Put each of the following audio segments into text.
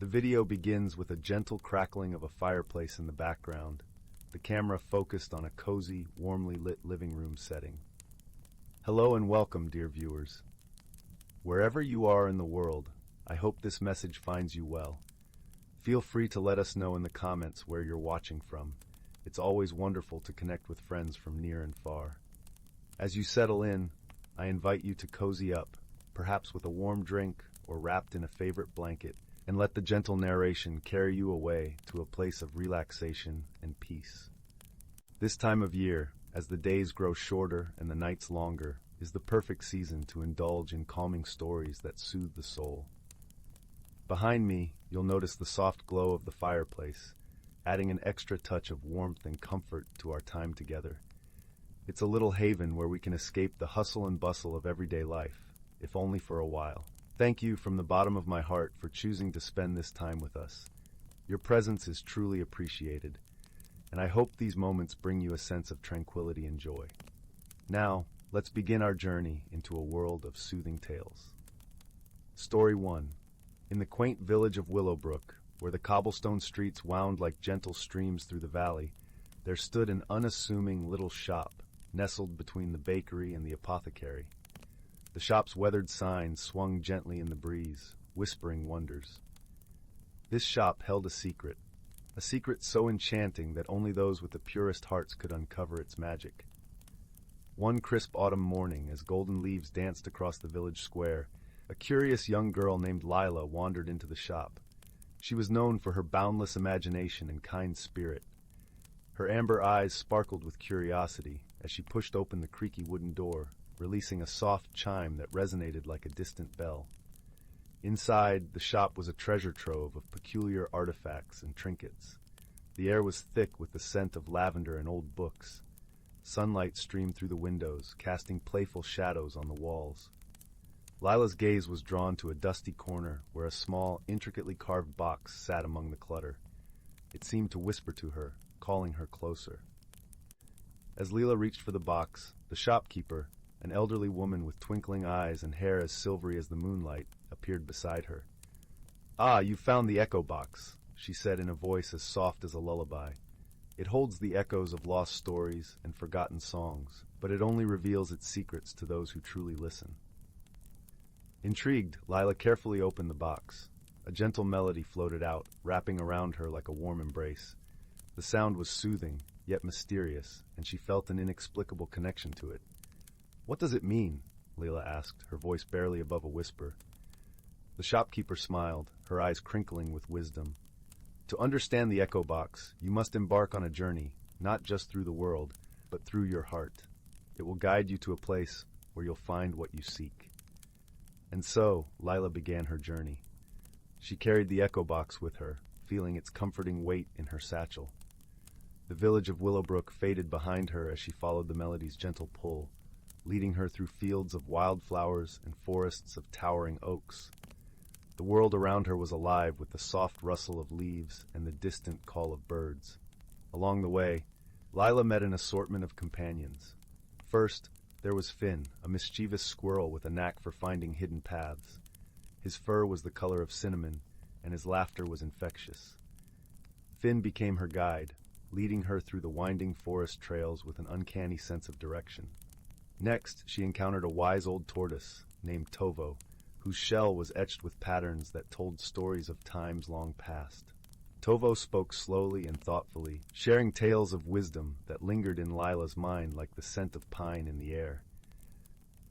The video begins with a gentle crackling of a fireplace in the background, the camera focused on a cozy, warmly lit living room setting. Hello and welcome, dear viewers. Wherever you are in the world, I hope this message finds you well. Feel free to let us know in the comments where you're watching from. It's always wonderful to connect with friends from near and far. As you settle in, I invite you to cozy up, perhaps with a warm drink or wrapped in a favorite blanket, and let the gentle narration carry you away to a place of relaxation and peace. This time of year, as the days grow shorter and the nights longer, is the perfect season to indulge in calming stories that soothe the soul. Behind me, you'll notice the soft glow of the fireplace, adding an extra touch of warmth and comfort to our time together. It's a little haven where we can escape the hustle and bustle of everyday life, if only for a while. Thank you from the bottom of my heart for choosing to spend this time with us. Your presence is truly appreciated, and I hope these moments bring you a sense of tranquility and joy. Now, let's begin our journey into a world of soothing tales. Story 1. In the quaint village of Willowbrook, where the cobblestone streets wound like gentle streams through the valley, there stood an unassuming little shop, nestled between the bakery and the apothecary. The shop's weathered sign swung gently in the breeze, whispering wonders. This shop held a secret so enchanting that only those with the purest hearts could uncover its magic. One crisp autumn morning, as golden leaves danced across the village square, a curious young girl named Lila wandered into the shop. She was known for her boundless imagination and kind spirit. Her amber eyes sparkled with curiosity as she pushed open the creaky wooden door, releasing a soft chime that resonated like a distant bell. Inside, the shop was a treasure trove of peculiar artifacts and trinkets. The air was thick with the scent of lavender and old books. Sunlight streamed through the windows, casting playful shadows on the walls. Lila's gaze was drawn to a dusty corner where a small, intricately carved box sat among the clutter. It seemed to whisper to her, calling her closer. As Lila reached for the box, the shopkeeper, an elderly woman with twinkling eyes and hair as silvery as the moonlight, appeared beside her. "Ah, you found the echo box," she said in a voice as soft as a lullaby. "It holds the echoes of lost stories and forgotten songs, but it only reveals its secrets to those who truly listen." Intrigued, Lila carefully opened the box. A gentle melody floated out, wrapping around her like a warm embrace. The sound was soothing, yet mysterious, and she felt an inexplicable connection to it. "What does it mean?" Lila asked, her voice barely above a whisper. The shopkeeper smiled, her eyes crinkling with wisdom. "To understand the echo box, you must embark on a journey, not just through the world, but through your heart. It will guide you to a place where you'll find what you seek." And so, Lila began her journey. She carried the echo box with her, feeling its comforting weight in her satchel. The village of Willowbrook faded behind her as she followed the melody's gentle pull, leading her through fields of wildflowers and forests of towering oaks. The world around her was alive with the soft rustle of leaves and the distant call of birds. Along the way, Lila met an assortment of companions. First, there was Finn, a mischievous squirrel with a knack for finding hidden paths. His fur was the color of cinnamon, and his laughter was infectious. Finn became her guide, leading her through the winding forest trails with an uncanny sense of direction. Next, she encountered a wise old tortoise named Tovo, whose shell was etched with patterns that told stories of times long past. Tovo spoke slowly and thoughtfully, sharing tales of wisdom that lingered in Lila's mind like the scent of pine in the air.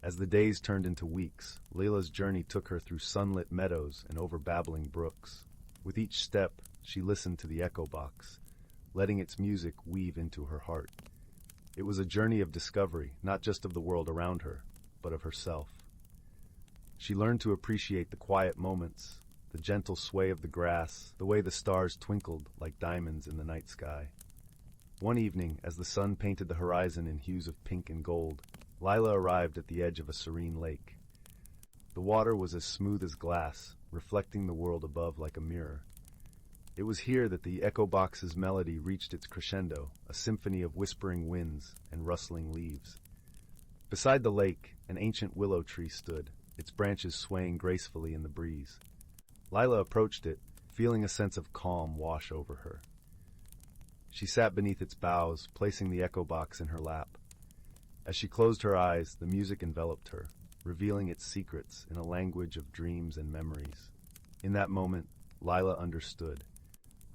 As the days turned into weeks, Lila's journey took her through sunlit meadows and over babbling brooks. With each step, she listened to the echo box, letting its music weave into her heart. It was a journey of discovery, not just of the world around her, but of herself. She learned to appreciate the quiet moments, the gentle sway of the grass, the way the stars twinkled like diamonds in the night sky. One evening, as the sun painted the horizon in hues of pink and gold, Lila arrived at the edge of a serene lake. The water was as smooth as glass, reflecting the world above like a mirror. It was here that the echo box's melody reached its crescendo, a symphony of whispering winds and rustling leaves. Beside the lake, an ancient willow tree stood, its branches swaying gracefully in the breeze. Lila approached it, feeling a sense of calm wash over her. She sat beneath its boughs, placing the echo box in her lap. As she closed her eyes, the music enveloped her, revealing its secrets in a language of dreams and memories. In that moment, Lila understood.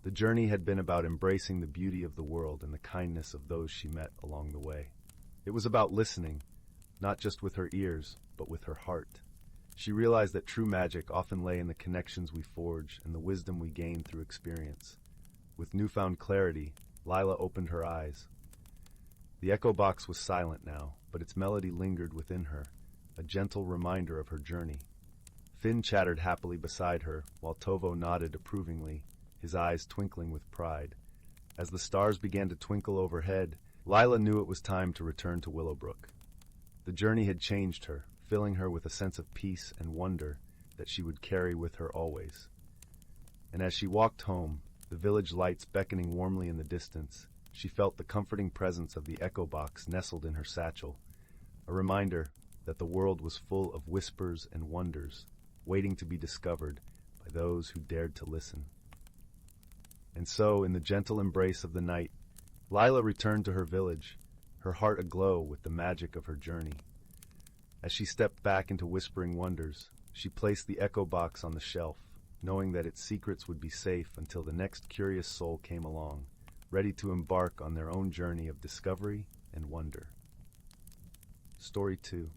The journey had been about embracing the beauty of the world and the kindness of those she met along the way. It was about listening, not just with her ears, but with her heart. She realized that true magic often lay in the connections we forge and the wisdom we gain through experience. With newfound clarity, Lila opened her eyes. The echo box was silent now, but its melody lingered within her, a gentle reminder of her journey. Finn chattered happily beside her, while Tovo nodded approvingly, his eyes twinkling with pride. As the stars began to twinkle overhead, Lila knew it was time to return to Willowbrook. The journey had changed her, filling her with a sense of peace and wonder that she would carry with her always. And as she walked home, the village lights beckoning warmly in the distance, she felt the comforting presence of the echo box nestled in her satchel, a reminder that the world was full of whispers and wonders, waiting to be discovered by those who dared to listen. And so, in the gentle embrace of the night, Lila returned to her village, her heart aglow with the magic of her journey. As she stepped back into Whispering Wonders, she placed the echo box on the shelf, knowing that its secrets would be safe until the next curious soul came along, ready to embark on their own journey of discovery and wonder. Story 2.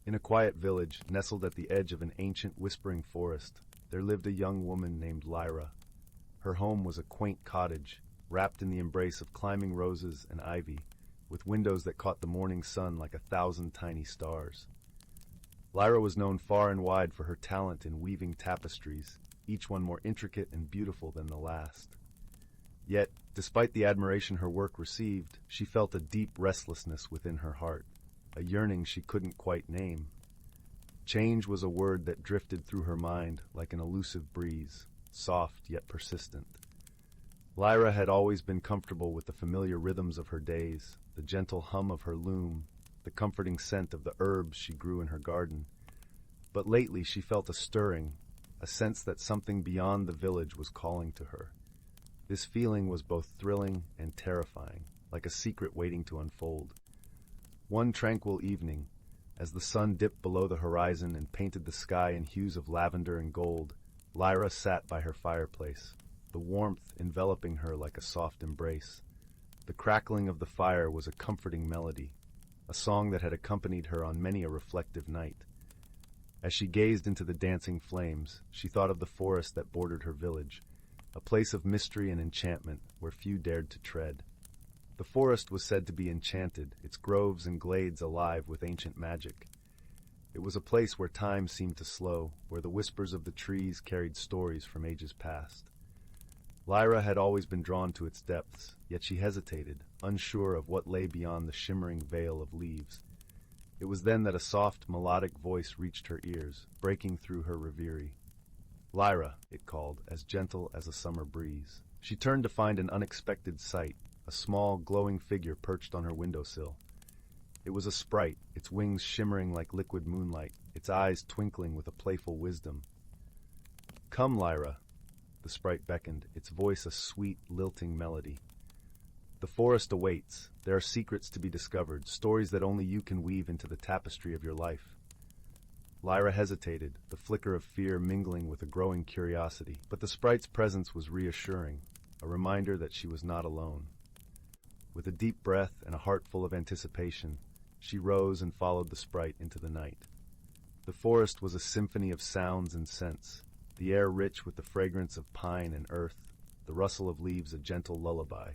In a quiet village, nestled at the edge of an ancient whispering forest, there lived a young woman named Lyra. Her home was a quaint cottage, wrapped in the embrace of climbing roses and ivy, with windows that caught the morning sun like 1,000 tiny stars. Lyra was known far and wide for her talent in weaving tapestries, each one more intricate and beautiful than the last. Yet, despite the admiration her work received, she felt a deep restlessness within her heart, a yearning she couldn't quite name. Change was a word that drifted through her mind like an elusive breeze, soft yet persistent. Lyra had always been comfortable with the familiar rhythms of her days, the gentle hum of her loom, the comforting scent of the herbs she grew in her garden. But lately she felt a stirring, a sense that something beyond the village was calling to her. This feeling was both thrilling and terrifying, like a secret waiting to unfold. One tranquil evening, as the sun dipped below the horizon and painted the sky in hues of lavender and gold, Lyra sat by her fireplace, the warmth enveloping her like a soft embrace. The crackling of the fire was a comforting melody, a song that had accompanied her on many a reflective night. As she gazed into the dancing flames, she thought of the forest that bordered her village, a place of mystery and enchantment where few dared to tread. The forest was said to be enchanted, its groves and glades alive with ancient magic. It was a place where time seemed to slow, where the whispers of the trees carried stories from ages past. Lyra had always been drawn to its depths, yet she hesitated, unsure of what lay beyond the shimmering veil of leaves. It was then that a soft, melodic voice reached her ears, breaking through her reverie. Lyra, it called, as gentle as a summer breeze. She turned to find an unexpected sight, a small, glowing figure perched on her windowsill. It was a sprite, its wings shimmering like liquid moonlight, its eyes twinkling with a playful wisdom. "Come, Lyra," the sprite beckoned, its voice a sweet, lilting melody. "The forest awaits. There are secrets to be discovered, stories that only you can weave into the tapestry of your life." Lyra hesitated, the flicker of fear mingling with a growing curiosity, but the sprite's presence was reassuring, a reminder that she was not alone. With a deep breath and a heart full of anticipation, she rose and followed the sprite into the night. The forest was a symphony of sounds and scents, the air rich with the fragrance of pine and earth, the rustle of leaves a gentle lullaby.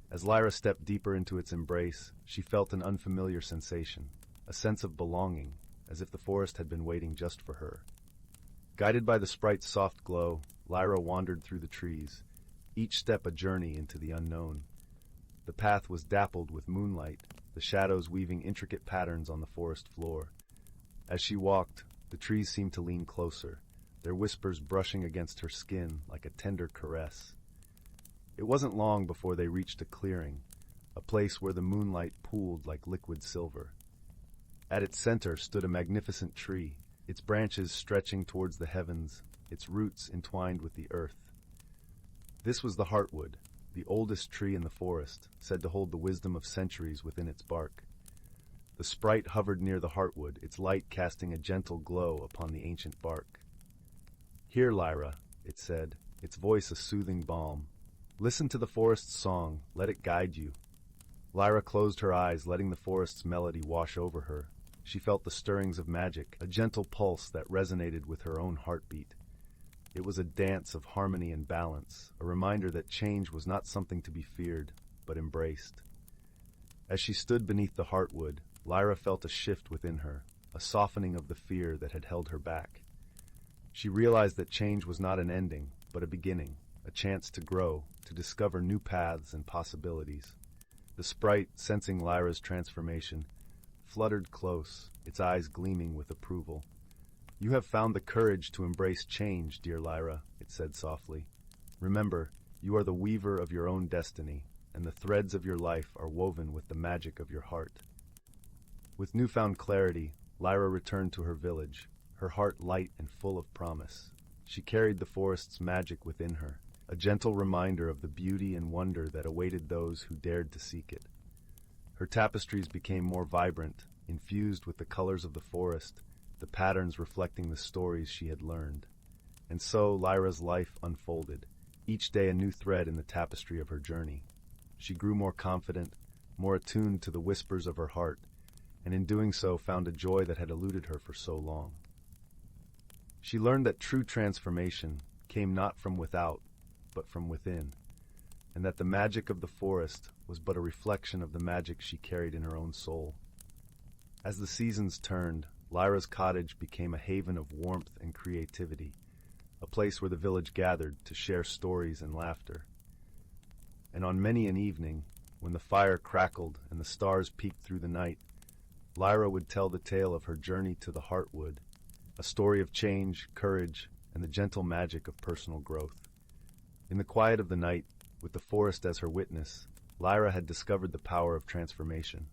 As Lyra stepped deeper into its embrace, she felt an unfamiliar sensation, a sense of belonging, as if the forest had been waiting just for her. Guided by the sprite's soft glow, Lyra wandered through the trees, each step a journey into the unknown. The path was dappled with moonlight, the shadows weaving intricate patterns on the forest floor. As she walked, the trees seemed to lean closer, their whispers brushing against her skin like a tender caress. It wasn't long before they reached a clearing, a place where the moonlight pooled like liquid silver. At its center stood a magnificent tree, its branches stretching towards the heavens, its roots entwined with the earth. This was the heartwood, the oldest tree in the forest, said to hold the wisdom of centuries within its bark. The sprite hovered near the heartwood, its light casting a gentle glow upon the ancient bark. "Here, Lyra," it said, its voice a soothing balm. "Listen to the forest's song, let it guide you." Lyra closed her eyes, letting the forest's melody wash over her. She felt the stirrings of magic, a gentle pulse that resonated with her own heartbeat. It was a dance of harmony and balance, a reminder that change was not something to be feared, but embraced. As she stood beneath the heartwood, Lyra felt a shift within her, a softening of the fear that had held her back. She realized that change was not an ending, but a beginning, a chance to grow, to discover new paths and possibilities. The sprite, sensing Lyra's transformation, fluttered close, its eyes gleaming with approval. "You have found the courage to embrace change, dear Lyra," it said softly. "Remember, you are the weaver of your own destiny, and the threads of your life are woven with the magic of your heart." With newfound clarity, Lyra returned to her village, her heart light and full of promise. She carried the forest's magic within her, a gentle reminder of the beauty and wonder that awaited those who dared to seek it. Her tapestries became more vibrant, infused with the colors of the forest, the patterns reflecting the stories she had learned. And so Lyra's life unfolded, each day a new thread in the tapestry of her journey. She grew more confident, more attuned to the whispers of her heart, and in doing so found a joy that had eluded her for so long. She learned that true transformation came not from without, but from within, and that the magic of the forest was but a reflection of the magic she carried in her own soul. As the seasons turned, Lyra's cottage became a haven of warmth and creativity, a place where the village gathered to share stories and laughter. And on many an evening, when the fire crackled and the stars peeked through the night, Lyra would tell the tale of her journey to the heartwood, a story of change, courage, and the gentle magic of personal growth. In the quiet of the night, with the forest as her witness, Lyra had discovered the power of transformation.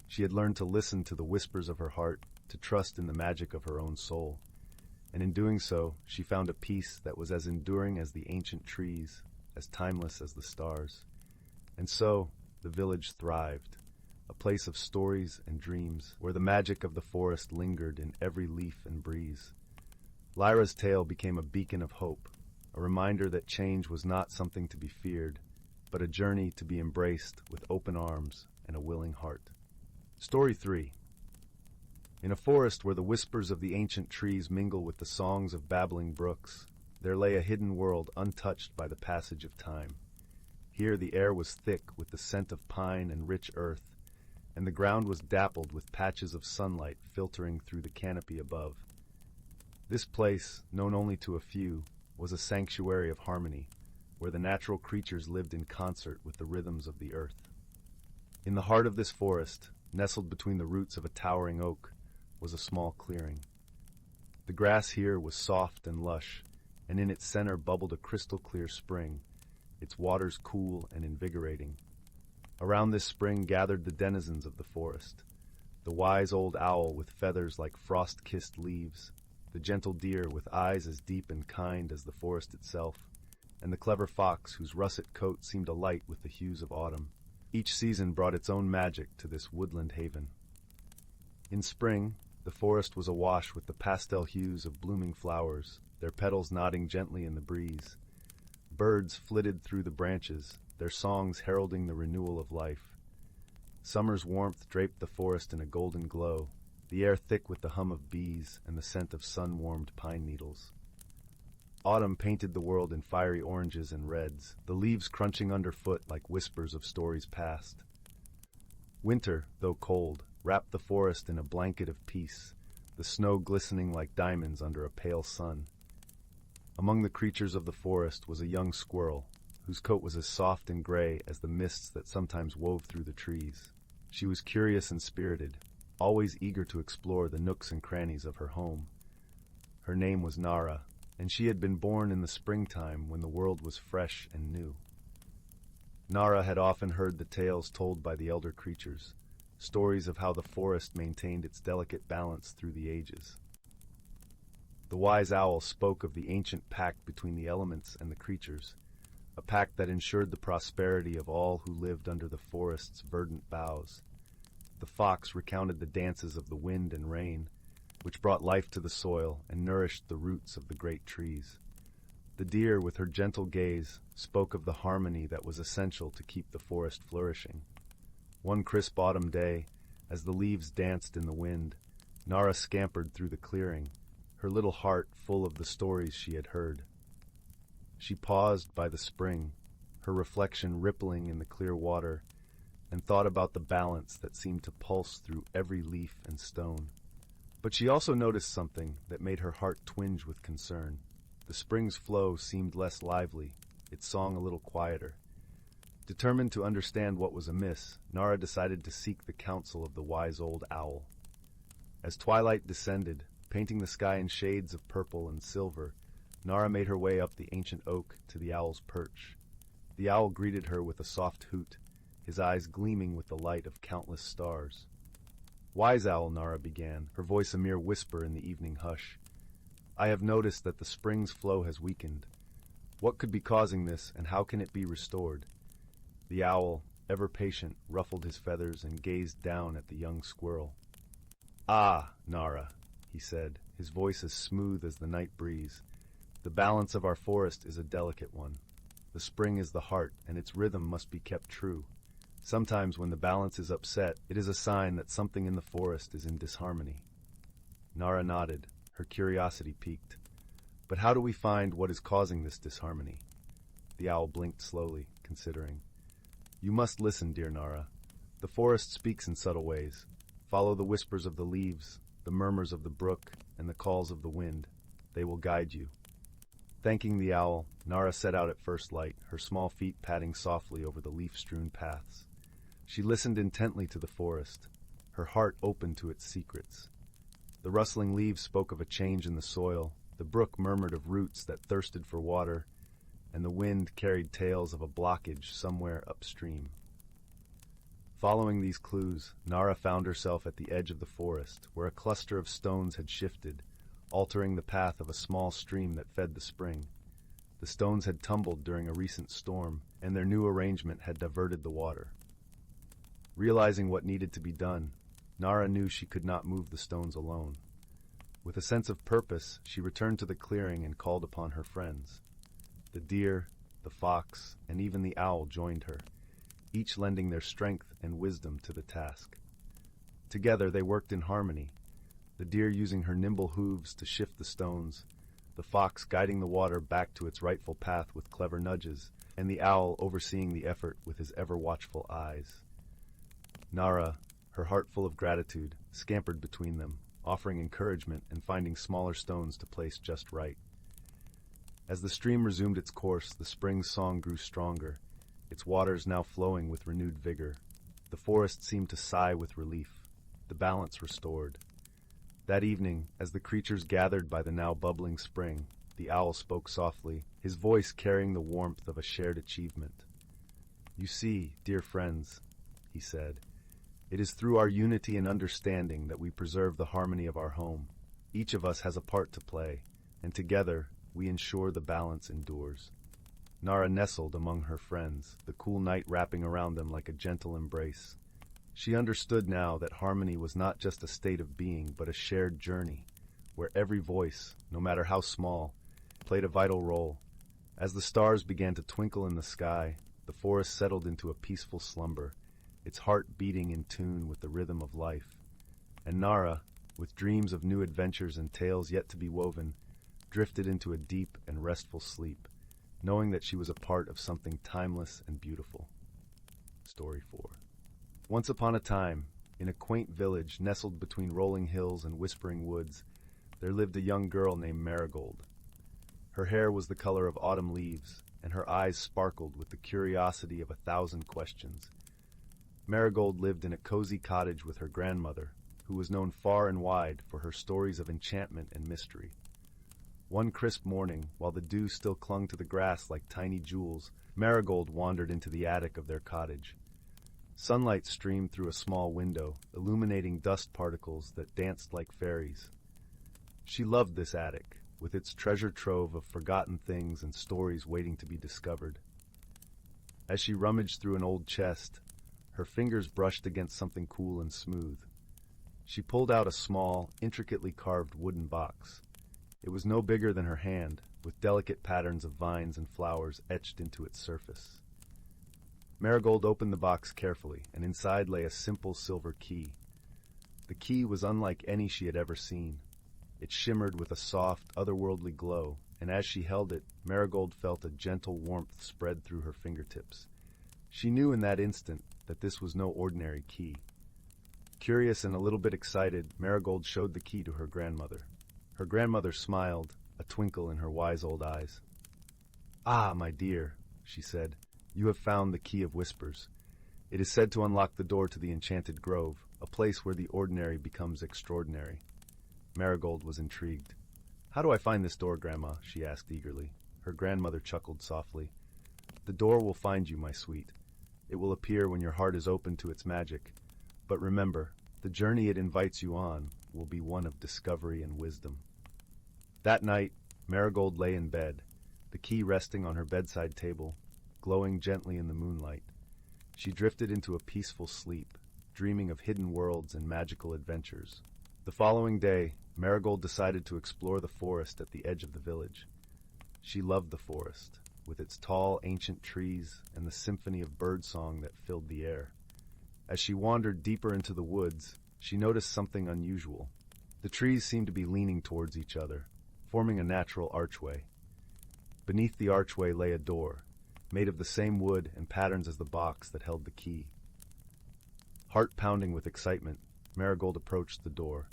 She had learned to listen to the whispers of her heart, to trust in the magic of her own soul. And in doing so, she found a peace that was as enduring as the ancient trees, as timeless as the stars. And so, the village thrived, a place of stories and dreams, where the magic of the forest lingered in every leaf and breeze. Lyra's tale became a beacon of hope, a reminder that change was not something to be feared, but a journey to be embraced with open arms and a willing heart. Story 3. In a forest where the whispers of the ancient trees mingle with the songs of babbling brooks, there lay a hidden world untouched by the passage of time. Here the air was thick with the scent of pine and rich earth, and the ground was dappled with patches of sunlight filtering through the canopy above. This place, known only to a few, was a sanctuary of harmony, where the natural creatures lived in concert with the rhythms of the earth. In the heart of this forest, nestled between the roots of a towering oak, was a small clearing. The grass here was soft and lush, and in its center bubbled a crystal-clear spring, its waters cool and invigorating. Around this spring gathered the denizens of the forest, the wise old owl with feathers like frost-kissed leaves, the gentle deer with eyes as deep and kind as the forest itself, and the clever fox whose russet coat seemed alight with the hues of autumn. Each season brought its own magic to this woodland haven. In spring, the forest was awash with the pastel hues of blooming flowers, their petals nodding gently in the breeze. Birds flitted through the branches, their songs heralding the renewal of life. Summer's warmth draped the forest in a golden glow, the air thick with the hum of bees and the scent of sun-warmed pine needles. Autumn painted the world in fiery oranges and reds, the leaves crunching underfoot like whispers of stories past. Winter, though cold, wrapped the forest in a blanket of peace, the snow glistening like diamonds under a pale sun. Among the creatures of the forest was a young squirrel, whose coat was as soft and gray as the mists that sometimes wove through the trees. She was curious and spirited, always eager to explore the nooks and crannies of her home. Her name was Nara, and she had been born in the springtime when the world was fresh and new. Nara had often heard the tales told by the elder creatures, stories of how the forest maintained its delicate balance through the ages. The wise owl spoke of the ancient pact between the elements and the creatures, a pact that ensured the prosperity of all who lived under the forest's verdant boughs. The fox recounted the dances of the wind and rain, which brought life to the soil and nourished the roots of the great trees. The deer, with her gentle gaze, spoke of the harmony that was essential to keep the forest flourishing. One crisp autumn day, as the leaves danced in the wind, Nara scampered through the clearing, her little heart full of the stories she had heard. She paused by the spring, her reflection rippling in the clear water, and thought about the balance that seemed to pulse through every leaf and stone. But she also noticed something that made her heart twinge with concern. The spring's flow seemed less lively, its song a little quieter. Determined to understand what was amiss, Nara decided to seek the counsel of the wise old owl. As twilight descended, painting the sky in shades of purple and silver, Nara made her way up the ancient oak to the owl's perch. The owl greeted her with a soft hoot, his eyes gleaming with the light of countless stars. "Wise owl," Nara began, her voice a mere whisper in the evening hush, "I have noticed that the spring's flow has weakened. What could be causing this, and how can it be restored?" The owl, ever patient, ruffled his feathers and gazed down at the young squirrel. "Ah, Nara," he said, his voice as smooth as the night breeze. "The balance of our forest is a delicate one. The spring is the heart, and its rhythm must be kept true. Sometimes when the balance is upset, it is a sign that something in the forest is in disharmony." Nara nodded, her curiosity piqued. "But how do we find what is causing this disharmony?" The owl blinked slowly, considering. "You must listen, dear Nara. The forest speaks in subtle ways. Follow the whispers of the leaves, the murmurs of the brook, and the calls of the wind. They will guide you." Thanking the owl, Nara set out at first light, her small feet padding softly over the leaf-strewn paths. She listened intently to the forest, her heart open to its secrets. The rustling leaves spoke of a change in the soil, the brook murmured of roots that thirsted for water, and the wind carried tales of a blockage somewhere upstream. Following these clues, Nara found herself at the edge of the forest, where a cluster of stones had shifted, altering the path of a small stream that fed the spring. The stones had tumbled during a recent storm, and their new arrangement had diverted the water. Realizing what needed to be done, Nara knew she could not move the stones alone. With a sense of purpose, she returned to the clearing and called upon her friends. The deer, the fox, and even the owl joined her, each lending their strength and wisdom to the task. Together they worked in harmony, the deer using her nimble hooves to shift the stones, the fox guiding the water back to its rightful path with clever nudges, and the owl overseeing the effort with his ever-watchful eyes. Nara, her heart full of gratitude, scampered between them, offering encouragement and finding smaller stones to place just right. As the stream resumed its course, the spring's song grew stronger, its waters now flowing with renewed vigor. The forest seemed to sigh with relief, the balance restored. That evening, as the creatures gathered by the now bubbling spring, the owl spoke softly, his voice carrying the warmth of a shared achievement. "You see, dear friends," he said, "it is through our unity and understanding that we preserve the harmony of our home. Each of us has a part to play, and together we ensure the balance endures." Nara nestled among her friends, the cool night wrapping around them like a gentle embrace. She understood now that harmony was not just a state of being, but a shared journey, where every voice, no matter how small, played a vital role. As the stars began to twinkle in the sky, the forest settled into a peaceful slumber, its heart beating in tune with the rhythm of life. And Nara, with dreams of new adventures and tales yet to be woven, drifted into a deep and restful sleep, knowing that she was a part of something timeless and beautiful. Story 4. Once upon a time, in a quaint village nestled between rolling hills and whispering woods, there lived a young girl named Marigold. Her hair was the color of autumn leaves, and her eyes sparkled with the curiosity of 1,000 questions. Marigold lived in a cozy cottage with her grandmother, who was known far and wide for her stories of enchantment and mystery. One crisp morning, while the dew still clung to the grass like tiny jewels, Marigold wandered into the attic of their cottage. Sunlight streamed through a small window, illuminating dust particles that danced like fairies. She loved this attic, with its treasure trove of forgotten things and stories waiting to be discovered. As she rummaged through an old chest, her fingers brushed against something cool and smooth. She pulled out a small, intricately carved wooden box. It was no bigger than her hand, with delicate patterns of vines and flowers etched into its surface. Marigold opened the box carefully, and inside lay a simple silver key. The key was unlike any she had ever seen. It shimmered with a soft, otherworldly glow, and as she held it, Marigold felt a gentle warmth spread through her fingertips. She knew in that instant that this was no ordinary key. Curious and a little bit excited, Marigold showed the key to her grandmother. Her grandmother smiled, a twinkle in her wise old eyes. "Ah, my dear," she said, "you have found the Key of Whispers. It is said to unlock the door to the enchanted grove, a place where the ordinary becomes extraordinary." Marigold was intrigued. "How do I find this door, Grandma?" she asked eagerly. Her grandmother chuckled softly. "The door will find you, my sweet. It will appear when your heart is open to its magic. But remember, the journey it invites you on will be one of discovery and wisdom." That night, Marigold lay in bed, the key resting on her bedside table, glowing gently in the moonlight. She drifted into a peaceful sleep, dreaming of hidden worlds and magical adventures. The following day, Marigold decided to explore the forest at the edge of the village. She loved the forest, with its tall, ancient trees and the symphony of birdsong that filled the air. As she wandered deeper into the woods, she noticed something unusual. The trees seemed to be leaning towards each other, forming a natural archway. Beneath the archway lay a door, made of the same wood and patterns as the box that held the key. Heart pounding with excitement, Marigold approached the door.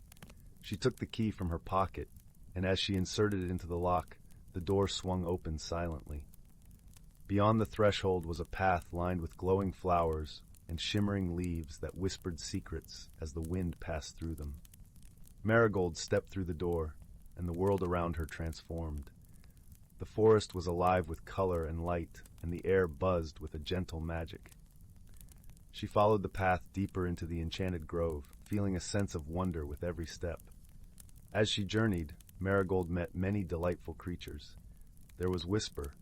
She took the key from her pocket, and as she inserted it into the lock, the door swung open silently. Beyond the threshold was a path lined with glowing flowers and shimmering leaves that whispered secrets as the wind passed through them. Marigold stepped through the door, and the world around her transformed. The forest was alive with color and light, and the air buzzed with a gentle magic. She followed the path deeper into the enchanted grove, feeling a sense of wonder with every step. As she journeyed, Marigold met many delightful creatures. There was Whisper,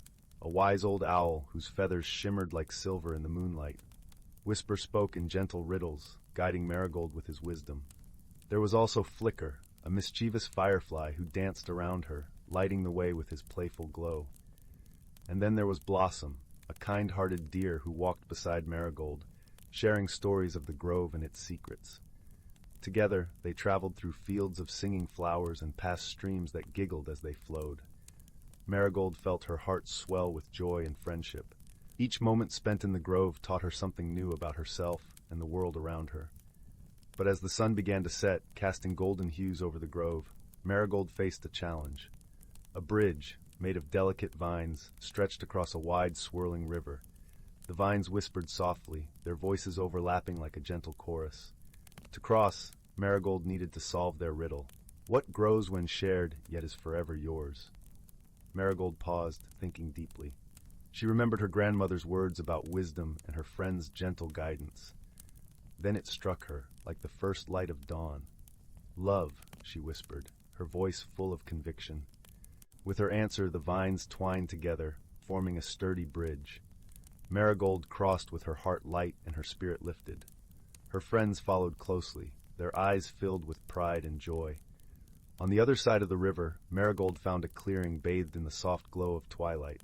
a wise old owl whose feathers shimmered like silver in the moonlight. Whisper spoke in gentle riddles, guiding Marigold with his wisdom. There was also Flicker, a mischievous firefly who danced around her, lighting the way with his playful glow. And then there was Blossom, a kind-hearted deer who walked beside Marigold, sharing stories of the grove and its secrets. Together, they traveled through fields of singing flowers and past streams that giggled as they flowed. Marigold felt her heart swell with joy and friendship. Each moment spent in the grove taught her something new about herself and the world around her. But as the sun began to set, casting golden hues over the grove, Marigold faced a challenge. A bridge, made of delicate vines, stretched across a wide, swirling river. The vines whispered softly, their voices overlapping like a gentle chorus. To cross, Marigold needed to solve their riddle. What grows when shared, yet is forever yours? Marigold paused, thinking deeply. She remembered her grandmother's words about wisdom and her friend's gentle guidance. Then it struck her, like the first light of dawn. "Love," she whispered, her voice full of conviction. With her answer, the vines twined together, forming a sturdy bridge. Marigold crossed with her heart light and her spirit lifted. Her friends followed closely, their eyes filled with pride and joy. On the other side of the river, Marigold found a clearing bathed in the soft glow of twilight.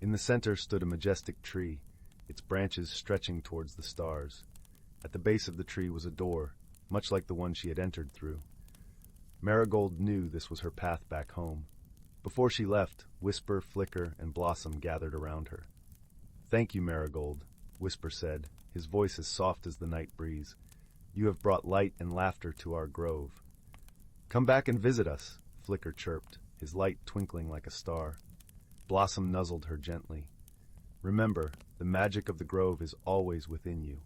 In the center stood a majestic tree, its branches stretching towards the stars. At the base of the tree was a door, much like the one she had entered through. Marigold knew this was her path back home. Before she left, Whisper, Flicker, and Blossom gathered around her. "Thank you, Marigold," Whisper said, his voice as soft as the night breeze. "You have brought light and laughter to our grove." "Come back and visit us," Flicker chirped, his light twinkling like a star. Blossom nuzzled her gently. "Remember, the magic of the grove is always within you."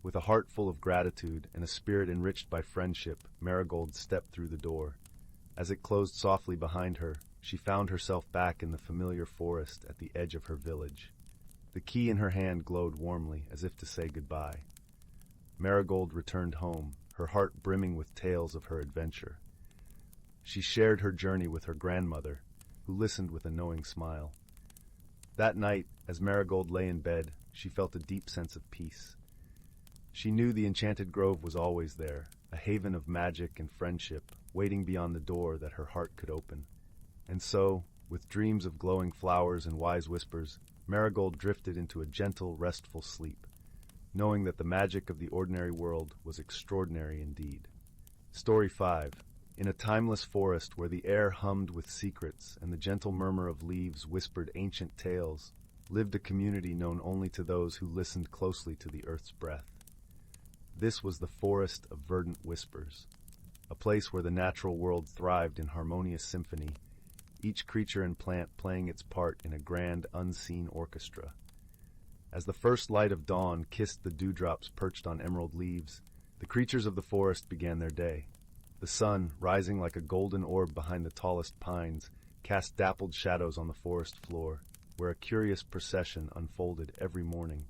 With a heart full of gratitude and a spirit enriched by friendship, Marigold stepped through the door. As it closed softly behind her, she found herself back in the familiar forest at the edge of her village. The key in her hand glowed warmly, as if to say goodbye. Marigold returned home, her heart brimming with tales of her adventure. She shared her journey with her grandmother, who listened with a knowing smile. That night, as Marigold lay in bed, she felt a deep sense of peace. She knew the enchanted grove was always there, a haven of magic and friendship, waiting beyond the door that her heart could open. And so, with dreams of glowing flowers and wise whispers, Marigold drifted into a gentle, restful sleep, knowing that the magic of the ordinary world was extraordinary indeed. Story 5. In a timeless forest where the air hummed with secrets and the gentle murmur of leaves whispered ancient tales, lived a community known only to those who listened closely to the earth's breath. This was the Forest of Verdant Whispers, a place where the natural world thrived in harmonious symphony, each creature and plant playing its part in a grand, unseen orchestra. As the first light of dawn kissed the dewdrops perched on emerald leaves, the creatures of the forest began their day. The sun, rising like a golden orb behind the tallest pines, cast dappled shadows on the forest floor, where a curious procession unfolded every morning.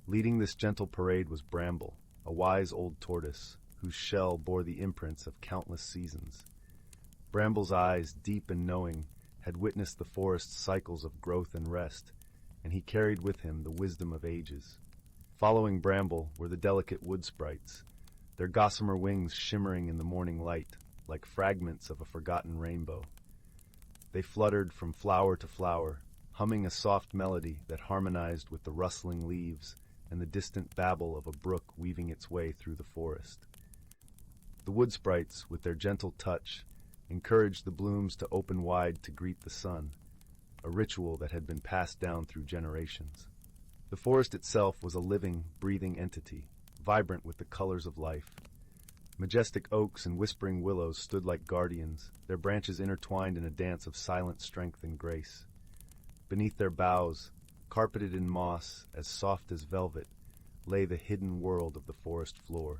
Leading this gentle parade was Brindle, a wise old tortoise, whose shell bore the imprints of countless seasons. Bramble's eyes, deep and knowing, had witnessed the forest's cycles of growth and rest, and he carried with him the wisdom of ages. Following Brindle were the delicate wood sprites, their gossamer wings shimmering in the morning light, like fragments of a forgotten rainbow. They fluttered from flower to flower, humming a soft melody that harmonized with the rustling leaves and the distant babble of a brook weaving its way through the forest. The wood sprites, with their gentle touch, encouraged the blooms to open wide to greet the sun, a ritual that had been passed down through generations. The forest itself was a living, breathing entity, vibrant with the colors of life. Majestic oaks and whispering willows stood like guardians, their branches intertwined in a dance of silent strength and grace. Beneath their boughs, carpeted in moss as soft as velvet, lay the hidden world of the forest floor,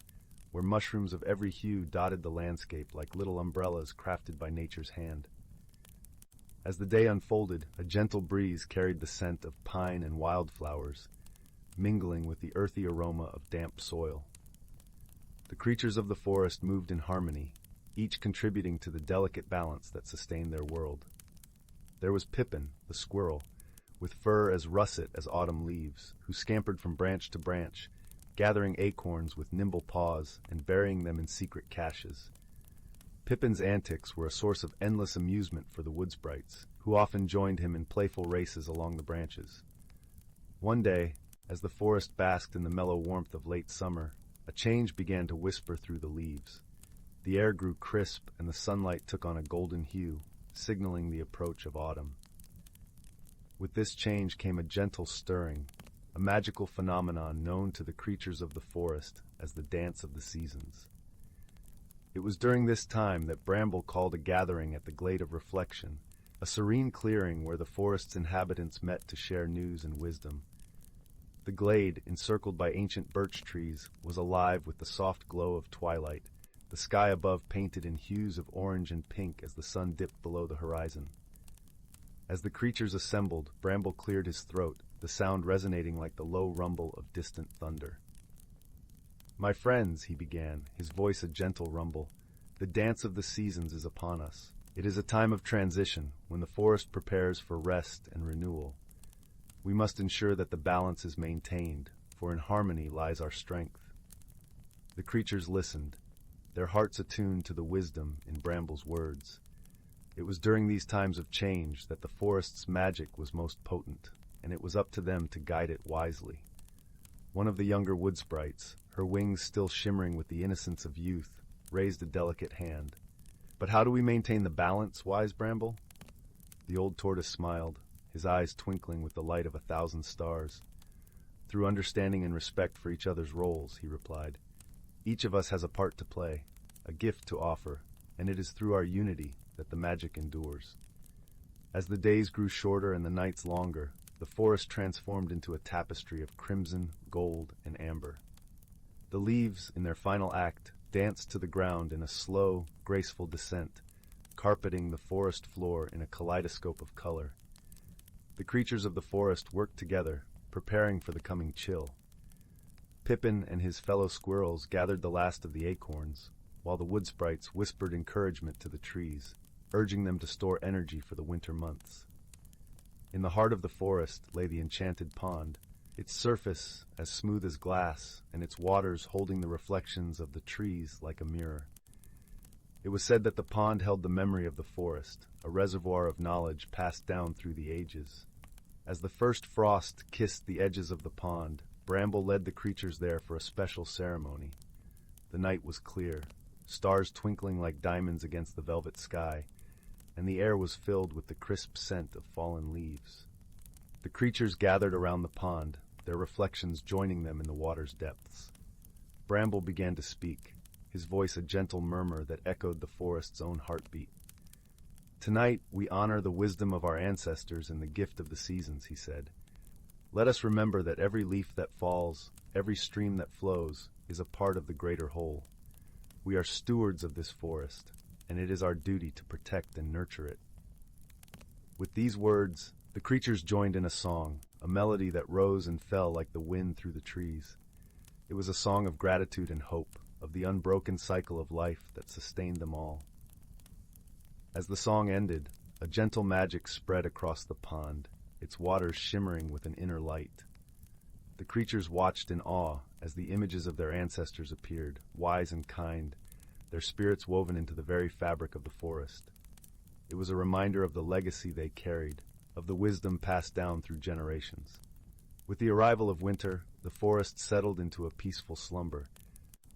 where mushrooms of every hue dotted the landscape like little umbrellas crafted by nature's hand. As the day unfolded, a gentle breeze carried the scent of pine and wildflowers, mingling with the earthy aroma of damp soil. The creatures of the forest moved in harmony, each contributing to the delicate balance that sustained their world. There was Pippin, the squirrel, with fur as russet as autumn leaves, who scampered from branch to branch, gathering acorns with nimble paws and burying them in secret caches. Pippin's antics were a source of endless amusement for the wood sprites, who often joined him in playful races along the branches. One day, as the forest basked in the mellow warmth of late summer, a change began to whisper through the leaves. The air grew crisp and the sunlight took on a golden hue, signaling the approach of autumn. With this change came a gentle stirring, a magical phenomenon known to the creatures of the forest as the dance of the seasons. It was during this time that Brindle called a gathering at the Glade of Reflection, a serene clearing where the forest's inhabitants met to share news and wisdom. The glade, encircled by ancient birch trees, was alive with the soft glow of twilight, the sky above painted in hues of orange and pink as the sun dipped below the horizon. As the creatures assembled, Brindle cleared his throat, the sound resonating like the low rumble of distant thunder. "My friends," he began, his voice a gentle rumble, "the dance of the seasons is upon us. It is a time of transition, when the forest prepares for rest and renewal. We must ensure that the balance is maintained, for in harmony lies our strength." The creatures listened, their hearts attuned to the wisdom in Bramble's words. It was during these times of change that the forest's magic was most potent, and it was up to them to guide it wisely. One of the younger wood sprites, her wings still shimmering with the innocence of youth, raised a delicate hand. "But how do we maintain the balance, wise Brindle?" The old tortoise smiled, his eyes twinkling with the light of 1,000 stars. "Through understanding and respect for each other's roles," he replied. "Each of us has a part to play, a gift to offer, and it is through our unity that the magic endures." As the days grew shorter and the nights longer, the forest transformed into a tapestry of crimson, gold, and amber. The leaves, in their final act, danced to the ground in a slow, graceful descent, carpeting the forest floor in a kaleidoscope of color. The creatures of the forest worked together, preparing for the coming chill. Pippin and his fellow squirrels gathered the last of the acorns, while the wood sprites whispered encouragement to the trees, urging them to store energy for the winter months. In the heart of the forest lay the enchanted pond, its surface as smooth as glass, and its waters holding the reflections of the trees like a mirror. It was said that the pond held the memory of the forest, a reservoir of knowledge passed down through the ages. As the first frost kissed the edges of the pond, Bramble led the creatures there for a special ceremony. The night was clear, stars twinkling like diamonds against the velvet sky, and the air was filled with the crisp scent of fallen leaves. The creatures gathered around the pond, their reflections joining them in the water's depths. Bramble began to speak, his voice a gentle murmur that echoed the forest's own heartbeat. "Tonight we honor the wisdom of our ancestors and the gift of the seasons," he said. "Let us remember that every leaf that falls, every stream that flows, is a part of the greater whole. We are stewards of this forest, and it is our duty to protect and nurture it." With these words, the creatures joined in a song, a melody that rose and fell like the wind through the trees. It was a song of gratitude and hope, of the unbroken cycle of life that sustained them all. As the song ended, a gentle magic spread across the pond, its waters shimmering with an inner light. The creatures watched in awe as the images of their ancestors appeared, wise and kind, their spirits woven into the very fabric of the forest. It was a reminder of the legacy they carried, of the wisdom passed down through generations. With the arrival of winter, the forest settled into a peaceful slumber.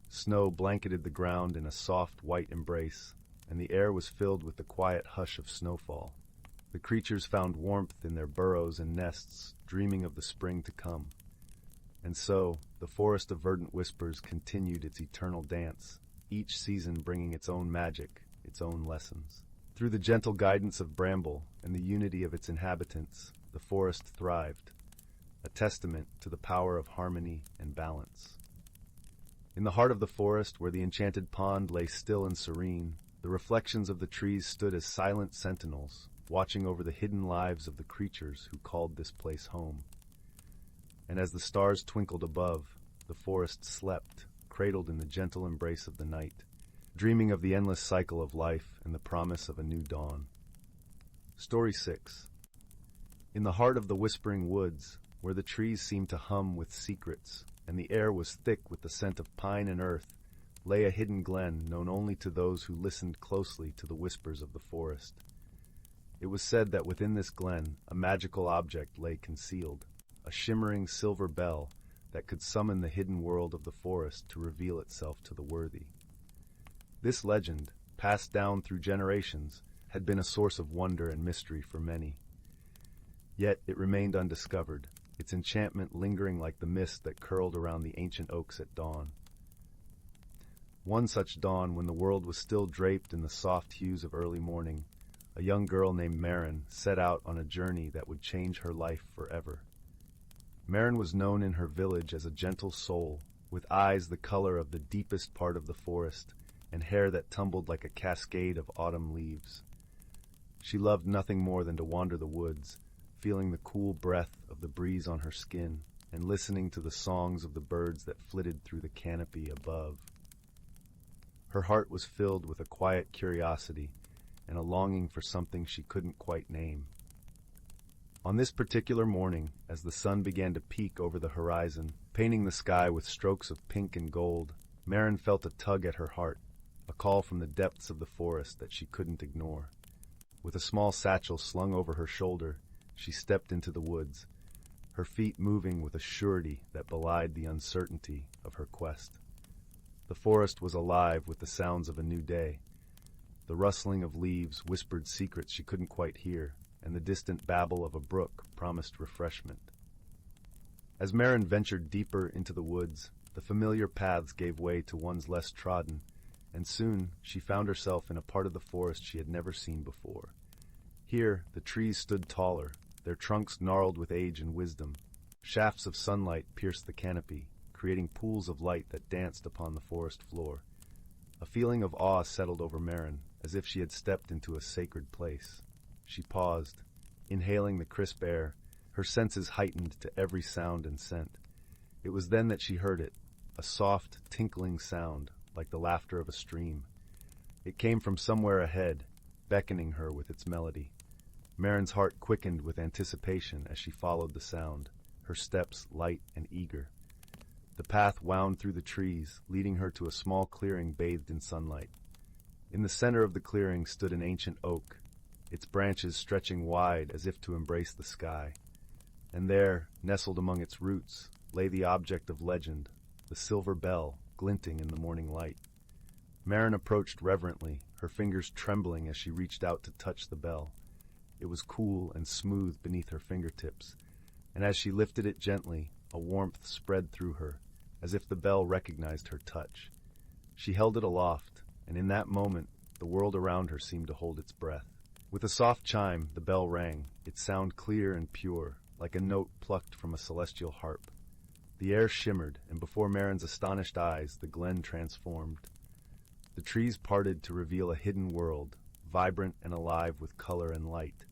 Snow blanketed the ground in a soft white embrace, and the air was filled with the quiet hush of snowfall. The creatures found warmth in their burrows and nests, dreaming of the spring to come. And so, the forest of verdant whispers continued its eternal dance, each season bringing its own magic, its own lessons. Through the gentle guidance of Bramble and the unity of its inhabitants, the forest thrived, a testament to the power of harmony and balance. In the heart of the forest, where the enchanted pond lay still and serene, the reflections of the trees stood as silent sentinels, watching over the hidden lives of the creatures who called this place home. And as the stars twinkled above, the forest slept, cradled in the gentle embrace of the night, dreaming of the endless cycle of life and the promise of a new dawn. Story 6. In the heart of the whispering woods, where the trees seemed to hum with secrets, and the air was thick with the scent of pine and earth, lay a hidden glen known only to those who listened closely to the whispers of the forest. It was said that within this glen a magical object lay concealed, a shimmering silver bell that could summon the hidden world of the forest to reveal itself to the worthy. This legend, passed down through generations, had been a source of wonder and mystery for many. Yet it remained undiscovered, its enchantment lingering like the mist that curled around the ancient oaks at dawn. One such dawn, when the world was still draped in the soft hues of early morning, a young girl named Marin set out on a journey that would change her life forever. Marin was known in her village as a gentle soul, with eyes the color of the deepest part of the forest, and hair that tumbled like a cascade of autumn leaves. She loved nothing more than to wander the woods, feeling the cool breath of the breeze on her skin, and listening to the songs of the birds that flitted through the canopy above. Her heart was filled with a quiet curiosity, and a longing for something she couldn't quite name. On this particular morning, as the sun began to peek over the horizon, painting the sky with strokes of pink and gold, Marin felt a tug at her heart, a call from the depths of the forest that she couldn't ignore. With a small satchel slung over her shoulder, she stepped into the woods, her feet moving with a surety that belied the uncertainty of her quest. The forest was alive with the sounds of a new day. The rustling of leaves whispered secrets she couldn't quite hear, and the distant babble of a brook promised refreshment. As Marin ventured deeper into the woods, the familiar paths gave way to ones less trodden, and soon she found herself in a part of the forest she had never seen before. Here, the trees stood taller, their trunks gnarled with age and wisdom. Shafts of sunlight pierced the canopy, creating pools of light that danced upon the forest floor. A feeling of awe settled over Marin, as if she had stepped into a sacred place. She paused, inhaling the crisp air, her senses heightened to every sound and scent. It was then that she heard it, a soft, tinkling sound, like the laughter of a stream. It came from somewhere ahead, beckoning her with its melody. Marin's heart quickened with anticipation as she followed the sound, her steps light and eager. The path wound through the trees, leading her to a small clearing bathed in sunlight. In the center of the clearing stood an ancient oak, its branches stretching wide as if to embrace the sky. And there, nestled among its roots, lay the object of legend, the silver bell, glinting in the morning light. Marin approached reverently, her fingers trembling as she reached out to touch the bell. It was cool and smooth beneath her fingertips, and as she lifted it gently, a warmth spread through her, as if the bell recognized her touch. She held it aloft, and in that moment, the world around her seemed to hold its breath. With a soft chime, the bell rang, its sound clear and pure, like a note plucked from a celestial harp. The air shimmered, and before Marin's astonished eyes, the glen transformed. The trees parted to reveal a hidden world, vibrant and alive with color and light.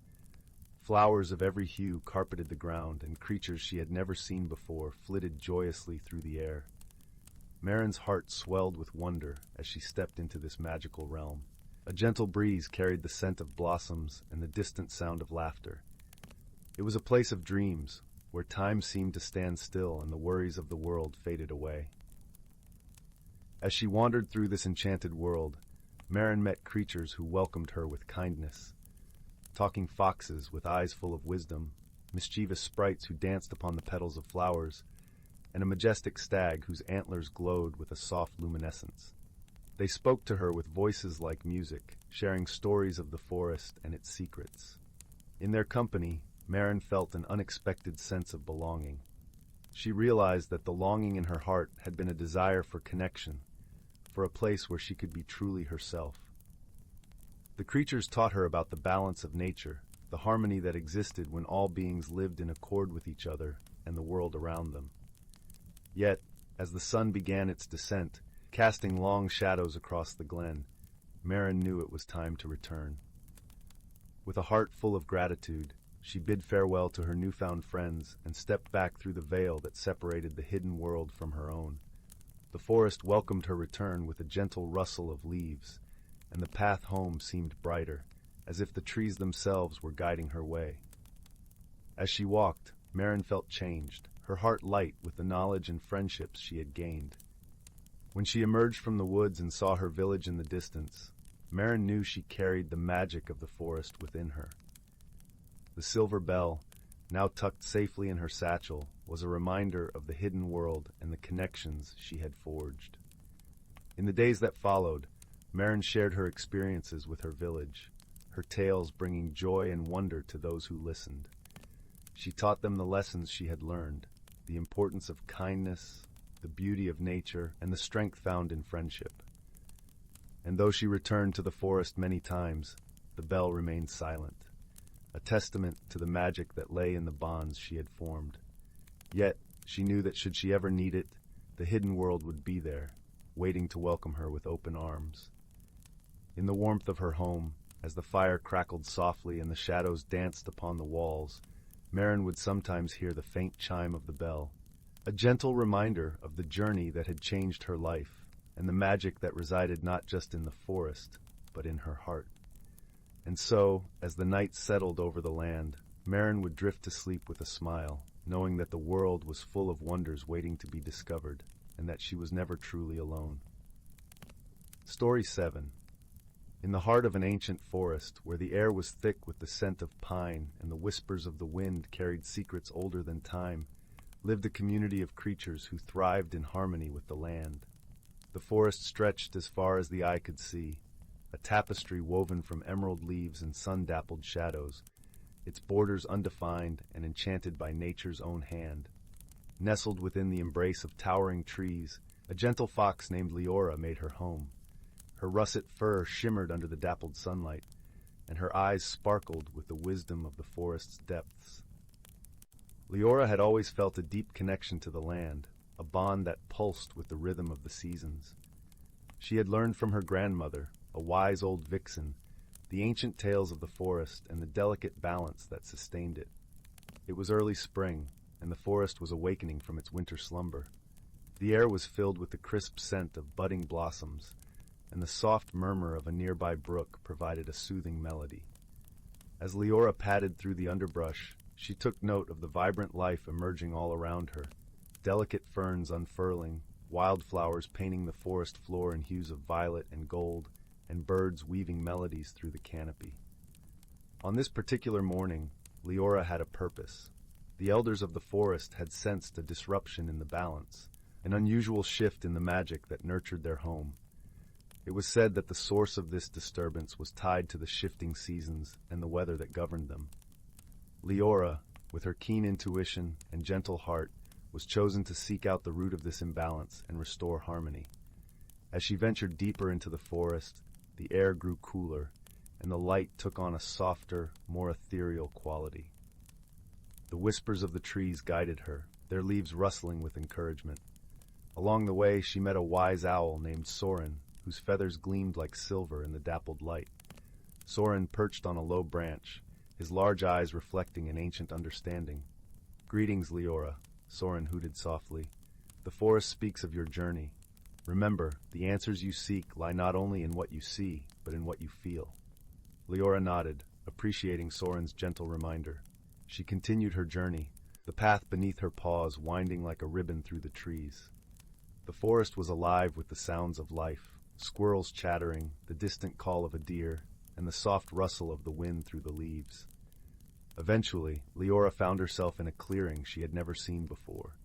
Flowers of every hue carpeted the ground, and creatures she had never seen before flitted joyously through the air. Marin's heart swelled with wonder as she stepped into this magical realm. A gentle breeze carried the scent of blossoms and the distant sound of laughter. It was a place of dreams, where time seemed to stand still and the worries of the world faded away. As she wandered through this enchanted world, Marin met creatures who welcomed her with kindness. Talking foxes with eyes full of wisdom, mischievous sprites who danced upon the petals of flowers, and a majestic stag whose antlers glowed with a soft luminescence. They spoke to her with voices like music, sharing stories of the forest and its secrets. In their company, Marin felt an unexpected sense of belonging. She realized that the longing in her heart had been a desire for connection, for a place where she could be truly herself. The creatures taught her about the balance of nature, the harmony that existed when all beings lived in accord with each other and the world around them. Yet, as the sun began its descent, casting long shadows across the glen, Marin knew it was time to return. With a heart full of gratitude, she bid farewell to her newfound friends and stepped back through the veil that separated the hidden world from her own. The forest welcomed her return with a gentle rustle of leaves, and the path home seemed brighter, as if the trees themselves were guiding her way. As she walked, Marin felt changed, her heart light with the knowledge and friendships she had gained. When she emerged from the woods and saw her village in the distance, Marin knew she carried the magic of the forest within her. The silver bell, now tucked safely in her satchel, was a reminder of the hidden world and the connections she had forged. In the days that followed, Marin shared her experiences with her village, her tales bringing joy and wonder to those who listened. She taught them the lessons she had learned, the importance of kindness, the beauty of nature, and the strength found in friendship. And though she returned to the forest many times, the bell remained silent, a testament to the magic that lay in the bonds she had formed. Yet, she knew that should she ever need it, the hidden world would be there, waiting to welcome her with open arms. In the warmth of her home, as the fire crackled softly and the shadows danced upon the walls, Marin would sometimes hear the faint chime of the bell, a gentle reminder of the journey that had changed her life, and the magic that resided not just in the forest, but in her heart. And so, as the night settled over the land, Marin would drift to sleep with a smile, knowing that the world was full of wonders waiting to be discovered, and that she was never truly alone. Story 7. In the heart of an ancient forest, where the air was thick with the scent of pine and the whispers of the wind carried secrets older than time, lived a community of creatures who thrived in harmony with the land. The forest stretched as far as the eye could see, a tapestry woven from emerald leaves and sun-dappled shadows, its borders undefined and enchanted by nature's own hand. Nestled within the embrace of towering trees, a gentle fox named Leora made her home. Her russet fur shimmered under the dappled sunlight, and her eyes sparkled with the wisdom of the forest's depths. Leora had always felt a deep connection to the land, a bond that pulsed with the rhythm of the seasons. She had learned from her grandmother, a wise old vixen, the ancient tales of the forest and the delicate balance that sustained it. It was early spring, and the forest was awakening from its winter slumber. The air was filled with the crisp scent of budding blossoms, and the soft murmur of a nearby brook provided a soothing melody. As Leora padded through the underbrush, she took note of the vibrant life emerging all around her, delicate ferns unfurling, wildflowers painting the forest floor in hues of violet and gold, and birds weaving melodies through the canopy. On this particular morning, Leora had a purpose. The elders of the forest had sensed a disruption in the balance, an unusual shift in the magic that nurtured their home. It was said that the source of this disturbance was tied to the shifting seasons and the weather that governed them. Leora, with her keen intuition and gentle heart, was chosen to seek out the root of this imbalance and restore harmony. As she ventured deeper into the forest, the air grew cooler, and the light took on a softer, more ethereal quality. The whispers of the trees guided her, their leaves rustling with encouragement. Along the way, she met a wise owl named Soren, whose feathers gleamed like silver in the dappled light. Soren perched on a low branch, his large eyes reflecting an ancient understanding. "Greetings, Leora," Soren hooted softly. "The forest speaks of your journey. Remember, the answers you seek lie not only in what you see, but in what you feel." Leora nodded, appreciating Soren's gentle reminder. She continued her journey, the path beneath her paws winding like a ribbon through the trees. The forest was alive with the sounds of life, squirrels chattering, the distant call of a deer, and the soft rustle of the wind through the leaves. Eventually, Leora found herself in a clearing she had never seen before.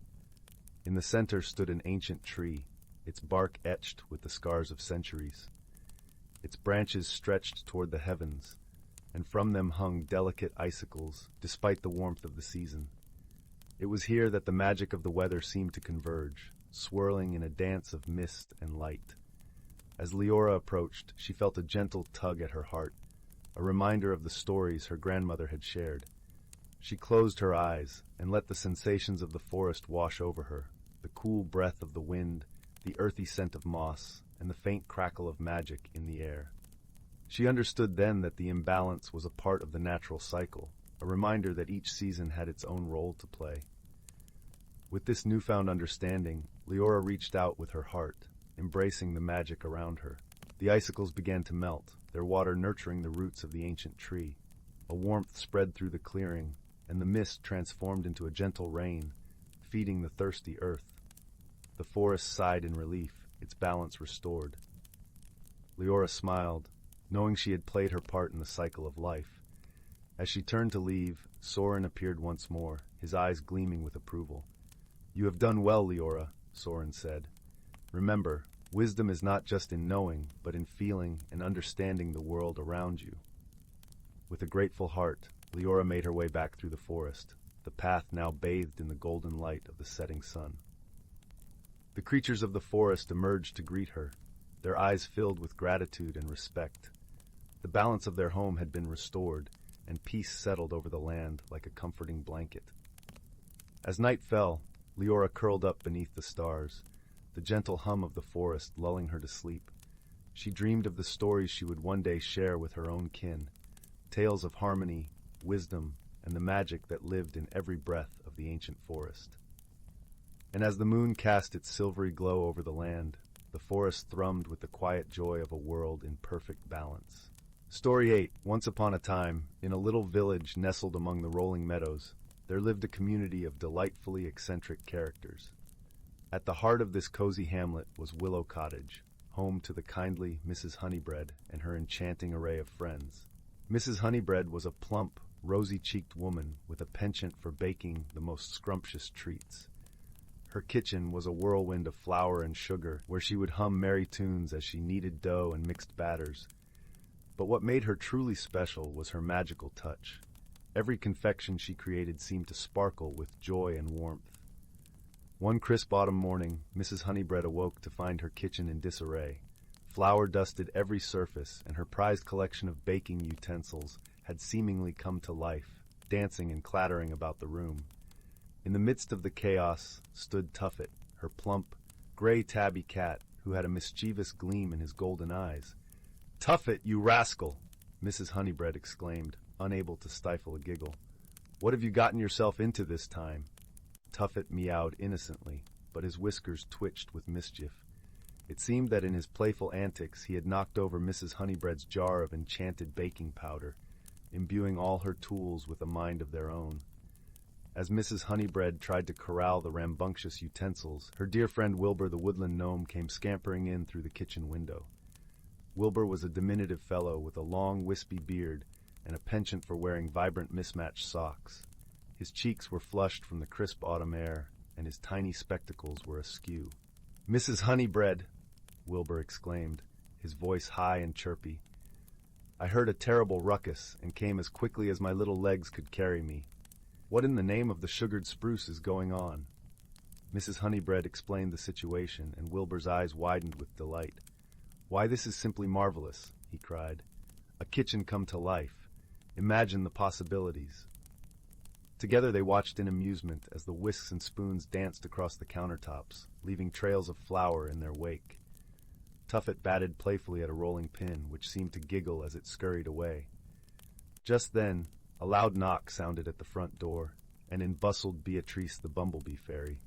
In the center stood an ancient tree, its bark etched with the scars of centuries. Its branches stretched toward the heavens, and from them hung delicate icicles, despite the warmth of the season. It was here that the magic of the weather seemed to converge, swirling in a dance of mist and light. As Leora approached, she felt a gentle tug at her heart, a reminder of the stories her grandmother had shared. She closed her eyes and let the sensations of the forest wash over her, the cool breath of the wind, the earthy scent of moss, and the faint crackle of magic in the air. She understood then that the imbalance was a part of the natural cycle, a reminder that each season had its own role to play. With this newfound understanding, Leora reached out with her heart, embracing the magic around her. The icicles began to melt, their water nurturing the roots of the ancient tree. A warmth spread through the clearing, and the mist transformed into a gentle rain, feeding the thirsty earth. The forest sighed in relief, its balance restored. Leora smiled, knowing she had played her part in the cycle of life. As she turned to leave, Soren appeared once more, his eyes gleaming with approval. "You have done well, Leora," Soren said. "Remember, wisdom is not just in knowing, but in feeling and understanding the world around you." With a grateful heart, Leora made her way back through the forest, the path now bathed in the golden light of the setting sun. The creatures of the forest emerged to greet her, their eyes filled with gratitude and respect. The balance of their home had been restored, and peace settled over the land like a comforting blanket. As night fell, Leora curled up beneath the stars, the gentle hum of the forest lulling her to sleep. She dreamed of the stories she would one day share with her own kin, tales of harmony, wisdom, and the magic that lived in every breath of the ancient forest. And as the moon cast its silvery glow over the land, the forest thrummed with the quiet joy of a world in perfect balance. Story 8. Once upon a time, in a little village nestled among the rolling meadows, there lived a community of delightfully eccentric characters. At the heart of this cozy hamlet was Willow Cottage, home to the kindly Mrs. Honeybread and her enchanting array of friends. Mrs. Honeybread was a plump, rosy-cheeked woman with a penchant for baking the most scrumptious treats. Her kitchen was a whirlwind of flour and sugar, where she would hum merry tunes as she kneaded dough and mixed batters. But what made her truly special was her magical touch. Every confection she created seemed to sparkle with joy and warmth. One crisp autumn morning, Mrs. Honeybread awoke to find her kitchen in disarray. Flour dusted every surface, and her prized collection of baking utensils had seemingly come to life, dancing and clattering about the room. In the midst of the chaos stood Tuffet, her plump, gray tabby cat, who had a mischievous gleam in his golden eyes. "Tuffet, you rascal!" Mrs. Honeybread exclaimed, unable to stifle a giggle. "What have you gotten yourself into this time?" Tuffet meowed innocently. but his whiskers twitched with mischief. It seemed that in his playful antics he had knocked over Mrs. Honeybread's jar of enchanted baking powder, imbuing all her tools with a mind of their own. As Mrs. Honeybread tried to corral the rambunctious utensils, her dear friend Wilbur the woodland gnome came scampering in through the kitchen window. Wilbur was a diminutive fellow with a long, wispy beard and a penchant for wearing vibrant mismatched socks. His cheeks were flushed from the crisp autumn air, and his tiny spectacles were askew. "Mrs. Honeybread," Wilbur exclaimed, his voice high and chirpy. "I heard a terrible ruckus and came as quickly as my little legs could carry me. What in the name of the sugared spruce is going on?" Mrs. Honeybread explained the situation, and Wilbur's eyes widened with delight. "Why, this is simply marvelous," he cried. "A kitchen come to life. Imagine the possibilities." Together they watched in amusement as the whisks and spoons danced across the countertops, leaving trails of flour in their wake. Tuffet batted playfully at a rolling pin, which seemed to giggle as it scurried away. Just then, a loud knock sounded at the front door, and in bustled Beatrice the bumblebee fairy.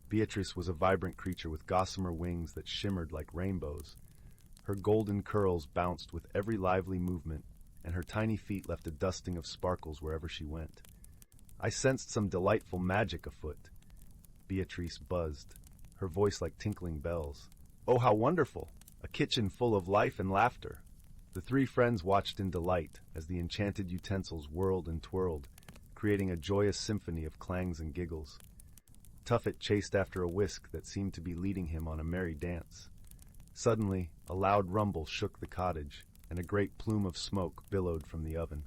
Beatrice was a vibrant creature with gossamer wings that shimmered like rainbows. Her golden curls bounced with every lively movement, and her tiny feet left a dusting of sparkles wherever she went. I sensed some delightful magic afoot. Beatrice buzzed, her voice like tinkling bells. "Oh, how wonderful! A kitchen full of life and laughter." The three friends watched in delight as the enchanted utensils whirled and twirled, creating a joyous symphony of clangs and giggles. Tuffet chased after a whisk that seemed to be leading him on a merry dance. Suddenly, a loud rumble shook the cottage, and a great plume of smoke billowed from the oven.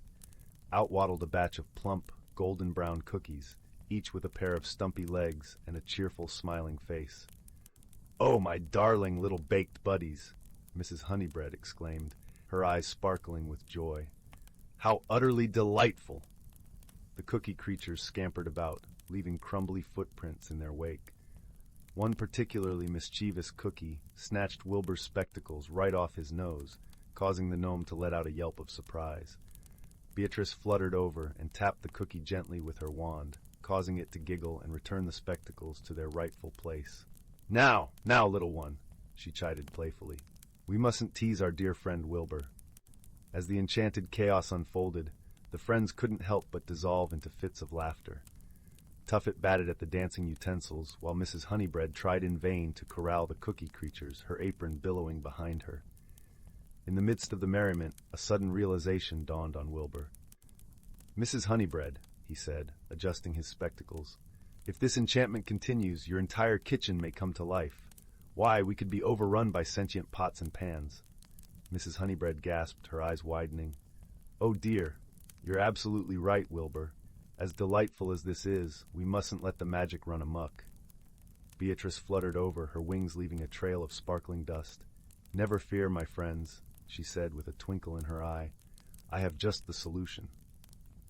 Out waddled a batch of plump, golden-brown cookies, each with a pair of stumpy legs and a cheerful, smiling face. "Oh, my darling little baked buddies!" Mrs. Honeybread exclaimed, her eyes sparkling with joy. "How utterly delightful!" The cookie creatures scampered about, leaving crumbly footprints in their wake. One particularly mischievous cookie snatched Wilbur's spectacles right off his nose, causing the gnome to let out a yelp of surprise. Beatrice fluttered over and tapped the cookie gently with her wand, causing it to giggle and return the spectacles to their rightful place. Now, little one," she chided playfully. "We mustn't tease our dear friend Wilbur." As the enchanted chaos unfolded, the friends couldn't help but dissolve into fits of laughter. Tuffet batted at the dancing utensils, while Mrs. Honeybread tried in vain to corral the cookie creatures, her apron billowing behind her. In the midst of the merriment, a sudden realization dawned on Wilbur. "Mrs. Honeybread," he said, adjusting his spectacles, "if this enchantment continues, your entire kitchen may come to life. Why, we could be overrun by sentient pots and pans." Mrs. Honeybread gasped, her eyes widening. "Oh dear, you're absolutely right, Wilbur. As delightful as this is, we mustn't let the magic run amok." Beatrice fluttered over, her wings leaving a trail of sparkling dust. "Never fear, my friends," she said with a twinkle in her eye. "I have just the solution."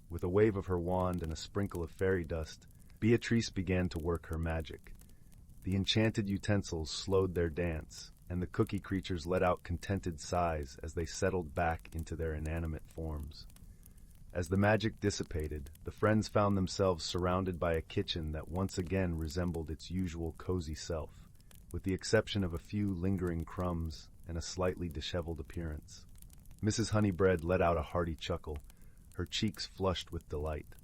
With a wave of her wand and a sprinkle of fairy dust, Beatrice began to work her magic. The enchanted utensils slowed their dance, and the cookie creatures let out contented sighs as they settled back into their inanimate forms. As the magic dissipated, the friends found themselves surrounded by a kitchen that once again resembled its usual cozy self, with the exception of a few lingering crumbs and a slightly disheveled appearance. Mrs. Honeybread let out a hearty chuckle, her cheeks flushed with delight.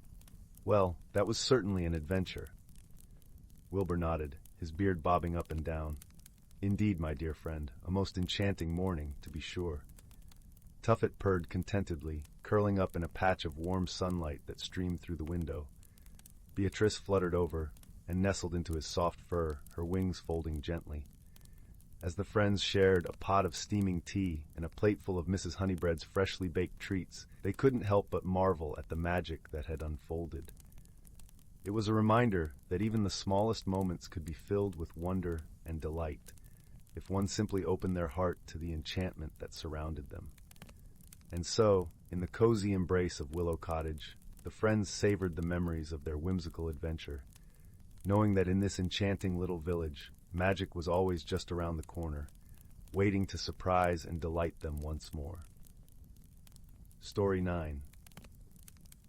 "Well, that was certainly an adventure." Wilbur nodded, his beard bobbing up and down. "Indeed, my dear friend, a most enchanting morning, to be sure." Tuffet purred contentedly, curling up in a patch of warm sunlight that streamed through the window. Beatrice fluttered over and nestled into his soft fur, her wings folding gently. As the friends shared a pot of steaming tea and a plateful of Mrs. Honeybread's freshly baked treats, they couldn't help but marvel at the magic that had unfolded. It was a reminder that even the smallest moments could be filled with wonder and delight, if one simply opened their heart to the enchantment that surrounded them. And so, in the cozy embrace of Willow Cottage, the friends savored the memories of their whimsical adventure, knowing that in this enchanting little village, magic was always just around the corner, waiting to surprise and delight them once more. Story 9.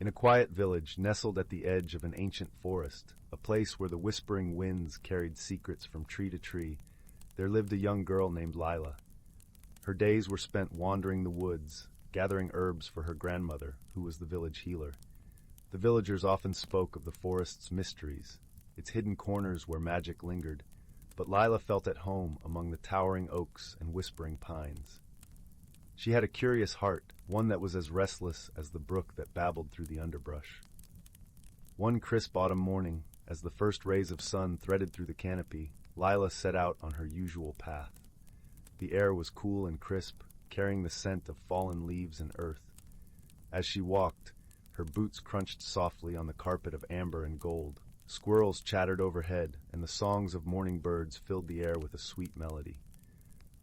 In a quiet village nestled at the edge of an ancient forest, a place where the whispering winds carried secrets from tree to tree, there lived a young girl named Lila. Her days were spent wandering the woods, gathering herbs for her grandmother, who was the village healer. The villagers often spoke of the forest's mysteries, its hidden corners where magic lingered, but Lila felt at home among the towering oaks and whispering pines. She had a curious heart, one that was as restless as the brook that babbled through the underbrush. One crisp autumn morning, as the first rays of sun threaded through the canopy, Lila set out on her usual path. The air was cool and crisp, carrying the scent of fallen leaves and earth. As she walked, her boots crunched softly on the carpet of amber and gold. Squirrels chattered overhead, and the songs of morning birds filled the air with a sweet melody.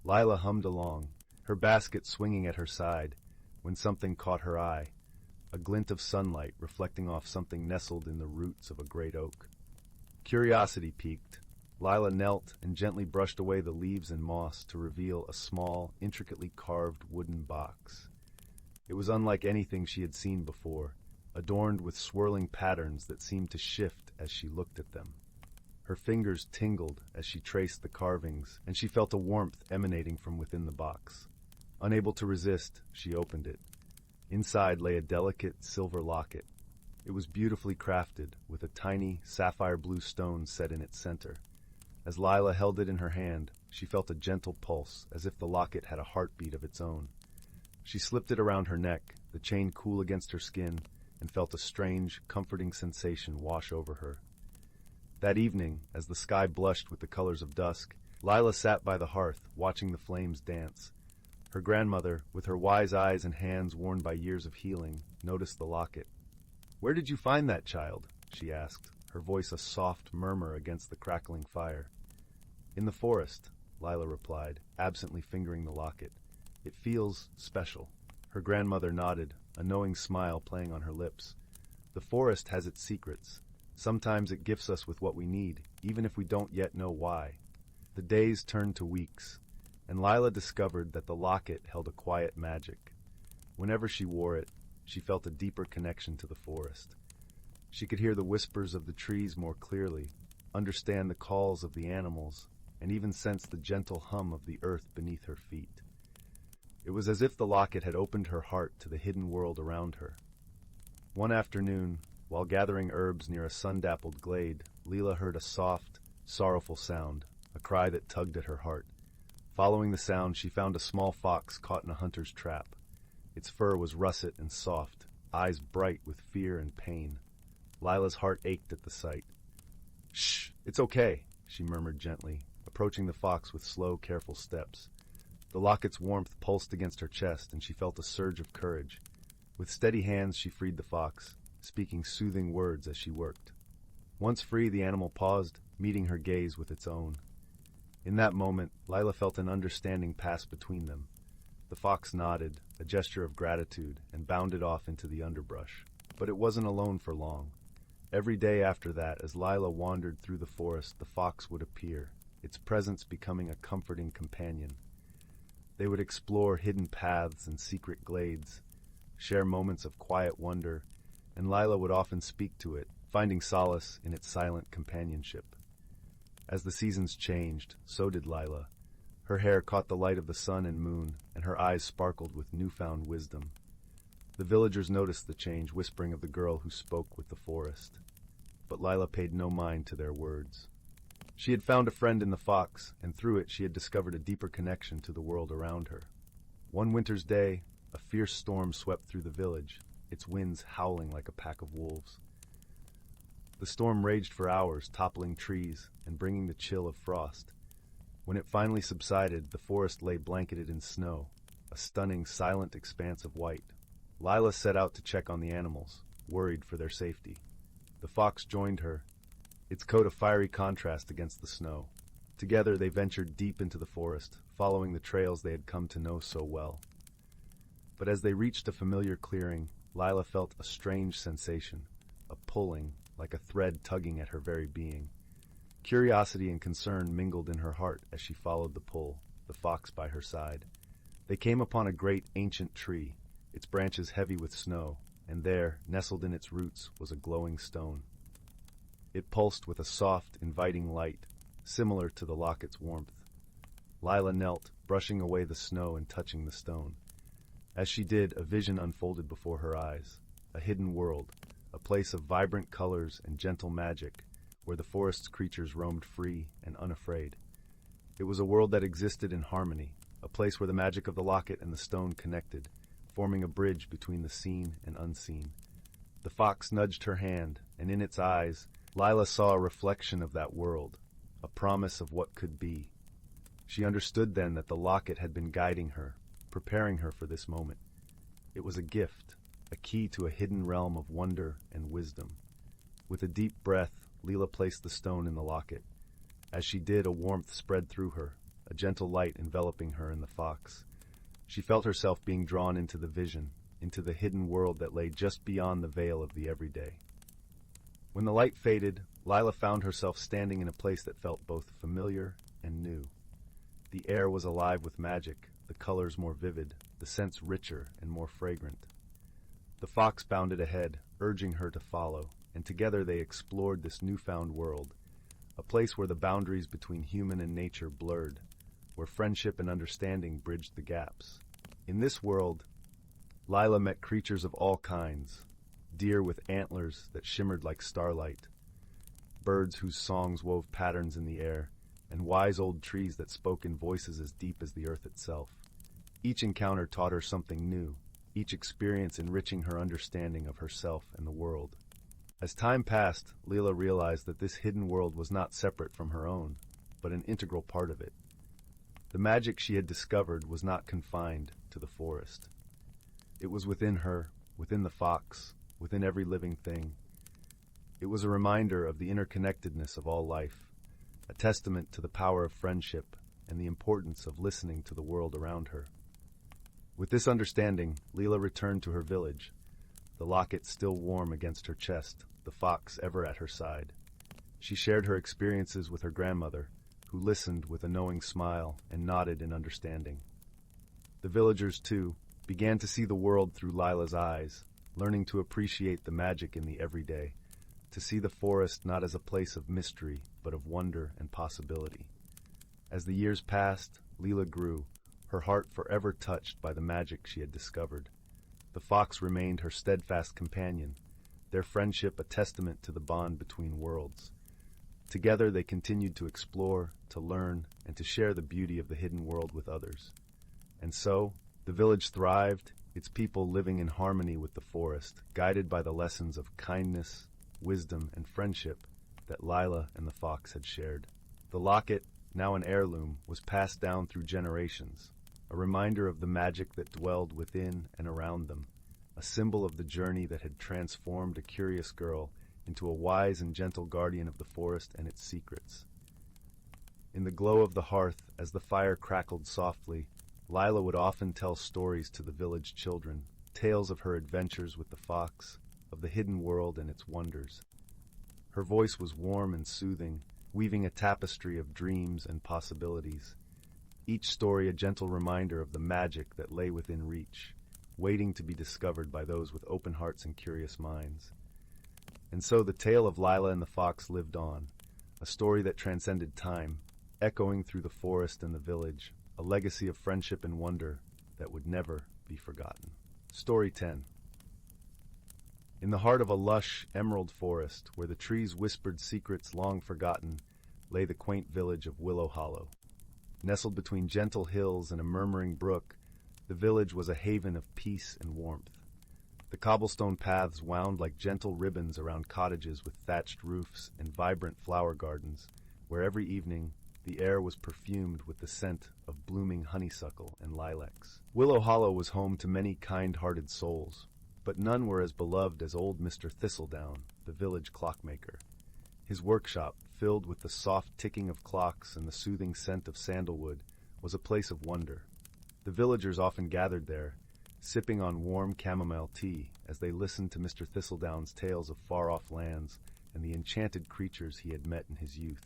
Lila hummed along, her basket swinging at her side, when something caught her eye, a glint of sunlight reflecting off something nestled in the roots of a great oak. Curiosity piqued. Lila knelt and gently brushed away the leaves and moss to reveal a small, intricately carved wooden box. It was unlike anything she had seen before, adorned with swirling patterns that seemed to shift as she looked at them. Her fingers tingled as she traced the carvings, and she felt a warmth emanating from within the box. Unable to resist, she opened it. Inside lay a delicate silver locket. It was beautifully crafted, with a tiny, sapphire-blue stone set in its center. As Lila held it in her hand, she felt a gentle pulse, as if the locket had a heartbeat of its own. She slipped it around her neck, the chain cool against her skin, and felt a strange, comforting sensation wash over her. That evening, as the sky blushed with the colors of dusk, Lila sat by the hearth, watching the flames dance. Her grandmother, with her wise eyes and hands worn by years of healing, noticed the locket. "Where did you find that, child?" she asked, her voice a soft murmur against the crackling fire. "In the forest," Lila replied, absently fingering the locket. "It feels special." Her grandmother nodded, a knowing smile playing on her lips. "The forest has its secrets. Sometimes it gifts us with what we need, even if we don't yet know why." The days turned to weeks, and Lila discovered that the locket held a quiet magic. Whenever she wore it, she felt a deeper connection to the forest. She could hear the whispers of the trees more clearly, understand the calls of the animals, and even sense the gentle hum of the earth beneath her feet. It was as if the locket had opened her heart to the hidden world around her. One afternoon, while gathering herbs near a sun-dappled glade, Lila heard a soft, sorrowful sound, a cry that tugged at her heart. Following the sound, she found a small fox caught in a hunter's trap. Its fur was russet and soft, eyes bright with fear and pain. Lila's heart ached at the sight. "Shh, it's okay," she murmured gently, approaching the fox with slow, careful steps. The locket's warmth pulsed against her chest, and she felt a surge of courage. With steady hands, she freed the fox, speaking soothing words as she worked. Once free, the animal paused, meeting her gaze with its own. In that moment, Lila felt an understanding pass between them. The fox nodded, a gesture of gratitude, and bounded off into the underbrush. But it wasn't alone for long. Every day after that, as Lila wandered through the forest, the fox would appear, its presence becoming a comforting companion. They would explore hidden paths and secret glades, share moments of quiet wonder, and Lila would often speak to it, finding solace in its silent companionship. As the seasons changed, so did Lila. Her hair caught the light of the sun and moon, and her eyes sparkled with newfound wisdom. The villagers noticed the change, whispering of the girl who spoke with the forest. But Lila paid no mind to their words. She had found a friend in the fox, and through it she had discovered a deeper connection to the world around her. One winter's day, a fierce storm swept through the village, its winds howling like a pack of wolves. The storm raged for hours, toppling trees and bringing the chill of frost. When it finally subsided, the forest lay blanketed in snow, a stunning, silent expanse of white. Lila set out to check on the animals, worried for their safety. The fox joined her, its coat a fiery contrast against the snow. Together they ventured deep into the forest, following the trails they had come to know so well. But as they reached a familiar clearing, Lila felt a strange sensation, a pulling, like a thread tugging at her very being. Curiosity and concern mingled in her heart as she followed the pull, the fox by her side. They came upon a great ancient tree, its branches heavy with snow, and there, nestled in its roots, was a glowing stone. It pulsed with a soft, inviting light, similar to the locket's warmth. Lila knelt, brushing away the snow and touching the stone. As she did, a vision unfolded before her eyes, a hidden world, a place of vibrant colors and gentle magic, where the forest's creatures roamed free and unafraid. It was a world that existed in harmony, a place where the magic of the locket and the stone connected, forming a bridge between the seen and unseen. The fox nudged her hand, and in its eyes, Lila saw a reflection of that world, a promise of what could be. She understood then that the locket had been guiding her, preparing her for this moment. It was a gift, a key to a hidden realm of wonder and wisdom. With a deep breath, Lila placed the stone in the locket. As she did, a warmth spread through her, a gentle light enveloping her and the fox. She felt herself being drawn into the vision, into the hidden world that lay just beyond the veil of the everyday. When the light faded, Lila found herself standing in a place that felt both familiar and new. The air was alive with magic, the colors more vivid, the scents richer and more fragrant. The fox bounded ahead, urging her to follow, and together they explored this newfound world, a place where the boundaries between human and nature blurred, where friendship and understanding bridged the gaps. In this world, Lila met creatures of all kinds, deer with antlers that shimmered like starlight, birds whose songs wove patterns in the air, and wise old trees that spoke in voices as deep as the earth itself. Each encounter taught her something new, each experience enriching her understanding of herself and the world. As time passed, Lila realized that this hidden world was not separate from her own, but an integral part of it. The magic she had discovered was not confined to the forest. It was within her, within the fox, within every living thing. It was a reminder of the interconnectedness of all life, a testament to the power of friendship and the importance of listening to the world around her. With this understanding, Lila returned to her village, the locket still warm against her chest, the fox ever at her side. She shared her experiences with her grandmother, who listened with a knowing smile and nodded in understanding. The villagers, too, began to see the world through Lila's eyes, learning to appreciate the magic in the everyday, to see the forest not as a place of mystery, but of wonder and possibility. As the years passed, Lila grew, her heart forever touched by the magic she had discovered. The fox remained her steadfast companion, their friendship a testament to the bond between worlds. Together they continued to explore, to learn, and to share the beauty of the hidden world with others. And so, the village thrived, its people living in harmony with the forest, guided by the lessons of kindness, wisdom, and friendship that Lila and the fox had shared. The locket, now an heirloom, was passed down through generations, a reminder of the magic that dwelled within and around them, a symbol of the journey that had transformed a curious girl into a wise and gentle guardian of the forest and its secrets. In the glow of the hearth, as the fire crackled softly, Lila would often tell stories to the village children, tales of her adventures with the fox, of the hidden world and its wonders. Her voice was warm and soothing, weaving a tapestry of dreams and possibilities. Each story a gentle reminder of the magic that lay within reach, waiting to be discovered by those with open hearts and curious minds. And so the tale of Lila and the fox lived on, a story that transcended time, echoing through the forest and the village, a legacy of friendship and wonder that would never be forgotten. Story 10. In the heart of a lush, emerald forest, where the trees whispered secrets long forgotten, lay the quaint village of Willow Hollow. Nestled between gentle hills and a murmuring brook, the village was a haven of peace and warmth. The cobblestone paths wound like gentle ribbons around cottages with thatched roofs and vibrant flower gardens, where every evening the air was perfumed with the scent of blooming honeysuckle and lilacs. Willow Hollow was home to many kind-hearted souls, but none were as beloved as old Mr. Thistledown, the village clockmaker. His workshop, filled with the soft ticking of clocks and the soothing scent of sandalwood, was a place of wonder. The villagers often gathered there, sipping on warm chamomile tea as they listened to Mr. Thistledown's tales of far-off lands and the enchanted creatures he had met in his youth.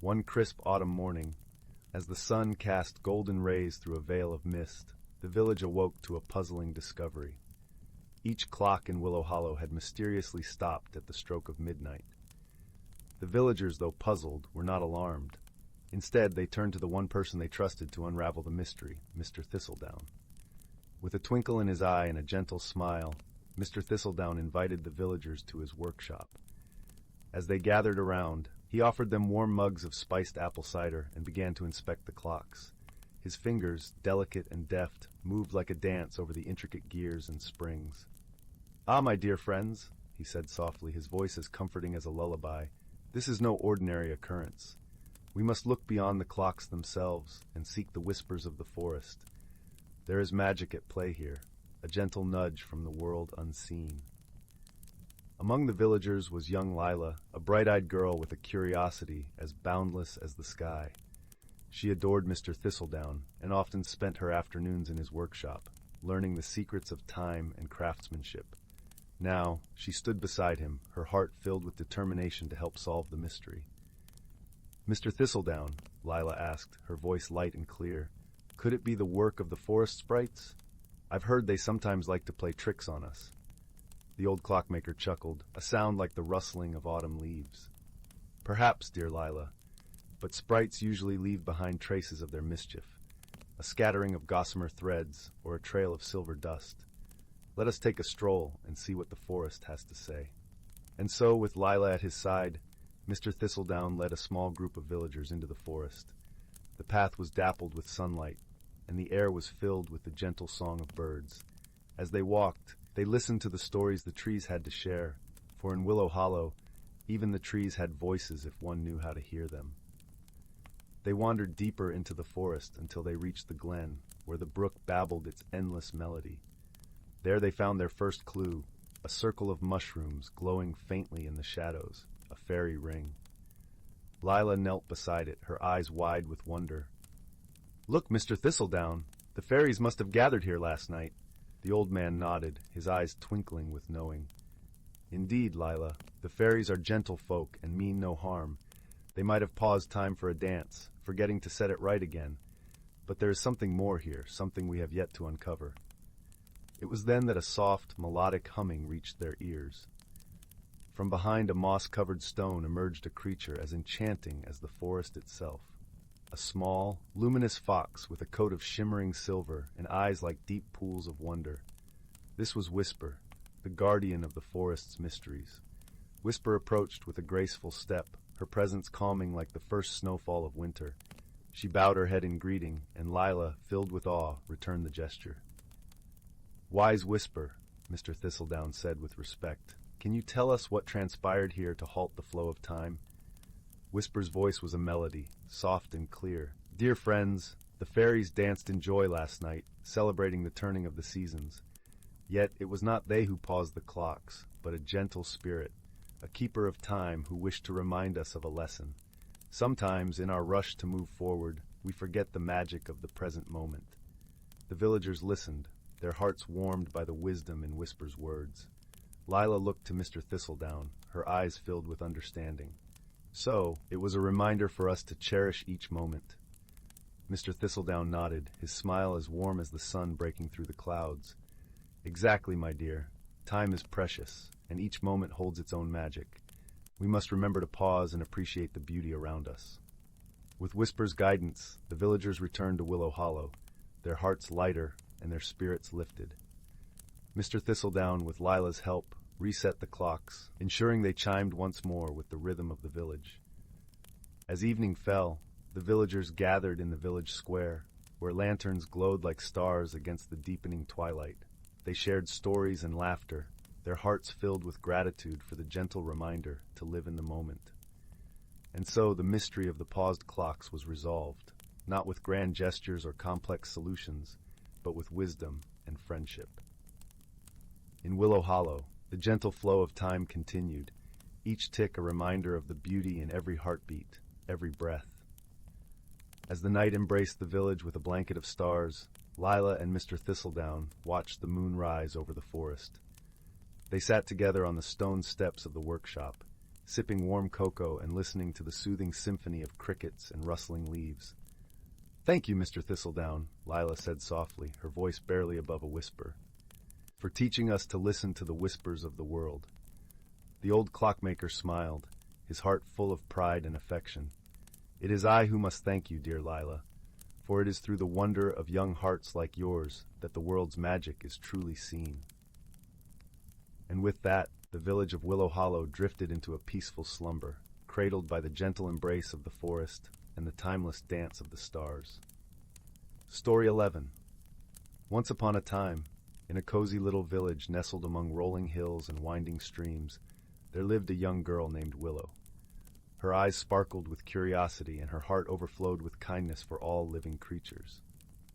One crisp autumn morning, as the sun cast golden rays through a veil of mist, the village awoke to a puzzling discovery. Each clock in Willow Hollow had mysteriously stopped at the stroke of midnight. The villagers, though puzzled, were not alarmed. Instead, they turned to the one person they trusted to unravel the mystery, Mr. Thistledown. With a twinkle in his eye and a gentle smile, Mr. Thistledown invited the villagers to his workshop. As they gathered around, he offered them warm mugs of spiced apple cider and began to inspect the clocks. His fingers, delicate and deft, moved like a dance over the intricate gears and springs. "Ah, my dear friends," he said softly, his voice as comforting as a lullaby, "this is no ordinary occurrence. We must look beyond the clocks themselves and seek the whispers of the forest. There is magic at play here, a gentle nudge from the world unseen." Among the villagers was young Lila, a bright-eyed girl with a curiosity as boundless as the sky. She adored Mr. Thistledown and often spent her afternoons in his workshop, learning the secrets of time and craftsmanship. Now, she stood beside him, her heart filled with determination to help solve the mystery. "Mr. Thistledown," Lila asked, her voice light and clear, "could it be the work of the forest sprites? I've heard they sometimes like to play tricks on us." The old clockmaker chuckled, a sound like the rustling of autumn leaves. "Perhaps, dear Lila, but sprites usually leave behind traces of their mischief, a scattering of gossamer threads or a trail of silver dust. Let us take a stroll and see what the forest has to say." And so, with Lila at his side, Mr. Thistledown led a small group of villagers into the forest. The path was dappled with sunlight, and the air was filled with the gentle song of birds. As they walked, they listened to the stories the trees had to share, for in Willow Hollow, even the trees had voices if one knew how to hear them. They wandered deeper into the forest until they reached the glen, where the brook babbled its endless melody. There they found their first clue, a circle of mushrooms glowing faintly in the shadows, a fairy ring. Lila knelt beside it, her eyes wide with wonder. "Look, Mr. Thistledown, the fairies must have gathered here last night." The old man nodded, his eyes twinkling with knowing. "Indeed, Lila, the fairies are gentle folk and mean no harm. They might have paused time for a dance, forgetting to set it right again. But there is something more here, something we have yet to uncover." It was then that a soft, melodic humming reached their ears. From behind a moss-covered stone emerged a creature as enchanting as the forest itself. A small, luminous fox with a coat of shimmering silver and eyes like deep pools of wonder. This was Whisper, the guardian of the forest's mysteries. Whisper approached with a graceful step, her presence calming like the first snowfall of winter. She bowed her head in greeting, and Lila, filled with awe, returned the gesture. "Wise Whisper," Mr. Thistledown said with respect, "can you tell us what transpired here to halt the flow of time?" Whisper's voice was a melody, soft and clear. "Dear friends, the fairies danced in joy last night, celebrating the turning of the seasons. Yet it was not they who paused the clocks, but a gentle spirit, a keeper of time who wished to remind us of a lesson. Sometimes, in our rush to move forward, we forget the magic of the present moment." The villagers listened, their hearts warmed by the wisdom in Whisper's words. Lila looked to Mr. Thistledown, her eyes filled with understanding. "So, it was a reminder for us to cherish each moment." Mr. Thistledown nodded, his smile as warm as the sun breaking through the clouds. "Exactly, my dear. Time is precious, and each moment holds its own magic. We must remember to pause and appreciate the beauty around us." With Whisper's guidance, the villagers returned to Willow Hollow, their hearts lighter and their spirits lifted. Mr. Thistledown, with Lila's help, reset the clocks, ensuring they chimed once more with the rhythm of the village. As evening fell, the villagers gathered in the village square, where lanterns glowed like stars against the deepening twilight. They shared stories and laughter, their hearts filled with gratitude for the gentle reminder to live in the moment. And so the mystery of the paused clocks was resolved, not with grand gestures or complex solutions, but with wisdom and friendship. In Willow Hollow, the gentle flow of time continued, each tick a reminder of the beauty in every heartbeat, every breath. As the night embraced the village with a blanket of stars, Lila and Mr. Thistledown watched the moon rise over the forest. They sat together on the stone steps of the workshop, sipping warm cocoa and listening to the soothing symphony of crickets and rustling leaves. "Thank you, Mr. Thistledown," Lila said softly, her voice barely above a whisper. for teaching us to listen to the whispers of the world. The old clockmaker smiled, his heart full of pride and affection. It is I who must thank you, dear Lila, for it is through the wonder of young hearts like yours that the world's magic is truly seen. And with that, the village of Willow Hollow drifted into a peaceful slumber, cradled by the gentle embrace of the forest and the timeless dance of the stars. Story 11. Once upon a time, in a cozy little village nestled among rolling hills and winding streams, there lived a young girl named Willow. Her eyes sparkled with curiosity and her heart overflowed with kindness for all living creatures.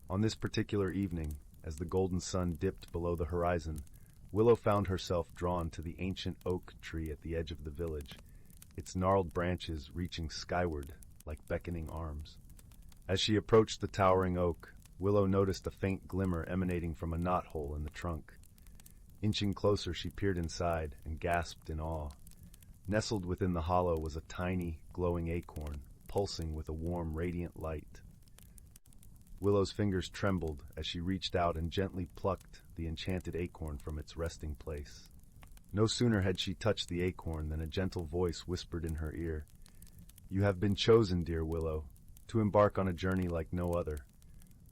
On this particular evening, as the golden sun dipped below the horizon, Willow found herself drawn to the ancient oak tree at the edge of the village, its gnarled branches reaching skyward like beckoning arms. As she approached the towering oak, Willow noticed a faint glimmer emanating from a knothole in the trunk. Inching closer, she peered inside and gasped in awe. Nestled within the hollow was a tiny, glowing acorn, pulsing with a warm, radiant light. Willow's fingers trembled as she reached out and gently plucked the enchanted acorn from its resting place. No sooner had she touched the acorn than a gentle voice whispered in her ear, "You have been chosen, dear Willow, to embark on a journey like no other.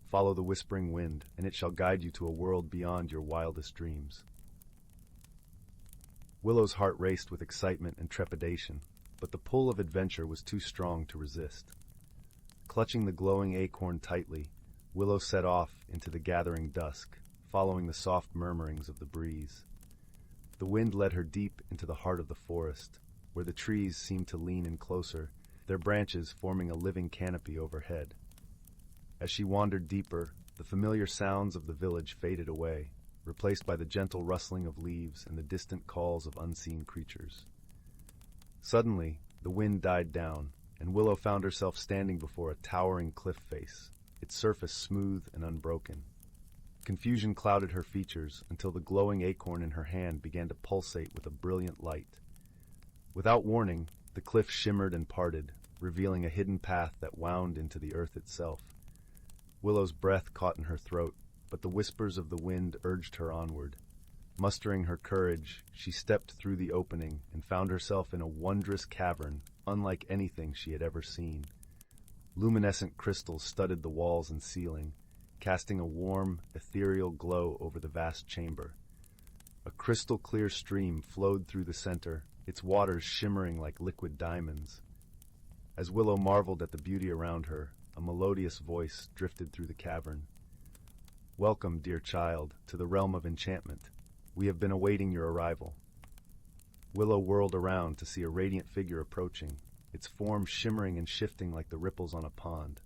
Follow the whispering wind, and it shall guide you to a world beyond your wildest dreams." Willow's heart raced with excitement and trepidation, but the pull of adventure was too strong to resist. Clutching the glowing acorn tightly, Willow set off into the gathering dusk, following the soft murmurings of the breeze. The wind led her deep into the heart of the forest, where the trees seemed to lean in closer, their branches forming a living canopy overhead. As she wandered deeper, the familiar sounds of the village faded away, replaced by the gentle rustling of leaves and the distant calls of unseen creatures. Suddenly, the wind died down, and Willow found herself standing before a towering cliff face, its surface smooth and unbroken. Confusion clouded her features until the glowing acorn in her hand began to pulsate with a brilliant light. Without warning, the cliff shimmered and parted, revealing a hidden path that wound into the earth itself. Willow's breath caught in her throat, but the whispers of the wind urged her onward. Mustering her courage, she stepped through the opening and found herself in a wondrous cavern unlike anything she had ever seen. Luminescent crystals studded the walls and ceiling, casting a warm, ethereal glow over the vast chamber. A crystal-clear stream flowed through the center, its waters shimmering like liquid diamonds. As Willow marveled at the beauty around her, a melodious voice drifted through the cavern. "Welcome, dear child, to the realm of enchantment. We have been awaiting your arrival." Willow whirled around to see a radiant figure approaching, its form shimmering and shifting like the ripples on a pond.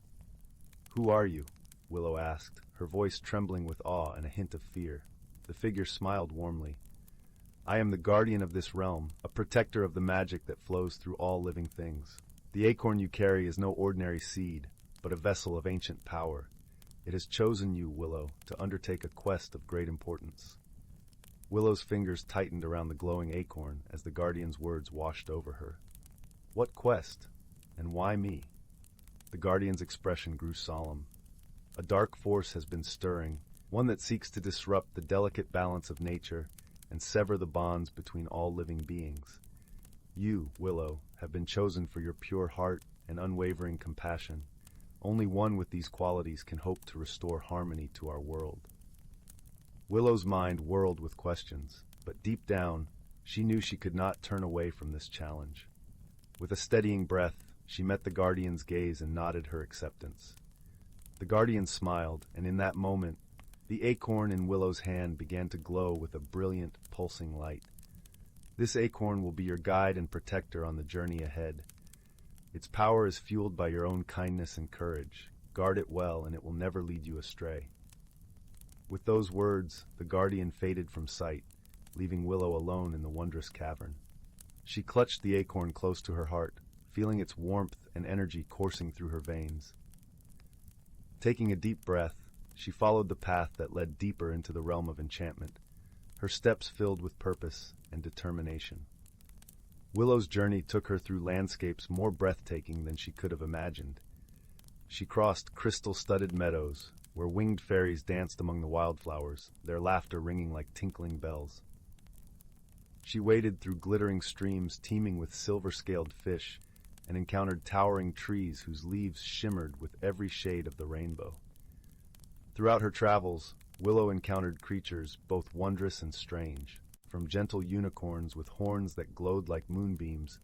"Who are you?" Willow asked, her voice trembling with awe and a hint of fear. The figure smiled warmly. "I am the guardian of this realm, a protector of the magic that flows through all living things. The acorn you carry is no ordinary seed, but a vessel of ancient power. It has chosen you, Willow, to undertake a quest of great importance." Willow's fingers tightened around the glowing acorn as the guardian's words washed over her. "What quest? And why me?" The guardian's expression grew solemn. "A dark force has been stirring, one that seeks to disrupt the delicate balance of nature and sever the bonds between all living beings. You, Willow, have been chosen for your pure heart and unwavering compassion. Only one with these qualities can hope to restore harmony to our world." Willow's mind whirled with questions, but deep down, she knew she could not turn away from this challenge. With a steadying breath, she met the guardian's gaze and nodded her acceptance. The guardian smiled, and in that moment, the acorn in Willow's hand began to glow with a brilliant, pulsing light. "This acorn will be your guide and protector on the journey ahead. Its power is fueled by your own kindness and courage. Guard it well, and it will never lead you astray." With those words, the guardian faded from sight, leaving Willow alone in the wondrous cavern. She clutched the acorn close to her heart, feeling its warmth and energy coursing through her veins. Taking a deep breath, she followed the path that led deeper into the realm of enchantment, her steps filled with purpose and determination. Willow's journey took her through landscapes more breathtaking than she could have imagined. She crossed crystal-studded meadows, where winged fairies danced among the wildflowers, their laughter ringing like tinkling bells. She waded through glittering streams teeming with silver-scaled fish and encountered towering trees whose leaves shimmered with every shade of the rainbow. Throughout her travels, Willow encountered creatures both wondrous and strange, from gentle unicorns with horns that glowed like moonbeams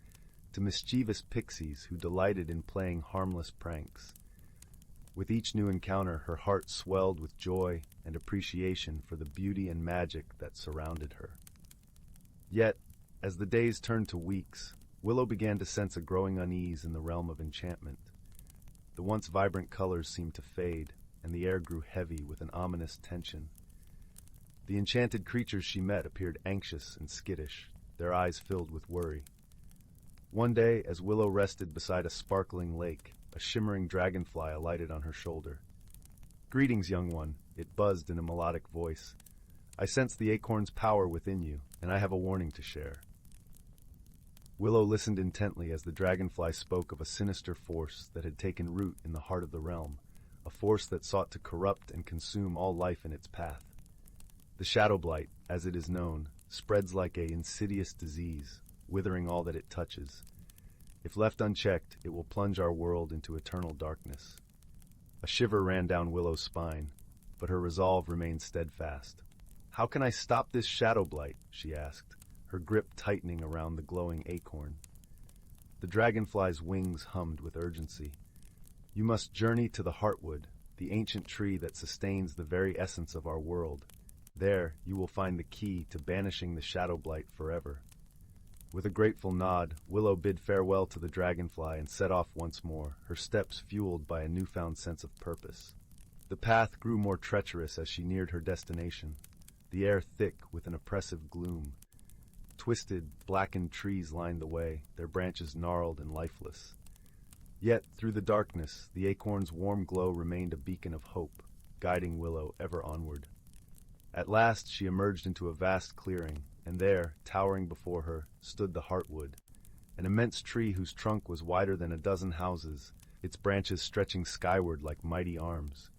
to mischievous pixies who delighted in playing harmless pranks. With each new encounter, her heart swelled with joy and appreciation for the beauty and magic that surrounded her. Yet, as the days turned to weeks, Willow began to sense a growing unease in the realm of enchantment. The once vibrant colors seemed to fade, and the air grew heavy with an ominous tension. The enchanted creatures she met appeared anxious and skittish, their eyes filled with worry. One day, as Willow rested beside a sparkling lake, a shimmering dragonfly alighted on her shoulder. "Greetings, young one," it buzzed in a melodic voice. "I sense the acorn's power within you, and I have a warning to share." Willow listened intently as the dragonfly spoke of a sinister force that had taken root in the heart of the realm, a force that sought to corrupt and consume all life in its path. The shadow blight, as it is known, spreads like an insidious disease, withering all that it touches. If left unchecked, it will plunge our world into eternal darkness. A shiver ran down Willow's spine, but her resolve remained steadfast. "How can I stop this shadow blight?" she asked, her grip tightening around the glowing acorn. The dragonfly's wings hummed with urgency. "You must journey to the heartwood, the ancient tree that sustains the very essence of our world. There, you will find the key to banishing the shadow blight forever." With a grateful nod, Willow bid farewell to the dragonfly and set off once more, her steps fueled by a newfound sense of purpose. The path grew more treacherous as she neared her destination, the air thick with an oppressive gloom. Twisted, blackened trees lined the way, their branches gnarled and lifeless. Yet, through the darkness, the acorn's warm glow remained a beacon of hope, guiding Willow ever onward. At last she emerged into a vast clearing, and there, towering before her, stood the heartwood, an immense tree whose trunk was wider than a dozen houses, its branches stretching skyward like mighty arms.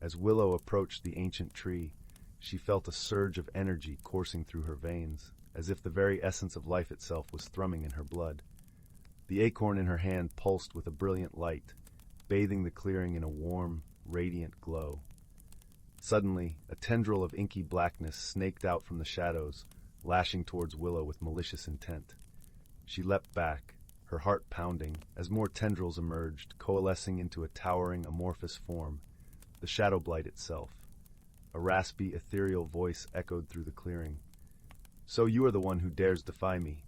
As Willow approached the ancient tree, she felt a surge of energy coursing through her veins, as if the very essence of life itself was thrumming in her blood. The acorn in her hand pulsed with a brilliant light, bathing the clearing in a warm, radiant glow. Suddenly, a tendril of inky blackness snaked out from the shadows, lashing towards Willow with malicious intent. She leapt back, her heart pounding, as more tendrils emerged, coalescing into a towering, amorphous form, the shadow blight itself. A raspy, ethereal voice echoed through the clearing. "So you are the one who dares defy me.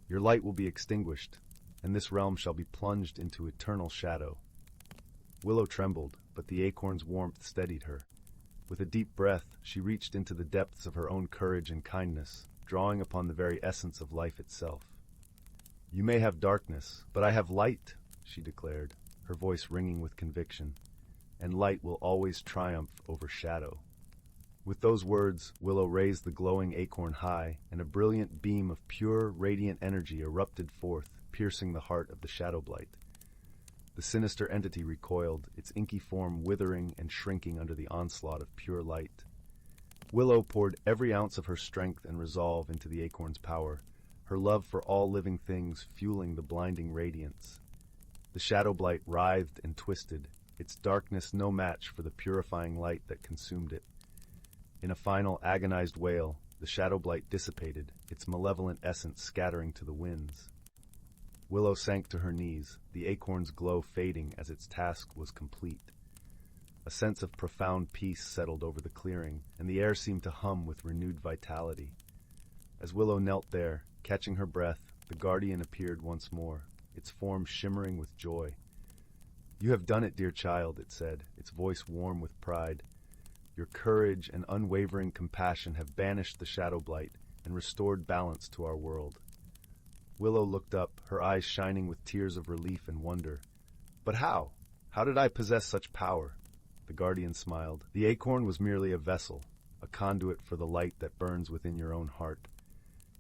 Your light will be extinguished, and this realm shall be plunged into eternal shadow." Willow trembled, but the acorn's warmth steadied her. With a deep breath, she reached into the depths of her own courage and kindness, drawing upon the very essence of life itself. "You may have darkness, but I have light," she declared, her voice ringing with conviction. "And light will always triumph over shadow." With those words, Willow raised the glowing acorn high, and a brilliant beam of pure, radiant energy erupted forth, piercing the heart of the shadow blight. The sinister entity recoiled, its inky form withering and shrinking under the onslaught of pure light. Willow poured every ounce of her strength and resolve into the acorn's power, her love for all living things fueling the blinding radiance. The shadow blight writhed and twisted, its darkness no match for the purifying light that consumed it. In a final agonized wail, the shadow blight dissipated, its malevolent essence scattering to the winds. Willow sank to her knees, the acorn's glow fading as its task was complete. A sense of profound peace settled over the clearing, and the air seemed to hum with renewed vitality. As Willow knelt there, catching her breath, the guardian appeared once more, its form shimmering with joy. "You have done it, dear child," it said, its voice warm with pride. "Your courage and unwavering compassion have banished the shadow blight and restored balance to our world." Willow looked up, her eyes shining with tears of relief and wonder. "But how? How did I possess such power?" The guardian smiled. "The acorn was merely a vessel, a conduit for the light that burns within your own heart.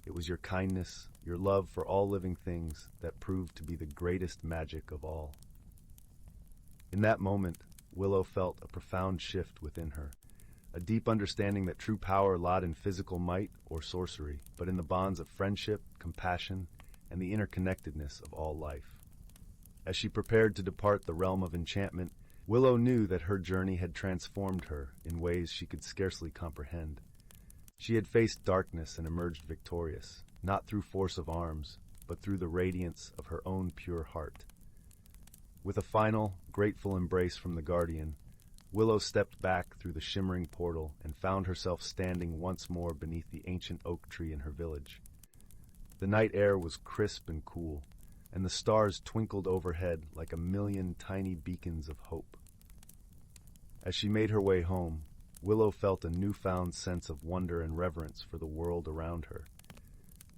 It was your kindness, your love for all living things, that proved to be the greatest magic of all." In that moment, Willow felt a profound shift within her, a deep understanding that true power lay in physical might or sorcery, but in the bonds of friendship, compassion, and the interconnectedness of all life. As she prepared to depart the realm of enchantment, Willow knew that her journey had transformed her in ways she could scarcely comprehend. She had faced darkness and emerged victorious, not through force of arms, but through the radiance of her own pure heart. With a final, grateful embrace from the Guardian, Willow stepped back through the shimmering portal and found herself standing once more beneath the ancient oak tree in her village. The night air was crisp and cool, and the stars twinkled overhead like a million tiny beacons of hope. As she made her way home, Willow felt a newfound sense of wonder and reverence for the world around her.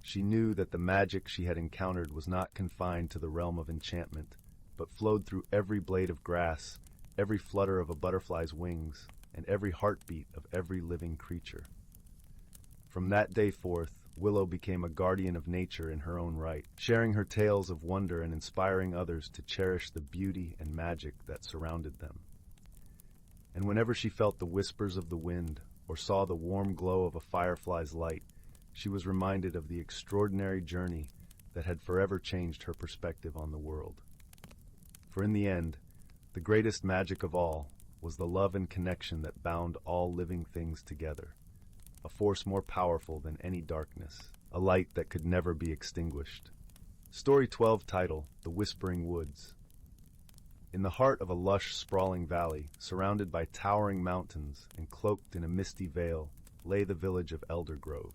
She knew that the magic she had encountered was not confined to the realm of enchantment, but flowed through every blade of grass, every flutter of a butterfly's wings, and every heartbeat of every living creature. From that day forth, Willow became a guardian of nature in her own right, sharing her tales of wonder and inspiring others to cherish the beauty and magic that surrounded them. And whenever she felt the whispers of the wind or saw the warm glow of a firefly's light, she was reminded of the extraordinary journey that had forever changed her perspective on the world. For in the end, the greatest magic of all was the love and connection that bound all living things together, a force more powerful than any darkness, a light that could never be extinguished. Story 12 title, The Whispering Woods. In the heart of a lush, sprawling valley, surrounded by towering mountains and cloaked in a misty veil, lay the village of Elder Grove.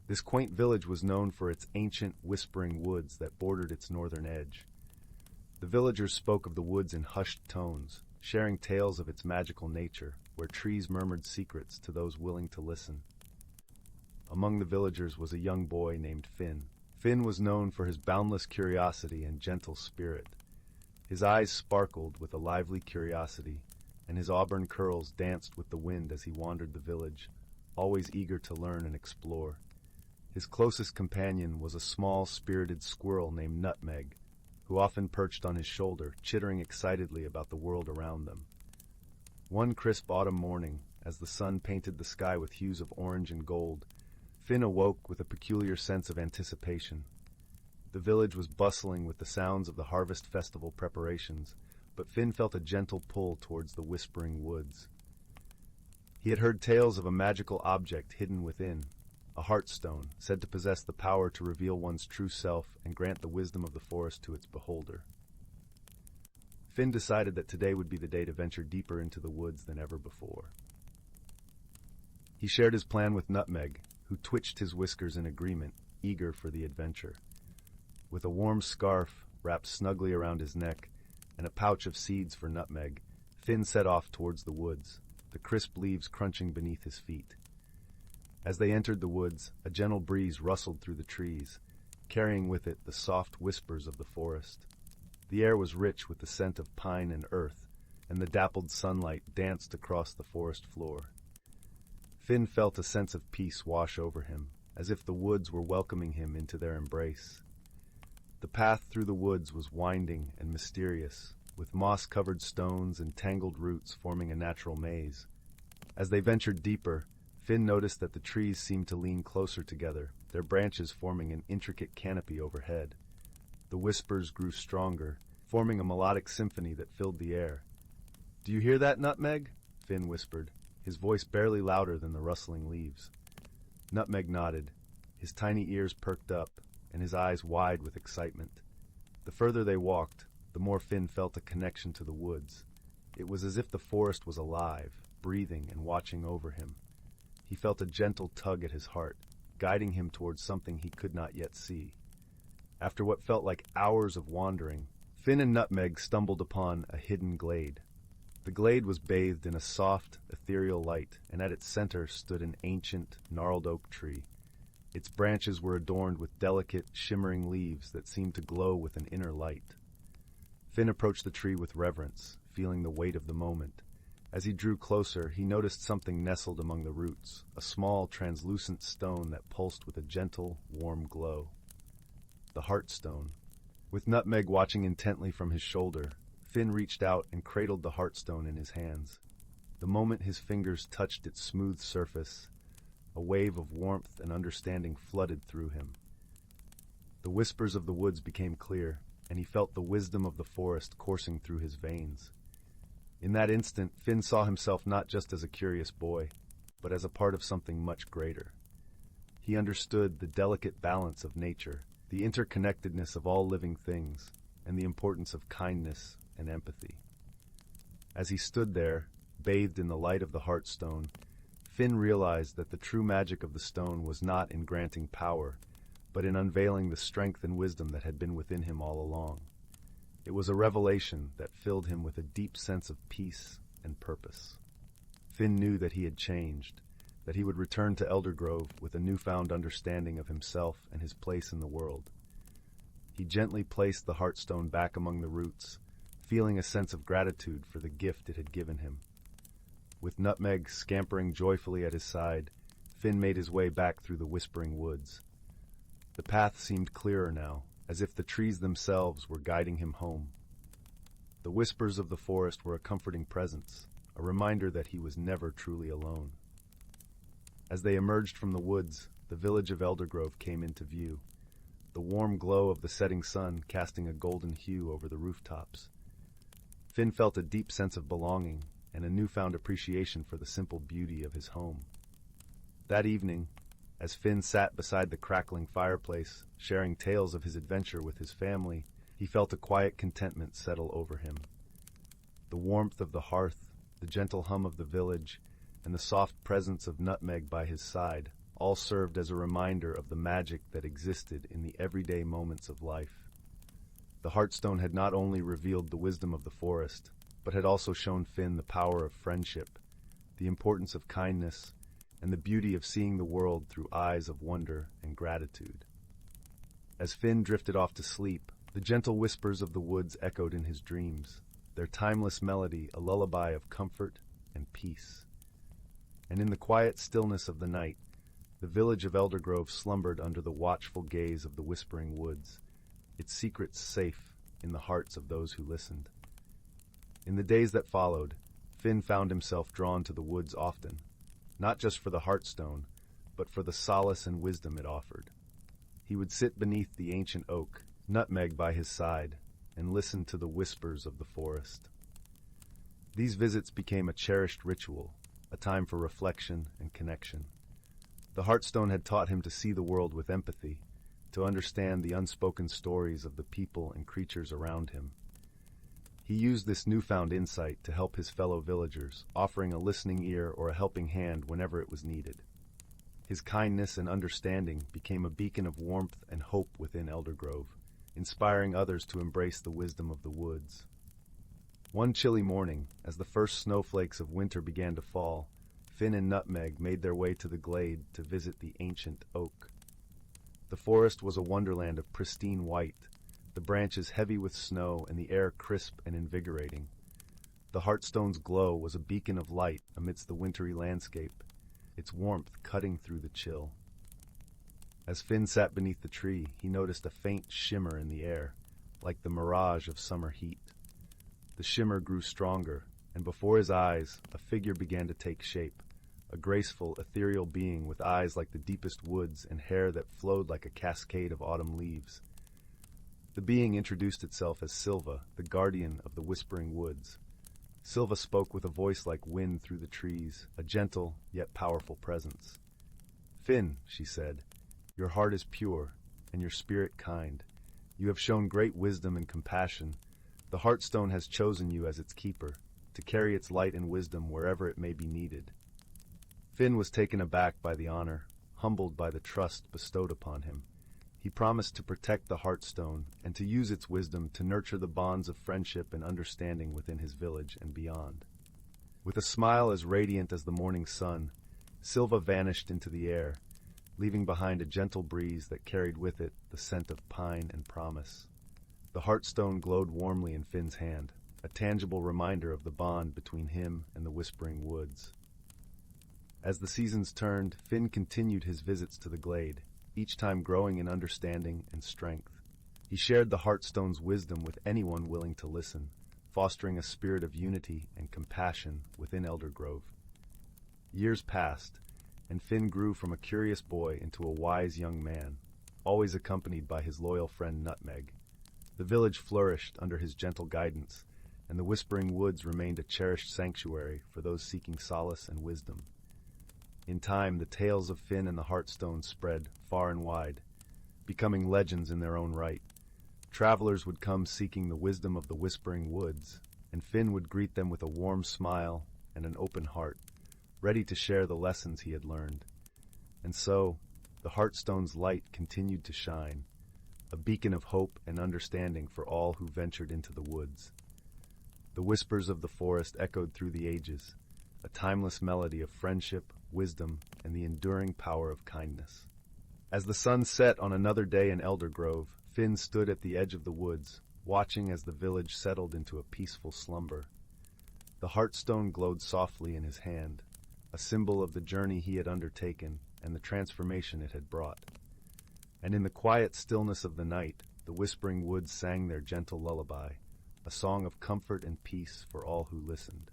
This quaint village was known for its ancient, whispering woods that bordered its northern edge. The villagers spoke of the woods in hushed tones, sharing tales of its magical nature, where trees murmured secrets to those willing to listen. Among the villagers was a young boy named Finn. Finn was known for his boundless curiosity and gentle spirit. His eyes sparkled with a lively curiosity, and his auburn curls danced with the wind as he wandered the village, always eager to learn and explore. His closest companion was a small, spirited squirrel named Nutmeg, who often perched on his shoulder, chittering excitedly about the world around them. One crisp autumn morning, as the sun painted the sky with hues of orange and gold, Finn awoke with a peculiar sense of anticipation. The village was bustling with the sounds of the harvest festival preparations, but Finn felt a gentle pull towards the whispering woods. He had heard tales of a magical object hidden within, a heartstone, said to possess the power to reveal one's true self and grant the wisdom of the forest to its beholder. Finn decided that today would be the day to venture deeper into the woods than ever before. He shared his plan with Nutmeg, who twitched his whiskers in agreement, eager for the adventure. With a warm scarf wrapped snugly around his neck and a pouch of seeds for Nutmeg, Finn set off towards the woods, the crisp leaves crunching beneath his feet. As they entered the woods, a gentle breeze rustled through the trees, carrying with it the soft whispers of the forest. The air was rich with the scent of pine and earth, and the dappled sunlight danced across the forest floor. Finn felt a sense of peace wash over him, as if the woods were welcoming him into their embrace. The path through the woods was winding and mysterious, with moss-covered stones and tangled roots forming a natural maze. As they ventured deeper, Finn noticed that the trees seemed to lean closer together, their branches forming an intricate canopy overhead. The whispers grew stronger, forming a melodic symphony that filled the air. "Do you hear that, Nutmeg?" Finn whispered, his voice barely louder than the rustling leaves. Nutmeg nodded, his tiny ears perked up, and his eyes wide with excitement. The further they walked, the more Finn felt a connection to the woods. It was as if the forest was alive, breathing and watching over him. He felt a gentle tug at his heart, guiding him towards something he could not yet see. After what felt like hours of wandering, Finn and Nutmeg stumbled upon a hidden glade. The glade was bathed in a soft, ethereal light, and at its center stood an ancient, gnarled oak tree. Its branches were adorned with delicate, shimmering leaves that seemed to glow with an inner light. Finn approached the tree with reverence, feeling the weight of the moment. As he drew closer, he noticed something nestled among the roots, a small, translucent stone that pulsed with a gentle, warm glow. The heartstone. With Nutmeg watching intently from his shoulder, Finn reached out and cradled the heartstone in his hands. The moment his fingers touched its smooth surface, a wave of warmth and understanding flooded through him. The whispers of the woods became clear, and he felt the wisdom of the forest coursing through his veins. In that instant, Finn saw himself not just as a curious boy, but as a part of something much greater. He understood the delicate balance of nature, the interconnectedness of all living things, and the importance of kindness and empathy. As he stood there, bathed in the light of the heartstone, Finn realized that the true magic of the stone was not in granting power, but in unveiling the strength and wisdom that had been within him all along. It was a revelation that filled him with a deep sense of peace and purpose. Finn knew that he had changed, that he would return to Eldergrove with a newfound understanding of himself and his place in the world. He gently placed the heartstone back among the roots, feeling a sense of gratitude for the gift it had given him. With Nutmeg scampering joyfully at his side, Finn made his way back through the whispering woods. The path seemed clearer now, as if the trees themselves were guiding him home. The whispers of the forest were a comforting presence, a reminder that he was never truly alone. As they emerged from the woods, the village of Eldergrove came into view, the warm glow of the setting sun casting a golden hue over the rooftops. Finn felt a deep sense of belonging and a newfound appreciation for the simple beauty of his home. That evening, as Finn sat beside the crackling fireplace, sharing tales of his adventure with his family, he felt a quiet contentment settle over him. The warmth of the hearth, the gentle hum of the village, and the soft presence of Nutmeg by his side all served as a reminder of the magic that existed in the everyday moments of life. The heartstone had not only revealed the wisdom of the forest, but had also shown Finn the power of friendship, the importance of kindness, and the beauty of seeing the world through eyes of wonder and gratitude. As Finn drifted off to sleep, the gentle whispers of the woods echoed in his dreams, their timeless melody a lullaby of comfort and peace. And in the quiet stillness of the night, the village of Eldergrove slumbered under the watchful gaze of the whispering woods, its secrets safe in the hearts of those who listened. In the days that followed, Finn found himself drawn to the woods often, not just for the heartstone, but for the solace and wisdom it offered. He would sit beneath the ancient oak, Nutmeg by his side, and listen to the whispers of the forest. These visits became a cherished ritual, a time for reflection and connection. The heartstone had taught him to see the world with empathy, to understand the unspoken stories of the people and creatures around him. He used this newfound insight to help his fellow villagers, offering a listening ear or a helping hand whenever it was needed. His kindness and understanding became a beacon of warmth and hope within Eldergrove, inspiring others to embrace the wisdom of the woods. One chilly morning, as the first snowflakes of winter began to fall, Finn and Nutmeg made their way to the glade to visit the ancient oak. The forest was a wonderland of pristine white, the branches heavy with snow and the air crisp and invigorating. The heartstone's glow was a beacon of light amidst the wintry landscape, its warmth cutting through the chill. As Finn sat beneath the tree, he noticed a faint shimmer in the air, like the mirage of summer heat. The shimmer grew stronger, and before his eyes, a figure began to take shape, a graceful, ethereal being with eyes like the deepest woods and hair that flowed like a cascade of autumn leaves. The being introduced itself as Silva, the guardian of the whispering woods. Silva spoke with a voice like wind through the trees, a gentle yet powerful presence. "Finn," she said, "your heart is pure, and your spirit kind. You have shown great wisdom and compassion. The heartstone has chosen you as its keeper, to carry its light and wisdom wherever it may be needed." Finn was taken aback by the honor, humbled by the trust bestowed upon him. He promised to protect the heartstone and to use its wisdom to nurture the bonds of friendship and understanding within his village and beyond. With a smile as radiant as the morning sun, Silva vanished into the air, leaving behind a gentle breeze that carried with it the scent of pine and promise. The heartstone glowed warmly in Finn's hand, a tangible reminder of the bond between him and the whispering woods. As the seasons turned, Finn continued his visits to the glade, each time growing in understanding and strength. He shared the heartstone's wisdom with anyone willing to listen, fostering a spirit of unity and compassion within Eldergrove. Years passed, and Finn grew from a curious boy into a wise young man, always accompanied by his loyal friend Nutmeg. The village flourished under his gentle guidance, and the Whispering Woods remained a cherished sanctuary for those seeking solace and wisdom. In time, the tales of Finn and the Heartstone spread far and wide, becoming legends in their own right. Travelers would come seeking the wisdom of the Whispering Woods, and Finn would greet them with a warm smile and an open heart, ready to share the lessons he had learned. And so, the Heartstone's light continued to shine, a beacon of hope and understanding for all who ventured into the woods. The whispers of the forest echoed through the ages, a timeless melody of friendship, wisdom, and the enduring power of kindness. As the sun set on another day in Eldergrove, Finn stood at the edge of the woods, watching as the village settled into a peaceful slumber. The Heartstone glowed softly in his hand, a symbol of the journey he had undertaken and the transformation it had brought. And in the quiet stillness of the night, the Whispering Woods sang their gentle lullaby, a song of comfort and peace for all who listened.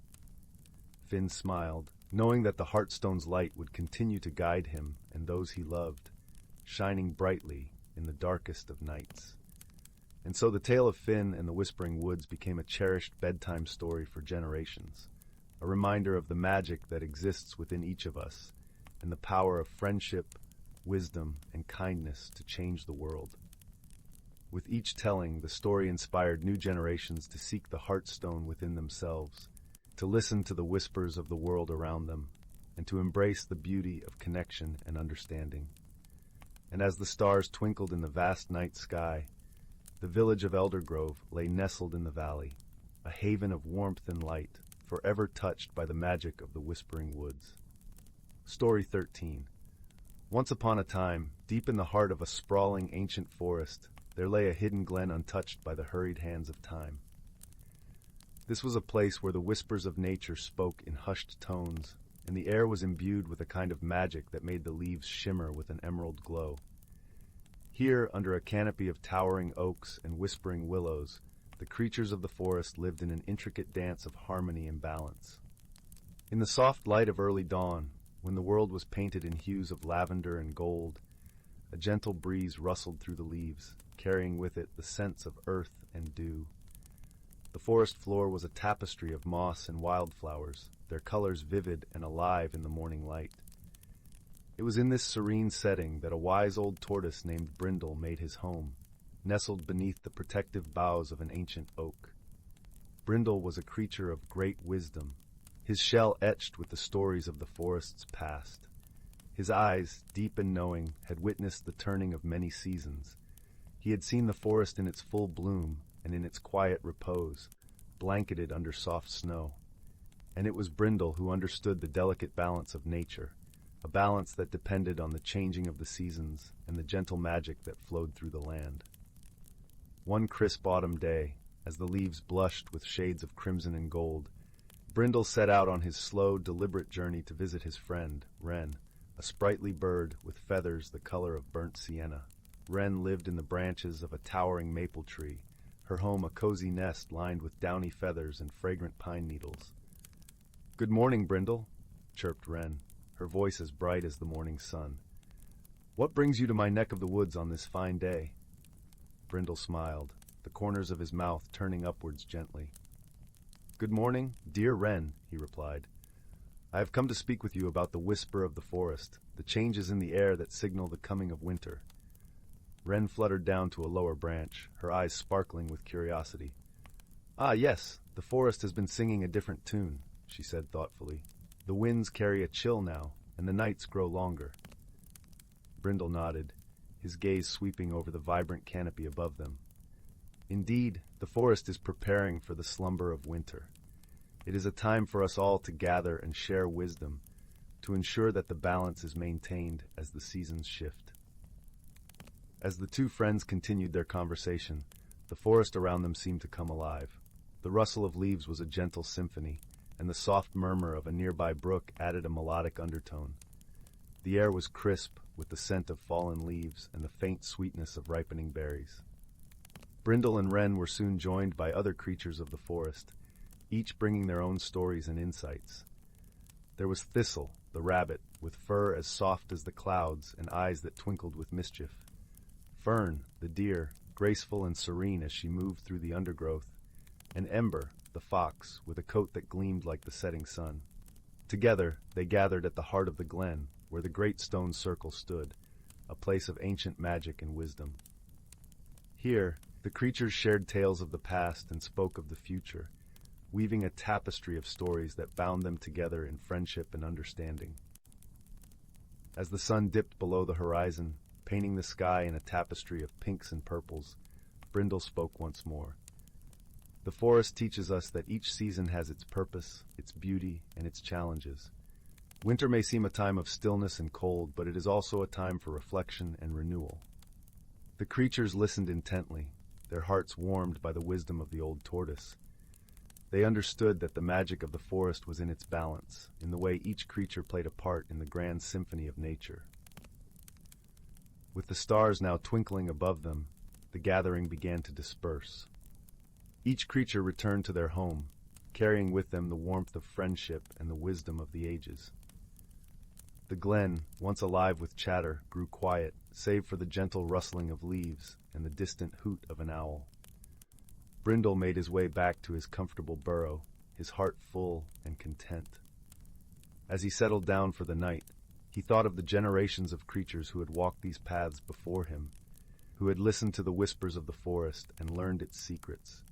Finn smiled, knowing that the Heartstone's light would continue to guide him and those he loved, shining brightly in the darkest of nights. And so the tale of Finn and the Whispering Woods became a cherished bedtime story for generations, a reminder of the magic that exists within each of us, and the power of friendship, wisdom, and kindness to change the world. With each telling, the story inspired new generations to seek the Heartstone within themselves, to listen to the whispers of the world around them, and to embrace the beauty of connection and understanding. And as the stars twinkled in the vast night sky, the village of Eldergrove lay nestled in the valley, a haven of warmth and light, forever touched by the magic of the Whispering Woods. Story 13. Once upon a time, deep in the heart of a sprawling ancient forest, there lay a hidden glen untouched by the hurried hands of time. This was a place where the whispers of nature spoke in hushed tones, and the air was imbued with a kind of magic that made the leaves shimmer with an emerald glow. Here, under a canopy of towering oaks and whispering willows, the creatures of the forest lived in an intricate dance of harmony and balance. In the soft light of early dawn, when the world was painted in hues of lavender and gold, a gentle breeze rustled through the leaves, carrying with it the scents of earth and dew. The forest floor was a tapestry of moss and wildflowers, their colors vivid and alive in the morning light. It was in this serene setting that a wise old tortoise named Brindle made his home, nestled beneath the protective boughs of an ancient oak. Brindle was a creature of great wisdom, his shell etched with the stories of the forest's past. His eyes, deep and knowing, had witnessed the turning of many seasons. He had seen the forest in its full bloom and in its quiet repose, blanketed under soft snow. And it was Brindle who understood the delicate balance of nature, a balance that depended on the changing of the seasons and the gentle magic that flowed through the land. One crisp autumn day, as the leaves blushed with shades of crimson and gold, Brindle set out on his slow, deliberate journey to visit his friend, Wren, a sprightly bird with feathers the color of burnt sienna. Wren lived in the branches of a towering maple tree, her home a cozy nest lined with downy feathers and fragrant pine needles. "Good morning, Brindle," chirped Wren, her voice as bright as the morning sun. "What brings you to my neck of the woods on this fine day?" Brindle smiled, the corners of his mouth turning upwards gently. "Good morning, dear Wren," he replied. "I have come to speak with you about the whisper of the forest, the changes in the air that signal the coming of winter." Wren fluttered down to a lower branch, her eyes sparkling with curiosity. "Ah, yes, the forest has been singing a different tune," she said thoughtfully. "The winds carry a chill now, and the nights grow longer." Brindle nodded, his gaze sweeping over the vibrant canopy above them. Indeed, the forest is preparing for the slumber of winter. It is a time for us all to gather and share wisdom, to ensure that the balance is maintained as the seasons shift. As the two friends continued their conversation, the forest around them seemed to come alive. The rustle of leaves was a gentle symphony, and the soft murmur of a nearby brook added a melodic undertone. The air was crisp, with the scent of fallen leaves and the faint sweetness of ripening berries. Brindle and Wren were soon joined by other creatures of the forest, each bringing their own stories and insights. There was Thistle, the rabbit, with fur as soft as the clouds and eyes that twinkled with mischief. Fern, the deer, graceful and serene as she moved through the undergrowth, and Ember, the fox, with a coat that gleamed like the setting sun. Together, they gathered at the heart of the glen, where the great stone circle stood, a place of ancient magic and wisdom. Here, the creatures shared tales of the past and spoke of the future, weaving a tapestry of stories that bound them together in friendship and understanding. As the sun dipped below the horizon, painting the sky in a tapestry of pinks and purples, Brindle spoke once more. The forest teaches us that each season has its purpose, its beauty, and its challenges. Winter may seem a time of stillness and cold, but it is also a time for reflection and renewal. The creatures listened intently, their hearts warmed by the wisdom of the old tortoise. They understood that the magic of the forest was in its balance, in the way each creature played a part in the grand symphony of nature. With the stars now twinkling above them, the gathering began to disperse. Each creature returned to their home, carrying with them the warmth of friendship and the wisdom of the ages. The glen, once alive with chatter, grew quiet, save for the gentle rustling of leaves and the distant hoot of an owl. Brindle made his way back to his comfortable burrow, his heart full and content. As he settled down for the night, he thought of the generations of creatures who had walked these paths before him, who had listened to the whispers of the forest and learned its secrets.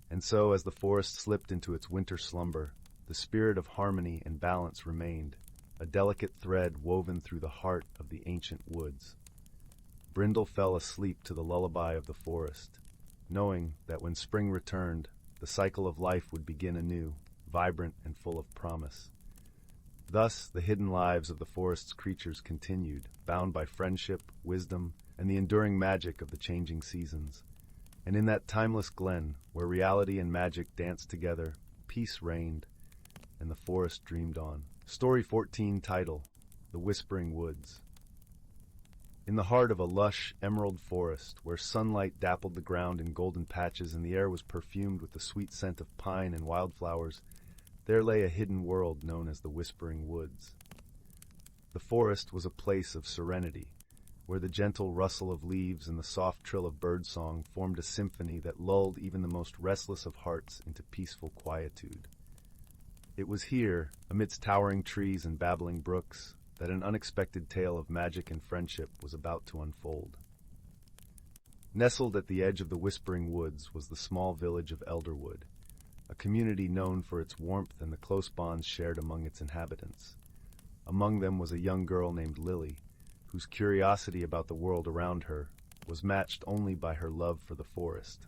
And so, as the forest slipped into its winter slumber, the spirit of harmony and balance remained, a delicate thread woven through the heart of the ancient woods. Brindle fell asleep to the lullaby of the forest, knowing that when spring returned, the cycle of life would begin anew, vibrant and full of promise. Thus, the hidden lives of the forest's creatures continued, bound by friendship, wisdom, and the enduring magic of the changing seasons. And in that timeless glen, where reality and magic danced together, peace reigned, and the forest dreamed on. Story 14, title: The Whispering Woods. In the heart of a lush, emerald forest, where sunlight dappled the ground in golden patches and the air was perfumed with the sweet scent of pine and wildflowers, there lay a hidden world known as the Whispering Woods. The forest was a place of serenity, where the gentle rustle of leaves and the soft trill of birdsong formed a symphony that lulled even the most restless of hearts into peaceful quietude. It was here, amidst towering trees and babbling brooks, that an unexpected tale of magic and friendship was about to unfold. Nestled at the edge of the Whispering Woods was the small village of Elderwood, a community known for its warmth and the close bonds shared among its inhabitants. Among them was a young girl named Lily, whose curiosity about the world around her was matched only by her love for the forest.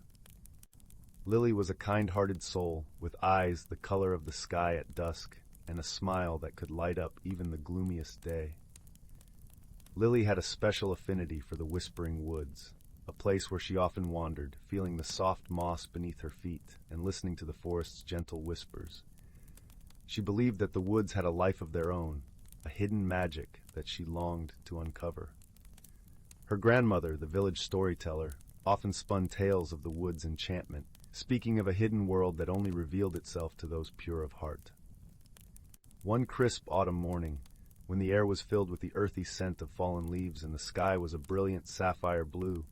Lily was a kind-hearted soul, with eyes the color of the sky at dusk and a smile that could light up even the gloomiest day. Lily had a special affinity for the Whispering Woods, a place where she often wandered, feeling the soft moss beneath her feet and listening to the forest's gentle whispers. She believed that the woods had a life of their own, a hidden magic that she longed to uncover. Her grandmother, the village storyteller, often spun tales of the wood's enchantment, speaking of a hidden world that only revealed itself to those pure of heart. One crisp autumn morning, when the air was filled with the earthy scent of fallen leaves and the sky was a brilliant sapphire blue,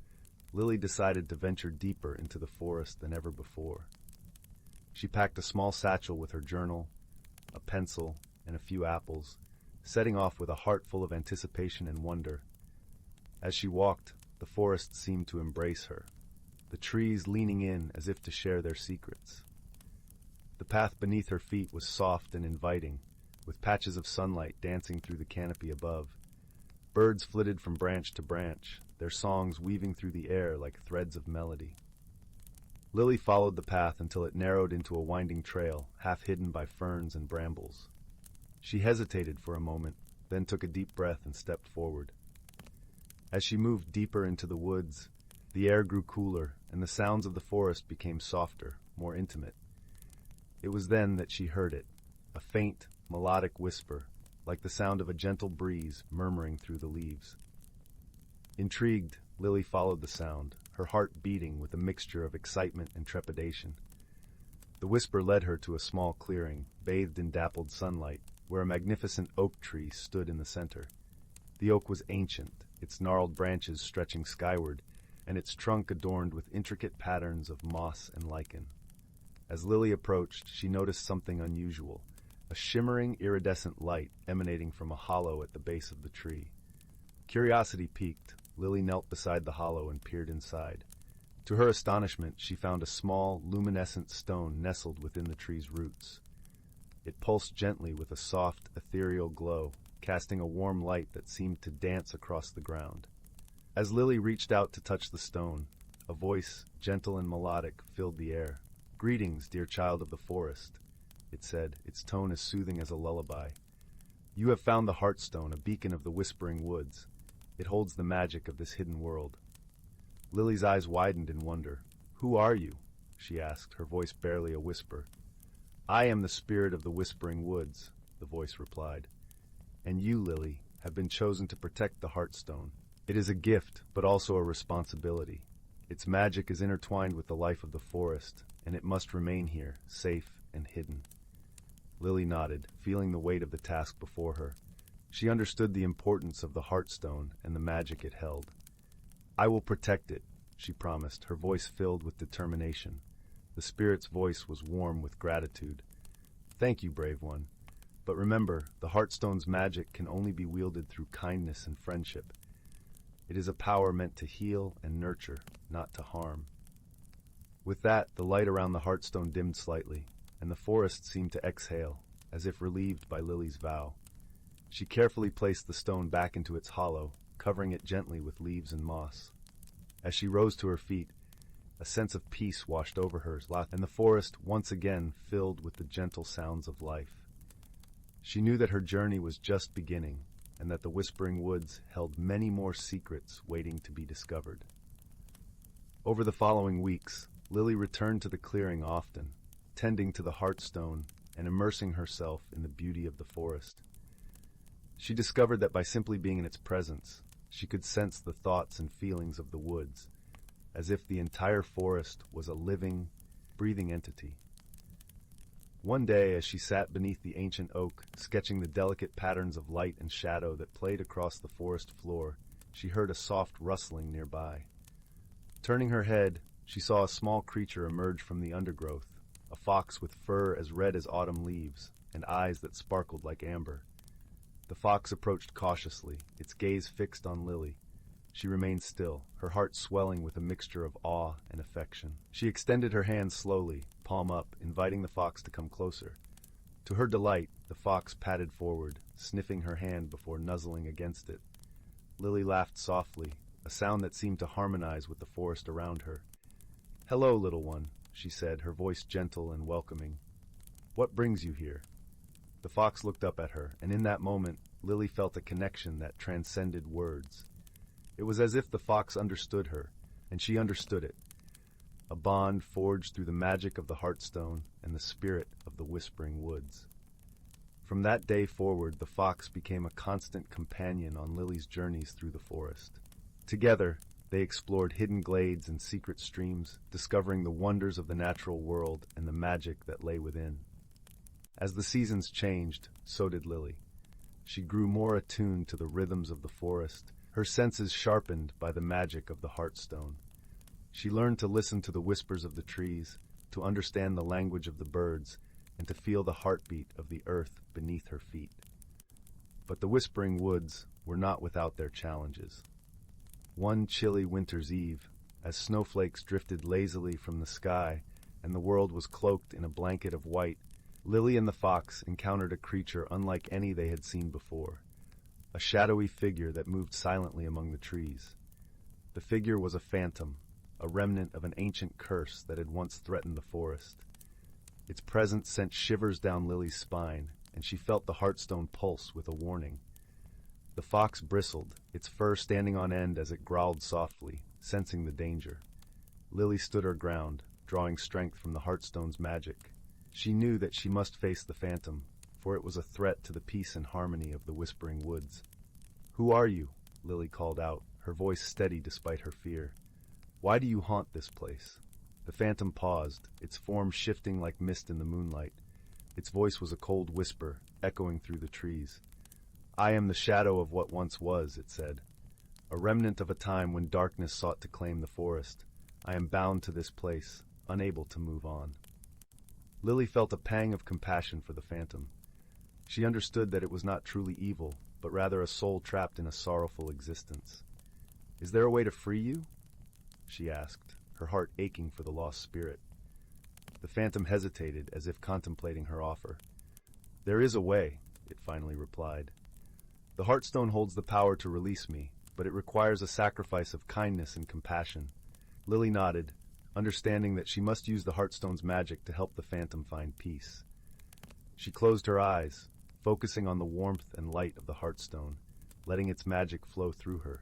Lily decided to venture deeper into the forest than ever before. She packed a small satchel with her journal, a pencil, and a few apples, setting off with a heart full of anticipation and wonder. As she walked, the forest seemed to embrace her, the trees leaning in as if to share their secrets. The path beneath her feet was soft and inviting, with patches of sunlight dancing through the canopy above. Birds flitted from branch to branch, their songs weaving through the air like threads of melody. Lily followed the path until it narrowed into a winding trail, half hidden by ferns and brambles. She hesitated for a moment, then took a deep breath and stepped forward. As she moved deeper into the woods, the air grew cooler, and the sounds of the forest became softer, more intimate. It was then that she heard it, a faint, melodic whisper, like the sound of a gentle breeze murmuring through the leaves. Intrigued, Lily followed the sound, her heart beating with a mixture of excitement and trepidation. The whisper led her to a small clearing, bathed in dappled sunlight, where a magnificent oak tree stood in the center. The oak was ancient, its gnarled branches stretching skyward, and its trunk adorned with intricate patterns of moss and lichen. As Lily approached, she noticed something unusual, a shimmering, iridescent light emanating from a hollow at the base of the tree. Curiosity piqued, Lily knelt beside the hollow and peered inside. To her astonishment, she found a small, luminescent stone nestled within the tree's roots. It pulsed gently with a soft, ethereal glow, casting a warm light that seemed to dance across the ground. As Lily reached out to touch the stone, a voice, gentle and melodic, filled the air. "Greetings, dear child of the forest," it said, its tone as soothing as a lullaby. "You have found the heartstone, a beacon of the whispering woods. It holds the magic of this hidden world." Lily's eyes widened in wonder. "Who are you?" she asked, her voice barely a whisper. "I am the spirit of the whispering woods," the voice replied. "And you, Lily, have been chosen to protect the heartstone. It is a gift, but also a responsibility. Its magic is intertwined with the life of the forest, and it must remain here, safe and hidden." Lily nodded, feeling the weight of the task before her. She understood the importance of the heartstone and the magic it held. "I will protect it," she promised, her voice filled with determination. The spirit's voice was warm with gratitude. "Thank you, brave one. But remember, the heartstone's magic can only be wielded through kindness and friendship. It is a power meant to heal and nurture, not to harm." With that, the light around the heartstone dimmed slightly, and the forest seemed to exhale, as if relieved by Lily's vow. She carefully placed the stone back into its hollow, covering it gently with leaves and moss. As she rose to her feet, a sense of peace washed over her, and the forest once again filled with the gentle sounds of life. She knew that her journey was just beginning, and that the whispering woods held many more secrets waiting to be discovered. Over the following weeks, Lily returned to the clearing often, tending to the heartstone and immersing herself in the beauty of the forest. She discovered that by simply being in its presence, she could sense the thoughts and feelings of the woods, as if the entire forest was a living, breathing entity. One day, as she sat beneath the ancient oak, sketching the delicate patterns of light and shadow that played across the forest floor, she heard a soft rustling nearby. Turning her head, she saw a small creature emerge from the undergrowth, a fox with fur as red as autumn leaves and eyes that sparkled like amber. The fox approached cautiously, its gaze fixed on Lily. She remained still, her heart swelling with a mixture of awe and affection. She extended her hand slowly, palm up, inviting the fox to come closer. To her delight, the fox padded forward, sniffing her hand before nuzzling against it. Lily laughed softly, a sound that seemed to harmonize with the forest around her. "Hello, little one," she said, her voice gentle and welcoming. "What brings you here?" The fox looked up at her, and in that moment, Lily felt a connection that transcended words. It was as if the fox understood her, and she understood it. A bond forged through the magic of the heartstone and the spirit of the whispering woods. From that day forward, the fox became a constant companion on Lily's journeys through the forest. Together, they explored hidden glades and secret streams, discovering the wonders of the natural world and the magic that lay within. As the seasons changed, so did Lily. She grew more attuned to the rhythms of the forest, her senses sharpened by the magic of the heartstone. She learned to listen to the whispers of the trees, to understand the language of the birds, and to feel the heartbeat of the earth beneath her feet. But the whispering woods were not without their challenges. One chilly winter's eve, as snowflakes drifted lazily from the sky and the world was cloaked in a blanket of white, Lily and the fox encountered a creature unlike any they had seen before, a shadowy figure that moved silently among the trees. The figure was a phantom, a remnant of an ancient curse that had once threatened the forest. Its presence sent shivers down Lily's spine, and she felt the heartstone pulse with a warning. The fox bristled, its fur standing on end as it growled softly, sensing the danger. Lily stood her ground, drawing strength from the heartstone's magic. She knew that she must face the phantom, for it was a threat to the peace and harmony of the whispering woods. "Who are you?" Lily called out, her voice steady despite her fear. Why do you haunt this place? The phantom paused, its form shifting like mist in the moonlight. Its voice was a cold whisper, echoing through the trees. I am the shadow of what once was, it said. A remnant of a time when darkness sought to claim the forest. I am bound to this place, unable to move on. Lily felt a pang of compassion for the phantom. She understood that it was not truly evil, but rather a soul trapped in a sorrowful existence. Is there a way to free you? She asked, her heart aching for the lost spirit. The phantom hesitated, as if contemplating her offer. There is a way, it finally replied. The heartstone holds the power to release me, but it requires a sacrifice of kindness and compassion. Lily nodded, understanding that she must use the heartstone's magic to help the phantom find peace. She closed her eyes, focusing on the warmth and light of the heartstone, letting its magic flow through her.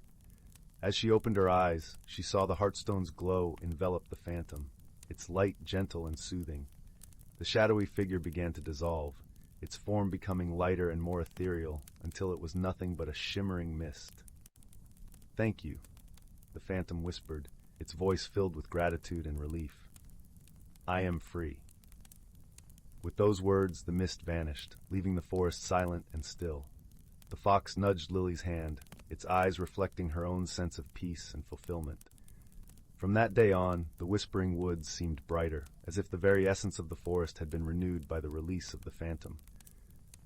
As she opened her eyes, she saw the heartstone's glow envelop the phantom, its light gentle and soothing. The shadowy figure began to dissolve, its form becoming lighter and more ethereal until it was nothing but a shimmering mist. Thank you, the phantom whispered, its voice filled with gratitude and relief. I am free. With those words, the mist vanished, leaving the forest silent and still. The fox nudged Lily's hand, its eyes reflecting her own sense of peace and fulfillment. From that day on, the whispering woods seemed brighter, as if the very essence of the forest had been renewed by the release of the phantom.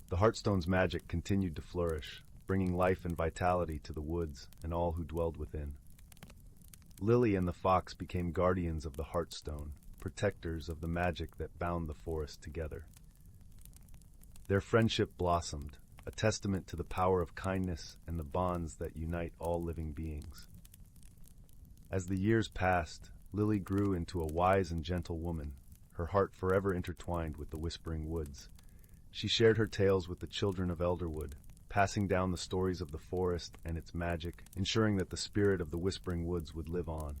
The heartstone's magic continued to flourish, bringing life and vitality to the woods and all who dwelled within. Lily and the fox became guardians of the heartstone, protectors of the magic that bound the forest together. Their friendship blossomed, a testament to the power of kindness and the bonds that unite all living beings. As the years passed, Lily grew into a wise and gentle woman, her heart forever intertwined with the whispering woods. She shared her tales with the children of Elderwood, passing down the stories of the forest and its magic, ensuring that the spirit of the whispering woods would live on.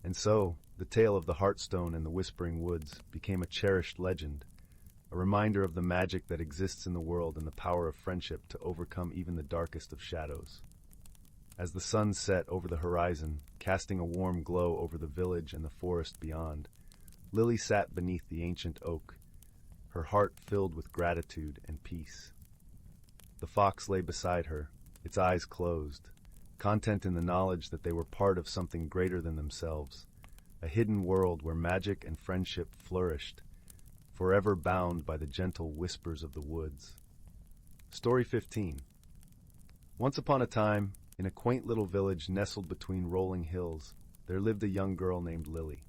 And so, the tale of the heartstone and the whispering woods became a cherished legend, a reminder of the magic that exists in the world and the power of friendship to overcome even the darkest of shadows. As the sun set over the horizon, casting a warm glow over the village and the forest beyond, Lily sat beneath the ancient oak, her heart filled with gratitude and peace. The fox lay beside her, its eyes closed, content in the knowledge that they were part of something greater than themselves, a hidden world where magic and friendship flourished, forever bound by the gentle whispers of the woods. Story 15. Once upon a time, in a quaint little village nestled between rolling hills, there lived a young girl named Lily.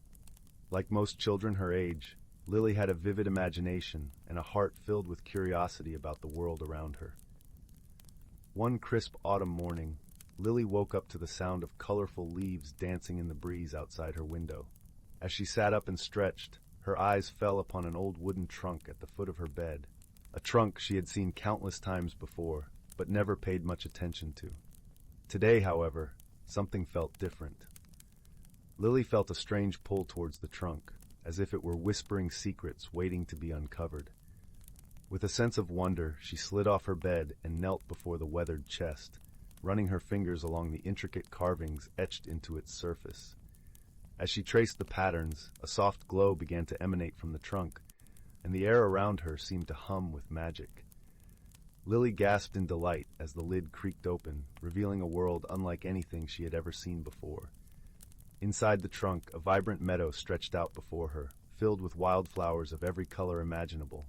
Like most children her age, Lily had a vivid imagination and a heart filled with curiosity about the world around her. One crisp autumn morning, Lily woke up to the sound of colorful leaves dancing in the breeze outside her window. As she sat up and stretched, her eyes fell upon an old wooden trunk at the foot of her bed, a trunk she had seen countless times before, but never paid much attention to. Today, however, something felt different. Lily felt a strange pull towards the trunk, as if it were whispering secrets waiting to be uncovered. With a sense of wonder, she slid off her bed and knelt before the weathered chest, running her fingers along the intricate carvings etched into its surface. As she traced the patterns, a soft glow began to emanate from the trunk, and the air around her seemed to hum with magic. Lily gasped in delight as the lid creaked open, revealing a world unlike anything she had ever seen before. Inside the trunk, a vibrant meadow stretched out before her, filled with wildflowers of every color imaginable.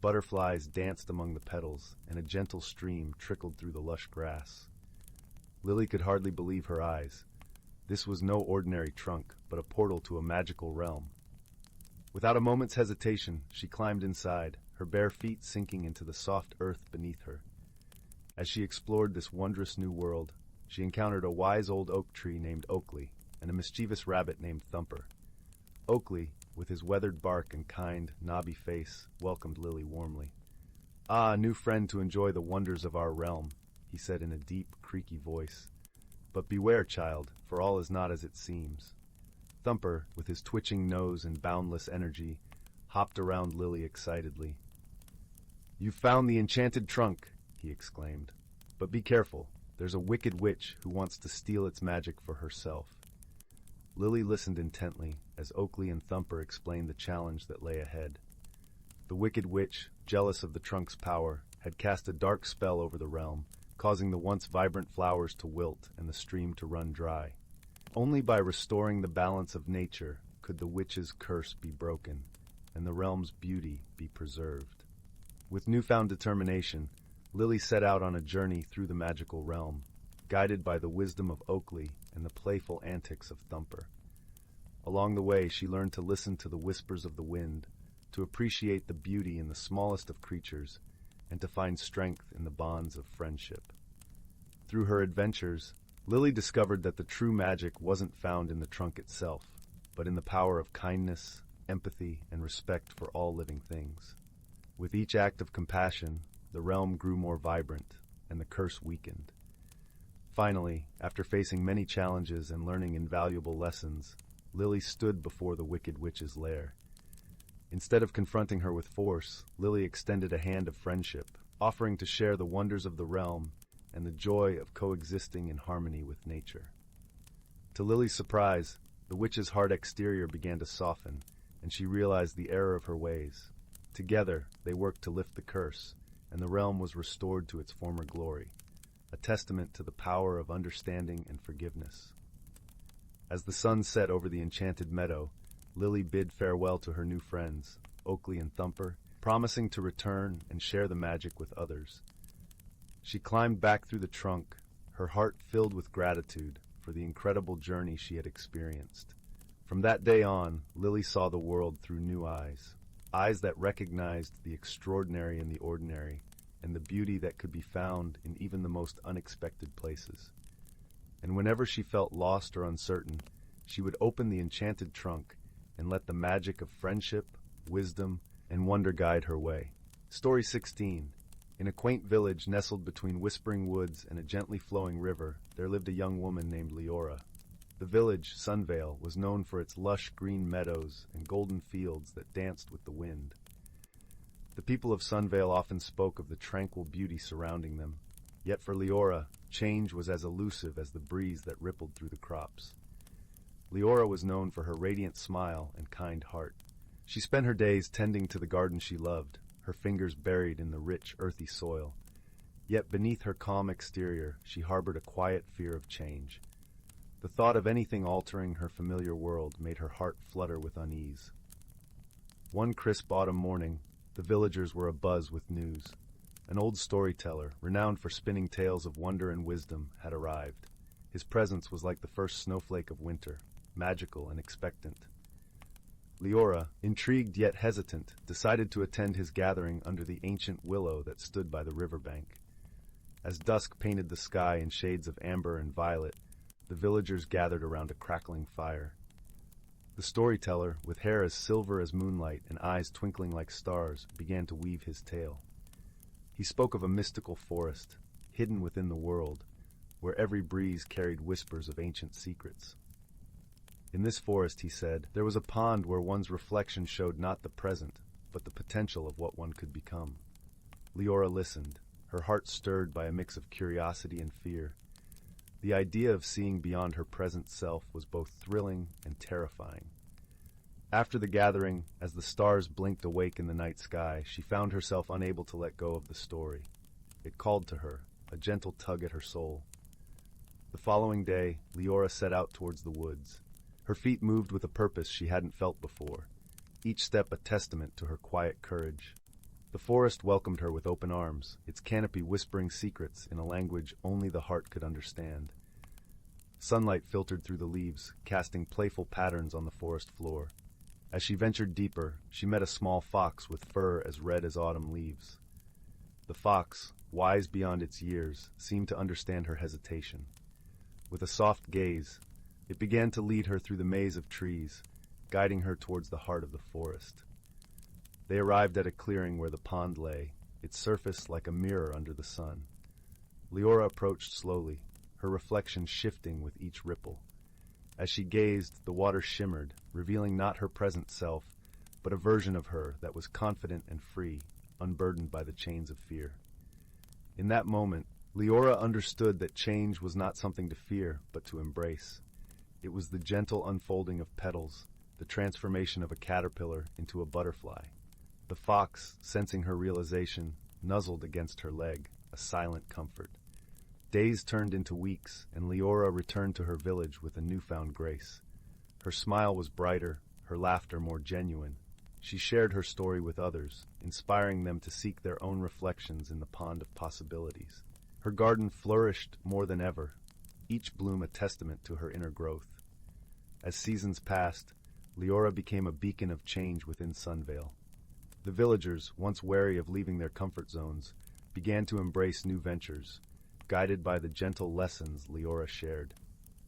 Butterflies danced among the petals, and a gentle stream trickled through the lush grass. Lily could hardly believe her eyes. This was no ordinary trunk, but a portal to a magical realm. Without a moment's hesitation, she climbed inside, her bare feet sinking into the soft earth beneath her. As she explored this wondrous new world, she encountered a wise old oak tree named Oakley and a mischievous rabbit named Thumper. Oakley, with his weathered bark and kind, knobby face, welcomed Lily warmly. "Ah, new friend to enjoy the wonders of our realm," he said in a deep, creaky voice. "But beware, child, for all is not as it seems." Thumper, with his twitching nose and boundless energy, hopped around Lily excitedly. "You've found the enchanted trunk," he exclaimed. "But be careful, there's a wicked witch who wants to steal its magic for herself." Lily listened intently as Oakley and Thumper explained the challenge that lay ahead. The wicked witch, jealous of the trunk's power, had cast a dark spell over the realm, causing the once vibrant flowers to wilt and the stream to run dry. Only by restoring the balance of nature could the witch's curse be broken and the realm's beauty be preserved. With newfound determination, Lily set out on a journey through the magical realm, guided by the wisdom of Oakley and the playful antics of Thumper. Along the way, she learned to listen to the whispers of the wind, to appreciate the beauty in the smallest of creatures, and to find strength in the bonds of friendship. Through her adventures, Lily discovered that the true magic wasn't found in the trunk itself, but in the power of kindness, empathy, and respect for all living things. With each act of compassion, the realm grew more vibrant, and the curse weakened. Finally, after facing many challenges and learning invaluable lessons, Lily stood before the wicked witch's lair. Instead of confronting her with force, Lily extended a hand of friendship, offering to share the wonders of the realm and the joy of coexisting in harmony with nature. To Lily's surprise, the witch's hard exterior began to soften, and she realized the error of her ways. Together, they worked to lift the curse, and the realm was restored to its former glory, a testament to the power of understanding and forgiveness. As the sun set over the enchanted meadow, Lily bid farewell to her new friends, Oakley and Thumper, promising to return and share the magic with others. She climbed back through the trunk, her heart filled with gratitude for the incredible journey she had experienced. From that day on, Lily saw the world through new eyes, eyes that recognized the extraordinary in the ordinary, and the beauty that could be found in even the most unexpected places. And whenever she felt lost or uncertain, she would open the enchanted trunk and let the magic of friendship, wisdom, and wonder guide her way. Story 16. In a quaint village nestled between whispering woods and a gently flowing river, there lived a young woman named Leora. The village, Sunvale, was known for its lush green meadows and golden fields that danced with the wind. The people of Sunvale often spoke of the tranquil beauty surrounding them, yet for Leora, change was as elusive as the breeze that rippled through the crops. Leora was known for her radiant smile and kind heart. She spent her days tending to the garden she loved, her fingers buried in the rich, earthy soil. Yet beneath her calm exterior, she harbored a quiet fear of change. The thought of anything altering her familiar world made her heart flutter with unease. One crisp autumn morning, the villagers were abuzz with news. An old storyteller, renowned for spinning tales of wonder and wisdom, had arrived. His presence was like the first snowflake of winter, magical and expectant. Leora, intrigued yet hesitant, decided to attend his gathering under the ancient willow that stood by the riverbank. As dusk painted the sky in shades of amber and violet, the villagers gathered around a crackling fire. The storyteller, with hair as silver as moonlight and eyes twinkling like stars, began to weave his tale. He spoke of a mystical forest, hidden within the world, where every breeze carried whispers of ancient secrets. In this forest, he said, there was a pond where one's reflection showed not the present, but the potential of what one could become. Leora listened, her heart stirred by a mix of curiosity and fear. The idea of seeing beyond her present self was both thrilling and terrifying. After the gathering, as the stars blinked awake in the night sky, she found herself unable to let go of the story. It called to her, a gentle tug at her soul. The following day, Leora set out towards the woods. Her feet moved with a purpose she hadn't felt before, each step a testament to her quiet courage. The forest welcomed her with open arms, its canopy whispering secrets in a language only the heart could understand. Sunlight filtered through the leaves, casting playful patterns on the forest floor. As she ventured deeper, she met a small fox with fur as red as autumn leaves. The fox, wise beyond its years, seemed to understand her hesitation. With a soft gaze, it began to lead her through the maze of trees, guiding her towards the heart of the forest. They arrived at a clearing where the pond lay, its surface like a mirror under the sun. Leora approached slowly, her reflection shifting with each ripple. As she gazed, the water shimmered, revealing not her present self, but a version of her that was confident and free, unburdened by the chains of fear. In that moment, Leora understood that change was not something to fear, but to embrace. It was the gentle unfolding of petals, the transformation of a caterpillar into a butterfly. The fox, sensing her realization, nuzzled against her leg, a silent comfort. Days turned into weeks, and Leora returned to her village with a newfound grace. Her smile was brighter, her laughter more genuine. She shared her story with others, inspiring them to seek their own reflections in the pond of possibilities. Her garden flourished more than ever, each bloom a testament to her inner growth. As seasons passed, Leora became a beacon of change within Sunvale. The villagers, once wary of leaving their comfort zones, began to embrace new ventures, guided by the gentle lessons Leora shared.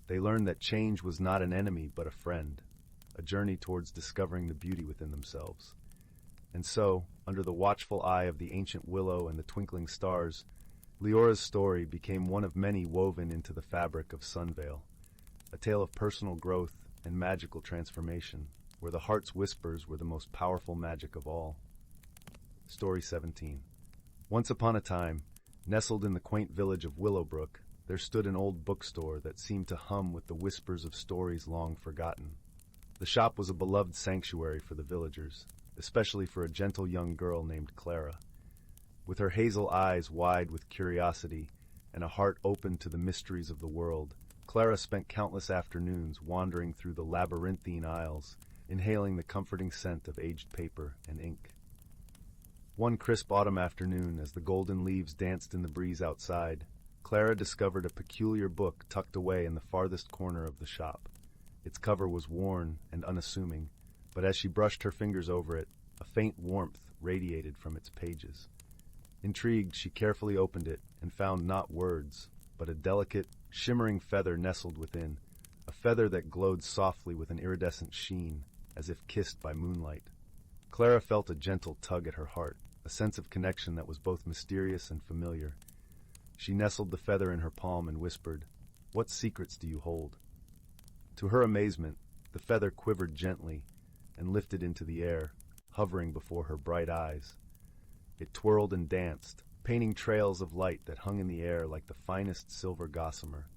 They learned that change was not an enemy but a friend, a journey towards discovering the beauty within themselves. And so, under the watchful eye of the ancient Willow and the twinkling stars, Leora's story became one of many woven into the fabric of Sunvale, a tale of personal growth and magical transformation, where the heart's whispers were the most powerful magic of all. Story 17. Once upon a time, nestled in the quaint village of Willowbrook, there stood an old bookstore that seemed to hum with the whispers of stories long forgotten. The shop was a beloved sanctuary for the villagers, especially for a gentle young girl named Clara. With her hazel eyes wide with curiosity and a heart open to the mysteries of the world, Clara spent countless afternoons wandering through the labyrinthine aisles, inhaling the comforting scent of aged paper and ink. One crisp autumn afternoon, as the golden leaves danced in the breeze outside, Clara discovered a peculiar book tucked away in the farthest corner of the shop. Its cover was worn and unassuming, but as she brushed her fingers over it, a faint warmth radiated from its pages. Intrigued, she carefully opened it and found not words, but a delicate, shimmering feather nestled within, a feather that glowed softly with an iridescent sheen, as if kissed by moonlight. Clara felt a gentle tug at her heart, a sense of connection that was both mysterious and familiar. She nestled the feather in her palm and whispered, "What secrets do you hold?" To her amazement, the feather quivered gently and lifted into the air, hovering before her bright eyes. It twirled and danced, painting trails of light that hung in the air like the finest silver gossamer.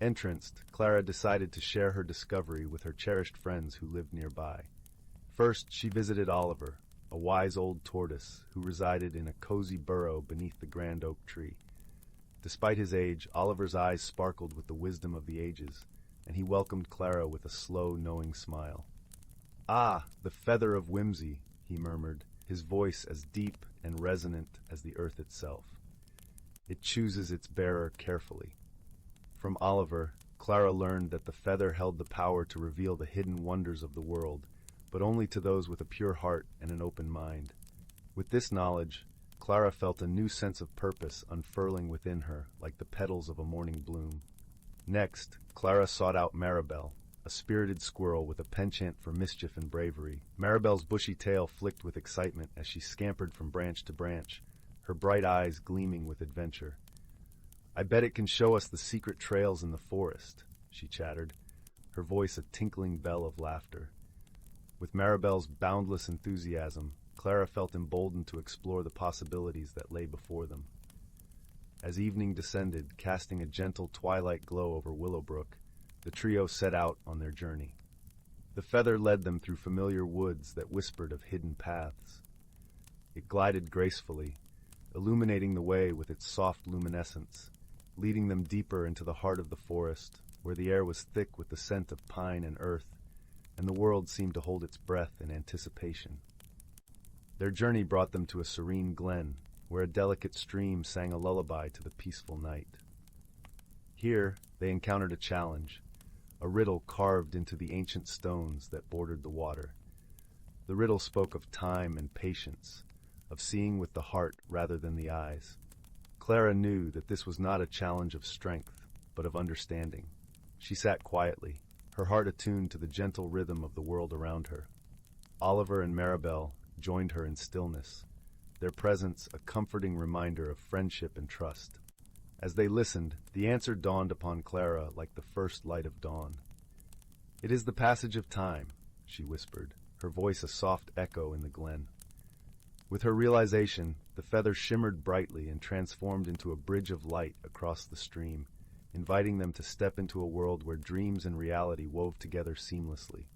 Entranced, Clara decided to share her discovery with her cherished friends who lived nearby. First, she visited Oliver, a wise old tortoise who resided in a cozy burrow beneath the grand oak tree. Despite his age, Oliver's eyes sparkled with the wisdom of the ages, and he welcomed Clara with a slow, knowing smile. "Ah, the feather of whimsy," he murmured, his voice as deep and resonant as the earth itself. "It chooses its bearer carefully." From Oliver, Clara learned that the feather held the power to reveal the hidden wonders of the world, but only to those with a pure heart and an open mind. With this knowledge, Clara felt a new sense of purpose unfurling within her like the petals of a morning bloom. Next, Clara sought out Maribel, a spirited squirrel with a penchant for mischief and bravery. Maribel's bushy tail flicked with excitement as she scampered from branch to branch, her bright eyes gleaming with adventure. "I bet it can show us the secret trails in the forest," she chattered, her voice a tinkling bell of laughter. With Maribel's boundless enthusiasm, Clara felt emboldened to explore the possibilities that lay before them. As evening descended, casting a gentle twilight glow over Willowbrook, the trio set out on their journey. The feather led them through familiar woods that whispered of hidden paths. It glided gracefully, illuminating the way with its soft luminescence, leading them deeper into the heart of the forest, where the air was thick with the scent of pine and earth, and the world seemed to hold its breath in anticipation. Their journey brought them to a serene glen, where a delicate stream sang a lullaby to the peaceful night. Here, they encountered a challenge, a riddle carved into the ancient stones that bordered the water. The riddle spoke of time and patience, of seeing with the heart rather than the eyes. Clara knew that this was not a challenge of strength, but of understanding. She sat quietly, her heart attuned to the gentle rhythm of the world around her. Oliver and Maribel joined her in stillness, their presence a comforting reminder of friendship and trust. As they listened, the answer dawned upon Clara like the first light of dawn. "It is the passage of time," she whispered, her voice a soft echo in the glen. With her realization, the feather shimmered brightly and transformed into a bridge of light across the stream, inviting them to step into a world where dreams and reality wove together seamlessly.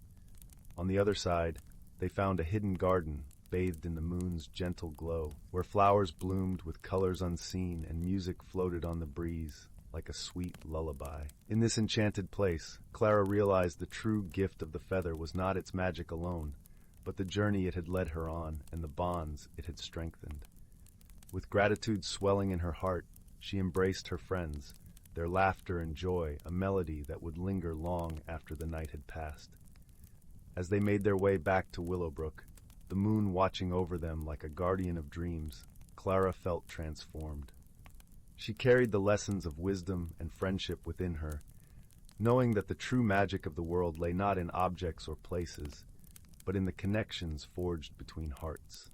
On the other side, they found a hidden garden bathed in the moon's gentle glow, where flowers bloomed with colors unseen and music floated on the breeze like a sweet lullaby. In this enchanted place, Clara realized the true gift of the feather was not its magic alone, but the journey it had led her on and the bonds it had strengthened. With gratitude swelling in her heart, she embraced her friends, their laughter and joy, a melody that would linger long after the night had passed. As they made their way back to Willowbrook, the moon watching over them like a guardian of dreams, Clara felt transformed. She carried the lessons of wisdom and friendship within her, knowing that the true magic of the world lay not in objects or places, but in the connections forged between hearts.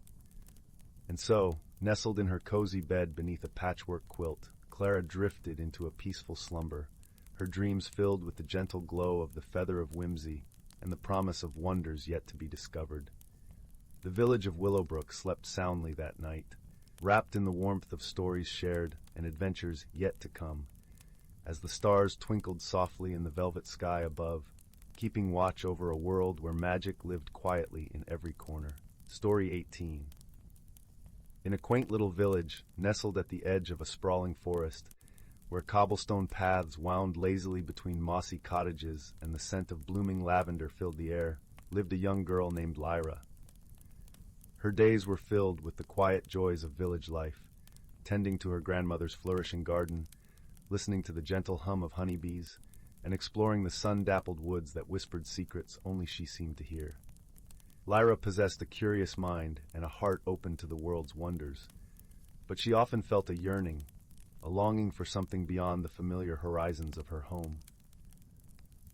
And so, nestled in her cozy bed beneath a patchwork quilt, Clara drifted into a peaceful slumber, her dreams filled with the gentle glow of the feather of whimsy and the promise of wonders yet to be discovered. The village of Willowbrook slept soundly that night, wrapped in the warmth of stories shared and adventures yet to come, as the stars twinkled softly in the velvet sky above, keeping watch over a world where magic lived quietly in every corner. Story 18. In a quaint little village, nestled at the edge of a sprawling forest, where cobblestone paths wound lazily between mossy cottages and the scent of blooming lavender filled the air, lived a young girl named Lyra. Her days were filled with the quiet joys of village life, tending to her grandmother's flourishing garden, listening to the gentle hum of honeybees, and exploring the sun-dappled woods that whispered secrets only she seemed to hear. Lyra possessed a curious mind and a heart open to the world's wonders, but she often felt a yearning, a longing for something beyond the familiar horizons of her home.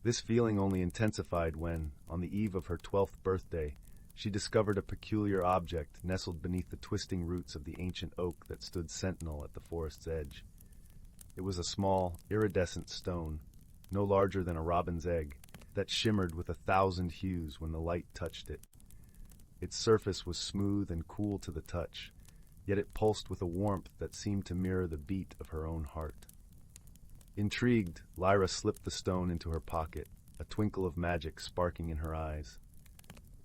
This feeling only intensified when, on the eve of her 12th birthday, she discovered a peculiar object nestled beneath the twisting roots of the ancient oak that stood sentinel at the forest's edge. It was a small, iridescent stone, no larger than a robin's egg, that shimmered with 1,000 hues when the light touched it. Its surface was smooth and cool to the touch, yet it pulsed with a warmth that seemed to mirror the beat of her own heart. Intrigued, Lyra slipped the stone into her pocket, a twinkle of magic sparking in her eyes.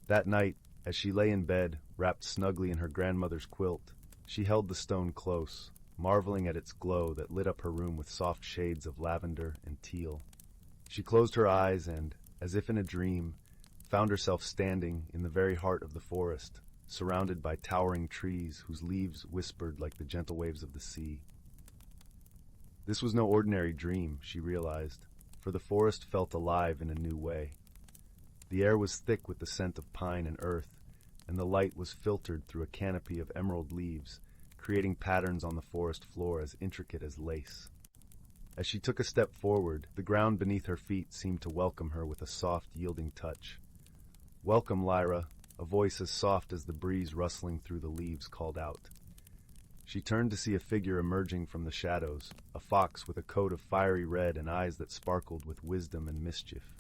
That night, as she lay in bed, wrapped snugly in her grandmother's quilt, she held the stone close, marveling at its glow that lit up her room with soft shades of lavender and teal. She closed her eyes and, as if in a dream, found herself standing in the very heart of the forest, surrounded by towering trees whose leaves whispered like the gentle waves of the sea. This was no ordinary dream, she realized, for the forest felt alive in a new way. The air was thick with the scent of pine and earth, and the light was filtered through a canopy of emerald leaves, creating patterns on the forest floor as intricate as lace. As she took a step forward, the ground beneath her feet seemed to welcome her with a soft, yielding touch. "Welcome, Lyra," a voice as soft as the breeze rustling through the leaves called out. She turned to see a figure emerging from the shadows, a fox with a coat of fiery red and eyes that sparkled with wisdom and mischief.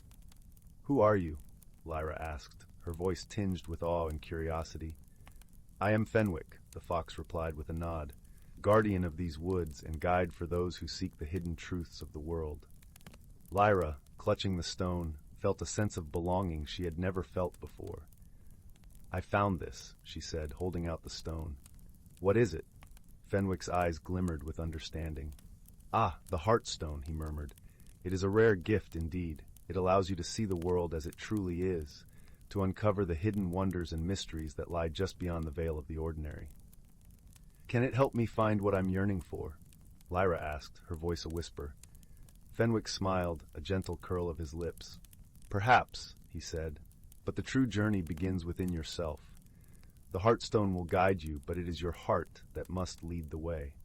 "Who are you?" Lyra asked, her voice tinged with awe and curiosity. "I am Fenwick," the fox replied with a nod, "guardian of these woods and guide for those who seek the hidden truths of the world." Lyra, clutching the stone, felt a sense of belonging she had never felt before. "I found this," she said, holding out the stone. "What is it?" Fenwick's eyes glimmered with understanding. "Ah, the heartstone," he murmured. "It is a rare gift indeed. It allows you to see the world as it truly is, to uncover the hidden wonders and mysteries that lie just beyond the veil of the ordinary." "Can it help me find what I'm yearning for?" Lyra asked, her voice a whisper. Fenwick smiled, a gentle curl of his lips. "Perhaps," he said, "but the true journey begins within yourself. The heartstone will guide you, but it is your heart that must lead the way."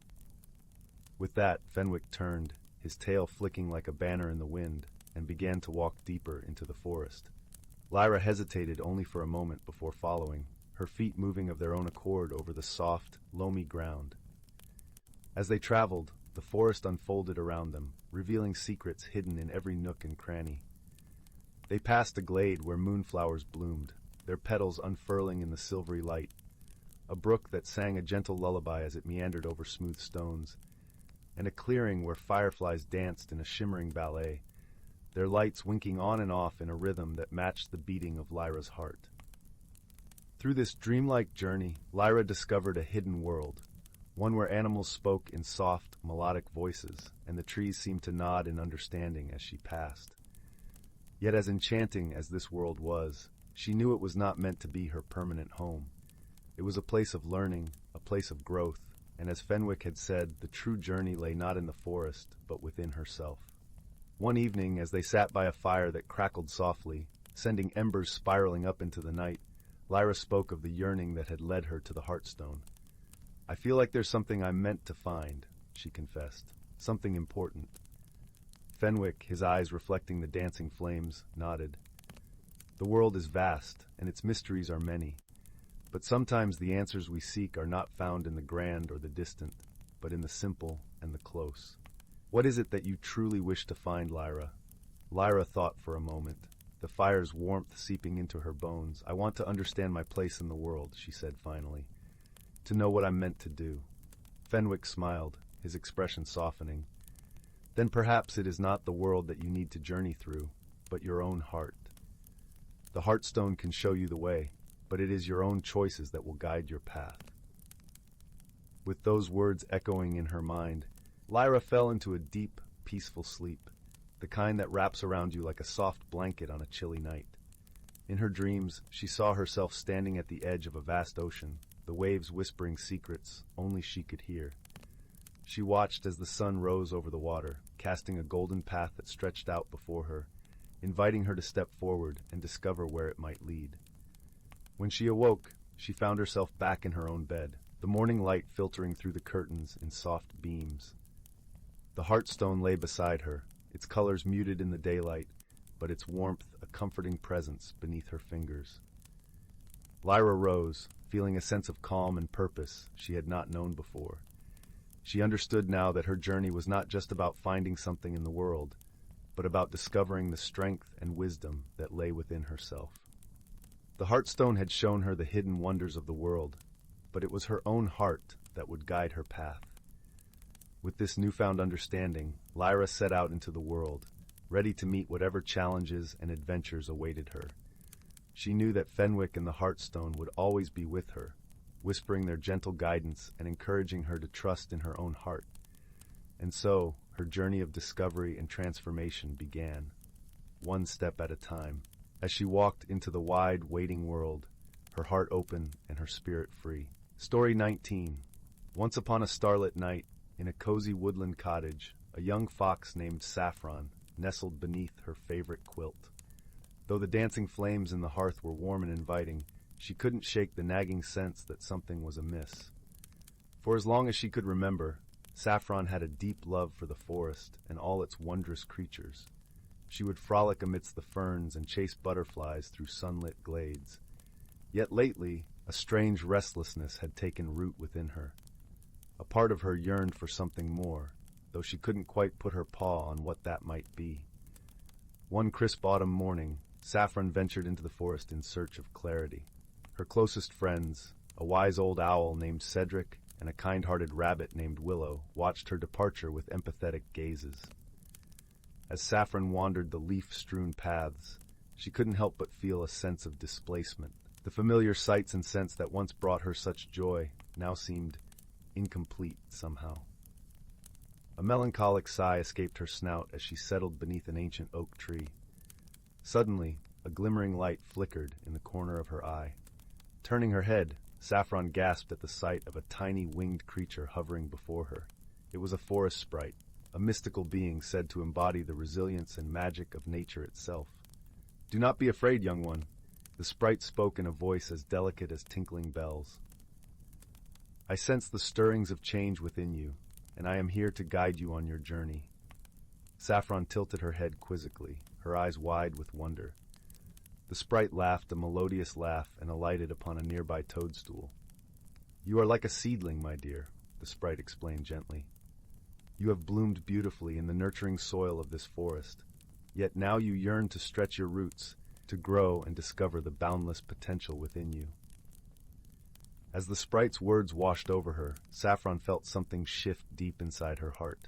With that, Fenwick turned, his tail flicking like a banner in the wind, and began to walk deeper into the forest. Lyra hesitated only for a moment before following, her feet moving of their own accord over the soft, loamy ground. As they traveled, the forest unfolded around them, revealing secrets hidden in every nook and cranny. They passed a glade where moonflowers bloomed, their petals unfurling in the silvery light, a brook that sang a gentle lullaby as it meandered over smooth stones, and a clearing where fireflies danced in a shimmering ballet, their lights winking on and off in a rhythm that matched the beating of Lyra's heart. Through this dreamlike journey, Lyra discovered a hidden world, one where animals spoke in soft, melodic voices, and the trees seemed to nod in understanding as she passed. Yet as enchanting as this world was, she knew it was not meant to be her permanent home. It was a place of learning, a place of growth, and as Fenwick had said, the true journey lay not in the forest, but within herself. One evening, as they sat by a fire that crackled softly, sending embers spiraling up into the night, Lyra spoke of the yearning that had led her to the heartstone. "I feel like there's something I'm meant to find," she confessed. "Something important." Fenwick, his eyes reflecting the dancing flames, nodded. "The world is vast, and its mysteries are many. But sometimes the answers we seek are not found in the grand or the distant, but in the simple and the close. What is it that you truly wish to find, Lyra?" Lyra thought for a moment, the fire's warmth seeping into her bones. "I want to understand my place in the world," she said finally. "To know what I'm meant to do." Fenwick smiled, his expression softening. "Then perhaps it is not the world that you need to journey through, but your own heart. The heartstone can show you the way, but it is your own choices that will guide your path." With those words echoing in her mind, Lyra fell into a deep, peaceful sleep, the kind that wraps around you like a soft blanket on a chilly night. In her dreams, she saw herself standing at the edge of a vast ocean, the waves whispering secrets only she could hear. She watched as the sun rose over the water, casting a golden path that stretched out before her, inviting her to step forward and discover where it might lead. When she awoke, she found herself back in her own bed, the morning light filtering through the curtains in soft beams. The heartstone lay beside her, its colors muted in the daylight, but its warmth a comforting presence beneath her fingers. Lyra rose, feeling a sense of calm and purpose she had not known before. She understood now that her journey was not just about finding something in the world, but about discovering the strength and wisdom that lay within herself. The heartstone had shown her the hidden wonders of the world, but it was her own heart that would guide her path. With this newfound understanding, Lyra set out into the world, ready to meet whatever challenges and adventures awaited her. She knew that Fenwick and the heartstone would always be with her, whispering their gentle guidance and encouraging her to trust in her own heart. And so, her journey of discovery and transformation began, one step at a time. As she walked into the wide, waiting world, her heart open and her spirit free. Story 19. Once upon a starlit night, in a cozy woodland cottage, a young fox named Saffron nestled beneath her favorite quilt. Though the dancing flames in the hearth were warm and inviting, she couldn't shake the nagging sense that something was amiss. For as long as she could remember, Saffron had a deep love for the forest and all its wondrous creatures. She would frolic amidst the ferns and chase butterflies through sunlit glades. Yet lately, a strange restlessness had taken root within her. A part of her yearned for something more, though she couldn't quite put her paw on what that might be. One crisp autumn morning, Saffron ventured into the forest in search of clarity. Her closest friends, a wise old owl named Cedric and a kind-hearted rabbit named Willow, watched her departure with empathetic gazes. As Saffron wandered the leaf-strewn paths, she couldn't help but feel a sense of displacement. The familiar sights and scents that once brought her such joy now seemed incomplete somehow. A melancholic sigh escaped her snout as she settled beneath an ancient oak tree. Suddenly, a glimmering light flickered in the corner of her eye. Turning her head, Saffron gasped at the sight of a tiny winged creature hovering before her. It was a forest sprite, a mystical being said to embody the resilience and magic of nature itself. "Do not be afraid, young one," the sprite spoke in a voice as delicate as tinkling bells. "I sense the stirrings of change within you, and I am here to guide you on your journey." Saffron tilted her head quizzically, her eyes wide with wonder. The sprite laughed a melodious laugh and alighted upon a nearby toadstool. "You are like a seedling, my dear," the sprite explained gently. "You have bloomed beautifully in the nurturing soil of this forest, yet now you yearn to stretch your roots, to grow and discover the boundless potential within you." As the sprite's words washed over her, Saffron felt something shift deep inside her heart.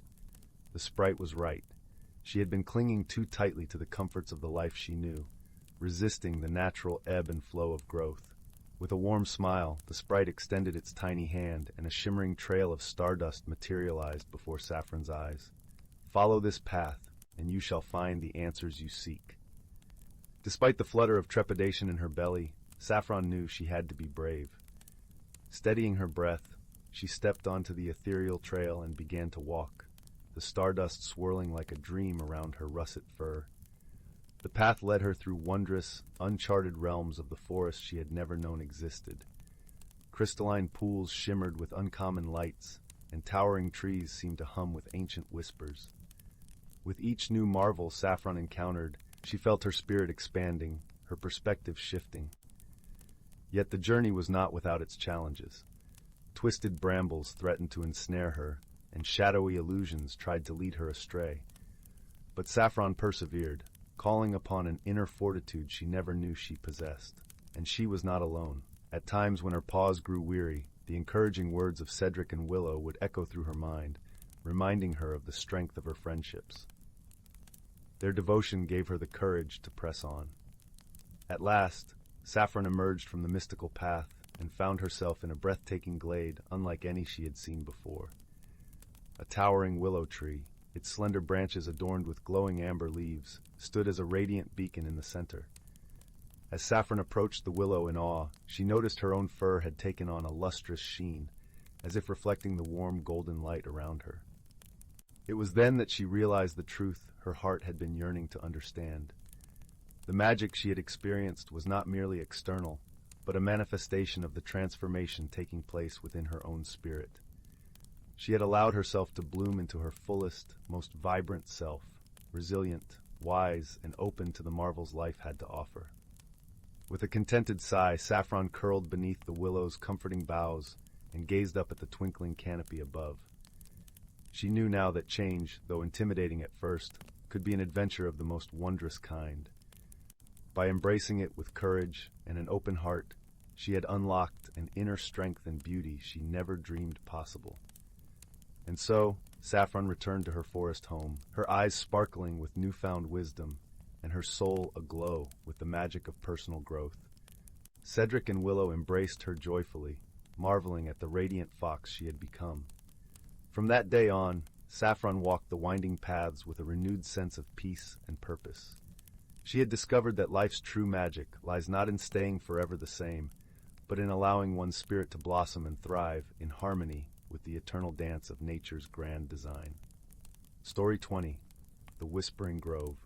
The sprite was right. She had been clinging too tightly to the comforts of the life she knew, resisting the natural ebb and flow of growth. With a warm smile, the sprite extended its tiny hand, and a shimmering trail of stardust materialized before Saffron's eyes. Follow this path, and you shall find the answers you seek. Despite the flutter of trepidation in her belly, Saffron knew she had to be brave. Steadying her breath, she stepped onto the ethereal trail and began to walk, the stardust swirling like a dream around her russet fur. The path led her through wondrous, uncharted realms of the forest she had never known existed. Crystalline pools shimmered with uncommon lights, and towering trees seemed to hum with ancient whispers. With each new marvel Saffron encountered, she felt her spirit expanding, her perspective shifting. Yet the journey was not without its challenges. Twisted brambles threatened to ensnare her, and shadowy illusions tried to lead her astray. But Saffron persevered, calling upon an inner fortitude she never knew she possessed. And she was not alone. At times when her paws grew weary, the encouraging words of Cedric and Willow would echo through her mind, reminding her of the strength of her friendships. Their devotion gave her the courage to press on. At last, Saffron emerged from the mystical path and found herself in a breathtaking glade unlike any she had seen before. A towering willow tree, its slender branches adorned with glowing amber leaves, stood as a radiant beacon in the center. As Saffron approached the willow in awe, she noticed her own fur had taken on a lustrous sheen, as if reflecting the warm golden light around her. It was then that she realized the truth her heart had been yearning to understand. The magic she had experienced was not merely external, but a manifestation of the transformation taking place within her own spirit. She had allowed herself to bloom into her fullest, most vibrant self, resilient, wise, and open to the marvels life had to offer. With a contented sigh, Saffron curled beneath the willow's comforting boughs and gazed up at the twinkling canopy above. She knew now that change, though intimidating at first, could be an adventure of the most wondrous kind. By embracing it with courage and an open heart, she had unlocked an inner strength and beauty she never dreamed possible. And so, Saffron returned to her forest home, her eyes sparkling with newfound wisdom, and her soul aglow with the magic of personal growth. Cedric and Willow embraced her joyfully, marveling at the radiant fox she had become. From that day on, Saffron walked the winding paths with a renewed sense of peace and purpose. She had discovered that life's true magic lies not in staying forever the same, but in allowing one's spirit to blossom and thrive in harmony with the eternal dance of nature's grand design. Story 20. The Whispering Grove.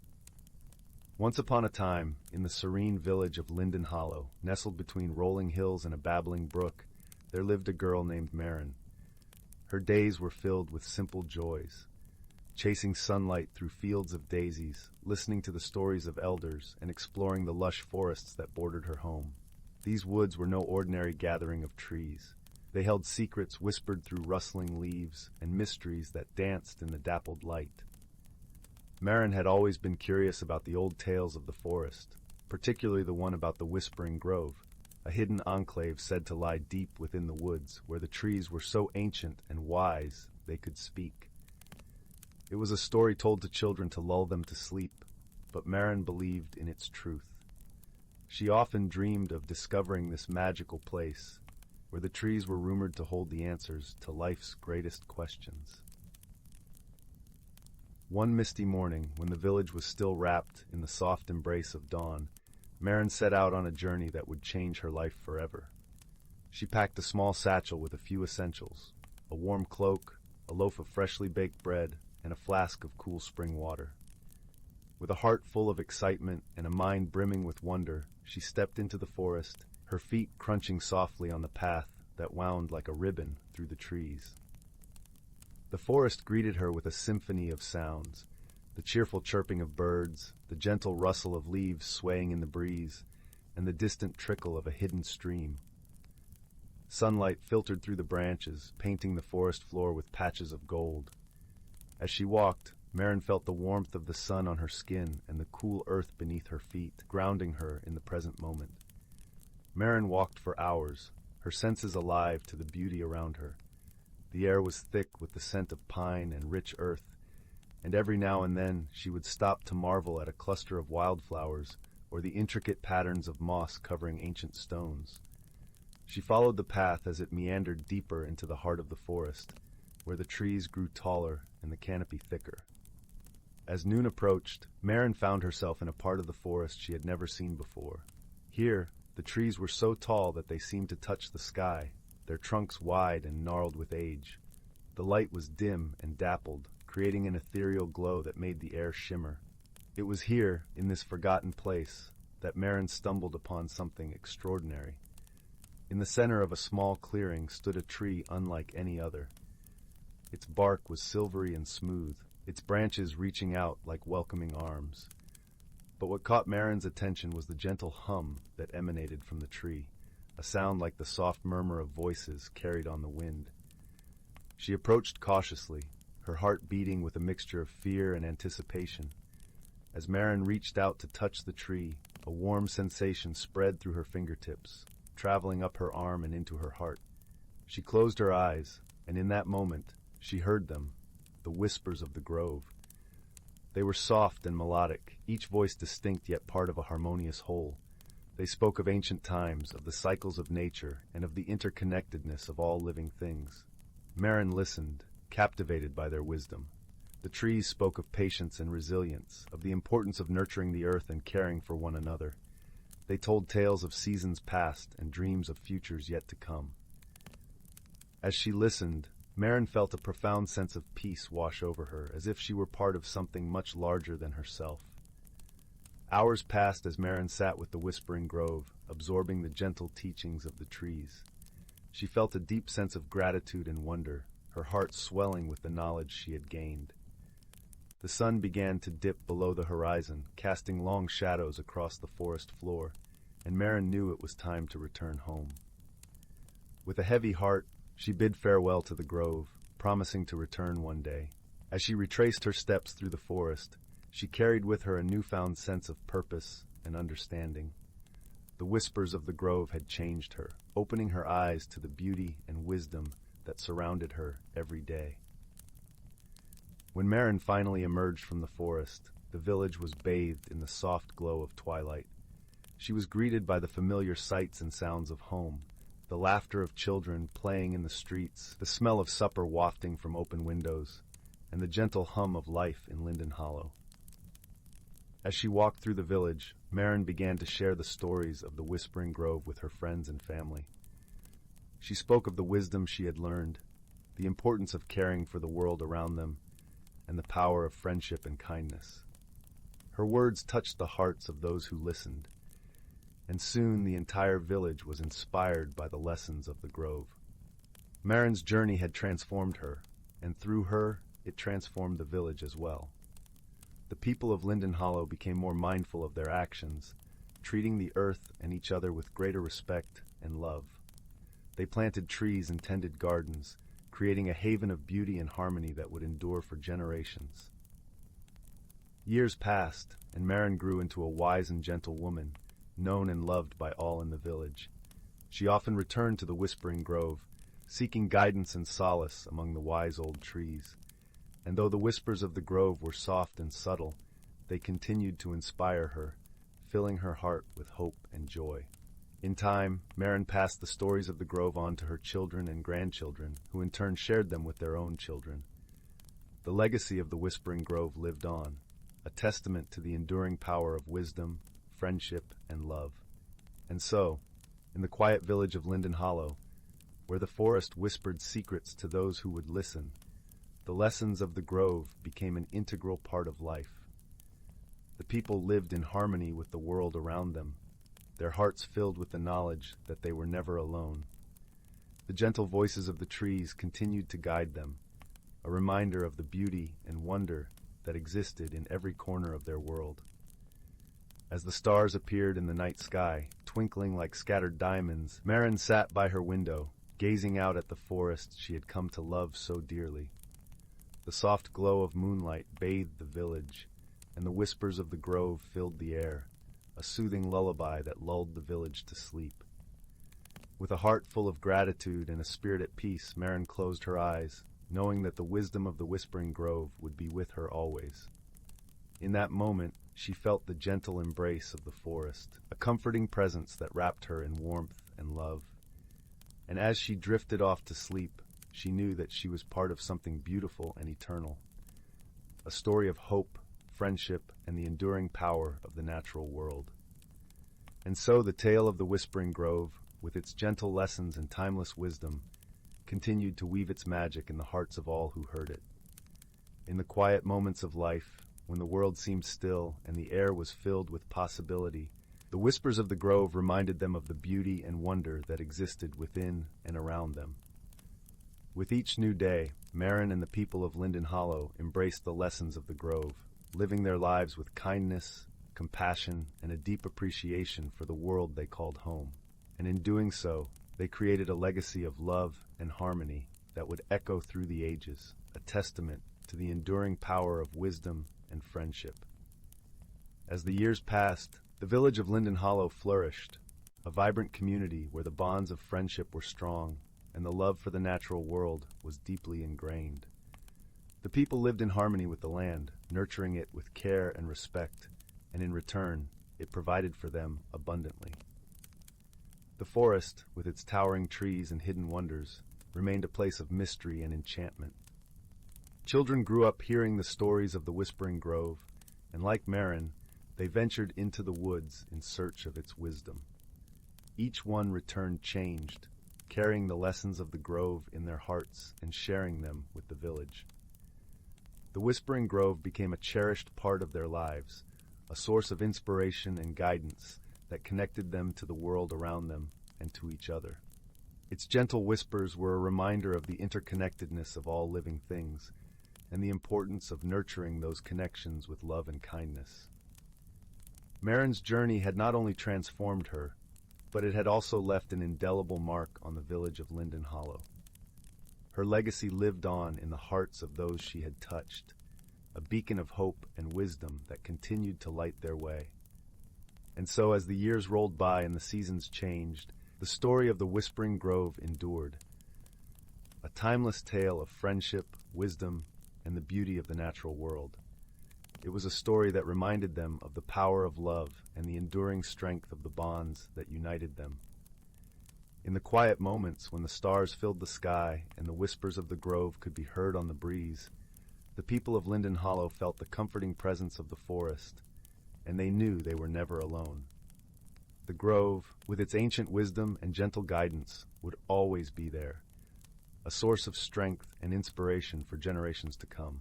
Once upon a time, in the serene village of Linden Hollow, nestled between rolling hills and a babbling brook, there lived a girl named Marin. Her days were filled with simple joys, chasing sunlight through fields of daisies, listening to the stories of elders, and exploring the lush forests that bordered her home. These woods were no ordinary gathering of trees. They held secrets whispered through rustling leaves and mysteries that danced in the dappled light. Marin had always been curious about the old tales of the forest, particularly the one about the Whispering Grove, a hidden enclave said to lie deep within the woods, where the trees were so ancient and wise they could speak. It was a story told to children to lull them to sleep, but Marin believed in its truth. She often dreamed of discovering this magical place, where the trees were rumored to hold the answers to life's greatest questions. One misty morning, when the village was still wrapped in the soft embrace of dawn, Marin set out on a journey that would change her life forever. She packed a small satchel with a few essentials: a warm cloak, a loaf of freshly baked bread, and a flask of cool spring water. With a heart full of excitement and a mind brimming with wonder, she stepped into the forest, her feet crunching softly on the path that wound like a ribbon through the trees. The forest greeted her with a symphony of sounds: the cheerful chirping of birds, the gentle rustle of leaves swaying in the breeze, and the distant trickle of a hidden stream. Sunlight filtered through the branches, painting the forest floor with patches of gold. As she walked, Marin felt the warmth of the sun on her skin and the cool earth beneath her feet, grounding her in the present moment. Marin walked for hours, her senses alive to the beauty around her. The air was thick with the scent of pine and rich earth, and every now and then she would stop to marvel at a cluster of wildflowers or the intricate patterns of moss covering ancient stones. She followed the path as it meandered deeper into the heart of the forest, where the trees grew taller and the canopy thicker. As noon approached, Marin found herself in a part of the forest she had never seen before. Here, the trees were so tall that they seemed to touch the sky, their trunks wide and gnarled with age. The light was dim and dappled, creating an ethereal glow that made the air shimmer. It was here, in this forgotten place, that Marin stumbled upon something extraordinary. In the center of a small clearing stood a tree unlike any other. Its bark was silvery and smooth, its branches reaching out like welcoming arms. But what caught Marin's attention was the gentle hum that emanated from the tree, a sound like the soft murmur of voices carried on the wind. She approached cautiously, her heart beating with a mixture of fear and anticipation. As Marin reached out to touch the tree, a warm sensation spread through her fingertips, traveling up her arm and into her heart. She closed her eyes, and in that moment, she heard them, the whispers of the grove. They were soft and melodic, each voice distinct yet part of a harmonious whole. They spoke of ancient times, of the cycles of nature, and of the interconnectedness of all living things. Marin listened, captivated by their wisdom. The trees spoke of patience and resilience, of the importance of nurturing the earth and caring for one another. They told tales of seasons past and dreams of futures yet to come. As she listened, Marin felt a profound sense of peace wash over her, as if she were part of something much larger than herself. Hours passed as Marin sat with the whispering grove, absorbing the gentle teachings of the trees. She felt a deep sense of gratitude and wonder, her heart swelling with the knowledge she had gained. The sun began to dip below the horizon, casting long shadows across the forest floor, and Marin knew it was time to return home. With a heavy heart, she bid farewell to the grove, promising to return one day. As she retraced her steps through the forest, she carried with her a newfound sense of purpose and understanding. The whispers of the grove had changed her, opening her eyes to the beauty and wisdom that surrounded her every day. When Marin finally emerged from the forest, the village was bathed in the soft glow of twilight. She was greeted by the familiar sights and sounds of home, the laughter of children playing in the streets, the smell of supper wafting from open windows, and the gentle hum of life in Linden Hollow. As she walked through the village, Marin began to share the stories of the Whispering Grove with her friends and family. She spoke of the wisdom she had learned, the importance of caring for the world around them, and the power of friendship and kindness. Her words touched the hearts of those who listened, and soon the entire village was inspired by the lessons of the grove. Marin's journey had transformed her, and through her, it transformed the village as well. The people of Linden Hollow became more mindful of their actions, treating the earth and each other with greater respect and love. They planted trees and tended gardens, creating a haven of beauty and harmony that would endure for generations. Years passed, and Marin grew into a wise and gentle woman, known and loved by all in the village. She often returned to the Whispering Grove, seeking guidance and solace among the wise old trees. And though the whispers of the grove were soft and subtle, they continued to inspire her, filling her heart with hope and joy. In time, Marin passed the stories of the grove on to her children and grandchildren, who in turn shared them with their own children. The legacy of the Whispering Grove lived on, a testament to the enduring power of wisdom, friendship, and love. And so, in the quiet village of Linden Hollow, where the forest whispered secrets to those who would listen, the lessons of the grove became an integral part of life. The people lived in harmony with the world around them, their hearts filled with the knowledge that they were never alone. The gentle voices of the trees continued to guide them, a reminder of the beauty and wonder that existed in every corner of their world. As the stars appeared in the night sky, twinkling like scattered diamonds, Marin sat by her window, gazing out at the forest she had come to love so dearly. The soft glow of moonlight bathed the village, and the whispers of the grove filled the air, a soothing lullaby that lulled the village to sleep. With a heart full of gratitude and a spirit at peace, Marin closed her eyes, knowing that the wisdom of the Whispering Grove would be with her always. In that moment, she felt the gentle embrace of the forest, a comforting presence that wrapped her in warmth and love. And as she drifted off to sleep, she knew that she was part of something beautiful and eternal, a story of hope, friendship, and the enduring power of the natural world. And so the tale of the Whispering Grove, with its gentle lessons and timeless wisdom, continued to weave its magic in the hearts of all who heard it. In the quiet moments of life, when the world seemed still and the air was filled with possibility, the whispers of the grove reminded them of the beauty and wonder that existed within and around them. With each new day, Marin and the people of Linden Hollow embraced the lessons of the grove, living their lives with kindness, compassion, and a deep appreciation for the world they called home. And in doing so, they created a legacy of love and harmony that would echo through the ages, a testament to the enduring power of wisdom and friendship. As the years passed, the village of Linden Hollow flourished, a vibrant community where the bonds of friendship were strong and the love for the natural world was deeply ingrained. The people lived in harmony with the land, nurturing it with care and respect, and in return, it provided for them abundantly. The forest, with its towering trees and hidden wonders, remained a place of mystery and enchantment. Children grew up hearing the stories of the Whispering Grove, and like Marin, they ventured into the woods in search of its wisdom. Each one returned changed, carrying the lessons of the grove in their hearts and sharing them with the village. The Whispering Grove became a cherished part of their lives, a source of inspiration and guidance that connected them to the world around them and to each other. Its gentle whispers were a reminder of the interconnectedness of all living things and the importance of nurturing those connections with love and kindness. Marin's journey had not only transformed her, but it had also left an indelible mark on the village of Linden Hollow. Her legacy lived on in the hearts of those she had touched, a beacon of hope and wisdom that continued to light their way. And so as the years rolled by and the seasons changed, the story of the Whispering Grove endured, a timeless tale of friendship, wisdom, and the beauty of the natural world. It was a story that reminded them of the power of love and the enduring strength of the bonds that united them. In the quiet moments when the stars filled the sky and the whispers of the grove could be heard on the breeze, the people of Linden Hollow felt the comforting presence of the forest, and they knew they were never alone. The grove, with its ancient wisdom and gentle guidance, would always be there, a source of strength and inspiration for generations to come.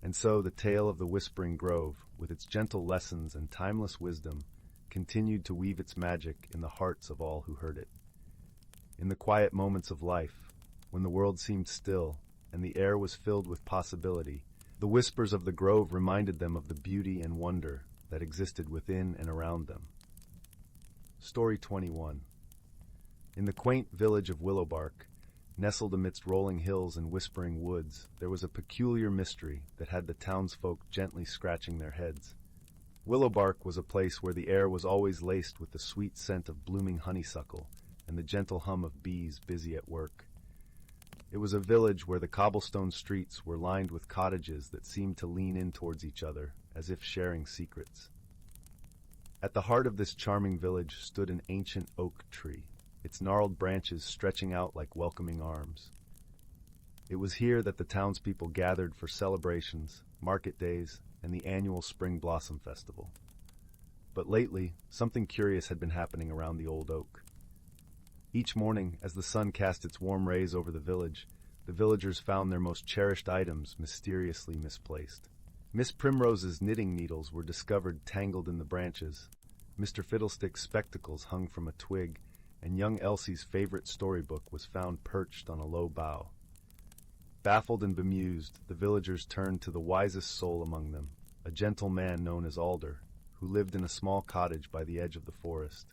And so the tale of the Whispering Grove, with its gentle lessons and timeless wisdom, continued to weave its magic in the hearts of all who heard it. In the quiet moments of life, when the world seemed still and the air was filled with possibility, the whispers of the grove reminded them of the beauty and wonder that existed within and around them. Story 21. In the quaint village of Willowbark, nestled amidst rolling hills and whispering woods, there was a peculiar mystery that had the townsfolk gently scratching their heads. Willowbark was a place where the air was always laced with the sweet scent of blooming honeysuckle and the gentle hum of bees busy at work. It was a village where the cobblestone streets were lined with cottages that seemed to lean in towards each other, as if sharing secrets. At the heart of this charming village stood an ancient oak tree, its gnarled branches stretching out like welcoming arms. It was here that the townspeople gathered for celebrations, market days, and the annual Spring Blossom Festival. But lately, something curious had been happening around the old oak. Each morning, as the sun cast its warm rays over the villagers found their most cherished items mysteriously misplaced. Miss Primrose's knitting needles were discovered tangled in the branches, Mr. Fiddlestick's spectacles hung from a twig, and young Elsie's favorite storybook was found perched on a low bough. Baffled and bemused, the villagers turned to the wisest soul among them, a gentle man known as Alder, who lived in a small cottage by the edge of the forest.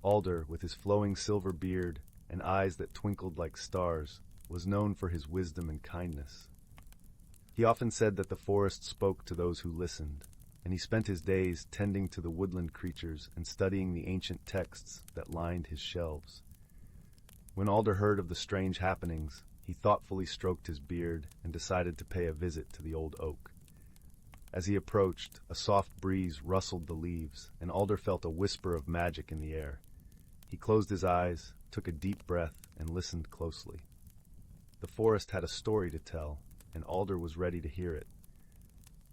Alder, with his flowing silver beard and eyes that twinkled like stars, was known for his wisdom and kindness. He often said that the forest spoke to those who listened, and he spent his days tending to the woodland creatures and studying the ancient texts that lined his shelves. When Alder heard of the strange happenings, he thoughtfully stroked his beard and decided to pay a visit to the old oak. As he approached, a soft breeze rustled the leaves, and Alder felt a whisper of magic in the air. He closed his eyes, took a deep breath, and listened closely. The forest had a story to tell, and Alder was ready to hear it.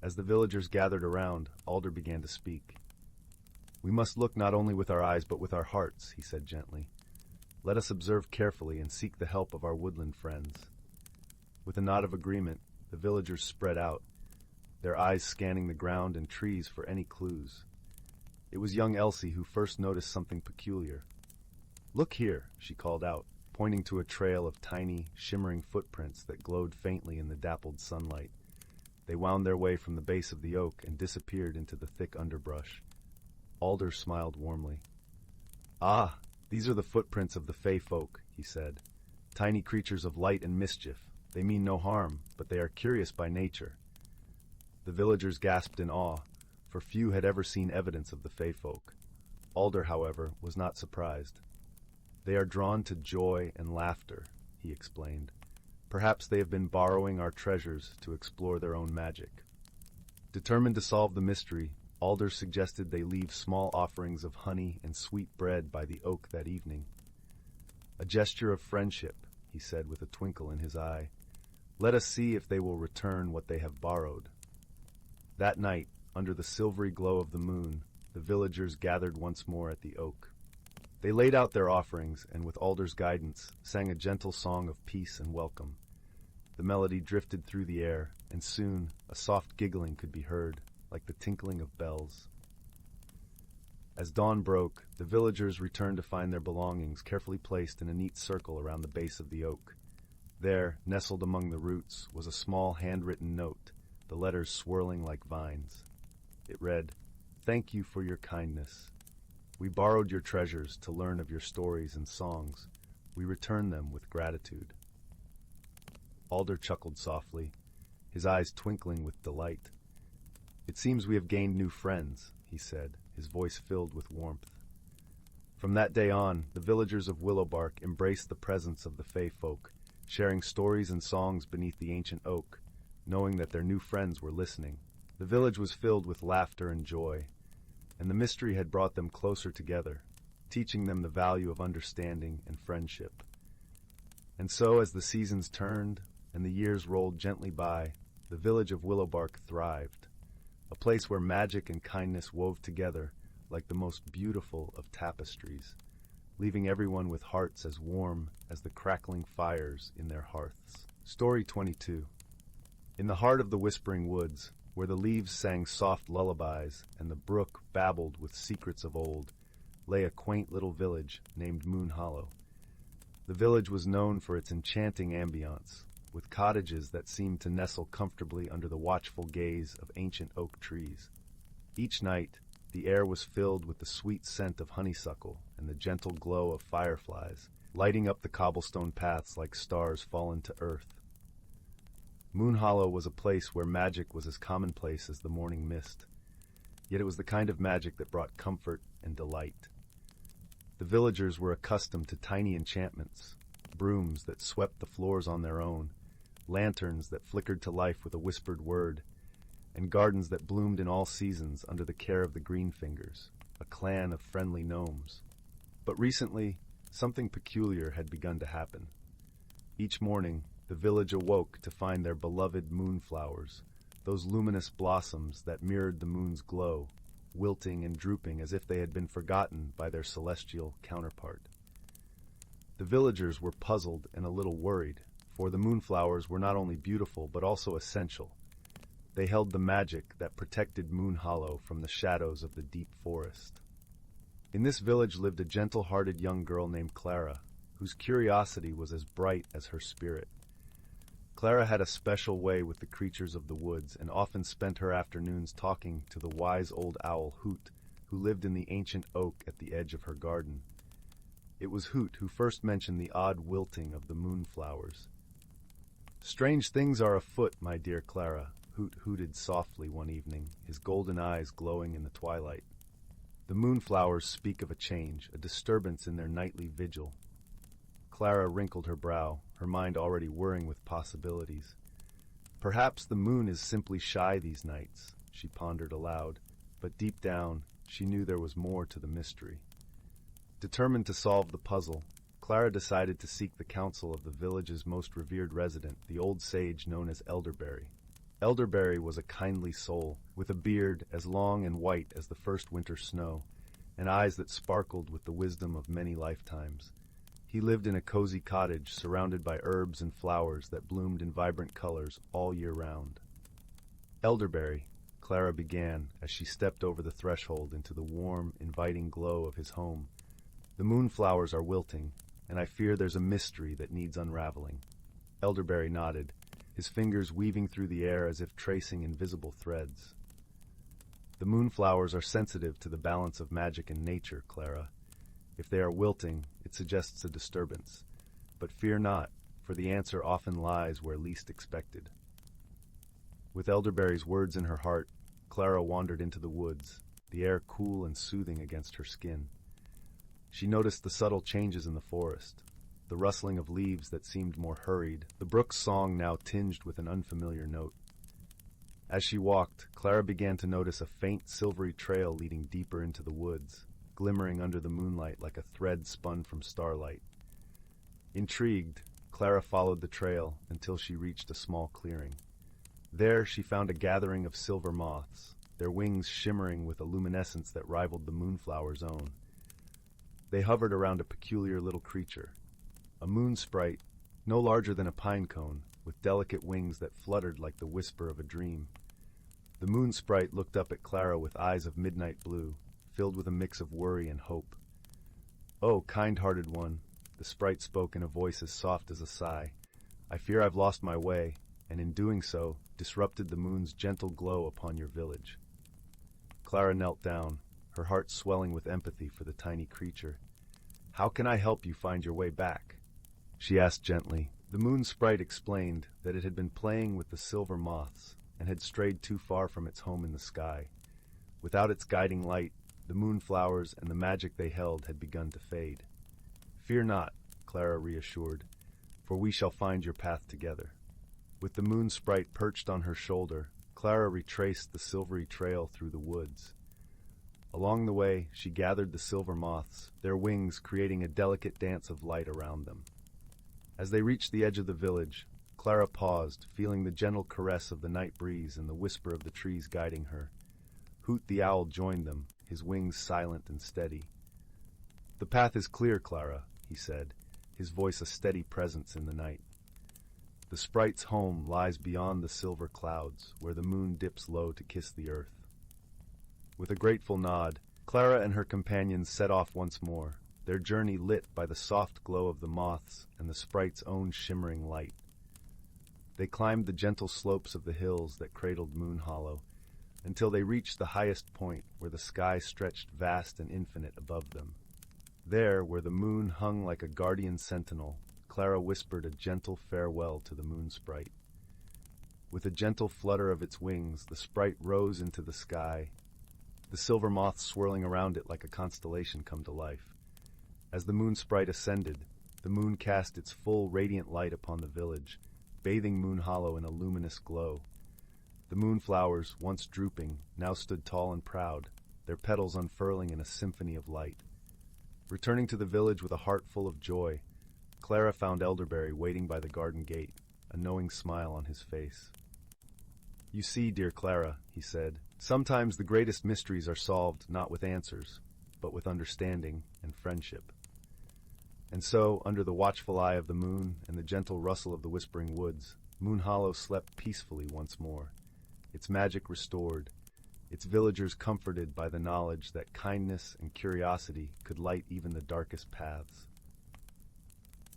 As the villagers gathered around, Alder began to speak. "We must look not only with our eyes but with our hearts," he said gently. "Let us observe carefully and seek the help of our woodland friends." With a nod of agreement, the villagers spread out, their eyes scanning the ground and trees for any clues. It was young Elsie who first noticed something peculiar. "Look here," she called out, pointing to a trail of tiny, shimmering footprints that glowed faintly in the dappled sunlight. They wound their way from the base of the oak and disappeared into the thick underbrush. Alder smiled warmly. "Ah, these are the footprints of the Fey folk," he said. "Tiny creatures of light and mischief. They mean no harm, but they are curious by nature." The villagers gasped in awe, for few had ever seen evidence of the Fey folk. Alder, however, was not surprised. "They are drawn to joy and laughter," he explained. "Perhaps they have been borrowing our treasures to explore their own magic." Determined to solve the mystery, Alder suggested they leave small offerings of honey and sweet bread by the oak that evening. "A gesture of friendship," he said with a twinkle in his eye. "Let us see if they will return what they have borrowed." That night, under the silvery glow of the moon, the villagers gathered once more at the oak. They laid out their offerings and, with Alder's guidance, sang a gentle song of peace and welcome. The melody drifted through the air, and soon a soft giggling could be heard, like the tinkling of bells. As dawn broke, the villagers returned to find their belongings carefully placed in a neat circle around the base of the oak. There, nestled among the roots, was a small handwritten note, the letters swirling like vines. It read, "Thank you for your kindness. We borrowed your treasures to learn of your stories and songs. We return them with gratitude." Alder chuckled softly, his eyes twinkling with delight. "It seems we have gained new friends," he said, his voice filled with warmth. From that day on, the villagers of Willowbark embraced the presence of the Fey folk, sharing stories and songs beneath the ancient oak, knowing that their new friends were listening. The village was filled with laughter and joy, and the mystery had brought them closer together, teaching them the value of understanding and friendship. And so, as the seasons turned and the years rolled gently by, the village of Willowbark thrived, a place where magic and kindness wove together like the most beautiful of tapestries, leaving everyone with hearts as warm as the crackling fires in their hearths. Story 22. In the heart of the whispering woods, where the leaves sang soft lullabies and the brook babbled with secrets of old, lay a quaint little village named Moon Hollow. The village was known for its enchanting ambiance, with cottages that seemed to nestle comfortably under the watchful gaze of ancient oak trees. Each night, the air was filled with the sweet scent of honeysuckle and the gentle glow of fireflies, lighting up the cobblestone paths like stars fallen to earth. Moon Hollow was a place where magic was as commonplace as the morning mist, yet it was the kind of magic that brought comfort and delight. The villagers were accustomed to tiny enchantments, brooms that swept the floors on their own, lanterns that flickered to life with a whispered word, and gardens that bloomed in all seasons under the care of the Greenfingers, a clan of friendly gnomes. But recently, something peculiar had begun to happen. Each morning, the village awoke to find their beloved moonflowers, those luminous blossoms that mirrored the moon's glow, wilting and drooping as if they had been forgotten by their celestial counterpart. The villagers were puzzled and a little worried, for the moonflowers were not only beautiful but also essential. They held the magic that protected Moon Hollow from the shadows of the deep forest. In this village lived a gentle-hearted young girl named Clara, whose curiosity was as bright as her spirit. Clara had a special way with the creatures of the woods and often spent her afternoons talking to the wise old owl Hoot, who lived in the ancient oak at the edge of her garden. It was Hoot who first mentioned the odd wilting of the moonflowers. "Strange things are afoot, my dear Clara," Hoot hooted softly one evening, his golden eyes glowing in the twilight. The moonflowers speak of a change, a disturbance in their nightly vigil. Clara wrinkled her brow, her mind already whirring with possibilities. Perhaps the moon is simply shy these nights, she pondered aloud, but deep down, she knew there was more to the mystery. Determined to solve the puzzle, Clara decided to seek the counsel of the village's most revered resident, the old sage known as Elderberry. Elderberry was a kindly soul, with a beard as long and white as the first winter snow, and eyes that sparkled with the wisdom of many lifetimes. He lived in a cozy cottage surrounded by herbs and flowers that bloomed in vibrant colors all year round. Elderberry, Clara began as she stepped over the threshold into the warm, inviting glow of his home. The moonflowers are wilting, and I fear there's a mystery that needs unraveling. Elderberry nodded, his fingers weaving through the air as if tracing invisible threads. The moonflowers are sensitive to the balance of magic and nature, Clara. If they are wilting, it suggests a disturbance. But fear not, for the answer often lies where least expected. With Elderberry's words in her heart, Clara wandered into the woods, the air cool and soothing against her skin. She noticed the subtle changes in the forest, the rustling of leaves that seemed more hurried, the brook's song now tinged with an unfamiliar note. As she walked, Clara began to notice a faint silvery trail leading deeper into the woods, glimmering under the moonlight like a thread spun from starlight. Intrigued, Clara followed the trail until she reached a small clearing. There she found a gathering of silver moths, their wings shimmering with a luminescence that rivaled the moonflower's own. They hovered around a peculiar little creature, a moon sprite, no larger than a pine cone, with delicate wings that fluttered like the whisper of a dream. The moon sprite looked up at Clara with eyes of midnight blue, filled with a mix of worry and hope. "Oh, kind-hearted one," the sprite spoke in a voice as soft as a sigh, "I fear I've lost my way, and in doing so, disrupted the moon's gentle glow upon your village." Clara knelt down, her heart swelling with empathy for the tiny creature. "How can I help you find your way back?" she asked gently. The moon sprite explained that it had been playing with the silver moths and had strayed too far from its home in the sky. Without its guiding light, the moonflowers and the magic they held had begun to fade. "Fear not," Clara reassured, "for we shall find your path together." With the moon sprite perched on her shoulder, Clara retraced the silvery trail through the woods. Along the way, she gathered the silver moths, their wings creating a delicate dance of light around them. As they reached the edge of the village, Clara paused, feeling the gentle caress of the night breeze and the whisper of the trees guiding her. Hoot the owl joined them, his wings silent and steady. "The path is clear, Clara," he said, his voice a steady presence in the night. "The sprite's home lies beyond the silver clouds, where the moon dips low to kiss the earth." With a grateful nod, Clara and her companions set off once more, their journey lit by the soft glow of the moths and the sprite's own shimmering light. They climbed the gentle slopes of the hills that cradled Moon Hollow, until they reached the highest point where the sky stretched vast and infinite above them. There, where the moon hung like a guardian sentinel, Clara whispered a gentle farewell to the moon sprite. With a gentle flutter of its wings, the sprite rose into the sky, the silver moths swirling around it like a constellation come to life. As the moon sprite ascended, the moon cast its full radiant light upon the village, bathing Moon Hollow in a luminous glow. The moonflowers, once drooping, now stood tall and proud, their petals unfurling in a symphony of light. Returning to the village with a heart full of joy, Clara found Elderberry waiting by the garden gate, a knowing smile on his face. "You see, dear Clara," he said, "sometimes the greatest mysteries are solved not with answers, but with understanding and friendship." And so, under the watchful eye of the moon and the gentle rustle of the whispering woods, Moon Hollow slept peacefully once more, its magic restored, its villagers comforted by the knowledge that kindness and curiosity could light even the darkest paths.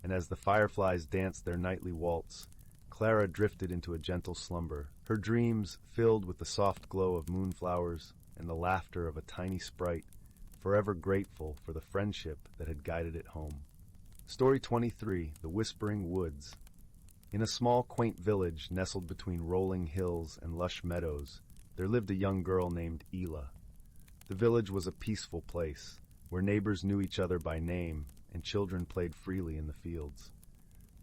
And as the fireflies danced their nightly waltz, Clara drifted into a gentle slumber, her dreams filled with the soft glow of moonflowers and the laughter of a tiny sprite, forever grateful for the friendship that had guided it home. Story 23, The Whispering Woods. In a small, quaint village nestled between rolling hills and lush meadows, there lived a young girl named Lila. The village was a peaceful place, where neighbors knew each other by name and children played freely in the fields.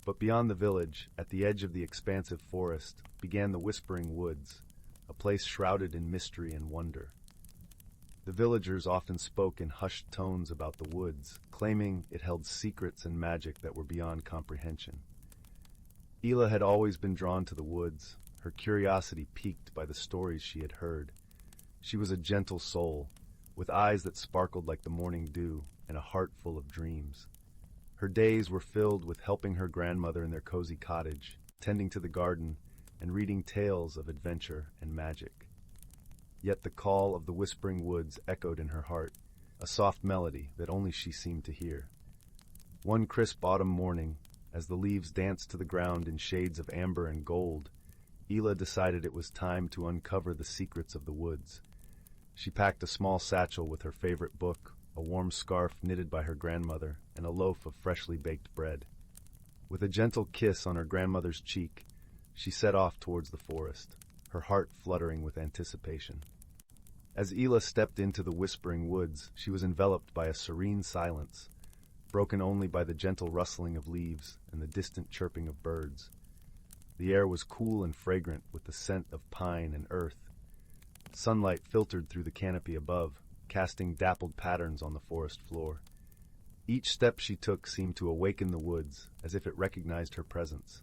But beyond the village, at the edge of the expansive forest, began the Whispering Woods, a place shrouded in mystery and wonder. The villagers often spoke in hushed tones about the woods, claiming it held secrets and magic that were beyond comprehension. Lila had always been drawn to the woods, her curiosity piqued by the stories she had heard. She was a gentle soul, with eyes that sparkled like the morning dew and a heart full of dreams. Her days were filled with helping her grandmother in their cozy cottage, tending to the garden, and reading tales of adventure and magic. Yet the call of the Whispering Woods echoed in her heart, a soft melody that only she seemed to hear. One crisp autumn morning, as the leaves danced to the ground in shades of amber and gold, Lila decided it was time to uncover the secrets of the woods. She packed a small satchel with her favorite book, a warm scarf knitted by her grandmother, and a loaf of freshly baked bread. With a gentle kiss on her grandmother's cheek, she set off towards the forest, her heart fluttering with anticipation. As Lila stepped into the Whispering Woods, she was enveloped by a serene silence, broken only by the gentle rustling of leaves and the distant chirping of birds. The air was cool and fragrant with the scent of pine and earth. Sunlight filtered through the canopy above, casting dappled patterns on the forest floor. Each step she took seemed to awaken the woods, as if it recognized her presence.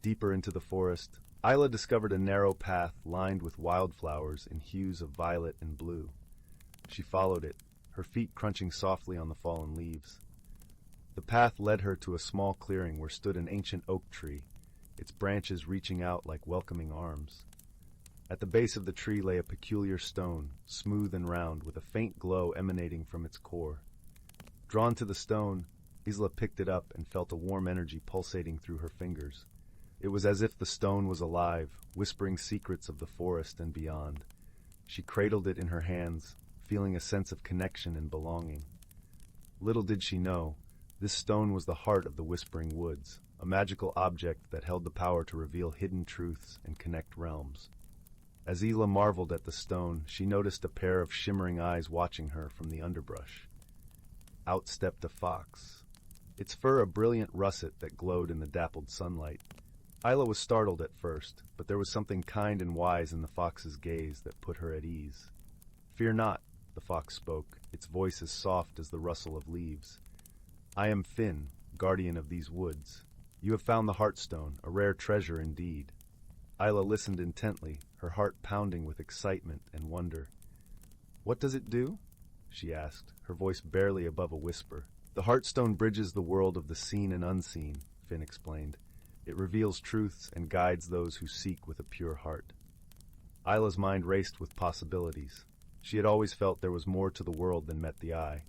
Deeper into the forest, Lila discovered a narrow path lined with wildflowers in hues of violet and blue. She followed it, her feet crunching softly on the fallen leaves. The path led her to a small clearing where stood an ancient oak tree, its branches reaching out like welcoming arms. At the base of the tree lay a peculiar stone, smooth and round, with a faint glow emanating from its core. Drawn to the stone, Lila picked it up and felt a warm energy pulsating through her fingers. It was as if the stone was alive, whispering secrets of the forest and beyond. She cradled it in her hands, feeling a sense of connection and belonging. Little did she know, this stone was the heart of the Whispering Woods, a magical object that held the power to reveal hidden truths and connect realms. As Lila marveled at the stone, she noticed a pair of shimmering eyes watching her from the underbrush. Out stepped a fox, its fur a brilliant russet that glowed in the dappled sunlight. Lila was startled at first, but there was something kind and wise in the fox's gaze that put her at ease. "Fear not," the fox spoke, its voice as soft as the rustle of leaves. "I am Finn, guardian of these woods. You have found the heartstone, a rare treasure indeed." Lila listened intently, her heart pounding with excitement and wonder. "What does it do?" she asked, her voice barely above a whisper. "The heartstone bridges the world of the seen and unseen," Finn explained. "It reveals truths and guides those who seek with a pure heart." Lila's mind raced with possibilities. She had always felt there was more to the world than met the eye.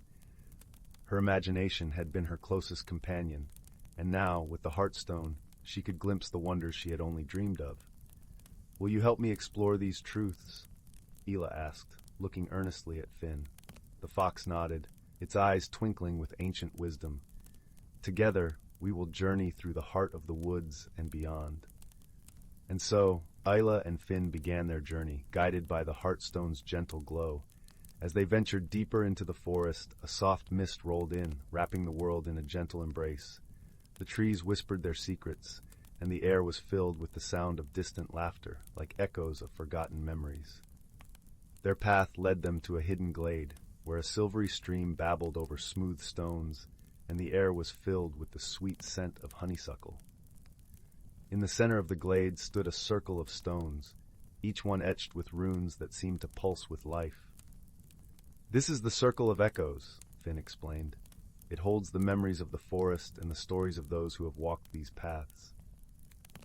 Her imagination had been her closest companion, and now, with the heartstone, she could glimpse the wonders she had only dreamed of. "Will you help me explore these truths?" Lila asked, looking earnestly at Finn. The fox nodded, its eyes twinkling with ancient wisdom. "Together, we will journey through the heart of the woods and beyond." And so, Lila and Finn began their journey, guided by the heartstone's gentle glow. As they ventured deeper into the forest, a soft mist rolled in, wrapping the world in a gentle embrace. The trees whispered their secrets, and the air was filled with the sound of distant laughter, like echoes of forgotten memories. Their path led them to a hidden glade, where a silvery stream babbled over smooth stones, and the air was filled with the sweet scent of honeysuckle. In the center of the glade stood a circle of stones, each one etched with runes that seemed to pulse with life. "This is the Circle of Echoes," Finn explained. "It holds the memories of the forest and the stories of those who have walked these paths."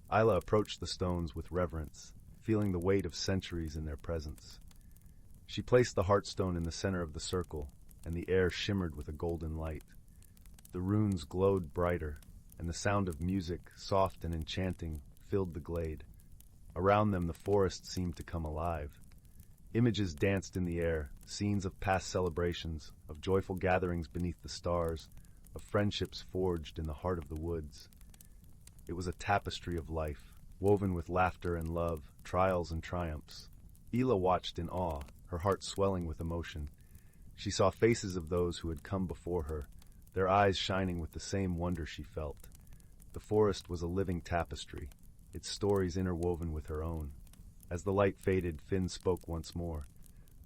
Lila approached the stones with reverence, feeling the weight of centuries in their presence. She placed the heartstone in the center of the circle, and the air shimmered with a golden light. The runes glowed brighter, and the sound of music, soft and enchanting, filled the glade. Around them the forest seemed to come alive. Images danced in the air, scenes of past celebrations, of joyful gatherings beneath the stars, of friendships forged in the heart of the woods. It was a tapestry of life, woven with laughter and love, trials and triumphs. Lila watched in awe, her heart swelling with emotion. She saw faces of those who had come before her, their eyes shining with the same wonder she felt. The forest was a living tapestry, its stories interwoven with her own. As the light faded, Finn spoke once more.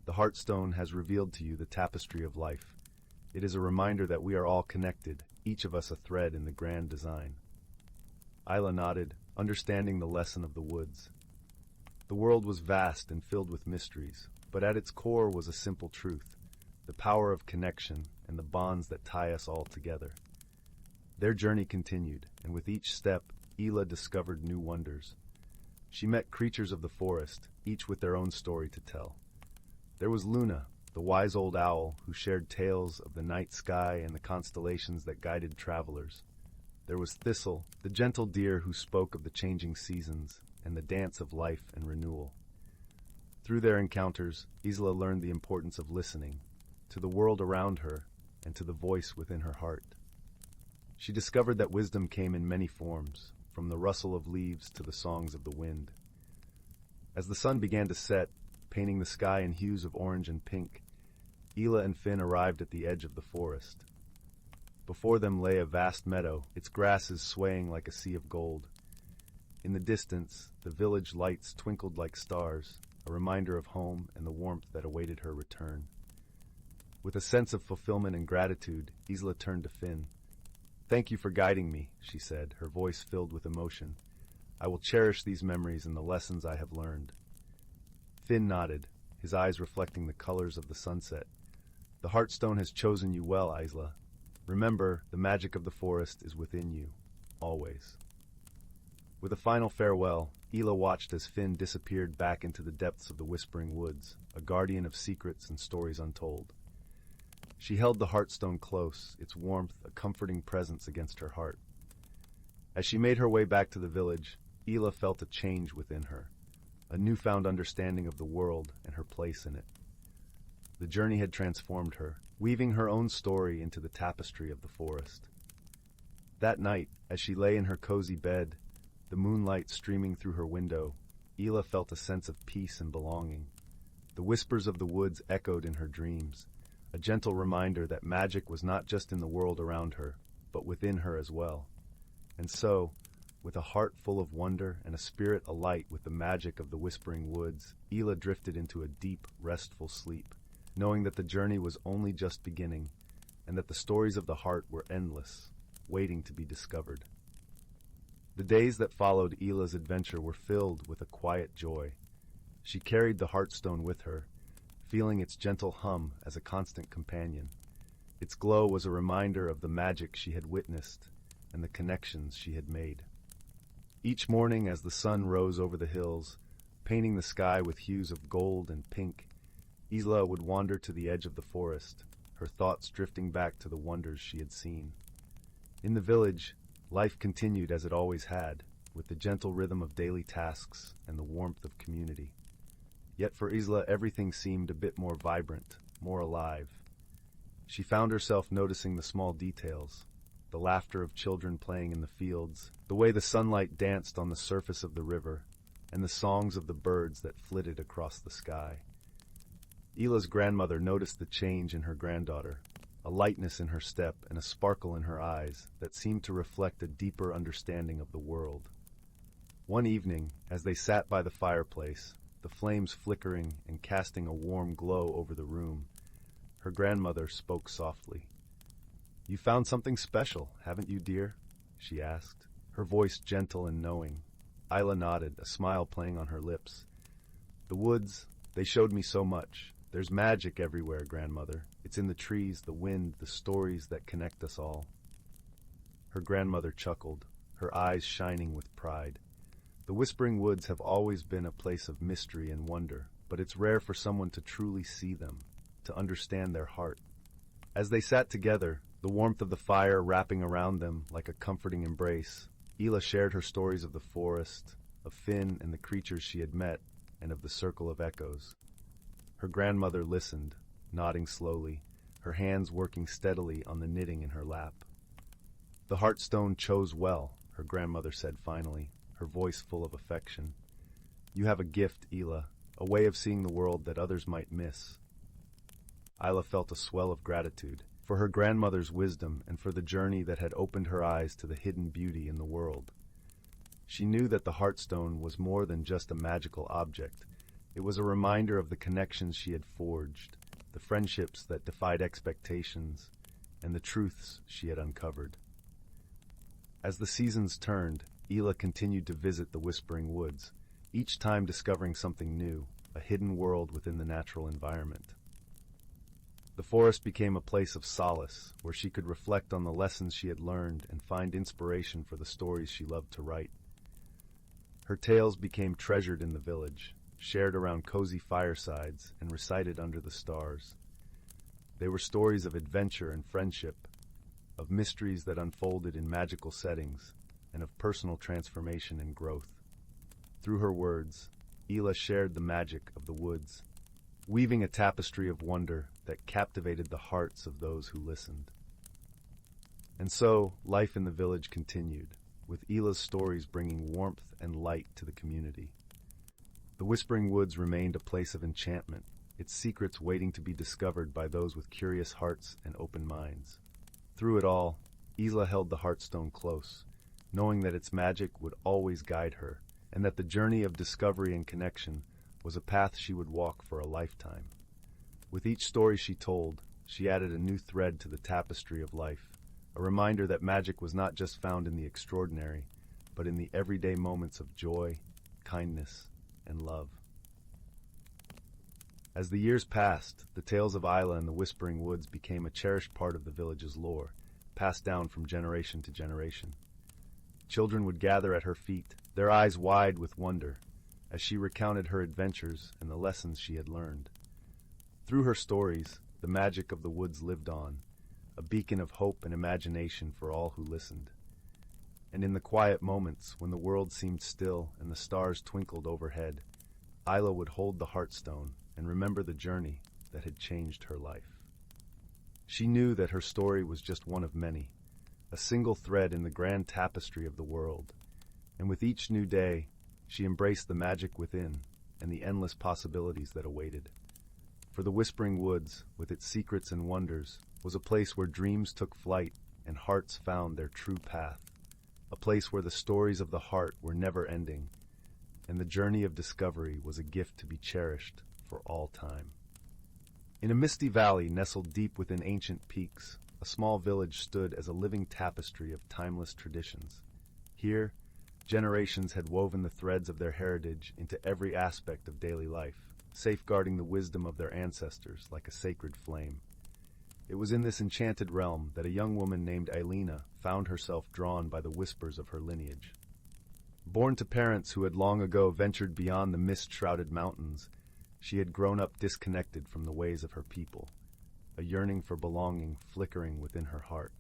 The heartstone has revealed to you the tapestry of life. It is a reminder that we are all connected, each of us a thread in the grand design. Lila nodded, understanding the lesson of the woods. The world was vast and filled with mysteries, but at its core was a simple truth, the power of connection and the bonds that tie us all together. Their journey continued, and with each step, Lila discovered new wonders. She met creatures of the forest, each with their own story to tell. There was Luna, the wise old owl who shared tales of the night sky and the constellations that guided travelers. There was Thistle, the gentle deer who spoke of the changing seasons and the dance of life and renewal. Through their encounters, Isla learned the importance of listening, to the world around her and to the voice within her heart. She discovered that wisdom came in many forms, from the rustle of leaves to the songs of the wind. As the sun began to set, painting the sky in hues of orange and pink, Ela and Finn arrived at the edge of the forest. Before them lay a vast meadow, its grasses swaying like a sea of gold. In the distance, the village lights twinkled like stars, a reminder of home and the warmth that awaited her return. With a sense of fulfillment and gratitude, Isla turned to Finn. "Thank you for guiding me," she said, her voice filled with emotion. "I will cherish these memories and the lessons I have learned." Finn nodded, his eyes reflecting the colors of the sunset. "The Heartstone has chosen you well, Isla. Remember, the magic of the forest is within you, always." With a final farewell, Ela watched as Finn disappeared back into the depths of the Whispering Woods, a guardian of secrets and stories untold. She held the Heartstone close, its warmth a comforting presence against her heart. As she made her way back to the village, Ela felt a change within her, a newfound understanding of the world and her place in it. The journey had transformed her, weaving her own story into the tapestry of the forest. That night, as she lay in her cozy bed, the moonlight streaming through her window, Ela felt a sense of peace and belonging. The whispers of the woods echoed in her dreams, a gentle reminder that magic was not just in the world around her, but within her as well. And so, with a heart full of wonder and a spirit alight with the magic of the Whispering Woods, Ela drifted into a deep, restful sleep, knowing that the journey was only just beginning, and that the stories of the heart were endless, waiting to be discovered. The days that followed Ela's adventure were filled with a quiet joy. She carried the Heartstone with her, feeling its gentle hum as a constant companion. Its glow was a reminder of the magic she had witnessed and the connections she had made. Each morning as the sun rose over the hills, painting the sky with hues of gold and pink, Isla would wander to the edge of the forest, her thoughts drifting back to the wonders she had seen. In the village, life continued as it always had, with the gentle rhythm of daily tasks and the warmth of community. Yet for Isla, everything seemed a bit more vibrant, more alive. She found herself noticing the small details, the laughter of children playing in the fields, the way the sunlight danced on the surface of the river, and the songs of the birds that flitted across the sky. Ila's grandmother noticed the change in her granddaughter, a lightness in her step and a sparkle in her eyes that seemed to reflect a deeper understanding of the world. One evening, as they sat by the fireplace, the flames flickering and casting a warm glow over the room, her grandmother spoke softly. "You found something special, haven't you, dear?" she asked, her voice gentle and knowing. Isla nodded, a smile playing on her lips. "The woods, they showed me so much. There's magic everywhere, grandmother. It's in the trees, the wind, the stories that connect us all." Her grandmother chuckled, her eyes shining with pride. The Whispering Woods have always been a place of mystery and wonder, but it's rare for someone to truly see them, to understand their heart. As they sat together, the warmth of the fire wrapping around them like a comforting embrace, Ela shared her stories of the forest, of Finn and the creatures she had met, and of the circle of echoes. Her grandmother listened, nodding slowly, her hands working steadily on the knitting in her lap. "The Heartstone chose well," her grandmother said finally, her voice full of affection. "You have a gift, Ela, a way of seeing the world that others might miss." Isla felt a swell of gratitude for her grandmother's wisdom and for the journey that had opened her eyes to the hidden beauty in the world. She knew that the heartstone was more than just a magical object. It was a reminder of the connections she had forged, the friendships that defied expectations, and the truths she had uncovered. As the seasons turned, Ela continued to visit the Whispering Woods, each time discovering something new, a hidden world within the natural environment. The forest became a place of solace, where she could reflect on the lessons she had learned and find inspiration for the stories she loved to write. Her tales became treasured in the village, shared around cozy firesides and recited under the stars. They were stories of adventure and friendship, of mysteries that unfolded in magical settings, and of personal transformation and growth. Through her words, Ela shared the magic of the woods, weaving a tapestry of wonder that captivated the hearts of those who listened. And so, life in the village continued, with Ela's stories bringing warmth and light to the community. The Whispering Woods remained a place of enchantment, its secrets waiting to be discovered by those with curious hearts and open minds. Through it all, Ela held the heartstone close, knowing that its magic would always guide her, and that the journey of discovery and connection was a path she would walk for a lifetime. With each story she told, she added a new thread to the tapestry of life, a reminder that magic was not just found in the extraordinary, but in the everyday moments of joy, kindness, and love. As the years passed, the tales of Isla and the Whispering Woods became a cherished part of the village's lore, passed down from generation to generation. Children would gather at her feet, their eyes wide with wonder, as she recounted her adventures and the lessons she had learned. Through her stories, the magic of the woods lived on, a beacon of hope and imagination for all who listened. And in the quiet moments when the world seemed still and the stars twinkled overhead, Isla would hold the heartstone and remember the journey that had changed her life. She knew that her story was just one of many, a single thread in the grand tapestry of the world, and with each new day, she embraced the magic within and the endless possibilities that awaited. For the Whispering Woods, with its secrets and wonders, was a place where dreams took flight and hearts found their true path, a place where the stories of the heart were never ending, and the journey of discovery was a gift to be cherished for all time. In a misty valley nestled deep within ancient peaks, a small village stood as a living tapestry of timeless traditions. Here, generations had woven the threads of their heritage into every aspect of daily life, safeguarding the wisdom of their ancestors like a sacred flame. It was in this enchanted realm that a young woman named Ailina found herself drawn by the whispers of her lineage. Born to parents who had long ago ventured beyond the mist-shrouded mountains, she had grown up disconnected from the ways of her people, a yearning for belonging flickering within her heart.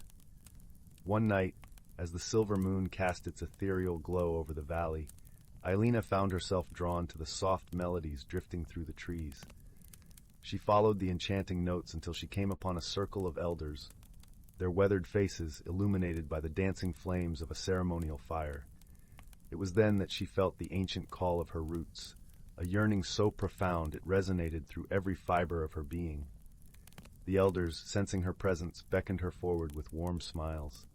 One night, as the silver moon cast its ethereal glow over the valley, Ailina found herself drawn to the soft melodies drifting through the trees. She followed the enchanting notes until she came upon a circle of elders, their weathered faces illuminated by the dancing flames of a ceremonial fire. It was then that she felt the ancient call of her roots, a yearning so profound it resonated through every fiber of her being. The elders, sensing her presence, beckoned her forward with warm smiles.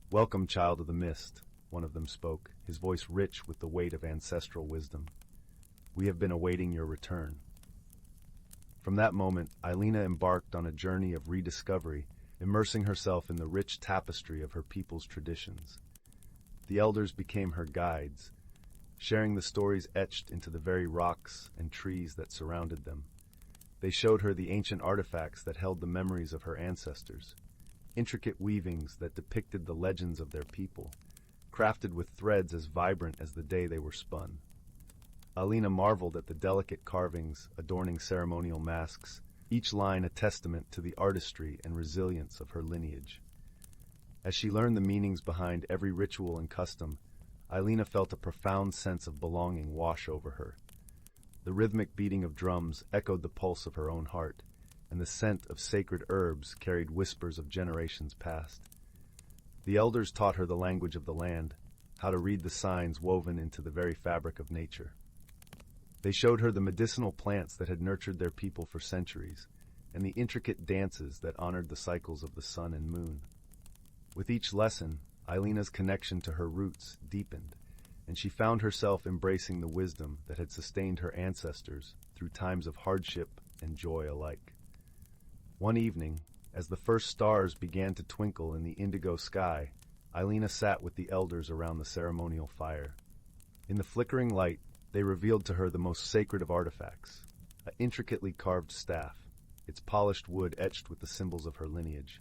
"Welcome, child of the mist," one of them spoke, his voice rich with the weight of ancestral wisdom. "We have been awaiting your return." From that moment, Ailina embarked on a journey of rediscovery, immersing herself in the rich tapestry of her people's traditions. The elders became her guides, sharing the stories etched into the very rocks and trees that surrounded them. They showed her the ancient artifacts that held the memories of her ancestors, intricate weavings that depicted the legends of their people, crafted with threads as vibrant as the day they were spun. Ailina marveled at the delicate carvings adorning ceremonial masks, each line a testament to the artistry and resilience of her lineage. As she learned the meanings behind every ritual and custom, Ailina felt a profound sense of belonging wash over her. The rhythmic beating of drums echoed the pulse of her own heart, and the scent of sacred herbs carried whispers of generations past. The elders taught her the language of the land, how to read the signs woven into the very fabric of nature. They showed her the medicinal plants that had nurtured their people for centuries, and the intricate dances that honored the cycles of the sun and moon. With each lesson, Eilena's connection to her roots deepened, and she found herself embracing the wisdom that had sustained her ancestors through times of hardship and joy alike. One evening, as the first stars began to twinkle in the indigo sky, Eilena sat with the elders around the ceremonial fire. In the flickering light, they revealed to her the most sacred of artifacts, an intricately carved staff, its polished wood etched with the symbols of her lineage.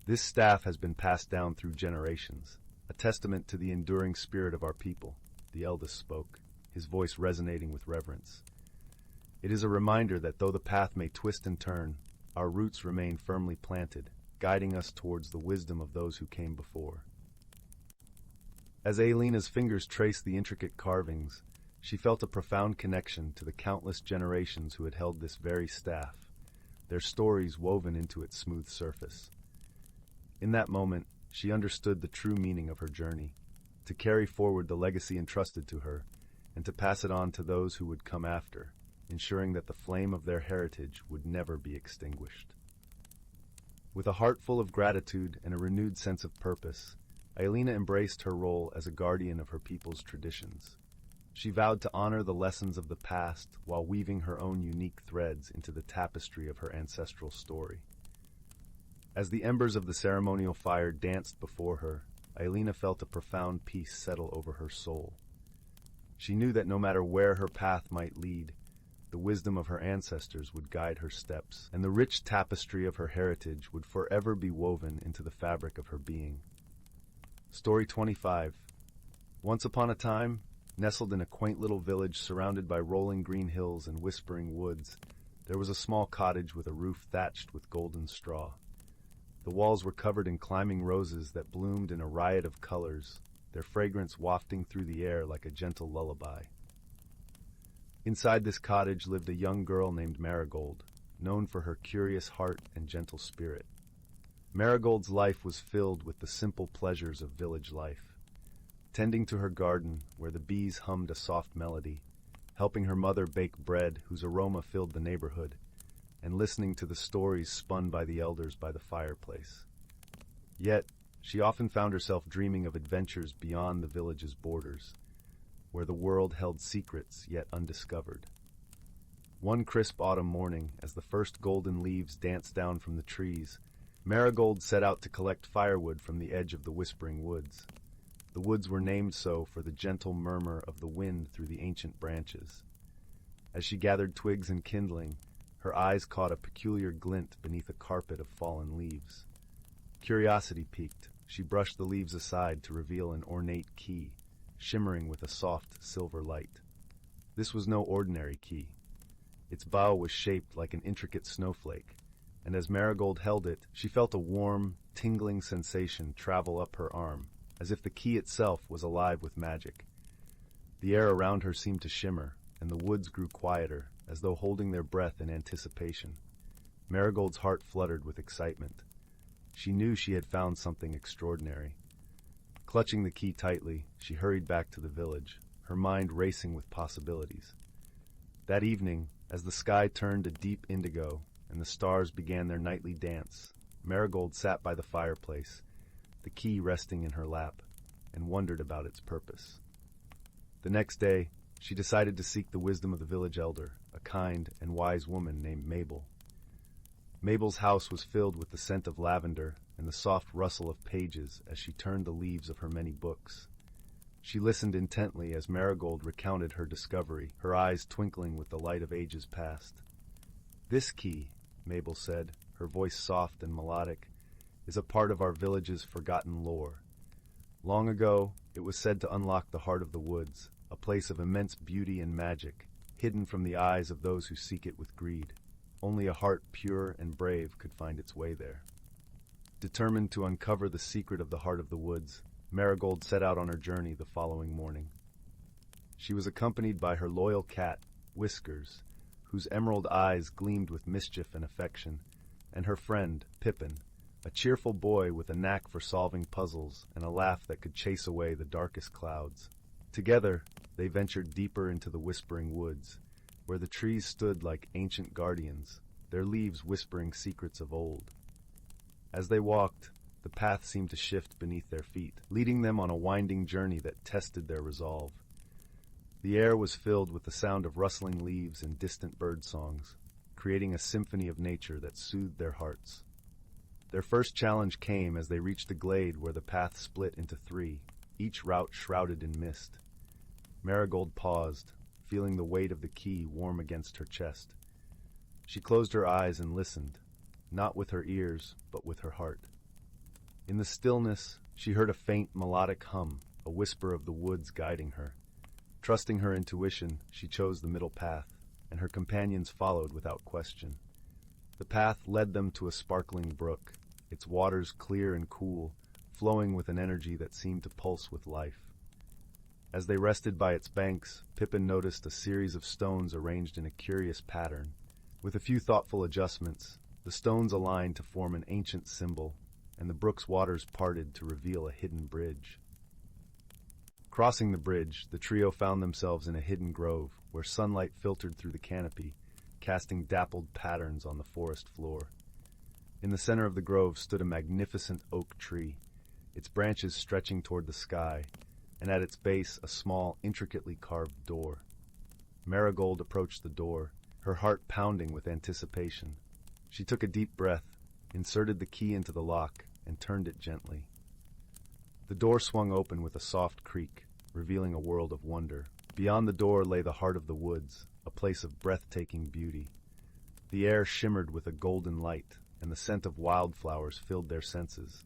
This staff has been passed down through generations, a testament to the enduring spirit of our people, the eldest spoke, his voice resonating with reverence. It is a reminder that though the path may twist and turn, our roots remain firmly planted, guiding us towards the wisdom of those who came before. As Eilena's fingers traced the intricate carvings, she felt a profound connection to the countless generations who had held this very staff, their stories woven into its smooth surface. In that moment, she understood the true meaning of her journey, to carry forward the legacy entrusted to her, and to pass it on to those who would come after, ensuring that the flame of their heritage would never be extinguished. With a heart full of gratitude and a renewed sense of purpose, Eilena embraced her role as a guardian of her people's traditions. She vowed to honor the lessons of the past while weaving her own unique threads into the tapestry of her ancestral story. As the embers of the ceremonial fire danced before her, Eilena felt a profound peace settle over her soul. She knew that no matter where her path might lead, the wisdom of her ancestors would guide her steps, and the rich tapestry of her heritage would forever be woven into the fabric of her being. Story 25. Once upon a time, nestled in a quaint little village surrounded by rolling green hills and whispering woods, there was a small cottage with a roof thatched with golden straw. The walls were covered in climbing roses that bloomed in a riot of colors, their fragrance wafting through the air like a gentle lullaby. Inside this cottage lived a young girl named Marigold, known for her curious heart and gentle spirit. Marigold's life was filled with the simple pleasures of village life. Tending to her garden, where the bees hummed a soft melody, helping her mother bake bread whose aroma filled the neighborhood, and listening to the stories spun by the elders by the fireplace. Yet, she often found herself dreaming of adventures beyond the village's borders, where the world held secrets yet undiscovered. One crisp autumn morning, as the first golden leaves danced down from the trees, Marigold set out to collect firewood from the edge of the whispering woods. The woods were named so for the gentle murmur of the wind through the ancient branches. As she gathered twigs and kindling, her eyes caught a peculiar glint beneath a carpet of fallen leaves. Curiosity piqued, she brushed the leaves aside to reveal an ornate key, shimmering with a soft silver light. This was no ordinary key. Its bow was shaped like an intricate snowflake, and as Marigold held it, she felt a warm, tingling sensation travel up her arm, as if the key itself was alive with magic. The air around her seemed to shimmer, and the woods grew quieter, as though holding their breath in anticipation. Marigold's heart fluttered with excitement. She knew she had found something extraordinary. Clutching the key tightly, she hurried back to the village, her mind racing with possibilities. That evening, as the sky turned a deep indigo and the stars began their nightly dance, Marigold sat by the fireplace, the key resting in her lap, and wondered about its purpose. The next day, she decided to seek the wisdom of the village elder, a kind and wise woman named Mabel. Mabel's house was filled with the scent of lavender and the soft rustle of pages as she turned the leaves of her many books. She listened intently as Marigold recounted her discovery, her eyes twinkling with the light of ages past. "This key," Mabel said, her voice soft and melodic, "is a part of our village's forgotten lore. Long ago, it was said to unlock the heart of the woods, a place of immense beauty and magic, hidden from the eyes of those who seek it with greed. Only a heart pure and brave could find its way there." Determined to uncover the secret of the heart of the woods, Marigold set out on her journey the following morning. She was accompanied by her loyal cat, Whiskers, whose emerald eyes gleamed with mischief and affection, and her friend, Pippin, a cheerful boy with a knack for solving puzzles and a laugh that could chase away the darkest clouds. Together, they ventured deeper into the whispering woods, where the trees stood like ancient guardians, their leaves whispering secrets of old. As they walked, the path seemed to shift beneath their feet, leading them on a winding journey that tested their resolve. The air was filled with the sound of rustling leaves and distant bird songs, creating a symphony of nature that soothed their hearts. Their first challenge came as they reached a glade where the path split into three, each route shrouded in mist. Marigold paused, feeling the weight of the key warm against her chest. She closed her eyes and listened, not with her ears, but with her heart. In the stillness, she heard a faint melodic hum, a whisper of the woods guiding her. Trusting her intuition, she chose the middle path, and her companions followed without question. The path led them to a sparkling brook, its waters clear and cool, flowing with an energy that seemed to pulse with life. As they rested by its banks, Pippin noticed a series of stones arranged in a curious pattern. With a few thoughtful adjustments, the stones aligned to form an ancient symbol, and the brook's waters parted to reveal a hidden bridge. Crossing the bridge, the trio found themselves in a hidden grove, where sunlight filtered through the canopy, casting dappled patterns on the forest floor. In the center of the grove stood a magnificent oak tree, its branches stretching toward the sky, and at its base a small, intricately carved door. Marigold approached the door, her heart pounding with anticipation. She took a deep breath, inserted the key into the lock, and turned it gently. The door swung open with a soft creak, revealing a world of wonder. Beyond the door lay the heart of the woods, a place of breathtaking beauty. The air shimmered with a golden light, and the scent of wildflowers filled their senses.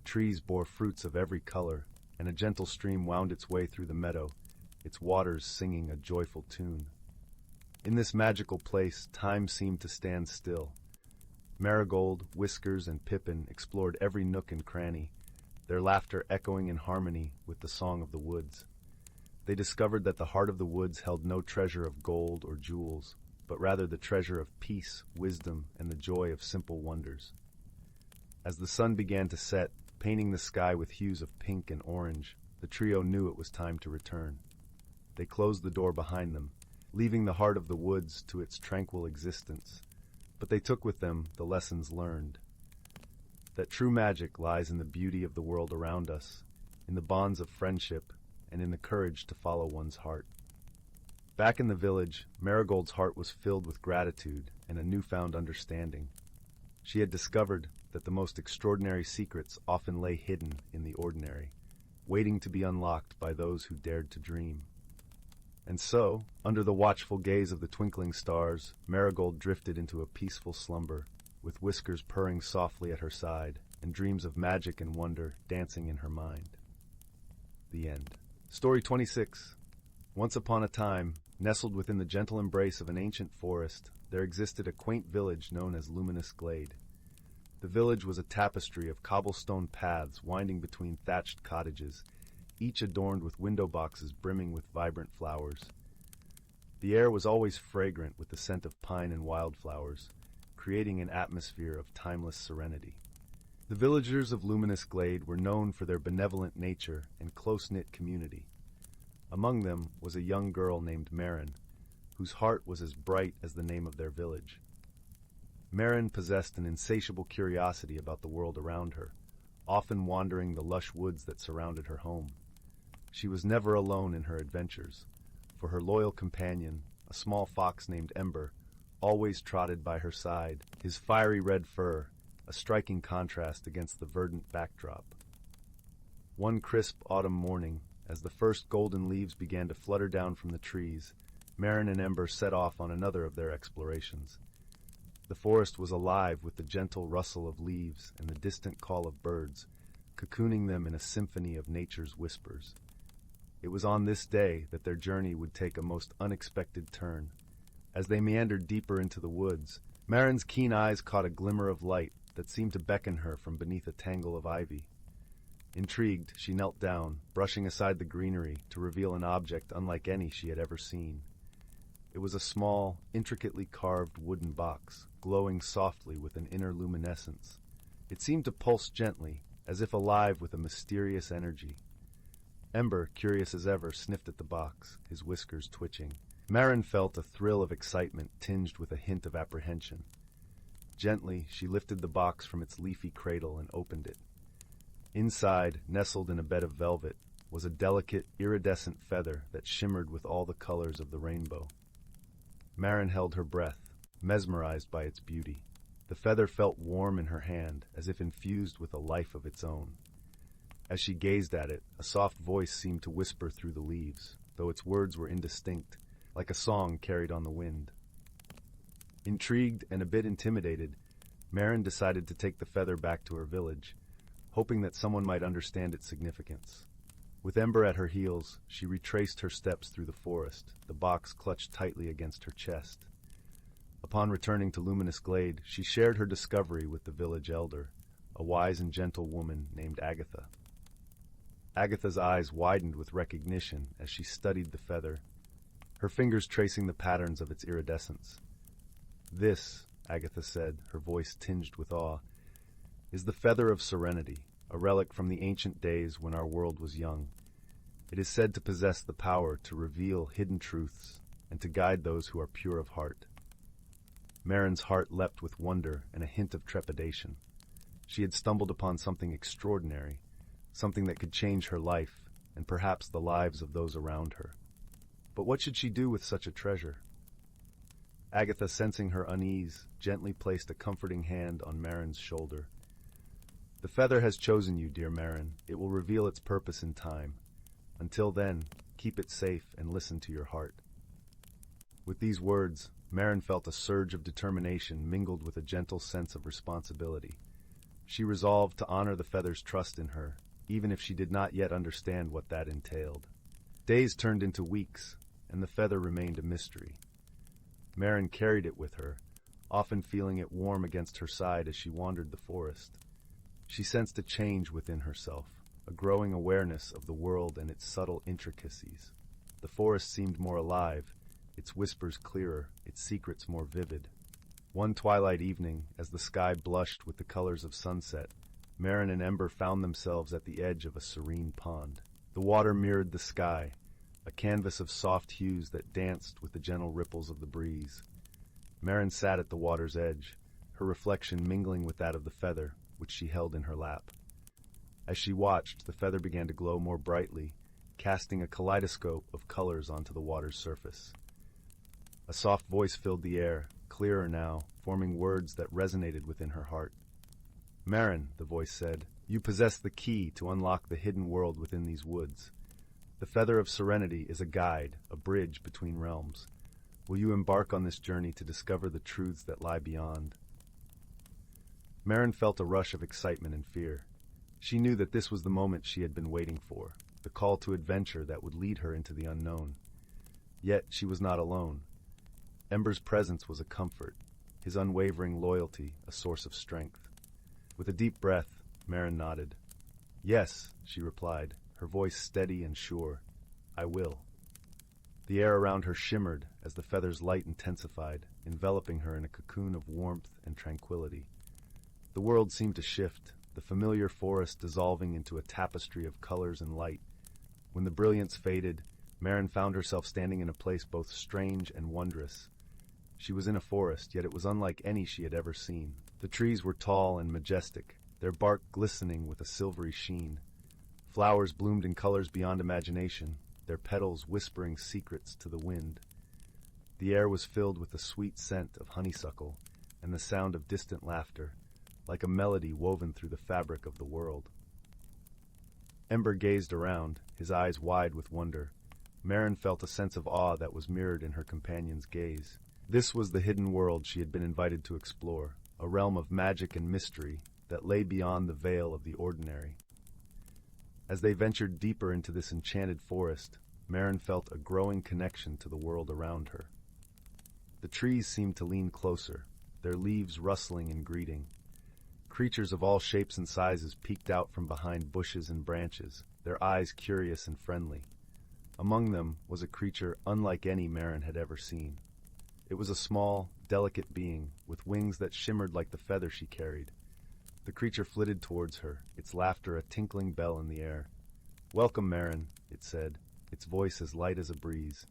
Trees bore fruits of every color, and a gentle stream wound its way through the meadow, its waters singing a joyful tune. In this magical place, time seemed to stand still. Marigold, Whiskers, and Pippin explored every nook and cranny, their laughter echoing in harmony with the song of the woods. They discovered that the heart of the woods held no treasure of gold or jewels, but rather the treasure of peace, wisdom, and the joy of simple wonders. As the sun began to set, painting the sky with hues of pink and orange, the trio knew it was time to return. They closed the door behind them, leaving the heart of the woods to its tranquil existence, but they took with them the lessons learned. That true magic lies in the beauty of the world around us, in the bonds of friendship, and in the courage to follow one's heart. Back in the village, Marigold's heart was filled with gratitude and a newfound understanding. She had discovered that the most extraordinary secrets often lay hidden in the ordinary, waiting to be unlocked by those who dared to dream. And so, under the watchful gaze of the twinkling stars, Marigold drifted into a peaceful slumber, with Whiskers purring softly at her side and dreams of magic and wonder dancing in her mind. The end. Story 26. Once upon a time, nestled within the gentle embrace of an ancient forest, there existed a quaint village known as Luminous Glade. The village was a tapestry of cobblestone paths winding between thatched cottages, each adorned with window boxes brimming with vibrant flowers. The air was always fragrant with the scent of pine and wildflowers, creating an atmosphere of timeless serenity. The villagers of Luminous Glade were known for their benevolent nature and close-knit community. Among them was a young girl named Marin, whose heart was as bright as the name of their village. Marin possessed an insatiable curiosity about the world around her, often wandering the lush woods that surrounded her home. She was never alone in her adventures, for her loyal companion, a small fox named Ember, always trotted by her side, his fiery red fur, a striking contrast against the verdant backdrop. One crisp autumn morning, as the first golden leaves began to flutter down from the trees, Marin and Ember set off on another of their explorations. The forest was alive with the gentle rustle of leaves and the distant call of birds, cocooning them in a symphony of nature's whispers. It was on this day that their journey would take a most unexpected turn. As they meandered deeper into the woods, Marin's keen eyes caught a glimmer of light that seemed to beckon her from beneath a tangle of ivy. Intrigued, she knelt down, brushing aside the greenery to reveal an object unlike any she had ever seen. It was a small, intricately carved wooden box, glowing softly with an inner luminescence. It seemed to pulse gently, as if alive with a mysterious energy. Ember, curious as ever, sniffed at the box, his whiskers twitching. Marin felt a thrill of excitement tinged with a hint of apprehension. Gently, she lifted the box from its leafy cradle and opened it. Inside, nestled in a bed of velvet, was a delicate, iridescent feather that shimmered with all the colors of the rainbow. Marin held her breath, mesmerized by its beauty. The feather felt warm in her hand, as if infused with a life of its own. As she gazed at it, a soft voice seemed to whisper through the leaves, though its words were indistinct, like a song carried on the wind. Intrigued and a bit intimidated, Marin decided to take the feather back to her village, hoping that someone might understand its significance. With Ember at her heels, she retraced her steps through the forest, the box clutched tightly against her chest. Upon returning to Luminous Glade, she shared her discovery with the village elder, a wise and gentle woman named Agatha. Agatha's eyes widened with recognition as she studied the feather, her fingers tracing the patterns of its iridescence. "This," Agatha said, her voice tinged with awe, "is the Feather of Serenity, a relic from the ancient days when our world was young. It is said to possess the power to reveal hidden truths and to guide those who are pure of heart." Marin's heart leapt with wonder and a hint of trepidation. She had stumbled upon something extraordinary, something that could change her life and perhaps the lives of those around her. But what should she do with such a treasure? Agatha, sensing her unease, gently placed a comforting hand on Marin's shoulder. "The feather has chosen you, dear Marin. It will reveal its purpose in time. Until then, keep it safe and listen to your heart." With these words, Marin felt a surge of determination mingled with a gentle sense of responsibility. She resolved to honor the feather's trust in her, even if she did not yet understand what that entailed. Days turned into weeks, and the feather remained a mystery. Marin carried it with her, often feeling it warm against her side as she wandered the forest. She sensed a change within herself, a growing awareness of the world and its subtle intricacies. The forest seemed more alive, its whispers clearer, its secrets more vivid. One twilight evening, as the sky blushed with the colors of sunset, Marin and Ember found themselves at the edge of a serene pond. The water mirrored the sky, a canvas of soft hues that danced with the gentle ripples of the breeze. Marin sat at the water's edge, her reflection mingling with that of the feather, which she held in her lap. As she watched, the feather began to glow more brightly, casting a kaleidoscope of colors onto the water's surface. A soft voice filled the air, clearer now, forming words that resonated within her heart. "Marin," the voice said, "you possess the key to unlock the hidden world within these woods. The Feather of Serenity is a guide, a bridge between realms. Will you embark on this journey to discover the truths that lie beyond?" Marin felt a rush of excitement and fear. She knew that this was the moment she had been waiting for, the call to adventure that would lead her into the unknown. Yet she was not alone. Ember's presence was a comfort, his unwavering loyalty a source of strength. With a deep breath, Marin nodded. "Yes," she replied, her voice steady and sure. "I will." The air around her shimmered as the feather's light intensified, enveloping her in a cocoon of warmth and tranquility. The world seemed to shift, the familiar forest dissolving into a tapestry of colors and light. When the brilliance faded, Marin found herself standing in a place both strange and wondrous. She was in a forest, yet it was unlike any she had ever seen. The trees were tall and majestic, their bark glistening with a silvery sheen. Flowers bloomed in colors beyond imagination, their petals whispering secrets to the wind. The air was filled with the sweet scent of honeysuckle and the sound of distant laughter, like a melody woven through the fabric of the world. Ember gazed around, his eyes wide with wonder. Marin felt a sense of awe that was mirrored in her companion's gaze. This was the hidden world she had been invited to explore, a realm of magic and mystery that lay beyond the veil of the ordinary. As they ventured deeper into this enchanted forest, Marin felt a growing connection to the world around her. The trees seemed to lean closer, their leaves rustling in greeting. Creatures of all shapes and sizes peeked out from behind bushes and branches, their eyes curious and friendly. Among them was a creature unlike any Marin had ever seen. It was a small, delicate being, with wings that shimmered like the feather she carried. The creature flitted towards her, its laughter a tinkling bell in the air. "Welcome, Marin," it said, its voice as light as a breeze.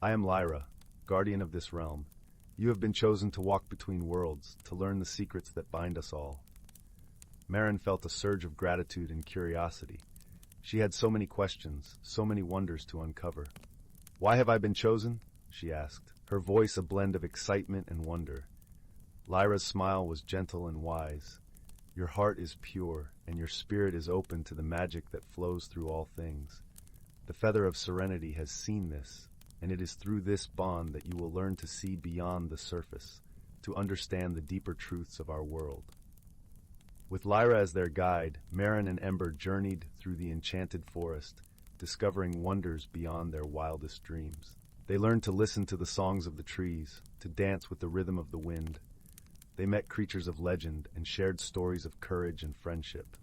"I am Lyra, guardian of this realm. You have been chosen to walk between worlds, to learn the secrets that bind us all." Marin felt a surge of gratitude and curiosity. She had so many questions, so many wonders to uncover. "Why have I been chosen?" she asked, her voice a blend of excitement and wonder. Lyra's smile was gentle and wise. "Your heart is pure, and your spirit is open to the magic that flows through all things. The Feather of Serenity has seen this, and it is through this bond that you will learn to see beyond the surface, to understand the deeper truths of our world." With Lyra as their guide, Marin and Ember journeyed through the enchanted forest, discovering wonders beyond their wildest dreams. They learned to listen to the songs of the trees, to dance with the rhythm of the wind. They met creatures of legend and shared stories of courage and friendship.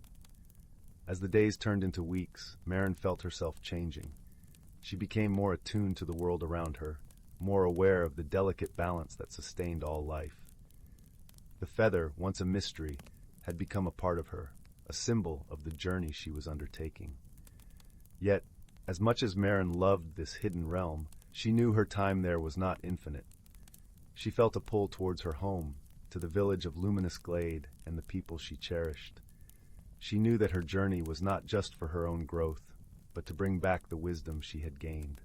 As the days turned into weeks, Marin felt herself changing. She became more attuned to the world around her, more aware of the delicate balance that sustained all life. The feather, once a mystery, had become a part of her, a symbol of the journey she was undertaking. Yet, as much as Marin loved this hidden realm, she knew her time there was not infinite. She felt a pull towards her home, to the village of Luminous Glade and the people she cherished. She knew that her journey was not just for her own growth, but to bring back the wisdom she had gained.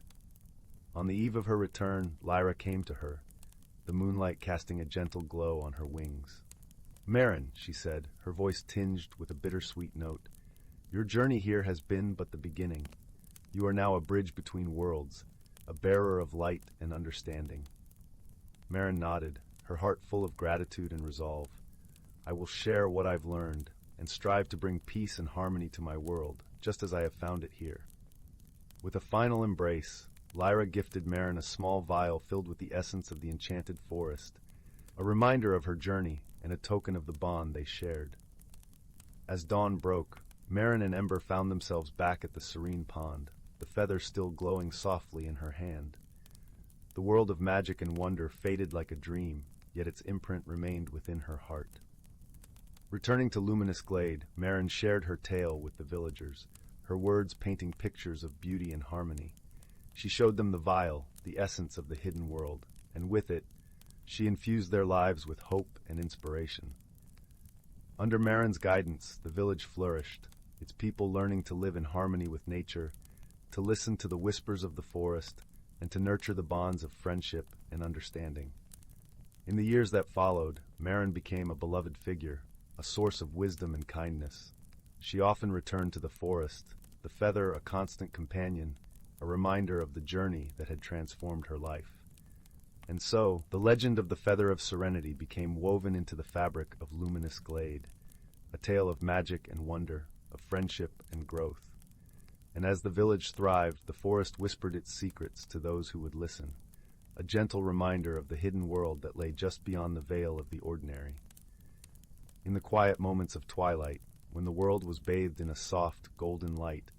On the eve of her return, Lyra came to her, the moonlight casting a gentle glow on her wings. "Marin," she said, her voice tinged with a bittersweet note, "your journey here has been but the beginning. You are now a bridge between worlds, a bearer of light and understanding." Marin nodded, her heart full of gratitude and resolve. "I will share what I've learned, and strive to bring peace and harmony to my world, just as I have found it here." With a final embrace, Lyra gifted Marin a small vial filled with the essence of the enchanted forest, a reminder of her journey and a token of the bond they shared. As dawn broke, Marin and Ember found themselves back at the serene pond, the feather still glowing softly in her hand. The world of magic and wonder faded like a dream, yet its imprint remained within her heart. Returning to Luminous Glade, Marin shared her tale with the villagers, her words painting pictures of beauty and harmony. She showed them the vial, the essence of the hidden world, and with it, she infused their lives with hope and inspiration. Under Marin's guidance, the village flourished, its people learning to live in harmony with nature, to listen to the whispers of the forest, and to nurture the bonds of friendship and understanding. In the years that followed, Marin became a beloved figure, a source of wisdom and kindness. She often returned to the forest, the feather a constant companion, a reminder of the journey that had transformed her life. And so, the legend of the Feather of Serenity became woven into the fabric of Luminous Glade, a tale of magic and wonder, of friendship and growth. And as the village thrived, the forest whispered its secrets to those who would listen, a gentle reminder of the hidden world that lay just beyond the veil of the ordinary. In the quiet moments of twilight, when the world was bathed in a soft, golden light,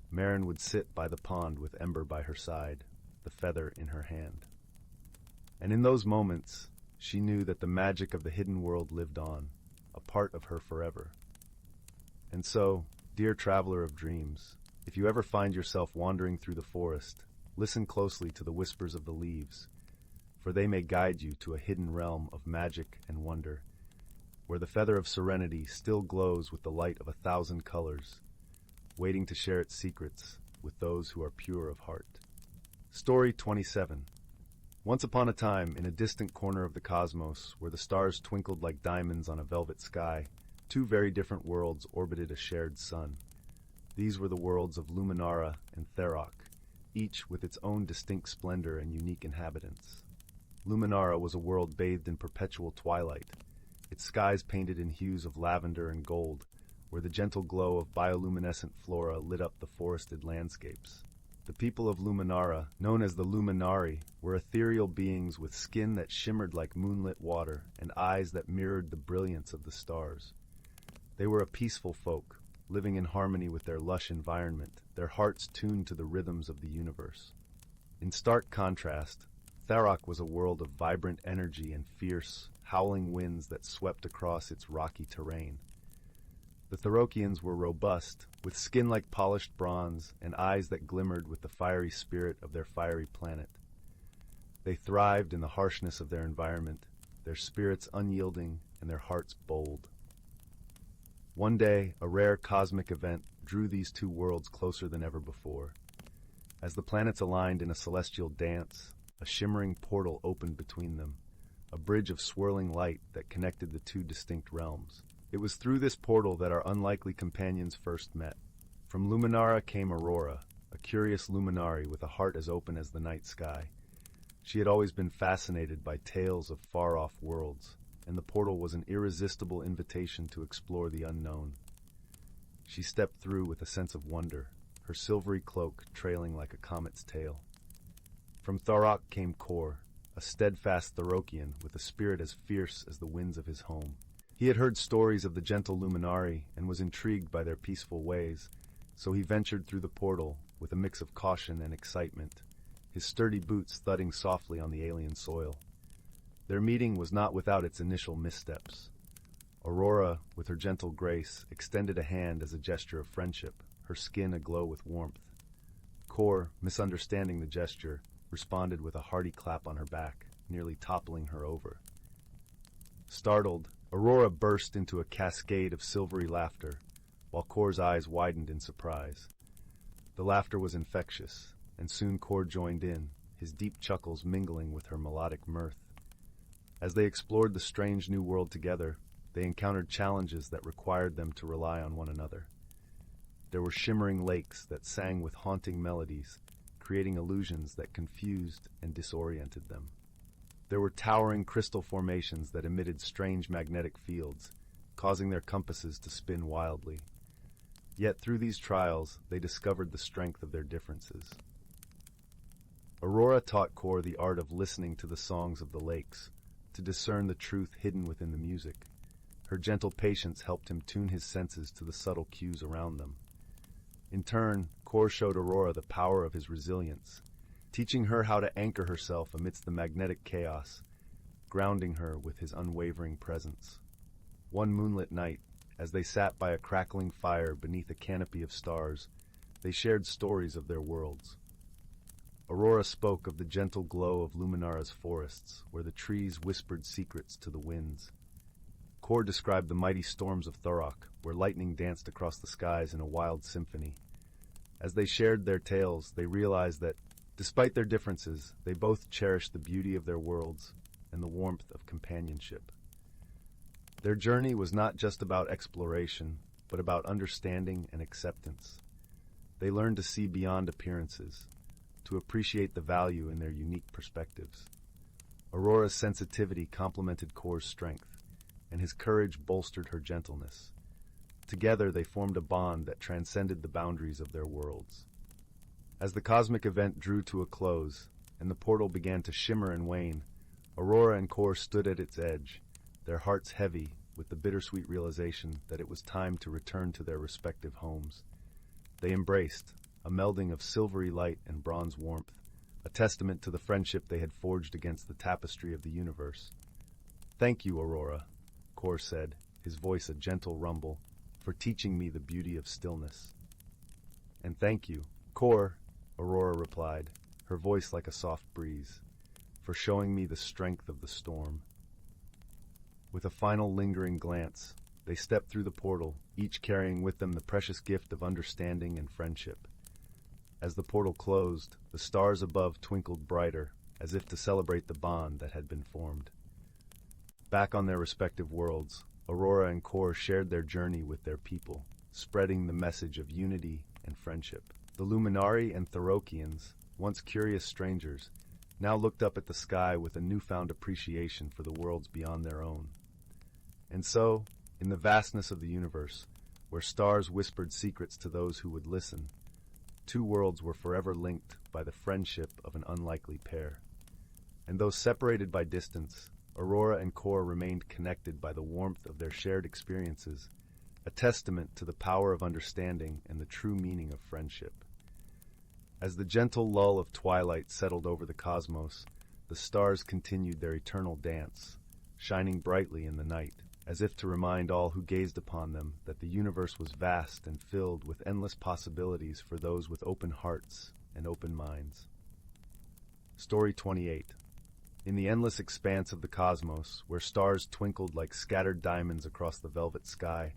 Marin would sit by the pond with Ember by her side, the feather in her hand. And in those moments, she knew that the magic of the hidden world lived on, a part of her forever. And so, dear traveler of dreams, if you ever find yourself wandering through the forest, listen closely to the whispers of the leaves, for they may guide you to a hidden realm of magic and wonder, where the Feather of Serenity still glows with the light of 1,000 colors, waiting to share its secrets with those who are pure of heart. Story 27. Once upon a time, in a distant corner of the cosmos, where the stars twinkled like diamonds on a velvet sky, two very different worlds orbited a shared sun. These were the worlds of Luminara and Tharok, each with its own distinct splendor and unique inhabitants. Luminara was a world bathed in perpetual twilight, its skies painted in hues of lavender and gold, where the gentle glow of bioluminescent flora lit up the forested landscapes. The people of Luminara, known as the Luminari, were ethereal beings with skin that shimmered like moonlit water and eyes that mirrored the brilliance of the stars. They were a peaceful folk, living in harmony with their lush environment, their hearts tuned to the rhythms of the universe. In stark contrast, Tharok was a world of vibrant energy and fierce, howling winds that swept across its rocky terrain. The Thorokians were robust, with skin like polished bronze and eyes that glimmered with the fiery spirit of their fiery planet. They thrived in the harshness of their environment, their spirits unyielding and their hearts bold. One day, a rare cosmic event drew these two worlds closer than ever before. As the planets aligned in a celestial dance, a shimmering portal opened between them, a bridge of swirling light that connected the two distinct realms. It was through this portal that our unlikely companions first met. From Luminara came Aurora, a curious luminari with a heart as open as the night sky. She had always been fascinated by tales of far-off worlds, and the portal was an irresistible invitation to explore the unknown. She stepped through with a sense of wonder, her silvery cloak trailing like a comet's tail. From Thorok came Core, a steadfast Thorokian with a spirit as fierce as the winds of his home. He had heard stories of the gentle Luminari and was intrigued by their peaceful ways, so he ventured through the portal with a mix of caution and excitement, his sturdy boots thudding softly on the alien soil. Their meeting was not without its initial missteps. Aurora, with her gentle grace, extended a hand as a gesture of friendship, her skin aglow with warmth. Core, misunderstanding the gesture, responded with a hearty clap on her back, nearly toppling her over. Startled, Aurora burst into a cascade of silvery laughter, while Core's eyes widened in surprise. The laughter was infectious, and soon Core joined in, his deep chuckles mingling with her melodic mirth. As they explored the strange new world together, they encountered challenges that required them to rely on one another. There were shimmering lakes that sang with haunting melodies, creating illusions that confused and disoriented them. There were towering crystal formations that emitted strange magnetic fields, causing their compasses to spin wildly. Yet through these trials, they discovered the strength of their differences. Aurora taught Core the art of listening to the songs of the lakes, to discern the truth hidden within the music. Her gentle patience helped him tune his senses to the subtle cues around them. In turn, Core showed Aurora the power of his resilience, teaching her how to anchor herself amidst the magnetic chaos, grounding her with his unwavering presence. One moonlit night, as they sat by a crackling fire beneath a canopy of stars, they shared stories of their worlds. Aurora spoke of the gentle glow of Luminara's forests, where the trees whispered secrets to the winds. Core described the mighty storms of Thorok, where lightning danced across the skies in a wild symphony. As they shared their tales, they realized that, despite their differences, they both cherished the beauty of their worlds and the warmth of companionship. Their journey was not just about exploration, but about understanding and acceptance. They learned to see beyond appearances, to appreciate the value in their unique perspectives. Aurora's sensitivity complemented Core's strength, and his courage bolstered her gentleness. Together they formed a bond that transcended the boundaries of their worlds. As the cosmic event drew to a close, and the portal began to shimmer and wane, Aurora and Core stood at its edge, their hearts heavy with the bittersweet realization that it was time to return to their respective homes. They embraced, a melding of silvery light and bronze warmth, a testament to the friendship they had forged against the tapestry of the universe. "Thank you, Aurora," Core said, his voice a gentle rumble, "for teaching me the beauty of stillness." "And thank you, Core," Aurora replied, her voice like a soft breeze, "for showing me the strength of the storm." With a final lingering glance, they stepped through the portal, each carrying with them the precious gift of understanding and friendship. As the portal closed, the stars above twinkled brighter, as if to celebrate the bond that had been formed. Back on their respective worlds, Aurora and Core shared their journey with their people, spreading the message of unity and friendship. The Luminari and Thorokians, once curious strangers, now looked up at the sky with a newfound appreciation for the worlds beyond their own. And so, in the vastness of the universe, where stars whispered secrets to those who would listen, two worlds were forever linked by the friendship of an unlikely pair. And though separated by distance, Aurora and Core remained connected by the warmth of their shared experiences, a testament to the power of understanding and the true meaning of friendship. As the gentle lull of twilight settled over the cosmos, the stars continued their eternal dance, shining brightly in the night, as if to remind all who gazed upon them that the universe was vast and filled with endless possibilities for those with open hearts and open minds. Story 28. In the endless expanse of the cosmos, where stars twinkled like scattered diamonds across the velvet sky,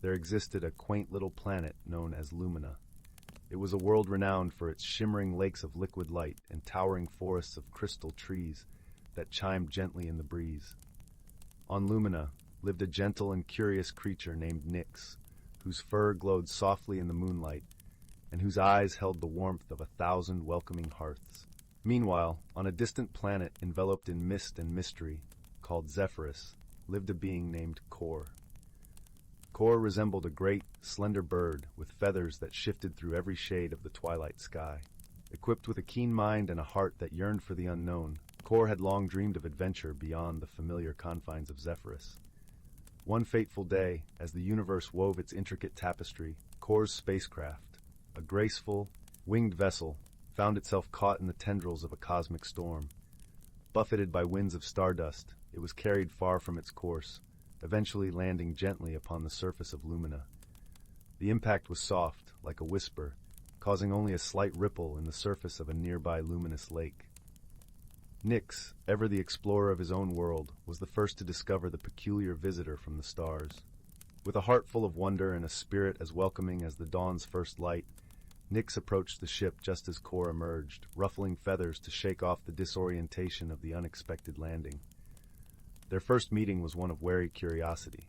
there existed a quaint little planet known as Lumina. It was a world renowned for its shimmering lakes of liquid light and towering forests of crystal trees that chimed gently in the breeze. On Lumina lived a gentle and curious creature named Nyx, whose fur glowed softly in the moonlight, and whose eyes held the warmth of 1,000 welcoming hearths. Meanwhile, on a distant planet enveloped in mist and mystery, called Zephyrus, lived a being named Core. Core resembled a great, slender bird with feathers that shifted through every shade of the twilight sky. Equipped with a keen mind and a heart that yearned for the unknown, Core had long dreamed of adventure beyond the familiar confines of Zephyrus. One fateful day, as the universe wove its intricate tapestry, Core's spacecraft, a graceful, winged vessel, found itself caught in the tendrils of a cosmic storm. Buffeted by winds of stardust, it was carried far from its course, eventually landing gently upon the surface of Lumina. The impact was soft, like a whisper, causing only a slight ripple in the surface of a nearby luminous lake. Nyx, ever the explorer of his own world, was the first to discover the peculiar visitor from the stars. With a heart full of wonder and a spirit as welcoming as the dawn's first light, Nyx approached the ship just as Core emerged, ruffling feathers to shake off the disorientation of the unexpected landing. Their first meeting was one of wary curiosity.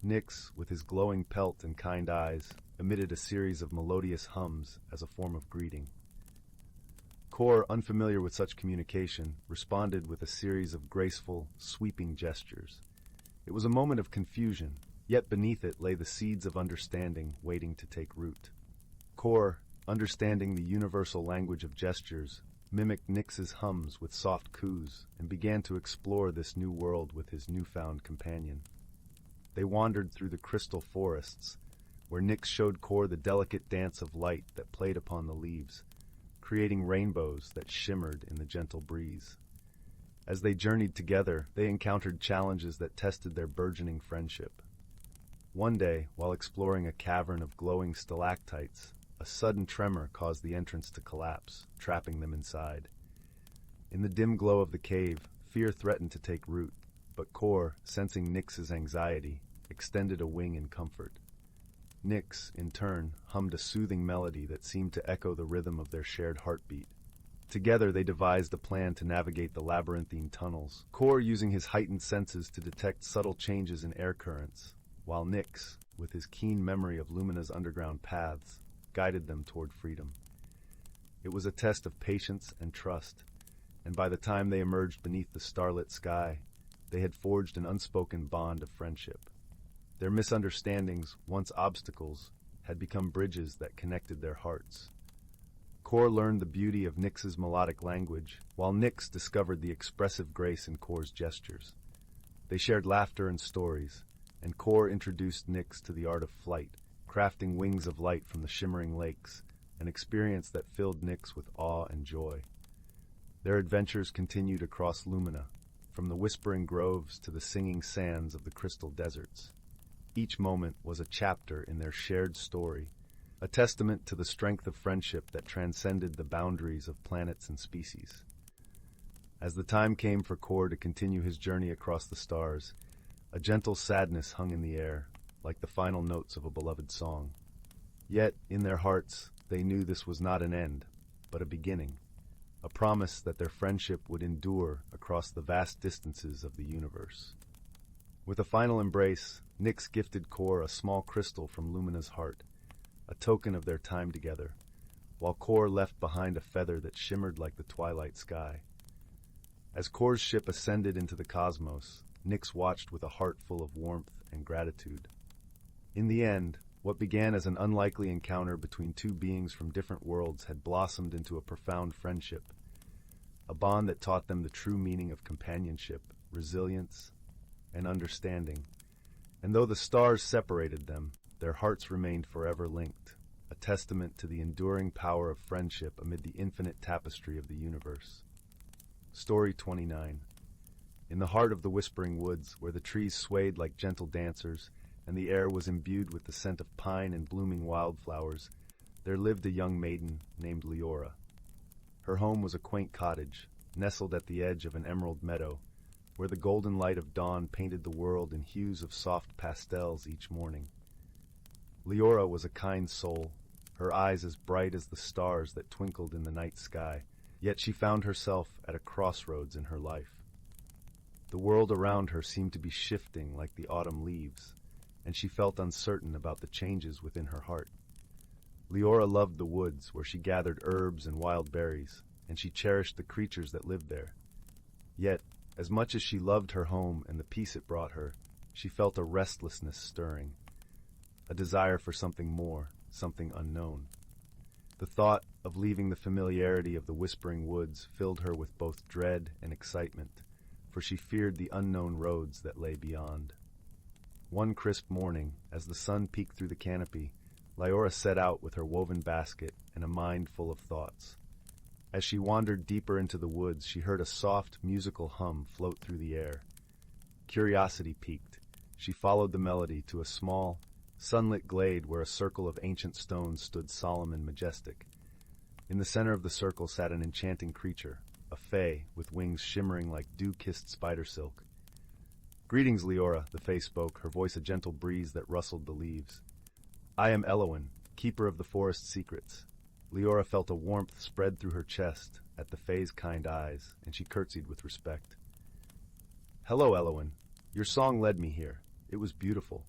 Nyx, with his glowing pelt and kind eyes, emitted a series of melodious hums as a form of greeting. Core, unfamiliar with such communication, responded with a series of graceful, sweeping gestures. It was a moment of confusion, yet beneath it lay the seeds of understanding waiting to take root. Core, understanding the universal language of gestures, mimicked Nyx's hums with soft coos and began to explore this new world with his newfound companion. They wandered through the crystal forests, where Nyx showed Core the delicate dance of light that played upon the leaves, creating rainbows that shimmered in the gentle breeze. As they journeyed together, they encountered challenges that tested their burgeoning friendship. One day, while exploring a cavern of glowing stalactites, a sudden tremor caused the entrance to collapse, trapping them inside. In the dim glow of the cave, fear threatened to take root, but Core, sensing Nyx's anxiety, extended a wing in comfort. Nyx, in turn, hummed a soothing melody that seemed to echo the rhythm of their shared heartbeat. Together they devised a plan to navigate the labyrinthine tunnels, Core using his heightened senses to detect subtle changes in air currents, while Nyx, with his keen memory of Lumina's underground paths, guided them toward freedom. It was a test of patience and trust, and by the time they emerged beneath the starlit sky, they had forged an unspoken bond of friendship. Their misunderstandings, once obstacles, had become bridges that connected their hearts. Core learned the beauty of Nyx's melodic language, while Nyx discovered the expressive grace in Core's gestures. They shared laughter and stories, and Core introduced Nyx to the art of flight, crafting wings of light from the shimmering lakes, an experience that filled Nyx with awe and joy. Their adventures continued across Lumina, from the whispering groves to the singing sands of the crystal deserts. Each moment was a chapter in their shared story, a testament to the strength of friendship that transcended the boundaries of planets and species. As the time came for Core to continue his journey across the stars, a gentle sadness hung in the air, like the final notes of a beloved song. Yet, in their hearts, they knew this was not an end, but a beginning, a promise that their friendship would endure across the vast distances of the universe. With a final embrace, Nyx gifted Core a small crystal from Lumina's heart, a token of their time together, while Core left behind a feather that shimmered like the twilight sky. As Core's ship ascended into the cosmos, Nyx watched with a heart full of warmth and gratitude. In the end, what began as an unlikely encounter between two beings from different worlds had blossomed into a profound friendship, a bond that taught them the true meaning of companionship, resilience, and understanding. And though the stars separated them, their hearts remained forever linked, a testament to the enduring power of friendship amid the infinite tapestry of the universe. Story 29. In the heart of the whispering woods, where the trees swayed like gentle dancers, and the air was imbued with the scent of pine and blooming wildflowers, there lived a young maiden named Leora. Her home was a quaint cottage, nestled at the edge of an emerald meadow, where the golden light of dawn painted the world in hues of soft pastels each morning. Leora was a kind soul, her eyes as bright as the stars that twinkled in the night sky, yet she found herself at a crossroads in her life. The world around her seemed to be shifting like the autumn leaves, and she felt uncertain about the changes within her heart. Leora loved the woods, where she gathered herbs and wild berries, and she cherished the creatures that lived there. Yet, as much as she loved her home and the peace it brought her, she felt a restlessness stirring, a desire for something more, something unknown. The thought of leaving the familiarity of the whispering woods filled her with both dread and excitement, for she feared the unknown roads that lay beyond. One crisp morning, as the sun peeked through the canopy, Leora set out with her woven basket and a mind full of thoughts. As she wandered deeper into the woods, she heard a soft, musical hum float through the air. Curiosity piqued. She followed the melody to a small, sunlit glade where a circle of ancient stones stood solemn and majestic. In the center of the circle sat an enchanting creature, a fae with wings shimmering like dew-kissed spider silk. "Greetings, Leora," the fae spoke, her voice a gentle breeze that rustled the leaves. "I am Elowen, keeper of the forest secrets." Leora felt a warmth spread through her chest at the fae's kind eyes, and she curtsied with respect. "Hello, Elowen. Your song led me here. It was beautiful."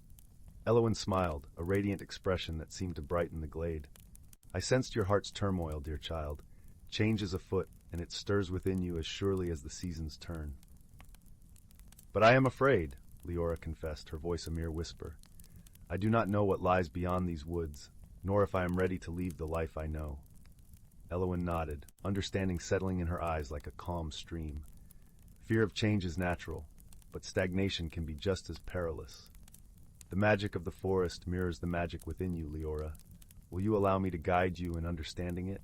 Elowen smiled, a radiant expression that seemed to brighten the glade. "I sensed your heart's turmoil, dear child. Change is afoot, and it stirs within you as surely as the seasons turn." "But I am afraid," Leora confessed, her voice a mere whisper. "I do not know what lies beyond these woods, nor if I am ready to leave the life I know." Elowen nodded, understanding settling in her eyes like a calm stream. Fear of change is natural, but stagnation can be just as perilous. "The magic of the forest mirrors the magic within you, Leora. Will you allow me to guide you in understanding it?"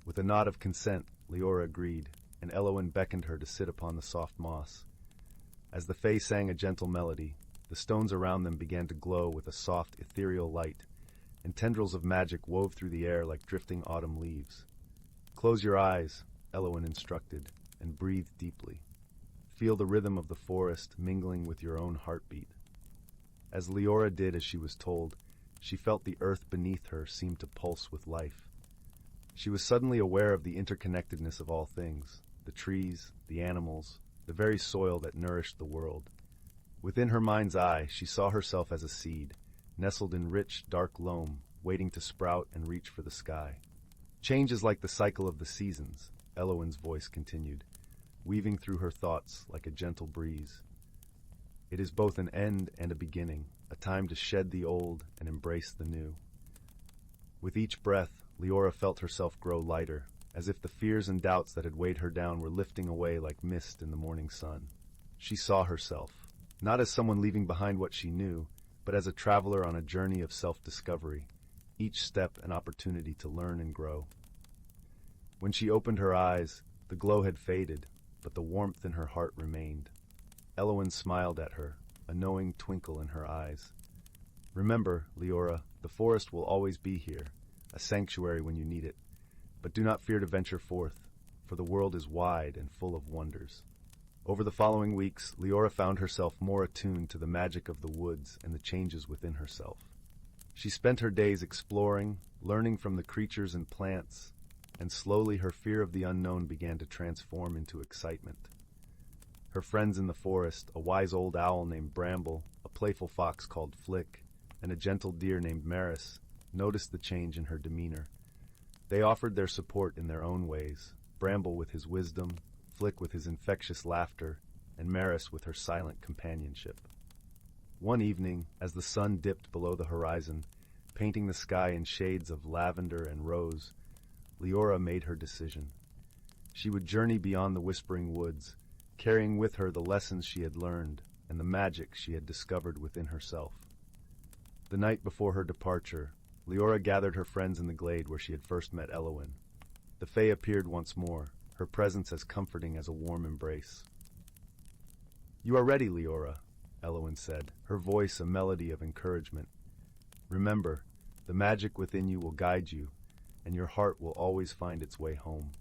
With a nod of consent, Leora agreed, and Elowen beckoned her to sit upon the soft moss. As the fae sang a gentle melody, the stones around them began to glow with a soft, ethereal light, and tendrils of magic wove through the air like drifting autumn leaves. "Close your eyes," Elowen instructed, "and breathe deeply. Feel the rhythm of the forest mingling with your own heartbeat." As Leora did as she was told, she felt the earth beneath her seem to pulse with life. She was suddenly aware of the interconnectedness of all things, the trees, the animals, the very soil that nourished the world. Within her mind's eye, she saw herself as a seed, nestled in rich, dark loam, waiting to sprout and reach for the sky. "Change is like the cycle of the seasons," Elowen's voice continued, weaving through her thoughts like a gentle breeze. "It is both an end and a beginning, a time to shed the old and embrace the new." With each breath, Leora felt herself grow lighter, as if the fears and doubts that had weighed her down were lifting away like mist in the morning sun. She saw herself, not as someone leaving behind what she knew, but as a traveler on a journey of self-discovery, each step an opportunity to learn and grow. When she opened her eyes, the glow had faded, but the warmth in her heart remained. Elowen smiled at her, a knowing twinkle in her eyes. "Remember, Leora, the forest will always be here, a sanctuary when you need it. But do not fear to venture forth, for the world is wide and full of wonders." Over the following weeks, Leora found herself more attuned to the magic of the woods and the changes within herself. She spent her days exploring, learning from the creatures and plants, and slowly her fear of the unknown began to transform into excitement. Her friends in the forest, a wise old owl named Bramble, a playful fox called Flick, and a gentle deer named Maris, noticed the change in her demeanor. They offered their support in their own ways, Bramble with his wisdom, Flick with his infectious laughter, and Maris with her silent companionship. One evening, as the sun dipped below the horizon, painting the sky in shades of lavender and rose, Leora made her decision. She would journey beyond the whispering woods, carrying with her the lessons she had learned and the magic she had discovered within herself. The night before her departure, Leora gathered her friends in the glade where she had first met Elowen. The fae appeared once more, her presence as comforting as a warm embrace. "You are ready, Leora," Elowen said, her voice a melody of encouragement. "Remember, the magic within you will guide you, and your heart will always find its way home."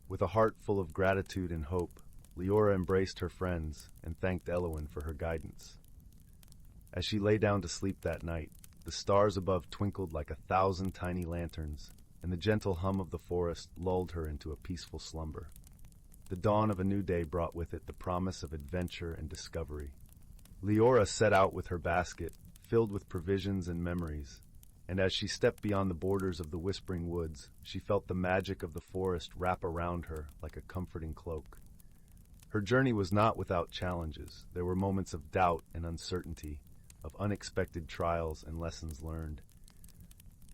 With a heart full of gratitude and hope, Leora embraced her friends and thanked Elowen for her guidance. As she lay down to sleep that night, the stars above twinkled like 1,000 tiny lanterns, and the gentle hum of the forest lulled her into a peaceful slumber. The dawn of a new day brought with it the promise of adventure and discovery. Leora set out with her basket, filled with provisions and memories, and as she stepped beyond the borders of the whispering woods, she felt the magic of the forest wrap around her like a comforting cloak. Her journey was not without challenges. There were moments of doubt and uncertainty, of unexpected trials and lessons learned.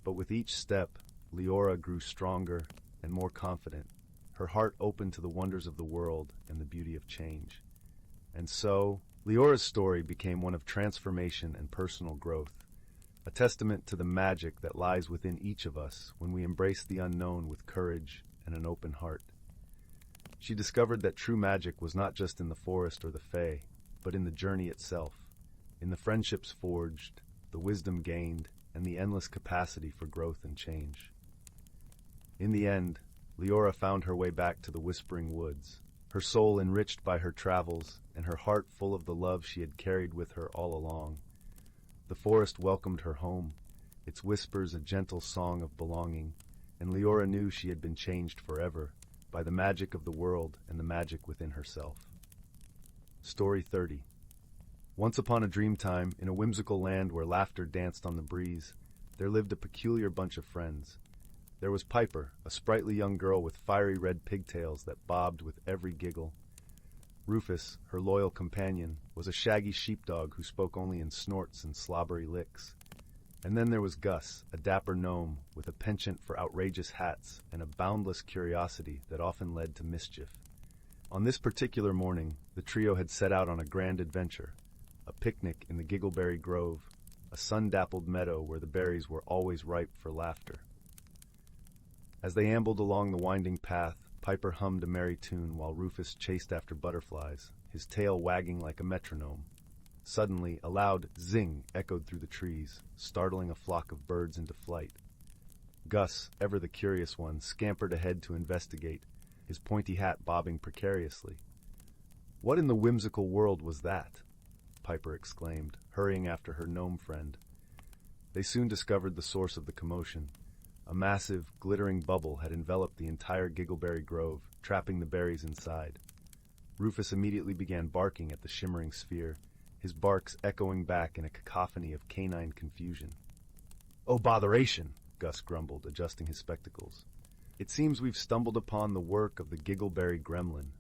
But with each step, Leora grew stronger and more confident, her heart open to the wonders of the world and the beauty of change. And so, Leora's story became one of transformation and personal growth, a testament to the magic that lies within each of us when we embrace the unknown with courage and an open heart. She discovered that true magic was not just in the forest or the fae, but in the journey itself, in the friendships forged, the wisdom gained, and the endless capacity for growth and change. In the end, Leora found her way back to the Whispering Woods, her soul enriched by her travels and her heart full of the love she had carried with her all along. The forest welcomed her home, its whispers a gentle song of belonging, and Leora knew she had been changed forever by the magic of the world and the magic within herself. Story 30. Once upon a dream time, in a whimsical land where laughter danced on the breeze, there lived a peculiar bunch of friends. There was Piper, a sprightly young girl with fiery red pigtails that bobbed with every giggle. Rufus, her loyal companion, was a shaggy sheepdog who spoke only in snorts and slobbery licks. And then there was Gus, a dapper gnome with a penchant for outrageous hats and a boundless curiosity that often led to mischief. On this particular morning, the trio had set out on a grand adventure, a picnic in the Giggleberry Grove, a sun-dappled meadow where the berries were always ripe for laughter. As they ambled along the winding path, Piper hummed a merry tune while Rufus chased after butterflies, his tail wagging like a metronome. Suddenly, a loud zing echoed through the trees, startling a flock of birds into flight. Gus, ever the curious one, scampered ahead to investigate, his pointy hat bobbing precariously. "What in the whimsical world was that?" Piper exclaimed, hurrying after her gnome friend. They soon discovered the source of the commotion. A massive, glittering bubble had enveloped the entire Giggleberry Grove, trapping the berries inside. Rufus immediately began barking at the shimmering sphere, his barks echoing back in a cacophony of canine confusion. "Oh, botheration!" Gus grumbled, adjusting his spectacles. "It seems we've stumbled upon the work of the Giggleberry Gremlin."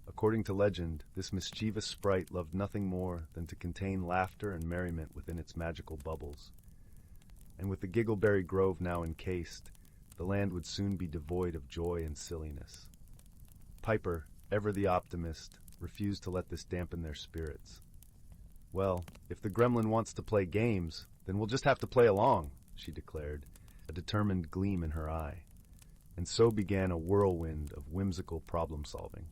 According to legend, this mischievous sprite loved nothing more than to contain laughter and merriment within its magical bubbles. And with the Giggleberry Grove now encased, the land would soon be devoid of joy and silliness. Piper, ever the optimist, refused to let this dampen their spirits. "Well, if the gremlin wants to play games, then we'll just have to play along," she declared, a determined gleam in her eye. And so began a whirlwind of whimsical problem-solving.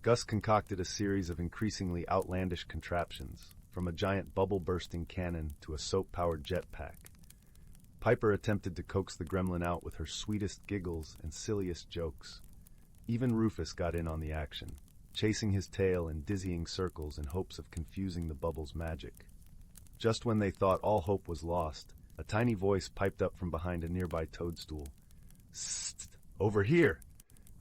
Gus concocted a series of increasingly outlandish contraptions, from a giant bubble-bursting cannon to a soap-powered jetpack. Piper attempted to coax the gremlin out with her sweetest giggles and silliest jokes. Even Rufus got in on the action, chasing his tail in dizzying circles in hopes of confusing the bubble's magic. Just when they thought all hope was lost, a tiny voice piped up from behind a nearby toadstool. "Sst! Over here!"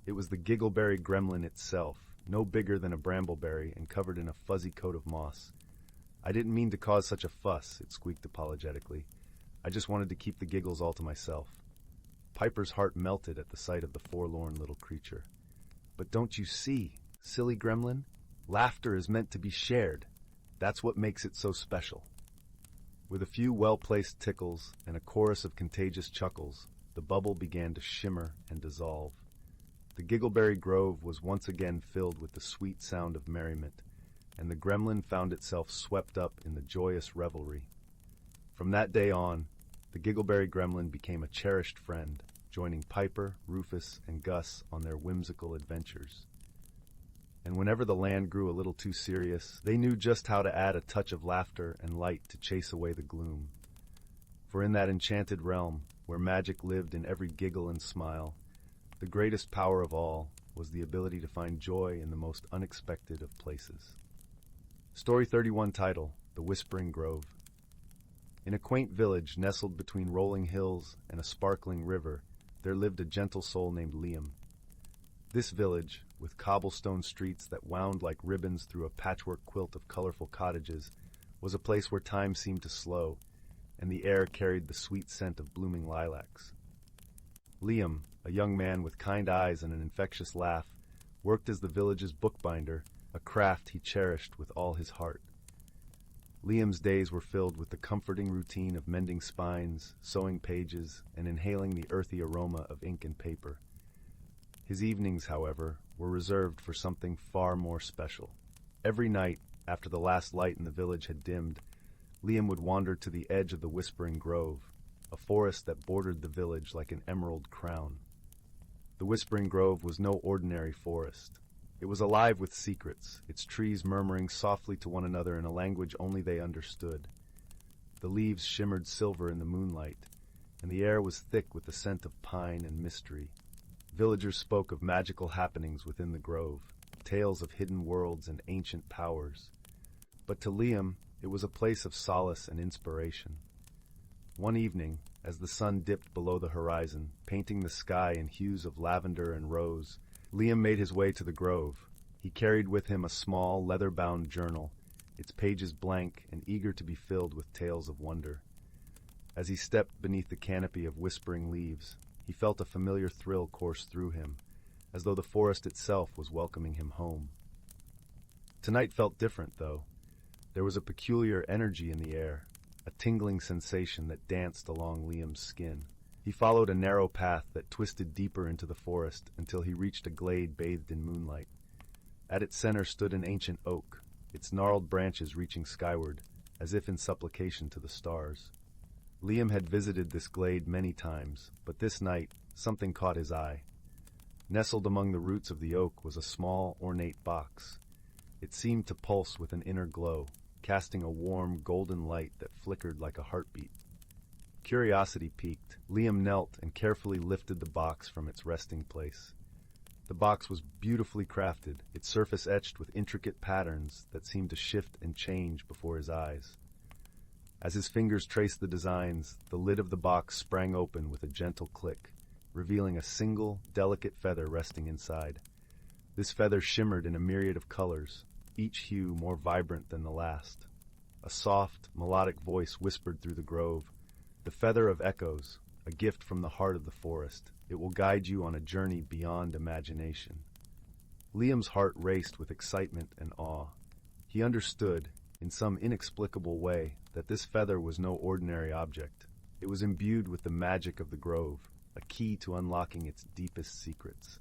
It was the Giggleberry Gremlin itself, no bigger than a brambleberry and covered in a fuzzy coat of moss. "I didn't mean to cause such a fuss," it squeaked apologetically. "I just wanted to keep the giggles all to myself." Piper's heart melted at the sight of the forlorn little creature. "But don't you see, silly gremlin? Laughter is meant to be shared. That's what makes it so special." With a few well-placed tickles and a chorus of contagious chuckles, the bubble began to shimmer and dissolve. The Giggleberry Grove was once again filled with the sweet sound of merriment, and the gremlin found itself swept up in the joyous revelry. From that day on, the Giggleberry Gremlin became a cherished friend, joining Piper, Rufus, and Gus on their whimsical adventures. and whenever the land grew a little too serious, they knew just how to add a touch of laughter and light to chase away the gloom. For in that enchanted realm, where magic lived in every giggle and smile, the greatest power of all was the ability to find joy in the most unexpected of places. Story 31 title, The Whispering Grove. In a quaint village nestled between rolling hills and a sparkling river, there lived a gentle soul named Liam. This village, with cobblestone streets that wound like ribbons through a patchwork quilt of colorful cottages, was a place where time seemed to slow, and the air carried the sweet scent of blooming lilacs. Liam, a young man with kind eyes and an infectious laugh, worked as the village's bookbinder, a craft he cherished with all his heart. Liam's days were filled with the comforting routine of mending spines, sewing pages, and inhaling the earthy aroma of ink and paper. His evenings, however, were reserved for something far more special. Every night, after the last light in the village had dimmed, Liam would wander to the edge of the Whispering Grove, a forest that bordered the village like an emerald crown. The Whispering Grove was no ordinary forest. It was alive with secrets, its trees murmuring softly to one another in a language only they understood. The leaves shimmered silver in the moonlight, and the air was thick with the scent of pine and mystery. Villagers spoke of magical happenings within the grove, tales of hidden worlds and ancient powers. But to Liam, it was a place of solace and inspiration. One evening, as the sun dipped below the horizon, painting the sky in hues of lavender and rose, Liam made his way to the grove. He carried with him a small, leather-bound journal, its pages blank and eager to be filled with tales of wonder. As he stepped beneath the canopy of whispering leaves, he felt a familiar thrill course through him, as though the forest itself was welcoming him home. Tonight felt different, though. There was a peculiar energy in the air, a tingling sensation that danced along Liam's skin. He followed a narrow path that twisted deeper into the forest until he reached a glade bathed in moonlight. At its center stood an ancient oak, its gnarled branches reaching skyward, as if in supplication to the stars. Liam had visited this glade many times, but this night something caught his eye. Nestled among the roots of the oak was a small, ornate box. It seemed to pulse with an inner glow, casting a warm, golden light that flickered like a heartbeat. Curiosity piqued, Liam knelt and carefully lifted the box from its resting place. The box was beautifully crafted, its surface etched with intricate patterns that seemed to shift and change before his eyes. As his fingers traced the designs, the lid of the box sprang open with a gentle click, revealing a single, delicate feather resting inside. This feather shimmered in a myriad of colors, each hue more vibrant than the last. A soft, melodic voice whispered through the grove, "The feather of echoes, a gift from the heart of the forest. It will guide you on a journey beyond imagination." Liam's heart raced with excitement and awe. He understood, in some inexplicable way, that this feather was no ordinary object. It was imbued with the magic of the grove, a key to unlocking its deepest secrets.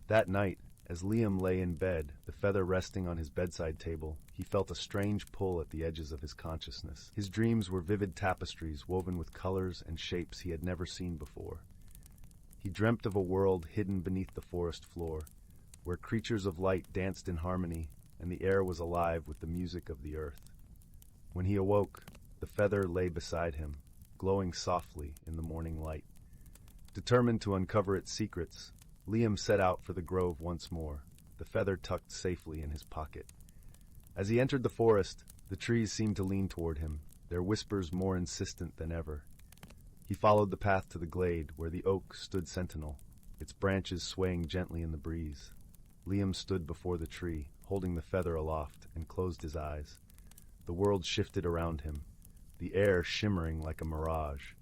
That night, as Liam lay in bed, the feather resting on his bedside table, he felt a strange pull at the edges of his consciousness. His dreams were vivid tapestries woven with colors and shapes he had never seen before. He dreamt of a world hidden beneath the forest floor, where creatures of light danced in harmony and the air was alive with the music of the earth. When he awoke, the feather lay beside him, glowing softly in the morning light. Determined to uncover its secrets, Liam set out for the grove once more, the feather tucked safely in his pocket. As he entered the forest, the trees seemed to lean toward him, their whispers more insistent than ever. He followed the path to the glade where the oak stood sentinel, its branches swaying gently in the breeze. Liam stood before the tree, holding the feather aloft, and closed his eyes. The world shifted around him, the air shimmering like a mirage.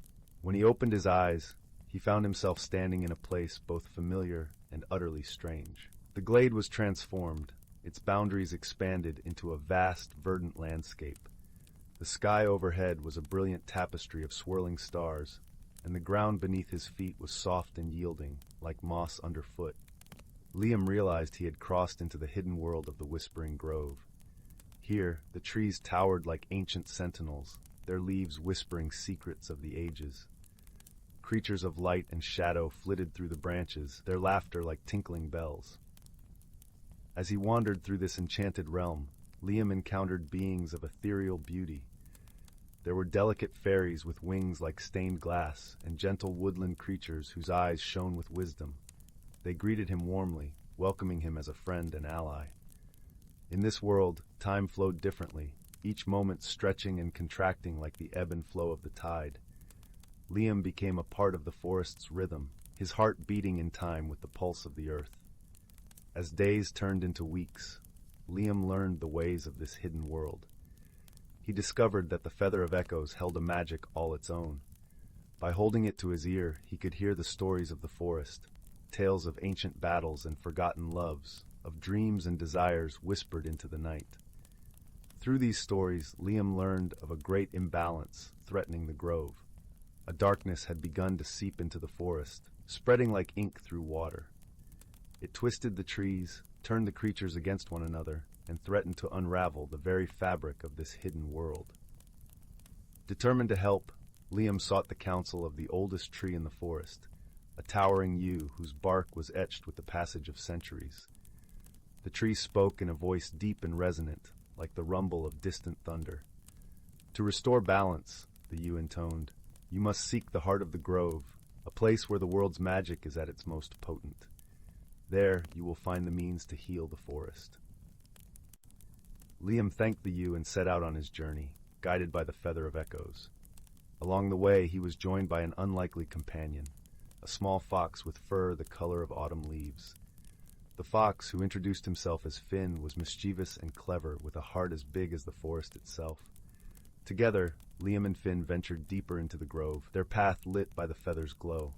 When he opened his eyes, he found himself standing in a place both familiar and utterly strange. The glade was transformed, its boundaries expanded into a vast, verdant landscape. The sky overhead was a brilliant tapestry of swirling stars, and the ground beneath his feet was soft and yielding, like moss underfoot. Liam realized he had crossed into the hidden world of the Whispering Grove. Here, the trees towered like ancient sentinels, their leaves whispering secrets of the ages. Creatures of light and shadow flitted through the branches, their laughter like tinkling bells. As he wandered through this enchanted realm, Liam encountered beings of ethereal beauty. There were delicate fairies with wings like stained glass, and gentle woodland creatures whose eyes shone with wisdom. They greeted him warmly, welcoming him as a friend and ally. In this world, time flowed differently, each moment stretching and contracting like the ebb and flow of the tide. Liam became a part of the forest's rhythm, his heart beating in time with the pulse of the earth. As days turned into weeks, Liam learned the ways of this hidden world. He discovered that the Feather of Echoes held a magic all its own. By holding it to his ear, he could hear the stories of the forest, tales of ancient battles and forgotten loves, of dreams and desires whispered into the night. Through these stories, Liam learned of a great imbalance threatening the grove. A darkness had begun to seep into the forest, spreading like ink through water. It twisted the trees, turned the creatures against one another, and threatened to unravel the very fabric of this hidden world. Determined to help, Liam sought the counsel of the oldest tree in the forest, a towering yew whose bark was etched with the passage of centuries. The tree spoke in a voice deep and resonant, like the rumble of distant thunder. To restore balance, the yew intoned, you must seek the heart of the grove, a place where the world's magic is at its most potent. There you will find the means to heal the forest. Liam thanked the yew and set out on his journey, guided by the Feather of Echoes. Along the way, he was joined by an unlikely companion, a small fox with fur the color of autumn leaves. The fox, who introduced himself as Finn, was mischievous and clever, with a heart as big as the forest itself. Together, Liam and Finn ventured deeper into the grove, their path lit by the feather's glow.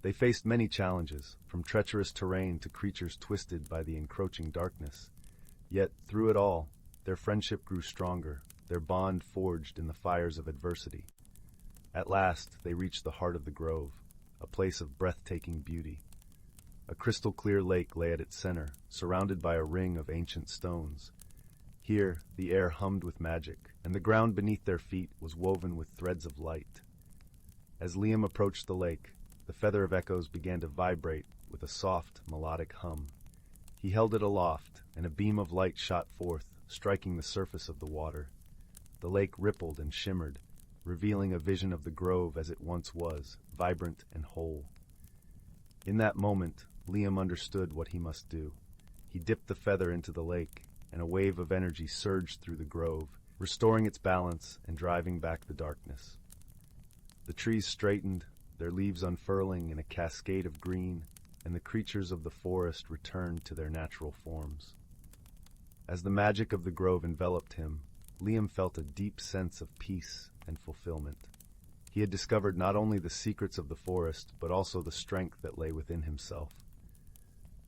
They faced many challenges, from treacherous terrain to creatures twisted by the encroaching darkness. Yet, through it all, their friendship grew stronger, their bond forged in the fires of adversity. At last, they reached the heart of the grove, a place of breathtaking beauty. A crystal-clear lake lay at its center, surrounded by a ring of ancient stones. Here, the air hummed with magic, and the ground beneath their feet was woven with threads of light. As Liam approached the lake, the Feather of Echoes began to vibrate with a soft, melodic hum. He held it aloft, and a beam of light shot forth, striking the surface of the water. The lake rippled and shimmered, revealing a vision of the grove as it once was, vibrant and whole. In that moment, Liam understood what he must do. He dipped the feather into the lake, and a wave of energy surged through the grove, restoring its balance and driving back the darkness. The trees straightened, their leaves unfurling in a cascade of green, and the creatures of the forest returned to their natural forms. As the magic of the grove enveloped him, Liam felt a deep sense of peace and fulfillment. He had discovered not only the secrets of the forest, but also the strength that lay within himself.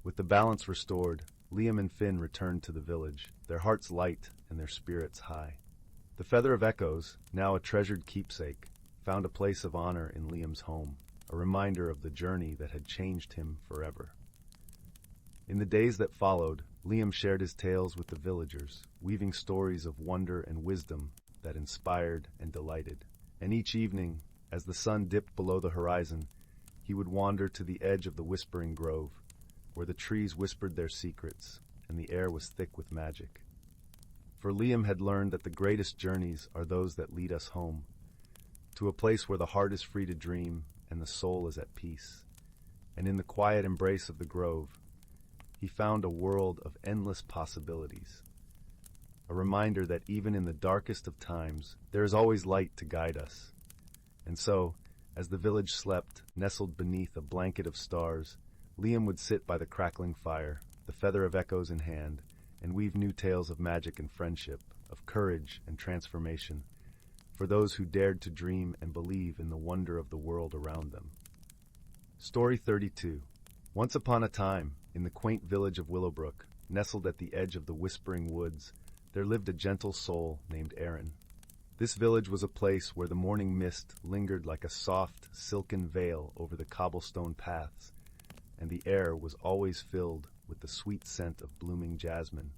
With the balance restored, Liam and Finn returned to the village, their hearts light and their spirits high. The Feather of Echoes, now a treasured keepsake, found a place of honor in Liam's home, a reminder of the journey that had changed him forever. In the days that followed, Liam shared his tales with the villagers, weaving stories of wonder and wisdom that inspired and delighted. And each evening, as the sun dipped below the horizon, he would wander to the edge of the Whispering Grove, where the trees whispered their secrets, and the air was thick with magic. For Liam had learned that the greatest journeys are those that lead us home, to a place where the heart is free to dream and the soul is at peace. And in the quiet embrace of the grove, he found a world of endless possibilities. A reminder that even in the darkest of times, there is always light to guide us. And so, as the village slept, nestled beneath a blanket of stars, Liam would sit by the crackling fire, the Feather of Echoes in hand, and weave new tales of magic and friendship, of courage and transformation, for those who dared to dream and believe in the wonder of the world around them. Story 32. Once upon a time, in the quaint village of Willowbrook, nestled at the edge of the Whispering Woods, there lived a gentle soul named Erin. This village was a place where the morning mist lingered like a soft, silken veil over the cobblestone paths, and the air was always filled with the sweet scent of blooming jasmine.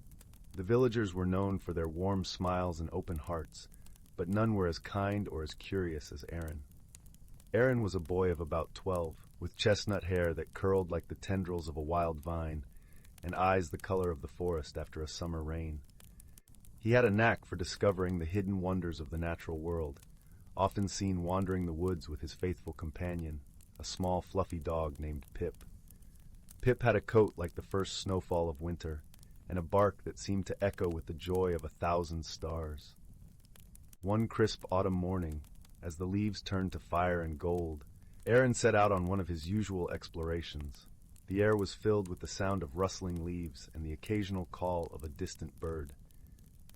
The villagers were known for their warm smiles and open hearts, but none were as kind or as curious as Erin. Erin was a boy of about 12, with chestnut hair that curled like the tendrils of a wild vine, and eyes the color of the forest after a summer rain. He had a knack for discovering the hidden wonders of the natural world, often seen wandering the woods with his faithful companion, a small fluffy dog named Pip. Pip had a coat like the first snowfall of winter, and a bark that seemed to echo with the joy of 1,000 stars. One crisp autumn morning, as the leaves turned to fire and gold, Aaron set out on one of his usual explorations. The air was filled with the sound of rustling leaves and the occasional call of a distant bird.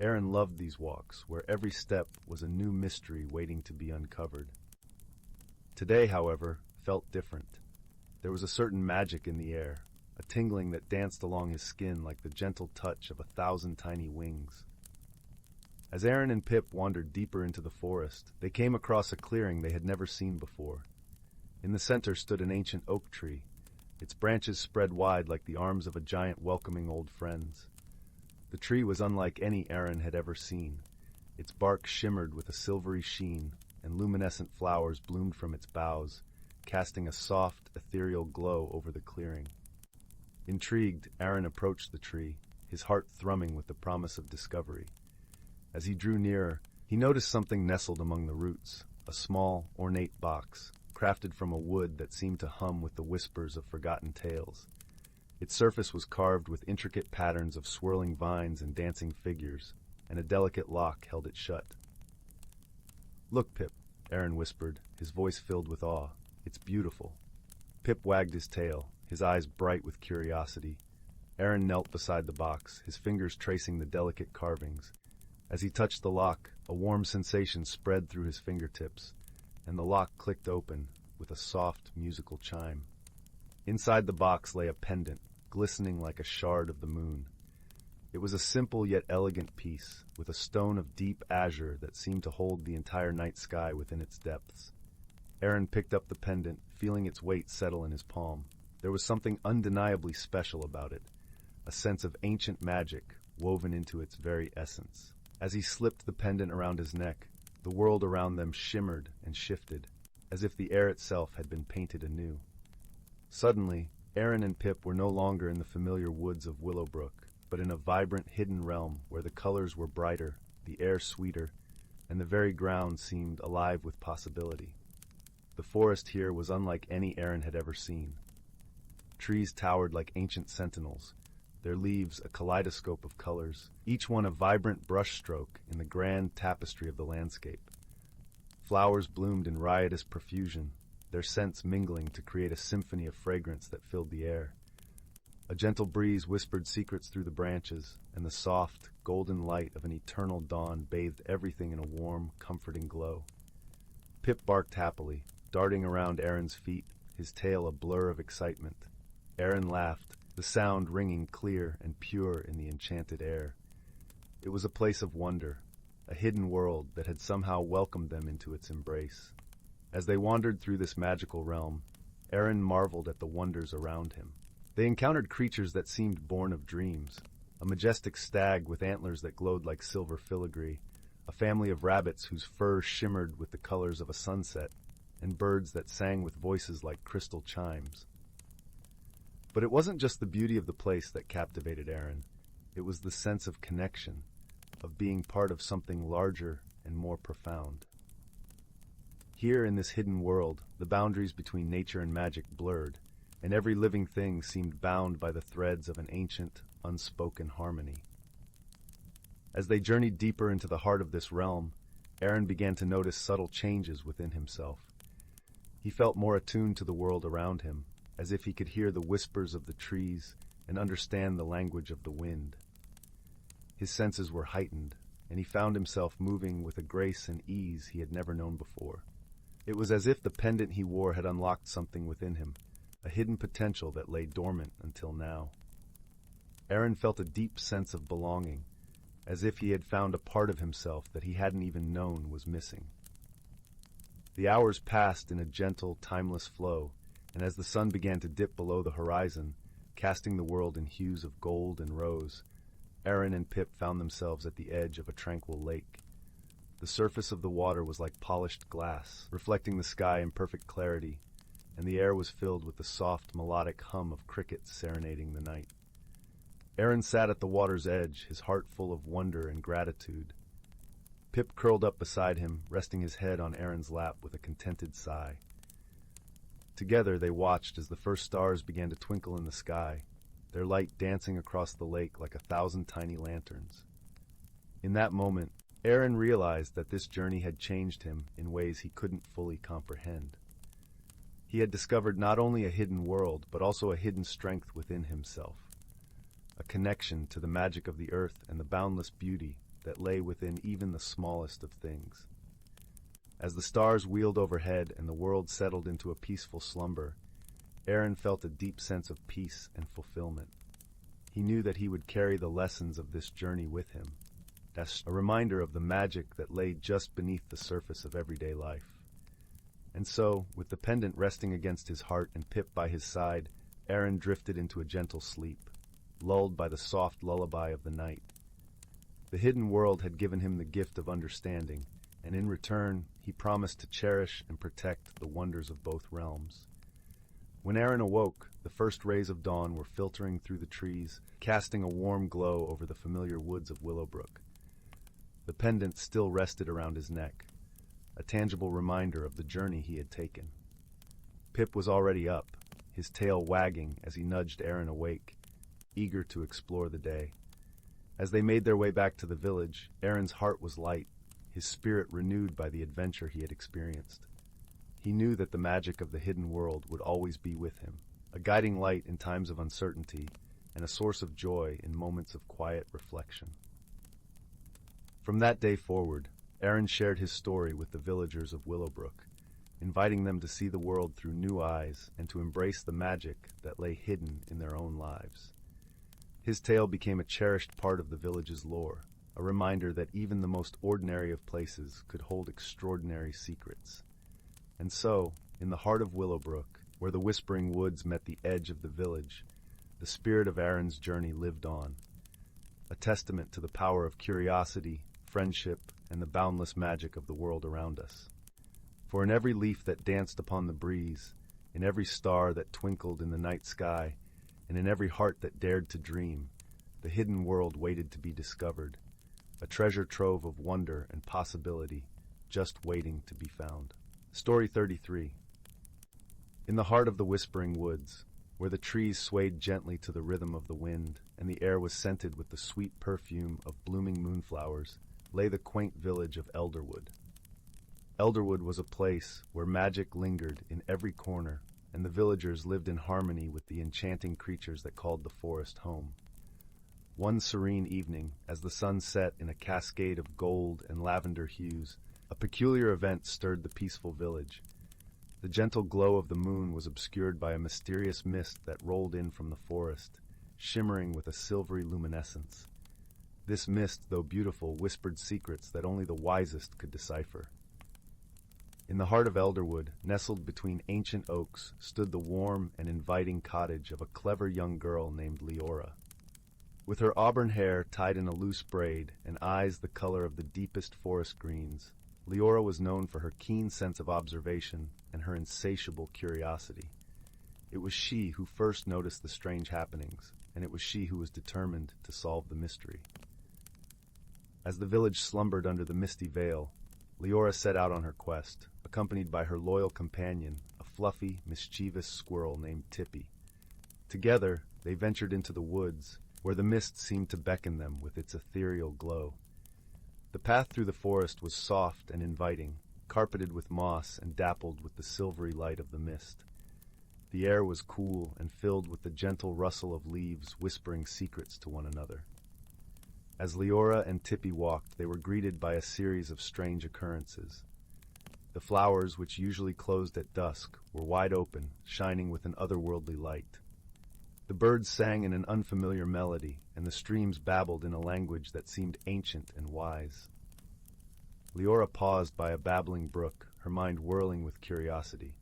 Aaron loved these walks, where every step was a new mystery waiting to be uncovered. Today, however, felt different. There was a certain magic in the air, a tingling that danced along his skin like the gentle touch of 1,000 tiny wings. As Aaron and Pip wandered deeper into the forest, they came across a clearing they had never seen before. In the center stood an ancient oak tree, its branches spread wide like the arms of a giant welcoming old friends. The tree was unlike any Aaron had ever seen. Its bark shimmered with a silvery sheen, and luminescent flowers bloomed from its boughs, casting a soft, ethereal glow over the clearing. Intrigued, Aaron approached the tree, his heart thrumming with the promise of discovery. As he drew nearer, he noticed something nestled among the roots, a small, ornate box, crafted from a wood that seemed to hum with the whispers of forgotten tales. Its surface was carved with intricate patterns of swirling vines and dancing figures, and a delicate lock held it shut. "Look, Pip," Aaron whispered, his voice filled with awe. "It's beautiful." Pip wagged his tail, his eyes bright with curiosity. Aaron knelt beside the box, his fingers tracing the delicate carvings. As he touched the lock, a warm sensation spread through his fingertips, and the lock clicked open with a soft, musical chime. Inside the box lay a pendant, glistening like a shard of the moon. It was a simple yet elegant piece, with a stone of deep azure that seemed to hold the entire night sky within its depths. Aaron picked up the pendant, feeling its weight settle in his palm. There was something undeniably special about it, a sense of ancient magic woven into its very essence. As he slipped the pendant around his neck, the world around them shimmered and shifted, as if the air itself had been painted anew. Suddenly, Aaron and Pip were no longer in the familiar woods of Willowbrook, but in a vibrant, hidden realm where the colors were brighter, the air sweeter, and the very ground seemed alive with possibility. The forest here was unlike any Aaron had ever seen. Trees towered like ancient sentinels, their leaves a kaleidoscope of colors, each one a vibrant brushstroke in the grand tapestry of the landscape. Flowers bloomed in riotous profusion, their scents mingling to create a symphony of fragrance that filled the air. A gentle breeze whispered secrets through the branches, and the soft, golden light of an eternal dawn bathed everything in a warm, comforting glow. Pip barked happily, darting around Aaron's feet, his tail a blur of excitement. Aaron laughed, the sound ringing clear and pure in the enchanted air. It was a place of wonder, a hidden world that had somehow welcomed them into its embrace. As they wandered through this magical realm, Aaron marveled at the wonders around him. They encountered creatures that seemed born of dreams, a majestic stag with antlers that glowed like silver filigree, a family of rabbits whose fur shimmered with the colors of a sunset, and birds that sang with voices like crystal chimes. But it wasn't just the beauty of the place that captivated Aaron. It was the sense of connection, of being part of something larger and more profound. Here in this hidden world, the boundaries between nature and magic blurred, and every living thing seemed bound by the threads of an ancient, unspoken harmony. As they journeyed deeper into the heart of this realm, Aaron began to notice subtle changes within himself. He felt more attuned to the world around him, as if he could hear the whispers of the trees and understand the language of the wind. His senses were heightened, and he found himself moving with a grace and ease he had never known before. It was as if the pendant he wore had unlocked something within him, a hidden potential that lay dormant until now. Aaron felt a deep sense of belonging, as if he had found a part of himself that he hadn't even known was missing. The hours passed in a gentle, timeless flow, and as the sun began to dip below the horizon, casting the world in hues of gold and rose, Aaron and Pip found themselves at the edge of a tranquil lake. The surface of the water was like polished glass, reflecting the sky in perfect clarity, and the air was filled with the soft, melodic hum of crickets serenading the night. Aaron sat at the water's edge, his heart full of wonder and gratitude. Pip curled up beside him, resting his head on Aaron's lap with a contented sigh. Together they watched as the first stars began to twinkle in the sky, their light dancing across the lake like 1,000 tiny lanterns. In that moment, Aaron realized that this journey had changed him in ways he couldn't fully comprehend. He had discovered not only a hidden world, but also a hidden strength within himself, a connection to the magic of the earth and the boundless beauty that lay within even the smallest of things. As the stars wheeled overhead and the world settled into a peaceful slumber, Aaron felt a deep sense of peace and fulfillment. He knew that he would carry the lessons of this journey with him, a reminder of the magic that lay just beneath the surface of everyday life. And so, with the pendant resting against his heart and Pip by his side, Aaron drifted into a gentle sleep, lulled by the soft lullaby of the night. The hidden world had given him the gift of understanding, and in return, he promised to cherish and protect the wonders of both realms. When Aaron awoke, the first rays of dawn were filtering through the trees, casting a warm glow over the familiar woods of Willowbrook. The pendant still rested around his neck, a tangible reminder of the journey he had taken. Pip was already up, his tail wagging as he nudged Aaron awake, eager to explore the day. As they made their way back to the village, Aaron's heart was light, his spirit renewed by the adventure he had experienced. He knew that the magic of the hidden world would always be with him, a guiding light in times of uncertainty and a source of joy in moments of quiet reflection. From that day forward, Aaron shared his story with the villagers of Willowbrook, inviting them to see the world through new eyes and to embrace the magic that lay hidden in their own lives. His tale became a cherished part of the village's lore, a reminder that even the most ordinary of places could hold extraordinary secrets. And so, in the heart of Willowbrook, where the whispering woods met the edge of the village, the spirit of Aaron's journey lived on, a testament to the power of curiosity, friendship, and the boundless magic of the world around us. For in every leaf that danced upon the breeze, in every star that twinkled in the night sky, and in every heart that dared to dream, the hidden world waited to be discovered, a treasure trove of wonder and possibility, just waiting to be found. Story 33. In the heart of the whispering woods, where the trees swayed gently to the rhythm of the wind, and the air was scented with the sweet perfume of blooming moonflowers, lay the quaint village of Elderwood. Elderwood was a place where magic lingered in every corner, and the villagers lived in harmony with the enchanting creatures that called the forest home. One serene evening, as the sun set in a cascade of gold and lavender hues, a peculiar event stirred the peaceful village. The gentle glow of the moon was obscured by a mysterious mist that rolled in from the forest, shimmering with a silvery luminescence. This mist, though beautiful, whispered secrets that only the wisest could decipher. In the heart of Elderwood, nestled between ancient oaks, stood the warm and inviting cottage of a clever young girl named Leora. With her auburn hair tied in a loose braid and eyes the color of the deepest forest greens, Leora was known for her keen sense of observation and her insatiable curiosity. It was she who first noticed the strange happenings, and it was she who was determined to solve the mystery. As the village slumbered under the misty veil, Leora set out on her quest, accompanied by her loyal companion, a fluffy, mischievous squirrel named Tippy. Together, they ventured into the woods, where the mist seemed to beckon them with its ethereal glow. The path through the forest was soft and inviting, carpeted with moss and dappled with the silvery light of the mist. The air was cool and filled with the gentle rustle of leaves whispering secrets to one another. As Leora and Tippy walked, they were greeted by a series of strange occurrences. The flowers, which usually closed at dusk, were wide open, shining with an otherworldly light. The birds sang in an unfamiliar melody, and the streams babbled in a language that seemed ancient and wise. Leora paused by a babbling brook, her mind whirling with curiosity.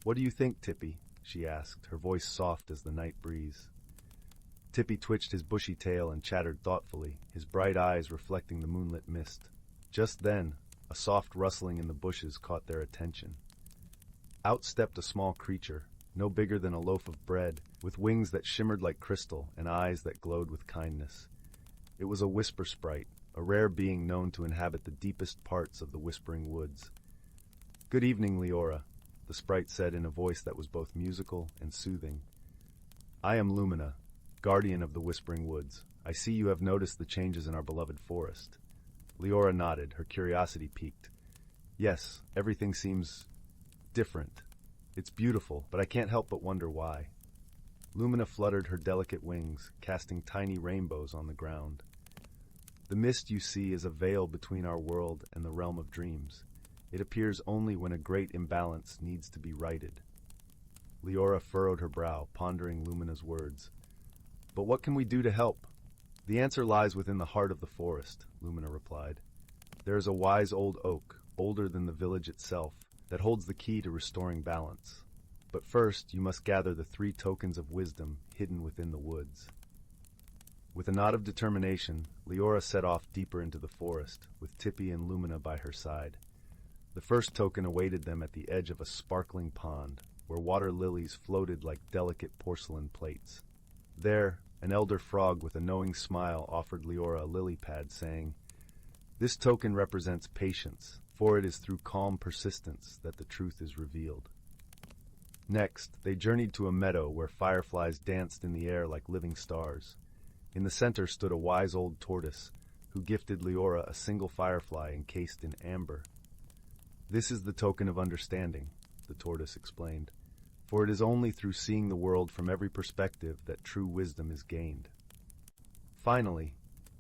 "What do you think, Tippy?" she asked, her voice soft as the night breeze. Tippy twitched his bushy tail and chattered thoughtfully, his bright eyes reflecting the moonlit mist. Just then, a soft rustling in the bushes caught their attention. Out stepped a small creature, no bigger than a loaf of bread, with wings that shimmered like crystal and eyes that glowed with kindness. It was a whisper sprite, a rare being known to inhabit the deepest parts of the whispering woods. "Good evening, Leora," the sprite said in a voice that was both musical and soothing. "I am Lumina, guardian of the whispering woods. I see you have noticed the changes in our beloved forest." Leora nodded, her curiosity piqued. "Yes, everything seems different. It's beautiful, but I can't help but wonder why." Lumina fluttered her delicate wings, casting tiny rainbows on the ground. "The mist you see is a veil between our world and the realm of dreams. It appears only when a great imbalance needs to be righted." Leora furrowed her brow, pondering Lumina's words. "But what can we do to help?" "The answer lies within the heart of the forest," Lumina replied. "There is a wise old oak, older than the village itself, that holds the key to restoring balance. But first, you must gather the 3 tokens of wisdom hidden within the woods." With a nod of determination, Leora set off deeper into the forest, with Tippy and Lumina by her side. The first token awaited them at the edge of a sparkling pond, where water lilies floated like delicate porcelain plates. There, an elder frog with a knowing smile offered Leora a lily pad, saying, "This token represents patience, for it is through calm persistence that the truth is revealed." Next, they journeyed to a meadow where fireflies danced in the air like living stars. In the center stood a wise old tortoise, who gifted Leora a single firefly encased in amber. "This is the token of understanding," the tortoise explained, "for it is only through seeing the world from every perspective that true wisdom is gained." Finally,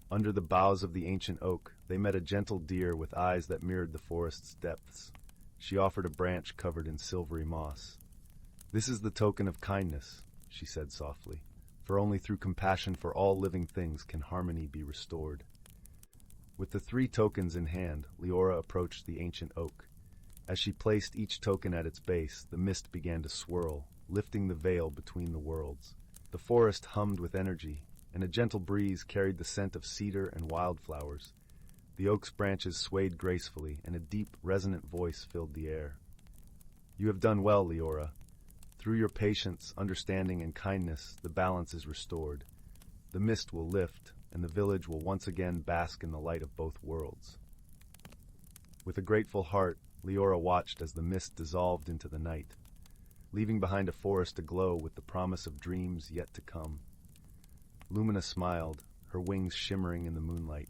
under the boughs of the ancient oak, they met a gentle deer with eyes that mirrored the forest's depths. She offered a branch covered in silvery moss. "This is the token of kindness," she said softly, "for only through compassion for all living things can harmony be restored." With the 3 tokens in hand, Leora approached the ancient oak. As she placed each token at its base, the mist began to swirl, lifting the veil between the worlds. The forest hummed with energy, and a gentle breeze carried the scent of cedar and wildflowers. The oak's branches swayed gracefully, and a deep, resonant voice filled the air. "You have done well, Leora. Through your patience, understanding, and kindness, the balance is restored. The mist will lift, and the village will once again bask in the light of both worlds." With a grateful heart, Leora watched as the mist dissolved into the night, leaving behind a forest aglow with the promise of dreams yet to come. Lumina smiled, her wings shimmering in the moonlight.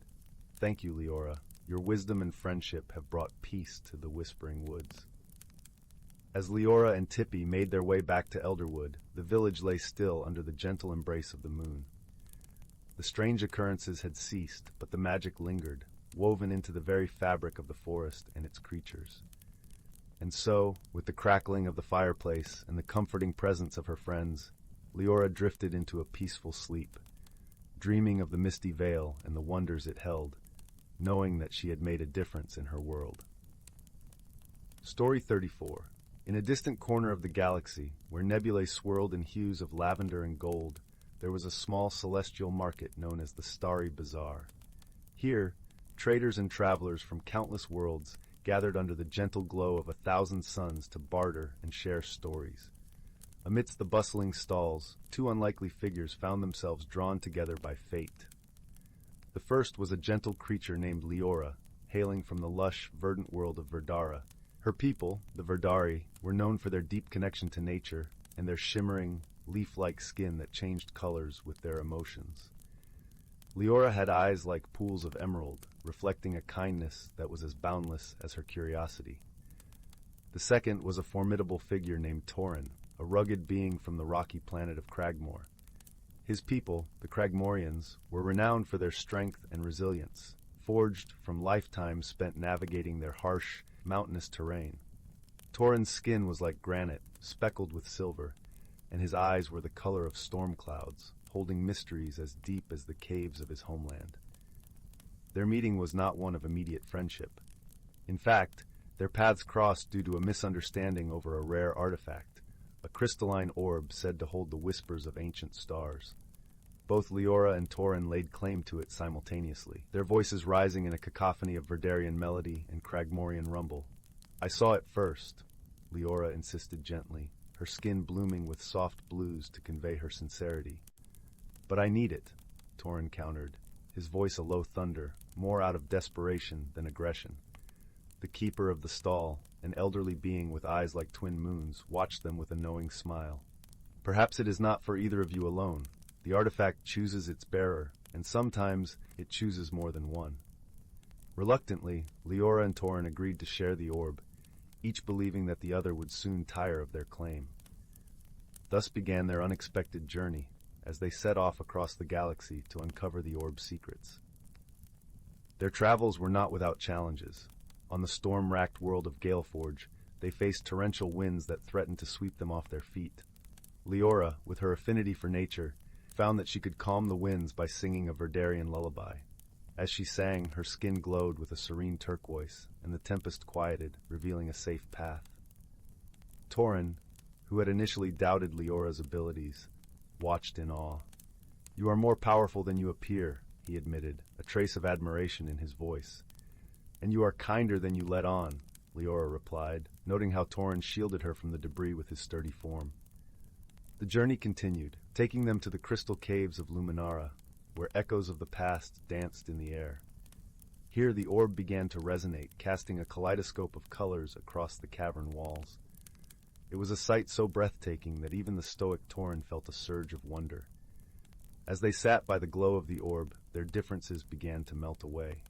"Thank you, Leora. Your wisdom and friendship have brought peace to the whispering woods." As Leora and Tippy made their way back to Elderwood, the village lay still under the gentle embrace of the moon. The strange occurrences had ceased, but the magic lingered, woven into the very fabric of the forest and its creatures. And so, with the crackling of the fireplace and the comforting presence of her friends, Leora drifted into a peaceful sleep, dreaming of the misty veil and the wonders it held, knowing that she had made a difference in her world. Story 34. In a distant corner of the galaxy, where nebulae swirled in hues of lavender and gold, there was a small celestial market known as the Starry Bazaar. Here, traders and travelers from countless worlds gathered under the gentle glow of 1,000 suns to barter and share stories. Amidst the bustling stalls, 2 unlikely figures found themselves drawn together by fate. The first was a gentle creature named Leora, hailing from the lush, verdant world of Verdara. Her people, the Verdari, were known for their deep connection to nature and their shimmering, leaf-like skin that changed colors with their emotions. Leora had eyes like pools of emerald, reflecting a kindness that was as boundless as her curiosity. The second was a formidable figure named Torin, a rugged being from the rocky planet of Cragmore. His people, the Cragmorians, were renowned for their strength and resilience, forged from lifetimes spent navigating their harsh, mountainous terrain. Torin's skin was like granite, speckled with silver, and his eyes were the color of storm clouds, holding mysteries as deep as the caves of his homeland. Their meeting was not one of immediate friendship. In fact, their paths crossed due to a misunderstanding over a rare artifact, a crystalline orb said to hold the whispers of ancient stars. Both Leora and Torin laid claim to it simultaneously, their voices rising in a cacophony of Verdarian melody and Cragmorian rumble. "I saw it first," Leora insisted gently, her skin blooming with soft blues to convey her sincerity. "But I need it," Torin countered, his voice a low thunder, more out of desperation than aggression. The keeper of the stall, an elderly being with eyes like twin moons, watched them with a knowing smile. "Perhaps it is not for either of you alone. The artifact chooses its bearer, and sometimes it chooses more than one." Reluctantly, Leora and Torin agreed to share the orb, each believing that the other would soon tire of their claim. Thus began their unexpected journey, as they set off across the galaxy to uncover the orb's secrets. Their travels were not without challenges. On the storm-racked world of Galeforge, they faced torrential winds that threatened to sweep them off their feet. Leora, with her affinity for nature, found that she could calm the winds by singing a Verdarian lullaby. As she sang, her skin glowed with a serene turquoise, and the tempest quieted, revealing a safe path. Torin, who had initially doubted Leora's abilities, watched in awe. "You are more powerful than you appear," he admitted, a trace of admiration in his voice. "And you are kinder than you let on," Leora replied, noting how Torin shielded her from the debris with his sturdy form. The journey continued, taking them to the crystal caves of Luminara, where echoes of the past danced in the air. Here the orb began to resonate, casting a kaleidoscope of colors across the cavern walls. It was a sight so breathtaking that even the stoic Torin felt a surge of wonder. As they sat by the glow of the orb, their differences began to melt away.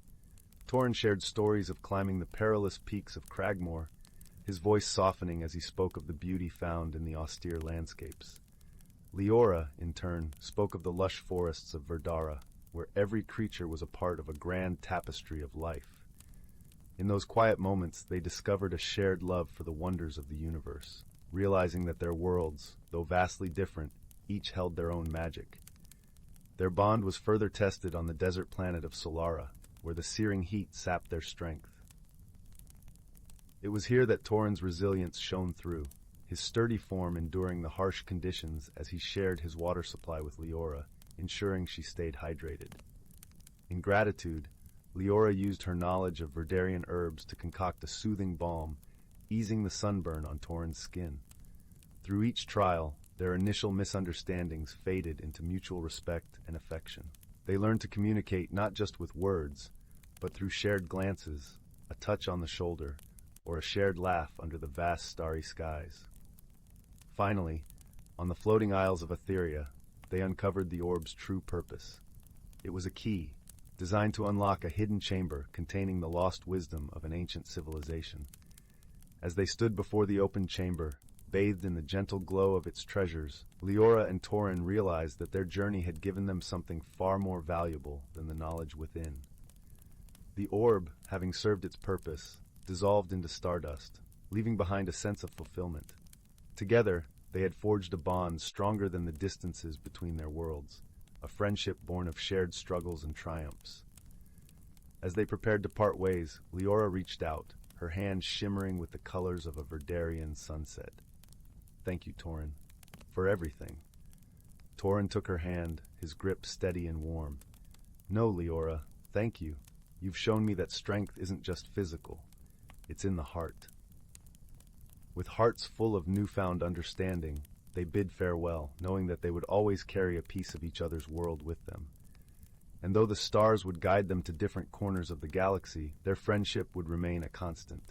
Torin shared stories of climbing the perilous peaks of Cragmore, his voice softening as he spoke of the beauty found in the austere landscapes. Leora, in turn, spoke of the lush forests of Verdara, where every creature was a part of a grand tapestry of life. In those quiet moments, they discovered a shared love for the wonders of the universe, realizing that their worlds, though vastly different, each held their own magic. Their bond was further tested on the desert planet of Solara, where the searing heat sapped their strength. It was here that Torin's resilience shone through, his sturdy form enduring the harsh conditions as he shared his water supply with Leora, ensuring she stayed hydrated. In gratitude, Leora used her knowledge of Verdarian herbs to concoct a soothing balm, easing the sunburn on Torin's skin. Through each trial, their initial misunderstandings faded into mutual respect and affection. They learned to communicate not just with words, but through shared glances, a touch on the shoulder, or a shared laugh under the vast starry skies. Finally, on the floating isles of Etheria, they uncovered the orb's true purpose. It was a key, designed to unlock a hidden chamber containing the lost wisdom of an ancient civilization. As they stood before the open chamber, bathed in the gentle glow of its treasures, Leora and Torin realized that their journey had given them something far more valuable than the knowledge within. The orb, having served its purpose, dissolved into stardust, leaving behind a sense of fulfillment. Together, they had forged a bond stronger than the distances between their worlds, a friendship born of shared struggles and triumphs. As they prepared to part ways, Leora reached out, her hand shimmering with the colors of a Verdarian sunset. "Thank you, Torin, for everything." Torin took her hand, his grip steady and warm. "No, Leora, thank you. You've shown me that strength isn't just physical. It's in the heart." With hearts full of newfound understanding, they bid farewell, knowing that they would always carry a piece of each other's world with them. And though the stars would guide them to different corners of the galaxy, their friendship would remain a constant,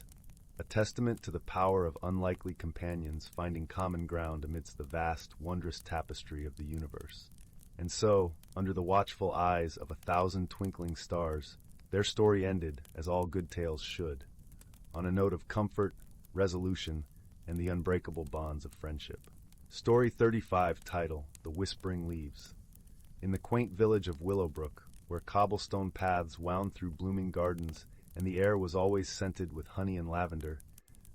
a testament to the power of unlikely companions finding common ground amidst the vast, wondrous tapestry of the universe. And so, under the watchful eyes of 1,000 twinkling stars, their story ended, as all good tales should, on a note of comfort, resolution, and the unbreakable bonds of friendship. Story 35, title, The Whispering Leaves. In the quaint village of Willowbrook, where cobblestone paths wound through blooming gardens and the air was always scented with honey and lavender,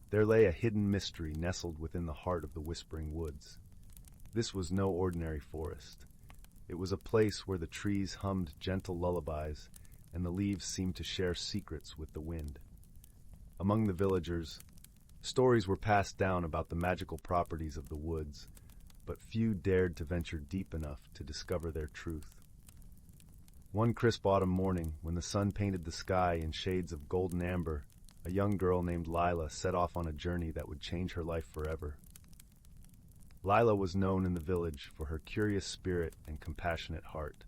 there lay a hidden mystery nestled within the heart of the Whispering Woods. This was no ordinary forest. It was a place where the trees hummed gentle lullabies and the leaves seemed to share secrets with the wind. Among the villagers, stories were passed down about the magical properties of the woods, but few dared to venture deep enough to discover their truth. One crisp autumn morning, when the sun painted the sky in shades of golden amber, a young girl named Lila set off on a journey that would change her life forever. Lila was known in the village for her curious spirit and compassionate heart.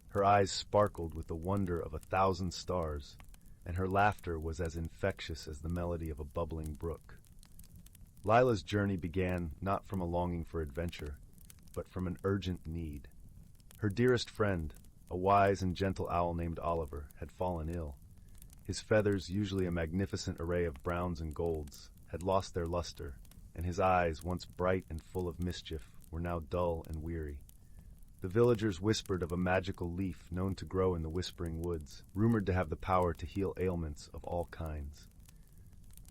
Her eyes sparkled with the wonder of 1,000 stars, and her laughter was as infectious as the melody of a bubbling brook. Lila's journey began not from a longing for adventure, but from an urgent need. Her dearest friend, a wise and gentle owl named Oliver, had fallen ill. His feathers, usually a magnificent array of browns and golds, had lost their luster, and his eyes, once bright and full of mischief, were now dull and weary. The villagers whispered of a magical leaf known to grow in the Whispering Woods, rumored to have the power to heal ailments of all kinds.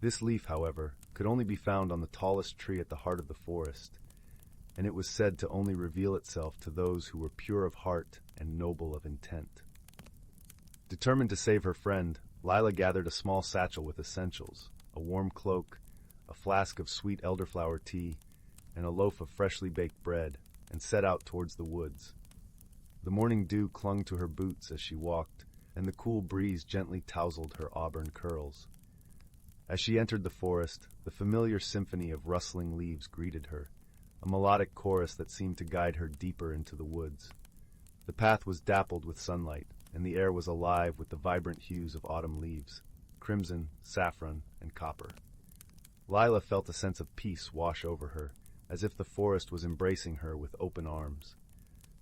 This leaf, however, could only be found on the tallest tree at the heart of the forest, and it was said to only reveal itself to those who were pure of heart and noble of intent. Determined to save her friend, Lila gathered a small satchel with essentials, a warm cloak, a flask of sweet elderflower tea, and a loaf of freshly baked bread, and set out towards the woods. The morning dew clung to her boots as she walked, and the cool breeze gently tousled her auburn curls. As she entered the forest, the familiar symphony of rustling leaves greeted her, a melodic chorus that seemed to guide her deeper into the woods. The path was dappled with sunlight, and the air was alive with the vibrant hues of autumn leaves, crimson, saffron, and copper. Lila felt a sense of peace wash over her, as if the forest was embracing her with open arms.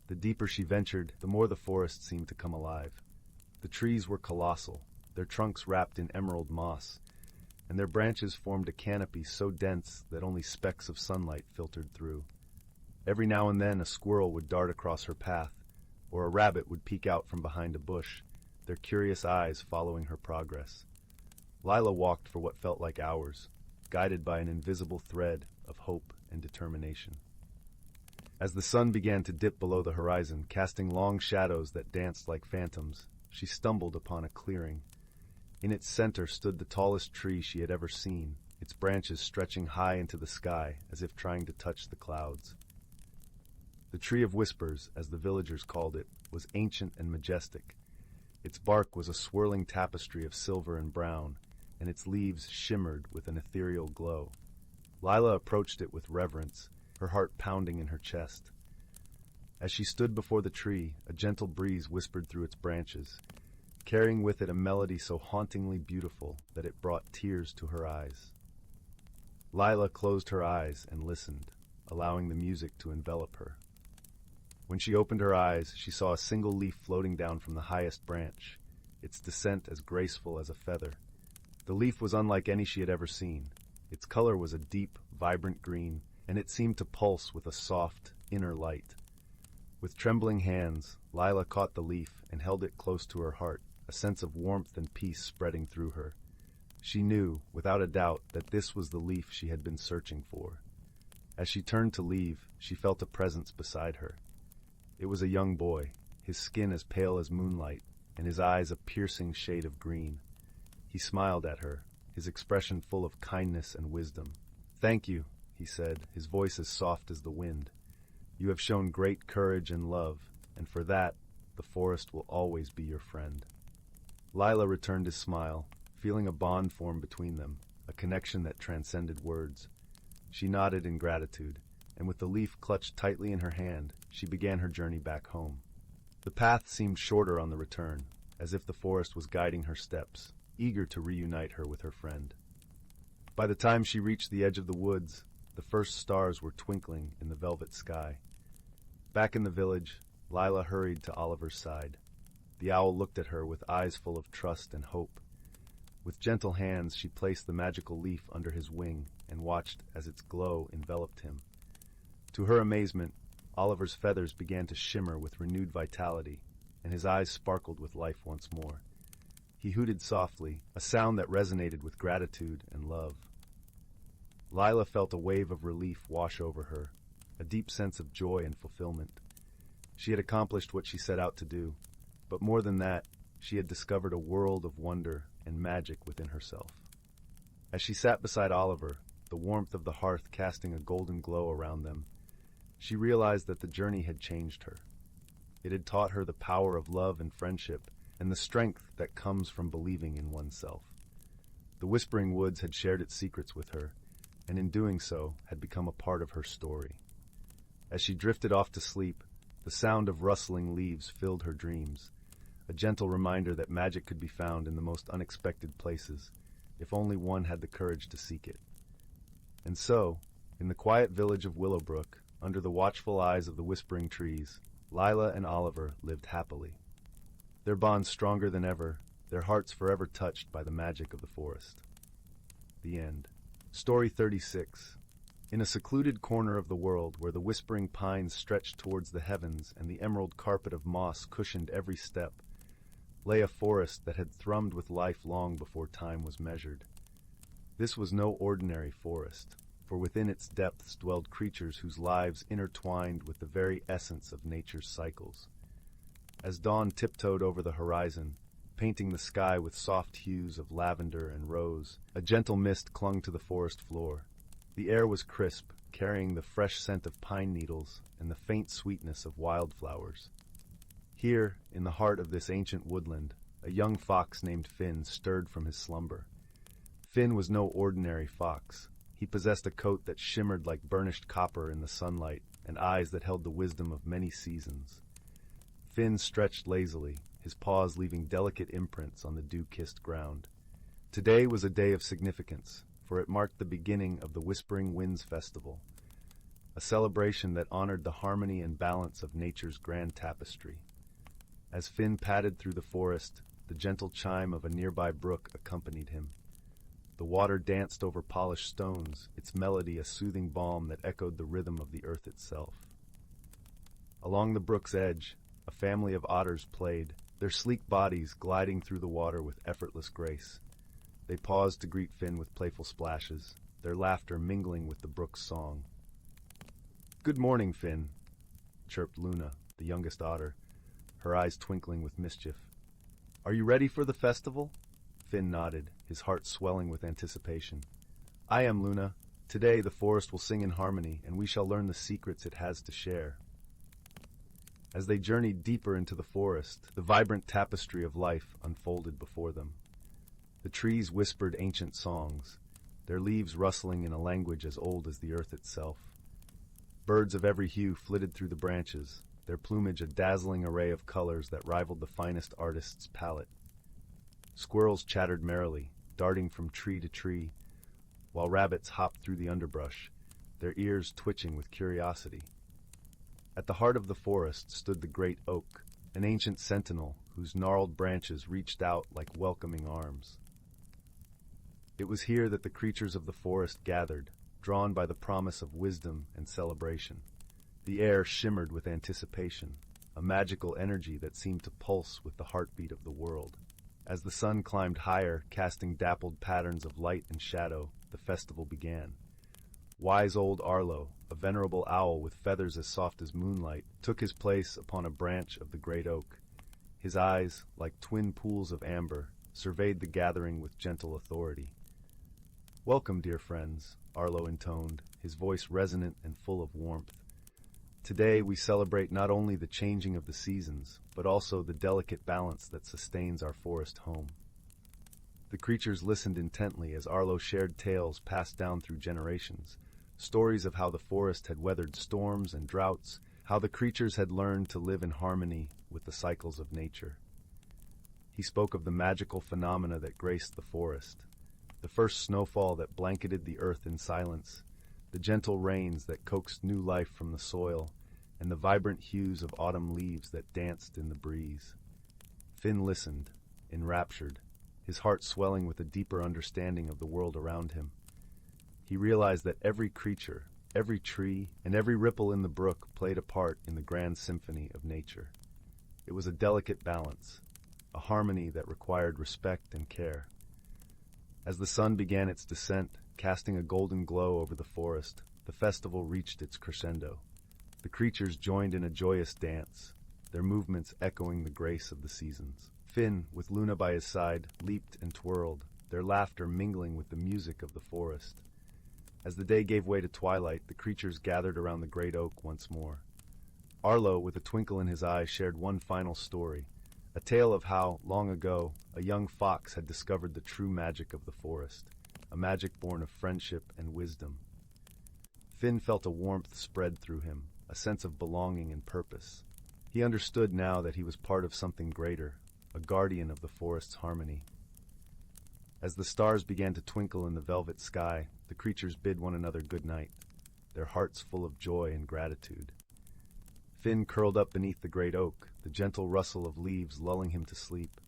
The deeper she ventured, the more the forest seemed to come alive. The trees were colossal, their trunks wrapped in emerald moss, and their branches formed a canopy so dense that only specks of sunlight filtered through. Every now and then a squirrel would dart across her path, or a rabbit would peek out from behind a bush, their curious eyes following her progress. Lila walked for what felt like hours, guided by an invisible thread of hope and determination. As the sun began to dip below the horizon, casting long shadows that danced like phantoms, she stumbled upon a clearing. In its center stood the tallest tree she had ever seen, its branches stretching high into the sky as if trying to touch the clouds. The Tree of Whispers, as the villagers called it, was ancient and majestic. Its bark was a swirling tapestry of silver and brown, and its leaves shimmered with an ethereal glow. Lila approached it with reverence, her heart pounding in her chest. As she stood before the tree, a gentle breeze whispered through its branches, carrying with it a melody so hauntingly beautiful that it brought tears to her eyes. Lila closed her eyes and listened, allowing the music to envelop her. When she opened her eyes, she saw a single leaf floating down from the highest branch, its descent as graceful as a feather. The leaf was unlike any she had ever seen. Its color was a deep, vibrant green, and it seemed to pulse with a soft, inner light. With trembling hands, Lila caught the leaf and held it close to her heart, a sense of warmth and peace spreading through her. She knew, without a doubt, that this was the leaf she had been searching for. As she turned to leave, she felt a presence beside her. It was a young boy, his skin as pale as moonlight, and his eyes a piercing shade of green. He smiled at her, his expression full of kindness and wisdom. "Thank you," he said, his voice as soft as the wind. "You have shown great courage and love, and for that, the forest will always be your friend." Lila returned his smile, feeling a bond form between them, a connection that transcended words. She nodded in gratitude, and with the leaf clutched tightly in her hand, she began her journey back home. The path seemed shorter on the return, as if the forest was guiding her steps, eager to reunite her with her friend. By the time she reached the edge of the woods, the first stars were twinkling in the velvet sky. Back in the village, Lila hurried to Oliver's side. The owl looked at her with eyes full of trust and hope. With gentle hands, she placed the magical leaf under his wing and watched as its glow enveloped him. To her amazement, Oliver's feathers began to shimmer with renewed vitality, and his eyes sparkled with life once more. He hooted softly, a sound that resonated with gratitude and love. Lila felt a wave of relief wash over her, a deep sense of joy and fulfillment. She had accomplished what she set out to do, but more than that, she had discovered a world of wonder and magic within herself. As she sat beside Oliver, the warmth of the hearth casting a golden glow around them, she realized that the journey had changed her. It had taught her the power of love and friendship, and the strength that comes from believing in oneself. The Whispering Woods had shared its secrets with her, and in doing so had become a part of her story. As she drifted off to sleep, the sound of rustling leaves filled her dreams, a gentle reminder that magic could be found in the most unexpected places, if only one had the courage to seek it. And so, in the quiet village of Willowbrook, under the watchful eyes of the whispering trees, Lila and Oliver lived happily. Their bond stronger than ever, their hearts forever touched by the magic of the forest. The end. Story 36. In a secluded corner of the world where the whispering pines stretched towards the heavens and the emerald carpet of moss cushioned every step, lay a forest that had thrummed with life long before time was measured. This was no ordinary forest, for within its depths dwelled creatures whose lives intertwined with the very essence of nature's cycles. As dawn tiptoed over the horizon, painting the sky with soft hues of lavender and rose, a gentle mist clung to the forest floor. The air was crisp, carrying the fresh scent of pine needles and the faint sweetness of wildflowers. Here, in the heart of this ancient woodland, a young fox named Finn stirred from his slumber. Finn was no ordinary fox. He possessed a coat that shimmered like burnished copper in the sunlight and eyes that held the wisdom of many seasons. Finn stretched lazily, his paws leaving delicate imprints on the dew-kissed ground. Today was a day of significance, for it marked the beginning of the Whispering Winds Festival, a celebration that honored the harmony and balance of nature's grand tapestry. As Finn padded through the forest, the gentle chime of a nearby brook accompanied him. The water danced over polished stones, its melody a soothing balm that echoed the rhythm of the earth itself. Along the brook's edge, a family of otters played, their sleek bodies gliding through the water with effortless grace. They paused to greet Finn with playful splashes, their laughter mingling with the brook's song. "Good morning, Finn," chirped Luna, the youngest otter, her eyes twinkling with mischief. "Are you ready for the festival?" Finn nodded, his heart swelling with anticipation. "I am, Luna. Today the forest will sing in harmony, and we shall learn the secrets it has to share." As they journeyed deeper into the forest, the vibrant tapestry of life unfolded before them. The trees whispered ancient songs, their leaves rustling in a language as old as the earth itself. Birds of every hue flitted through the branches, their plumage a dazzling array of colors that rivaled the finest artist's palette. Squirrels chattered merrily, darting from tree to tree, while rabbits hopped through the underbrush, their ears twitching with curiosity. At the heart of the forest stood the great oak, an ancient sentinel whose gnarled branches reached out like welcoming arms. It was here that the creatures of the forest gathered, drawn by the promise of wisdom and celebration. The air shimmered with anticipation, a magical energy that seemed to pulse with the heartbeat of the world. As the sun climbed higher, casting dappled patterns of light and shadow, the festival began. Wise old Arlo, a venerable owl with feathers as soft as moonlight, took his place upon a branch of the great oak. His eyes, like twin pools of amber, surveyed the gathering with gentle authority. "Welcome, dear friends," Arlo intoned, his voice resonant and full of warmth. "Today we celebrate not only the changing of the seasons, but also the delicate balance that sustains our forest home." The creatures listened intently as Arlo shared tales passed down through generations, stories of how the forest had weathered storms and droughts, how the creatures had learned to live in harmony with the cycles of nature. He spoke of the magical phenomena that graced the forest, the first snowfall that blanketed the earth in silence, the gentle rains that coaxed new life from the soil, and the vibrant hues of autumn leaves that danced in the breeze. Finn listened, enraptured, his heart swelling with a deeper understanding of the world around him. He realized that every creature, every tree, and every ripple in the brook played a part in the grand symphony of nature. It was a delicate balance, a harmony that required respect and care. As the sun began its descent, casting a golden glow over the forest, the festival reached its crescendo. The creatures joined in a joyous dance, their movements echoing the grace of the seasons. Finn, with Luna by his side, leaped and twirled, their laughter mingling with the music of the forest. As the day gave way to twilight, the creatures gathered around the great oak once more. Arlo, with a twinkle in his eye, shared one final story, a tale of how, long ago, a young fox had discovered the true magic of the forest. a magic born of friendship and wisdom. Finn felt a warmth spread through him, a sense of belonging and purpose. He understood now that he was part of something greater, a guardian of the forest's harmony. As the stars began to twinkle in the velvet sky, the creatures bid one another good night, their hearts full of joy and gratitude. Finn curled up beneath the great oak, the gentle rustle of leaves lulling him to sleep.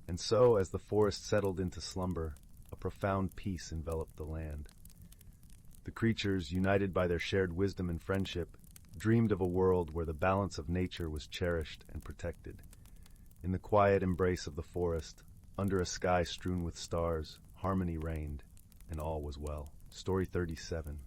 And so, as the forest settled into slumber, a profound peace enveloped the land. The creatures, united by their shared wisdom and friendship, dreamed of a world where the balance of nature was cherished and protected. In the quiet embrace of the forest, under a sky strewn with stars, harmony reigned, and all was well. Story 37.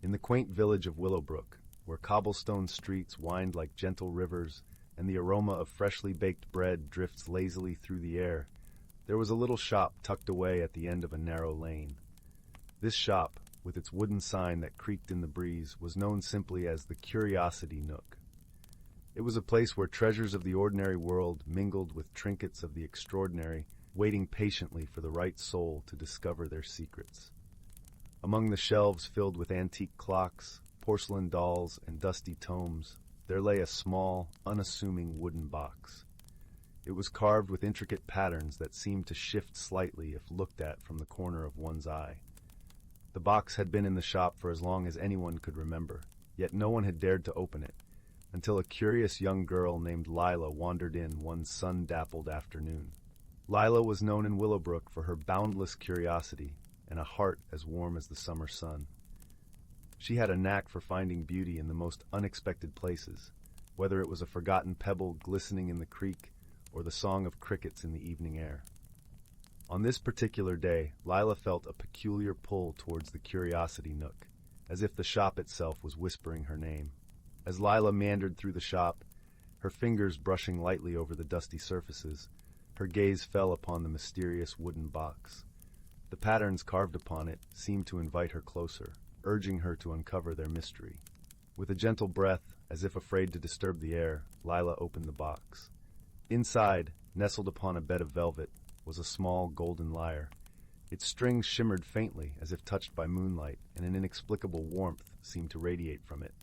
In the quaint village of Willowbrook, where cobblestone streets wind like gentle rivers and the aroma of freshly baked bread drifts lazily through the air, there was a little shop tucked away at the end of a narrow lane. This shop, with its wooden sign that creaked in the breeze, was known simply as the Curiosity Nook. It was a place where treasures of the ordinary world mingled with trinkets of the extraordinary, waiting patiently for the right soul to discover their secrets. Among the shelves filled with antique clocks, porcelain dolls, and dusty tomes, there lay a small, unassuming wooden box. It was carved with intricate patterns that seemed to shift slightly if looked at from the corner of one's eye. The box had been in the shop for as long as anyone could remember, yet no one had dared to open it, until a curious young girl named Lila wandered in one sun-dappled afternoon. Lila was known in Willowbrook for her boundless curiosity and a heart as warm as the summer sun. She had a knack for finding beauty in the most unexpected places, whether it was a forgotten pebble glistening in the creek or the song of crickets in the evening air. On this particular day, Lila felt a peculiar pull towards the Curiosity Nook, as if the shop itself was whispering her name. As Lila meandered through the shop, her fingers brushing lightly over the dusty surfaces, her gaze fell upon the mysterious wooden box. The patterns carved upon it seemed to invite her closer, urging her to uncover their mystery. With a gentle breath, as if afraid to disturb the air, Lila opened the box. Inside, nestled upon a bed of velvet, was a small golden lyre. Its strings shimmered faintly as if touched by moonlight, and an inexplicable warmth seemed to radiate from it.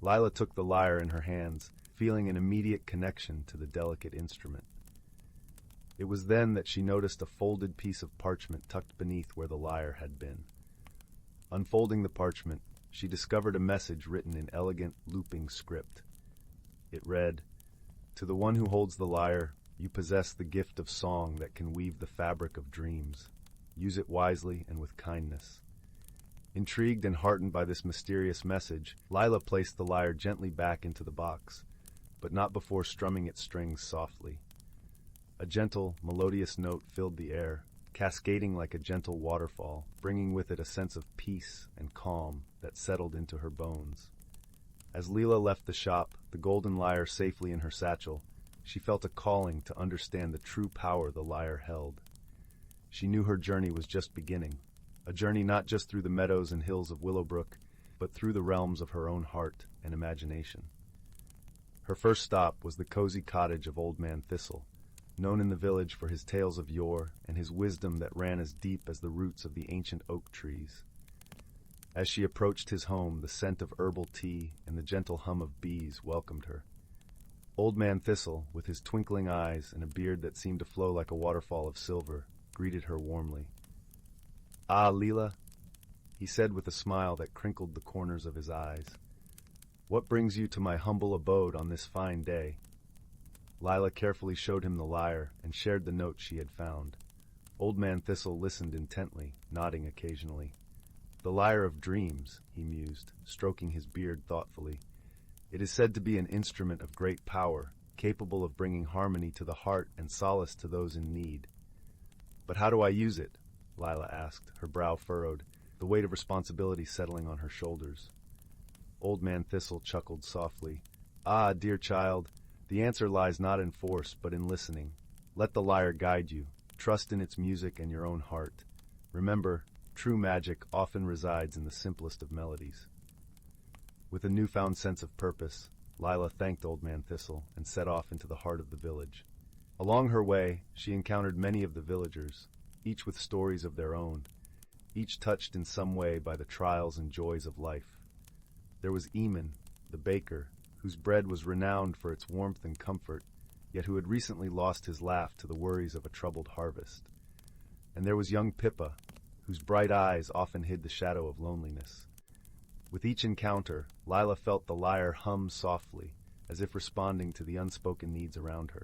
Lila took the lyre in her hands, feeling an immediate connection to the delicate instrument. It was then that she noticed a folded piece of parchment tucked beneath where the lyre had been. Unfolding the parchment, she discovered a message written in elegant, looping script. It read, "To the one who holds the lyre, you possess the gift of song that can weave the fabric of dreams. Use it wisely and with kindness." Intrigued and heartened by this mysterious message, Lila placed the lyre gently back into the box, but not before strumming its strings softly. A gentle, melodious note filled the air, cascading like a gentle waterfall, bringing with it a sense of peace and calm that settled into her bones. As Lila left the shop, the golden lyre safely in her satchel, she felt a calling to understand the true power the lyre held. She knew her journey was just beginning, a journey not just through the meadows and hills of Willowbrook, but through the realms of her own heart and imagination. Her first stop was the cozy cottage of Old Man Thistle, known in the village for his tales of yore and his wisdom that ran as deep as the roots of the ancient oak trees. As she approached his home, the scent of herbal tea and the gentle hum of bees welcomed her. Old Man Thistle, with his twinkling eyes and a beard that seemed to flow like a waterfall of silver, greeted her warmly. "Ah, Lila," he said with a smile that crinkled the corners of his eyes. "What brings you to my humble abode on this fine day?" Lila carefully showed him the lyre and shared the note she had found. Old Man Thistle listened intently, nodding occasionally. "The lyre of dreams," he mused, stroking his beard thoughtfully. "It is said to be an instrument of great power, capable of bringing harmony to the heart and solace to those in need." "But how do I use it?" Lila asked, her brow furrowed, the weight of responsibility settling on her shoulders. Old Man Thistle chuckled softly. "Ah, dear child, the answer lies not in force, but in listening. Let the lyre guide you. Trust in its music and your own heart. Remember, true magic often resides in the simplest of melodies." With a newfound sense of purpose, Lila thanked Old Man Thistle and set off into the heart of the village. Along her way, she encountered many of the villagers. each with stories of their own, each touched in some way by the trials and joys of life. There was Eamon, the baker, whose bread was renowned for its warmth and comfort, yet who had recently lost his laugh to the worries of a troubled harvest. And there was young Pippa, whose bright eyes often hid the shadow of loneliness. With each encounter, Lila felt the lyre hum softly, as if responding to the unspoken needs around her.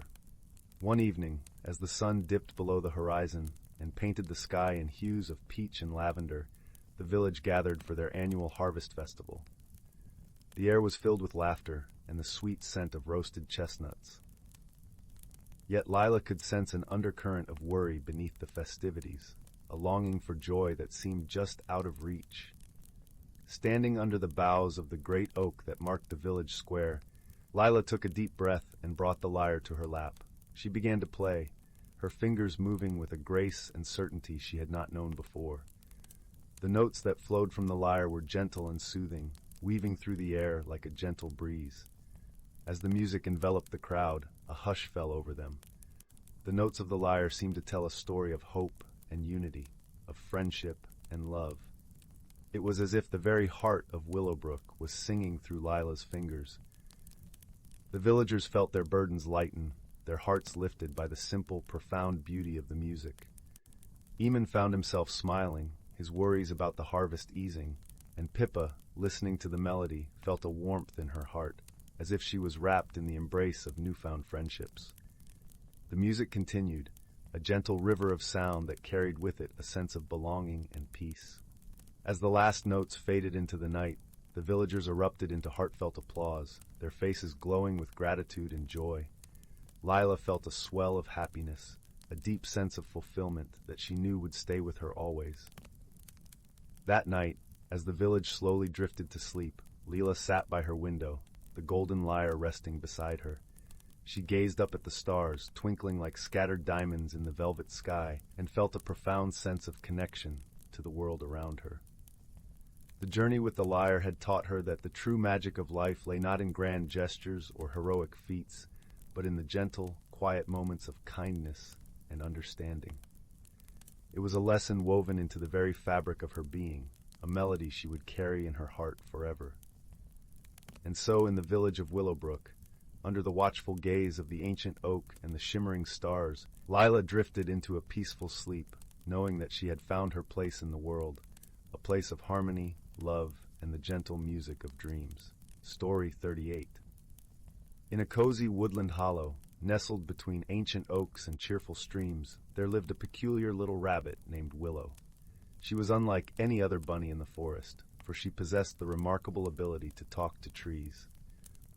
One evening, as the sun dipped below the horizon and painted the sky in hues of peach and lavender, the village gathered for their annual harvest festival. The air was filled with laughter and the sweet scent of roasted chestnuts. Yet Lila could sense an undercurrent of worry beneath the festivities, a longing for joy that seemed just out of reach. Standing under the boughs of the great oak that marked the village square, Lila took a deep breath and brought the lyre to her lap. She began to play, her fingers moving with a grace and certainty she had not known before. The notes that flowed from the lyre were gentle and soothing, weaving through the air like a gentle breeze. As the music enveloped the crowd, a hush fell over them. The notes of the lyre seemed to tell a story of hope and unity, of friendship and love. It was as if the very heart of Willowbrook was singing through Lila's fingers. The villagers felt their burdens lighten, their hearts lifted by the simple, profound beauty of the music. Eamon found himself smiling, his worries about the harvest easing, and Pippa, listening to the melody, felt a warmth in her heart, as if she was wrapped in the embrace of newfound friendships. The music continued, a gentle river of sound that carried with it a sense of belonging and peace. As the last notes faded into the night, the villagers erupted into heartfelt applause, their faces glowing with gratitude and joy. Lila felt a swell of happiness, a deep sense of fulfillment that she knew would stay with her always. That night, as the village slowly drifted to sleep, Lila sat by her window, the golden lyre resting beside her. She gazed up at the stars, twinkling like scattered diamonds in the velvet sky, and felt a profound sense of connection to the world around her. The journey with the lyre had taught her that the true magic of life lay not in grand gestures or heroic feats, but in the gentle, quiet moments of kindness and understanding. It was a lesson woven into the very fabric of her being, a melody she would carry in her heart forever. And so in the village of Willowbrook, under the watchful gaze of the ancient oak and the shimmering stars, Lila drifted into a peaceful sleep, knowing that she had found her place in the world, a place of harmony, love, and the gentle music of dreams. Story 38. In a cozy woodland hollow, nestled between ancient oaks and cheerful streams, there lived a peculiar little rabbit named Willow. She was unlike any other bunny in the forest, for she possessed the remarkable ability to talk to trees.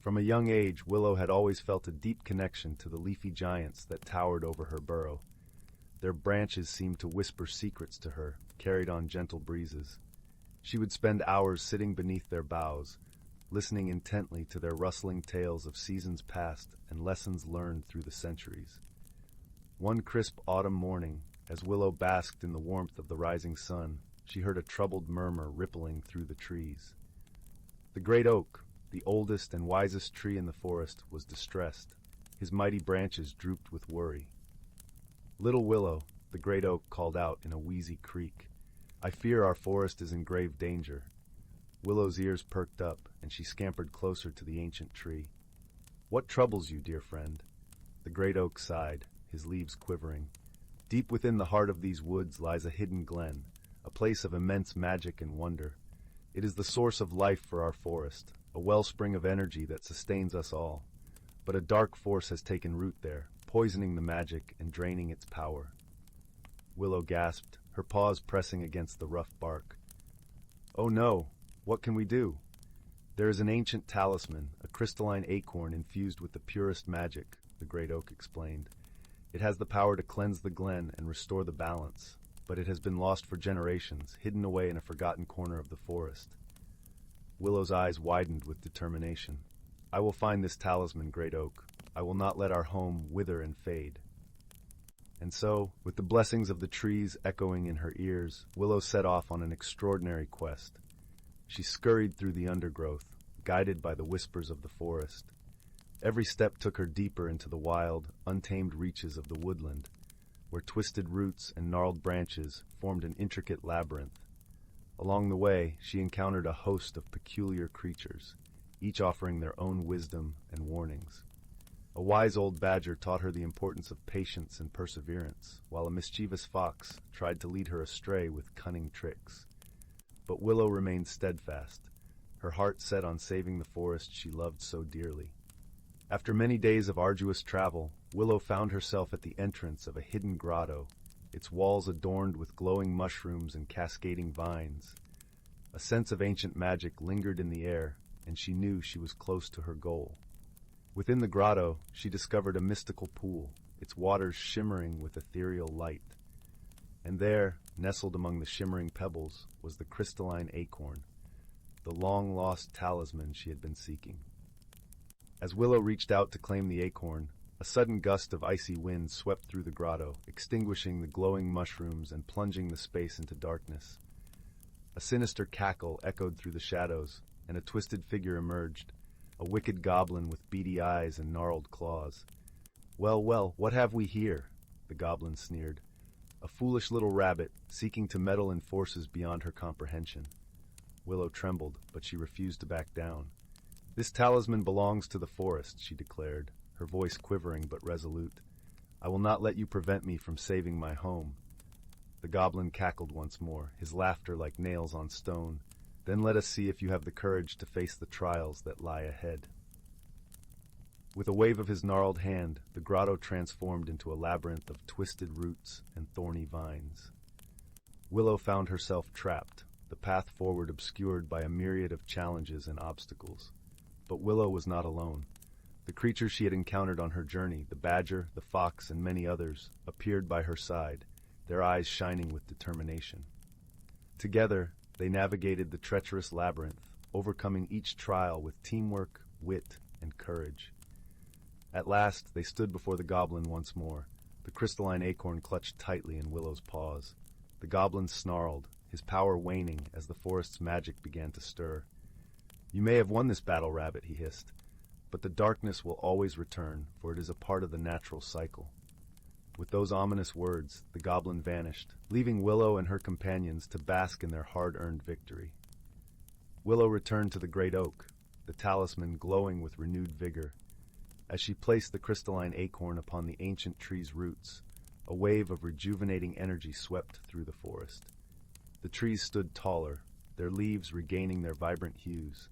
From a young age, Willow had always felt a deep connection to the leafy giants that towered over her burrow. Their branches seemed to whisper secrets to her, carried on gentle breezes. She would spend hours sitting beneath their boughs, listening intently to their rustling tales of seasons past and lessons learned through the centuries. One crisp autumn morning, as Willow basked in the warmth of the rising sun, she heard a troubled murmur rippling through the trees. The great oak, the oldest and wisest tree in the forest, was distressed. His mighty branches drooped with worry. "Little Willow," the great oak called out in a wheezy creak, "I fear our forest is in grave danger." Willow's ears perked up, and she scampered closer to the ancient tree. "What troubles you, dear friend?" The great oak sighed, his leaves quivering. "Deep within the heart of these woods lies a hidden glen, a place of immense magic and wonder. It is the source of life for our forest, a wellspring of energy that sustains us all. But a dark force has taken root there, poisoning the magic and draining its power." Willow gasped, her paws pressing against the rough bark. "Oh no! What can we do?" "There is an ancient talisman, a crystalline acorn infused with the purest magic," the great oak explained. "It has the power to cleanse the glen and restore the balance, but it has been lost for generations, hidden away in a forgotten corner of the forest." Willow's eyes widened with determination. "I will find this talisman, great oak. I will not let our home wither and fade." And so, with the blessings of the trees echoing in her ears, Willow set off on an extraordinary quest. She scurried through the undergrowth, guided by the whispers of the forest. Every step took her deeper into the wild, untamed reaches of the woodland, where twisted roots and gnarled branches formed an intricate labyrinth. Along the way, she encountered a host of peculiar creatures, each offering their own wisdom and warnings. A wise old badger taught her the importance of patience and perseverance, while a mischievous fox tried to lead her astray with cunning tricks. But Willow remained steadfast, her heart set on saving the forest she loved so dearly. After many days of arduous travel, Willow found herself at the entrance of a hidden grotto, its walls adorned with glowing mushrooms and cascading vines. A sense of ancient magic lingered in the air, and she knew she was close to her goal. Within the grotto, she discovered a mystical pool, its waters shimmering with ethereal light. And there, nestled among the shimmering pebbles, was the crystalline acorn, the long-lost talisman she had been seeking. As Willow reached out to claim the acorn, a sudden gust of icy wind swept through the grotto, extinguishing the glowing mushrooms and plunging the space into darkness. A sinister cackle echoed through the shadows, and a twisted figure emerged, a wicked goblin with beady eyes and gnarled claws. "Well, well, what have we here?" the goblin sneered. "A foolish little rabbit, seeking to meddle in forces beyond her comprehension." Willow trembled, but she refused to back down. "This talisman belongs to the forest," she declared, her voice quivering but resolute. "I will not let you prevent me from saving my home." The goblin cackled once more, his laughter like nails on stone. "Then let us see if you have the courage to face the trials that lie ahead." With a wave of his gnarled hand, the grotto transformed into a labyrinth of twisted roots and thorny vines. Willow found herself trapped, the path forward obscured by a myriad of challenges and obstacles. But Willow was not alone. The creatures she had encountered on her journey, the badger, the fox, and many others, appeared by her side, their eyes shining with determination. Together, they navigated the treacherous labyrinth, overcoming each trial with teamwork, wit, and courage. At last, they stood before the goblin once more, the crystalline acorn clutched tightly in Willow's paws. The goblin snarled, his power waning as the forest's magic began to stir. "You may have won this battle, Rabbit," he hissed, "but the darkness will always return, for it is a part of the natural cycle." With those ominous words, the goblin vanished, leaving Willow and her companions to bask in their hard-earned victory. Willow returned to the great oak, the talisman glowing with renewed vigor. As she placed the crystalline acorn upon the ancient tree's roots, a wave of rejuvenating energy swept through the forest. The trees stood taller, their leaves regaining their vibrant hues.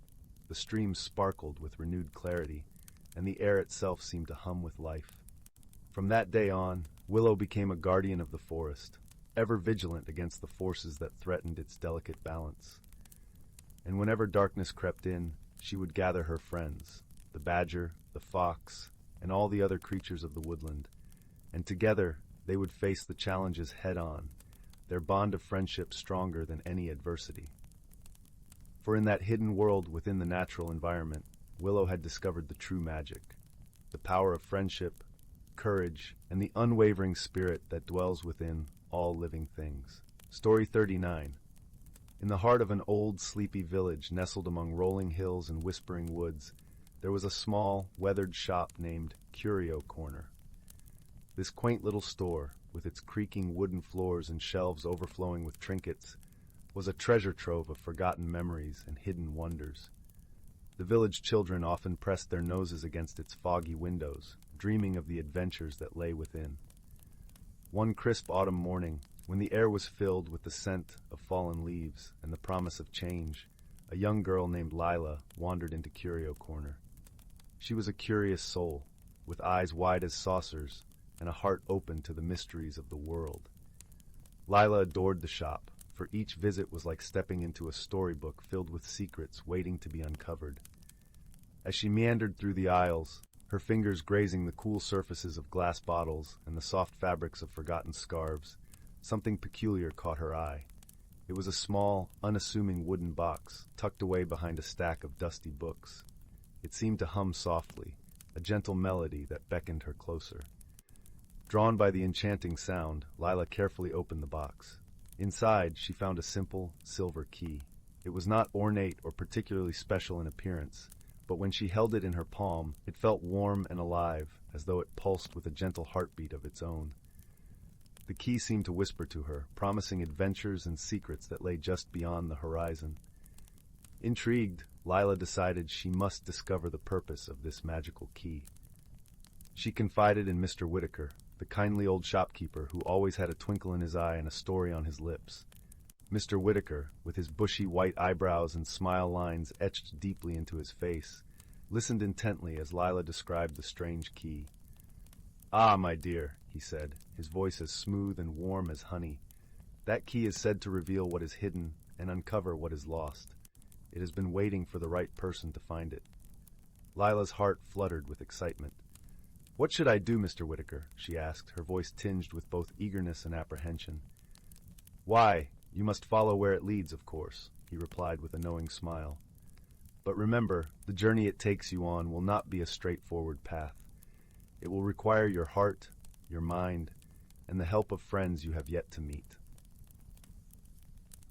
The stream sparkled with renewed clarity, and the air itself seemed to hum with life. From that day on, Willow became a guardian of the forest, ever vigilant against the forces that threatened its delicate balance. And whenever darkness crept in, she would gather her friends, the badger, the fox, and all the other creatures of the woodland, and together they would face the challenges head-on, their bond of friendship stronger than any adversity. For in that hidden world within the natural environment, Willow had discovered the true magic, the power of friendship, courage, and the unwavering spirit that dwells within all living things. Story 39. In the heart of an old, sleepy village nestled among rolling hills and whispering woods, there was a small, weathered shop named Curio Corner. This quaint little store, with its creaking wooden floors and shelves overflowing with trinkets, was a treasure trove of forgotten memories and hidden wonders. The village children often pressed their noses against its foggy windows, dreaming of the adventures that lay within. One crisp autumn morning, when the air was filled with the scent of fallen leaves and the promise of change, a young girl named Lila wandered into Curio Corner. She was a curious soul, with eyes wide as saucers and a heart open to the mysteries of the world. Lila adored the shop, for each visit was like stepping into a storybook filled with secrets waiting to be uncovered. As she meandered through the aisles, her fingers grazing the cool surfaces of glass bottles and the soft fabrics of forgotten scarves, something peculiar caught her eye. It was a small, unassuming wooden box tucked away behind a stack of dusty books. It seemed to hum softly, a gentle melody that beckoned her closer. Drawn by the enchanting sound, Lila carefully opened the box. Inside, she found a simple, silver key. It was not ornate or particularly special in appearance, but when she held it in her palm, it felt warm and alive, as though it pulsed with a gentle heartbeat of its own. The key seemed to whisper to her, promising adventures and secrets that lay just beyond the horizon. Intrigued, Lila decided she must discover the purpose of this magical key. She confided in Mr. Whitaker, the kindly old shopkeeper who always had a twinkle in his eye and a story on his lips. Mr. Whitaker, with his bushy white eyebrows and smile lines etched deeply into his face, listened intently as Lila described the strange key. "Ah, my dear," he said, his voice as smooth and warm as honey. "That key is said to reveal what is hidden and uncover what is lost. It has been waiting for the right person to find it." Lila's heart fluttered with excitement. "What should I do, Mr. Whitaker?" she asked, her voice tinged with both eagerness and apprehension. "Why, you must follow where it leads, of course," he replied with a knowing smile. "But remember, the journey it takes you on will not be a straightforward path. It will require your heart, your mind, and the help of friends you have yet to meet."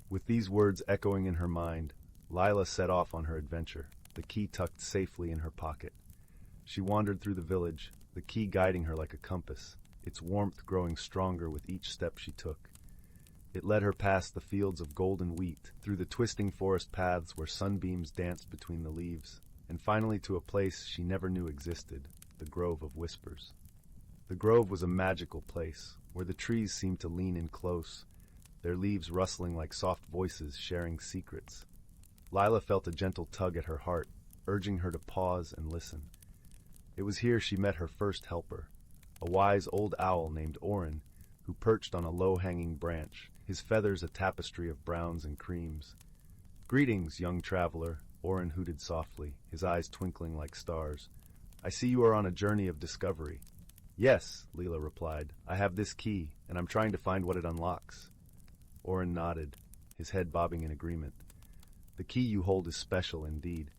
With these words echoing in her mind, Lila set off on her adventure, the key tucked safely in her pocket. She wandered through the village, the key guiding her like a compass, its warmth growing stronger with each step she took. It led her past the fields of golden wheat, through the twisting forest paths where sunbeams danced between the leaves, and finally to a place she never knew existed, the Grove of Whispers. The grove was a magical place, where the trees seemed to lean in close, their leaves rustling like soft voices sharing secrets. Lila felt a gentle tug at her heart, urging her to pause and listen. It was here she met her first helper, a wise old owl named Orin, who perched on a low-hanging branch, his feathers a tapestry of browns and creams. "Greetings, young traveler," Orin hooted softly, his eyes twinkling like stars. "I see you are on a journey of discovery." "Yes," Lila replied, "I have this key, and I'm trying to find what it unlocks." Orin nodded, his head bobbing in agreement. "The key you hold is special indeed.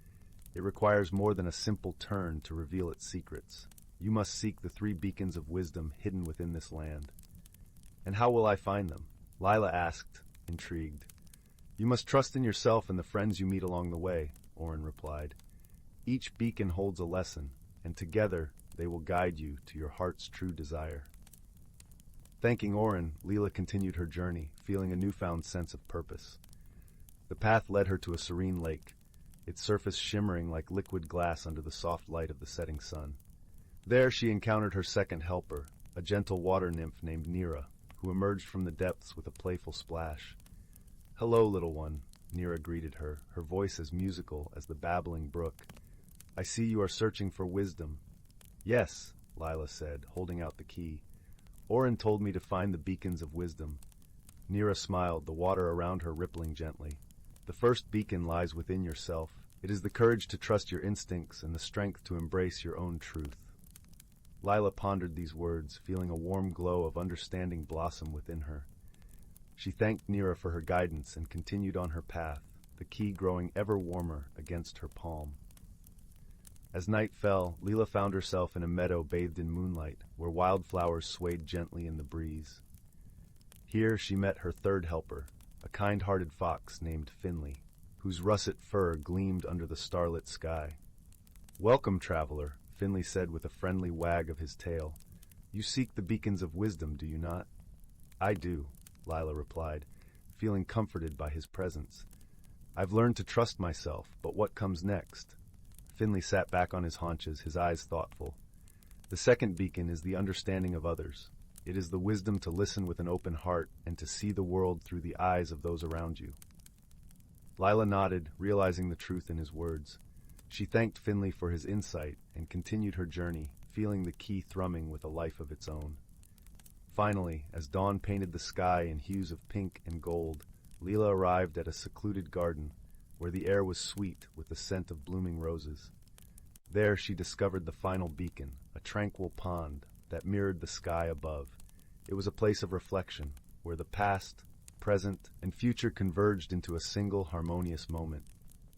It requires more than a simple turn to reveal its secrets. You must seek the 3 beacons of wisdom hidden within this land." "And how will I find them?" Lila asked, intrigued. "You must trust in yourself and the friends you meet along the way," Orin replied. "Each beacon holds a lesson, and together they will guide you to your heart's true desire." Thanking Orin, Lila continued her journey, feeling a newfound sense of purpose. The path led her to a serene lake, its surface shimmering like liquid glass under the soft light of the setting sun. There she encountered her second helper, a gentle water nymph named Nara, who emerged from the depths with a playful splash. "Hello, little one," Nara greeted her, her voice as musical as the babbling brook. "I see you are searching for wisdom." "Yes," Lila said, holding out the key. "Orin told me to find the beacons of wisdom." Nara smiled, the water around her rippling gently. "The first beacon lies within yourself. It is the courage to trust your instincts and the strength to embrace your own truth." Lila pondered these words, feeling a warm glow of understanding blossom within her. She thanked Nara for her guidance and continued on her path, the key growing ever warmer against her palm. As night fell, Lila found herself in a meadow bathed in moonlight, where wildflowers swayed gently in the breeze. Here she met her third helper, a kind-hearted fox named Finley, whose russet fur gleamed under the starlit sky. "Welcome, traveler," Finley said with a friendly wag of his tail. "You seek the beacons of wisdom, do you not?" "I do," Lila replied, feeling comforted by his presence. "I've learned to trust myself, but what comes next?" Finley sat back on his haunches, his eyes thoughtful. "The second beacon is the understanding of others. It is the wisdom to listen with an open heart and to see the world through the eyes of those around you." Lila nodded, realizing the truth in his words. She thanked Finley for his insight and continued her journey, feeling the key thrumming with a life of its own. Finally, as dawn painted the sky in hues of pink and gold, Lila arrived at a secluded garden, where the air was sweet with the scent of blooming roses. There she discovered the final beacon, a tranquil pond that mirrored the sky above. It was a place of reflection, where the past, present, and future converged into a single harmonious moment.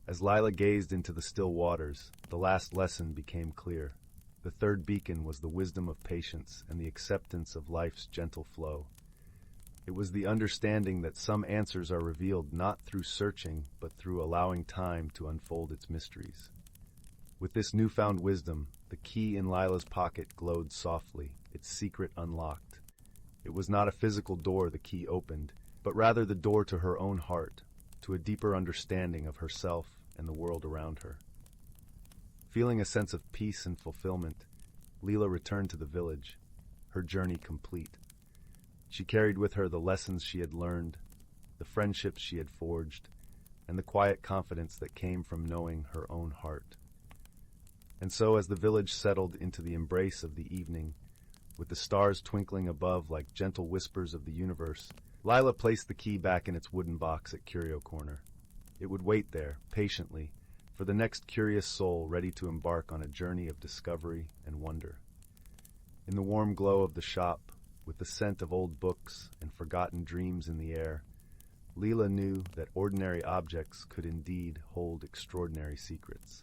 As Lila gazed into the still waters, the last lesson became clear. The third beacon was the wisdom of patience and the acceptance of life's gentle flow. It was the understanding that some answers are revealed not through searching, but through allowing time to unfold its mysteries. With this newfound wisdom, the key in Lila's pocket glowed softly, its secret unlocked. It was not a physical door the key opened, but rather the door to her own heart, to a deeper understanding of herself and the world around her. Feeling a sense of peace and fulfillment, Lila returned to the village, her journey complete. She carried with her the lessons she had learned, the friendships she had forged, and the quiet confidence that came from knowing her own heart. And so, as the village settled into the embrace of the evening, with the stars twinkling above like gentle whispers of the universe, Lila placed the key back in its wooden box at Curio Corner. It would wait there, patiently, for the next curious soul ready to embark on a journey of discovery and wonder. In the warm glow of the shop, with the scent of old books and forgotten dreams in the air, Lila knew that ordinary objects could indeed hold extraordinary secrets.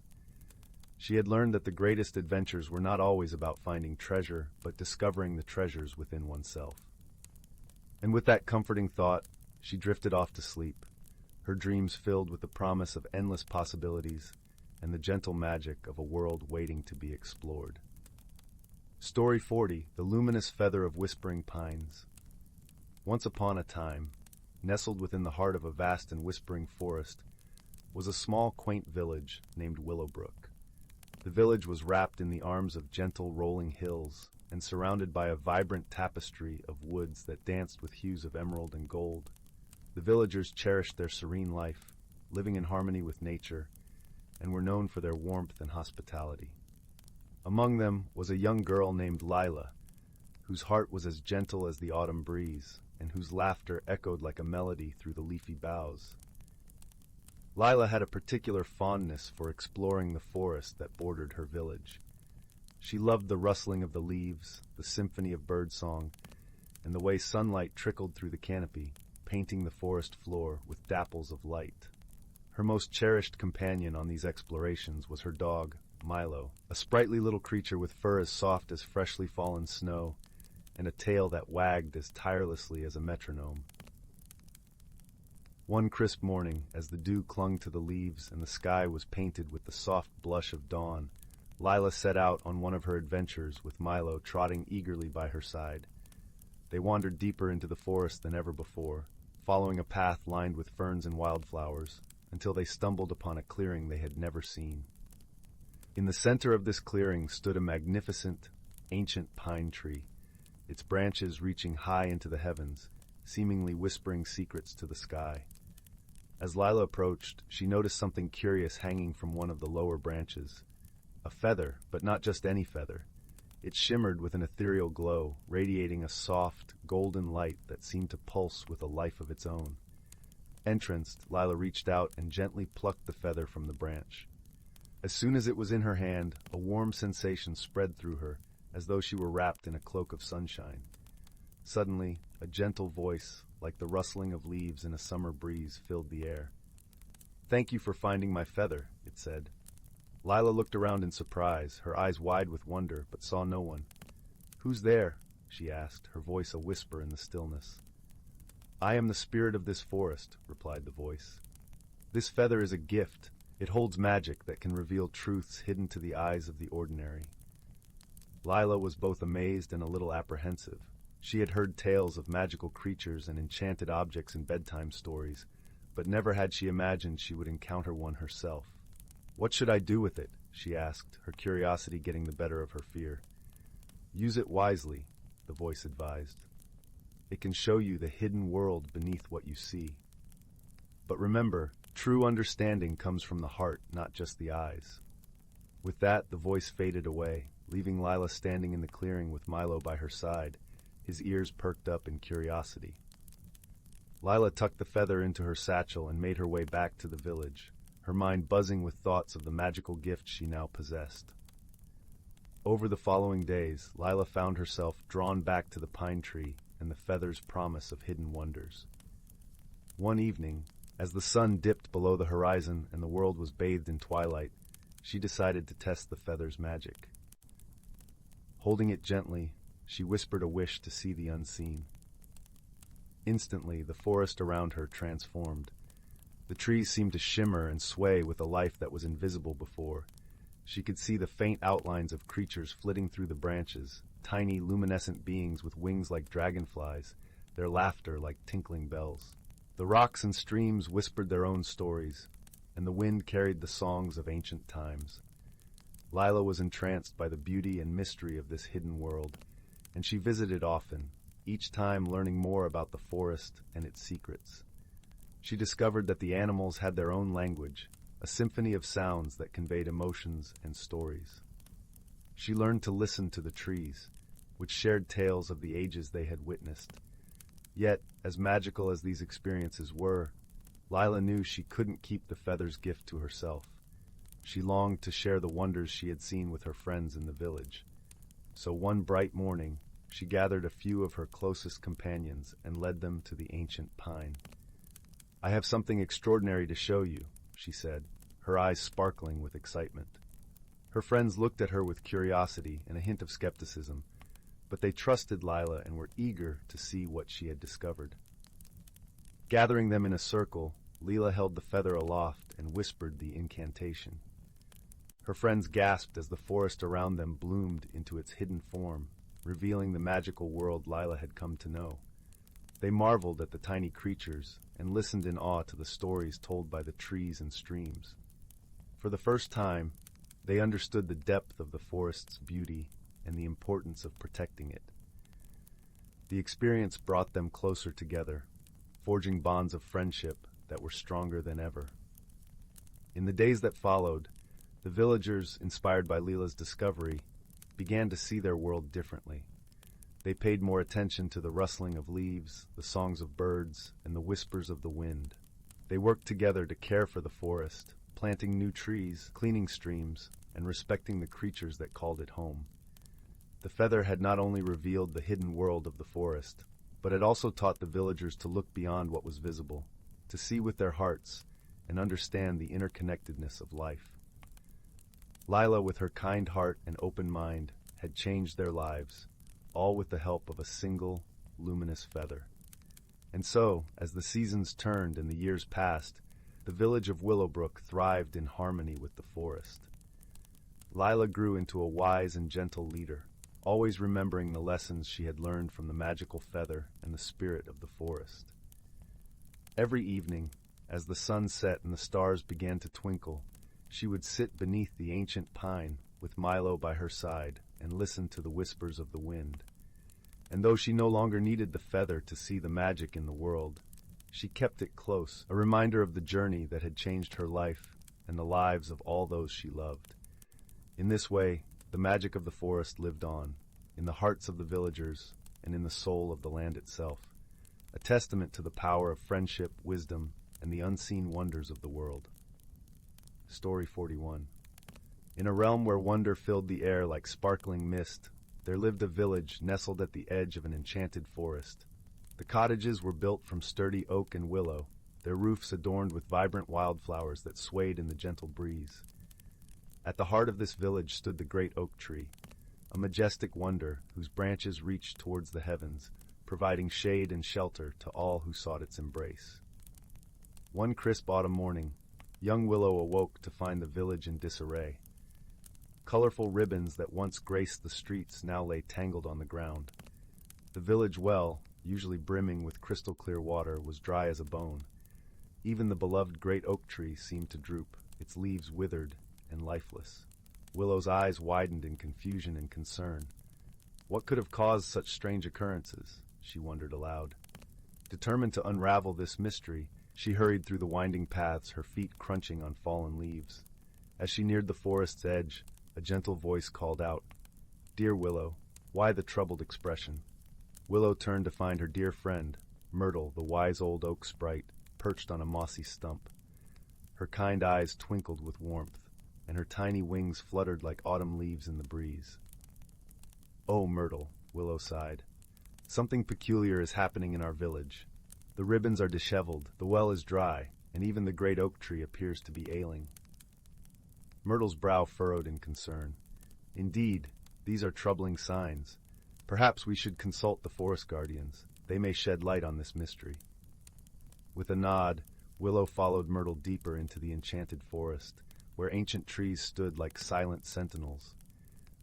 She had learned that the greatest adventures were not always about finding treasure, but discovering the treasures within oneself. And with that comforting thought, she drifted off to sleep, her dreams filled with the promise of endless possibilities and the gentle magic of a world waiting to be explored. Story 40, The Luminous Feather of Whispering Pines. Once upon a time, nestled within the heart of a vast and whispering forest, was a small, quaint village named Willowbrook. The village was wrapped in the arms of gentle rolling hills and surrounded by a vibrant tapestry of woods that danced with hues of emerald and gold. The villagers cherished their serene life, living in harmony with nature, and were known for their warmth and hospitality. Among them was a young girl named Lila, whose heart was as gentle as the autumn breeze, and whose laughter echoed like a melody through the leafy boughs. Lila had a particular fondness for exploring the forest that bordered her village. She loved the rustling of the leaves, the symphony of birdsong, and the way sunlight trickled through the canopy, painting the forest floor with dapples of light. Her most cherished companion on these explorations was her dog, Milo, a sprightly little creature with fur as soft as freshly fallen snow and a tail that wagged as tirelessly as a metronome. One crisp morning, as the dew clung to the leaves and the sky was painted with the soft blush of dawn, Lila set out on one of her adventures with Milo trotting eagerly by her side. They wandered deeper into the forest than ever before, following a path lined with ferns and wildflowers, until they stumbled upon a clearing they had never seen. In the center of this clearing stood a magnificent, ancient pine tree, its branches reaching high into the heavens, seemingly whispering secrets to the sky. As Lila approached, she noticed something curious hanging from one of the lower branches. A feather, but not just any feather. It shimmered with an ethereal glow, radiating a soft, golden light that seemed to pulse with a life of its own. Entranced, Lila reached out and gently plucked the feather from the branch. As soon as it was in her hand, a warm sensation spread through her, as though she were wrapped in a cloak of sunshine. Suddenly, a gentle voice, like the rustling of leaves in a summer breeze, filled the air. "Thank you for finding my feather," it said. Lila looked around in surprise, her eyes wide with wonder, but saw no one. "Who's there?" she asked, her voice a whisper in the stillness. "I am the spirit of this forest," replied the voice. "This feather is a gift. It holds magic that can reveal truths hidden to the eyes of the ordinary." Lila was both amazed and a little apprehensive. She had heard tales of magical creatures and enchanted objects in bedtime stories, but never had she imagined she would encounter one herself. "What should I do with it?" she asked, her curiosity getting the better of her fear. "Use it wisely," the voice advised. "It can show you the hidden world beneath what you see. But remember, true understanding comes from the heart, not just the eyes." With that, the voice faded away, leaving Lila standing in the clearing with Milo by her side, his ears perked up in curiosity. Lila tucked the feather into her satchel and made her way back to the village, her mind buzzing with thoughts of the magical gift she now possessed. Over the following days, Lila found herself drawn back to the pine tree and the feather's promise of hidden wonders. One evening, as the sun dipped below the horizon and the world was bathed in twilight, she decided to test the feather's magic. Holding it gently, she whispered a wish to see the unseen. Instantly, the forest around her transformed. The trees seemed to shimmer and sway with a life that was invisible before. She could see the faint outlines of creatures flitting through the branches, tiny luminescent beings with wings like dragonflies, their laughter like tinkling bells. The rocks and streams whispered their own stories, and the wind carried the songs of ancient times. Lila was entranced by the beauty and mystery of this hidden world, and she visited often, each time learning more about the forest and its secrets. She discovered that the animals had their own language, a symphony of sounds that conveyed emotions and stories. She learned to listen to the trees, which shared tales of the ages they had witnessed. Yet, as magical as these experiences were, Lila knew she couldn't keep the feather's gift to herself. She longed to share the wonders she had seen with her friends in the village. So one bright morning, she gathered a few of her closest companions and led them to the ancient pine. "I have something extraordinary to show you," she said, her eyes sparkling with excitement. Her friends looked at her with curiosity and a hint of skepticism, but they trusted Lila and were eager to see what she had discovered. Gathering them in a circle, Lila held the feather aloft and whispered the incantation. Her friends gasped as the forest around them bloomed into its hidden form, revealing the magical world Lila had come to know. They marveled at the tiny creatures and listened in awe to the stories told by the trees and streams. For the first time, they understood the depth of the forest's beauty and the importance of protecting it. The experience brought them closer together, forging bonds of friendship that were stronger than ever. In the days that followed, the villagers, inspired by Lila's discovery, began to see their world differently. They paid more attention to the rustling of leaves, the songs of birds, and the whispers of the wind. They worked together to care for the forest, planting new trees, cleaning streams, and respecting the creatures that called it home. The feather had not only revealed the hidden world of the forest, but it also taught the villagers to look beyond what was visible, to see with their hearts, and understand the interconnectedness of life. Lila, with her kind heart and open mind, had changed their lives, all with the help of a single, luminous feather. And so, as the seasons turned and the years passed, the village of Willowbrook thrived in harmony with the forest. Lila grew into a wise and gentle leader, always remembering the lessons she had learned from the magical feather and the spirit of the forest. Every evening, as the sun set and the stars began to twinkle, she would sit beneath the ancient pine with Milo by her side and listen to the whispers of the wind. And though she no longer needed the feather to see the magic in the world, she kept it close, a reminder of the journey that had changed her life and the lives of all those she loved. In this way, the magic of the forest lived on, in the hearts of the villagers and in the soul of the land itself, a testament to the power of friendship, wisdom, and the unseen wonders of the world. Story 41. In a realm where wonder filled the air like sparkling mist, there lived a village nestled at the edge of an enchanted forest. The cottages were built from sturdy oak and willow, their roofs adorned with vibrant wildflowers that swayed in the gentle breeze. At the heart of this village stood the great oak tree, a majestic wonder whose branches reached towards the heavens, providing shade and shelter to all who sought its embrace. One crisp autumn morning, young Willow awoke to find the village in disarray. Colorful ribbons that once graced the streets now lay tangled on the ground. The village well, usually brimming with crystal-clear water, was dry as a bone. Even the beloved great oak tree seemed to droop, its leaves withered and lifeless. Willow's eyes widened in confusion and concern. What could have caused such strange occurrences? She wondered aloud. Determined to unravel this mystery, she hurried through the winding paths, her feet crunching on fallen leaves. As she neared the forest's edge, a gentle voice called out, "Dear Willow, why the troubled expression?" Willow turned to find her dear friend, Myrtle, the wise old oak sprite, perched on a mossy stump. Her kind eyes twinkled with warmth, and her tiny wings fluttered like autumn leaves in the breeze. "Oh, Myrtle," Willow sighed. "Something peculiar is happening in our village. The ribbons are disheveled, the well is dry, and even the great oak tree appears to be ailing." Myrtle's brow furrowed in concern. "Indeed, these are troubling signs. Perhaps we should consult the forest guardians. They may shed light on this mystery." With a nod, Willow followed Myrtle deeper into the enchanted forest, where ancient trees stood like silent sentinels.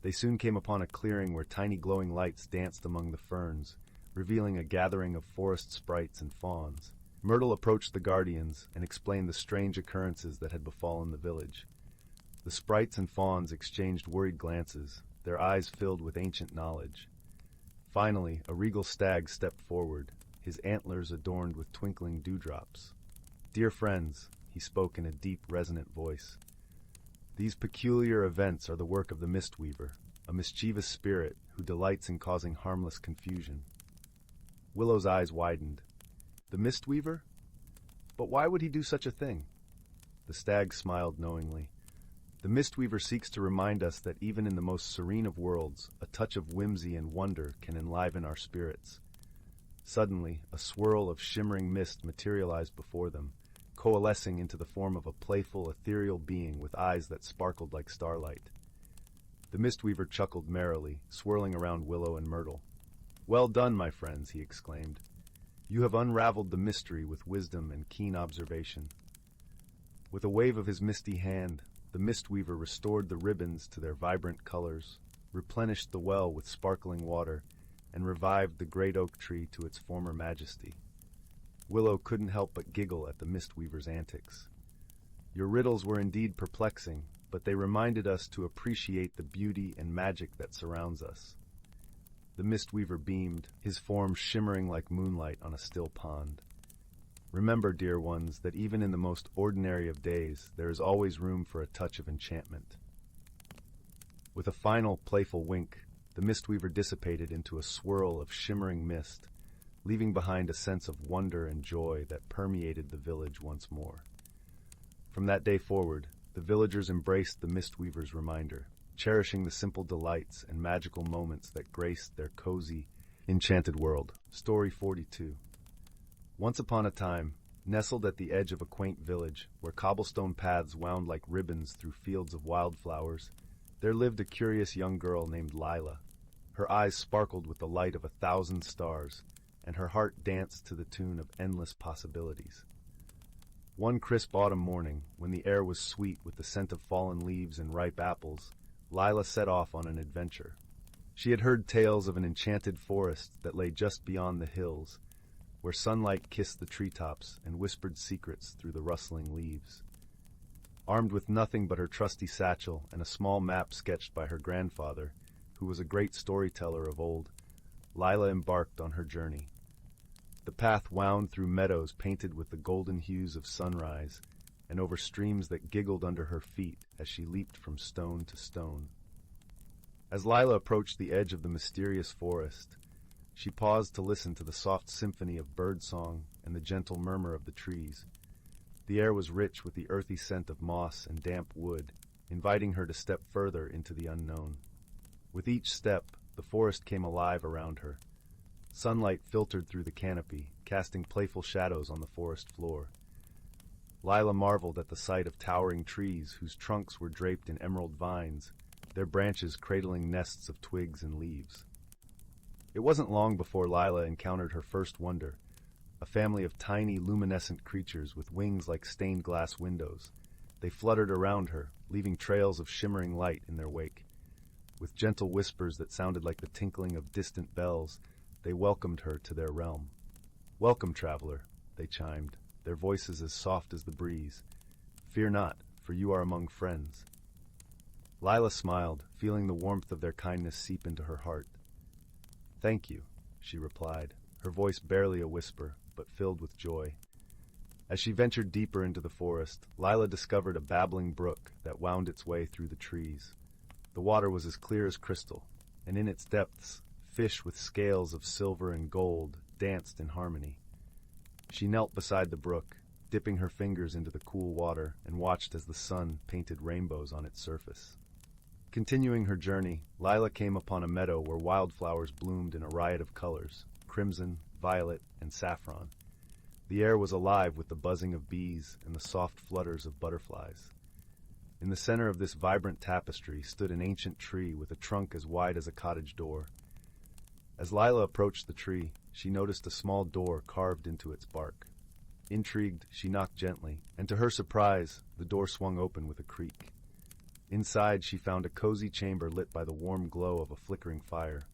They soon came upon a clearing where tiny glowing lights danced among the ferns, revealing a gathering of forest sprites and fauns. Myrtle approached the guardians and explained the strange occurrences that had befallen the village. The sprites and fauns exchanged worried glances, their eyes filled with ancient knowledge. Finally, a regal stag stepped forward, his antlers adorned with twinkling dewdrops. "Dear friends," he spoke in a deep, resonant voice, "these peculiar events are the work of the Mistweaver, a mischievous spirit who delights in causing harmless confusion." Willow's eyes widened. "The Mistweaver? But why would he do such a thing?" The stag smiled knowingly. "The Mistweaver seeks to remind us that even in the most serene of worlds, a touch of whimsy and wonder can enliven our spirits." Suddenly, a swirl of shimmering mist materialized before them, coalescing into the form of a playful, ethereal being with eyes that sparkled like starlight. The Mistweaver chuckled merrily, swirling around Willow and Myrtle. "Well done, my friends," he exclaimed. "You have unraveled the mystery with wisdom and keen observation." With a wave of his misty hand, the Mistweaver restored the ribbons to their vibrant colors, replenished the well with sparkling water, and revived the great oak tree to its former majesty. Willow couldn't help but giggle at the Mistweaver's antics. "Your riddles were indeed perplexing, but they reminded us to appreciate the beauty and magic that surrounds us." The Mistweaver beamed, his form shimmering like moonlight on a still pond. "Remember, dear ones, that even in the most ordinary of days, there is always room for a touch of enchantment." With a final, playful wink, the Mistweaver dissipated into a swirl of shimmering mist, leaving behind a sense of wonder and joy that permeated the village once more. From that day forward, the villagers embraced the Mistweaver's reminder, cherishing the simple delights and magical moments that graced their cozy, enchanted world. Story 42. Once upon a time, nestled at the edge of a quaint village, where cobblestone paths wound like ribbons through fields of wildflowers, there lived a curious young girl named Lila. Her eyes sparkled with the light of 1,000 stars, and her heart danced to the tune of endless possibilities. One crisp autumn morning, when the air was sweet with the scent of fallen leaves and ripe apples, Lila set off on an adventure. She had heard tales of an enchanted forest that lay just beyond the hills, where sunlight kissed the treetops and whispered secrets through the rustling leaves. Armed with nothing but her trusty satchel and a small map sketched by her grandfather, who was a great storyteller of old, Lila embarked on her journey. The path wound through meadows painted with the golden hues of sunrise, and over streams that giggled under her feet as she leaped from stone to stone. As Lila approached the edge of the mysterious forest, she paused to listen to the soft symphony of birdsong and the gentle murmur of the trees. The air was rich with the earthy scent of moss and damp wood, inviting her to step further into the unknown. With each step, the forest came alive around her. Sunlight filtered through the canopy, casting playful shadows on the forest floor. Lila marveled at the sight of towering trees whose trunks were draped in emerald vines, their branches cradling nests of twigs and leaves. It wasn't long before Lila encountered her first wonder, a family of tiny, luminescent creatures with wings like stained glass windows. They fluttered around her, leaving trails of shimmering light in their wake. With gentle whispers that sounded like the tinkling of distant bells, they welcomed her to their realm. "Welcome, traveler," they chimed, their voices as soft as the breeze. "Fear not, for you are among friends." Lila smiled, feeling the warmth of their kindness seep into her heart. "Thank you," she replied, her voice barely a whisper, but filled with joy. As she ventured deeper into the forest, Lila discovered a babbling brook that wound its way through the trees. The water was as clear as crystal, and in its depths, fish with scales of silver and gold danced in harmony. She knelt beside the brook, dipping her fingers into the cool water, and watched as the sun painted rainbows on its surface. Continuing her journey, Lila came upon a meadow where wildflowers bloomed in a riot of colors, crimson, violet, and saffron. The air was alive with the buzzing of bees and the soft flutters of butterflies. In the center of this vibrant tapestry stood an ancient tree with a trunk as wide as a cottage door. As Lila approached the tree, she noticed a small door carved into its bark. Intrigued, she knocked gently, and to her surprise, the door swung open with a creak. Inside, she found a cozy chamber lit by the warm glow of a flickering fire.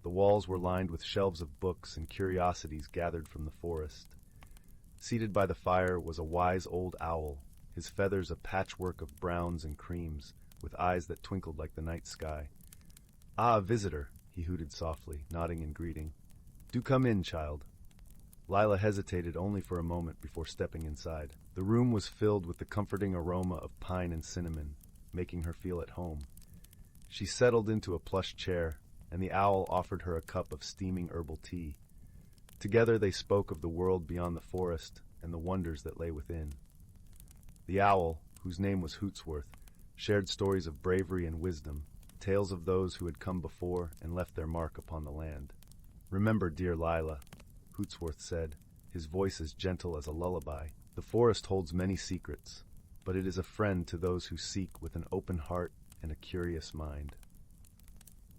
The walls were lined with shelves of books and curiosities gathered from the forest. Seated by the fire was a wise old owl, his feathers a patchwork of browns and creams, with eyes that twinkled like the night sky. "Ah, a visitor," he hooted softly, nodding in greeting. "Do come in, child." Lila hesitated only for a moment before stepping inside. The room was filled with the comforting aroma of pine and cinnamon, making her feel at home. She settled into a plush chair, and the owl offered her a cup of steaming herbal tea. Together they spoke of the world beyond the forest and the wonders that lay within. The owl, whose name was Houtsworth, shared stories of bravery and wisdom, tales of those who had come before and left their mark upon the land. "Remember, dear Lila," Houtsworth said, his voice as gentle as a lullaby, "the forest holds many secrets, but it is a friend to those who seek with an open heart and a curious mind."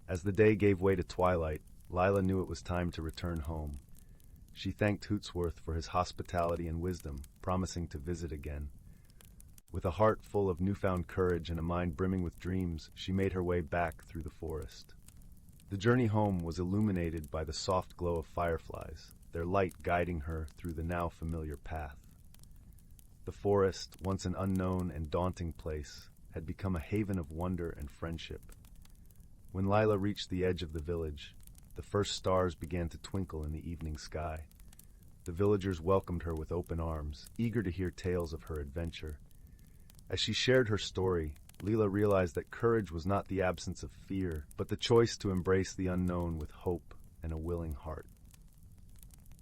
As the day gave way to twilight, Lila knew it was time to return home. She thanked Houtsworth for his hospitality and wisdom, promising to visit again. With a heart full of newfound courage and a mind brimming with dreams, she made her way back through the forest. The journey home was illuminated by the soft glow of fireflies, their light guiding her through the now familiar path. The forest, once an unknown and daunting place, had become a haven of wonder and friendship. When Lila reached the edge of the village, the first stars began to twinkle in the evening sky. The villagers welcomed her with open arms, eager to hear tales of her adventure. As she shared her story, Lila realized that courage was not the absence of fear, but the choice to embrace the unknown with hope and a willing heart.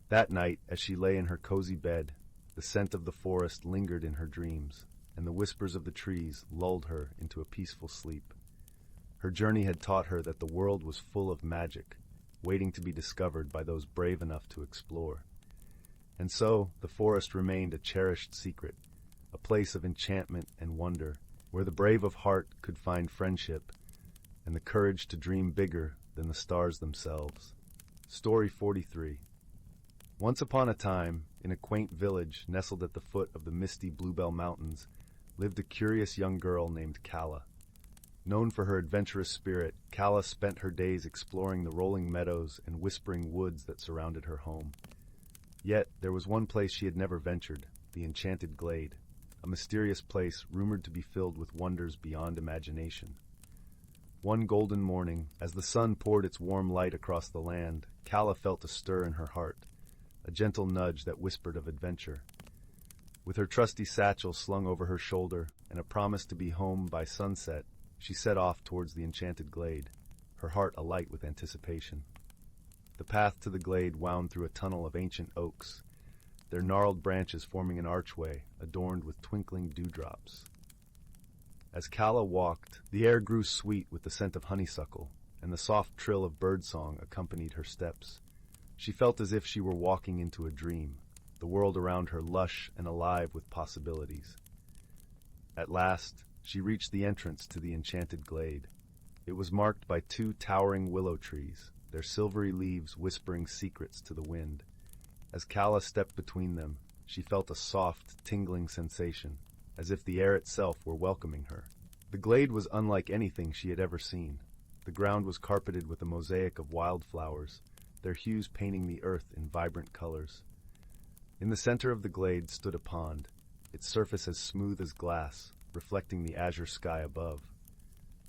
That night, as she lay in her cozy bed, the scent of the forest lingered in her dreams, and the whispers of the trees lulled her into a peaceful sleep. Her journey had taught her that the world was full of magic, waiting to be discovered by those brave enough to explore. And so, the forest remained a cherished secret, a place of enchantment and wonder, where the brave of heart could find friendship and the courage to dream bigger than the stars themselves. Story 43. Once upon a time, in a quaint village nestled at the foot of the misty Bluebell Mountains, lived a curious young girl named Cala. Known for her adventurous spirit, Cala spent her days exploring the rolling meadows and whispering woods that surrounded her home. Yet, there was one place she had never ventured, the Enchanted Glade, a mysterious place rumored to be filled with wonders beyond imagination. One golden morning, as the sun poured its warm light across the land, Cala felt a stir in her heart, a gentle nudge that whispered of adventure. With her trusty satchel slung over her shoulder and a promise to be home by sunset, she set off towards the Enchanted Glade, her heart alight with anticipation. The path to the glade wound through a tunnel of ancient oaks, their gnarled branches forming an archway adorned with twinkling dewdrops. As Cala walked, the air grew sweet with the scent of honeysuckle, and the soft trill of birdsong accompanied her steps. She felt as if she were walking into a dream, the world around her lush and alive with possibilities. At last, she reached the entrance to the Enchanted Glade. It was marked by two towering willow trees, their silvery leaves whispering secrets to the wind. As Cala stepped between them, she felt a soft, tingling sensation, as if the air itself were welcoming her. The glade was unlike anything she had ever seen. The ground was carpeted with a mosaic of wildflowers, their hues painting the earth in vibrant colors. In the center of the glade stood a pond, its surface as smooth as glass, reflecting the azure sky above.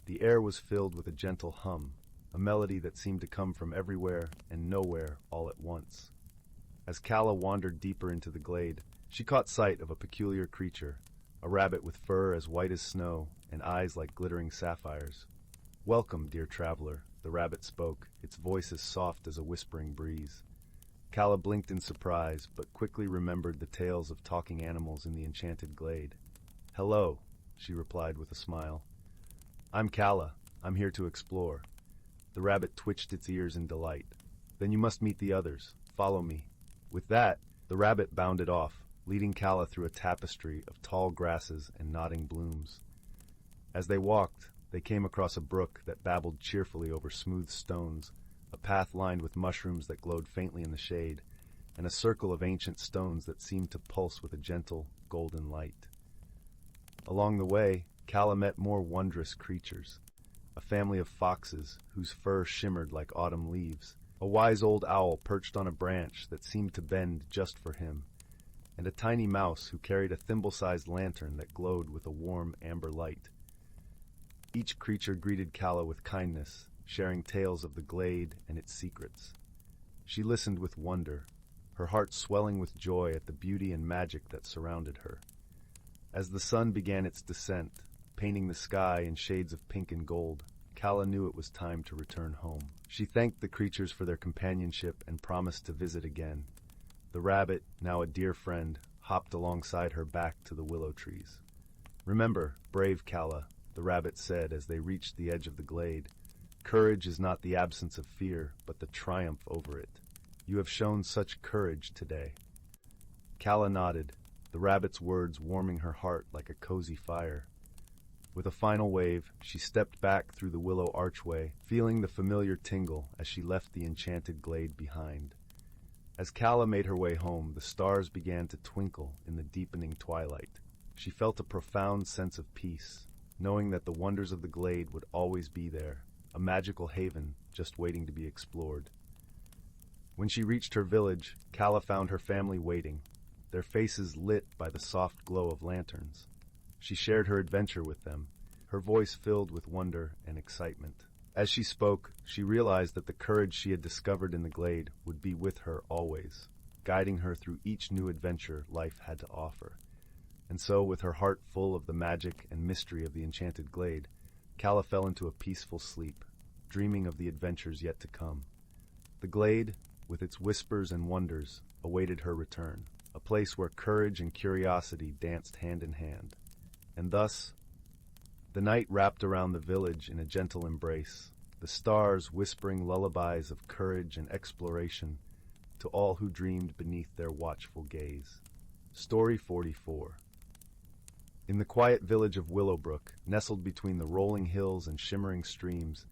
The air was filled with a gentle hum, a melody that seemed to come from everywhere and nowhere all at once. As Cala wandered deeper into the glade, she caught sight of a peculiar creature, a rabbit with fur as white as snow and eyes like glittering sapphires. "Welcome, dear traveler," the rabbit spoke, its voice as soft as a whispering breeze. Cala blinked in surprise, but quickly remembered the tales of talking animals in the Enchanted Glade. "Hello," she replied with a smile. "I'm Cala. I'm here to explore." The rabbit twitched its ears in delight. "Then you must meet the others. Follow me." With that, the rabbit bounded off, leading Cala through a tapestry of tall grasses and nodding blooms. As they walked, they came across a brook that babbled cheerfully over smooth stones, a path lined with mushrooms that glowed faintly in the shade, and a circle of ancient stones that seemed to pulse with a gentle, golden light. Along the way, Calla met more wondrous creatures. A family of foxes whose fur shimmered like autumn leaves, a wise old owl perched on a branch that seemed to bend just for him, and a tiny mouse who carried a thimble-sized lantern that glowed with a warm amber light. Each creature greeted Calla with kindness, sharing tales of the glade and its secrets. She listened with wonder, her heart swelling with joy at the beauty and magic that surrounded her. As the sun began its descent, painting the sky in shades of pink and gold, Calla knew it was time to return home. She thanked the creatures for their companionship and promised to visit again. The rabbit, now a dear friend, hopped alongside her back to the willow trees. "Remember, brave Calla," the rabbit said as they reached the edge of the glade, "courage is not the absence of fear, but the triumph over it. You have shown such courage today." Calla nodded, the rabbit's words warming her heart like a cozy fire. With a final wave, she stepped back through the willow archway, feeling the familiar tingle as she left the enchanted glade behind. As Calla made her way home, the stars began to twinkle in the deepening twilight. She felt a profound sense of peace, knowing that the wonders of the glade would always be there, a magical haven just waiting to be explored. When she reached her village, Calla found her family waiting, their faces lit by the soft glow of lanterns. She shared her adventure with them, her voice filled with wonder and excitement. As she spoke, she realized that the courage she had discovered in the glade would be with her always, guiding her through each new adventure life had to offer. And so, with her heart full of the magic and mystery of the enchanted glade, Calla fell into a peaceful sleep, dreaming of the adventures yet to come. The glade, with its whispers and wonders, awaited her return, a place where courage and curiosity danced hand in hand. And thus, the night wrapped around the village in a gentle embrace, the stars whispering lullabies of courage and exploration to all who dreamed beneath their watchful gaze. Story 44. In the quiet village of Willowbrook, nestled between the rolling hills and shimmering streams,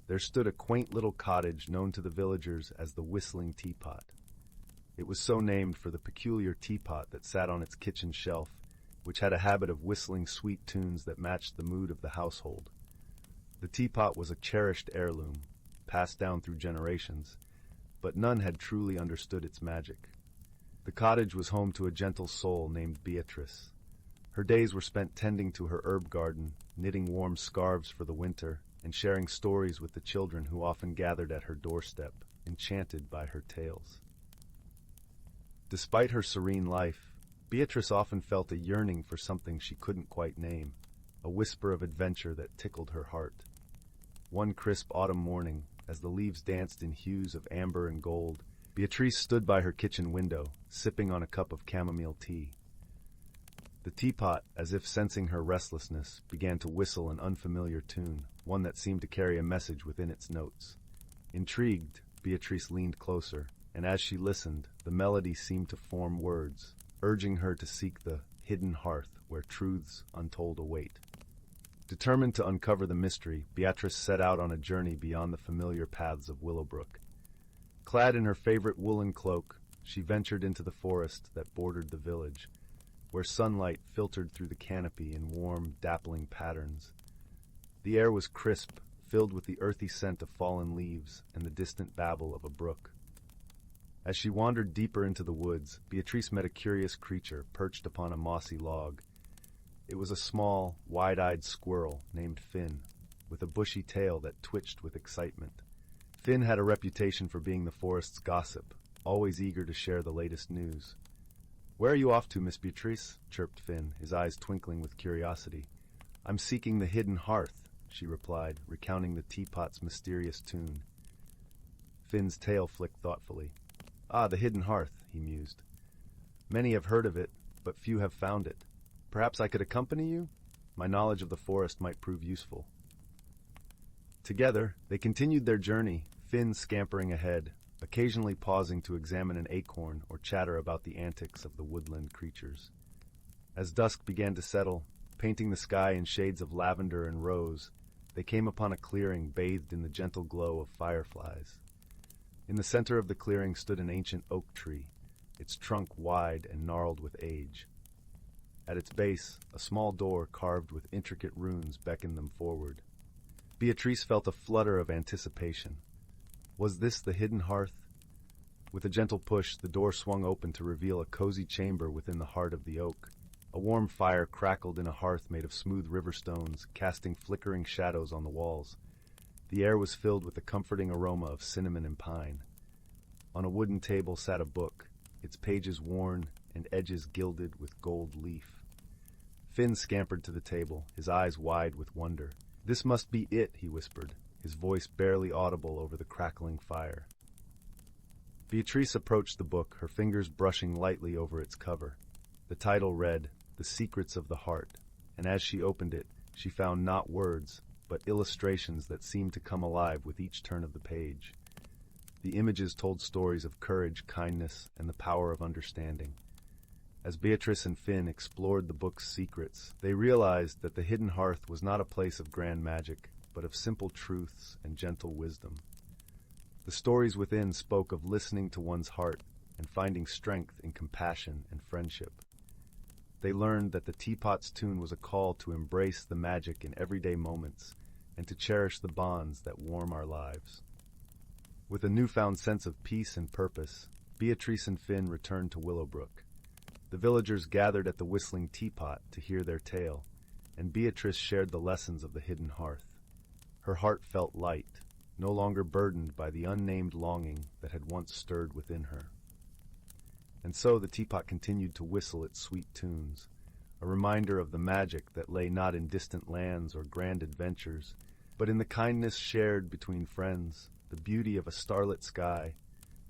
there stood a quaint little cottage known to the villagers as the Whistling Teapot. It was so named for the peculiar teapot that sat on its kitchen shelf, which had a habit of whistling sweet tunes that matched the mood of the household. The teapot was a cherished heirloom, passed down through generations, but none had truly understood its magic. The cottage was home to a gentle soul named Beatrice. Her days were spent tending to her herb garden, knitting warm scarves for the winter, and sharing stories with the children who often gathered at her doorstep, enchanted by her tales. Despite her serene life, Beatrice often felt a yearning for something she couldn't quite name, a whisper of adventure that tickled her heart. One crisp autumn morning, as the leaves danced in hues of amber and gold, Beatrice stood by her kitchen window, sipping on a cup of chamomile tea. The teapot, as if sensing her restlessness, began to whistle an unfamiliar tune, one that seemed to carry a message within its notes. Intrigued, Beatrice leaned closer, and as she listened, the melody seemed to form words, urging her to seek the hidden hearth where truths untold await. Determined to uncover the mystery, Beatrice set out on a journey beyond the familiar paths of Willowbrook. Clad in her favorite woolen cloak, she ventured into the forest that bordered the village, where sunlight filtered through the canopy in warm, dappling patterns. The air was crisp, filled with the earthy scent of fallen leaves and the distant babble of a brook. As she wandered deeper into the woods, Beatrice met a curious creature perched upon a mossy log. It was a small, wide-eyed squirrel named Finn, with a bushy tail that twitched with excitement. Finn had a reputation for being the forest's gossip, always eager to share the latest news. "Where are you off to, Miss Beatrice?" chirped Finn, his eyes twinkling with curiosity. "I'm seeking the hidden hearth," she replied, recounting the teapot's mysterious tune. Finn's tail flicked thoughtfully. "Ah, the hidden hearth," he mused. "Many have heard of it, but few have found it. Perhaps I could accompany you? My knowledge of the forest might prove useful." Together, they continued their journey, Finn scampering ahead, occasionally pausing to examine an acorn or chatter about the antics of the woodland creatures. As dusk began to settle, painting the sky in shades of lavender and rose, they came upon a clearing bathed in the gentle glow of fireflies. In the center of the clearing stood an ancient oak tree, its trunk wide and gnarled with age. At its base, a small door carved with intricate runes beckoned them forward. Beatrice felt a flutter of anticipation. Was this the hidden hearth? With a gentle push, the door swung open to reveal a cozy chamber within the heart of the oak. A warm fire crackled in a hearth made of smooth river stones, casting flickering shadows on the walls. The air was filled with the comforting aroma of cinnamon and pine. On a wooden table sat a book, its pages worn and edges gilded with gold leaf. Finn scampered to the table, his eyes wide with wonder. "This must be it," he whispered, his voice barely audible over the crackling fire. Beatrice approached the book, her fingers brushing lightly over its cover. The title read, "The Secrets of the Heart," and as she opened it, she found not words, but illustrations that seemed to come alive with each turn of the page. The images told stories of courage, kindness, and the power of understanding. As Beatrice and Finn explored the book's secrets, they realized that the hidden hearth was not a place of grand magic, but of simple truths and gentle wisdom. The stories within spoke of listening to one's heart and finding strength in compassion and friendship. They learned that the teapot's tune was a call to embrace the magic in everyday moments and to cherish the bonds that warm our lives. With a newfound sense of peace and purpose, Beatrice and Finn returned to Willowbrook. The villagers gathered at the whistling teapot to hear their tale, and Beatrice shared the lessons of the hidden hearth. Her heart felt light, no longer burdened by the unnamed longing that had once stirred within her. And so the teapot continued to whistle its sweet tunes, a reminder of the magic that lay not in distant lands or grand adventures, but in the kindness shared between friends, the beauty of a starlit sky,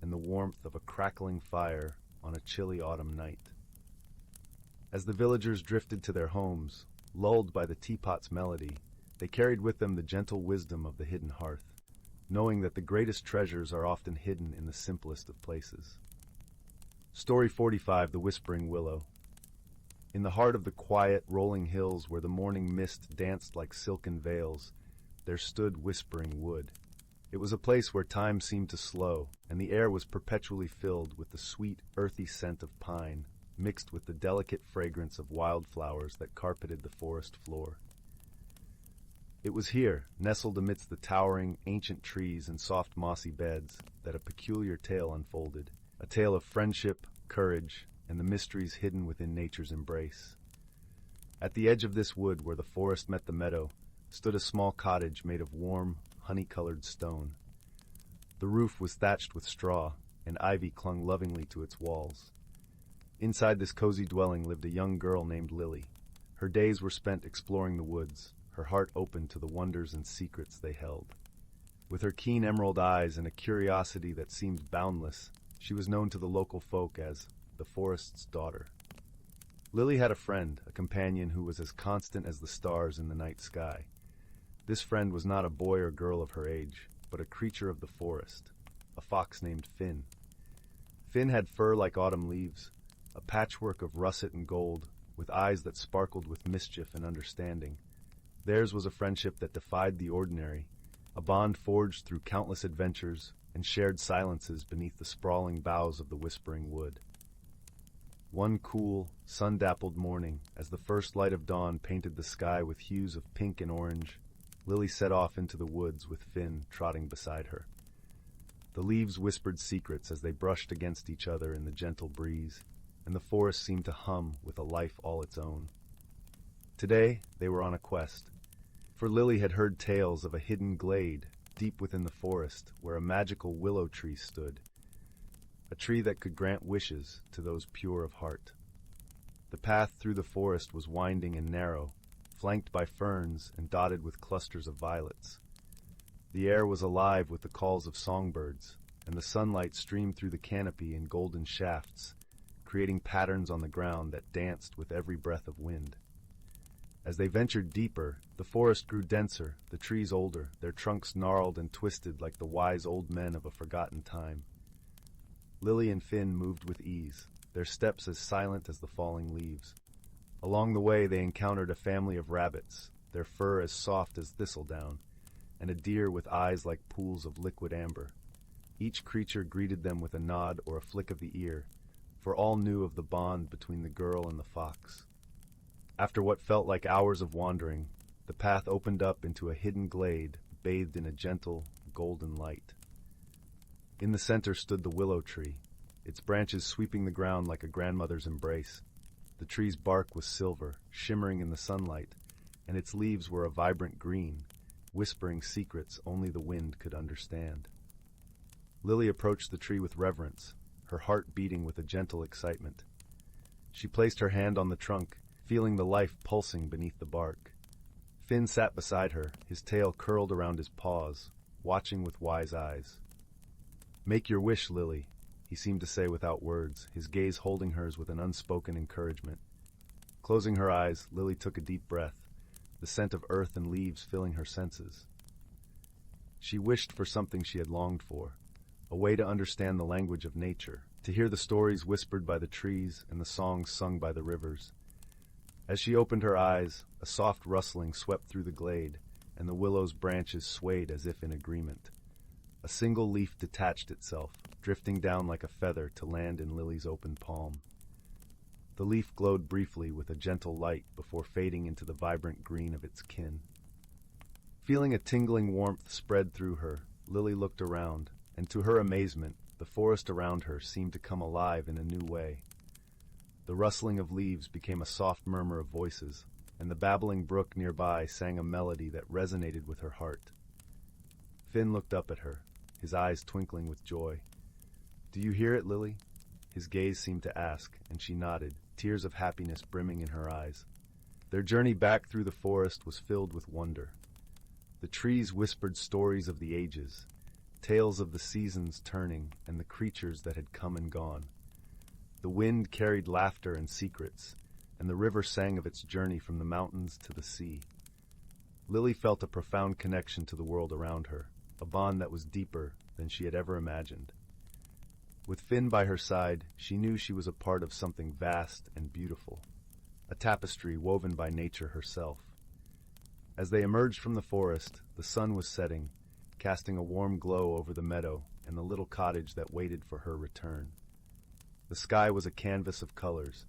and the warmth of a crackling fire on a chilly autumn night. As the villagers drifted to their homes, lulled by the teapot's melody, they carried with them the gentle wisdom of the hidden hearth, knowing that the greatest treasures are often hidden in the simplest of places. Story 45, The Whispering Willow. In the heart of the quiet, rolling hills where the morning mist danced like silken veils, there stood Whispering Wood. It was a place where time seemed to slow, and the air was perpetually filled with the sweet, earthy scent of pine, mixed with the delicate fragrance of wildflowers that carpeted the forest floor. It was here, nestled amidst the towering, ancient trees and soft mossy beds, that a peculiar tale unfolded, a tale of friendship, courage, and the mysteries hidden within nature's embrace. At the edge of this wood, where the forest met the meadow, stood a small cottage made of warm, honey-colored stone. The roof was thatched with straw, and ivy clung lovingly to its walls. Inside this cozy dwelling lived a young girl named Lily. Her days were spent exploring the woods, her heart open to the wonders and secrets they held. With her keen emerald eyes and a curiosity that seemed boundless, she was known to the local folk as the forest's daughter. Lily had a friend, a companion who was as constant as the stars in the night sky. This friend was not a boy or girl of her age, but a creature of the forest, a fox named Finn. Finn had fur like autumn leaves, a patchwork of russet and gold, with eyes that sparkled with mischief and understanding. Theirs was a friendship that defied the ordinary, a bond forged through countless adventures and shared silences beneath the sprawling boughs of the Whispering Wood. One cool, sun-dappled morning, as the first light of dawn painted the sky with hues of pink and orange, Lily set off into the woods with Finn trotting beside her. The leaves whispered secrets as they brushed against each other in the gentle breeze, and the forest seemed to hum with a life all its own. Today, they were on a quest, for Lily had heard tales of a hidden glade deep within the forest where a magical willow tree stood, a tree that could grant wishes to those pure of heart. The path through the forest was winding and narrow, flanked by ferns and dotted with clusters of violets. The air was alive with the calls of songbirds, and the sunlight streamed through the canopy in golden shafts, creating patterns on the ground that danced with every breath of wind. As they ventured deeper, the forest grew denser, the trees older, their trunks gnarled and twisted like the wise old men of a forgotten time. Lily and Finn moved with ease, their steps as silent as the falling leaves. Along the way they encountered a family of rabbits, their fur as soft as thistledown, and a deer with eyes like pools of liquid amber. Each creature greeted them with a nod or a flick of the ear, for all knew of the bond between the girl and the fox. After what felt like hours of wandering, the path opened up into a hidden glade bathed in a gentle, golden light. In the center stood the willow tree, its branches sweeping the ground like a grandmother's embrace. The tree's bark was silver, shimmering in the sunlight, and its leaves were a vibrant green, whispering secrets only the wind could understand. Lily approached the tree with reverence, her heart beating with a gentle excitement. She placed her hand on the trunk, feeling the life pulsing beneath the bark. Finn sat beside her, his tail curled around his paws, watching with wise eyes. "Make your wish, Lily," he seemed to say without words, his gaze holding hers with an unspoken encouragement. Closing her eyes, Lily took a deep breath, the scent of earth and leaves filling her senses. She wished for something she had longed for, a way to understand the language of nature, to hear the stories whispered by the trees and the songs sung by the rivers. As she opened her eyes, a soft rustling swept through the glade, and the willow's branches swayed as if in agreement. A single leaf detached itself, drifting down like a feather to land in Lily's open palm. The leaf glowed briefly with a gentle light before fading into the vibrant green of its kin. Feeling a tingling warmth spread through her, Lily looked around, and to her amazement, the forest around her seemed to come alive in a new way. The rustling of leaves became a soft murmur of voices, and the babbling brook nearby sang a melody that resonated with her heart. Finn looked up at her, his eyes twinkling with joy. "Do you hear it, Lily?" His gaze seemed to ask, and she nodded, tears of happiness brimming in her eyes. Their journey back through the forest was filled with wonder. The trees whispered stories of the ages, tales of the seasons turning and the creatures that had come and gone. The wind carried laughter and secrets, and the river sang of its journey from the mountains to the sea. Lily felt a profound connection to the world around her, a bond that was deeper than she had ever imagined. With Finn by her side, she knew she was a part of something vast and beautiful, a tapestry woven by nature herself. As they emerged from the forest, the sun was setting, casting a warm glow over the meadow and the little cottage that waited for her return. The sky was a canvas of colors,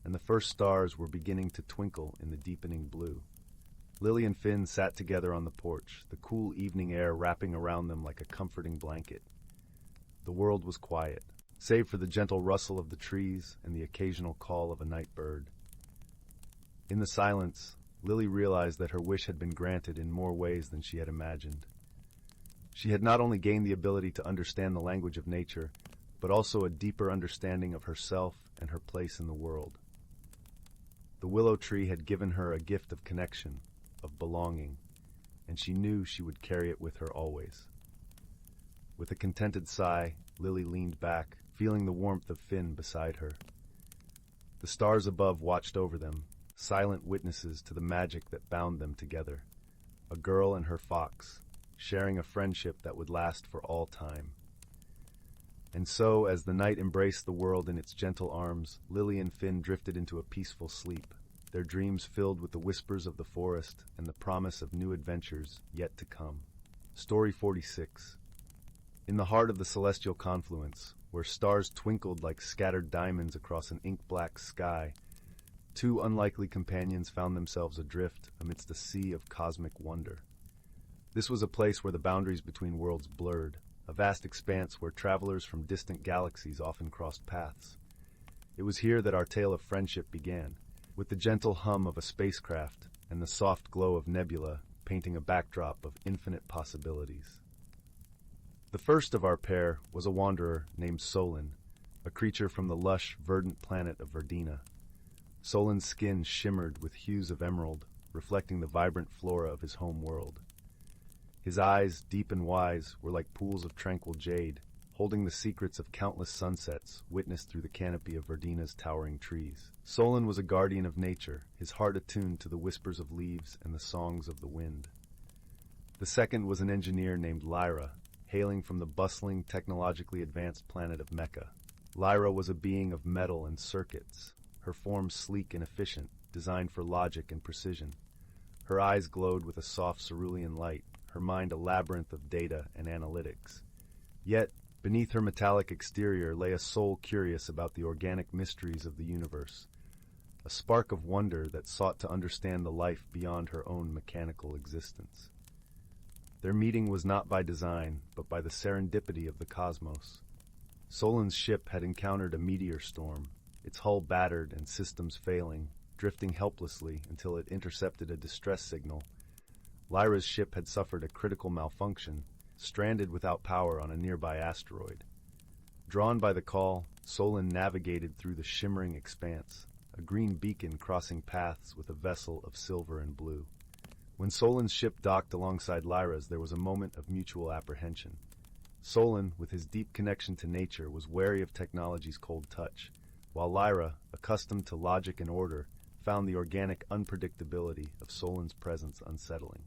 and the first stars were beginning to twinkle in the deepening blue. Lily and Finn sat together on the porch, the cool evening air wrapping around them like a comforting blanket. The world was quiet, save for the gentle rustle of the trees and the occasional call of a night bird. In the silence, Lily realized that her wish had been granted in more ways than she had imagined. She had not only gained the ability to understand the language of nature, but also a deeper understanding of herself and her place in the world. The willow tree had given her a gift of connection, of belonging, and she knew she would carry it with her always. With a contented sigh, Lily leaned back, feeling the warmth of Finn beside her. The stars above watched over them, silent witnesses to the magic that bound them together. A girl and her fox, sharing a friendship that would last for all time. And so, as the night embraced the world in its gentle arms, Lily and Finn drifted into a peaceful sleep, their dreams filled with the whispers of the forest and the promise of new adventures yet to come. Story 46. In the heart of the celestial confluence, where stars twinkled like scattered diamonds across an ink-black sky, two unlikely companions found themselves adrift amidst a sea of cosmic wonder. This was a place where the boundaries between worlds blurred, a vast expanse where travelers from distant galaxies often crossed paths. It was here that our tale of friendship began, with the gentle hum of a spacecraft and the soft glow of nebula painting a backdrop of infinite possibilities. The first of our pair was a wanderer named Solen, a creature from the lush, verdant planet of Verdina. Solen's skin shimmered with hues of emerald, reflecting the vibrant flora of his home world. His eyes, deep and wise, were like pools of tranquil jade, holding the secrets of countless sunsets witnessed through the canopy of Verdina's towering trees. Solen was a guardian of nature, his heart attuned to the whispers of leaves and the songs of the wind. The second was an engineer named Lyra, hailing from the bustling, technologically advanced planet of Mecca. Lyra was a being of metal and circuits, her form sleek and efficient, designed for logic and precision. Her eyes glowed with a soft cerulean light, her mind a labyrinth of data and analytics. Yet, beneath her metallic exterior lay a soul curious about the organic mysteries of the universe. a spark of wonder that sought to understand the life beyond her own mechanical existence. Their meeting was not by design, but by the serendipity of the cosmos. Solen's ship had encountered a meteor storm, its hull battered and systems failing, drifting helplessly until it intercepted a distress signal. Lyra's ship had suffered a critical malfunction, stranded without power on a nearby asteroid. Drawn by the call, Solen navigated through the shimmering expanse, a green beacon crossing paths with a vessel of silver and blue. When Solen's ship docked alongside Lyra's, there was a moment of mutual apprehension. Solen, with his deep connection to nature, was wary of technology's cold touch, while Lyra, accustomed to logic and order, found the organic unpredictability of Solen's presence unsettling.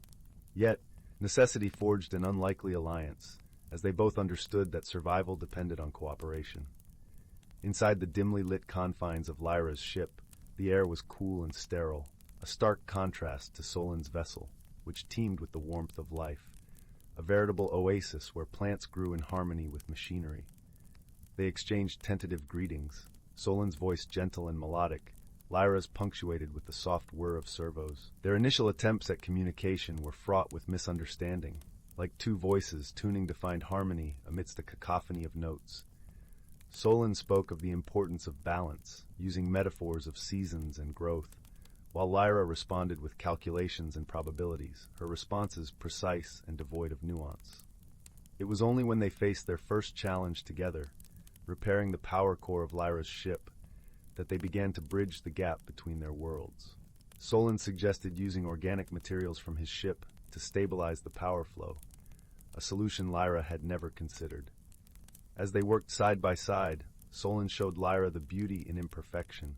Yet, necessity forged an unlikely alliance, as they both understood that survival depended on cooperation. Inside the dimly lit confines of Lyra's ship, the air was cool and sterile, a stark contrast to Solen's vessel, which teemed with the warmth of life, a veritable oasis where plants grew in harmony with machinery. They exchanged tentative greetings, Solen's voice gentle and melodic, Lyra's punctuated with the soft whir of servos. Their initial attempts at communication were fraught with misunderstanding, like two voices tuning to find harmony amidst a cacophony of notes. Solen spoke of the importance of balance, using metaphors of seasons and growth, while Lyra responded with calculations and probabilities, her responses precise and devoid of nuance. It was only when they faced their first challenge together, repairing the power core of Lyra's ship, that they began to bridge the gap between their worlds. Solen suggested using organic materials from his ship to stabilize the power flow, a solution Lyra had never considered. As they worked side by side, Solen showed Lyra the beauty in imperfection,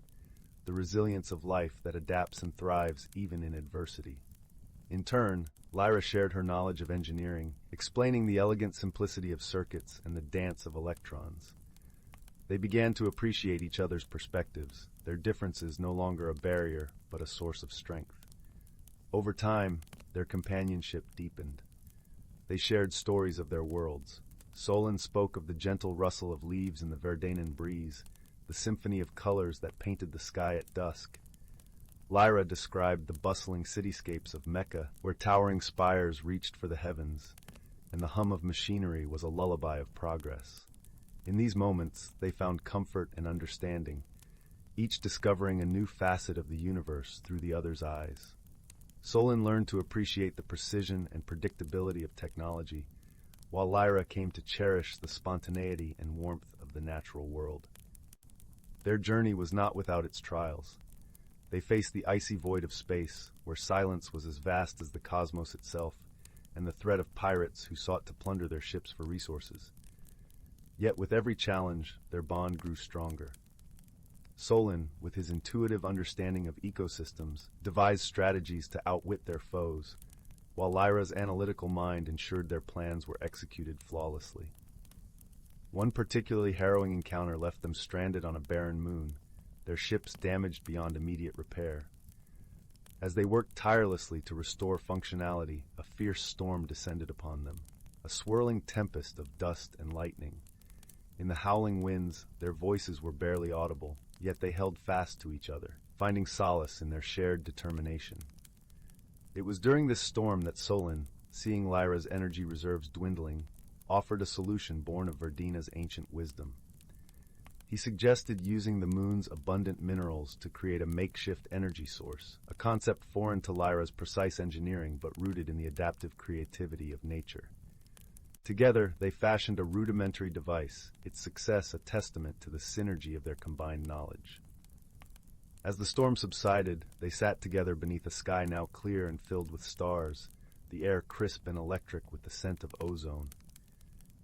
the resilience of life that adapts and thrives even in adversity. In turn, Lyra shared her knowledge of engineering, explaining the elegant simplicity of circuits and the dance of electrons. They began to appreciate each other's perspectives, their differences no longer a barrier, but a source of strength. Over time, their companionship deepened. They shared stories of their worlds. Solen spoke of the gentle rustle of leaves in the Verdanen breeze, the symphony of colors that painted the sky at dusk. Lyra described the bustling cityscapes of Mecca, where towering spires reached for the heavens, and the hum of machinery was a lullaby of progress. In these moments, they found comfort and understanding, each discovering a new facet of the universe through the other's eyes. Solen learned to appreciate the precision and predictability of technology, while Lyra came to cherish the spontaneity and warmth of the natural world. Their journey was not without its trials. They faced the icy void of space, where silence was as vast as the cosmos itself, and the threat of pirates who sought to plunder their ships for resources. Yet with every challenge, their bond grew stronger. Solen, with his intuitive understanding of ecosystems, devised strategies to outwit their foes, while Lyra's analytical mind ensured their plans were executed flawlessly. One particularly harrowing encounter left them stranded on a barren moon, their ships damaged beyond immediate repair. As they worked tirelessly to restore functionality, a fierce storm descended upon them, a swirling tempest of dust and lightning. In the howling winds, their voices were barely audible, yet they held fast to each other, finding solace in their shared determination. It was during this storm that Solen, seeing Lyra's energy reserves dwindling, offered a solution born of Verdena's ancient wisdom. He suggested using the moon's abundant minerals to create a makeshift energy source, a concept foreign to Lyra's precise engineering but rooted in the adaptive creativity of nature. Together, they fashioned a rudimentary device, its success a testament to the synergy of their combined knowledge. As the storm subsided, they sat together beneath a sky now clear and filled with stars, the air crisp and electric with the scent of ozone.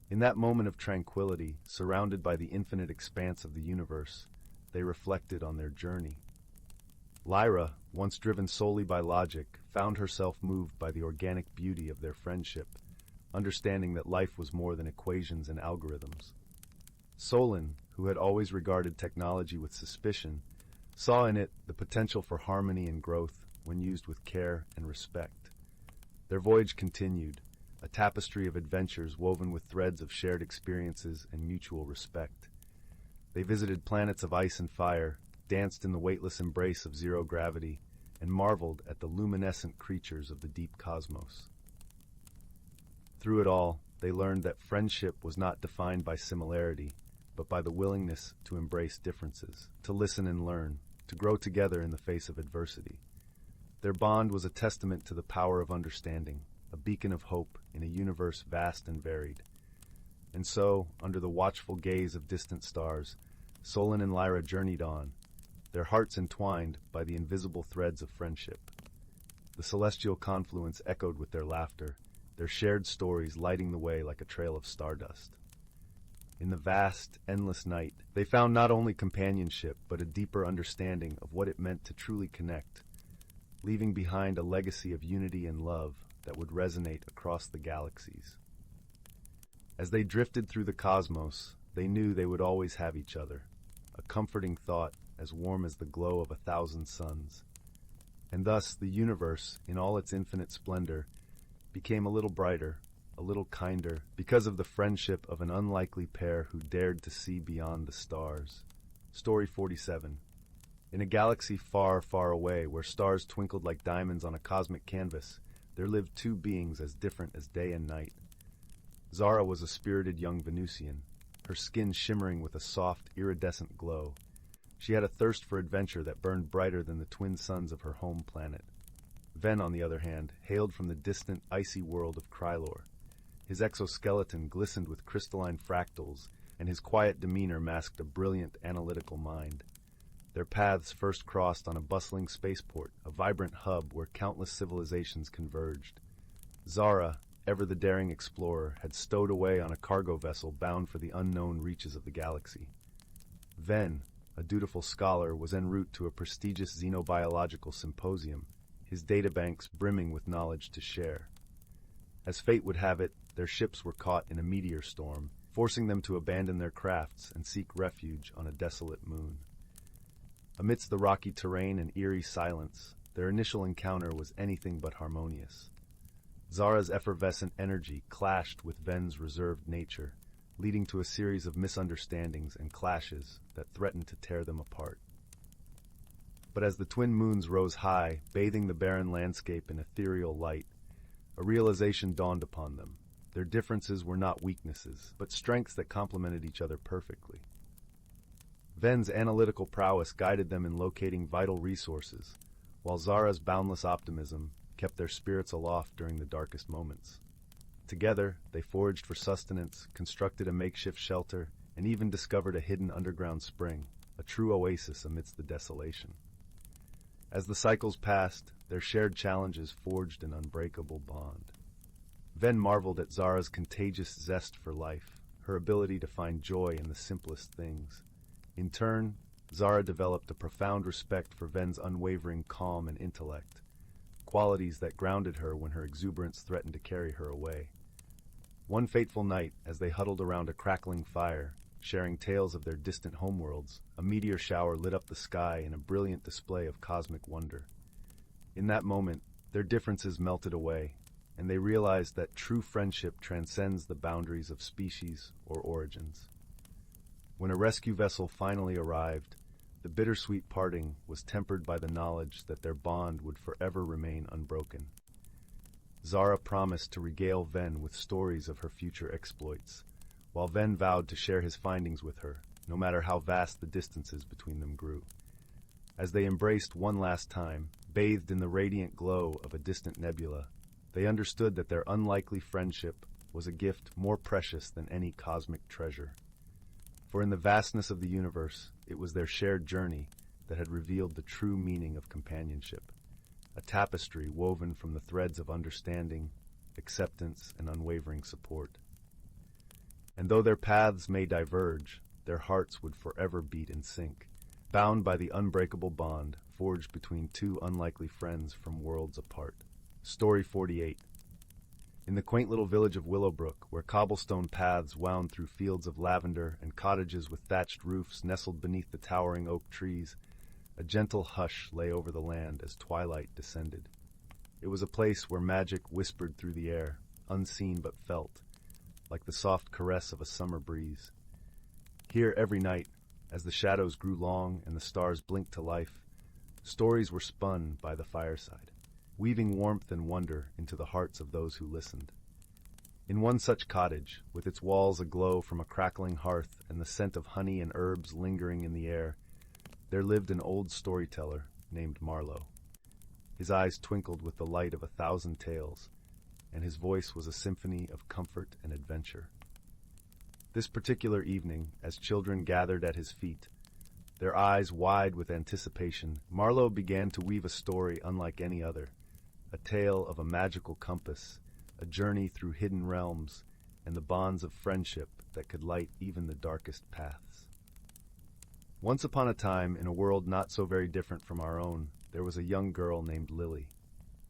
In that moment of tranquility, surrounded by the infinite expanse of the universe, they reflected on their journey. Lyra, once driven solely by logic, found herself moved by the organic beauty of their friendship, understanding that life was more than equations and algorithms. Solen, who had always regarded technology with suspicion, saw in it the potential for harmony and growth when used with care and respect. Their voyage continued, a tapestry of adventures woven with threads of shared experiences and mutual respect. They visited planets of ice and fire, danced in the weightless embrace of zero gravity, and marveled at the luminescent creatures of the deep cosmos. Through it all, they learned that friendship was not defined by similarity, but by the willingness to embrace differences, to listen and learn, to grow together in the face of adversity. Their bond was a testament to the power of understanding, a beacon of hope in a universe vast and varied. And so, under the watchful gaze of distant stars, Solen and Lyra journeyed on, their hearts entwined by the invisible threads of friendship. The celestial confluence echoed with their laughter, their shared stories lighting the way like a trail of stardust. In the vast, endless night, they found not only companionship, but a deeper understanding of what it meant to truly connect, leaving behind a legacy of unity and love that would resonate across the galaxies. As they drifted through the cosmos, they knew they would always have each other, a comforting thought as warm as the glow of 1,000 suns. And thus the universe, in all its infinite splendor, became a little brighter, a little kinder, because of the friendship of an unlikely pair who dared to see beyond the stars. Story 47. In a galaxy far, far away, where stars twinkled like diamonds on a cosmic canvas, there lived two beings as different as day and night. Zara was a spirited young Venusian, her skin shimmering with a soft, iridescent glow. She had a thirst for adventure that burned brighter than the twin suns of her home planet. Ven, on the other hand, hailed from the distant, icy world of Krylor. His exoskeleton glistened with crystalline fractals, and his quiet demeanor masked a brilliant, analytical mind. Their paths first crossed on a bustling spaceport, a vibrant hub where countless civilizations converged. Zara, ever the daring explorer, had stowed away on a cargo vessel bound for the unknown reaches of the galaxy. Ven, a dutiful scholar, was en route to a prestigious xenobiological symposium, his databanks brimming with knowledge to share. As fate would have it, their ships were caught in a meteor storm, forcing them to abandon their crafts and seek refuge on a desolate moon. Amidst the rocky terrain and eerie silence, their initial encounter was anything but harmonious. Zara's effervescent energy clashed with Ven's reserved nature, leading to a series of misunderstandings and clashes that threatened to tear them apart. But as the twin moons rose high, bathing the barren landscape in ethereal light, a realization dawned upon them. Their differences were not weaknesses, but strengths that complemented each other perfectly. Ven's analytical prowess guided them in locating vital resources, while Zara's boundless optimism kept their spirits aloft during the darkest moments. Together, they foraged for sustenance, constructed a makeshift shelter, and even discovered a hidden underground spring, a true oasis amidst the desolation. As the cycles passed, their shared challenges forged an unbreakable bond. Ven marveled at Zara's contagious zest for life, her ability to find joy in the simplest things. In turn, Zara developed a profound respect for Ven's unwavering calm and intellect, qualities that grounded her when her exuberance threatened to carry her away. One fateful night, as they huddled around a crackling fire, sharing tales of their distant homeworlds, a meteor shower lit up the sky in a brilliant display of cosmic wonder. In that moment, their differences melted away, and they realized that true friendship transcends the boundaries of species or origins. When a rescue vessel finally arrived, the bittersweet parting was tempered by the knowledge that their bond would forever remain unbroken. Zara promised to regale Ven with stories of her future exploits, while Ven vowed to share his findings with her, no matter how vast the distances between them grew. As they embraced one last time, bathed in the radiant glow of a distant nebula, they understood that their unlikely friendship was a gift more precious than any cosmic treasure. For in the vastness of the universe, it was their shared journey that had revealed the true meaning of companionship, a tapestry woven from the threads of understanding, acceptance, and unwavering support. And though their paths may diverge, their hearts would forever beat in sync, bound by the unbreakable bond forged between two unlikely friends from worlds apart. Story 48. In the quaint little village of Willowbrook, where cobblestone paths wound through fields of lavender and cottages with thatched roofs nestled beneath the towering oak trees, a gentle hush lay over the land as twilight descended. It was a place where magic whispered through the air, unseen but felt, like the soft caress of a summer breeze. Here every night, As the shadows grew long and the stars blinked to life, stories were spun by the fireside, weaving warmth and wonder into the hearts of those who listened. In one such cottage, with its walls aglow from a crackling hearth and the scent of honey and herbs lingering in the air, there lived an old storyteller named Marlowe. His eyes twinkled with the light of 1,000 tales, and his voice was a symphony of comfort and adventure. This particular evening, as children gathered at his feet, their eyes wide with anticipation, Marlowe began to weave a story unlike any other, a tale of a magical compass, a journey through hidden realms, and the bonds of friendship that could light even the darkest paths. Once upon a time, in a world not so very different from our own, there was a young girl named Lily.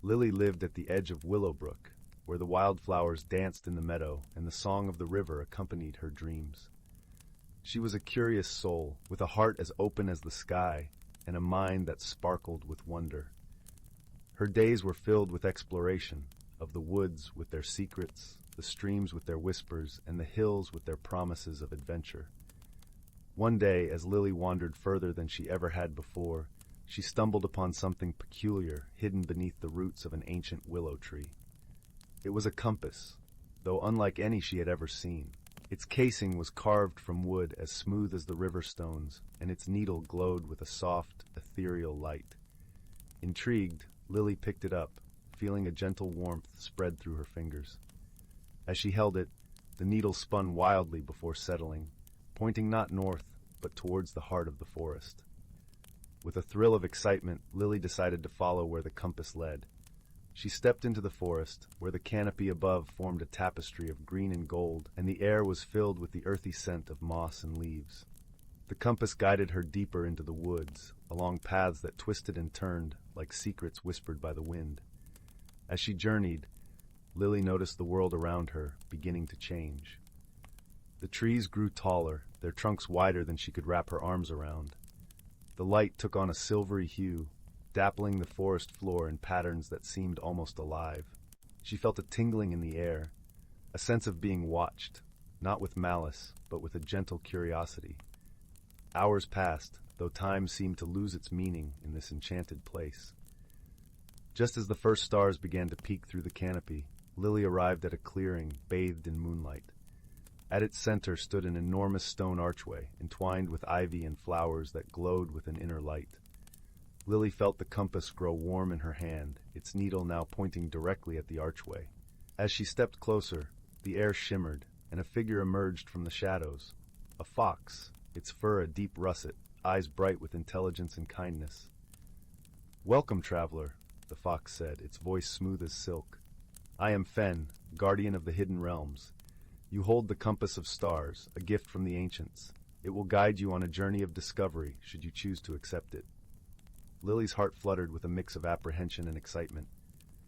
Lily lived at the edge of Willowbrook, where the wildflowers danced in the meadow and the song of the river accompanied her dreams. She was a curious soul, with a heart as open as the sky and a mind that sparkled with wonder. Her days were filled with exploration, of the woods with their secrets, the streams with their whispers, and the hills with their promises of adventure. One day, as Lily wandered further than she ever had before, she stumbled upon something peculiar hidden beneath the roots of an ancient willow tree. It was a compass, though unlike any she had ever seen. Its casing was carved from wood as smooth as the river stones, and its needle glowed with a soft, ethereal light. Intrigued, Lily picked it up, feeling a gentle warmth spread through her fingers. As she held it, the needle spun wildly before settling, pointing not north, but towards the heart of the forest. With a thrill of excitement, Lily decided to follow where the compass led. She stepped into the forest, where the canopy above formed a tapestry of green and gold, and the air was filled with the earthy scent of moss and leaves. The compass guided her deeper into the woods, along paths that twisted and turned like secrets whispered by the wind. As she journeyed, Lily noticed the world around her beginning to change. The trees grew taller, their trunks wider than she could wrap her arms around. The light took on a silvery hue, dappling the forest floor in patterns that seemed almost alive. She felt a tingling in the air, a sense of being watched, not with malice, but with a gentle curiosity. Hours passed, though time seemed to lose its meaning in this enchanted place. Just as the first stars began to peek through the canopy, Lily arrived at a clearing bathed in moonlight. At its center stood an enormous stone archway, entwined with ivy and flowers that glowed with an inner light. Lily felt the compass grow warm in her hand, its needle now pointing directly at the archway. As she stepped closer, the air shimmered, and a figure emerged from the shadows. A fox, its fur a deep russet, eyes bright with intelligence and kindness. "Welcome, traveler," the fox said, its voice smooth as silk. "I am Fen, guardian of the hidden realms. You hold the compass of stars, a gift from the ancients. It will guide you on a journey of discovery, should you choose to accept it." Lily's heart fluttered with a mix of apprehension and excitement.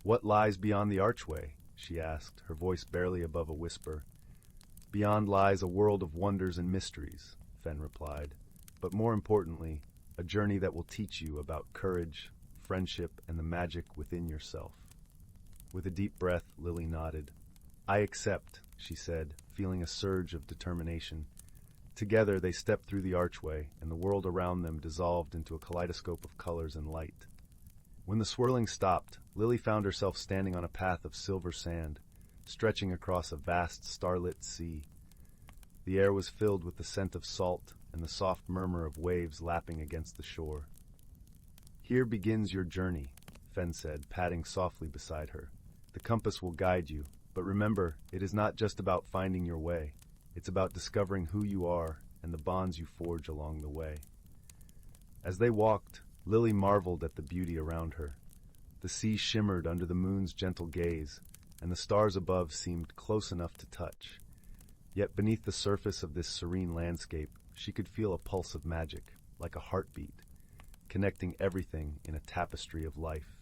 "What lies beyond the archway?" she asked, her voice barely above a whisper. "Beyond lies a world of wonders and mysteries," Fen replied, "but more importantly, a journey that will teach you about courage, friendship, and the magic within yourself." With a deep breath, Lily nodded. "I accept," she said, feeling a surge of determination. Together they stepped through the archway, and the world around them dissolved into a kaleidoscope of colors and light. When the swirling stopped, Lily found herself standing on a path of silver sand, stretching across a vast starlit sea. The air was filled with the scent of salt and the soft murmur of waves lapping against the shore. "Here begins your journey," Fen said, padding softly beside her. "The compass will guide you, but remember, it is not just about finding your way. It's about discovering who you are and the bonds you forge along the way." As they walked, Lily marveled at the beauty around her. The sea shimmered under the moon's gentle gaze, and the stars above seemed close enough to touch. Yet beneath the surface of this serene landscape, she could feel a pulse of magic, like a heartbeat, connecting everything in a tapestry of life.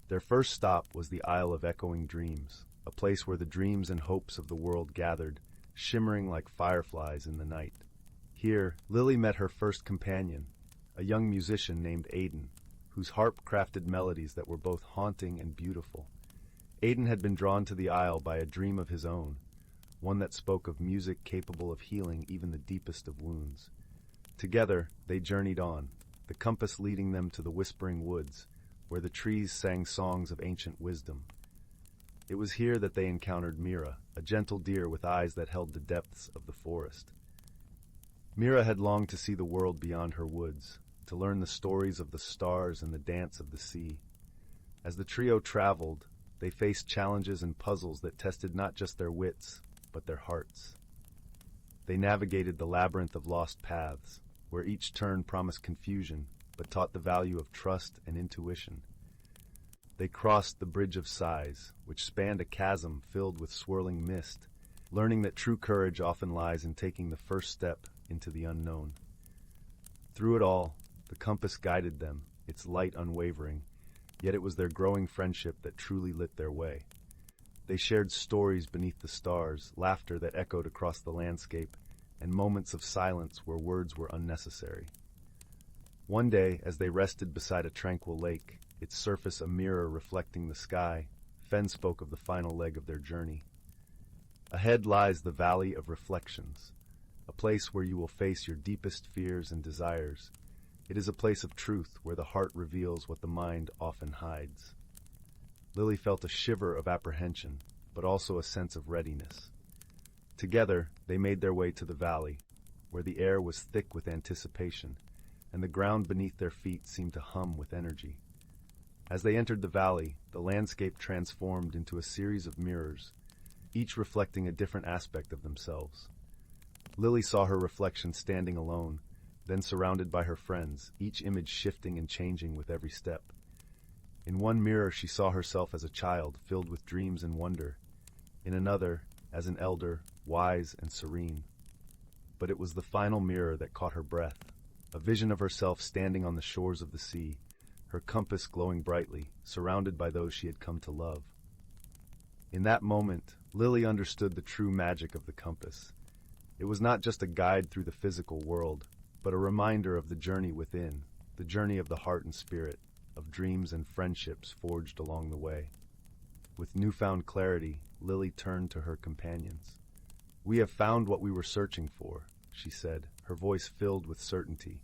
Their first stop was the Isle of Echoing Dreams, a place where the dreams and hopes of the world gathered, shimmering like fireflies in the night. Here, Lily met her first companion, a young musician named Aiden, whose harp crafted melodies that were both haunting and beautiful. Aiden had been drawn to the isle by a dream of his own, one that spoke of music capable of healing even the deepest of wounds. Together, they journeyed on, the compass leading them to the whispering woods, where the trees sang songs of ancient wisdom. It was here that they encountered Mira, a gentle deer with eyes that held the depths of the forest. Mira had longed to see the world beyond her woods, to learn the stories of the stars and the dance of the sea. As the trio traveled, they faced challenges and puzzles that tested not just their wits, but their hearts. They navigated the labyrinth of lost paths, where each turn promised confusion, but taught the value of trust and intuition. They crossed the bridge of sighs, which spanned a chasm filled with swirling mist, learning that true courage often lies in taking the first step into the unknown. Through it all, the compass guided them, its light unwavering, yet it was their growing friendship that truly lit their way. They shared stories beneath the stars, laughter that echoed across the landscape, and moments of silence where words were unnecessary. One day, as they rested beside a tranquil lake, its surface a mirror reflecting the sky, Fen spoke of the final leg of their journey. Ahead lies the Valley of Reflections, a place where you will face your deepest fears and desires. It is a place of truth where the heart reveals what the mind often hides. Lily felt a shiver of apprehension, but also a sense of readiness. Together, they made their way to the valley, where the air was thick with anticipation, and the ground beneath their feet seemed to hum with energy. As they entered the valley, the landscape transformed into a series of mirrors, each reflecting a different aspect of themselves. Lily saw her reflection standing alone, then surrounded by her friends, each image shifting and changing with every step. In one mirror she saw herself as a child, filled with dreams and wonder. In another, as an elder, wise and serene. But it was the final mirror that caught her breath, a vision of herself standing on the shores of the sea, her compass glowing brightly, surrounded by those she had come to love. In that moment, Lily understood the true magic of the compass. It was not just a guide through the physical world, but a reminder of the journey within, the journey of the heart and spirit, of dreams and friendships forged along the way. With newfound clarity, Lily turned to her companions. "We have found what we were searching for," she said, her voice filled with certainty.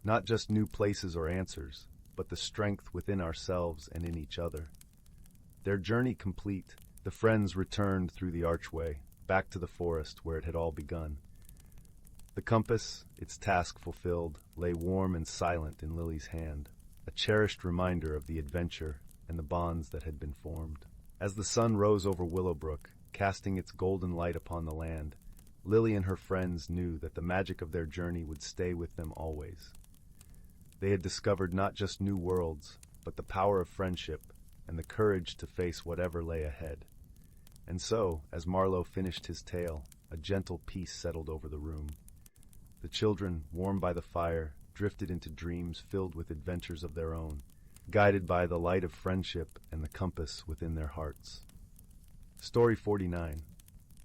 "Not just new places or answers, but the strength within ourselves and in each other." Their journey complete, the friends returned through the archway, back to the forest where it had all begun. The compass, its task fulfilled, lay warm and silent in Lily's hand, a cherished reminder of the adventure and the bonds that had been formed. As the sun rose over Willowbrook, casting its golden light upon the land, Lily and her friends knew that the magic of their journey would stay with them always. They had discovered not just new worlds, but the power of friendship and the courage to face whatever lay ahead. And so, as Marlowe finished his tale, a gentle peace settled over the room. The children, warmed by the fire, drifted into dreams filled with adventures of their own, guided by the light of friendship and the compass within their hearts. Story 49.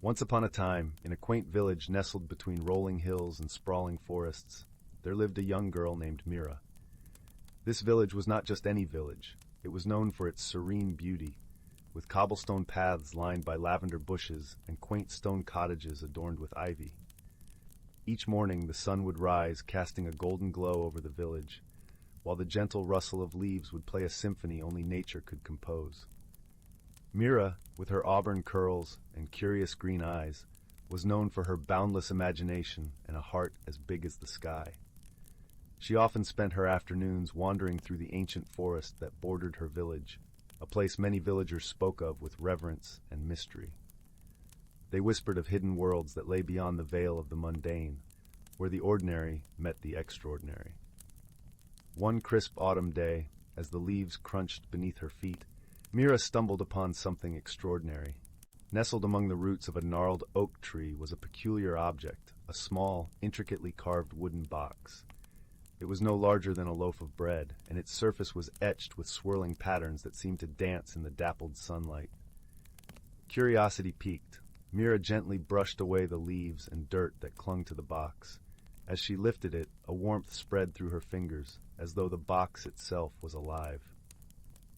Once upon a time, in a quaint village nestled between rolling hills and sprawling forests, there lived a young girl named Mira. This village was not just any village. It was known for its serene beauty, with cobblestone paths lined by lavender bushes and quaint stone cottages adorned with ivy. Each morning the sun would rise, casting a golden glow over the village, while the gentle rustle of leaves would play a symphony only nature could compose. Mira, with her auburn curls and curious green eyes, was known for her boundless imagination and a heart as big as the sky. She often spent her afternoons wandering through the ancient forest that bordered her village, a place many villagers spoke of with reverence and mystery. They whispered of hidden worlds that lay beyond the veil of the mundane, where the ordinary met the extraordinary. One crisp autumn day, as the leaves crunched beneath her feet, Mira stumbled upon something extraordinary. Nestled among the roots of a gnarled oak tree was a peculiar object, a small, intricately carved wooden box. It was no larger than a loaf of bread, and its surface was etched with swirling patterns that seemed to dance in the dappled sunlight. Curiosity piqued. Mira gently brushed away the leaves and dirt that clung to the box. As she lifted it, a warmth spread through her fingers, as though the box itself was alive.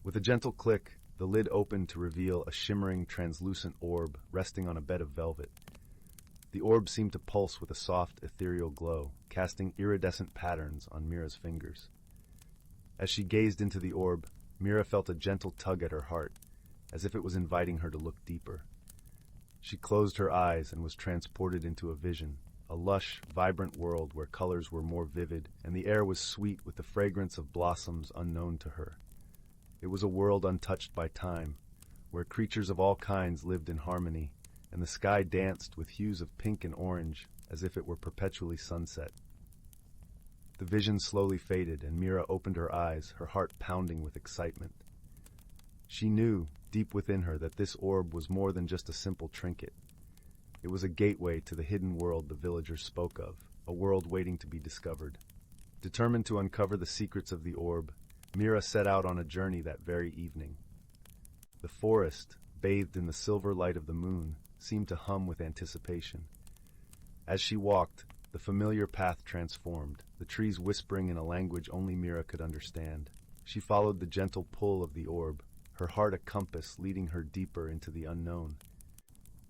With a gentle click, the lid opened to reveal a shimmering, translucent orb resting on a bed of velvet. The orb seemed to pulse with a soft, ethereal glow, casting iridescent patterns on Mira's fingers. As she gazed into the orb, Mira felt a gentle tug at her heart, as if it was inviting her to look deeper. She closed her eyes and was transported into a vision, a lush, vibrant world where colors were more vivid and the air was sweet with the fragrance of blossoms unknown to her. It was a world untouched by time, where creatures of all kinds lived in harmony, and the sky danced with hues of pink and orange as if it were perpetually sunset. The vision slowly faded, and Mira opened her eyes, her heart pounding with excitement. She knew, deep within her, that this orb was more than just a simple trinket. It was a gateway to the hidden world the villagers spoke of, a world waiting to be discovered. Determined to uncover the secrets of the orb, Mira set out on a journey that very evening. The forest, bathed in the silver light of the moon, seemed to hum with anticipation. As she walked, the familiar path transformed, the trees whispering in a language only Mira could understand. She followed the gentle pull of the orb, her heart a compass leading her deeper into the unknown.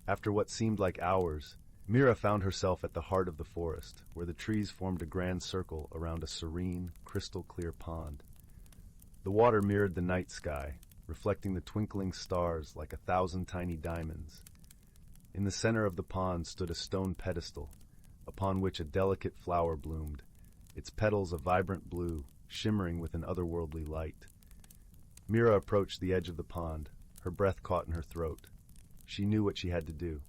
After what seemed like hours, Mira found herself at the heart of the forest, where the trees formed a grand circle around a serene, crystal-clear pond. The water mirrored the night sky, reflecting the twinkling stars like 1,000 tiny diamonds. In the center of the pond stood a stone pedestal, upon which a delicate flower bloomed, its petals a vibrant blue, shimmering with an otherworldly light. Mira approached the edge of the pond, her breath caught in her throat. She knew what she had to do.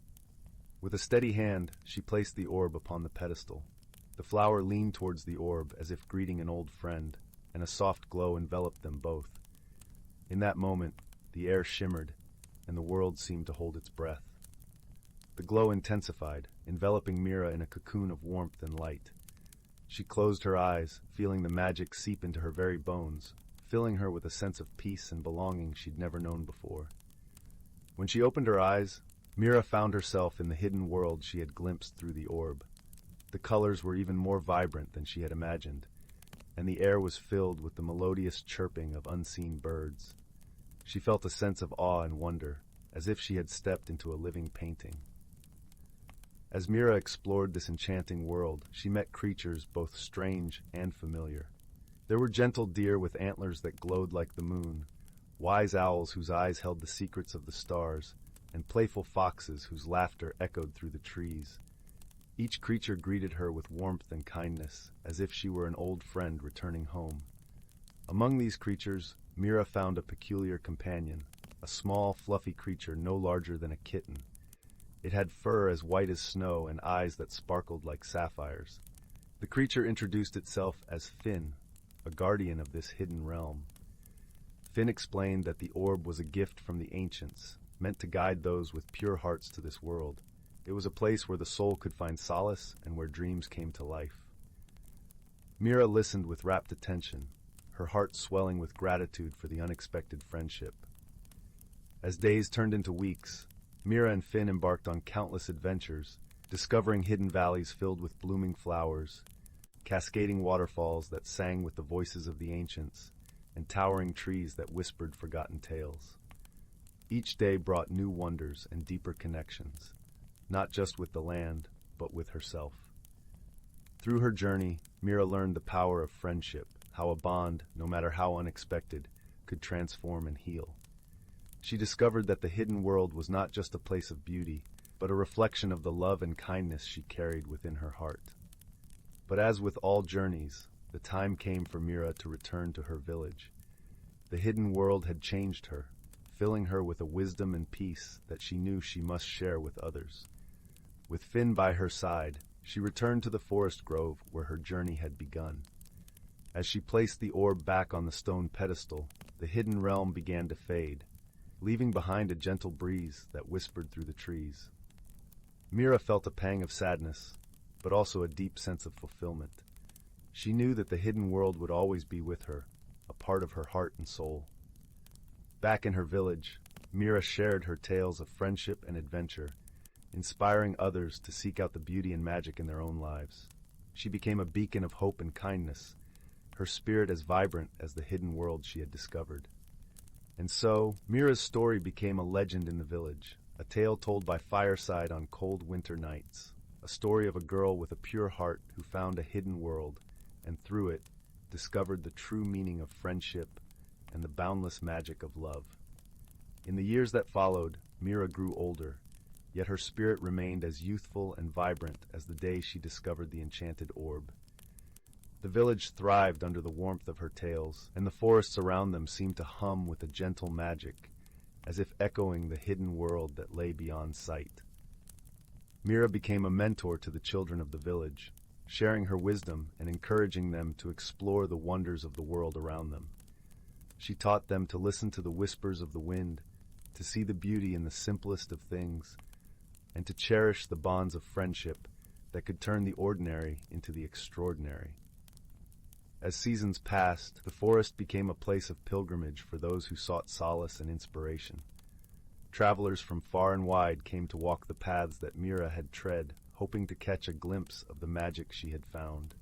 With a steady hand, she placed the orb upon the pedestal. The flower leaned towards the orb as if greeting an old friend, and a soft glow enveloped them both. In that moment, the air shimmered, and the world seemed to hold its breath. The glow intensified, enveloping Mira in a cocoon of warmth and light. She closed her eyes, feeling the magic seep into her very bones, filling her with a sense of peace and belonging she'd never known before. When she opened her eyes, Mira found herself in the hidden world she had glimpsed through the orb. The colors were even more vibrant than she had imagined, and the air was filled with the melodious chirping of unseen birds. She felt a sense of awe and wonder, as if she had stepped into a living painting. As Mira explored this enchanting world, she met creatures both strange and familiar. There were gentle deer with antlers that glowed like the moon, wise owls whose eyes held the secrets of the stars, and playful foxes whose laughter echoed through the trees. Each creature greeted her with warmth and kindness, as if she were an old friend returning home. Among these creatures, Mira found a peculiar companion, a small, fluffy creature no larger than a kitten. It had fur as white as snow and eyes that sparkled like sapphires. The creature introduced itself as Finn, a guardian of this hidden realm. Finn explained that the orb was a gift from the ancients, meant to guide those with pure hearts to this world. It was a place where the soul could find solace and where dreams came to life. Mira listened with rapt attention, her heart swelling with gratitude for the unexpected friendship. As days turned into weeks, Mira and Finn embarked on countless adventures, discovering hidden valleys filled with blooming flowers, cascading waterfalls that sang with the voices of the ancients, and towering trees that whispered forgotten tales. Each day brought new wonders and deeper connections, not just with the land, but with herself. Through her journey, Mira learned the power of friendship, how a bond, no matter how unexpected, could transform and heal. She discovered that the hidden world was not just a place of beauty, but a reflection of the love and kindness she carried within her heart. But as with all journeys, the time came for Mira to return to her village. The hidden world had changed her, filling her with a wisdom and peace that she knew she must share with others. With Finn by her side, she returned to the forest grove where her journey had begun. As she placed the orb back on the stone pedestal, the hidden realm began to fade, leaving behind a gentle breeze that whispered through the trees. Mira felt a pang of sadness, but also a deep sense of fulfillment. She knew that the hidden world would always be with her, a part of her heart and soul. Back in her village, Mira shared her tales of friendship and adventure, inspiring others to seek out the beauty and magic in their own lives. She became a beacon of hope and kindness, her spirit as vibrant as the hidden world she had discovered. And so, Mira's story became a legend in the village, a tale told by fireside on cold winter nights, a story of a girl with a pure heart who found a hidden world, and through it, discovered the true meaning of friendship and the boundless magic of love. In the years that followed, Mira grew older, yet her spirit remained as youthful and vibrant as the day she discovered the enchanted orb. The village thrived under the warmth of her tales, and the forests around them seemed to hum with a gentle magic, as if echoing the hidden world that lay beyond sight. Mira became a mentor to the children of the village, sharing her wisdom and encouraging them to explore the wonders of the world around them. She taught them to listen to the whispers of the wind, to see the beauty in the simplest of things, and to cherish the bonds of friendship that could turn the ordinary into the extraordinary. As seasons passed, the forest became a place of pilgrimage for those who sought solace and inspiration. Travelers from far and wide came to walk the paths that Mira had tread, hoping to catch a glimpse of the magic she had found.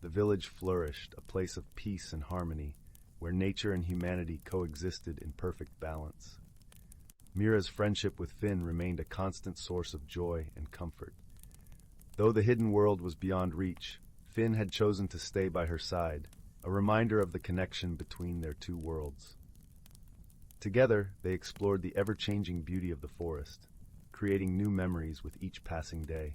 The village flourished, a place of peace and harmony, where nature and humanity coexisted in perfect balance. Mira's friendship with Finn remained a constant source of joy and comfort. Though the hidden world was beyond reach, Finn had chosen to stay by her side, a reminder of the connection between their two worlds. Together, they explored the ever-changing beauty of the forest, creating new memories with each passing day.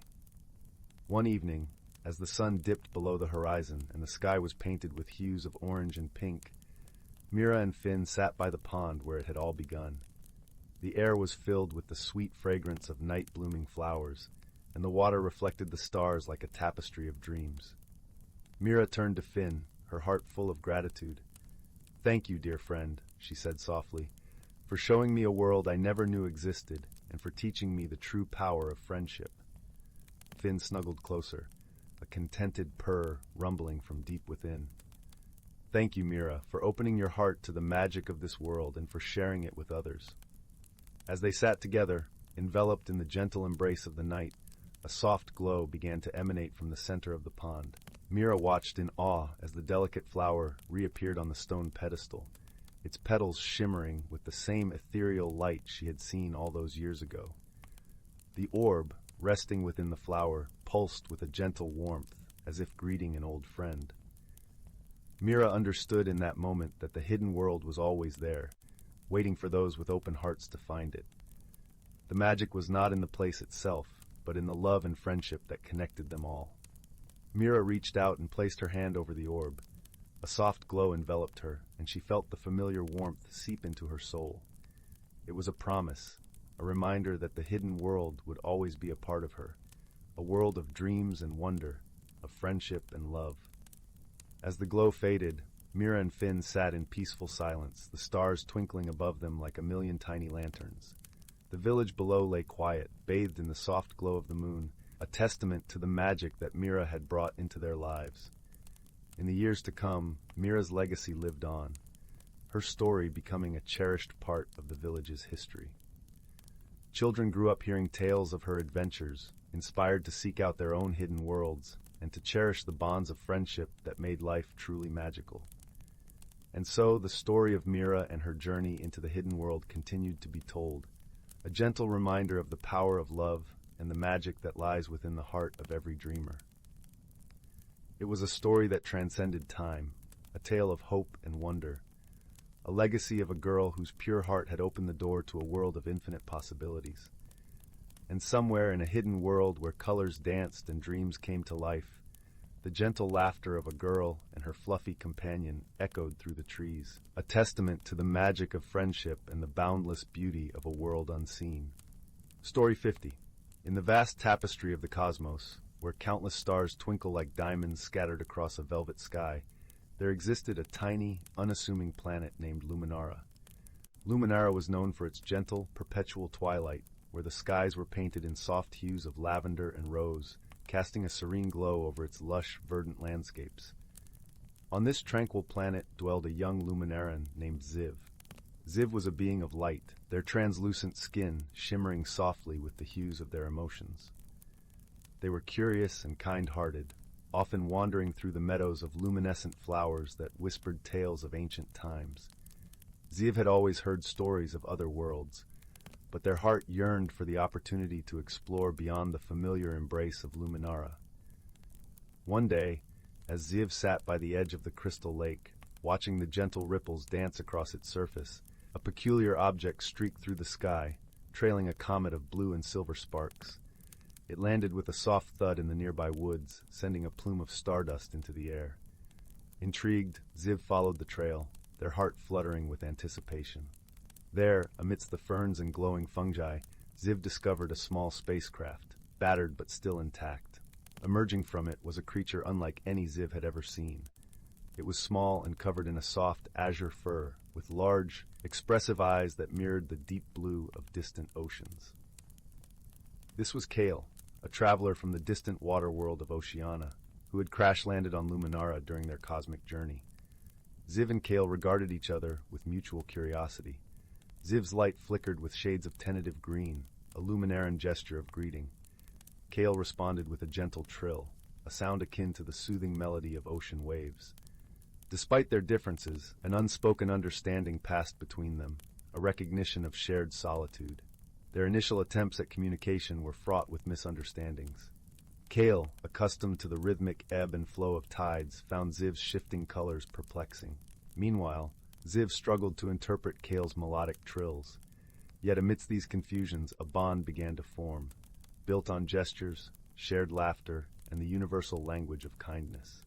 One evening, as the sun dipped below the horizon and the sky was painted with hues of orange and pink, Mira and Finn sat by the pond where it had all begun. The air was filled with the sweet fragrance of night-blooming flowers, and the water reflected the stars like a tapestry of dreams. Mira turned to Finn, her heart full of gratitude. "Thank you, dear friend," she said softly, "for showing me a world I never knew existed, and for teaching me the true power of friendship." Finn snuggled closer, a contented purr rumbling from deep within. "Thank you, Mira, for opening your heart to the magic of this world and for sharing it with others." As they sat together, enveloped in the gentle embrace of the night, a soft glow began to emanate from the center of the pond. Mira watched in awe as the delicate flower reappeared on the stone pedestal, its petals shimmering with the same ethereal light she had seen all those years ago. The orb, resting within the flower, pulsed with a gentle warmth, as if greeting an old friend. Mira understood in that moment that the hidden world was always there, waiting for those with open hearts to find it. The magic was not in the place itself, but in the love and friendship that connected them all. Mira reached out and placed her hand over the orb. A soft glow enveloped her, and she felt the familiar warmth seep into her soul. It was a promise, a reminder that the hidden world would always be a part of her, a world of dreams and wonder, of friendship and love. As the glow faded, Mira and Finn sat in peaceful silence, the stars twinkling above them like a million tiny lanterns. The village below lay quiet, bathed in the soft glow of the moon, a testament to the magic that Mira had brought into their lives. In the years to come, Mira's legacy lived on, her story becoming a cherished part of the village's history. Children grew up hearing tales of her adventures, inspired to seek out their own hidden worlds, and to cherish the bonds of friendship that made life truly magical. And so the story of Mira and her journey into the hidden world continued to be told, a gentle reminder of the power of love and the magic that lies within the heart of every dreamer. It was a story that transcended time, a tale of hope and wonder, a legacy of a girl whose pure heart had opened the door to a world of infinite possibilities. And somewhere in a hidden world where colors danced and dreams came to life, the gentle laughter of a girl and her fluffy companion echoed through the trees, a testament to the magic of friendship and the boundless beauty of a world unseen. Story 50. In the vast tapestry of the cosmos, where countless stars twinkle like diamonds scattered across a velvet sky, there existed a tiny, unassuming planet named Luminara. Luminara was known for its gentle, perpetual twilight, where the skies were painted in soft hues of lavender and rose, casting a serene glow over its lush, verdant landscapes. On this tranquil planet dwelled a young Luminaran named Ziv. Ziv was a being of light, their translucent skin shimmering softly with the hues of their emotions. They were curious and kind-hearted, often wandering through the meadows of luminescent flowers that whispered tales of ancient times. Ziv had always heard stories of other worlds, but their heart yearned for the opportunity to explore beyond the familiar embrace of Luminara. One day, as Ziv sat by the edge of the crystal lake, watching the gentle ripples dance across its surface, a peculiar object streaked through the sky, trailing a comet of blue and silver sparks. It landed with a soft thud in the nearby woods, sending a plume of stardust into the air. Intrigued, Ziv followed the trail, their heart fluttering with anticipation. There, amidst the ferns and glowing fungi, Ziv discovered a small spacecraft, battered but still intact. Emerging from it was a creature unlike any Ziv had ever seen. It was small and covered in a soft azure fur, with large, expressive eyes that mirrored the deep blue of distant oceans. This was Kale, a traveler from the distant water world of Oceania, who had crash-landed on Luminara during their cosmic journey. Ziv and Kale regarded each other with mutual curiosity. Ziv's light flickered with shades of tentative green, a Luminaran gesture of greeting. Kale responded with a gentle trill, a sound akin to the soothing melody of ocean waves. Despite their differences, an unspoken understanding passed between them, a recognition of shared solitude. Their initial attempts at communication were fraught with misunderstandings. Kale, accustomed to the rhythmic ebb and flow of tides, found Ziv's shifting colors perplexing. Meanwhile, Ziv struggled to interpret Kale's melodic trills. Yet amidst these confusions, a bond began to form, built on gestures, shared laughter, and the universal language of kindness.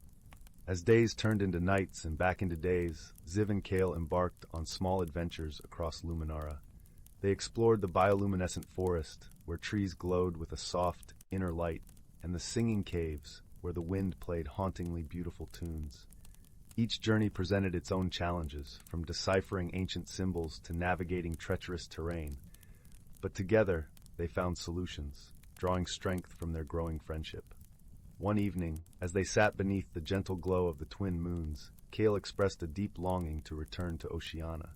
As days turned into nights and back into days, Ziv and Kale embarked on small adventures across Luminara. They explored the bioluminescent forest, where trees glowed with a soft, inner light, and the singing caves, where the wind played hauntingly beautiful tunes. Each journey presented its own challenges, from deciphering ancient symbols to navigating treacherous terrain. But together, they found solutions, drawing strength from their growing friendship. One evening, as they sat beneath the gentle glow of the twin moons, Kale expressed a deep longing to return to Oceania.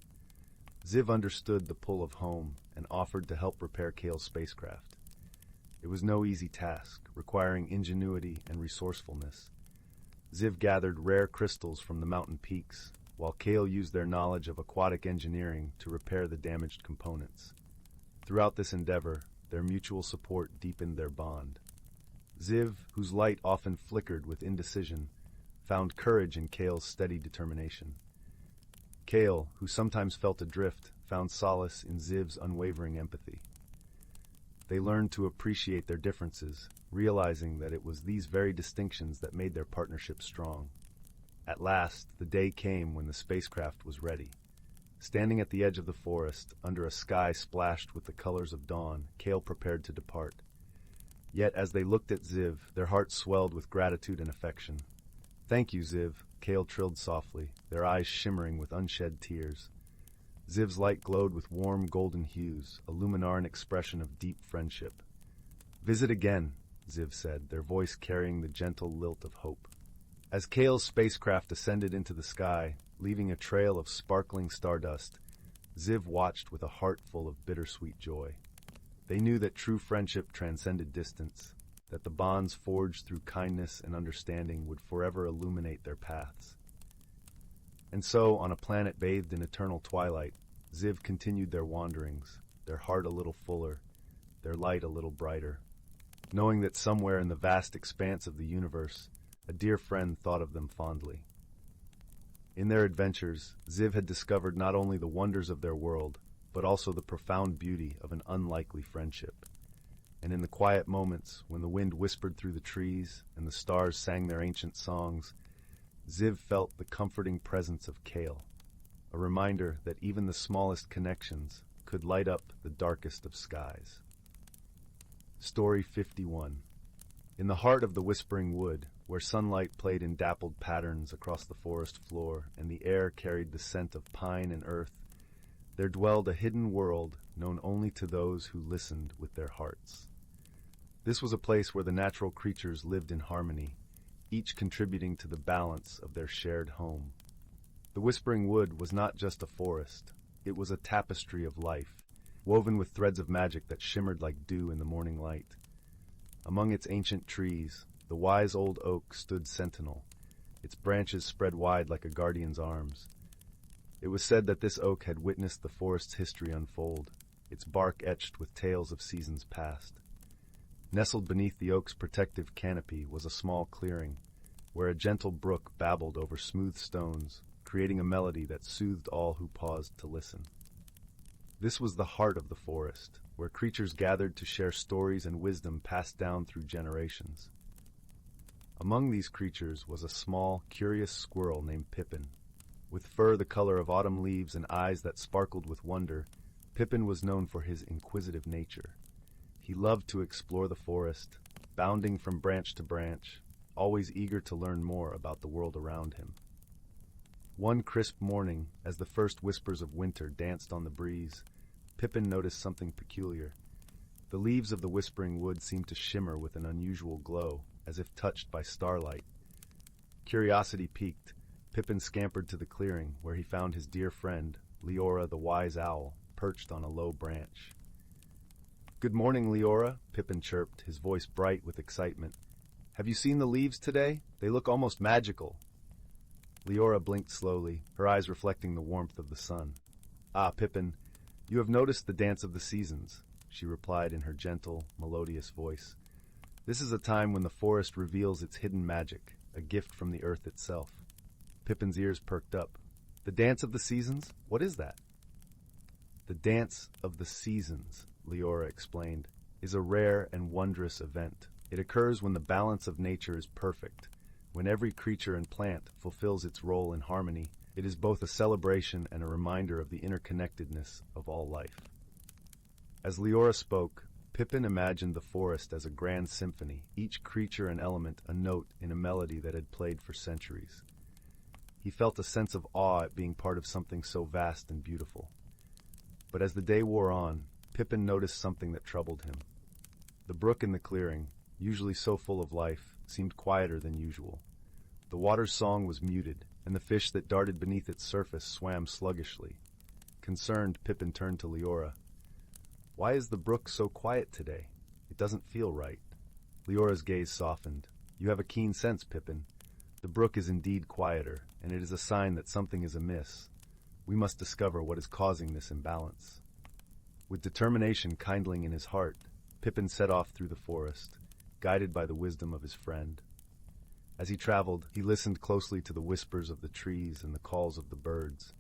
Ziv understood the pull of home and offered to help repair Kale's spacecraft. It was no easy task, requiring ingenuity and resourcefulness. Ziv gathered rare crystals from the mountain peaks, while Kale used their knowledge of aquatic engineering to repair the damaged components. Throughout this endeavor, their mutual support deepened their bond. Ziv, whose light often flickered with indecision, found courage in Kale's steady determination. Kale, who sometimes felt adrift, found solace in Ziv's unwavering empathy. They learned to appreciate their differences, realizing that it was these very distinctions that made their partnership strong. At last, the day came when the spacecraft was ready. Standing at the edge of the forest, under a sky splashed with the colors of dawn, Kale prepared to depart. Yet as they looked at Ziv, their hearts swelled with gratitude and affection. "Thank you, Ziv," Kale trilled softly, their eyes shimmering with unshed tears. Ziv's light glowed with warm golden hues, a Luminaran expression of deep friendship. "Visit again," Ziv said, their voice carrying the gentle lilt of hope. As Kale's spacecraft ascended into the sky, leaving a trail of sparkling stardust, Ziv watched with a heart full of bittersweet joy. They knew that true friendship transcended distance, that the bonds forged through kindness and understanding would forever illuminate their paths. And so, on a planet bathed in eternal twilight, Ziv continued their wanderings, their heart a little fuller, their light a little brighter, knowing that somewhere in the vast expanse of the universe, a dear friend thought of them fondly. In their adventures, Ziv had discovered not only the wonders of their world, but also the profound beauty of an unlikely friendship. And in the quiet moments, when the wind whispered through the trees and the stars sang their ancient songs, Ziv felt the comforting presence of Kale, a reminder that even the smallest connections could light up the darkest of skies. Story 51. In the heart of the Whispering Wood, where sunlight played in dappled patterns across the forest floor and the air carried the scent of pine and earth, there dwelled a hidden world known only to those who listened with their hearts. This was a place where the natural creatures lived in harmony, each contributing to the balance of their shared home. The Whispering Wood was not just a forest, it was a tapestry of life, woven with threads of magic that shimmered like dew in the morning light. Among its ancient trees, the wise old oak stood sentinel, its branches spread wide like a guardian's arms. It was said that this oak had witnessed the forest's history unfold, its bark etched with tales of seasons past. Nestled beneath the oak's protective canopy was a small clearing, where a gentle brook babbled over smooth stones, creating a melody that soothed all who paused to listen. This was the heart of the forest, where creatures gathered to share stories and wisdom passed down through generations. Among these creatures was a small, curious squirrel named Pippin. With fur the color of autumn leaves and eyes that sparkled with wonder, Pippin was known for his inquisitive nature. He loved to explore the forest, bounding from branch to branch, always eager to learn more about the world around him. One crisp morning, as the first whispers of winter danced on the breeze, Pippin noticed something peculiar. The leaves of the whispering wood seemed to shimmer with an unusual glow, as if touched by starlight. Curiosity piqued, Pippin scampered to the clearing, where he found his dear friend, Leora the wise owl, perched on a low branch. "Good morning, Leora," Pippin chirped, his voice bright with excitement. "Have you seen the leaves today? They look almost magical." Leora blinked slowly, her eyes reflecting the warmth of the sun. "Ah, Pippin, you have noticed the dance of the seasons," she replied in her gentle, melodious voice. "This is a time when the forest reveals its hidden magic, a gift from the earth itself." Pippin's ears perked up. "The dance of the seasons? What is that?" "The dance of the seasons," Leora explained, "is a rare and wondrous event. It occurs when the balance of nature is perfect. When every creature and plant fulfills its role in harmony, it is both a celebration and a reminder of the interconnectedness of all life." As Leora spoke, Pippin imagined the forest as a grand symphony, each creature and element a note in a melody that had played for centuries. He felt a sense of awe at being part of something so vast and beautiful. But as the day wore on, Pippin noticed something that troubled him. The brook in the clearing, usually so full of life, seemed quieter than usual. The water's song was muted, and the fish that darted beneath its surface swam sluggishly. Concerned, Pippin turned to Leora. "Why is the brook so quiet today? It doesn't feel right." Leora's gaze softened. "You have a keen sense, Pippin. The brook is indeed quieter, and it is a sign that something is amiss. We must discover what is causing this imbalance." With determination kindling in his heart, Pippin set off through the forest, guided by the wisdom of his friend. As he traveled, he listened closely to the whispers of the trees and the calls of the birds.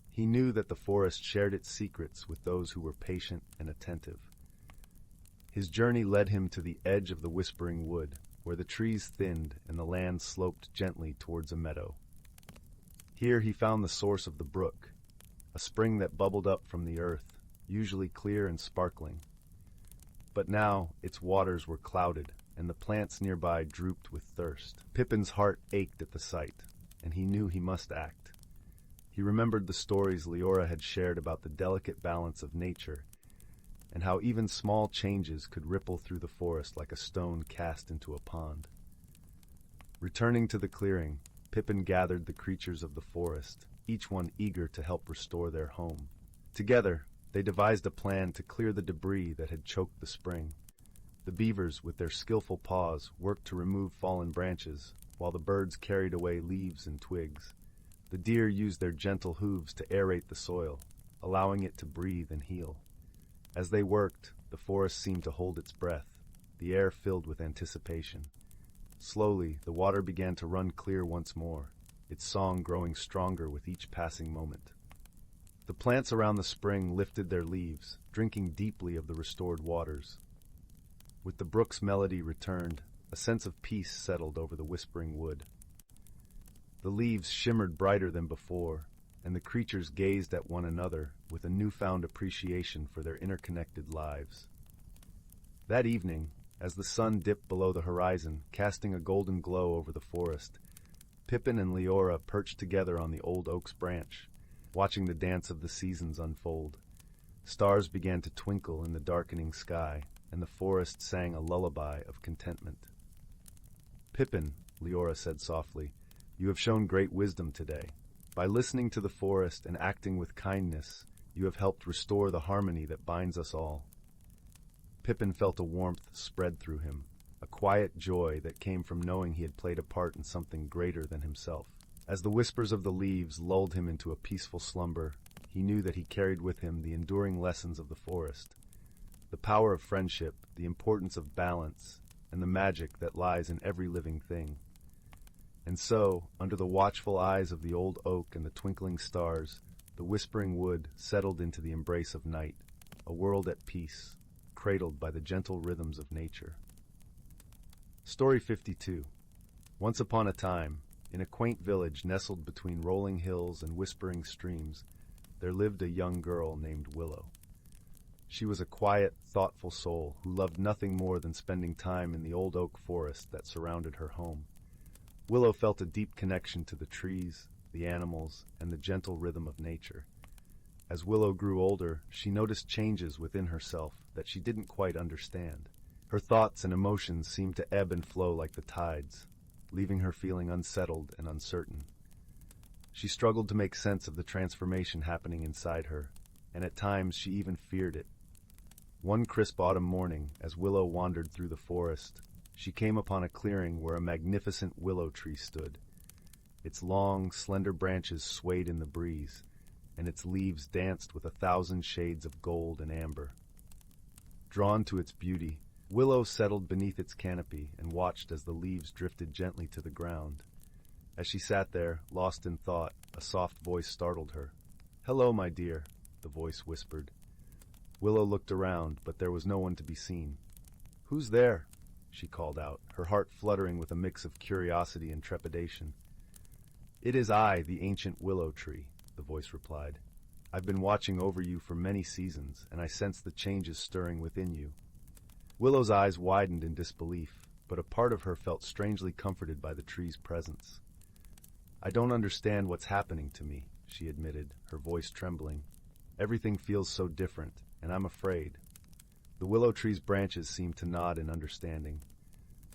He knew that the forest shared its secrets with those who were patient and attentive. His journey led him to the edge of the whispering wood, where the trees thinned and the land sloped gently towards a meadow. Here he found the source of the brook, a spring that bubbled up from the earth, usually clear and sparkling. But now its waters were clouded, and the plants nearby drooped with thirst. Pippin's heart ached at the sight, and he knew he must act. He remembered the stories Leora had shared about the delicate balance of nature, and how even small changes could ripple through the forest like a stone cast into a pond. Returning to the clearing, Pippin gathered the creatures of the forest, each one eager to help restore their home. Together, they devised a plan to clear the debris that had choked the spring. The beavers, with their skillful paws, worked to remove fallen branches, while the birds carried away leaves and twigs. The deer used their gentle hooves to aerate the soil, allowing it to breathe and heal. As they worked, the forest seemed to hold its breath, the air filled with anticipation. Slowly, the water began to run clear once more, its song growing stronger with each passing moment. The plants around the spring lifted their leaves, drinking deeply of the restored waters. With the brook's melody returned, a sense of peace settled over the whispering wood. The leaves shimmered brighter than before, and the creatures gazed at one another with a newfound appreciation for their interconnected lives. That evening, as the sun dipped below the horizon, casting a golden glow over the forest, Pippin and Leora perched together on the old oak's branch, watching the dance of the seasons unfold. Stars began to twinkle in the darkening sky, and the forest sang a lullaby of contentment. "Pippin," Leora said softly, "you have shown great wisdom today. By listening to the forest and acting with kindness, you have helped restore the harmony that binds us all." Pippin felt a warmth spread through him, a quiet joy that came from knowing he had played a part in something greater than himself. As the whispers of the leaves lulled him into a peaceful slumber, he he knew that he carried with him the enduring lessons of the forest, the power of friendship, the importance of balance, and the magic that lies in every living thing. And so, under the watchful eyes of the old oak and the twinkling stars, the whispering wood settled into the embrace of night, a world at peace, cradled by the gentle rhythms of nature. Story 52. Once upon a time, in a quaint village nestled between rolling hills and whispering streams, there lived a young girl named Willow. She was a quiet, thoughtful soul who loved nothing more than spending time in the old oak forest that surrounded her home. Willow felt a deep connection to the trees, the animals, and the gentle rhythm of nature. As Willow grew older, she noticed changes within herself that she didn't quite understand. Her thoughts and emotions seemed to ebb and flow like the tides, leaving her feeling unsettled and uncertain. She struggled to make sense of the transformation happening inside her, and at times she even feared it. One crisp autumn morning, as Willow wandered through the forest, she came upon a clearing where a magnificent willow tree stood. Its long, slender branches swayed in the breeze, and its leaves danced with 1,000 shades of gold and amber. Drawn to its beauty, Willow settled beneath its canopy and watched as the leaves drifted gently to the ground. As she sat there, lost in thought, a soft voice startled her. "Hello, my dear," the voice whispered. Willow looked around, but there was no one to be seen. "Who's there?" she called out, her heart fluttering with a mix of curiosity and trepidation. "It is I, the ancient willow tree," the voice replied. "I've been watching over you for many seasons, and I sense the changes stirring within you." Willow's eyes widened in disbelief, but a part of her felt strangely comforted by the tree's presence. "I don't understand what's happening to me," she admitted, her voice trembling. "Everything feels so different, and I'm afraid." The willow tree's branches seemed to nod in understanding.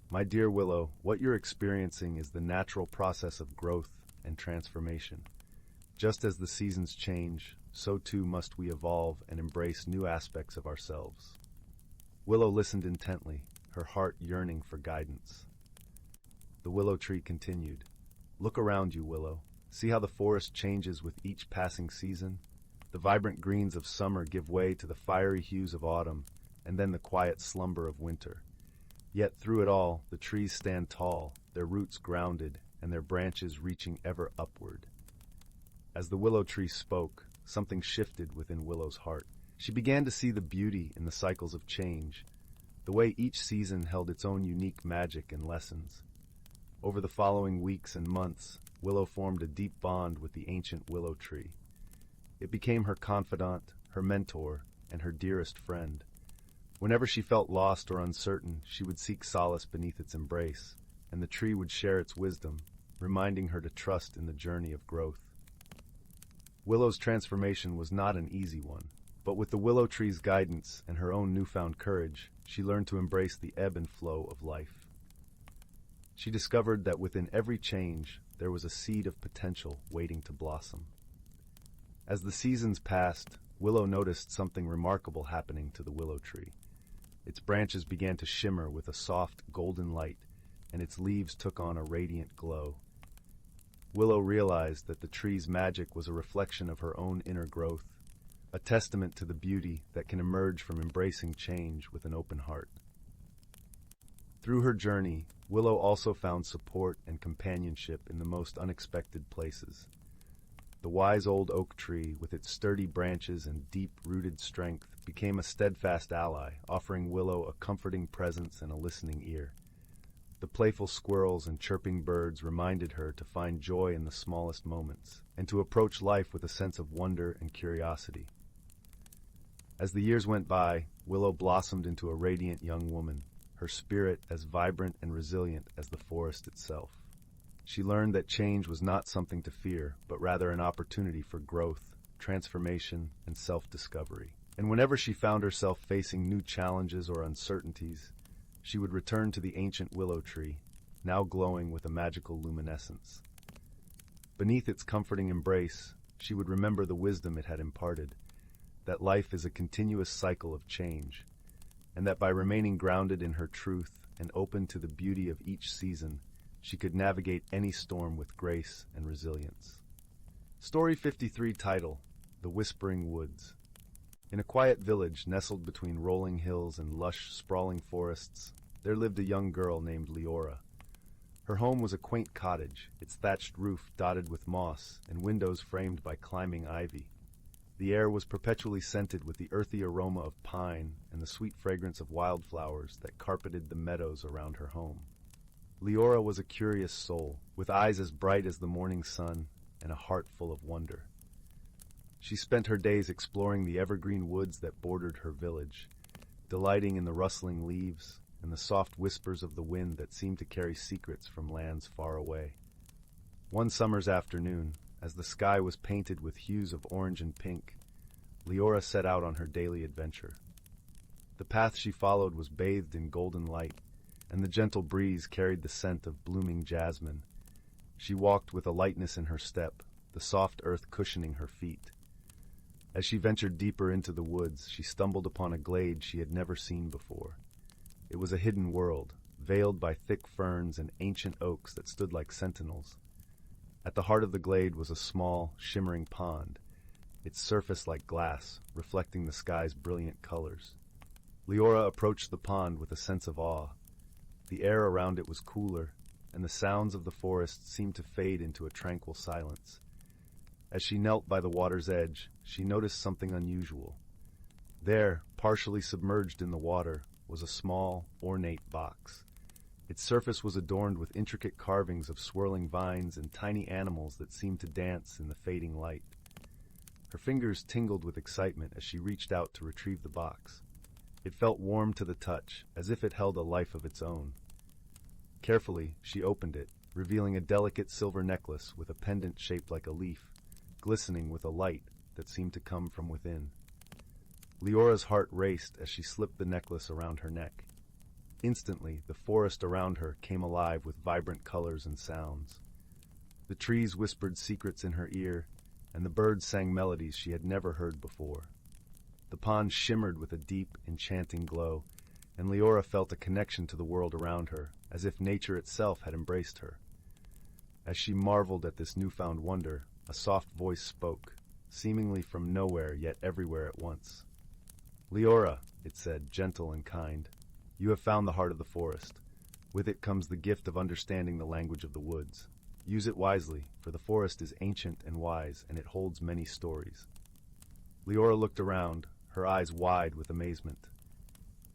"My dear Willow, what you're experiencing is the natural process of growth and transformation. Just as the seasons change, so too must we evolve and embrace new aspects of ourselves." Willow listened intently, her heart yearning for guidance. The willow tree continued. "Look around you, Willow. See how the forest changes with each passing season? The vibrant greens of summer give way to the fiery hues of autumn, and then the quiet slumber of winter. Yet through it all, the trees stand tall, their roots grounded, and their branches reaching ever upward." As the willow tree spoke, something shifted within Willow's heart. She began to see the beauty in the cycles of change, the way each season held its own unique magic and lessons. Over the following weeks and months, Willow formed a deep bond with the ancient willow tree. It became her confidant, her mentor, and her dearest friend. Whenever she felt lost or uncertain, she would seek solace beneath its embrace, and the tree would share its wisdom, reminding her to trust in the journey of growth. Willow's transformation was not an easy one, but with the willow tree's guidance and her own newfound courage, she learned to embrace the ebb and flow of life. She discovered that within every change, there was a seed of potential waiting to blossom. As the seasons passed, Willow noticed something remarkable happening to the willow tree. Its branches began to shimmer with a soft, golden light, and its leaves took on a radiant glow. Willow realized that the tree's magic was a reflection of her own inner growth, a testament to the beauty that can emerge from embracing change with an open heart. Through her journey, Willow also found support and companionship in the most unexpected places. The wise old oak tree, with its sturdy branches and deep-rooted strength, became a steadfast ally, offering Willow a comforting presence and a listening ear. The playful squirrels and chirping birds reminded her to find joy in the smallest moments, and to approach life with a sense of wonder and curiosity. As the years went by, Willow blossomed into a radiant young woman, her spirit as vibrant and resilient as the forest itself. She learned that change was not something to fear, but rather an opportunity for growth, transformation, and self-discovery. And whenever she found herself facing new challenges or uncertainties, she would return to the ancient willow tree, now glowing with a magical luminescence. Beneath its comforting embrace, she would remember the wisdom it had imparted, that life is a continuous cycle of change, and that by remaining grounded in her truth and open to the beauty of each season, she could navigate any storm with grace and resilience. Story 53 title, The Whispering Woods. In a quiet village nestled between rolling hills and lush, sprawling forests, there lived a young girl named Leora. Her home was a quaint cottage, its thatched roof dotted with moss and windows framed by climbing ivy. The air was perpetually scented with the earthy aroma of pine and the sweet fragrance of wildflowers that carpeted the meadows around her home. Leora was a curious soul, with eyes as bright as the morning sun and a heart full of wonder. She spent her days exploring the evergreen woods that bordered her village, delighting in the rustling leaves and the soft whispers of the wind that seemed to carry secrets from lands far away. One summer's afternoon, as the sky was painted with hues of orange and pink, Leora set out on her daily adventure. The path she followed was bathed in golden light, and the gentle breeze carried the scent of blooming jasmine. She walked with a lightness in her step, the soft earth cushioning her feet. As she ventured deeper into the woods, she stumbled upon a glade she had never seen before. It was a hidden world, veiled by thick ferns and ancient oaks that stood like sentinels. At the heart of the glade was a small, shimmering pond, its surface like glass, reflecting the sky's brilliant colors. Leora approached the pond with a sense of awe. The air around it was cooler, and the sounds of the forest seemed to fade into a tranquil silence. As she knelt by the water's edge, she noticed something unusual. There, partially submerged in the water, was a small, ornate box. Its surface was adorned with intricate carvings of swirling vines and tiny animals that seemed to dance in the fading light. Her fingers tingled with excitement as she reached out to retrieve the box. It felt warm to the touch, as if it held a life of its own. Carefully, she opened it, revealing a delicate silver necklace with a pendant shaped like a leaf, glistening with a light that seemed to come from within. Leora's heart raced as she slipped the necklace around her neck. Instantly, the forest around her came alive with vibrant colors and sounds. The trees whispered secrets in her ear, and the birds sang melodies she had never heard before. The pond shimmered with a deep, enchanting glow, and Leora felt a connection to the world around her, as if nature itself had embraced her. As she marveled at this newfound wonder, a soft voice spoke, seemingly from nowhere yet everywhere at once. "Leora," it said, gentle and kind, "you have found the heart of the forest. With it comes the gift of understanding the language of the woods. Use it wisely, for the forest is ancient and wise, and it holds many stories." Leora looked around, her eyes wide with amazement.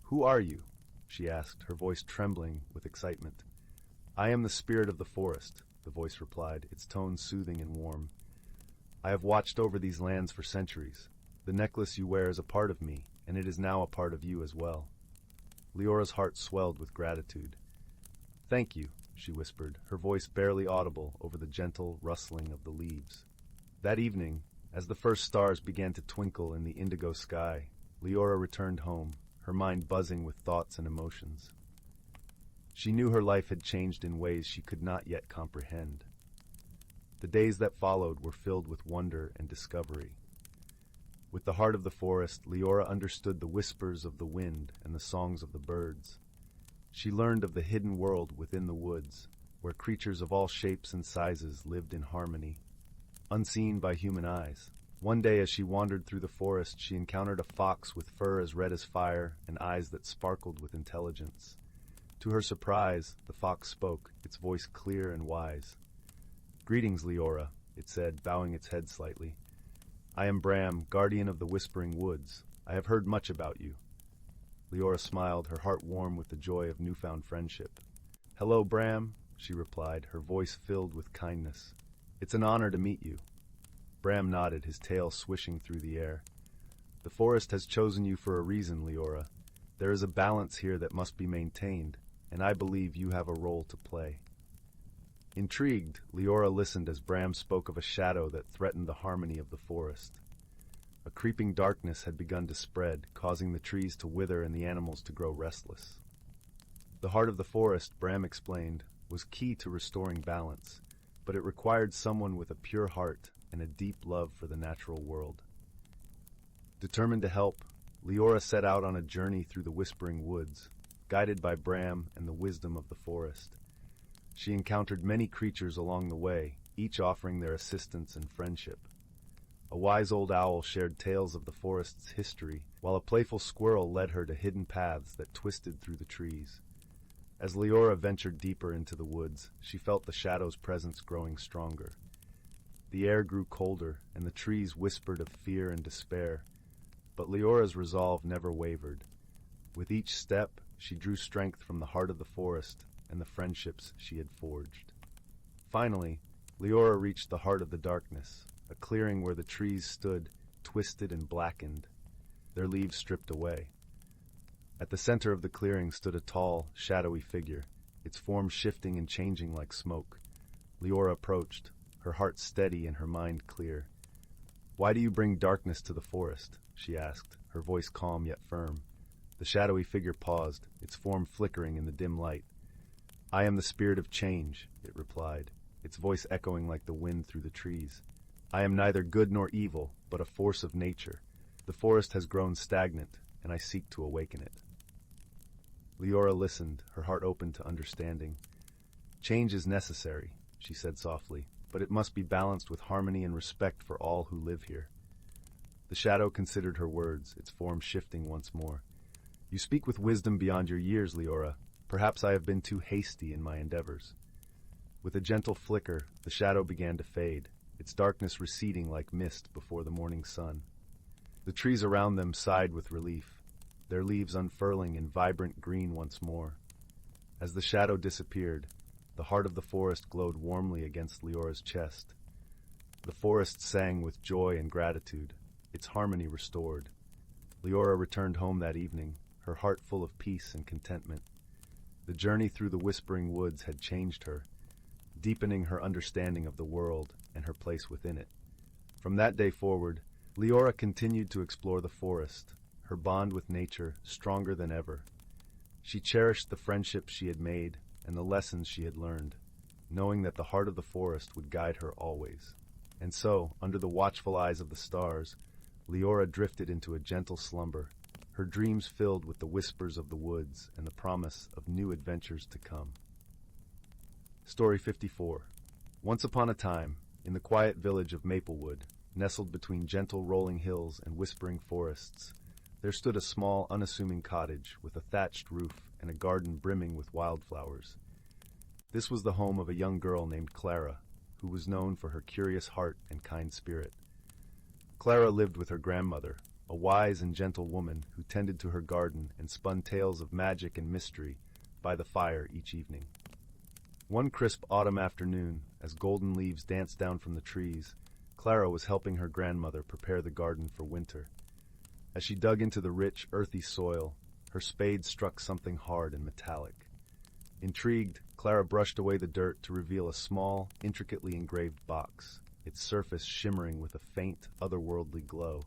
"Who are you?" she asked, her voice trembling with excitement. "I am the spirit of the forest," the voice replied, its tone soothing and warm. "I have watched over these lands for centuries. The necklace you wear is a part of me, and it is now a part of you as well." Leora's heart swelled with gratitude. "Thank you," she whispered, her voice barely audible over the gentle rustling of the leaves. That evening, as the first stars began to twinkle in the indigo sky, Leora returned home, her mind buzzing with thoughts and emotions. She knew her life had changed in ways she could not yet comprehend. The days that followed were filled with wonder and discovery. With the heart of the forest, Leora understood the whispers of the wind and the songs of the birds. She learned of the hidden world within the woods, where creatures of all shapes and sizes lived in harmony, unseen by human eyes. One day as she wandered through the forest, she encountered a fox with fur as red as fire and eyes that sparkled with intelligence. To her surprise, the fox spoke, its voice clear and wise. "Greetings, Leora," it said, bowing its head slightly. "I am Bram, guardian of the Whispering Woods. I have heard much about you." Leora smiled, her heart warm with the joy of newfound friendship. "Hello, Bram," she replied, her voice filled with kindness. "It's an honor to meet you." Bram nodded, his tail swishing through the air. "The forest has chosen you for a reason, Leora. There is a balance here that must be maintained, and I believe you have a role to play." Intrigued, Leora listened as Bram spoke of a shadow that threatened the harmony of the forest. A creeping darkness had begun to spread, causing the trees to wither and the animals to grow restless. The heart of the forest, Bram explained, was key to restoring balance, but it required someone with a pure heart and a deep love for the natural world. Determined to help, Leora set out on a journey through the Whispering Woods, guided by Bram and the wisdom of the forest. She encountered many creatures along the way, each offering their assistance and friendship. A wise old owl shared tales of the forest's history, while a playful squirrel led her to hidden paths that twisted through the trees. As Leora ventured deeper into the woods, she felt the shadow's presence growing stronger. The air grew colder, and the trees whispered of fear and despair. But Leora's resolve never wavered. With each step, she drew strength from the heart of the forest and the friendships she had forged. Finally, Leora reached the heart of the darkness, a clearing where the trees stood, twisted and blackened, their leaves stripped away. At the center of the clearing stood a tall, shadowy figure, its form shifting and changing like smoke. Leora approached, her heart steady and her mind clear. "Why do you bring darkness to the forest?" she asked, her voice calm yet firm. The shadowy figure paused, its form flickering in the dim light. "I am the spirit of change," it replied, its voice echoing like the wind through the trees. "I am neither good nor evil, but a force of nature. The forest has grown stagnant, and I seek to awaken it." Leora listened, her heart open to understanding. "Change is necessary," she said softly, "but it must be balanced with harmony and respect for all who live here." The shadow considered her words, its form shifting once more. "You speak with wisdom beyond your years, Leora. Perhaps I have been too hasty in my endeavors." With a gentle flicker, the shadow began to fade, its darkness receding like mist before the morning sun. The trees around them sighed with relief, their leaves unfurling in vibrant green once more. As the shadow disappeared, the heart of the forest glowed warmly against Leora's chest. The forest sang with joy and gratitude, its harmony restored. Leora returned home that evening, her heart full of peace and contentment. The journey through the whispering woods had changed her, deepening her understanding of the world and her place within it. From that day forward, Leora continued to explore the forest, her bond with nature stronger than ever. She cherished the friendships she had made and the lessons she had learned, knowing that the heart of the forest would guide her always. And so, under the watchful eyes of the stars, Leora drifted into a gentle slumber, her dreams filled with the whispers of the woods and the promise of new adventures to come. Story 54. Once upon a time, in the quiet village of Maplewood, nestled between gentle rolling hills and whispering forests, there stood a small, unassuming cottage with a thatched roof and a garden brimming with wildflowers. This was the home of a young girl named Clara, who was known for her curious heart and kind spirit. Clara lived with her grandmother, a wise and gentle woman who tended to her garden and spun tales of magic and mystery by the fire each evening. One crisp autumn afternoon, as golden leaves danced down from the trees, Clara was helping her grandmother prepare the garden for winter. As she dug into the rich, earthy soil, her spade struck something hard and metallic. Intrigued, Clara brushed away the dirt to reveal a small, intricately engraved box, its surface shimmering with a faint, otherworldly glow.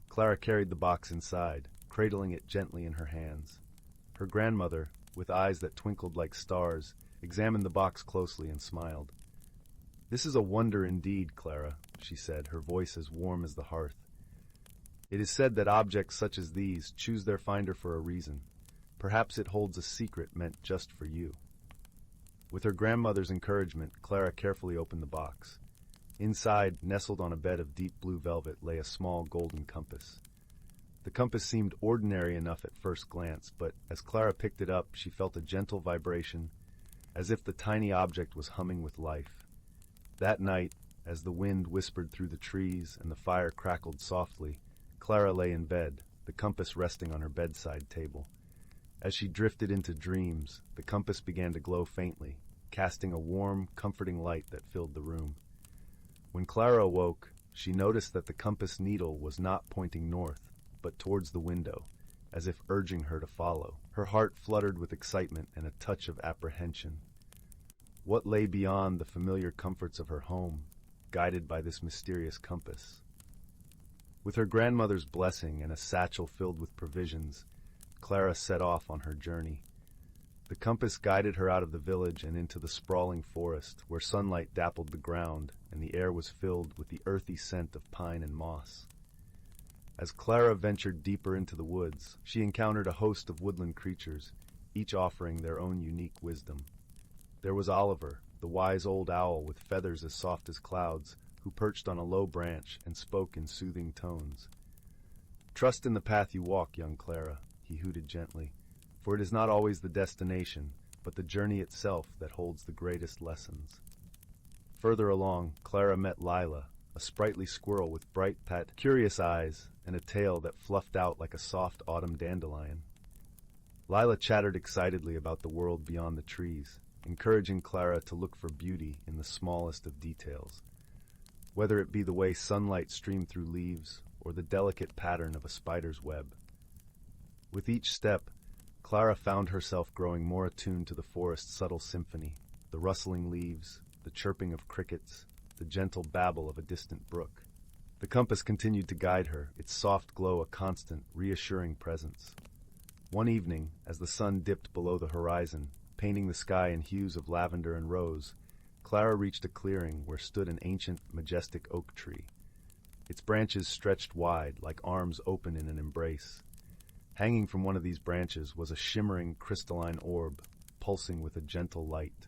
Clara carried the box inside, cradling it gently in her hands. Her grandmother, with eyes that twinkled like stars, examined the box closely and smiled. "This is a wonder indeed, Clara," she said, her voice as warm as the hearth. "It is said that objects such as these choose their finder for a reason. Perhaps it holds a secret meant just for you." With her grandmother's encouragement, Clara carefully opened the box. Inside, nestled on a bed of deep blue velvet, lay a small golden compass. The compass seemed ordinary enough at first glance, but as Clara picked it up, she felt a gentle vibration, as if the tiny object was humming with life. That night, as the wind whispered through the trees and the fire crackled softly, Clara lay in bed, the compass resting on her bedside table. As she drifted into dreams, the compass began to glow faintly, casting a warm, comforting light that filled the room. When Clara awoke, she noticed that the compass needle was not pointing north, but towards the window, as if urging her to follow. Her heart fluttered with excitement and a touch of apprehension. What lay beyond the familiar comforts of her home, guided by this mysterious compass? With her grandmother's blessing and a satchel filled with provisions, Clara set off on her journey. The compass guided her out of the village and into the sprawling forest, where sunlight dappled the ground and the air was filled with the earthy scent of pine and moss. As Clara ventured deeper into the woods, she encountered a host of woodland creatures, each offering their own unique wisdom. There was Oliver, the wise old owl with feathers as soft as clouds, who perched on a low branch and spoke in soothing tones. "Trust in the path you walk, young Clara," he hooted gently, "for it is not always the destination, but the journey itself that holds the greatest lessons." Further along, Clara met Lila, a sprightly squirrel with bright, curious eyes and a tail that fluffed out like a soft autumn dandelion. Lila chattered excitedly about the world beyond the trees, encouraging Clara to look for beauty in the smallest of details, whether it be the way sunlight streamed through leaves or the delicate pattern of a spider's web. With each step, Clara found herself growing more attuned to the forest's subtle symphony, the rustling leaves, the chirping of crickets, the gentle babble of a distant brook. The compass continued to guide her, its soft glow a constant, reassuring presence. One evening, as the sun dipped below the horizon, painting the sky in hues of lavender and rose, Clara reached a clearing where stood an ancient, majestic oak tree. Its branches stretched wide, like arms open in an embrace. Hanging from one of these branches was a shimmering, crystalline orb, pulsing with a gentle light.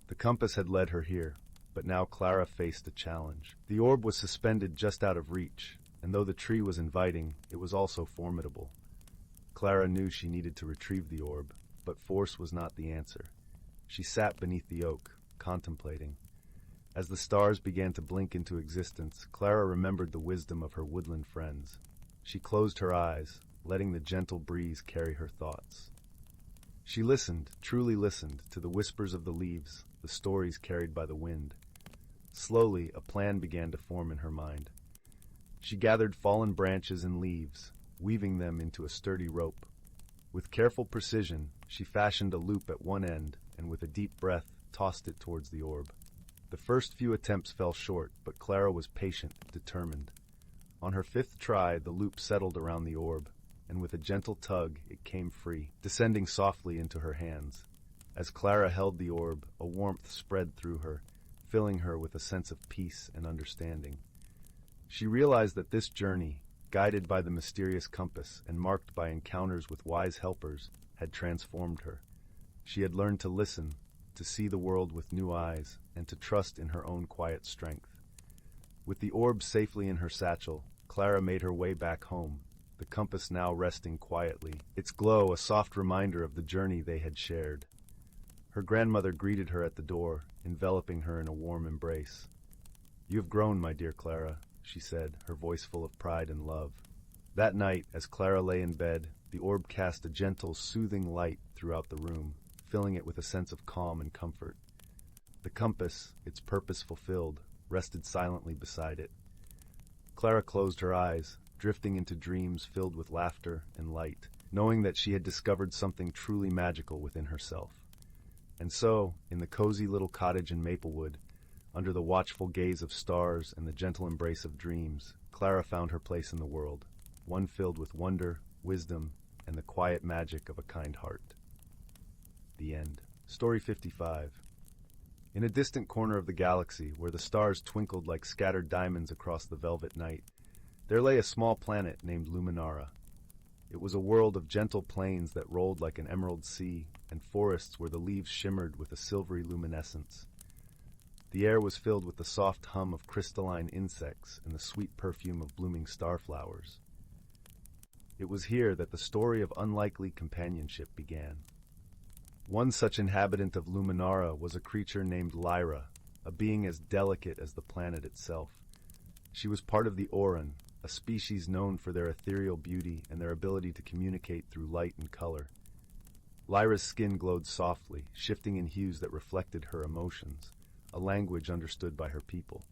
The compass had led her here, but now Clara faced a challenge. The orb was suspended just out of reach, and though the tree was inviting, it was also formidable. Clara knew she needed to retrieve the orb, but force was not the answer. She sat beneath the oak, contemplating. As the stars began to blink into existence, Clara remembered the wisdom of her woodland friends. She closed her eyes, letting the gentle breeze carry her thoughts. She listened, truly listened, to the whispers of the leaves, the stories carried by the wind. Slowly, a plan began to form in her mind. She gathered fallen branches and leaves, weaving them into a sturdy rope. With careful precision, she fashioned a loop at one end and with a deep breath tossed it towards the orb. The first few attempts fell short, but Clara was patient, determined. On her fifth try, the loop settled around the orb, and with a gentle tug, it came free, descending softly into her hands. As Clara held the orb, a warmth spread through her, filling her with a sense of peace and understanding. She realized that this journey, guided by the mysterious compass and marked by encounters with wise helpers, had transformed her. She had learned to listen, to see the world with new eyes, and to trust in her own quiet strength. With the orb safely in her satchel, Clara made her way back home, the compass now resting quietly, its glow a soft reminder of the journey they had shared. Her grandmother greeted her at the door, enveloping her in a warm embrace. "You have grown, my dear Clara," she said, her voice full of pride and love. That night, as Clara lay in bed, the orb cast a gentle, soothing light throughout the room, filling it with a sense of calm and comfort. The compass, its purpose fulfilled, rested silently beside it. Clara closed her eyes, drifting into dreams filled with laughter and light, knowing that she had discovered something truly magical within herself. And so, in the cozy little cottage in Maplewood, under the watchful gaze of stars and the gentle embrace of dreams, Clara found her place in the world, one filled with wonder, wisdom, and the quiet magic of a kind heart. The end. Story 55. In a distant corner of the galaxy, where the stars twinkled like scattered diamonds across the velvet night, there lay a small planet named Luminara. It was a world of gentle plains that rolled like an emerald sea, and forests where the leaves shimmered with a silvery luminescence. The air was filled with the soft hum of crystalline insects and the sweet perfume of blooming starflowers. It was here that the story of unlikely companionship began. One such inhabitant of Luminara was a creature named Lyra, a being as delicate as the planet itself. She was part of the Auran, a species known for their ethereal beauty and their ability to communicate through light and color. Lyra's skin glowed softly, shifting in hues that reflected her emotions, a language understood by her people.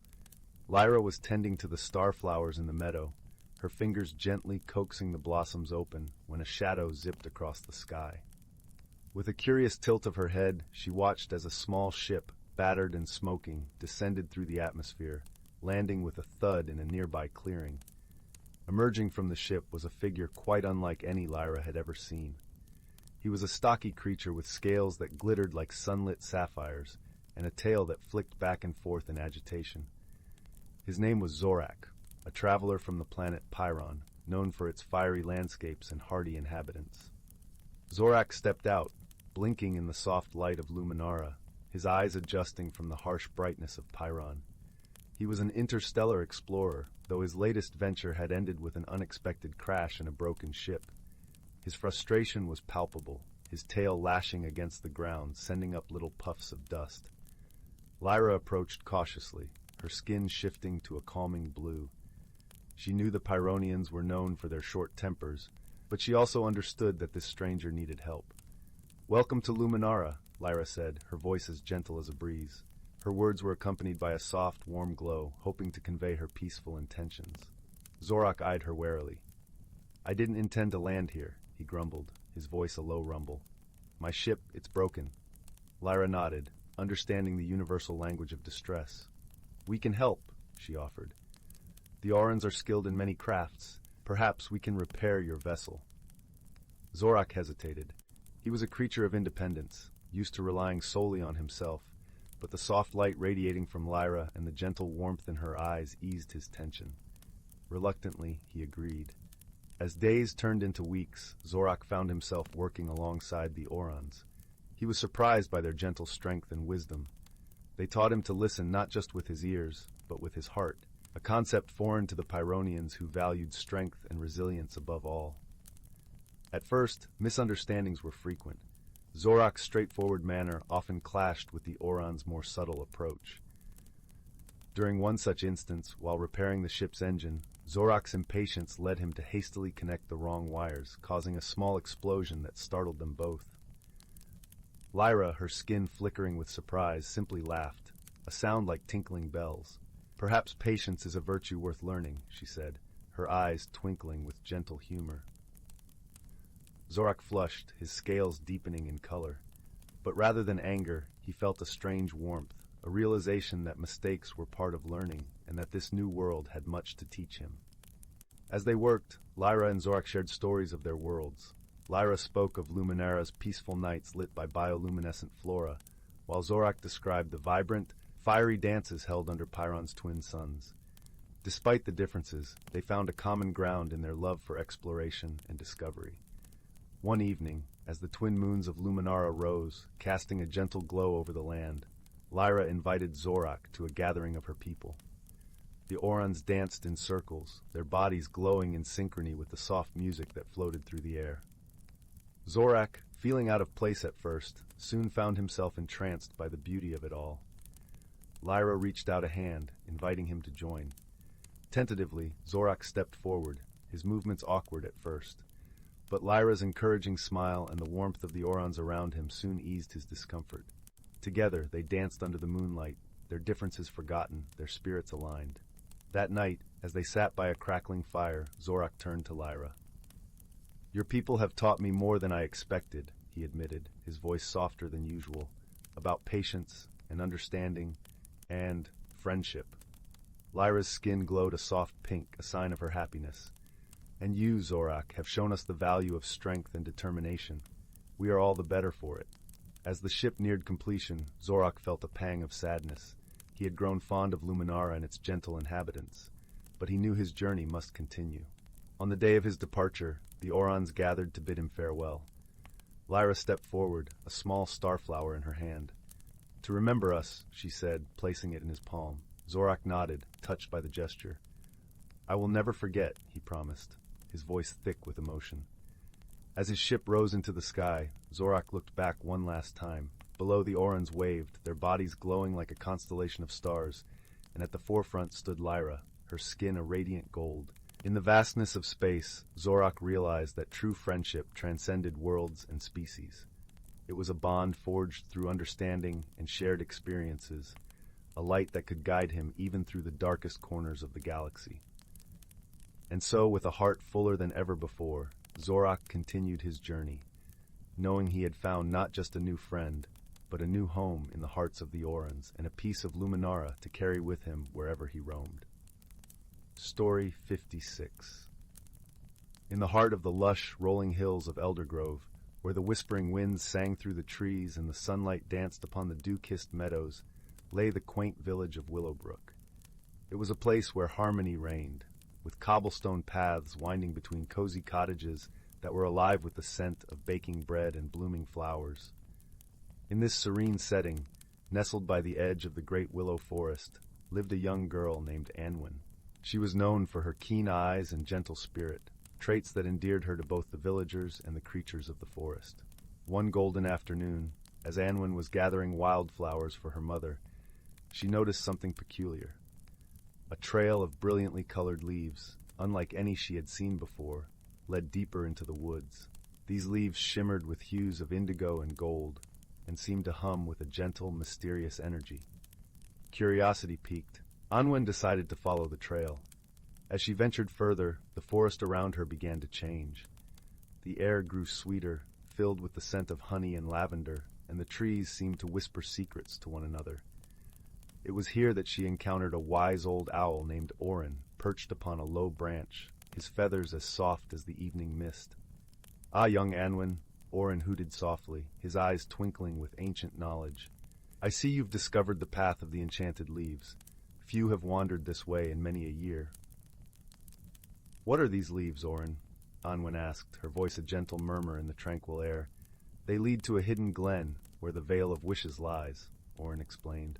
Lyra was tending to the starflowers in the meadow, her fingers gently coaxing the blossoms open when a shadow zipped across the sky. With a curious tilt of her head, she watched as a small ship, battered and smoking, descended through the atmosphere, landing with a thud in a nearby clearing. Emerging from the ship was a figure quite unlike any Lyra had ever seen. He was a stocky creature with scales that glittered like sunlit sapphires, and a tail that flicked back and forth in agitation. His name was Zorak, a traveler from the planet Pyron, known for its fiery landscapes and hardy inhabitants. Zorak stepped out, blinking in the soft light of Luminara, his eyes adjusting from the harsh brightness of Pyron. He was an interstellar explorer, though his latest venture had ended with an unexpected crash and a broken ship. His frustration was palpable, his tail lashing against the ground, sending up little puffs of dust. Lyra approached cautiously, her skin shifting to a calming blue. She knew the Pyronians were known for their short tempers, but she also understood that this stranger needed help. "Welcome to Luminara," Lyra said, her voice as gentle as a breeze. Her words were accompanied by a soft, warm glow, hoping to convey her peaceful intentions. Zorak eyed her warily. "I didn't intend to land here," he grumbled, his voice a low rumble. "My ship, it's broken." Lyra nodded, understanding the universal language of distress. "We can help," she offered. "The Aurans are skilled in many crafts. Perhaps we can repair your vessel." Zorak hesitated. He was a creature of independence, used to relying solely on himself, but the soft light radiating from Lyra and the gentle warmth in her eyes eased his tension. Reluctantly, he agreed. As days turned into weeks, Zorak found himself working alongside the Aurans. He was surprised by their gentle strength and wisdom. They taught him to listen not just with his ears, but with his heart, a concept foreign to the Pyronians who valued strength and resilience above all. At first, misunderstandings were frequent. Zorak's straightforward manner often clashed with the Aurans' more subtle approach. During one such instance, while repairing the ship's engine, Zorak's impatience led him to hastily connect the wrong wires, causing a small explosion that startled them both. Lyra, her skin flickering with surprise, simply laughed, a sound like tinkling bells. "Perhaps patience is a virtue worth learning," she said, her eyes twinkling with gentle humor. Zorak flushed, his scales deepening in color. But rather than anger, he felt a strange warmth, a realization that mistakes were part of learning and that this new world had much to teach him. As they worked, Lyra and Zorak shared stories of their worlds. Lyra spoke of Luminara's peaceful nights lit by bioluminescent flora, while Zorak described the vibrant, fiery dances held under Pyrron's twin suns. Despite the differences, they found a common ground in their love for exploration and discovery. One evening, as the twin moons of Luminara rose, casting a gentle glow over the land, Lyra invited Zorak to a gathering of her people. The Aurans danced in circles, their bodies glowing in synchrony with the soft music that floated through the air. Zorak, feeling out of place at first, soon found himself entranced by the beauty of it all. Lyra reached out a hand, inviting him to join. Tentatively, Zorak stepped forward, his movements awkward at first. But Lyra's encouraging smile and the warmth of the Aurans around him soon eased his discomfort. Together, they danced under the moonlight, their differences forgotten, their spirits aligned. That night, as they sat by a crackling fire, Zorak turned to Lyra. "Your people have taught me more than I expected," he admitted, his voice softer than usual, "about patience and understanding and friendship." Lyra's skin glowed a soft pink, a sign of her happiness. "And you, Zorak, have shown us the value of strength and determination. We are all the better for it." As the ship neared completion, Zorak felt a pang of sadness. He had grown fond of Luminara and its gentle inhabitants, but he knew his journey must continue. On the day of his departure, the Aurans gathered to bid him farewell. Lyra stepped forward, a small starflower in her hand. "To remember us," she said, placing it in his palm. Zorak nodded, touched by the gesture. "I will never forget," he promised, his voice thick with emotion. As his ship rose into the sky, Zorak looked back one last time. Below, the Aurans waved, their bodies glowing like a constellation of stars, and at the forefront stood Lyra, her skin a radiant gold. In the vastness of space, Zorak realized that true friendship transcended worlds and species. It was a bond forged through understanding and shared experiences, a light that could guide him even through the darkest corners of the galaxy. And so, with a heart fuller than ever before, Zorak continued his journey, knowing he had found not just a new friend, but a new home in the hearts of the Aurans and a piece of Luminara to carry with him wherever he roamed. Story 56. In the heart of the lush, rolling hills of Eldergrove, where the whispering winds sang through the trees and the sunlight danced upon the dew-kissed meadows, lay the quaint village of Willowbrook. It was a place where harmony reigned, with cobblestone paths winding between cozy cottages that were alive with the scent of baking bread and blooming flowers. In this serene setting, nestled by the edge of the great willow forest, lived a young girl named Anwen. She was known for her keen eyes and gentle spirit, traits that endeared her to both the villagers and the creatures of the forest. One golden afternoon, as Anwen was gathering wildflowers for her mother, she noticed something peculiar. A trail of brilliantly colored leaves, unlike any she had seen before, led deeper into the woods. These leaves shimmered with hues of indigo and gold, and seemed to hum with a gentle, mysterious energy. Curiosity piqued, Anwen decided to follow the trail. As she ventured further, the forest around her began to change. The air grew sweeter, filled with the scent of honey and lavender, and the trees seemed to whisper secrets to one another. It was here that she encountered a wise old owl named Orin, perched upon a low branch, his feathers as soft as the evening mist. "Ah, young Anwen," Orin hooted softly, his eyes twinkling with ancient knowledge. "I see you've discovered the path of the enchanted leaves. Few have wandered this way in many a year." "What are these leaves, Orin?" Anwen asked, her voice a gentle murmur in the tranquil air. "They lead to a hidden glen, where the Vale of Wishes lies," Orin explained.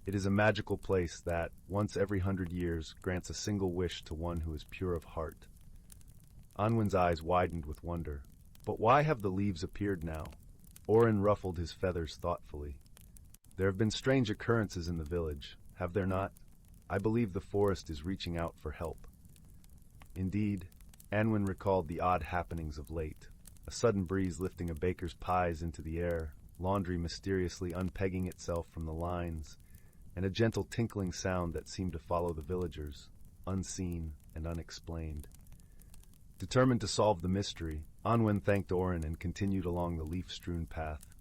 "It is a magical place that, once every 100 years, grants a single wish to one who is pure of heart." Anwen's eyes widened with wonder. "But why have the leaves appeared now?" Orin ruffled his feathers thoughtfully. "There have been strange occurrences in the village, have there not? I believe the forest is reaching out for help." Indeed, Anwen recalled the odd happenings of late. A sudden breeze lifting a baker's pies into the air, laundry mysteriously unpegging itself from the lines, and a gentle tinkling sound that seemed to follow the villagers, unseen and unexplained. Determined to solve the mystery, Anwen thanked Orin and continued along the leaf-strewn path.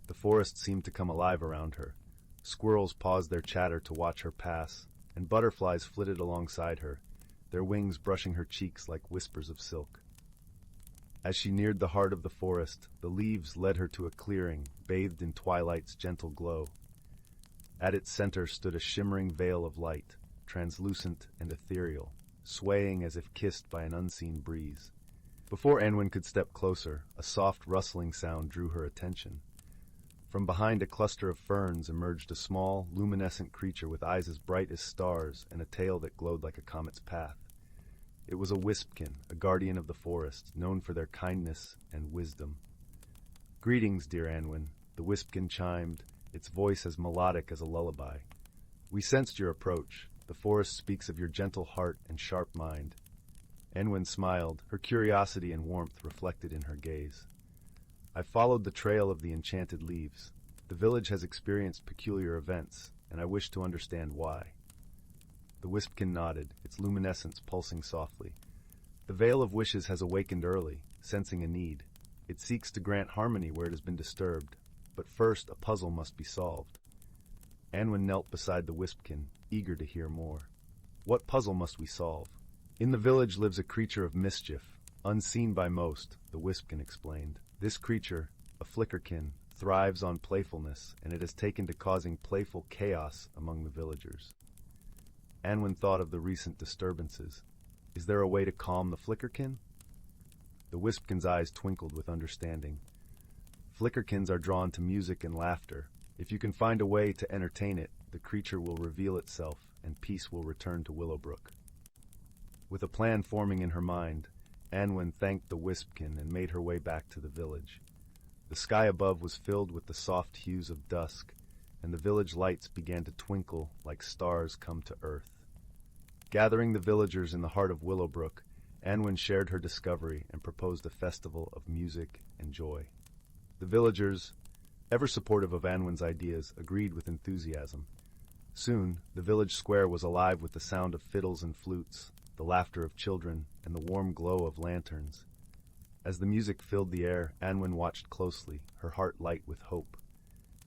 The forest seemed to come alive around her. Squirrels paused their chatter to watch her pass, and butterflies flitted alongside her, their wings brushing her cheeks like whispers of silk. As she neared the heart of the forest, the leaves led her to a clearing, bathed in twilight's gentle glow. At its center stood a shimmering veil of light, translucent and ethereal, swaying as if kissed by an unseen breeze. Before Anwen could step closer, a soft rustling sound drew her attention. From behind a cluster of ferns emerged a small, luminescent creature with eyes as bright as stars and a tail that glowed like a comet's path. It was a wispkin, a guardian of the forest, known for their kindness and wisdom. "Greetings, dear Anwen," the wispkin chimed, its voice as melodic as a lullaby. "We sensed your approach. The forest speaks of your gentle heart and sharp mind." Anwen smiled, her curiosity and warmth reflected in her gaze. "I've followed the trail of the enchanted leaves. The village has experienced peculiar events, and I wish to understand why." The wispkin nodded, its luminescence pulsing softly. "The Vale of Wishes has awakened early, sensing a need. It seeks to grant harmony where it has been disturbed, but first a puzzle must be solved." Anwen knelt beside the wispkin, eager to hear more. "What puzzle must we solve?" "In the village lives a creature of mischief, unseen by most," the wispkin explained. "This creature, a flickerkin, thrives on playfulness, and it has taken to causing playful chaos among the villagers." Anwen thought of the recent disturbances. "Is there a way to calm the flickerkin?" The wispkin's eyes twinkled with understanding. "Flickerkins are drawn to music and laughter. If you can find a way to entertain it, the creature will reveal itself, and peace will return to Willowbrook." With a plan forming in her mind, Anwen thanked the wispkin and made her way back to the village. The sky above was filled with the soft hues of dusk, and the village lights began to twinkle like stars come to earth. Gathering the villagers in the heart of Willowbrook, Anwen shared her discovery and proposed a festival of music and joy. The villagers, ever supportive of Anwen's ideas, agreed with enthusiasm. Soon, the village square was alive with the sound of fiddles and flutes, the laughter of children, and the warm glow of lanterns. As the music filled the air, Anwen watched closely, her heart light with hope.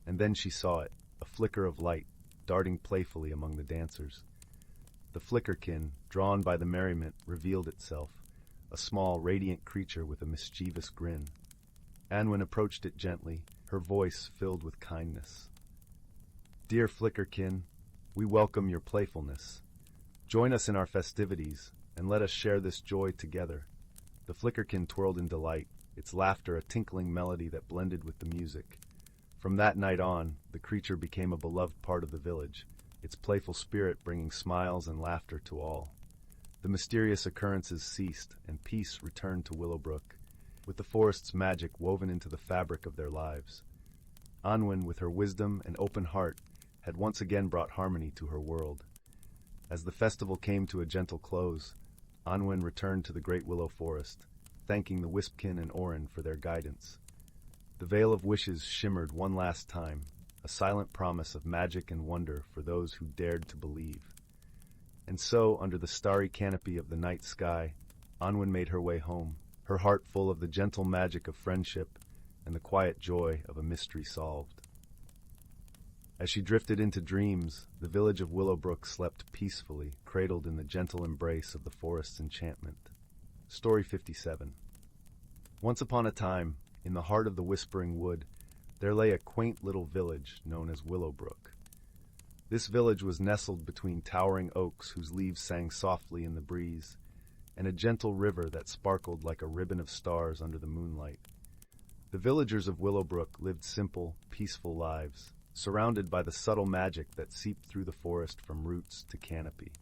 And then she saw it, a flicker of light, darting playfully among the dancers. The flickerkin, drawn by the merriment, revealed itself, a small, radiant creature with a mischievous grin. Anwen approached it gently, her voice filled with kindness. "Dear flickerkin, we welcome your playfulness. Join us in our festivities, and let us share this joy together." The flickerkin twirled in delight, its laughter a tinkling melody that blended with the music. From that night on, the creature became a beloved part of the village, its playful spirit bringing smiles and laughter to all. The mysterious occurrences ceased, and peace returned to Willowbrook, with the forest's magic woven into the fabric of their lives. Anwen, with her wisdom and open heart, had once again brought harmony to her world. As the festival came to a gentle close, Anwen returned to the great willow forest, thanking the Wispkin and Orin for their guidance. The Veil of Wishes shimmered one last time, a silent promise of magic and wonder for those who dared to believe. And so, under the starry canopy of the night sky, Anwen made her way home, her heart full of the gentle magic of friendship and the quiet joy of a mystery solved. As she drifted into dreams, the village of Willowbrook slept peacefully, cradled in the gentle embrace of the forest's enchantment. Story 57. Once upon a time, in the heart of the Whispering Wood, there lay a quaint little village known as Willowbrook. This village was nestled between towering oaks whose leaves sang softly in the breeze, and a gentle river that sparkled like a ribbon of stars under the moonlight. The villagers of Willowbrook lived simple, peaceful lives, surrounded by the subtle magic that seeped through the forest from roots to canopy.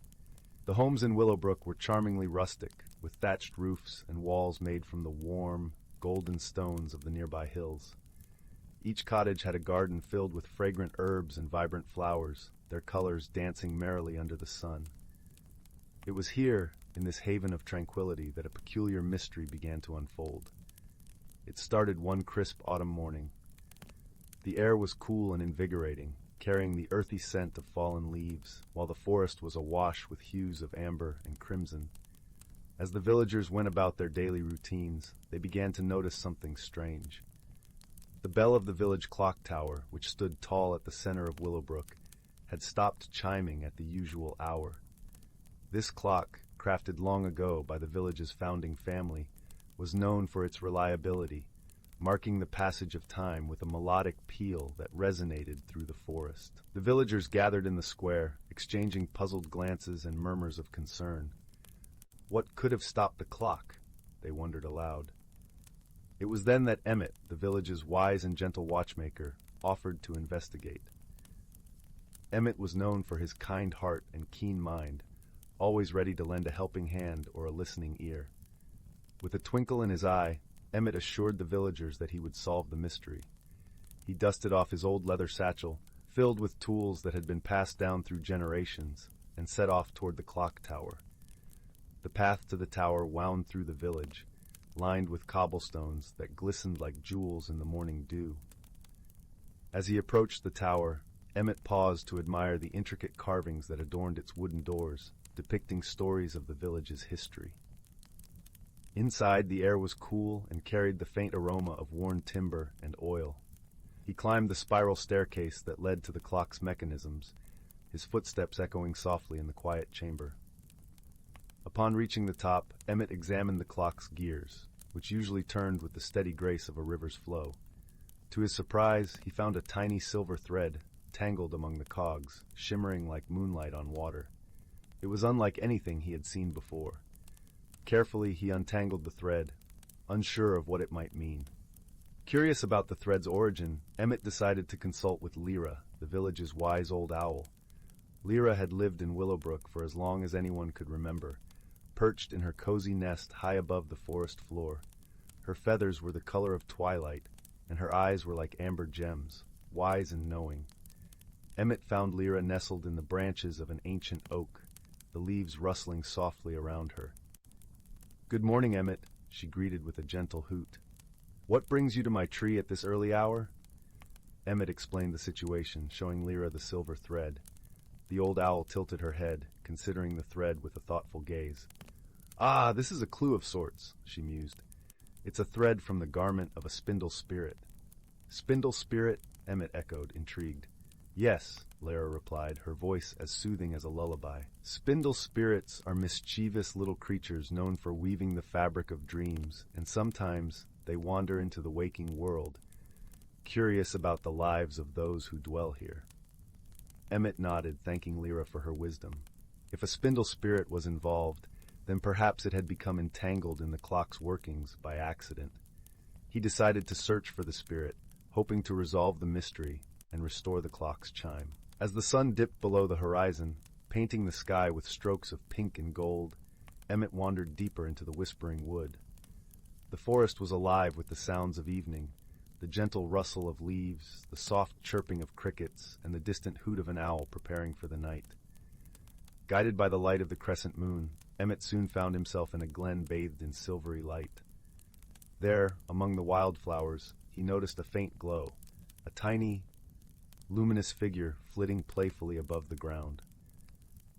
The homes in Willowbrook were charmingly rustic, with thatched roofs and walls made from the warm, golden stones of the nearby hills. Each cottage had a garden filled with fragrant herbs and vibrant flowers, their colors dancing merrily under the sun. It was here, in this haven of tranquility, that a peculiar mystery began to unfold. It started one crisp autumn morning. The air was cool and invigorating, carrying the earthy scent of fallen leaves, while the forest was awash with hues of amber and crimson. As the villagers went about their daily routines, they began to notice something strange. The bell of the village clock tower, which stood tall at the center of Willowbrook, had stopped chiming at the usual hour. This clock, crafted long ago by the village's founding family, was known for its reliability, marking the passage of time with a melodic peal that resonated through the forest. The villagers gathered in the square, exchanging puzzled glances and murmurs of concern. What could have stopped the clock? They wondered aloud. It was then that Emmett, the village's wise and gentle watchmaker, offered to investigate. Emmett was known for his kind heart and keen mind, always ready to lend a helping hand or a listening ear. With a twinkle in his eye, Emmett assured the villagers that he would solve the mystery. He dusted off his old leather satchel, filled with tools that had been passed down through generations, and set off toward the clock tower. The path to the tower wound through the village, lined with cobblestones that glistened like jewels in the morning dew. As he approached the tower, Emmett paused to admire the intricate carvings that adorned its wooden doors, depicting stories of the village's history. Inside, the air was cool and carried the faint aroma of worn timber and oil. He climbed the spiral staircase that led to the clock's mechanisms, his footsteps echoing softly in the quiet chamber. Upon reaching the top, Emmett examined the clock's gears, which usually turned with the steady grace of a river's flow. To his surprise, he found a tiny silver thread, tangled among the cogs, shimmering like moonlight on water. It was unlike anything he had seen before. Carefully, he untangled the thread, unsure of what it might mean. Curious about the thread's origin, Emmett decided to consult with Lyra, the village's wise old owl. Lyra had lived in Willowbrook for as long as anyone could remember, perched in her cozy nest high above the forest floor. Her feathers were the color of twilight, and her eyes were like amber gems, wise and knowing. Emmett found Lyra nestled in the branches of an ancient oak, the leaves rustling softly around her. "Good morning, Emmett," she greeted with a gentle hoot. "What brings you to my tree at this early hour?" Emmett explained the situation, showing Lyra the silver thread. The old owl tilted her head, considering the thread with a thoughtful gaze. "Ah, this is a clue of sorts," she mused. "It's a thread from the garment of a spindle spirit." "Spindle spirit?" Emmett echoed, intrigued. "Yes," Lyra replied, her voice as soothing as a lullaby. "Spindle spirits are mischievous little creatures known for weaving the fabric of dreams, and sometimes they wander into the waking world, curious about the lives of those who dwell here." Emmett nodded, thanking Lyra for her wisdom. If a spindle spirit was involved, then perhaps it had become entangled in the clock's workings by accident. He decided to search for the spirit, hoping to resolve the mystery and restore the clock's chime. As the sun dipped below the horizon, painting the sky with strokes of pink and gold, Emmett wandered deeper into the whispering wood. The forest was alive with the sounds of evening, the gentle rustle of leaves, the soft chirping of crickets, and the distant hoot of an owl preparing for the night. Guided by the light of the crescent moon, Emmett soon found himself in a glen bathed in silvery light. There, among the wildflowers, he noticed a faint glow, a tiny, luminous figure flitting playfully above the ground.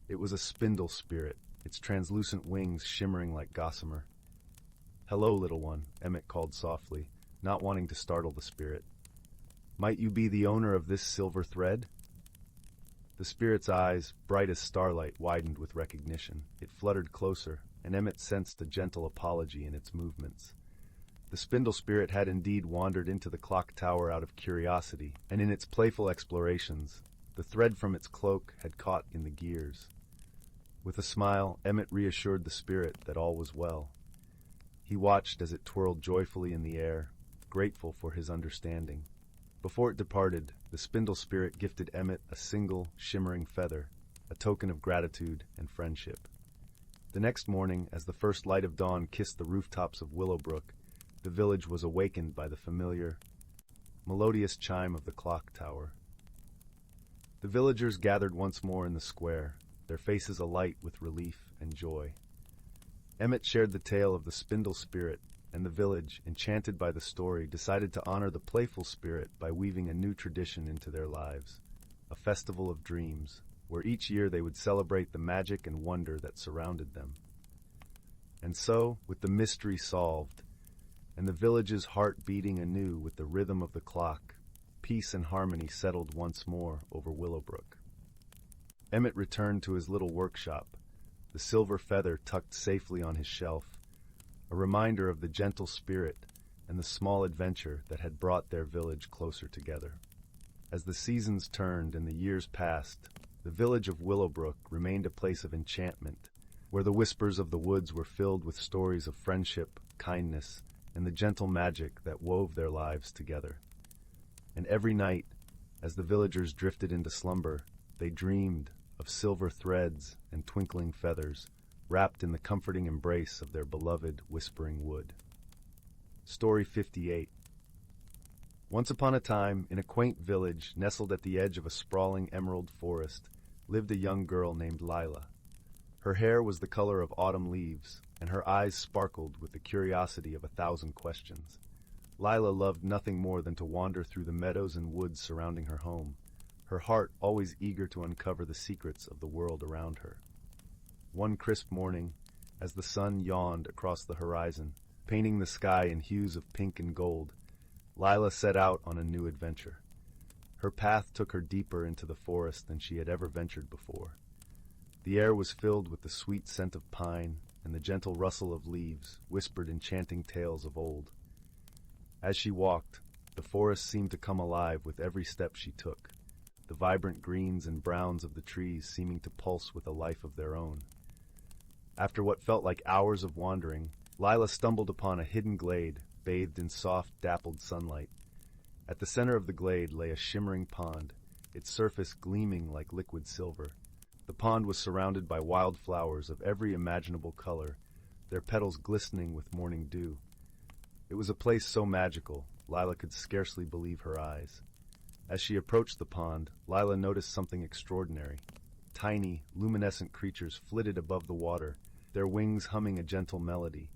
It was a spindle spirit, its translucent wings shimmering like gossamer. "Hello, little one," Emmett called softly, not wanting to startle the spirit. "Might you be the owner of this silver thread?" The spirit's eyes, bright as starlight, widened with recognition. It fluttered closer, and Emmett sensed a gentle apology in its movements. The spindle spirit had indeed wandered into the clock tower out of curiosity, and in its playful explorations, the thread from its cloak had caught in the gears. With a smile, Emmett reassured the spirit that all was well. He watched as it twirled joyfully in the air, grateful for his understanding. Before it departed, the spindle spirit gifted Emmett a single, shimmering feather, a token of gratitude and friendship. The next morning, as the first light of dawn kissed the rooftops of Willowbrook, the village was awakened by the familiar, melodious chime of the clock tower. The villagers gathered once more in the square, their faces alight with relief and joy. Emmett shared the tale of the spindle spirit, and the village, enchanted by the story, decided to honor the playful spirit by weaving a new tradition into their lives, a festival of dreams, where each year they would celebrate the magic and wonder that surrounded them. And so, with the mystery solved, and the village's heart beating anew with the rhythm of the clock, peace and harmony settled once more over Willowbrook. Emmett returned to his little workshop, the silver feather tucked safely on his shelf, a reminder of the gentle spirit and the small adventure that had brought their village closer together. As the seasons turned and the years passed, the village of Willowbrook remained a place of enchantment, where the whispers of the woods were filled with stories of friendship, kindness, and the gentle magic that wove their lives together. And every night, as the villagers drifted into slumber, they dreamed of silver threads and twinkling feathers, wrapped in the comforting embrace of their beloved whispering wood. Story 58. Once upon a time, in a quaint village nestled at the edge of a sprawling emerald forest, lived a young girl named Lila. Her hair was the color of autumn leaves, and her eyes sparkled with the curiosity of 1,000 questions. Lila loved nothing more than to wander through the meadows and woods surrounding her home, her heart always eager to uncover the secrets of the world around her. One crisp morning, as the sun yawned across the horizon, painting the sky in hues of pink and gold, Lila set out on a new adventure. Her path took her deeper into the forest than she had ever ventured before. The air was filled with the sweet scent of pine, and the gentle rustle of leaves whispered enchanting tales of old. As she walked, the forest seemed to come alive with every step she took, the vibrant greens and browns of the trees seeming to pulse with a life of their own. After what felt like hours of wandering, Lila stumbled upon a hidden glade, bathed in soft, dappled sunlight. At the center of the glade lay a shimmering pond, its surface gleaming like liquid silver. The pond was surrounded by wildflowers of every imaginable color, their petals glistening with morning dew. It was a place so magical, Lila could scarcely believe her eyes. As she approached the pond, Lila noticed something extraordinary. Tiny, luminescent creatures flitted above the water, their wings humming a gentle melody.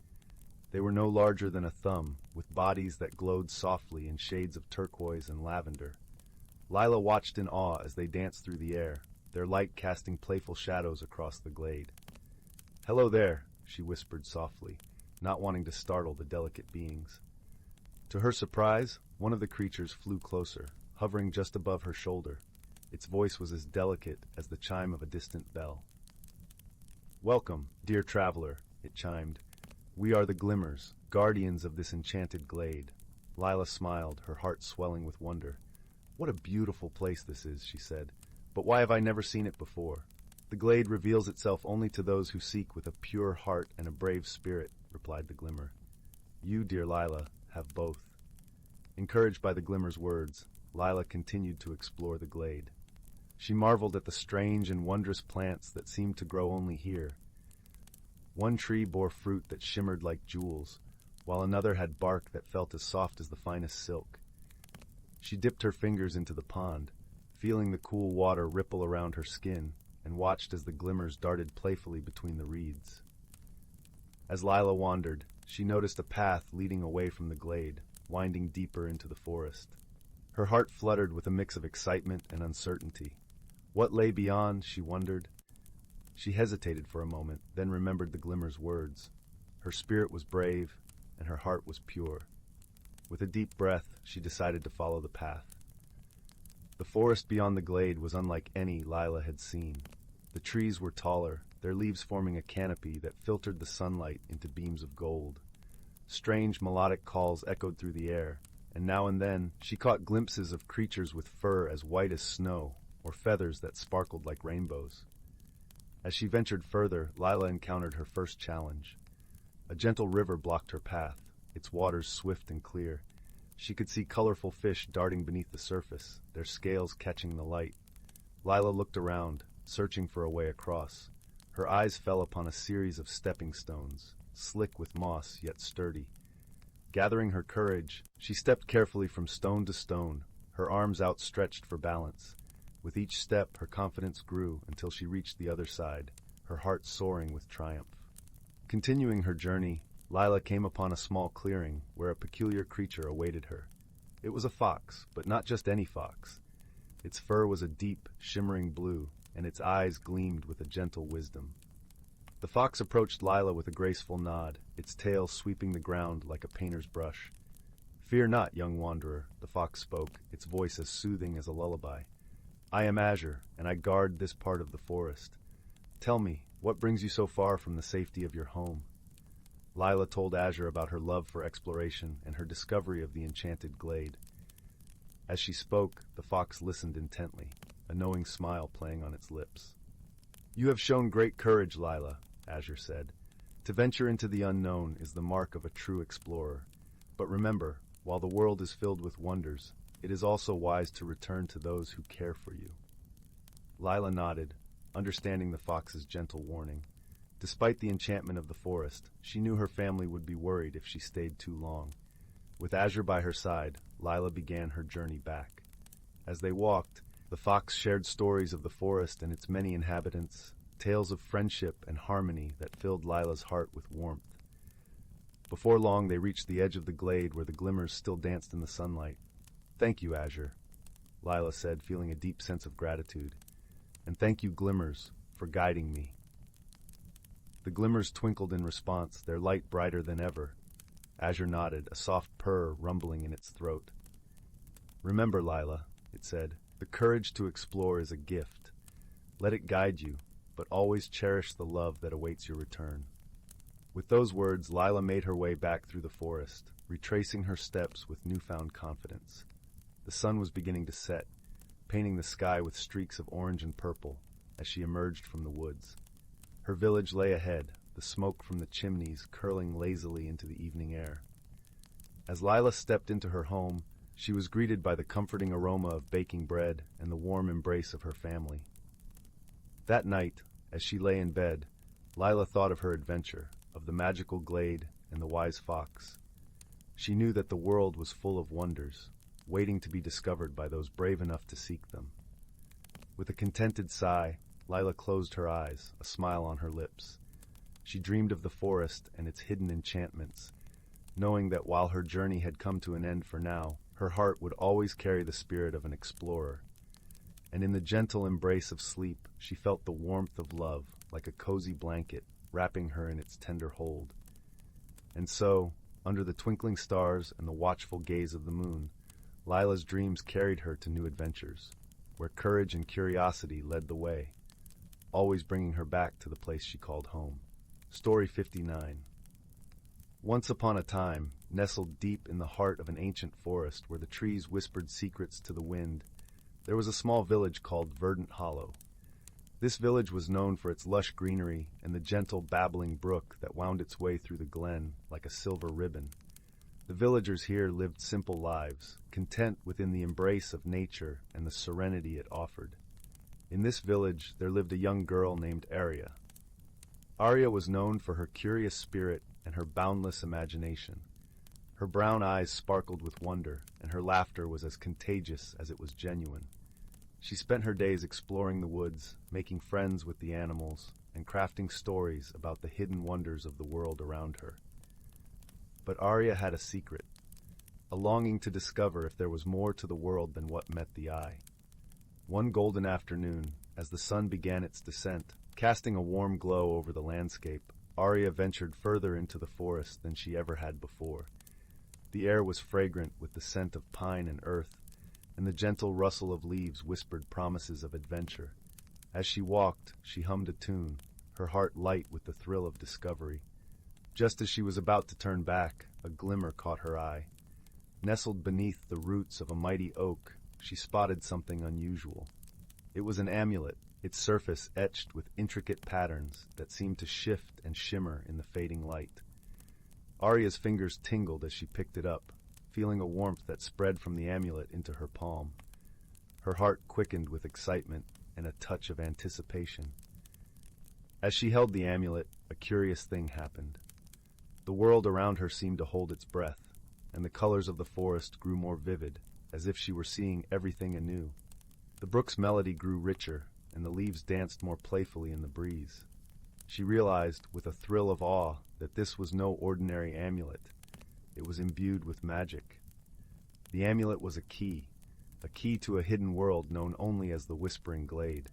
They were no larger than a thumb, with bodies that glowed softly in shades of turquoise and lavender. Lila watched in awe as they danced through the air, their light casting playful shadows across the glade. "Hello there," she whispered softly, not wanting to startle the delicate beings. To her surprise, one of the creatures flew closer, hovering just above her shoulder. Its voice was as delicate as the chime of a distant bell. "Welcome, dear traveler," it chimed. "We are the Glimmers, guardians of this enchanted glade." Lila smiled, her heart swelling with wonder. "What a beautiful place this is," she said. "But why have I never seen it before?" "The glade reveals itself only to those who seek with a pure heart and a brave spirit," replied the Glimmer. "You, dear Lila, have both." Encouraged by the Glimmer's words, Lila continued to explore the glade. She marveled at the strange and wondrous plants that seemed to grow only here. One tree bore fruit that shimmered like jewels, while another had bark that felt as soft as the finest silk. She dipped her fingers into the pond, feeling the cool water ripple around her skin, and watched as the glimmers darted playfully between the reeds. As Lila wandered, she noticed a path leading away from the glade, winding deeper into the forest. Her heart fluttered with a mix of excitement and uncertainty. What lay beyond, she wondered. She hesitated for a moment, then remembered the glimmer's words. Her spirit was brave, and her heart was pure. With a deep breath, she decided to follow the path. The forest beyond the glade was unlike any Lila had seen. The trees were taller, their leaves forming a canopy that filtered the sunlight into beams of gold. Strange melodic calls echoed through the air, and now and then she caught glimpses of creatures with fur as white as snow, or feathers that sparkled like rainbows. As she ventured further, Lila encountered her first challenge. A gentle river blocked her path, its waters swift and clear. She could see colorful fish darting beneath the surface, their scales catching the light. Lila looked around, searching for a way across. Her eyes fell upon a series of stepping stones, slick with moss yet sturdy. Gathering her courage, she stepped carefully from stone to stone, her arms outstretched for balance. With each step, her confidence grew until she reached the other side, her heart soaring with triumph. Continuing her journey, Lila came upon a small clearing where a peculiar creature awaited her. It was a fox, but not just any fox. Its fur was a deep, shimmering blue, and its eyes gleamed with a gentle wisdom. The fox approached Lila with a graceful nod, its tail sweeping the ground like a painter's brush. "Fear not, young wanderer," the fox spoke, its voice as soothing as a lullaby. "I am Azure, and I guard this part of the forest. Tell me, what brings you so far from the safety of your home?" Lila told Azure about her love for exploration and her discovery of the enchanted glade. As she spoke, the fox listened intently, a knowing smile playing on its lips. "You have shown great courage, Lila," Azure said. "To venture into the unknown is the mark of a true explorer. But remember, while the world is filled with wonders, it is also wise to return to those who care for you." Lila nodded, understanding the fox's gentle warning. Despite the enchantment of the forest, she knew her family would be worried if she stayed too long. With Azure by her side, Lila began her journey back. As they walked, the fox shared stories of the forest and its many inhabitants, tales of friendship and harmony that filled Lila's heart with warmth. Before long, they reached the edge of the glade where the glimmers still danced in the sunlight. "Thank you, Azure," Lila said, feeling a deep sense of gratitude. "And thank you, glimmers, for guiding me." The glimmers twinkled in response, their light brighter than ever. Azure nodded, a soft purr rumbling in its throat. "Remember, Lila," it said, "the courage to explore is a gift. Let it guide you, but always cherish the love that awaits your return." With those words, Lila made her way back through the forest, retracing her steps with newfound confidence. The sun was beginning to set, painting the sky with streaks of orange and purple as she emerged from the woods. Her village lay ahead, the smoke from the chimneys curling lazily into the evening air. As Lila stepped into her home, she was greeted by the comforting aroma of baking bread and the warm embrace of her family. That night, as she lay in bed, Lila thought of her adventure, of the magical glade and the wise fox. She knew that the world was full of wonders, waiting to be discovered by those brave enough to seek them. With a contented sigh, Lila closed her eyes, a smile on her lips. She dreamed of the forest and its hidden enchantments, knowing that while her journey had come to an end for now, her heart would always carry the spirit of an explorer. And in the gentle embrace of sleep, she felt the warmth of love, like a cozy blanket, wrapping her in its tender hold. And so, under the twinkling stars and the watchful gaze of the moon, Lila's dreams carried her to new adventures, where courage and curiosity led the way, always bringing her back to the place she called home. Story 59. Once upon a time, nestled deep in the heart of an ancient forest where the trees whispered secrets to the wind, there was a small village called Verdant Hollow. This village was known for its lush greenery and the gentle babbling brook that wound its way through the glen like a silver ribbon. The villagers here lived simple lives, content within the embrace of nature and the serenity it offered. In this village, there lived a young girl named Arya. Arya was known for her curious spirit and her boundless imagination. Her brown eyes sparkled with wonder, and her laughter was as contagious as it was genuine. She spent her days exploring the woods, making friends with the animals, and crafting stories about the hidden wonders of the world around her. But Arya had a secret, a longing to discover if there was more to the world than what met the eye. One golden afternoon, as the sun began its descent, casting a warm glow over the landscape, Arya ventured further into the forest than she ever had before. The air was fragrant with the scent of pine and earth, and the gentle rustle of leaves whispered promises of adventure. As she walked, she hummed a tune, her heart light with the thrill of discovery. Just as she was about to turn back, a glimmer caught her eye. Nestled beneath the roots of a mighty oak, she spotted something unusual. It was an amulet, its surface etched with intricate patterns that seemed to shift and shimmer in the fading light. Arya's fingers tingled as she picked it up, feeling a warmth that spread from the amulet into her palm. Her heart quickened with excitement and a touch of anticipation. As she held the amulet, a curious thing happened. The world around her seemed to hold its breath, and the colors of the forest grew more vivid, as if she were seeing everything anew. The brook's melody grew richer, and the leaves danced more playfully in the breeze. She realized, with a thrill of awe, that this was no ordinary amulet. It was imbued with magic. The amulet was a key to a hidden world known only as the Whispering Glade.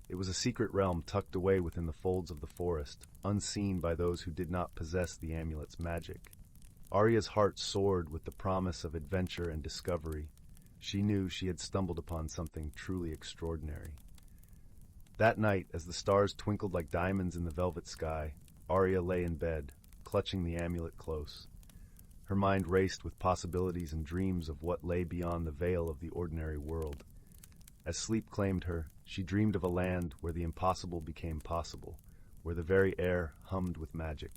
It was a secret realm tucked away within the folds of the forest, unseen by those who did not possess the amulet's magic. Arya's heart soared with the promise of adventure and discovery. She knew she had stumbled upon something truly extraordinary. That night, as the stars twinkled like diamonds in the velvet sky, Arya lay in bed, clutching the amulet close. Her mind raced with possibilities and dreams of what lay beyond the veil of the ordinary world. As sleep claimed her, she dreamed of a land where the impossible became possible, where the very air hummed with magic.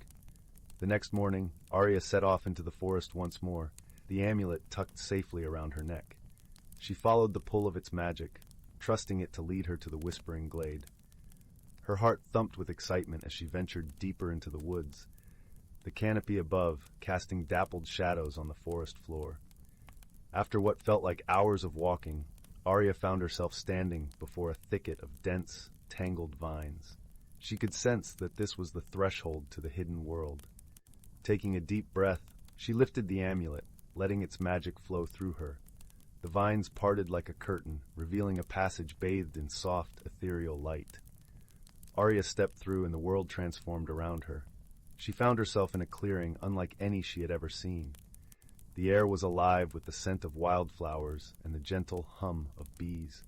The next morning, Arya set off into the forest once more, the amulet tucked safely around her neck. She followed the pull of its magic, trusting it to lead her to the Whispering Glade. Her heart thumped with excitement as she ventured deeper into the woods, the canopy above casting dappled shadows on the forest floor. After what felt like hours of walking, Arya found herself standing before a thicket of dense, tangled vines. She could sense that this was the threshold to the hidden world. Taking a deep breath, she lifted the amulet, letting its magic flow through her. The vines parted like a curtain, revealing a passage bathed in soft, ethereal light. Arya stepped through and the world transformed around her. She found herself in a clearing unlike any she had ever seen. The air was alive with the scent of wildflowers and the gentle hum of bees.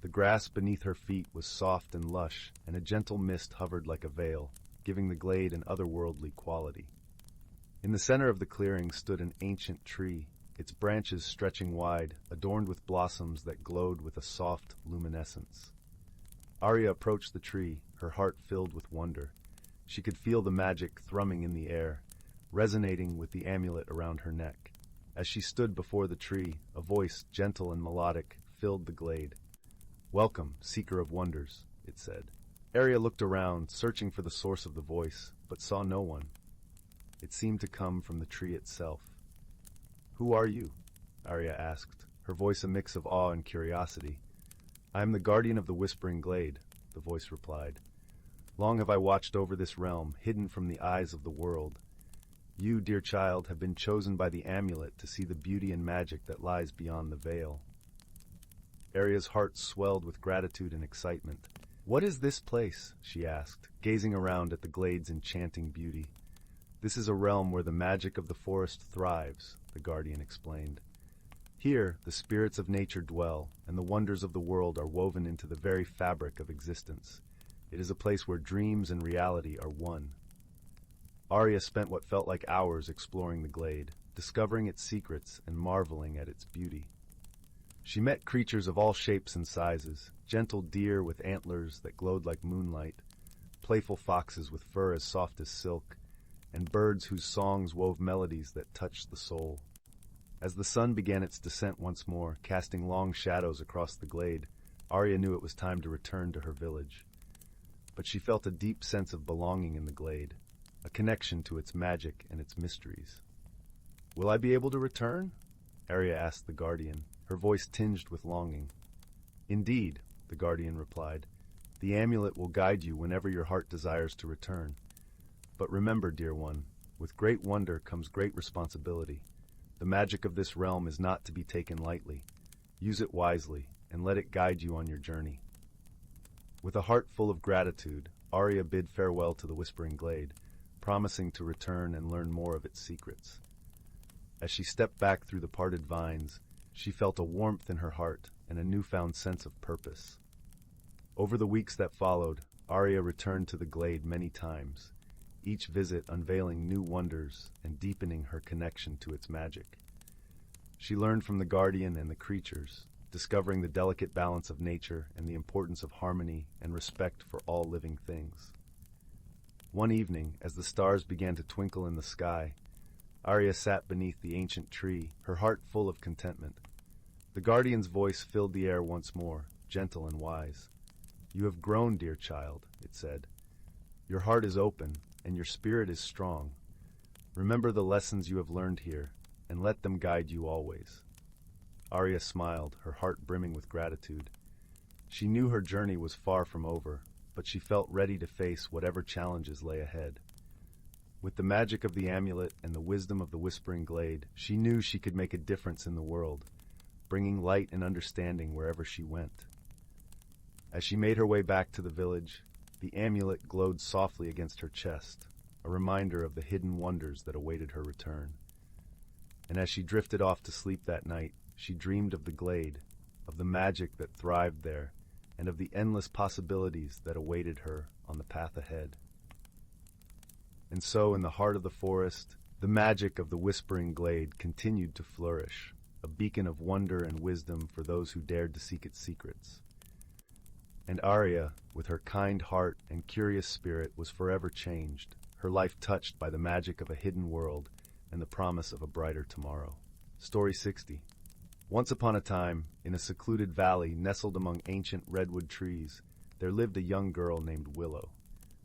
The grass beneath her feet was soft and lush, and a gentle mist hovered like a veil, giving the glade an otherworldly quality. In the center of the clearing stood an ancient tree, its branches stretching wide, adorned with blossoms that glowed with a soft luminescence. Arya approached the tree, her heart filled with wonder. She could feel the magic thrumming in the air, resonating with the amulet around her neck. As she stood before the tree, a voice, gentle and melodic, filled the glade. "Welcome, seeker of wonders," it said. Arya looked around, searching for the source of the voice, but saw no one. It seemed to come from the tree itself. "Who are you?" Arya asked, her voice a mix of awe and curiosity. "I am the guardian of the Whispering Glade," the voice replied. "Long have I watched over this realm, hidden from the eyes of the world. You, dear child, have been chosen by the amulet to see the beauty and magic that lies beyond the veil." Arya's heart swelled with gratitude and excitement. "What is this place?" she asked, gazing around at the glade's enchanting beauty. "This is a realm where the magic of the forest thrives," the guardian explained. "Here, the spirits of nature dwell, and the wonders of the world are woven into the very fabric of existence. It is a place where dreams and reality are one." Arya spent what felt like hours exploring the glade, discovering its secrets and marveling at its beauty. She met creatures of all shapes and sizes, gentle deer with antlers that glowed like moonlight, playful foxes with fur as soft as silk, and birds whose songs wove melodies that touched the soul. As the sun began its descent once more, casting long shadows across the glade, Arya knew it was time to return to her village, but she felt a deep sense of belonging in the glade, a connection to its magic and its mysteries. "Will I be able to return?" Arya asked the guardian, her voice tinged with longing. "Indeed," the guardian replied. "The amulet will guide you whenever your heart desires to return. But remember, dear one, with great wonder comes great responsibility. The magic of this realm is not to be taken lightly. Use it wisely, and let it guide you on your journey." With a heart full of gratitude, Arya bid farewell to the Whispering Glade, promising to return and learn more of its secrets. As she stepped back through the parted vines, she felt a warmth in her heart and a newfound sense of purpose. Over the weeks that followed, Arya returned to the glade many times, each visit unveiling new wonders and deepening her connection to its magic. She learned from the guardian and the creatures, discovering the delicate balance of nature and the importance of harmony and respect for all living things. One evening, as the stars began to twinkle in the sky, Arya sat beneath the ancient tree, her heart full of contentment. The guardian's voice filled the air once more, gentle and wise. "You have grown, dear child," it said. "Your heart is open, and your spirit is strong. Remember the lessons you have learned here, and let them guide you always." Arya smiled, her heart brimming with gratitude. She knew her journey was far from over, but she felt ready to face whatever challenges lay ahead. With the magic of the amulet and the wisdom of the Whispering Glade, she knew she could make a difference in the world, bringing light and understanding wherever she went. As she made her way back to the village, the amulet glowed softly against her chest, a reminder of the hidden wonders that awaited her return. And as she drifted off to sleep that night, she dreamed of the glade, of the magic that thrived there, and of the endless possibilities that awaited her on the path ahead. And so, in the heart of the forest, the magic of the Whispering Glade continued to flourish, a beacon of wonder and wisdom for those who dared to seek its secrets. And Arya, with her kind heart and curious spirit, was forever changed, her life touched by the magic of a hidden world and the promise of a brighter tomorrow. Story 60. Once upon a time, in a secluded valley nestled among ancient redwood trees, there lived a young girl named Willow.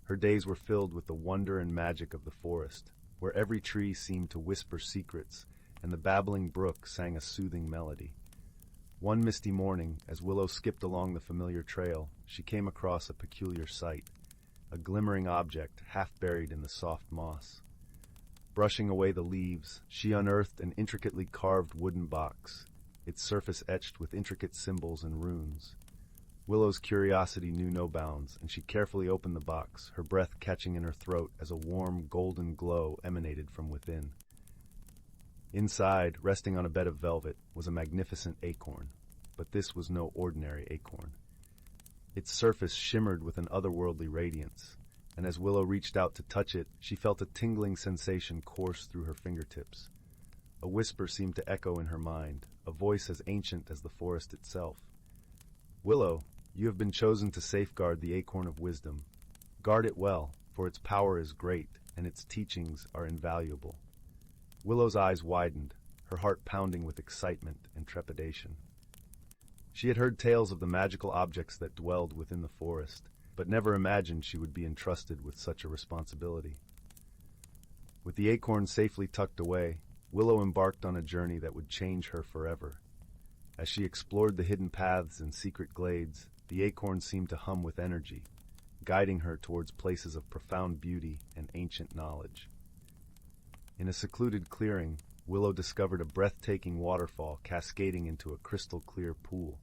Her days were filled with the wonder and magic of the forest, where every tree seemed to whisper secrets, and the babbling brook sang a soothing melody. One misty morning, as Willow skipped along the familiar trail, she came across a peculiar sight, a glimmering object half buried in the soft moss. Brushing away the leaves, she unearthed an intricately carved wooden box, its surface etched with intricate symbols and runes. Willow's curiosity knew no bounds, and she carefully opened the box, her breath catching in her throat as a warm, golden glow emanated from within. Inside, resting on a bed of velvet, was a magnificent acorn, but this was no ordinary acorn. Its surface shimmered with an otherworldly radiance, and as Willow reached out to touch it, she felt a tingling sensation course through her fingertips. A whisper seemed to echo in her mind, a voice as ancient as the forest itself. "Willow, you have been chosen to safeguard the acorn of wisdom. Guard it well, for its power is great, and its teachings are invaluable." Willow's eyes widened, her heart pounding with excitement and trepidation. She had heard tales of the magical objects that dwelled within the forest, but never imagined she would be entrusted with such a responsibility. With the acorn safely tucked away, Willow embarked on a journey that would change her forever. As she explored the hidden paths and secret glades, the acorn seemed to hum with energy, guiding her towards places of profound beauty and ancient knowledge. In a secluded clearing, Willow discovered a breathtaking waterfall cascading into a crystal-clear pool.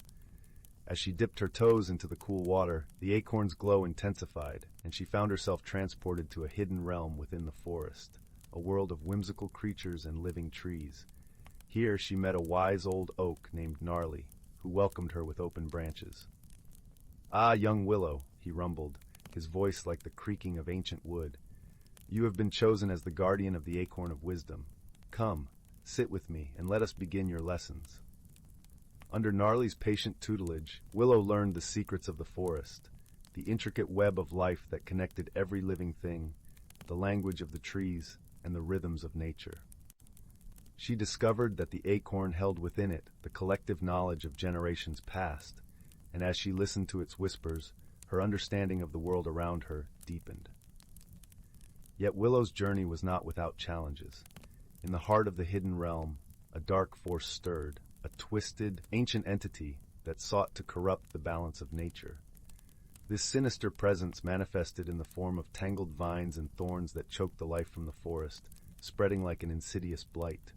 As she dipped her toes into the cool water, the acorn's glow intensified, and she found herself transported to a hidden realm within the forest, a world of whimsical creatures and living trees. Here she met a wise old oak named Gnarly, who welcomed her with open branches. "Ah, young Willow," he rumbled, his voice like the creaking of ancient wood. "You have been chosen as the guardian of the acorn of wisdom. Come, sit with me, and let us begin your lessons." Under Gnarly's patient tutelage, Willow learned the secrets of the forest, the intricate web of life that connected every living thing, the language of the trees, and the rhythms of nature. She discovered that the acorn held within it the collective knowledge of generations past, and as she listened to its whispers, her understanding of the world around her deepened. Yet Willow's journey was not without challenges. In the heart of the hidden realm, a dark force stirred, a twisted, ancient entity that sought to corrupt the balance of nature. This sinister presence manifested in the form of tangled vines and thorns that choked the life from the forest, spreading like an insidious blight.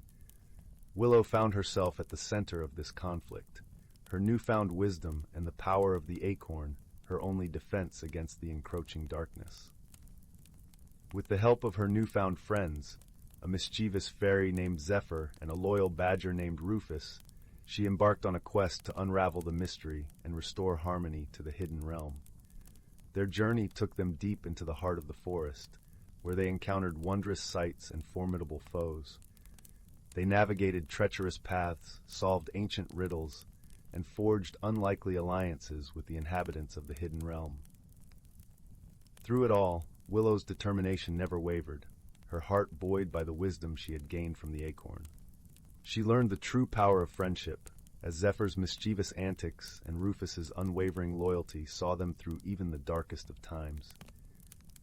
Willow found herself at the center of this conflict, her newfound wisdom and the power of the acorn her only defense against the encroaching darkness. With the help of her newfound friends, a mischievous fairy named Zephyr and a loyal badger named Rufus, she embarked on a quest to unravel the mystery and restore harmony to the hidden realm. Their journey took them deep into the heart of the forest, where they encountered wondrous sights and formidable foes. They navigated treacherous paths, solved ancient riddles, and forged unlikely alliances with the inhabitants of the hidden realm. Through it all, Willow's determination never wavered, her heart buoyed by the wisdom she had gained from the acorn. She learned the true power of friendship, as Zephyr's mischievous antics and Rufus's unwavering loyalty saw them through even the darkest of times.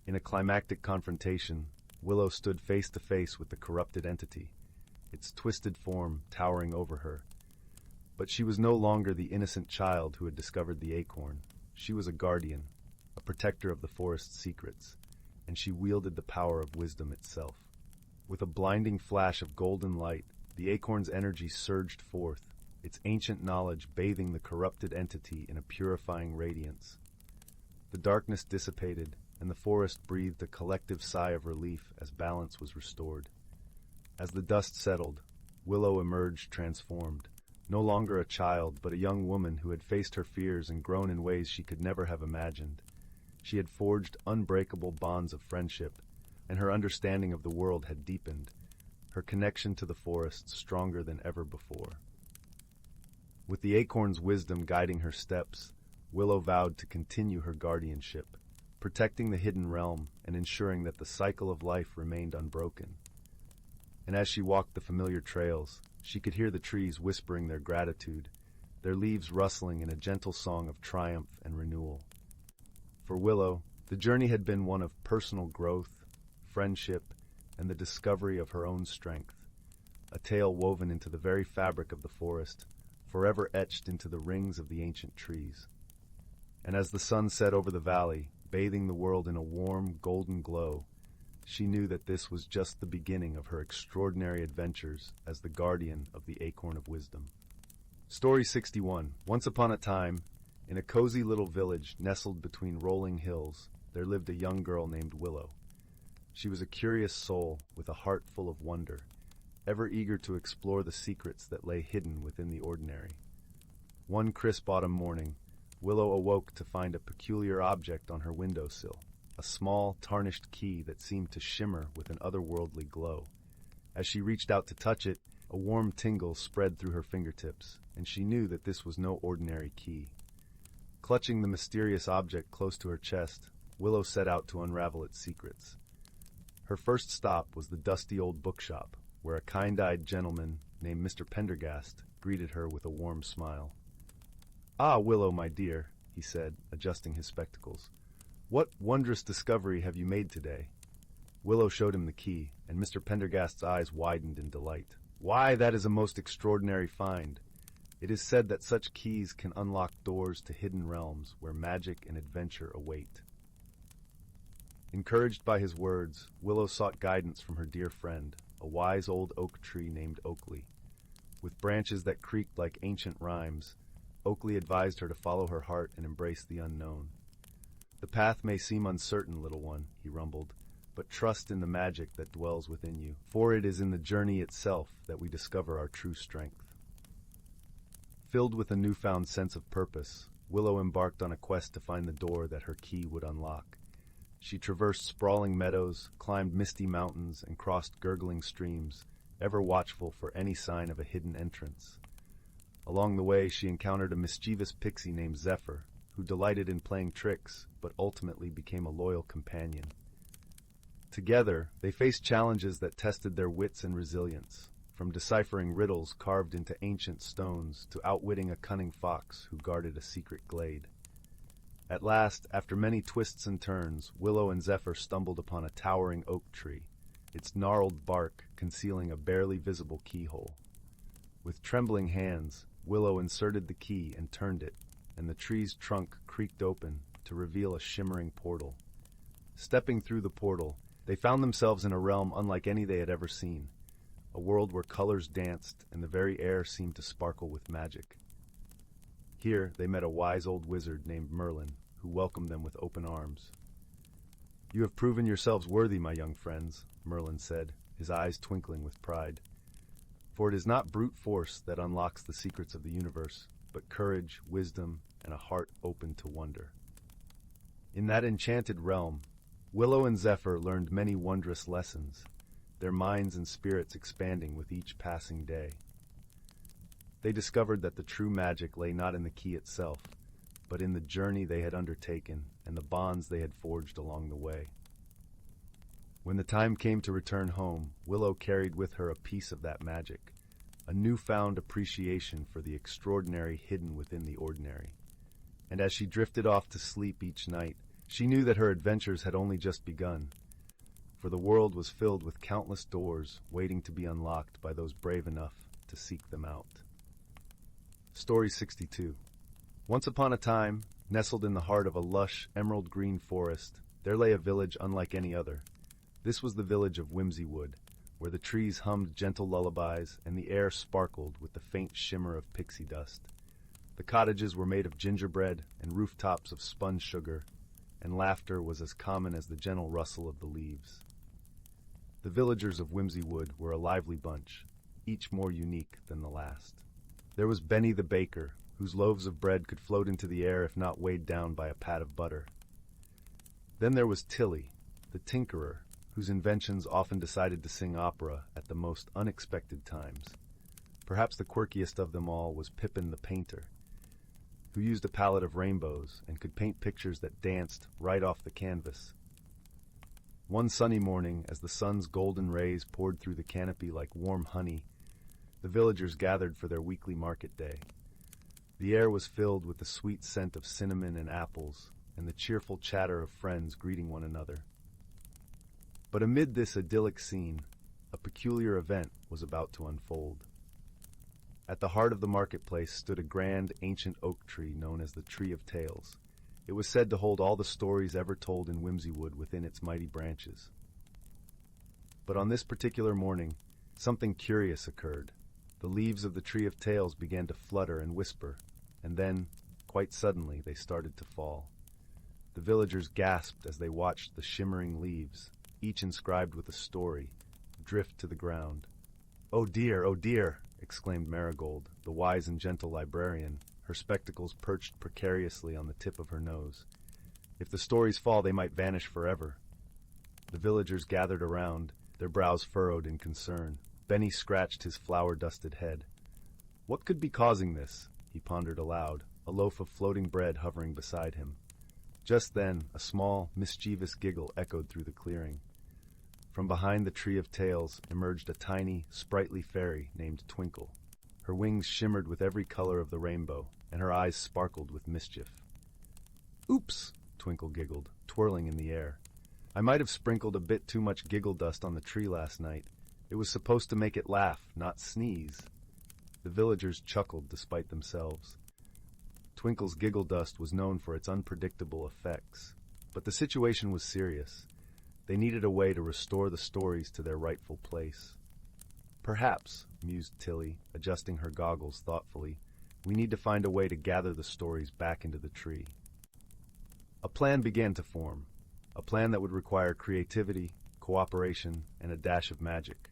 In a climactic confrontation, Willow stood face to face with the corrupted entity, its twisted form towering over her. But she was no longer the innocent child who had discovered the acorn. She was a guardian, a protector of the forest's secrets, and she wielded the power of wisdom itself. With a blinding flash of golden light, the acorn's energy surged forth, its ancient knowledge bathing the corrupted entity in a purifying radiance. The darkness dissipated, and the forest breathed a collective sigh of relief as balance was restored. As the dust settled, Willow emerged transformed, no longer a child but a young woman who had faced her fears and grown in ways she could never have imagined. She had forged unbreakable bonds of friendship, and her understanding of the world had deepened, her connection to the forest stronger than ever before. With the acorn's wisdom guiding her steps, Willow vowed to continue her guardianship, protecting the hidden realm and ensuring that the cycle of life remained unbroken. And as she walked the familiar trails, she could hear the trees whispering their gratitude, their leaves rustling in a gentle song of triumph and renewal. For Willow, the journey had been one of personal growth, friendship, and the discovery of her own strength, a tale woven into the very fabric of the forest, forever etched into the rings of the ancient trees. And as the sun set over the valley, bathing the world in a warm, golden glow, she knew that this was just the beginning of her extraordinary adventures as the guardian of the Acorn of Wisdom. Story 61. Once upon a time, in a cozy little village nestled between rolling hills, there lived a young girl named Willow. She was a curious soul with a heart full of wonder, ever eager to explore the secrets that lay hidden within the ordinary. One crisp autumn morning, Willow awoke to find a peculiar object on her windowsill, a small, tarnished key that seemed to shimmer with an otherworldly glow. As she reached out to touch it, a warm tingle spread through her fingertips, and she knew that this was no ordinary key. Clutching the mysterious object close to her chest, Willow set out to unravel its secrets. Her first stop was the dusty old bookshop, where a kind-eyed gentleman named Mr. Pendergast greeted her with a warm smile. "Ah, Willow, my dear," he said, adjusting his spectacles. "What wondrous discovery have you made today?" Willow showed him the key, and Mr. Pendergast's eyes widened in delight. "Why, that is a most extraordinary find. It is said that such keys can unlock doors to hidden realms where magic and adventure await." Encouraged by his words, Willow sought guidance from her dear friend, a wise old oak tree named Oakley. With branches that creaked like ancient rhymes, Oakley advised her to follow her heart and embrace the unknown. "The path may seem uncertain, little one," he rumbled, "but trust in the magic that dwells within you, for it is in the journey itself that we discover our true strength." Filled with a newfound sense of purpose, Willow embarked on a quest to find the door that her key would unlock. She traversed sprawling meadows, climbed misty mountains, and crossed gurgling streams, ever watchful for any sign of a hidden entrance. Along the way, she encountered a mischievous pixie named Zephyr, who delighted in playing tricks, but ultimately became a loyal companion. Together, they faced challenges that tested their wits and resilience, from deciphering riddles carved into ancient stones to outwitting a cunning fox who guarded a secret glade. At last, after many twists and turns, Willow and Zephyr stumbled upon a towering oak tree, its gnarled bark concealing a barely visible keyhole. With trembling hands, Willow inserted the key and turned it, and the tree's trunk creaked open to reveal a shimmering portal. Stepping through the portal, they found themselves in a realm unlike any they had ever seen, a world where colors danced and the very air seemed to sparkle with magic. Here they met a wise old wizard named Merlin, who welcomed them with open arms. "You have proven yourselves worthy, my young friends," Merlin said, his eyes twinkling with pride. "For it is not brute force that unlocks the secrets of the universe, but courage, wisdom, and a heart open to wonder." In that enchanted realm, Willow and Zephyr learned many wondrous lessons, their minds and spirits expanding with each passing day. They discovered that the true magic lay not in the key itself, but in the journey they had undertaken and the bonds they had forged along the way. When the time came to return home, Willow carried with her a piece of that magic, a newfound appreciation for the extraordinary hidden within the ordinary. And as she drifted off to sleep each night, she knew that her adventures had only just begun, for the world was filled with countless doors waiting to be unlocked by those brave enough to seek them out. Story 62. Once upon a time, nestled in the heart of a lush, emerald-green forest, there lay a village unlike any other. This was the village of Whimsywood, where the trees hummed gentle lullabies and the air sparkled with the faint shimmer of pixie dust. The cottages were made of gingerbread and rooftops of spun sugar, and laughter was as common as the gentle rustle of the leaves. The villagers of Whimsywood were a lively bunch, each more unique than the last. There was Benny the baker, whose loaves of bread could float into the air if not weighed down by a pat of butter. Then there was Tilly, the tinkerer, whose inventions often decided to sing opera at the most unexpected times. Perhaps the quirkiest of them all was Pippin the painter, who used a palette of rainbows and could paint pictures that danced right off the canvas. One sunny morning, as the sun's golden rays poured through the canopy like warm honey, the villagers gathered for their weekly market day. The air was filled with the sweet scent of cinnamon and apples, and the cheerful chatter of friends greeting one another. But amid this idyllic scene, a peculiar event was about to unfold. At the heart of the marketplace stood a grand, ancient oak tree known as the Tree of Tales. It was said to hold all the stories ever told in Whimsywood within its mighty branches. But on this particular morning, something curious occurred. The leaves of the Tree of Tales began to flutter and whisper, and then, quite suddenly, they started to fall. The villagers gasped as they watched the shimmering leaves, each inscribed with a story, drift to the ground. Oh dear," exclaimed Marigold, the wise and gentle librarian, her spectacles perched precariously on the tip of her nose. "If the stories fall, they might vanish forever." The villagers gathered around, their brows furrowed in concern. Benny scratched his flour-dusted head. What could be causing this? He pondered aloud, a loaf of floating bread hovering beside him. Just then, a small, mischievous giggle echoed through the clearing. From behind the Tree of Tales emerged a tiny, sprightly fairy named Twinkle. Her wings shimmered with every color of the rainbow, and her eyes sparkled with mischief. "Oops!" Twinkle giggled, twirling in the air. "I might have sprinkled a bit too much giggle dust on the tree last night. It was supposed to make it laugh, not sneeze." The villagers chuckled despite themselves. Twinkle's giggle dust was known for its unpredictable effects, but the situation was serious. They needed a way to restore the stories to their rightful place. "Perhaps," mused Tilly, adjusting her goggles thoughtfully, "we need to find a way to gather the stories back into the tree." A plan began to form, a plan that would require creativity, cooperation, and a dash of magic.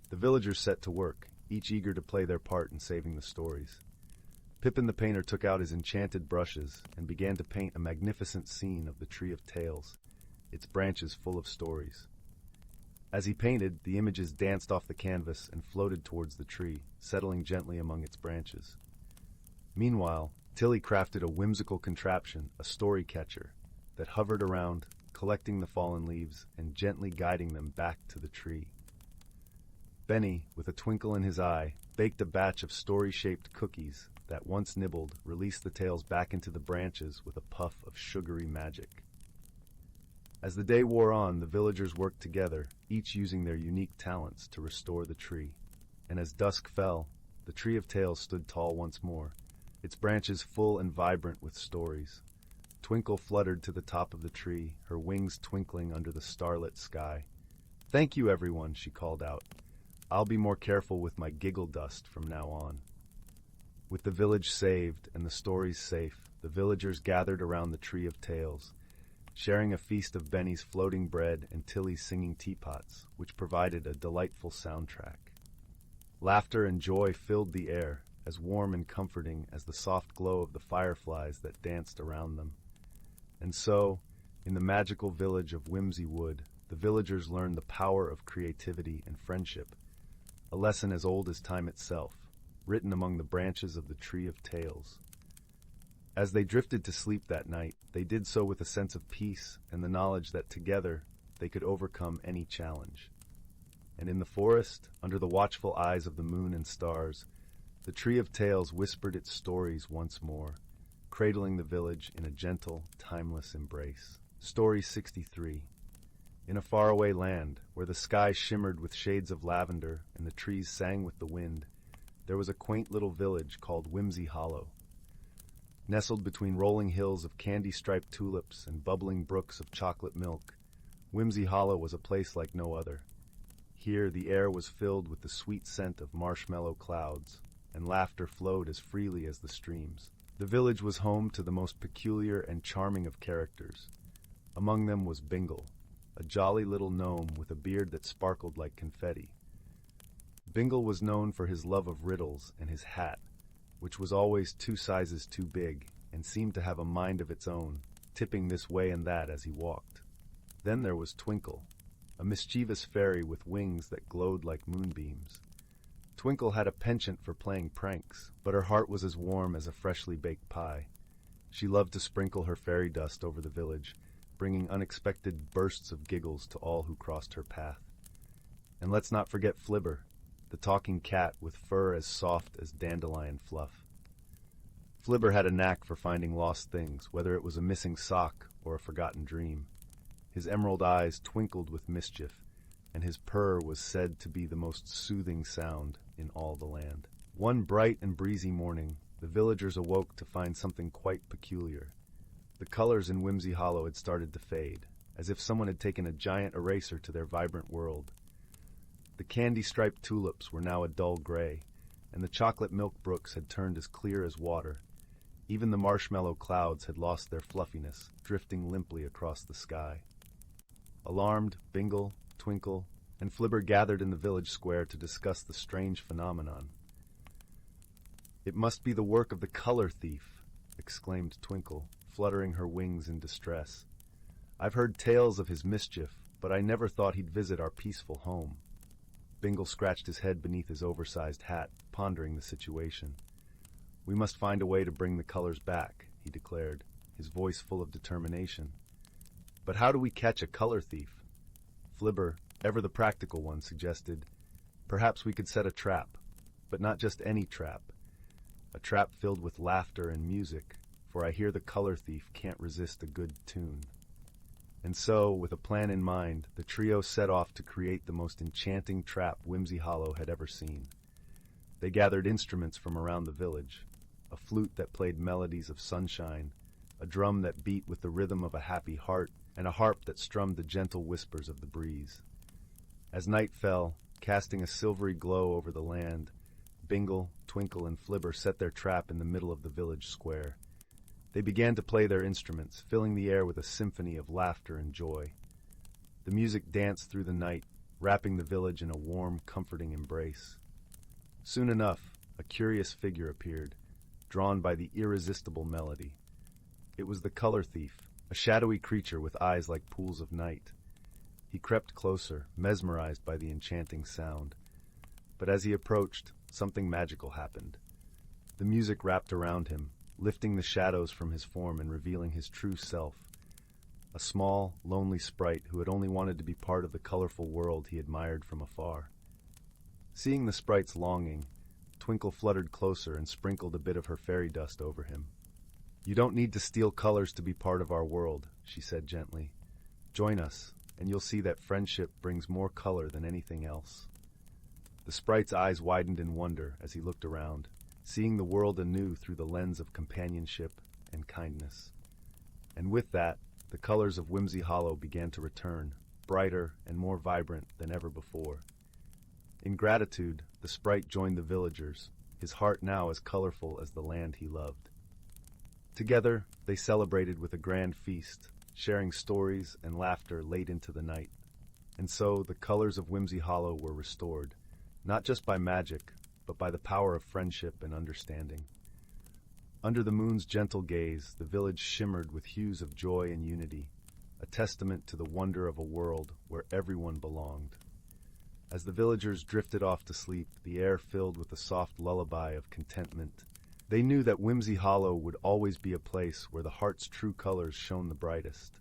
The villagers set to work, each eager to play their part in saving the stories. Pippin the painter took out his enchanted brushes and began to paint a magnificent scene of the Tree of Tales, its branches full of stories. As he painted, the images danced off the canvas and floated towards the tree, settling gently among its branches. Meanwhile, Tilly crafted a whimsical contraption, a story catcher, that hovered around, collecting the fallen leaves and gently guiding them back to the tree. Benny, with a twinkle in his eye, baked a batch of story-shaped cookies that, once nibbled, released the tails back into the branches with a puff of sugary magic. As the day wore on, the villagers worked together, each using their unique talents to restore the tree. And as dusk fell, the Tree of Tales stood tall once more, its branches full and vibrant with stories. Twinkle fluttered to the top of the tree, her wings twinkling under the starlit sky. "Thank you, everyone," she called out. "I'll be more careful with my giggle dust from now on." With the village saved and the stories safe, the villagers gathered around the Tree of Tales, sharing a feast of Benny's floating bread and Tilly's singing teapots, which provided a delightful soundtrack. Laughter and joy filled the air, as warm and comforting as the soft glow of the fireflies that danced around them. And so, in the magical village of Whimsy Wood, the villagers learned the power of creativity and friendship, a lesson as old as time itself, written among the branches of the Tree of Tales. As they drifted to sleep that night, they did so with a sense of peace and the knowledge that together they could overcome any challenge. And in the forest, under the watchful eyes of the moon and stars, the Tree of Tales whispered its stories once more, cradling the village in a gentle, timeless embrace. Story 63. In a faraway land, where the sky shimmered with shades of lavender and the trees sang with the wind, there was a quaint little village called Whimsy Hollow. Nestled between rolling hills of candy-striped tulips and bubbling brooks of chocolate milk, Whimsy Hollow was a place like no other. Here the air was filled with the sweet scent of marshmallow clouds, and laughter flowed as freely as the streams. The village was home to the most peculiar and charming of characters. Among them was Bingle, a jolly little gnome with a beard that sparkled like confetti. Bingle was known for his love of riddles and his hat, which was always 2 sizes too big and seemed to have a mind of its own, tipping this way and that as he walked. Then there was Twinkle, a mischievous fairy with wings that glowed like moonbeams. Twinkle had a penchant for playing pranks, but her heart was as warm as a freshly baked pie. She loved to sprinkle her fairy dust over the village, bringing unexpected bursts of giggles to all who crossed her path. And let's not forget Flibber, the talking cat with fur as soft as dandelion fluff. Flibber had a knack for finding lost things, whether it was a missing sock or a forgotten dream. His emerald eyes twinkled with mischief, and his purr was said to be the most soothing sound in all the land. One bright and breezy morning, the villagers awoke to find something quite peculiar. The colors in Whimsy Hollow had started to fade, as if someone had taken a giant eraser to their vibrant world. The candy-striped tulips were now a dull gray, and the chocolate milk brooks had turned as clear as water. Even the marshmallow clouds had lost their fluffiness, drifting limply across the sky. Alarmed, Bingle, Twinkle, and Flibber gathered in the village square to discuss the strange phenomenon. "It must be the work of the color thief," exclaimed Twinkle, fluttering her wings in distress. "I've heard tales of his mischief, but I never thought he'd visit our peaceful home." Bingle scratched his head beneath his oversized hat, pondering the situation. "We must find a way to bring the colors back," he declared, his voice full of determination. "But how do we catch a color thief?" Flibber, ever the practical one, suggested, "Perhaps we could set a trap, but not just any trap. A trap filled with laughter and music, for I hear the color thief can't resist a good tune." And so, with a plan in mind, the trio set off to create the most enchanting trap Whimsy Hollow had ever seen. They gathered instruments from around the village, a flute that played melodies of sunshine, a drum that beat with the rhythm of a happy heart, and a harp that strummed the gentle whispers of the breeze. As night fell, casting a silvery glow over the land, Bingle, Twinkle, and Flibber set their trap in the middle of the village square. They began to play their instruments, filling the air with a symphony of laughter and joy. The music danced through the night, wrapping the village in a warm, comforting embrace. Soon enough, a curious figure appeared, drawn by the irresistible melody. It was the color thief, a shadowy creature with eyes like pools of night. He crept closer, mesmerized by the enchanting sound. But as he approached, something magical happened. The music wrapped around him, lifting the shadows from his form and revealing his true self, a small, lonely sprite who had only wanted to be part of the colorful world he admired from afar. Seeing the sprite's longing, Twinkle fluttered closer and sprinkled a bit of her fairy dust over him. "You don't need to steal colors to be part of our world," she said gently. "Join us, and you'll see that friendship brings more color than anything else." The sprite's eyes widened in wonder as he looked around, seeing the world anew through the lens of companionship and kindness. And with that, the colors of Whimsy Hollow began to return, brighter and more vibrant than ever before. In gratitude, the sprite joined the villagers, his heart now as colorful as the land he loved. Together, they celebrated with a grand feast, sharing stories and laughter late into the night. And so, the colors of Whimsy Hollow were restored, not just by magic, but by the power of friendship and understanding. Under the moon's gentle gaze, the village shimmered with hues of joy and unity, a testament to the wonder of a world where everyone belonged. As the villagers drifted off to sleep, the air filled with a soft lullaby of contentment. They knew that Whimsy Hollow would always be a place where the heart's true colors shone the brightest.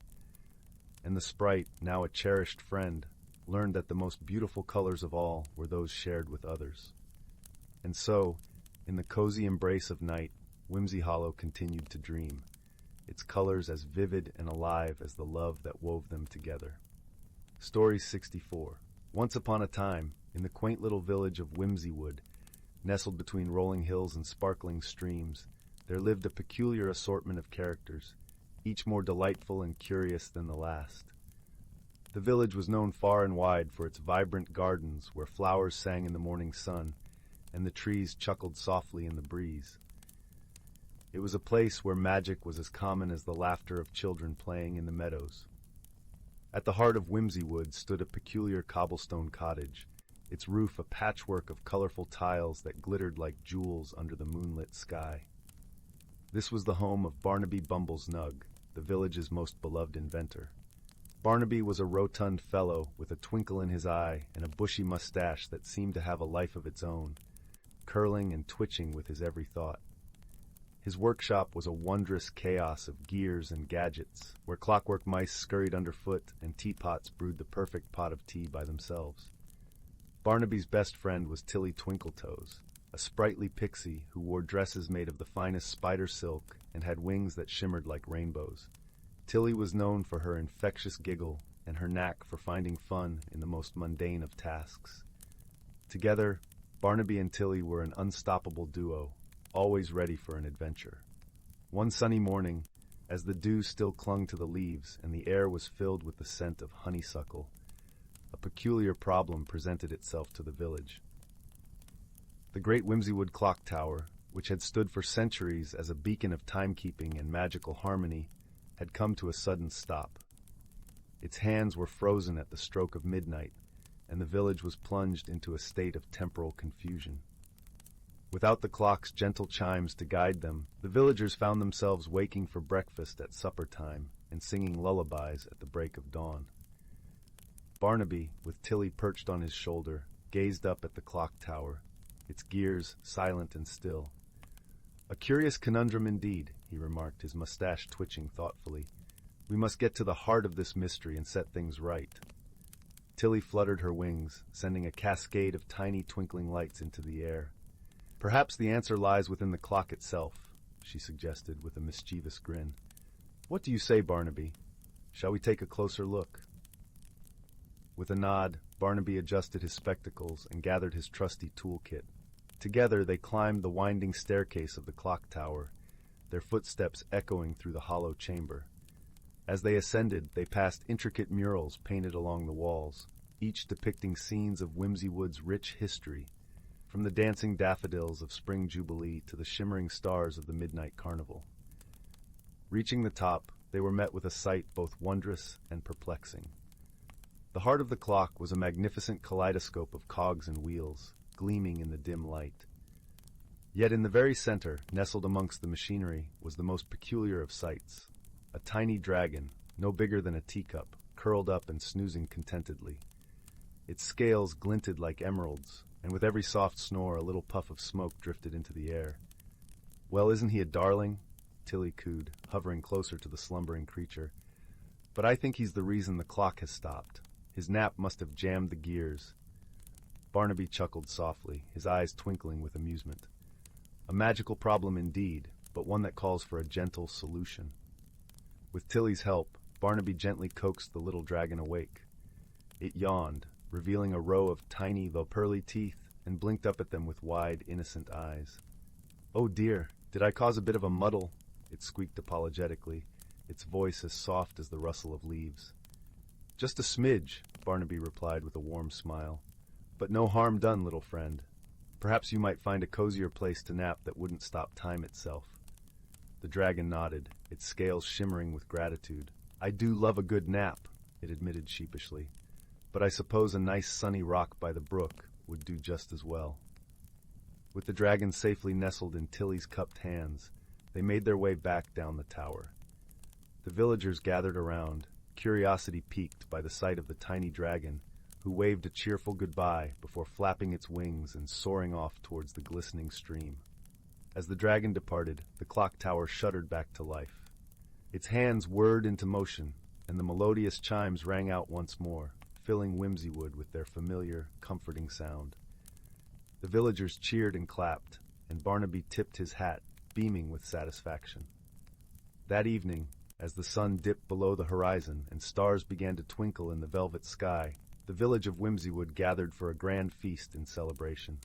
And the sprite, now a cherished friend, learned that the most beautiful colors of all were those shared with others. And so, in the cozy embrace of night, Whimsy Hollow continued to dream, its colors as vivid and alive as the love that wove them together. Story 64. Once upon a time, in the quaint little village of Whimsywood, nestled between rolling hills and sparkling streams, there lived a peculiar assortment of characters, each more delightful and curious than the last. The village was known far and wide for its vibrant gardens where flowers sang in the morning sun and the trees chuckled softly in the breeze. It was a place where magic was as common as the laughter of children playing in the meadows. At the heart of Whimsywood stood a peculiar cobblestone cottage, its roof a patchwork of colorful tiles that glittered like jewels under the moonlit sky. This was the home of Barnaby Bumblesnug, the village's most beloved inventor. Barnaby was a rotund fellow with a twinkle in his eye and a bushy mustache that seemed to have a life of its own, curling and twitching with his every thought. His workshop was a wondrous chaos of gears and gadgets, where clockwork mice scurried underfoot and teapots brewed the perfect pot of tea by themselves. Barnaby's best friend was Tilly Twinkletoes, a sprightly pixie who wore dresses made of the finest spider silk and had wings that shimmered like rainbows. Tilly was known for her infectious giggle and her knack for finding fun in the most mundane of tasks. Together, Barnaby and Tilly were an unstoppable duo, always ready for an adventure. One sunny morning, as the dew still clung to the leaves and the air was filled with the scent of honeysuckle, a peculiar problem presented itself to the village. The great Whimsywood clock tower, which had stood for centuries as a beacon of timekeeping and magical harmony, had come to a sudden stop. Its hands were frozen at the stroke of midnight, and the village was plunged into a state of temporal confusion. Without the clock's gentle chimes to guide them, the villagers found themselves waking for breakfast at supper time and singing lullabies at the break of dawn. Barnaby, with Tilly perched on his shoulder, gazed up at the clock tower, its gears silent and still. "A curious conundrum indeed," he remarked, his mustache twitching thoughtfully. "We must get to the heart of this mystery and set things right." Tilly fluttered her wings, sending a cascade of tiny twinkling lights into the air. "Perhaps the answer lies within the clock itself," she suggested with a mischievous grin. "What do you say, Barnaby? Shall we take a closer look?" With a nod, Barnaby adjusted his spectacles and gathered his trusty toolkit. Together they climbed the winding staircase of the clock tower, their footsteps echoing through the hollow chamber. As they ascended, they passed intricate murals painted along the walls, each depicting scenes of Whimsywood's rich history, from the dancing daffodils of Spring Jubilee to the shimmering stars of the Midnight Carnival. Reaching the top, they were met with a sight both wondrous and perplexing. The heart of the clock was a magnificent kaleidoscope of cogs and wheels, gleaming in the dim light. Yet in the very center, nestled amongst the machinery, was the most peculiar of sights. A tiny dragon, no bigger than a teacup, curled up and snoozing contentedly. Its scales glinted like emeralds, and with every soft snore a little puff of smoke drifted into the air. "Well, isn't he a darling?" Tilly cooed, hovering closer to the slumbering creature. "But I think he's the reason the clock has stopped. His nap must have jammed the gears." Barnaby chuckled softly, his eyes twinkling with amusement. A magical problem indeed, but one that calls for a gentle solution. With Tilly's help, Barnaby gently coaxed the little dragon awake. It yawned, revealing a row of tiny, though pearly teeth, and blinked up at them with wide, innocent eyes. "Oh dear, did I cause a bit of a muddle?" it squeaked apologetically, its voice as soft as the rustle of leaves. "Just a smidge," Barnaby replied with a warm smile. "But no harm done, little friend. Perhaps you might find a cozier place to nap that wouldn't stop time itself." The dragon nodded, its scales shimmering with gratitude. "I do love a good nap," it admitted sheepishly, "but I suppose a nice sunny rock by the brook would do just as well." With the dragon safely nestled in Tilly's cupped hands, they made their way back down the tower. The villagers gathered around, curiosity piqued by the sight of the tiny dragon, who waved a cheerful goodbye before flapping its wings and soaring off towards the glistening stream. As the dragon departed, the clock tower shuddered back to life. Its hands whirred into motion, and the melodious chimes rang out once more, filling Whimsywood with their familiar, comforting sound. The villagers cheered and clapped, and Barnaby tipped his hat, beaming with satisfaction. That evening, as the sun dipped below the horizon and stars began to twinkle in the velvet sky, the village of Whimsywood gathered for a grand feast in celebration.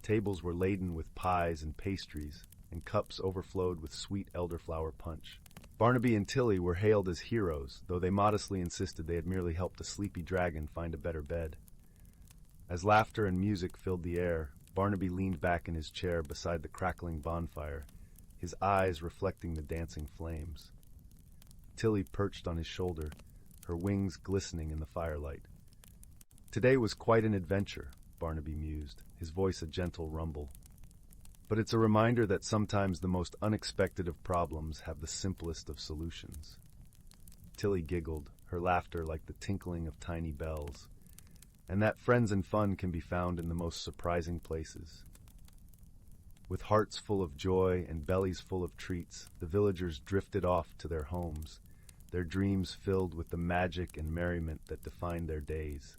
Tables were laden with pies and pastries, and cups overflowed with sweet elderflower punch. Barnaby and Tilly were hailed as heroes, though they modestly insisted they had merely helped a sleepy dragon find a better bed. As laughter and music filled the air, Barnaby leaned back in his chair beside the crackling bonfire, his eyes reflecting the dancing flames. Tilly perched on his shoulder, her wings glistening in the firelight. "Today was quite an adventure," Barnaby mused, his voice a gentle rumble. "But it's a reminder that sometimes the most unexpected of problems have the simplest of solutions." Tilly giggled, her laughter like the tinkling of tiny bells, and that friends and fun can be found in the most surprising places. With hearts full of joy and bellies full of treats, the villagers drifted off to their homes, their dreams filled with the magic and merriment that defined their days.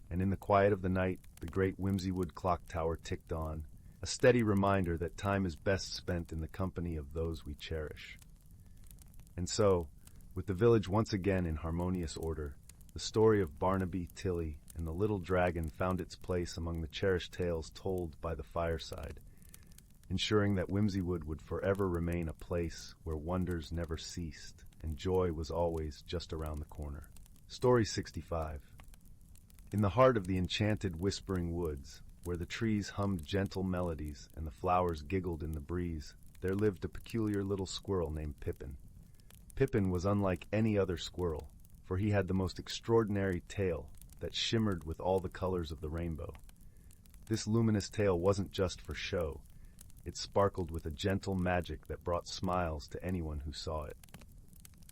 And in the quiet of the night, the great Whimsywood clock tower ticked on, a steady reminder that time is best spent in the company of those we cherish. And so, with the village once again in harmonious order, the story of Barnaby, Tilly, and the little dragon found its place among the cherished tales told by the fireside, ensuring that Whimsywood would forever remain a place where wonders never ceased and joy was always just around the corner. Story 65. In the heart of the enchanted whispering woods, where the trees hummed gentle melodies and the flowers giggled in the breeze, there lived a peculiar little squirrel named Pippin. Pippin was unlike any other squirrel, for he had the most extraordinary tail that shimmered with all the colors of the rainbow. This luminous tail wasn't just for show. It sparkled with a gentle magic that brought smiles to anyone who saw it.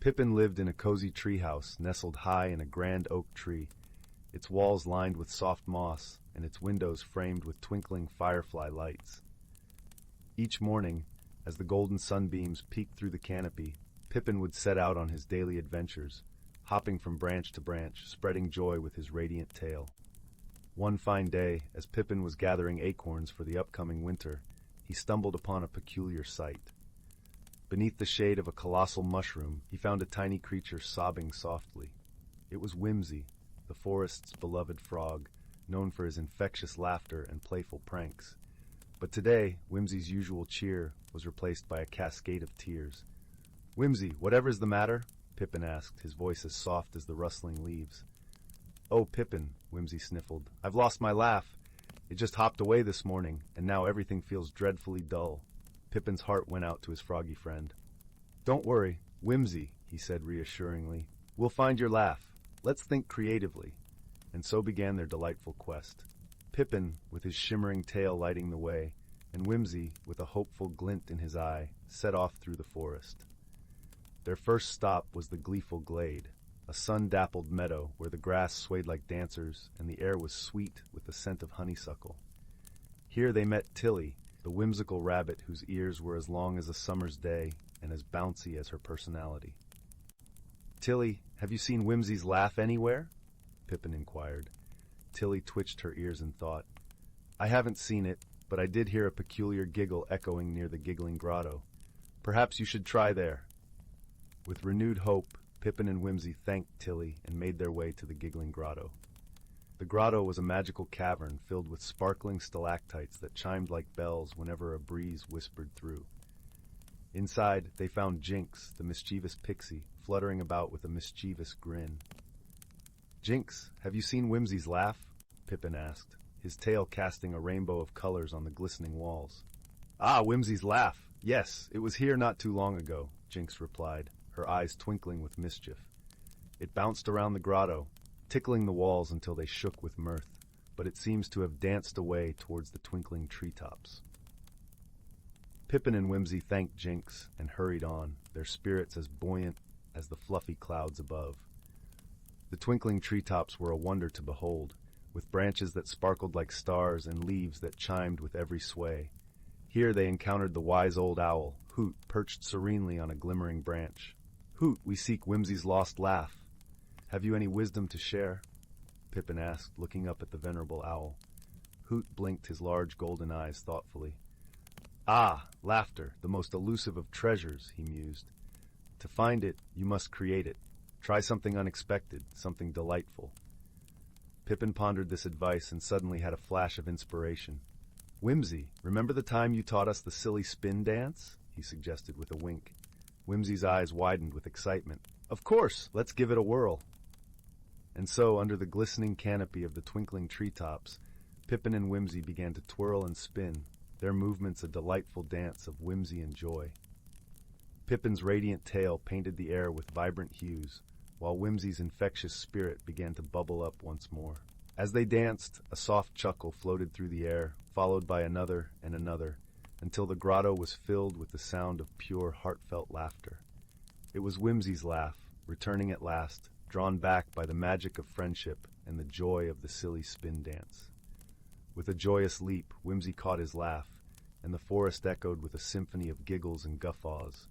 Pippin lived in a cozy treehouse nestled high in a grand oak tree, its walls lined with soft moss and its windows framed with twinkling firefly lights. Each morning, as the golden sunbeams peeked through the canopy, Pippin would set out on his daily adventures, hopping from branch to branch, spreading joy with his radiant tail. One fine day, as Pippin was gathering acorns for the upcoming winter, he stumbled upon a peculiar sight. Beneath the shade of a colossal mushroom, he found a tiny creature sobbing softly. It was Whimsy, the forest's beloved frog, known for his infectious laughter and playful pranks. But today, Whimsy's usual cheer was replaced by a cascade of tears. "Whimsy, whatever's the matter?" Pippin asked, his voice as soft as the rustling leaves. "Oh, Pippin," Whimsy sniffled, "I've lost my laugh. It just hopped away this morning, and now everything feels dreadfully dull." Pippin's heart went out to his froggy friend. "Don't worry, Whimsy," he said reassuringly. "We'll find your laugh. Let's think creatively." And so began their delightful quest. Pippin, with his shimmering tail lighting the way, and Whimsy, with a hopeful glint in his eye, set off through the forest. Their first stop was the gleeful glade, a sun-dappled meadow where the grass swayed like dancers and the air was sweet with the scent of honeysuckle. Here they met Tilly, the whimsical rabbit whose ears were as long as a summer's day and as bouncy as her personality. "Tilly, have you seen Whimsy's laugh anywhere?" Pippin inquired. Tilly twitched her ears in thought. I haven't seen it, but I did hear a peculiar giggle echoing near the giggling grotto. Perhaps you should try there. With renewed hope, Pippin and Whimsy thanked Tilly and made their way to the giggling grotto. The grotto was a magical cavern filled with sparkling stalactites that chimed like bells whenever a breeze whispered through. Inside, they found Jinx, the mischievous pixie, fluttering about with a mischievous grin. Jinx, have you seen Whimsy's laugh? Pippin asked, his tail casting a rainbow of colors on the glistening walls. Ah, Whimsy's laugh! Yes, it was here not too long ago, Jinx replied, her eyes twinkling with mischief. It bounced around the grotto, tickling the walls until they shook with mirth, but it seems to have danced away towards the twinkling treetops. Pippin and Whimsy thanked Jinx and hurried on, their spirits as buoyant as the fluffy clouds above. The twinkling treetops were a wonder to behold, with branches that sparkled like stars and leaves that chimed with every sway. Here they encountered the wise old owl, Hoot, perched serenely on a glimmering branch. Hoot, we seek Whimsy's lost laugh. Have you any wisdom to share? Pippin asked, looking up at the venerable owl. Hoot blinked his large golden eyes thoughtfully. Ah, laughter, the most elusive of treasures, he mused. To find it, you must create it. Try something unexpected, something delightful. Pippin pondered this advice and suddenly had a flash of inspiration. Whimsy, remember the time you taught us the silly spin dance? He suggested with a wink. Whimsy's eyes widened with excitement. Of course, let's give it a whirl. And so, under the glistening canopy of the twinkling treetops, Pippin and Whimsy began to twirl and spin, their movements a delightful dance of whimsy and joy. Pippin's radiant tail painted the air with vibrant hues, while Whimsy's infectious spirit began to bubble up once more. As they danced, a soft chuckle floated through the air, followed by another and another, until the grotto was filled with the sound of pure, heartfelt laughter. It was Whimsy's laugh, returning at last, drawn back by the magic of friendship and the joy of the silly spin dance. With a joyous leap, Whimsy caught his laugh, and the forest echoed with a symphony of giggles and guffaws.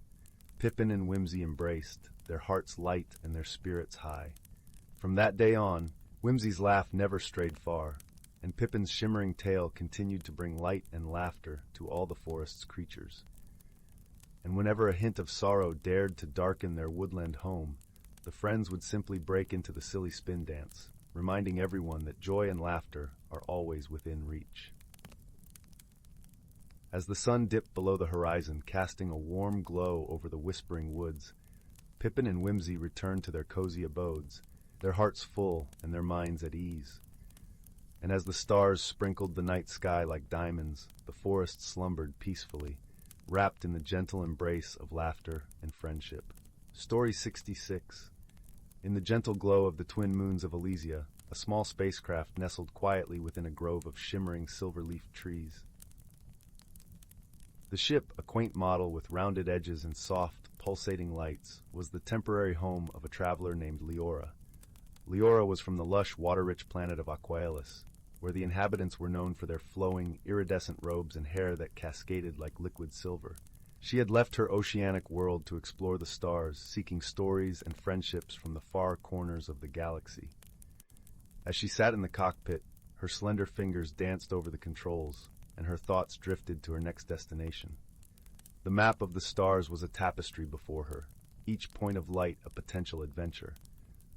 Pippin and Whimsy embraced, their hearts light and their spirits high. From that day on, Whimsy's laugh never strayed far, and Pippin's shimmering tail continued to bring light and laughter to all the forest's creatures. And whenever a hint of sorrow dared to darken their woodland home, the friends would simply break into the silly spin dance, reminding everyone that joy and laughter are always within reach. As the sun dipped below the horizon, casting a warm glow over the whispering woods, Pippin and Whimsy returned to their cozy abodes, their hearts full and their minds at ease. And as the stars sprinkled the night sky like diamonds, the forest slumbered peacefully, wrapped in the gentle embrace of laughter and friendship. Story 66. In the gentle glow of the twin moons of Elysia, a small spacecraft nestled quietly within a grove of shimmering silver-leaf trees. The ship, a quaint model with rounded edges and soft, pulsating lights, was the temporary home of a traveler named Leora. Leora was from the lush, water-rich planet of Aquaelis, where the inhabitants were known for their flowing, iridescent robes and hair that cascaded like liquid silver. She had left her oceanic world to explore the stars, seeking stories and friendships from the far corners of the galaxy. As she sat in the cockpit, her slender fingers danced over the controls, and her thoughts drifted to her next destination. The map of the stars was a tapestry before her, each point of light a potential adventure.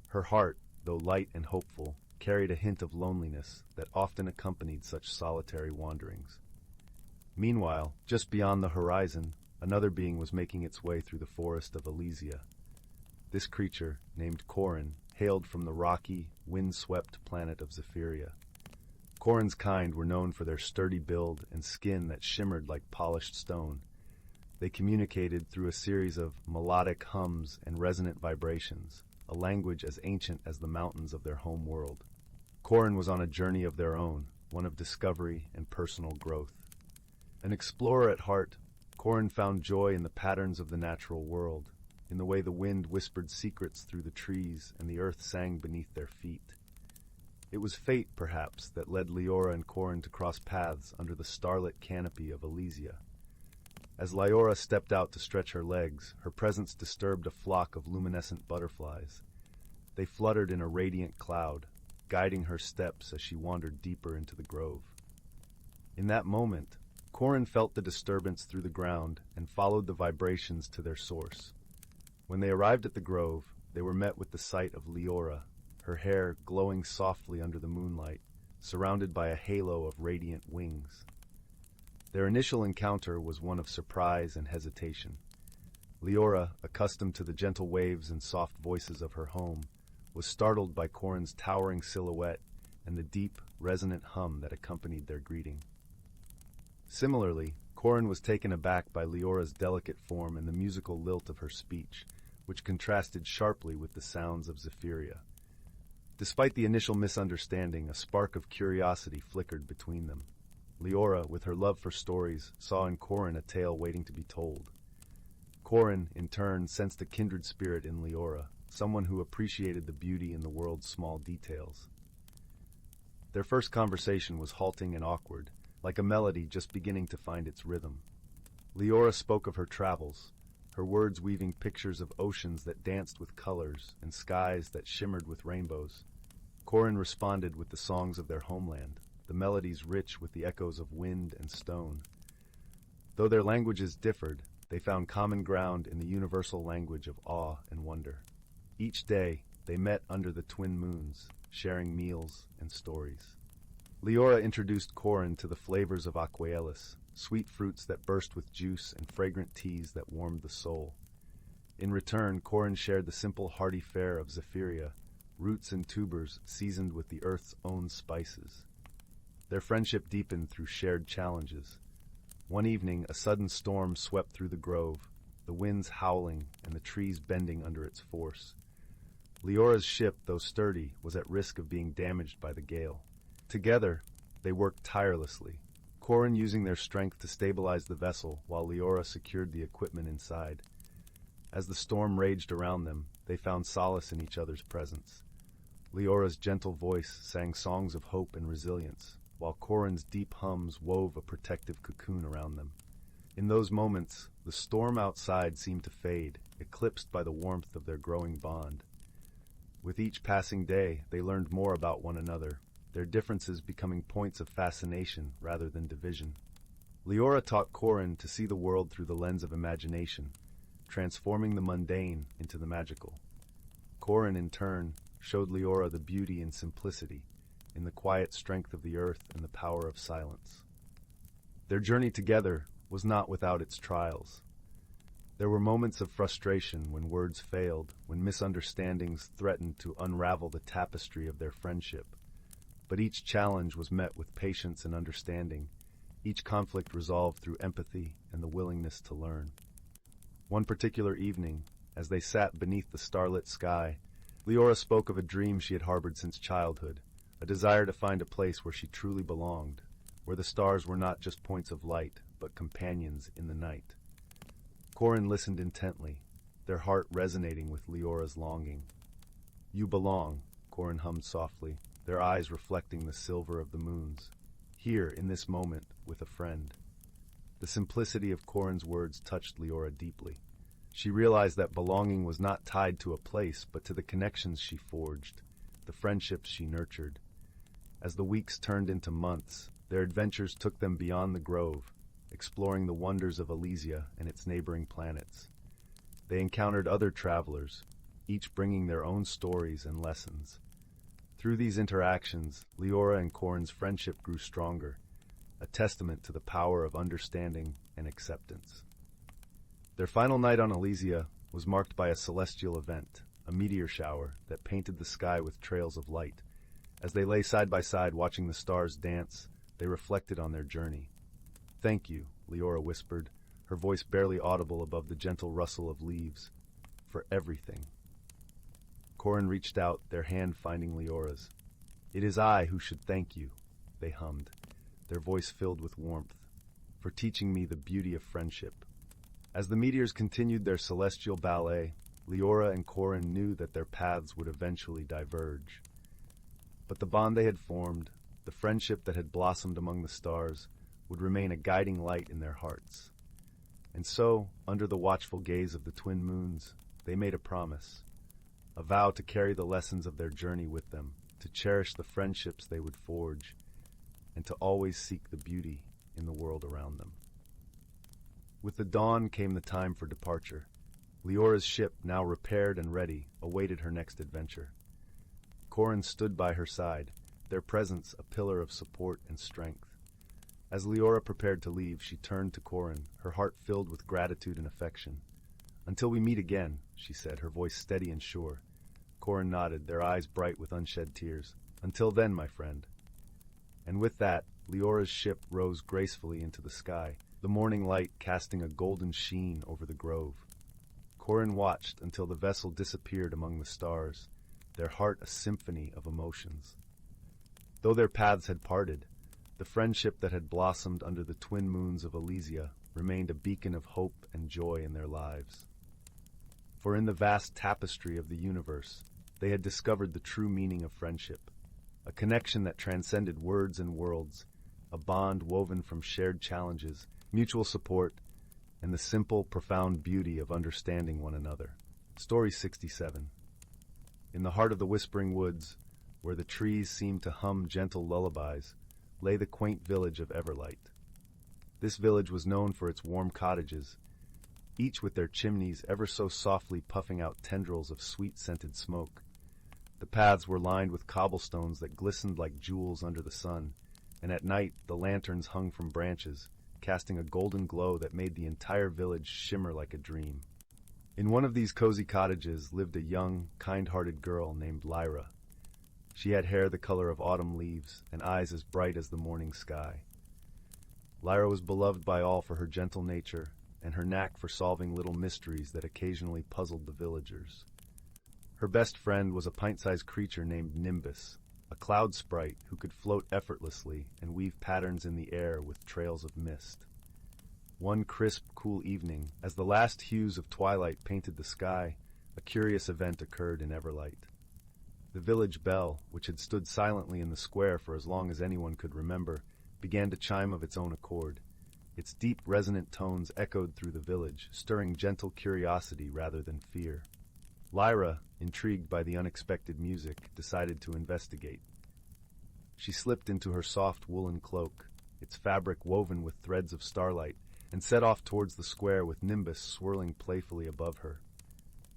Her heart, though light and hopeful, carried a hint of loneliness that often accompanied such solitary wanderings. Meanwhile, just beyond the horizon, another being was making its way through the forest of Elysia. This creature, named Corin, hailed from the rocky, wind-swept planet of Zephyria. Corin's kind were known for their sturdy build and skin that shimmered like polished stone. They communicated through a series of melodic hums and resonant vibrations, a language as ancient as the mountains of their home world. Corin was on a journey of their own, one of discovery and personal growth. An explorer at heart, Corin found joy in the patterns of the natural world, in the way the wind whispered secrets through the trees and the earth sang beneath their feet. It was fate, perhaps, that led Leora and Corin to cross paths under the starlit canopy of Elysia. As Lyra stepped out to stretch her legs, her presence disturbed a flock of luminescent butterflies. They fluttered in a radiant cloud, guiding her steps as she wandered deeper into the grove. In that moment, Corin felt the disturbance through the ground and followed the vibrations to their source. When they arrived at the grove, they were met with the sight of Leora, her hair glowing softly under the moonlight, surrounded by a halo of radiant wings. Their initial encounter was one of surprise and hesitation. Leora, accustomed to the gentle waves and soft voices of her home, was startled by Corin's towering silhouette and the deep, resonant hum that accompanied their greeting. Similarly, Corin was taken aback by Leora's delicate form and the musical lilt of her speech, which contrasted sharply with the sounds of Zephyria. Despite the initial misunderstanding, a spark of curiosity flickered between them. Leora, with her love for stories, saw in Corin a tale waiting to be told. Corin, in turn, sensed a kindred spirit in Leora, someone who appreciated the beauty in the world's small details. Their first conversation was halting and awkward, like a melody just beginning to find its rhythm. Leora spoke of her travels, her words weaving pictures of oceans that danced with colors and skies that shimmered with rainbows. Corin responded with the songs of their homeland, the melodies rich with the echoes of wind and stone. Though their languages differed, they found common ground in the universal language of awe and wonder. Each day, they met under the twin moons, sharing meals and stories. Leora introduced Corin to the flavors of Aquaelis, sweet fruits that burst with juice and fragrant teas that warmed the soul. In return, Corin shared the simple hearty fare of Zephyria, roots and tubers seasoned with the earth's own spices. Their friendship deepened through shared challenges. One evening, a sudden storm swept through the grove, the winds howling and the trees bending under its force. Leora's ship, though sturdy, was at risk of being damaged by the gale. Together, they worked tirelessly, Corin using their strength to stabilize the vessel while Leora secured the equipment inside. As the storm raged around them, they found solace in each other's presence. Leora's gentle voice sang songs of hope and resilience, while Corin's deep hums wove a protective cocoon around them. In those moments, the storm outside seemed to fade, eclipsed by the warmth of their growing bond. With each passing day, they learned more about one another, their differences becoming points of fascination rather than division. Leora taught Corin to see the world through the lens of imagination, transforming the mundane into the magical. Corin, in turn, showed Leora the beauty and simplicity, in the quiet strength of the earth and the power of silence. Their journey together was not without its trials. There were moments of frustration when words failed, when misunderstandings threatened to unravel the tapestry of their friendship. But each challenge was met with patience and understanding, each conflict resolved through empathy and the willingness to learn. One particular evening, as they sat beneath the starlit sky, Leora spoke of a dream she had harbored since childhood, a desire to find a place where she truly belonged, where the stars were not just points of light, but companions in the night. Corin listened intently, their heart resonating with Leora's longing. "You belong," Corin hummed softly, their eyes reflecting the silver of the moons. "Here, in this moment, with a friend." The simplicity of Corin's words touched Leora deeply. She realized that belonging was not tied to a place, but to the connections she forged, the friendships she nurtured. As the weeks turned into months, their adventures took them beyond the grove, exploring the wonders of Elysia and its neighboring planets. They encountered other travelers, each bringing their own stories and lessons. Through these interactions, Leora and Corin's friendship grew stronger, a testament to the power of understanding and acceptance. Their final night on Elysia was marked by a celestial event, a meteor shower that painted the sky with trails of light. As they lay side by side watching the stars dance, they reflected on their journey. "Thank you," Leora whispered, her voice barely audible above the gentle rustle of leaves, "for everything." Corin reached out, their hand finding Leora's. "It is I who should thank you," they hummed, their voice filled with warmth, "for teaching me the beauty of friendship." As the meteors continued their celestial ballet, Leora and Corin knew that their paths would eventually diverge. But the bond they had formed, the friendship that had blossomed among the stars, would remain a guiding light in their hearts. And so, under the watchful gaze of the twin moons, they made a promise, a vow to carry the lessons of their journey with them, to cherish the friendships they would forge, and to always seek the beauty in the world around them. With the dawn came the time for departure. Leora's ship, now repaired and ready, awaited her next adventure. Corin stood by her side, their presence a pillar of support and strength. As Leora prepared to leave, she turned to Corin, her heart filled with gratitude and affection. "Until we meet again," she said, her voice steady and sure. Corin nodded, their eyes bright with unshed tears. "Until then, my friend." And with that, Leora's ship rose gracefully into the sky, the morning light casting a golden sheen over the grove. Corin watched until the vessel disappeared among the stars, their heart a symphony of emotions. Though their paths had parted, the friendship that had blossomed under the twin moons of Elysia remained a beacon of hope and joy in their lives. For in the vast tapestry of the universe, they had discovered the true meaning of friendship, a connection that transcended words and worlds, a bond woven from shared challenges, mutual support, and the simple, profound beauty of understanding one another. Story 67. In the heart of the whispering woods, where the trees seemed to hum gentle lullabies, lay the quaint village of Everlight. This village was known for its warm cottages, each with their chimneys ever so softly puffing out tendrils of sweet-scented smoke. The paths were lined with cobblestones that glistened like jewels under the sun, and at night the lanterns hung from branches, casting a golden glow that made the entire village shimmer like a dream. In one of these cozy cottages lived a young, kind-hearted girl named Lyra. She had hair the color of autumn leaves and eyes as bright as the morning sky. Lyra was beloved by all for her gentle nature and her knack for solving little mysteries that occasionally puzzled the villagers. Her best friend was a pint-sized creature named Nimbus, a cloud sprite who could float effortlessly and weave patterns in the air with trails of mist. One crisp, cool evening, as the last hues of twilight painted the sky, a curious event occurred in Everlight. The village bell, which had stood silently in the square for as long as anyone could remember, began to chime of its own accord. Its deep, resonant tones echoed through the village, stirring gentle curiosity rather than fear. Lyra, intrigued by the unexpected music, decided to investigate. She slipped into her soft woolen cloak, its fabric woven with threads of starlight, and set off towards the square with Nimbus swirling playfully above her.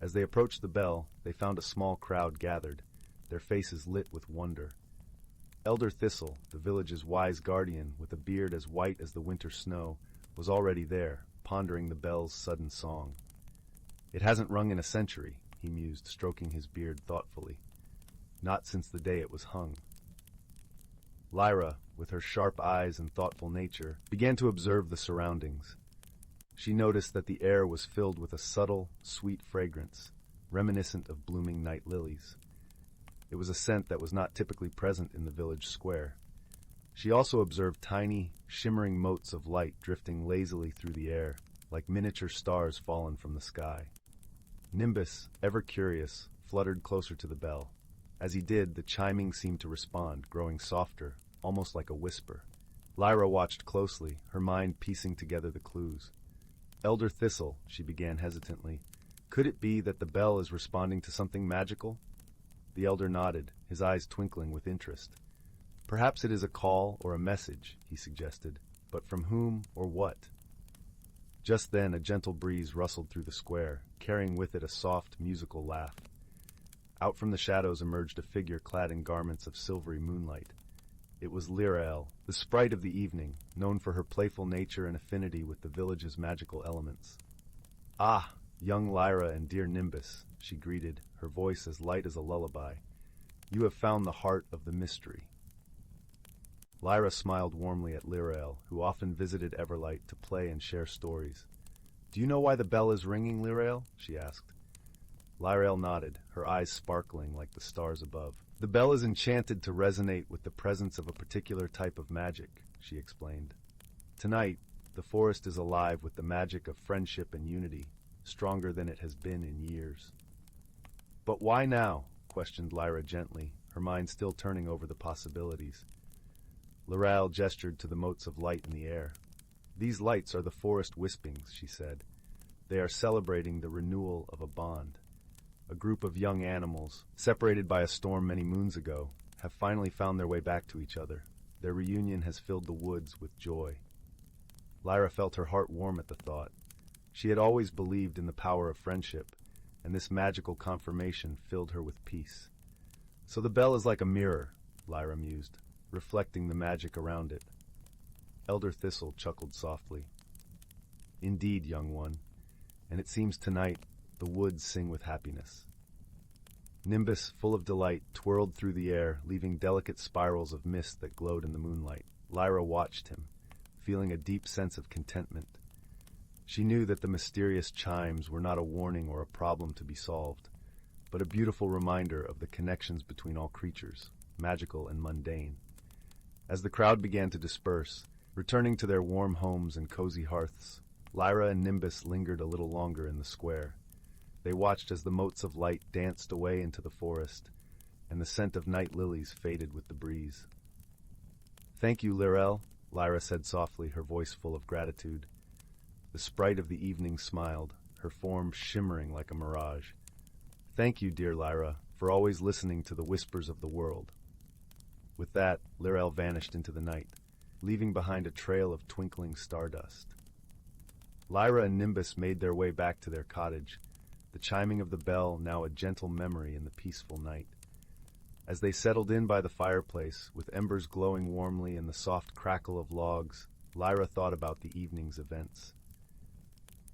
As they approached the bell, they found a small crowd gathered, their faces lit with wonder. Elder Thistle, the village's wise guardian with a beard as white as the winter snow, was already there, pondering the bell's sudden song. "It hasn't rung in a century," he mused, stroking his beard thoughtfully. "Not since the day it was hung." Lyra, with her sharp eyes and thoughtful nature, began to observe the surroundings. She noticed that the air was filled with a subtle, sweet fragrance, reminiscent of blooming night lilies. It was a scent that was not typically present in the village square. She also observed tiny, shimmering motes of light drifting lazily through the air, like miniature stars fallen from the sky. Nimbus, ever curious, fluttered closer to the bell. As he did, the chiming seemed to respond, growing softer, almost like a whisper. Lyra watched closely, her mind piecing together the clues. "Elder Thistle," she began hesitantly, "could it be that the bell is responding to something magical?" The elder nodded, his eyes twinkling with interest. "Perhaps it is a call or a message," he suggested, "but from whom or what?" Just then a gentle breeze rustled through the square, carrying with it a soft, musical laugh. Out from the shadows emerged a figure clad in garments of silvery moonlight. It was Lyra, the sprite of the evening, known for her playful nature and affinity with the village's magical elements. "Ah, young Lyra and dear Nimbus," she greeted, her voice as light as a lullaby. "You have found the heart of the mystery." Lyra smiled warmly at Lyra, who often visited Everlight to play and share stories. "Do you know why the bell is ringing, Lyra?" she asked. Lyra nodded, her eyes sparkling like the stars above. "The bell is enchanted to resonate with the presence of a particular type of magic," she explained. "Tonight, the forest is alive with the magic of friendship and unity, stronger than it has been in years." "But why now?" questioned Lyra gently, her mind still turning over the possibilities. Lyra gestured to the motes of light in the air. "These lights are the forest wispings," she said. "They are celebrating the renewal of a bond. A group of young animals, separated by a storm many moons ago, have finally found their way back to each other. Their reunion has filled the woods with joy. Lyra felt her heart warm at the thought. She had always believed in the power of friendship, and this magical confirmation filled her with peace. So the bell is like a mirror, Lyra mused, reflecting the magic around it. Elder Thistle chuckled softly. Indeed, young one, and it seems tonight the woods sing with happiness. Nimbus, full of delight, twirled through the air, leaving delicate spirals of mist that glowed in the moonlight. Lyra watched him, feeling a deep sense of contentment. She knew that the mysterious chimes were not a warning or a problem to be solved, but a beautiful reminder of the connections between all creatures, magical and mundane. As the crowd began to disperse, returning to their warm homes and cozy hearths, Lyra and Nimbus lingered a little longer in the square. They watched as the motes of light danced away into the forest, and the scent of night lilies faded with the breeze. "Thank you, Lyra," Lyra said softly, her voice full of gratitude. The sprite of the evening smiled, her form shimmering like a mirage. "Thank you, dear Lyra, for always listening to the whispers of the world." With that, Lyra vanished into the night, leaving behind a trail of twinkling stardust. Lyra and Nimbus made their way back to their cottage, the chiming of the bell now a gentle memory in the peaceful night. As they settled in by the fireplace, with embers glowing warmly and the soft crackle of logs, Lyra thought about the evening's events.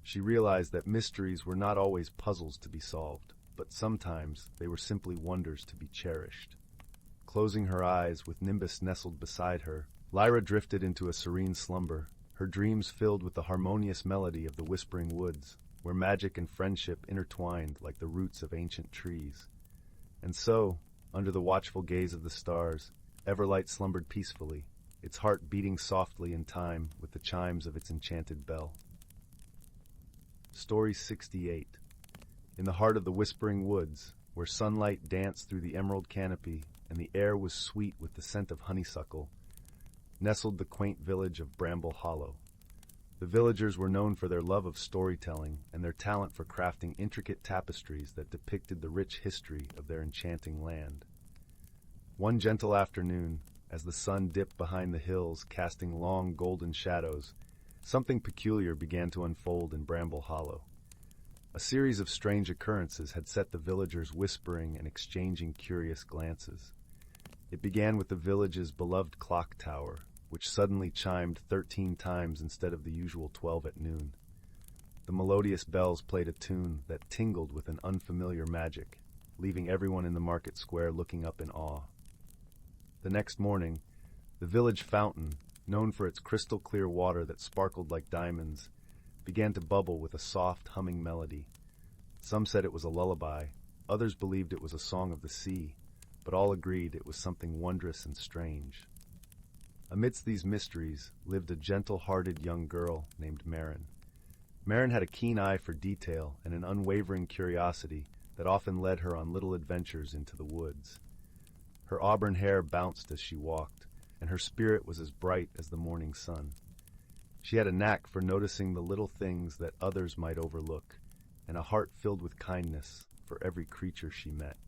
She realized that mysteries were not always puzzles to be solved, but sometimes they were simply wonders to be cherished. Closing her eyes, with Nimbus nestled beside her, Lyra drifted into a serene slumber, her dreams filled with the harmonious melody of the whispering woods, where magic and friendship intertwined like the roots of ancient trees. And so, under the watchful gaze of the stars, Everlight slumbered peacefully, its heart beating softly in time with the chimes of its enchanted bell. Story 68. In the heart of the whispering woods, where sunlight danced through the emerald canopy and the air was sweet with the scent of honeysuckle, nestled the quaint village of Bramble Hollow. The villagers were known for their love of storytelling and their talent for crafting intricate tapestries that depicted the rich history of their enchanting land. One gentle afternoon, as the sun dipped behind the hills, casting long golden shadows, something peculiar began to unfold in Bramble Hollow. A series of strange occurrences had set the villagers whispering and exchanging curious glances. It began with the village's beloved clock tower, which suddenly chimed 13 times instead of the usual 12 at noon. The melodious bells played a tune that tingled with an unfamiliar magic, leaving everyone in the market square looking up in awe. The next morning, the village fountain, known for its crystal-clear water that sparkled like diamonds, began to bubble with a soft, humming melody. Some said it was a lullaby, others believed it was a song of the sea, but all agreed it was something wondrous and strange. Amidst these mysteries lived a gentle-hearted young girl named Marin. Marin had a keen eye for detail and an unwavering curiosity that often led her on little adventures into the woods. Her auburn hair bounced as she walked, and her spirit was as bright as the morning sun. She had a knack for noticing the little things that others might overlook, and a heart filled with kindness for every creature she met.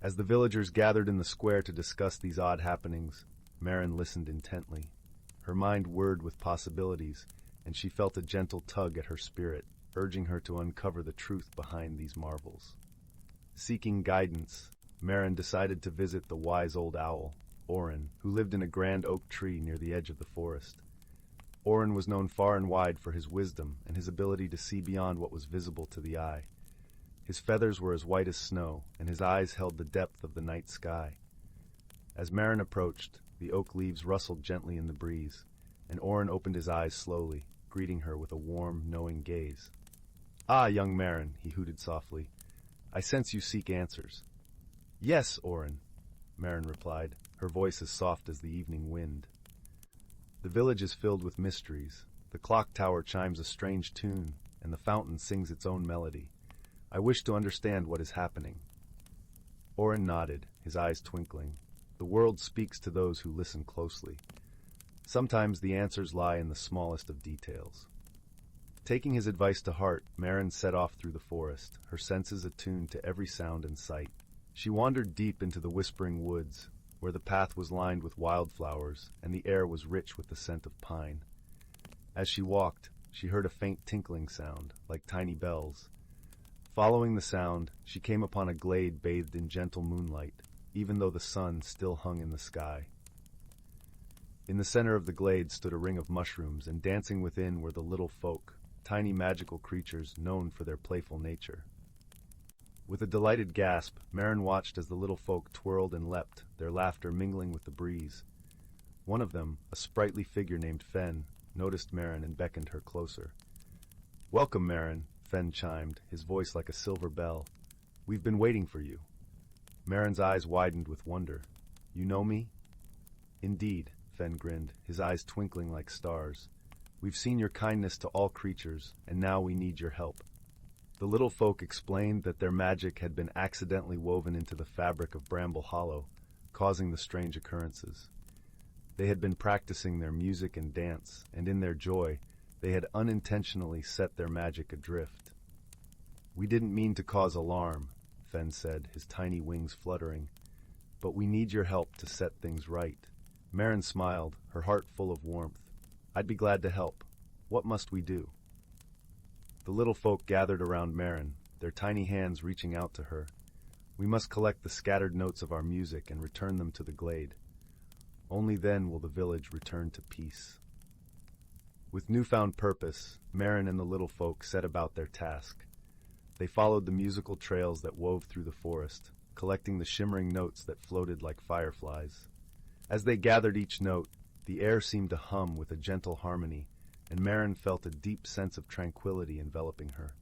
As the villagers gathered in the square to discuss these odd happenings, Marin listened intently. Her mind whirred with possibilities, and she felt a gentle tug at her spirit, urging her to uncover the truth behind these marvels. Seeking guidance, Marin decided to visit the wise old owl, Orin, who lived in a grand oak tree near the edge of the forest. Orin was known far and wide for his wisdom and his ability to see beyond what was visible to the eye. His feathers were as white as snow, and his eyes held the depth of the night sky. As Marin approached, the oak leaves rustled gently in the breeze, and Orin opened his eyes slowly, greeting her with a warm, knowing gaze. "Ah, young Marin," he hooted softly. "I sense you seek answers." "Yes, Orin," Marin replied, her voice as soft as the evening wind. "The village is filled with mysteries. The clock tower chimes a strange tune, and the fountain sings its own melody. I wish to understand what is happening." Orin nodded, his eyes twinkling. The world speaks to those who listen closely. Sometimes the answers lie in the smallest of details. Taking his advice to heart, Marin set off through the forest, her senses attuned to every sound and sight. She wandered deep into the whispering woods, where the path was lined with wildflowers and the air was rich with the scent of pine. As she walked, she heard a faint tinkling sound, like tiny bells. Following the sound, she came upon a glade bathed in gentle moonlight, even though the sun still hung in the sky. In the center of the glade stood a ring of mushrooms, and dancing within were the little folk, tiny magical creatures known for their playful nature. With a delighted gasp, Marin watched as the little folk twirled and leapt, their laughter mingling with the breeze. One of them, a sprightly figure named Fen, noticed Marin and beckoned her closer. "Welcome, Marin," Fen chimed, his voice like a silver bell. "We've been waiting for you." Marin's eyes widened with wonder. "You know me?" "Indeed," Fen grinned, his eyes twinkling like stars. "We've seen your kindness to all creatures, and now we need your help." The little folk explained that their magic had been accidentally woven into the fabric of Bramble Hollow, causing the strange occurrences. They had been practicing their music and dance, and in their joy, they had unintentionally set their magic adrift. "We didn't mean to cause alarm," Fen said, his tiny wings fluttering. "But we need your help to set things right." Marin smiled, her heart full of warmth. "I'd be glad to help. What must we do?" The little folk gathered around Marin, their tiny hands reaching out to her. "We must collect the scattered notes of our music and return them to the glade. Only then will the village return to peace." With newfound purpose, Marin and the little folk set about their task. They followed the musical trails that wove through the forest, collecting the shimmering notes that floated like fireflies. As they gathered each note, the air seemed to hum with a gentle harmony, and Marin felt a deep sense of tranquility enveloping her.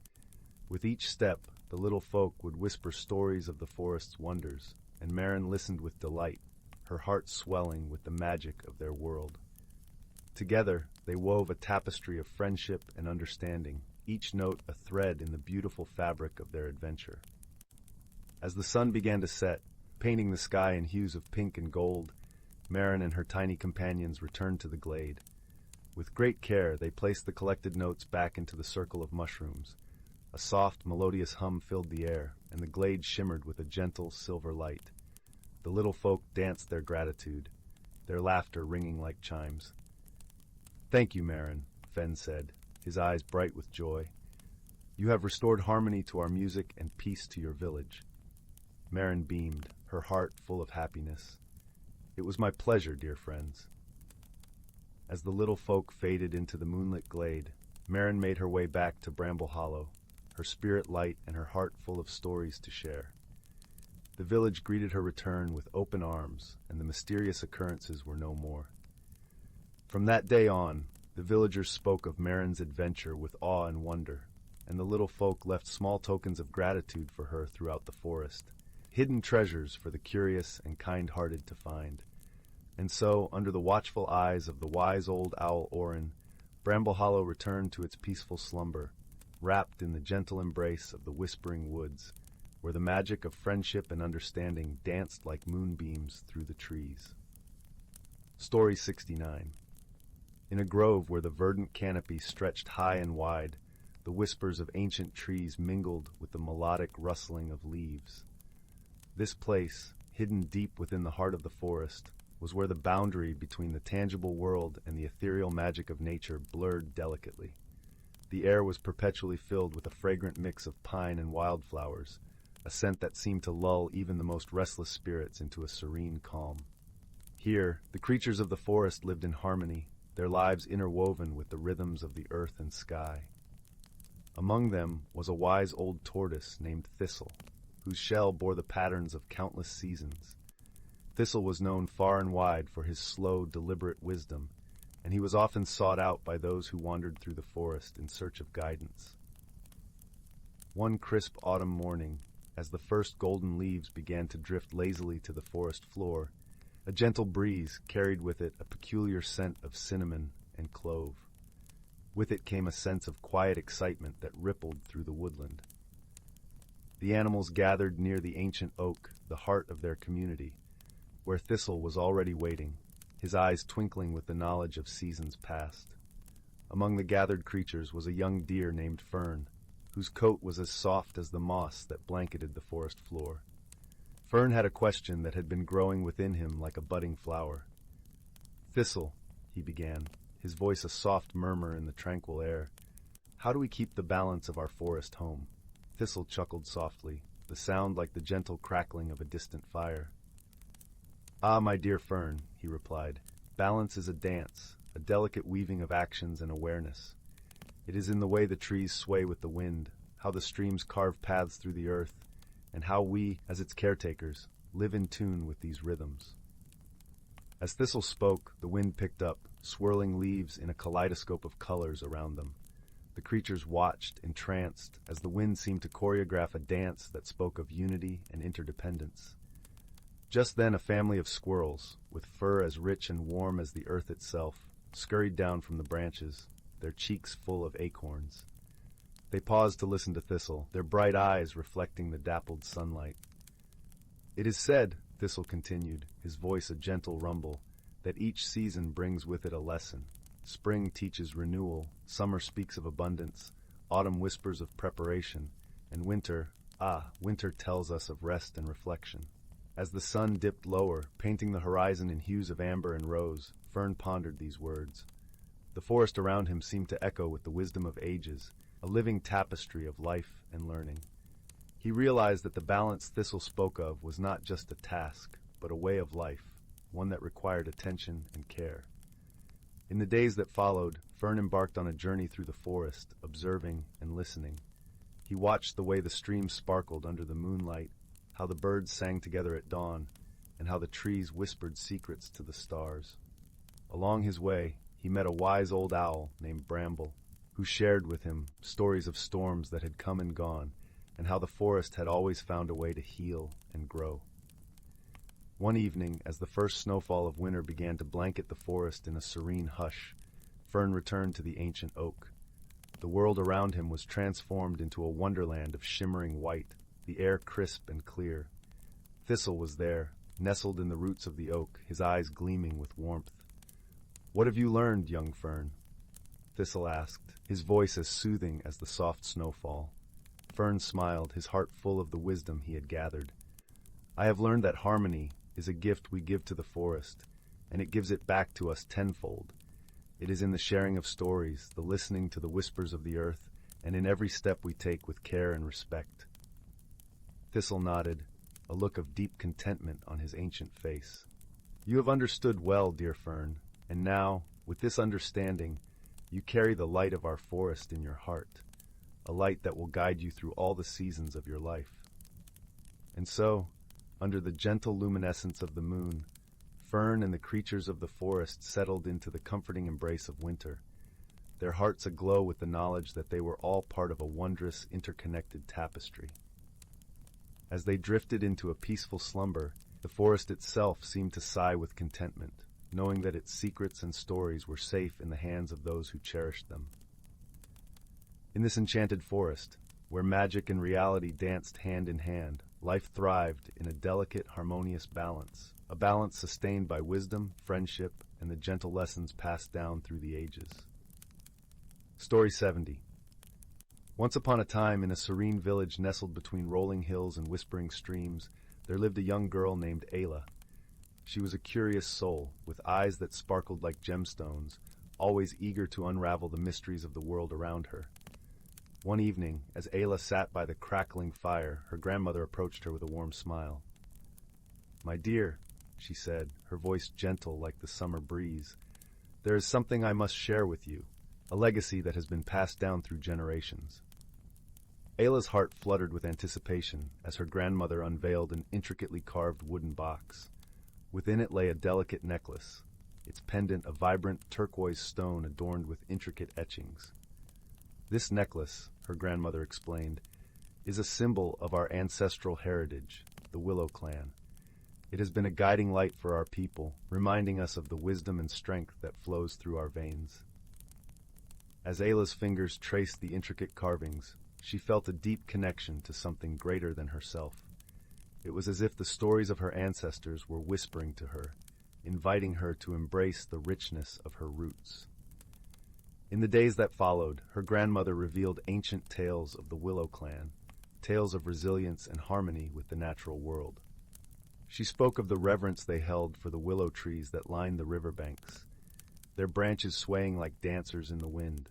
With each step, the little folk would whisper stories of the forest's wonders, and Marin listened with delight, her heart swelling with the magic of their world. Together, they wove a tapestry of friendship and understanding, each note a thread in the beautiful fabric of their adventure. As the sun began to set, painting the sky in hues of pink and gold, Marin and her tiny companions returned to the glade. With great care, they placed the collected notes back into the circle of mushrooms. A soft, melodious hum filled the air, and the glade shimmered with a gentle, silver light. The little folk danced their gratitude, their laughter ringing like chimes. "Thank you, Marin," Fen said, his eyes bright with joy. "You have restored harmony to our music and peace to your village." Marin beamed, her heart full of happiness. "It was my pleasure, dear friends." As the little folk faded into the moonlit glade, Marin made her way back to Bramble Hollow, her spirit light and her heart full of stories to share. The village greeted her return with open arms, and the mysterious occurrences were no more. From that day on, the villagers spoke of Marin's adventure with awe and wonder, and the little folk left small tokens of gratitude for her throughout the forest, hidden treasures for the curious and kind-hearted to find. And so, under the watchful eyes of the wise old owl Orin, Bramble Hollow returned to its peaceful slumber, wrapped in the gentle embrace of the whispering woods, where the magic of friendship and understanding danced like moonbeams through the trees. Story 69. In a grove where the verdant canopy stretched high and wide, the whispers of ancient trees mingled with the melodic rustling of leaves. This place, hidden deep within the heart of the forest, was where the boundary between the tangible world and the ethereal magic of nature blurred delicately. The air was perpetually filled with a fragrant mix of pine and wildflowers, a scent that seemed to lull even the most restless spirits into a serene calm. Here, the creatures of the forest lived in harmony, their lives interwoven with the rhythms of the earth and sky. Among them was a wise old tortoise named Thistle, whose shell bore the patterns of countless seasons. Thistle was known far and wide for his slow, deliberate wisdom, and he was often sought out by those who wandered through the forest in search of guidance. One crisp autumn morning, as the first golden leaves began to drift lazily to the forest floor, a gentle breeze carried with it a peculiar scent of cinnamon and clove. With it came a sense of quiet excitement that rippled through the woodland. The animals gathered near the ancient oak, the heart of their community, where Thistle was already waiting, his eyes twinkling with the knowledge of seasons past. Among the gathered creatures was a young deer named Fern, whose coat was as soft as the moss that blanketed the forest floor. Fern had a question that had been growing within him like a budding flower. "Thistle," he began, his voice a soft murmur in the tranquil air. "How do we keep the balance of our forest home?" Thistle chuckled softly, the sound like the gentle crackling of a distant fire. "Ah, my dear Fern," he replied, "balance is a dance, a delicate weaving of actions and awareness. It is in the way the trees sway with the wind, how the streams carve paths through the earth, and how we, as its caretakers, live in tune with these rhythms." As Thistle spoke, the wind picked up, swirling leaves in a kaleidoscope of colors around them. The creatures watched, entranced, as the wind seemed to choreograph a dance that spoke of unity and interdependence. Just then a family of squirrels, with fur as rich and warm as the earth itself, scurried down from the branches, their cheeks full of acorns. They paused to listen to Thistle, their bright eyes reflecting the dappled sunlight. "It is said," Thistle continued, his voice a gentle rumble, "that each season brings with it a lesson. Spring teaches renewal, summer speaks of abundance, autumn whispers of preparation, and winter tells us of rest and reflection." As the sun dipped lower, painting the horizon in hues of amber and rose, Fern pondered these words. The forest around him seemed to echo with the wisdom of ages, a living tapestry of life and learning. He realized that the balance Thistle spoke of was not just a task, but a way of life, one that required attention and care. In the days that followed, Fern embarked on a journey through the forest, observing and listening. He watched the way the streams sparkled under the moonlight, how the birds sang together at dawn, and how the trees whispered secrets to the stars. Along his way, he met a wise old owl named Bramble, who shared with him stories of storms that had come and gone, and how the forest had always found a way to heal and grow. One evening, as the first snowfall of winter began to blanket the forest in a serene hush, Fern returned to the ancient oak. The world around him was transformed into a wonderland of shimmering white, the air crisp and clear. Thistle was there, nestled in the roots of the oak, his eyes gleaming with warmth. "What have you learned, young Fern?" Thistle asked, his voice as soothing as the soft snowfall. Fern smiled, his heart full of the wisdom he had gathered. "I have learned that harmony is a gift we give to the forest, and it gives it back to us tenfold. It is in the sharing of stories, the listening to the whispers of the earth, and in every step we take with care and respect." Thistle nodded, a look of deep contentment on his ancient face. "You have understood well, dear Fern, and now, with this understanding, you carry the light of our forest in your heart, a light that will guide you through all the seasons of your life." And so, under the gentle luminescence of the moon, Fern and the creatures of the forest settled into the comforting embrace of winter, their hearts aglow with the knowledge that they were all part of a wondrous, interconnected tapestry. As they drifted into a peaceful slumber, the forest itself seemed to sigh with contentment, knowing that its secrets and stories were safe in the hands of those who cherished them. In this enchanted forest, where magic and reality danced hand in hand, life thrived in a delicate, harmonious balance, a balance sustained by wisdom, friendship, and the gentle lessons passed down through the ages. Story 70. Once upon a time, in a serene village nestled between rolling hills and whispering streams, there lived a young girl named Ayla. She was a curious soul, with eyes that sparkled like gemstones, always eager to unravel the mysteries of the world around her. One evening, as Ayla sat by the crackling fire, her grandmother approached her with a warm smile. "My dear," she said, her voice gentle like the summer breeze, "there is something I must share with you, a legacy that has been passed down through generations." Ayla's heart fluttered with anticipation as her grandmother unveiled an intricately carved wooden box. Within it lay a delicate necklace, its pendant a vibrant turquoise stone adorned with intricate etchings. "This necklace," her grandmother explained, "is a symbol of our ancestral heritage, the Willow clan. It has been a guiding light for our people, reminding us of the wisdom and strength that flows through our veins." As Ayla's fingers traced the intricate carvings, she felt a deep connection to something greater than herself. It was as if the stories of her ancestors were whispering to her, inviting her to embrace the richness of her roots. In the days that followed, her grandmother revealed ancient tales of the Willow clan, tales of resilience and harmony with the natural world. She spoke of the reverence they held for the willow trees that lined the riverbanks, their branches swaying like dancers in the wind.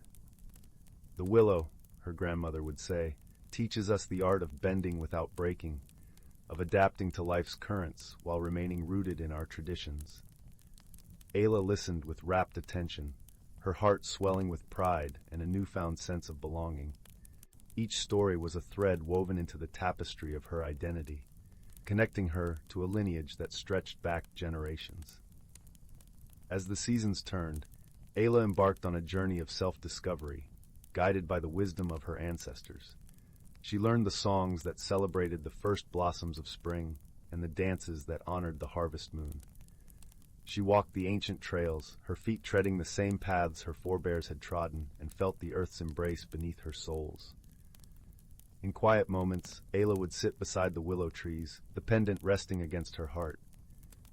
The willow, her grandmother would say, teaches us the art of bending without breaking, of adapting to life's currents while remaining rooted in our traditions. Ayla listened with rapt attention, her heart swelling with pride and a newfound sense of belonging. Each story was a thread woven into the tapestry of her identity, connecting her to a lineage that stretched back generations. As the seasons turned, Ayla embarked on a journey of self-discovery, guided by the wisdom of her ancestors. She learned the songs that celebrated the first blossoms of spring and the dances that honored the harvest moon. She walked the ancient trails, her feet treading the same paths her forebears had trodden, and felt the earth's embrace beneath her soles. In quiet moments, Ayla would sit beside the willow trees, the pendant resting against her heart.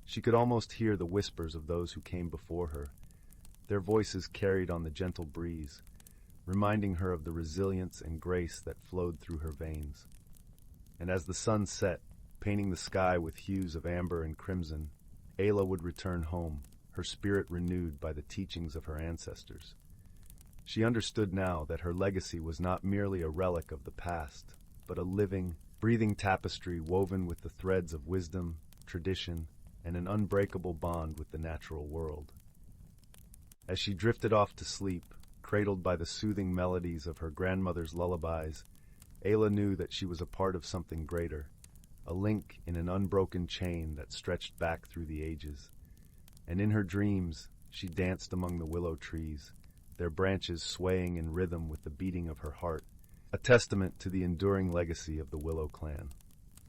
She could almost hear the whispers of those who came before her, their voices carried on the gentle breeze, reminding her of the resilience and grace that flowed through her veins. And as the sun set, painting the sky with hues of amber and crimson, Ayla would return home, her spirit renewed by the teachings of her ancestors. She understood now that her legacy was not merely a relic of the past, but a living, breathing tapestry woven with the threads of wisdom, tradition, and an unbreakable bond with the natural world. As she drifted off to sleep, cradled by the soothing melodies of her grandmother's lullabies, Ayla knew that she was a part of something greater, a link in an unbroken chain that stretched back through the ages. And in her dreams, she danced among the willow trees, their branches swaying in rhythm with the beating of her heart, a testament to the enduring legacy of the Willow clan.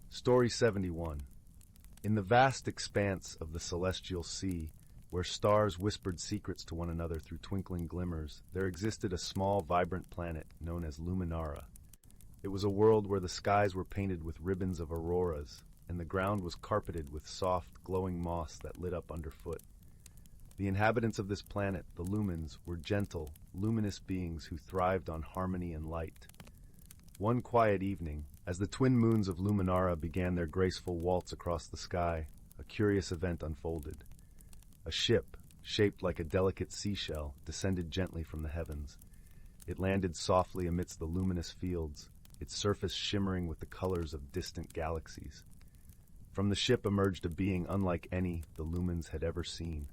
Story 71. In the vast expanse of the celestial sea, where stars whispered secrets to one another through twinkling glimmers, there existed a small, vibrant planet known as Nara. It was a world where the skies were painted with ribbons of auroras, and the ground was carpeted with soft, glowing moss that lit up underfoot. The inhabitants of this planet, the lumens, were gentle, luminous beings who thrived on harmony and light. One quiet evening, as the twin moons of Nara began their graceful waltz across the sky, a curious event unfolded. A ship, shaped like a delicate seashell, descended gently from the heavens. It landed softly amidst the luminous fields, its surface shimmering with the colors of distant galaxies. From the ship emerged a being unlike any the lumens had ever seen.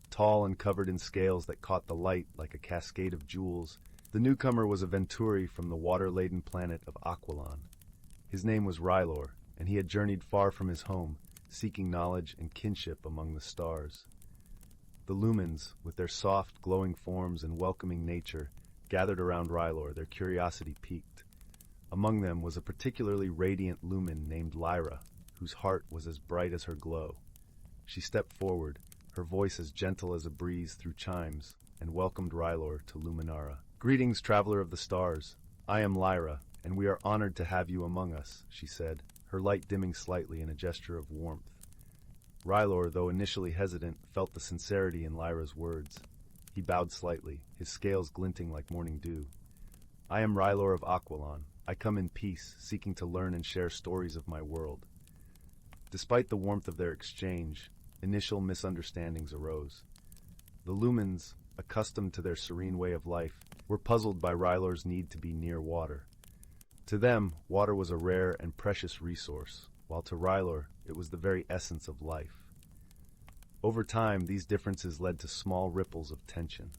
Tall and covered in scales that caught the light like a cascade of jewels, the newcomer was a Venturi from the water-laden planet of Aquilon. His name was Rior, and he had journeyed far from his home, seeking knowledge and kinship among the stars. The lumens, with their soft, glowing forms and welcoming nature, gathered around Rior, their curiosity piqued. Among them was a particularly radiant lumen named Lyra, whose heart was as bright as her glow. She stepped forward, her voice as gentle as a breeze through chimes, and welcomed Rior to Nara. "Greetings, traveler of the stars. I am Lyra, and we are honored to have you among us," she said, her light dimming slightly in a gesture of warmth. Rior, though initially hesitant, felt the sincerity in Lyra's words. He bowed slightly, his scales glinting like morning dew. "I am Rior of Aquilon. I come in peace, seeking to learn and share stories of my world." Despite the warmth of their exchange, initial misunderstandings arose. The lumens, accustomed to their serene way of life, were puzzled by Rior's need to be near water. To them, water was a rare and precious resource, while to Rior it was the very essence of life. Over time, these differences led to small ripples of tension.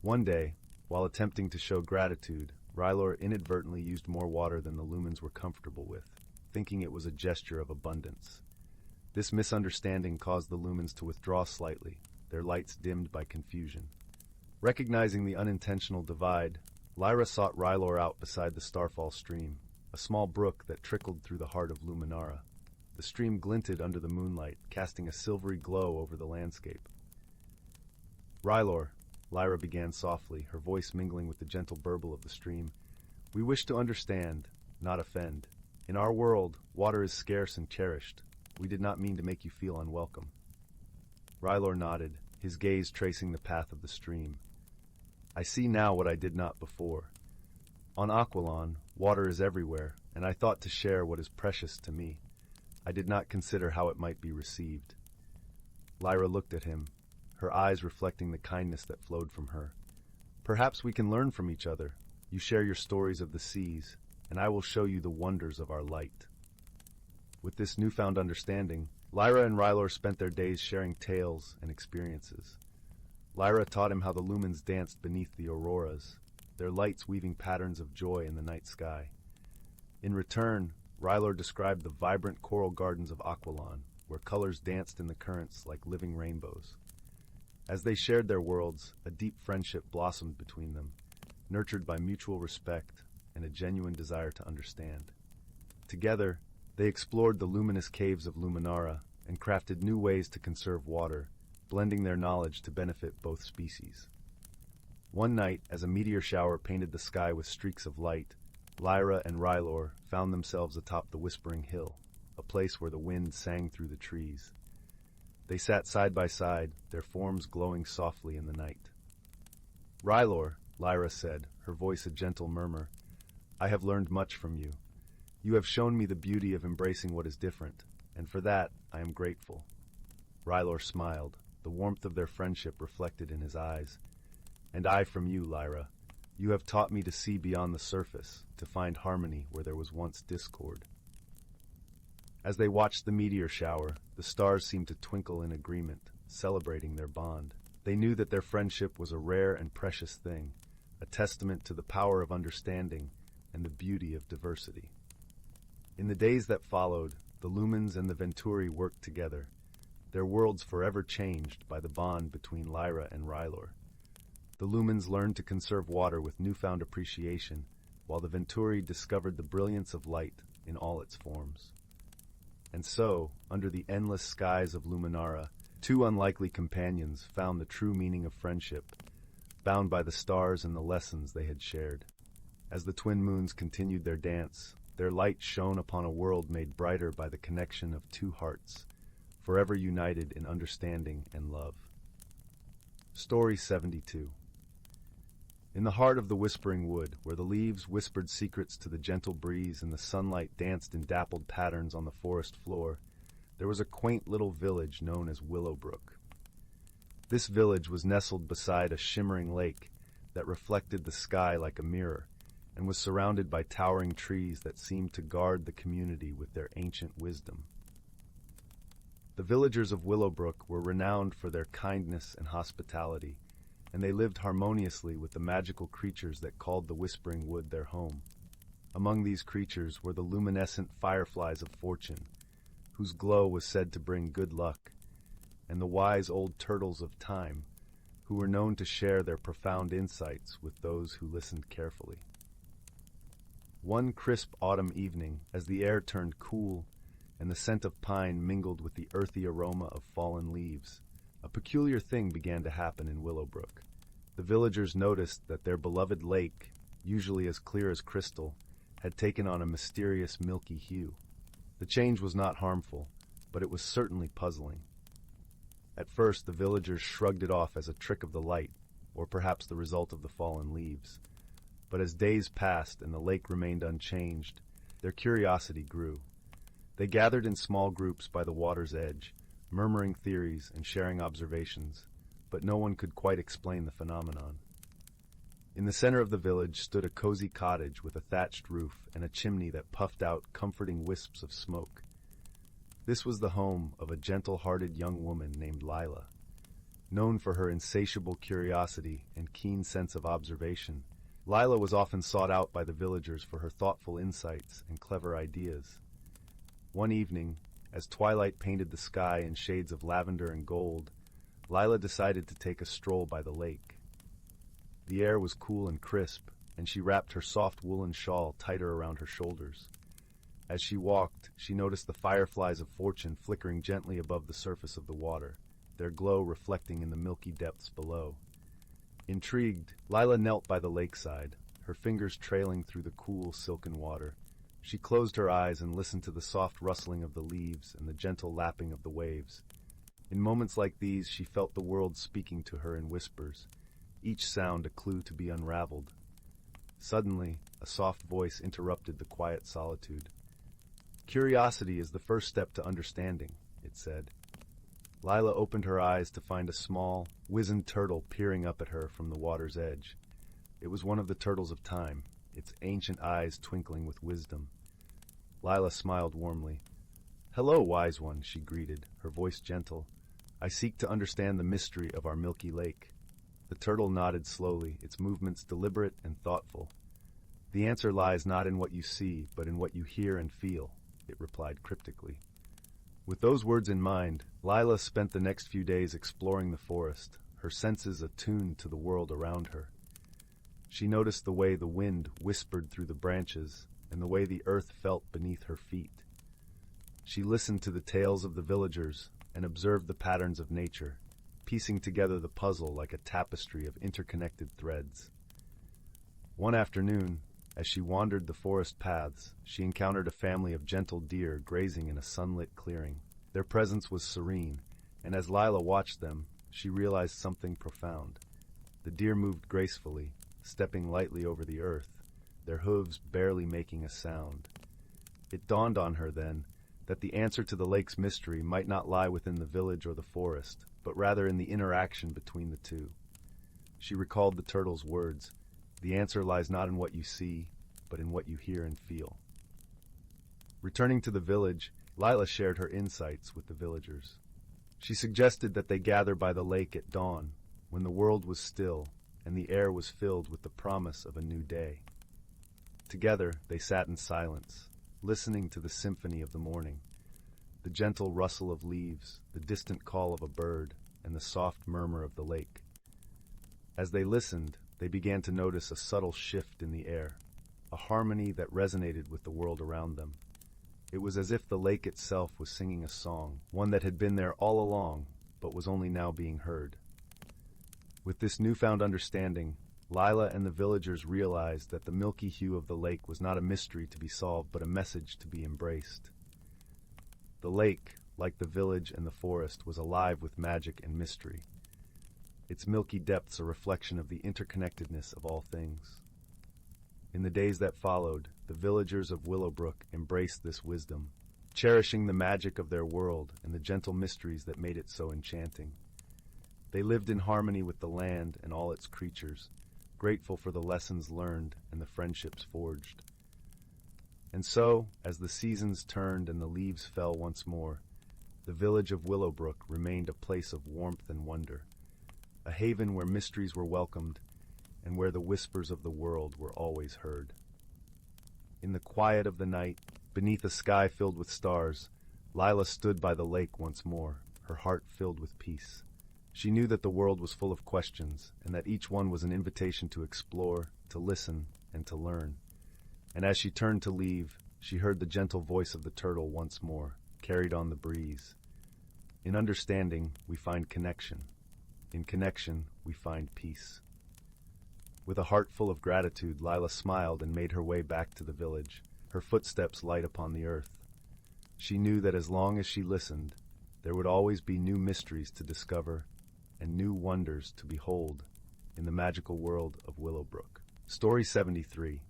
One day, while attempting to show gratitude, Rior inadvertently used more water than the lumens were comfortable with, thinking it was a gesture of abundance. This misunderstanding caused the lumens to withdraw slightly, their lights dimmed by confusion. Recognizing the unintentional divide, Lyra sought Rior out beside the Starfall stream, a small brook that trickled through the heart of Nara. The stream glinted under the moonlight, casting a silvery glow over the landscape. "Rior," Lyra began softly, her voice mingling with the gentle burble of the stream, "we wish to understand, not offend. In our world, water is scarce and cherished. We did not mean to make you feel unwelcome." Rior nodded, his gaze tracing the path of the stream. "I see now what I did not before. On Aquilon, water is everywhere, and I thought to share what is precious to me. I did not consider how it might be received. Lyra looked at him, her eyes reflecting the kindness that flowed from her. Perhaps we can learn from each other. You share your stories of the seas, and I will show you the wonders of our light. With this newfound understanding, Lyra and Rior spent their days sharing tales and experiences. Lyra taught him how the lumens danced beneath the auroras, their lights weaving patterns of joy in the night sky. In return, Rior described the vibrant coral gardens of Aquilon, where colors danced in the currents like living rainbows. As they shared their worlds, a deep friendship blossomed between them, nurtured by mutual respect and a genuine desire to understand. Together, they explored the luminous caves of Luminara and crafted new ways to conserve water, blending their knowledge to benefit both species. One night, as a meteor shower painted the sky with streaks of light, Lyra and Rior found themselves atop the Whispering Hill, a place where the wind sang through the trees. They sat side by side, their forms glowing softly in the night. "Rior," Lyra said, her voice a gentle murmur, "I have learned much from you. You have shown me the beauty of embracing what is different, and for that I am grateful." Rior smiled, the warmth of their friendship reflected in his eyes. "And I from you, Lyra. You have taught me to see beyond the surface, to find harmony where there was once discord." As they watched the meteor shower, the stars seemed to twinkle in agreement, celebrating their bond. They knew that their friendship was a rare and precious thing, a testament to the power of understanding and the beauty of diversity. In the days that followed, the Lumens and the Venturi worked together, their worlds forever changed by the bond between Lyra and Rior. The Lumens learned to conserve water with newfound appreciation, while the Venturi discovered the brilliance of light in all its forms. And so, under the endless skies of Luminara, two unlikely companions found the true meaning of friendship, bound by the stars and the lessons they had shared. As the twin moons continued their dance, their light shone upon a world made brighter by the connection of two hearts, forever united in understanding and love. Story 72. In the heart of the Whispering Wood, where the leaves whispered secrets to the gentle breeze and the sunlight danced in dappled patterns on the forest floor, there was a quaint little village known as Willowbrook. This village was nestled beside a shimmering lake that reflected the sky like a mirror, and was surrounded by towering trees that seemed to guard the community with their ancient wisdom. The villagers of Willowbrook were renowned for their kindness and hospitality, and they lived harmoniously with the magical creatures that called the Whispering Wood their home. Among these creatures were the luminescent fireflies of fortune, whose glow was said to bring good luck, and the wise old turtles of time, who were known to share their profound insights with those who listened carefully. One crisp autumn evening, as the air turned cool and the scent of pine mingled with the earthy aroma of fallen leaves, a peculiar thing began to happen in Willowbrook. The villagers noticed that their beloved lake, usually as clear as crystal, had taken on a mysterious milky hue. The change was not harmful, but it was certainly puzzling. At first, the villagers shrugged it off as a trick of the light, or perhaps the result of the fallen leaves. But as days passed and the lake remained unchanged, their curiosity grew. They gathered in small groups by the water's edge, murmuring theories and sharing observations, but no one could quite explain the phenomenon. In the center of the village stood a cozy cottage with a thatched roof and a chimney that puffed out comforting wisps of smoke. This was the home of a gentle-hearted young woman named Lila. Known for her insatiable curiosity and keen sense of observation, Lila was often sought out by the villagers for her thoughtful insights and clever ideas. One evening, as twilight painted the sky in shades of lavender and gold, Lila decided to take a stroll by the lake. The air was cool and crisp, and she wrapped her soft woolen shawl tighter around her shoulders. As she walked, she noticed the fireflies of fortune flickering gently above the surface of the water, their glow reflecting in the milky depths below. Intrigued, Lila knelt by the lakeside, her fingers trailing through the cool, silken water. She closed her eyes and listened to the soft rustling of the leaves and the gentle lapping of the waves. In moments like these, she felt the world speaking to her in whispers, each sound a clue to be unraveled. Suddenly, a soft voice interrupted the quiet solitude. Curiosity is the first step to understanding, it said. Lila opened her eyes to find a small, wizened turtle peering up at her from the water's edge. It was one of the turtles of time, its ancient eyes twinkling with wisdom. Lila smiled warmly. "Hello, wise one," she greeted, her voice gentle. "I seek to understand the mystery of our milky lake." The turtle nodded slowly, its movements deliberate and thoughtful. "The answer lies not in what you see, but in what you hear and feel," it replied cryptically. With those words in mind, Lila spent the next few days exploring the forest, her senses attuned to the world around her. She noticed the way the wind whispered through the branches and the way the earth felt beneath her feet. She listened to the tales of the villagers and observed the patterns of nature, piecing together the puzzle like a tapestry of interconnected threads. One afternoon, as she wandered the forest paths, she encountered a family of gentle deer grazing in a sunlit clearing. Their presence was serene, and as Lila watched them, she realized something profound. The deer moved gracefully, stepping lightly over the earth, their hooves barely making a sound. It dawned on her then that the answer to the lake's mystery might not lie within the village or the forest, but rather in the interaction between the two. She recalled the turtle's words, "The answer lies not in what you see, but in what you hear and feel." Returning to the village, Lila shared her insights with the villagers. She suggested that they gather by the lake at dawn, when the world was still and the air was filled with the promise of a new day. Together, they sat in silence, listening to the symphony of the morning, the gentle rustle of leaves, the distant call of a bird, and the soft murmur of the lake. As they listened, they began to notice a subtle shift in the air, a harmony that resonated with the world around them. It was as if the lake itself was singing a song, one that had been there all along, but was only now being heard. With this newfound understanding, Lila and the villagers realized that the milky hue of the lake was not a mystery to be solved, but a message to be embraced. The lake, like the village and the forest, was alive with magic and mystery, its milky depths a reflection of the interconnectedness of all things. In the days that followed, the villagers of Willowbrook embraced this wisdom, cherishing the magic of their world and the gentle mysteries that made it so enchanting. They lived in harmony with the land and all its creatures, grateful for the lessons learned and the friendships forged. And so, as the seasons turned and the leaves fell once more, the village of Willowbrook remained a place of warmth and wonder, a haven where mysteries were welcomed and where the whispers of the world were always heard. In the quiet of the night, beneath a sky filled with stars, Lila stood by the lake once more, her heart filled with peace. She knew that the world was full of questions, and that each one was an invitation to explore, to listen, and to learn. And as she turned to leave, she heard the gentle voice of the turtle once more, carried on the breeze. In understanding, we find connection. In connection, we find peace. With a heart full of gratitude, Lila smiled and made her way back to the village, her footsteps light upon the earth. She knew that as long as she listened, there would always be new mysteries to discover and new wonders to behold in the magical world of Willowbrook. Story 73.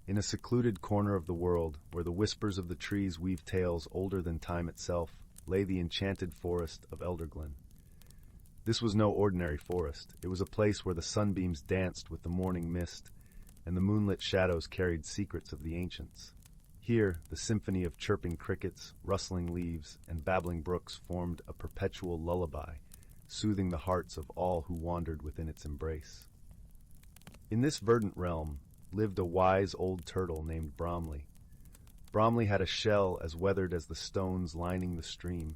In a secluded corner of the world, where the whispers of the trees weave tales older than time itself, lay the enchanted forest of Elderglen. This was no ordinary forest. It was a place where the sunbeams danced with the morning mist, and the moonlit shadows carried secrets of the ancients. Here, the symphony of chirping crickets, rustling leaves, and babbling brooks formed a perpetual lullaby, soothing the hearts of all who wandered within its embrace. In this verdant realm lived a wise old turtle named Bromley. Bromley had a shell as weathered as the stones lining the stream,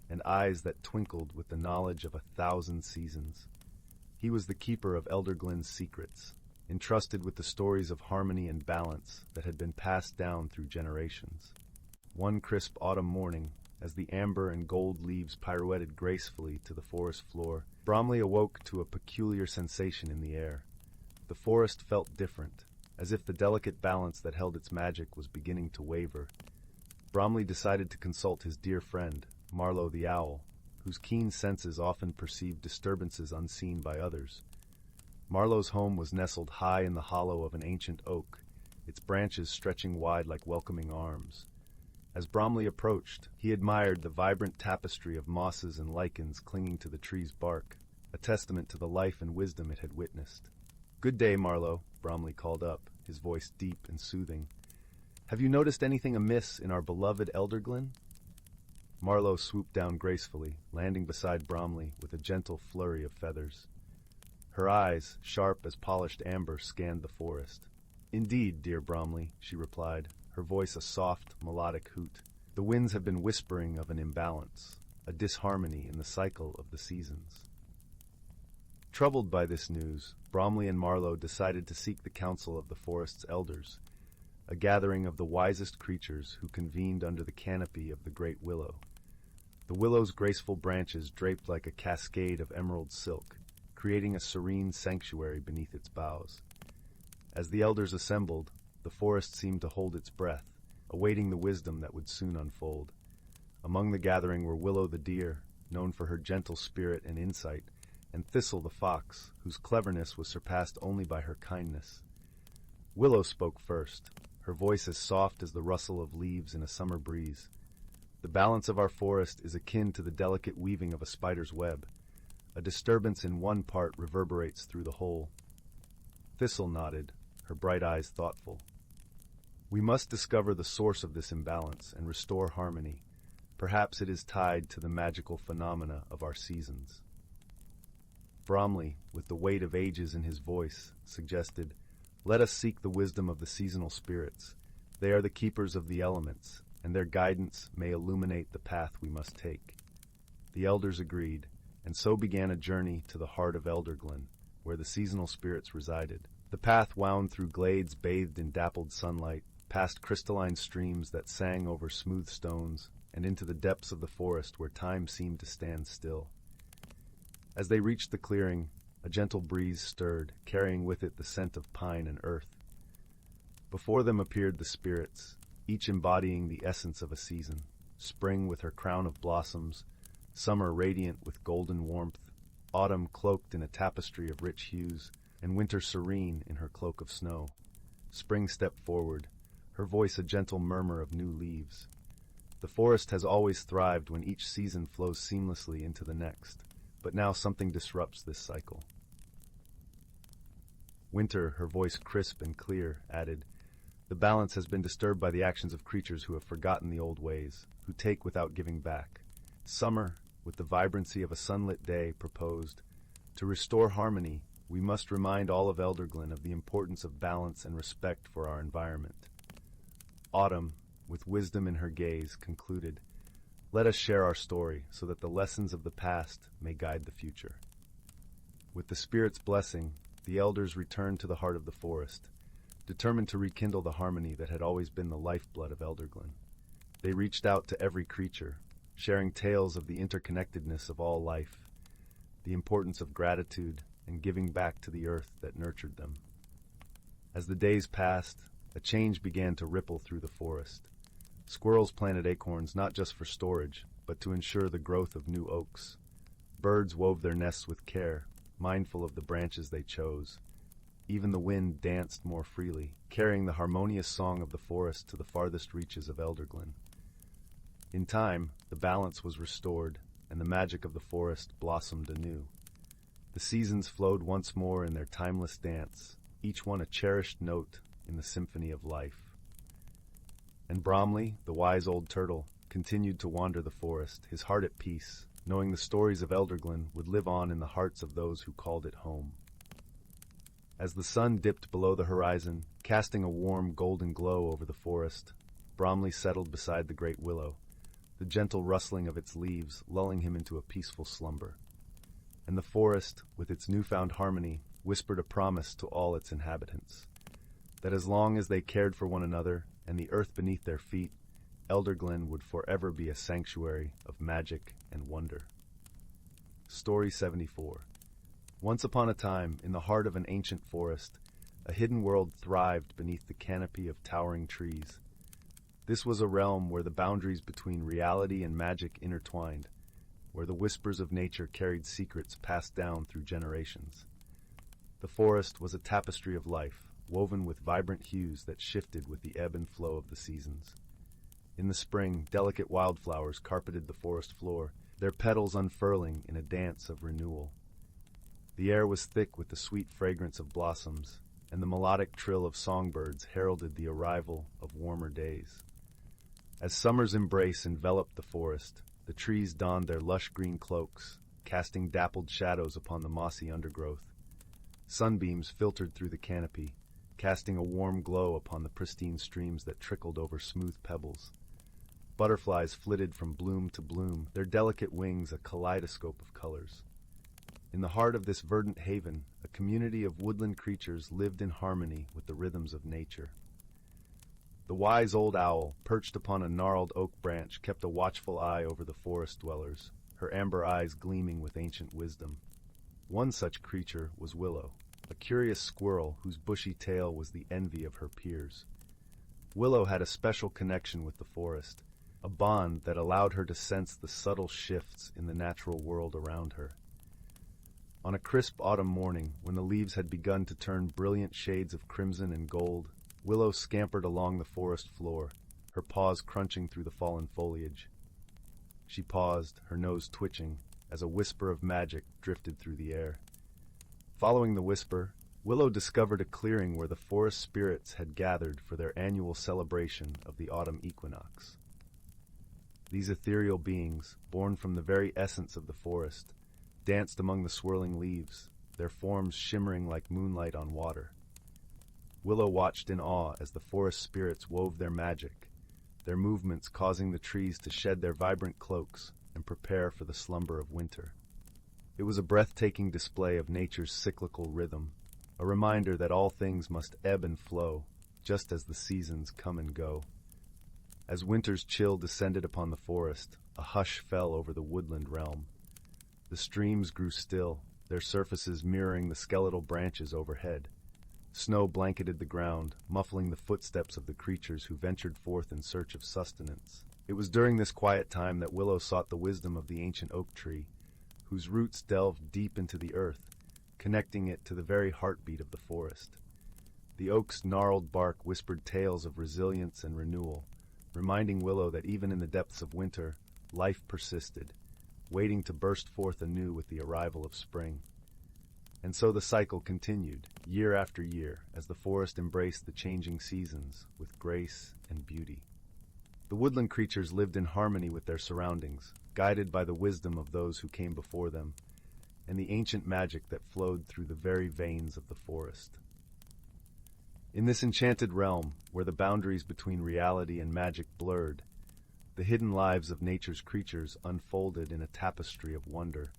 and eyes that twinkled with the knowledge of 1,000 seasons. He was the keeper of Elderglen's secrets, entrusted with the stories of harmony and balance that had been passed down through generations. One crisp autumn morning, as the amber and gold leaves pirouetted gracefully to the forest floor, Bromley awoke to a peculiar sensation in the air. The forest felt different, as if the delicate balance that held its magic was beginning to waver. Bromley decided to consult his dear friend, Marlowe the owl, whose keen senses often perceived disturbances unseen by others. Marlowe's home was nestled high in the hollow of an ancient oak, its branches stretching wide like welcoming arms. As Bromley approached, he admired the vibrant tapestry of mosses and lichens clinging to the tree's bark, a testament to the life and wisdom it had witnessed. "Good day, Marlowe," Bromley called up, his voice deep and soothing. "Have you noticed anything amiss in our beloved Elderglen?" Marlowe swooped down gracefully, landing beside Bromley with a gentle flurry of feathers. Her eyes, sharp as polished amber, scanned the forest. "Indeed, dear Bromley," she replied, her voice a soft, melodic hoot. "The winds have been whispering of an imbalance, a disharmony in the cycle of the seasons." Troubled by this news, Bromley and Marlowe decided to seek the counsel of the forest's elders, a gathering of the wisest creatures who convened under the canopy of the great willow. The willow's graceful branches draped like a cascade of emerald silk, creating a serene sanctuary beneath its boughs. As the elders assembled, the forest seemed to hold its breath, awaiting the wisdom that would soon unfold. Among the gathering were Willow the deer, known for her gentle spirit and insight, and Thistle the fox, whose cleverness was surpassed only by her kindness. Willow spoke first, her voice as soft as the rustle of leaves in a summer breeze. "The balance of our forest is akin to the delicate weaving of a spider's web. A disturbance in one part reverberates through the whole." Thistle nodded, her bright eyes thoughtful. "We must discover the source of this imbalance and restore harmony. Perhaps it is tied to the magical phenomena of our seasons." Bromley, with the weight of ages in his voice, suggested, "Let us seek the wisdom of the seasonal spirits. They are the keepers of the elements, and their guidance may illuminate the path we must take." The elders agreed, and so began a journey to the heart of Elderglen, where the seasonal spirits resided. The path wound through glades bathed in dappled sunlight, past crystalline streams that sang over smooth stones, and into the depths of the forest where time seemed to stand still. As they reached the clearing, a gentle breeze stirred, carrying with it the scent of pine and earth. Before them appeared the spirits, each embodying the essence of a season: spring with her crown of blossoms, summer radiant with golden warmth, autumn cloaked in a tapestry of rich hues, and winter serene in her cloak of snow. Spring stepped forward, her voice a gentle murmur of new leaves. The forest has always thrived when each season flows seamlessly into the next, but now something disrupts this cycle. Winter, her voice crisp and clear, added, "The balance has been disturbed by the actions of creatures who have forgotten the old ways, who take without giving back." Summer, with the vibrancy of a sunlit day, proposed, "To restore harmony, we must remind all of Elderglen of the importance of balance and respect for our environment." Autumn, with wisdom in her gaze, concluded, "Let us share our story so that the lessons of the past may guide the future." With the spirit's blessing, the elders returned to the heart of the forest, determined to rekindle the harmony that had always been the lifeblood of Elderglen. They reached out to every creature, sharing tales of the interconnectedness of all life, the importance of gratitude, and giving back to the earth that nurtured them. As the days passed, a change began to ripple through the forest. Squirrels planted acorns not just for storage, but to ensure the growth of new oaks. Birds wove their nests with care, mindful of the branches they chose. Even the wind danced more freely, carrying the harmonious song of the forest to the farthest reaches of Elderglen. In time, the balance was restored, and the magic of the forest blossomed anew. The seasons flowed once more in their timeless dance, each one a cherished note in the symphony of life. And Bromley, the wise old turtle, continued to wander the forest, his heart at peace, knowing the stories of Elderglen would live on in the hearts of those who called it home. As the sun dipped below the horizon, casting a warm golden glow over the forest, Bromley settled beside the great willow, the gentle rustling of its leaves lulling him into a peaceful slumber. And the forest, with its newfound harmony, whispered a promise to all its inhabitants, that as long as they cared for one another and the earth beneath their feet, Elderglen would forever be a sanctuary of magic and wonder. Story 74. Once upon a time, in the heart of an ancient forest, a hidden world thrived beneath the canopy of towering trees. This was a realm where the boundaries between reality and magic intertwined, where the whispers of nature carried secrets passed down through generations. The forest was a tapestry of life, woven with vibrant hues that shifted with the ebb and flow of the seasons. In the spring, delicate wildflowers carpeted the forest floor, their petals unfurling in a dance of renewal. The air was thick with the sweet fragrance of blossoms, and the melodic trill of songbirds heralded the arrival of warmer days. As summer's embrace enveloped the forest, the trees donned their lush green cloaks, casting dappled shadows upon the mossy undergrowth. Sunbeams filtered through the canopy, casting a warm glow upon the pristine streams that trickled over smooth pebbles. Butterflies flitted from bloom to bloom, their delicate wings a kaleidoscope of colors. In the heart of this verdant haven, a community of woodland creatures lived in harmony with the rhythms of nature. The wise old owl, perched upon a gnarled oak branch, kept a watchful eye over the forest dwellers, her amber eyes gleaming with ancient wisdom. One such creature was Willow, a curious squirrel whose bushy tail was the envy of her peers. Willow had a special connection with the forest, a bond that allowed her to sense the subtle shifts in the natural world around her. On a crisp autumn morning, when the leaves had begun to turn brilliant shades of crimson and gold, Willow scampered along the forest floor, her paws crunching through the fallen foliage. She paused, her nose twitching, as a whisper of magic drifted through the air. Following the whisper, Willow discovered a clearing where the forest spirits had gathered for their annual celebration of the autumn equinox. These ethereal beings, born from the very essence of the forest, danced among the swirling leaves, their forms shimmering like moonlight on water. Willow watched in awe as the forest spirits wove their magic, their movements causing the trees to shed their vibrant cloaks and prepare for the slumber of winter. It was a breathtaking display of nature's cyclical rhythm, a reminder that all things must ebb and flow, just as the seasons come and go. As winter's chill descended upon the forest, a hush fell over the woodland realm. The streams grew still, their surfaces mirroring the skeletal branches overhead. Snow blanketed the ground, muffling the footsteps of the creatures who ventured forth in search of sustenance. It was during this quiet time that Willow sought the wisdom of the ancient oak tree, whose roots delved deep into the earth, connecting it to the very heartbeat of the forest. The oak's gnarled bark whispered tales of resilience and renewal, reminding Willow that even in the depths of winter, life persisted, waiting to burst forth anew with the arrival of spring. And so the cycle continued, year after year, as the forest embraced the changing seasons with grace and beauty. The woodland creatures lived in harmony with their surroundings, guided by the wisdom of those who came before them, and the ancient magic that flowed through the very veins of the forest. In this enchanted realm, where the boundaries between reality and magic blurred, the hidden lives of nature's creatures unfolded in a tapestry of wonder,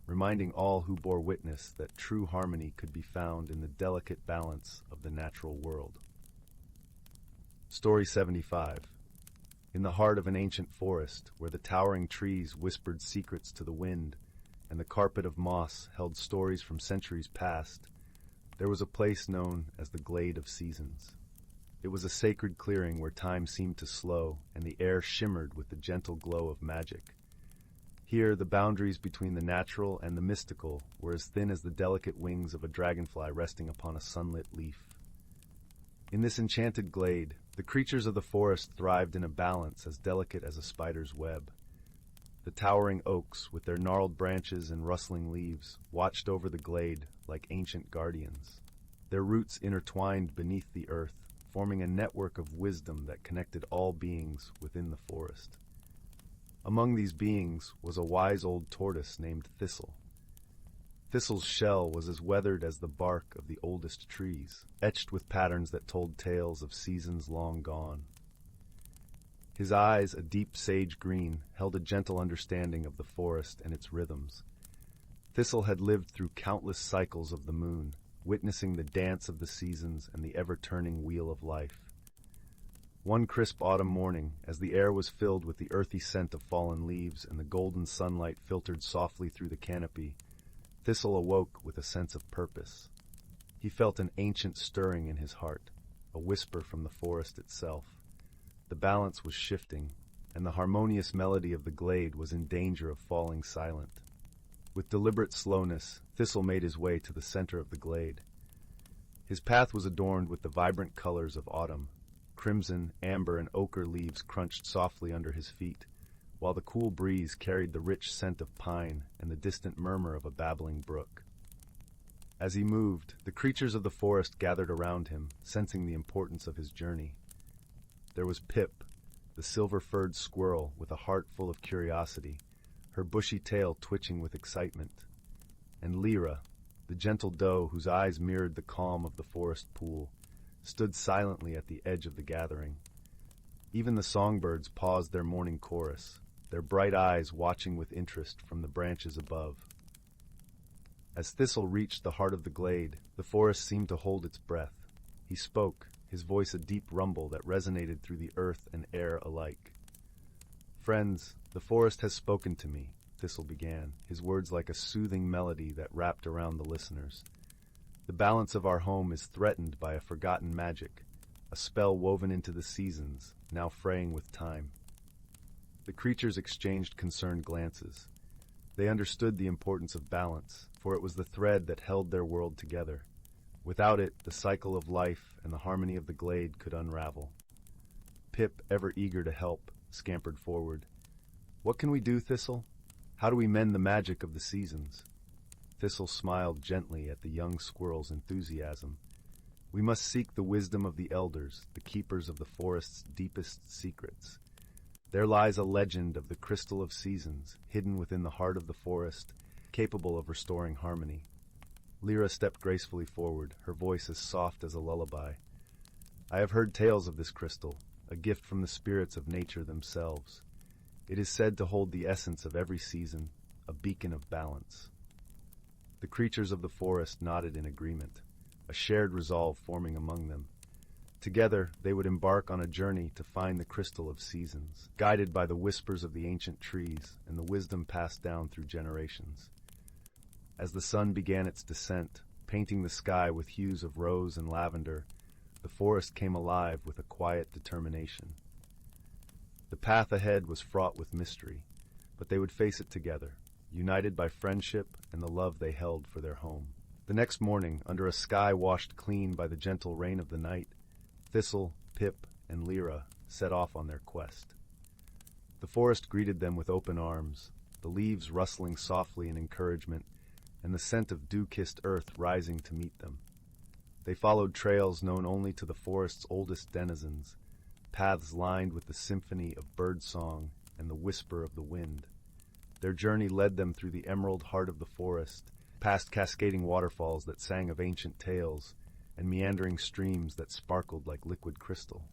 reminding all who bore witness that true harmony could be found in the delicate balance of the natural world. Story 75. In the heart of an ancient forest, where the towering trees whispered secrets to the wind, and the carpet of moss held stories from centuries past, there was a place known as the Glade of Seasons. It was a sacred clearing where time seemed to slow, and the air shimmered with the gentle glow of magic. Here, the boundaries between the natural and the mystical were as thin as the delicate wings of a dragonfly resting upon a sunlit leaf. In this enchanted glade, the creatures of the forest thrived in a balance as delicate as a spider's web. The towering oaks, with their gnarled branches and rustling leaves, watched over the glade like ancient guardians. Their roots intertwined beneath the earth, forming a network of wisdom that connected all beings within the forest. Among these beings was a wise old tortoise named Thistle. Thistle's shell was as weathered as the bark of the oldest trees, etched with patterns that told tales of seasons long gone. His eyes, a deep sage green, held a gentle understanding of the forest and its rhythms. Thistle had lived through countless cycles of the moon, witnessing the dance of the seasons and the ever-turning wheel of life. One crisp autumn morning, as the air was filled with the earthy scent of fallen leaves and the golden sunlight filtered softly through the canopy, Thistle awoke with a sense of purpose. He felt an ancient stirring in his heart, a whisper from the forest itself. The balance was shifting, and the harmonious melody of the glade was in danger of falling silent. With deliberate slowness, Thistle made his way to the center of the glade. His path was adorned with the vibrant colors of autumn, crimson, amber, and ochre leaves crunched softly under his feet, while the cool breeze carried the rich scent of pine and the distant murmur of a babbling brook. As he moved, the creatures of the forest gathered around him, sensing the importance of his journey. There was Pip, the silver-furred squirrel with a heart full of curiosity, her bushy tail twitching with excitement, and Lyra, the gentle doe whose eyes mirrored the calm of the forest pool, stood silently at the edge of the gathering. Even the songbirds paused their morning chorus, their bright eyes watching with interest from the branches above. As Thistle reached the heart of the glade, the forest seemed to hold its breath. He spoke, his voice a deep rumble that resonated through the earth and air alike. "Friends, the forest has spoken to me," Thistle began, his words like a soothing melody that wrapped around the listeners. "The balance of our home is threatened by a forgotten magic, a spell woven into the seasons, now fraying with time." The creatures exchanged concerned glances. They understood the importance of balance, for it was the thread that held their world together. Without it, the cycle of life and the harmony of the glade could unravel. Pip, ever eager to help, scampered forward. "What can we do, Thistle? How do we mend the magic of the seasons?" Thistle smiled gently at the young squirrel's enthusiasm. "We must seek the wisdom of the elders, the keepers of the forest's deepest secrets. There lies a legend of the crystal of seasons, hidden within the heart of the forest, capable of restoring harmony." Lyra stepped gracefully forward, her voice as soft as a lullaby. "I have heard tales of this crystal, a gift from the spirits of nature themselves. It is said to hold the essence of every season, a beacon of balance." The creatures of the forest nodded in agreement, a shared resolve forming among them. Together, they would embark on a journey to find the crystal of seasons, guided by the whispers of the ancient trees and the wisdom passed down through generations. As the sun began its descent, painting the sky with hues of rose and lavender, the forest came alive with a quiet determination. The path ahead was fraught with mystery, but they would face it together, united by friendship and the love they held for their home. The next morning, under a sky washed clean by the gentle rain of the night, Thistle, Pip, and Lyra set off on their quest. The forest greeted them with open arms, the leaves rustling softly in encouragement, and the scent of dew-kissed earth rising to meet them. They followed trails known only to the forest's oldest denizens, paths lined with the symphony of bird song and the whisper of the wind. Their journey led them through the emerald heart of the forest, past cascading waterfalls that sang of ancient tales, and meandering streams that sparkled like liquid crystal.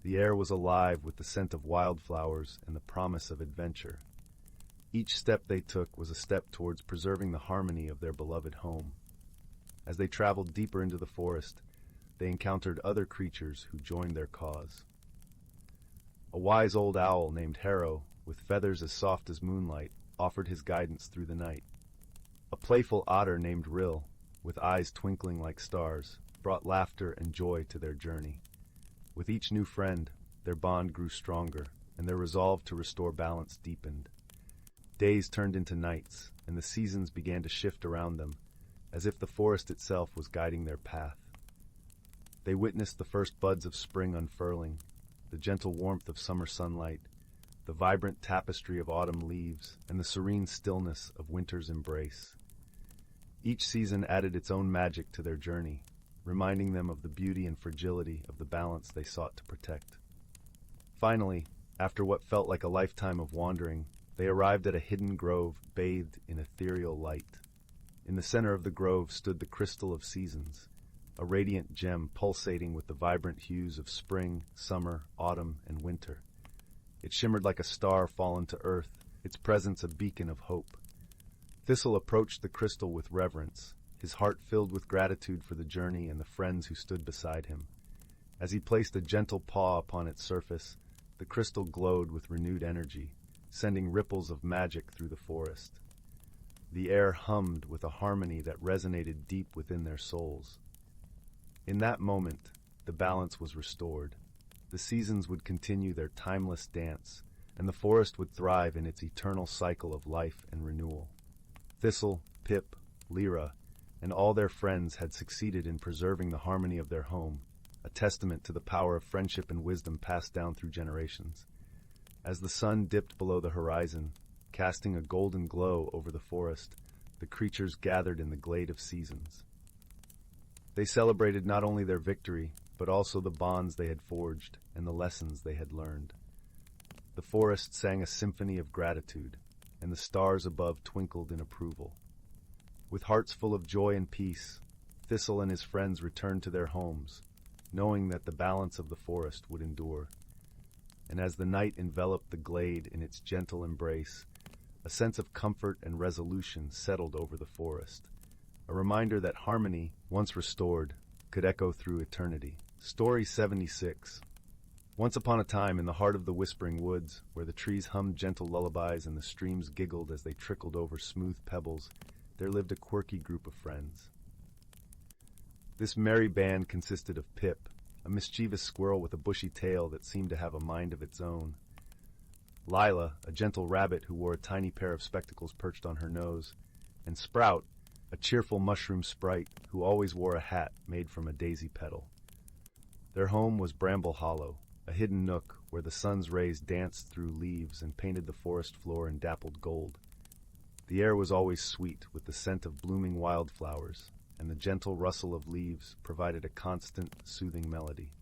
The air was alive with the scent of wildflowers and the promise of adventure. Each step they took was a step towards preserving the harmony of their beloved home. As they traveled deeper into the forest, they encountered other creatures who joined their cause. A wise old owl named Harrow, with feathers as soft as moonlight, offered his guidance through the night. A playful otter named Rill, with eyes twinkling like stars, brought laughter and joy to their journey. With each new friend, their bond grew stronger, and their resolve to restore balance deepened. Days turned into nights, and the seasons began to shift around them, as if the forest itself was guiding their path. They witnessed the first buds of spring unfurling, the gentle warmth of summer sunlight, the vibrant tapestry of autumn leaves, and the serene stillness of winter's embrace. Each season added its own magic to their journey, reminding them of the beauty and fragility of the balance they sought to protect. Finally, after what felt like a lifetime of wandering, they arrived at a hidden grove bathed in ethereal light. In the center of the grove stood the crystal of seasons, a radiant gem pulsating with the vibrant hues of spring, summer, autumn, and winter. It shimmered like a star fallen to earth, its presence a beacon of hope. Thistle approached the crystal with reverence, his heart filled with gratitude for the journey and the friends who stood beside him. As he placed a gentle paw upon its surface, the crystal glowed with renewed energy, sending ripples of magic through the forest. The air hummed with a harmony that resonated deep within their souls. In that moment, the balance was restored. The seasons would continue their timeless dance, and the forest would thrive in its eternal cycle of life and renewal. Thistle, Pip, Lyra, and all their friends had succeeded in preserving the harmony of their home, a testament to the power of friendship and wisdom passed down through generations. As the sun dipped below the horizon, casting a golden glow over the forest, the creatures gathered in the glade of seasons. They celebrated not only their victory, but also the bonds they had forged and the lessons they had learned. The forest sang a symphony of gratitude, and the stars above twinkled in approval. With hearts full of joy and peace, Thistle and his friends returned to their homes, knowing that the balance of the forest would endure. And as the night enveloped the glade in its gentle embrace, a sense of comfort and resolution settled over the forest, a reminder that harmony, once restored, could echo through eternity. Story 76. Once upon a time, in the heart of the whispering woods, where the trees hummed gentle lullabies and the streams giggled as they trickled over smooth pebbles, there lived a quirky group of friends. This merry band consisted of Pip, a mischievous squirrel with a bushy tail that seemed to have a mind of its own; Lila, a gentle rabbit who wore a tiny pair of spectacles perched on her nose; and Sprout, a cheerful mushroom sprite who always wore a hat made from a daisy petal. Their home was Bramble Hollow, a hidden nook where the sun's rays danced through leaves and painted the forest floor in dappled gold. The air was always sweet with the scent of blooming wildflowers, and the gentle rustle of leaves provided a constant, soothing melody.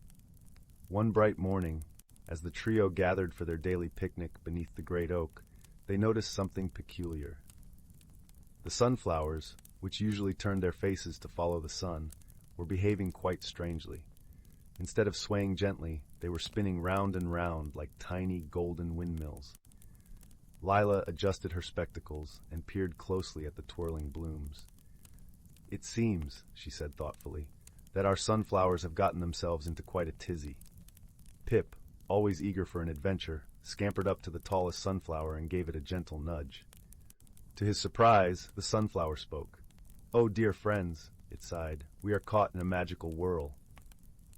One bright morning, as the trio gathered for their daily picnic beneath the great oak, they noticed something peculiar. The sunflowers, which usually turned their faces to follow the sun, were behaving quite strangely. Instead of swaying gently, they were spinning round and round like tiny golden windmills. Lila adjusted her spectacles and peered closely at the twirling blooms. "It seems," she said thoughtfully, "that our sunflowers have gotten themselves into quite a tizzy." Pip, always eager for an adventure, scampered up to the tallest sunflower and gave it a gentle nudge. To his surprise, the sunflower spoke. "Oh, dear friends," it sighed, "we are caught in a magical whirl."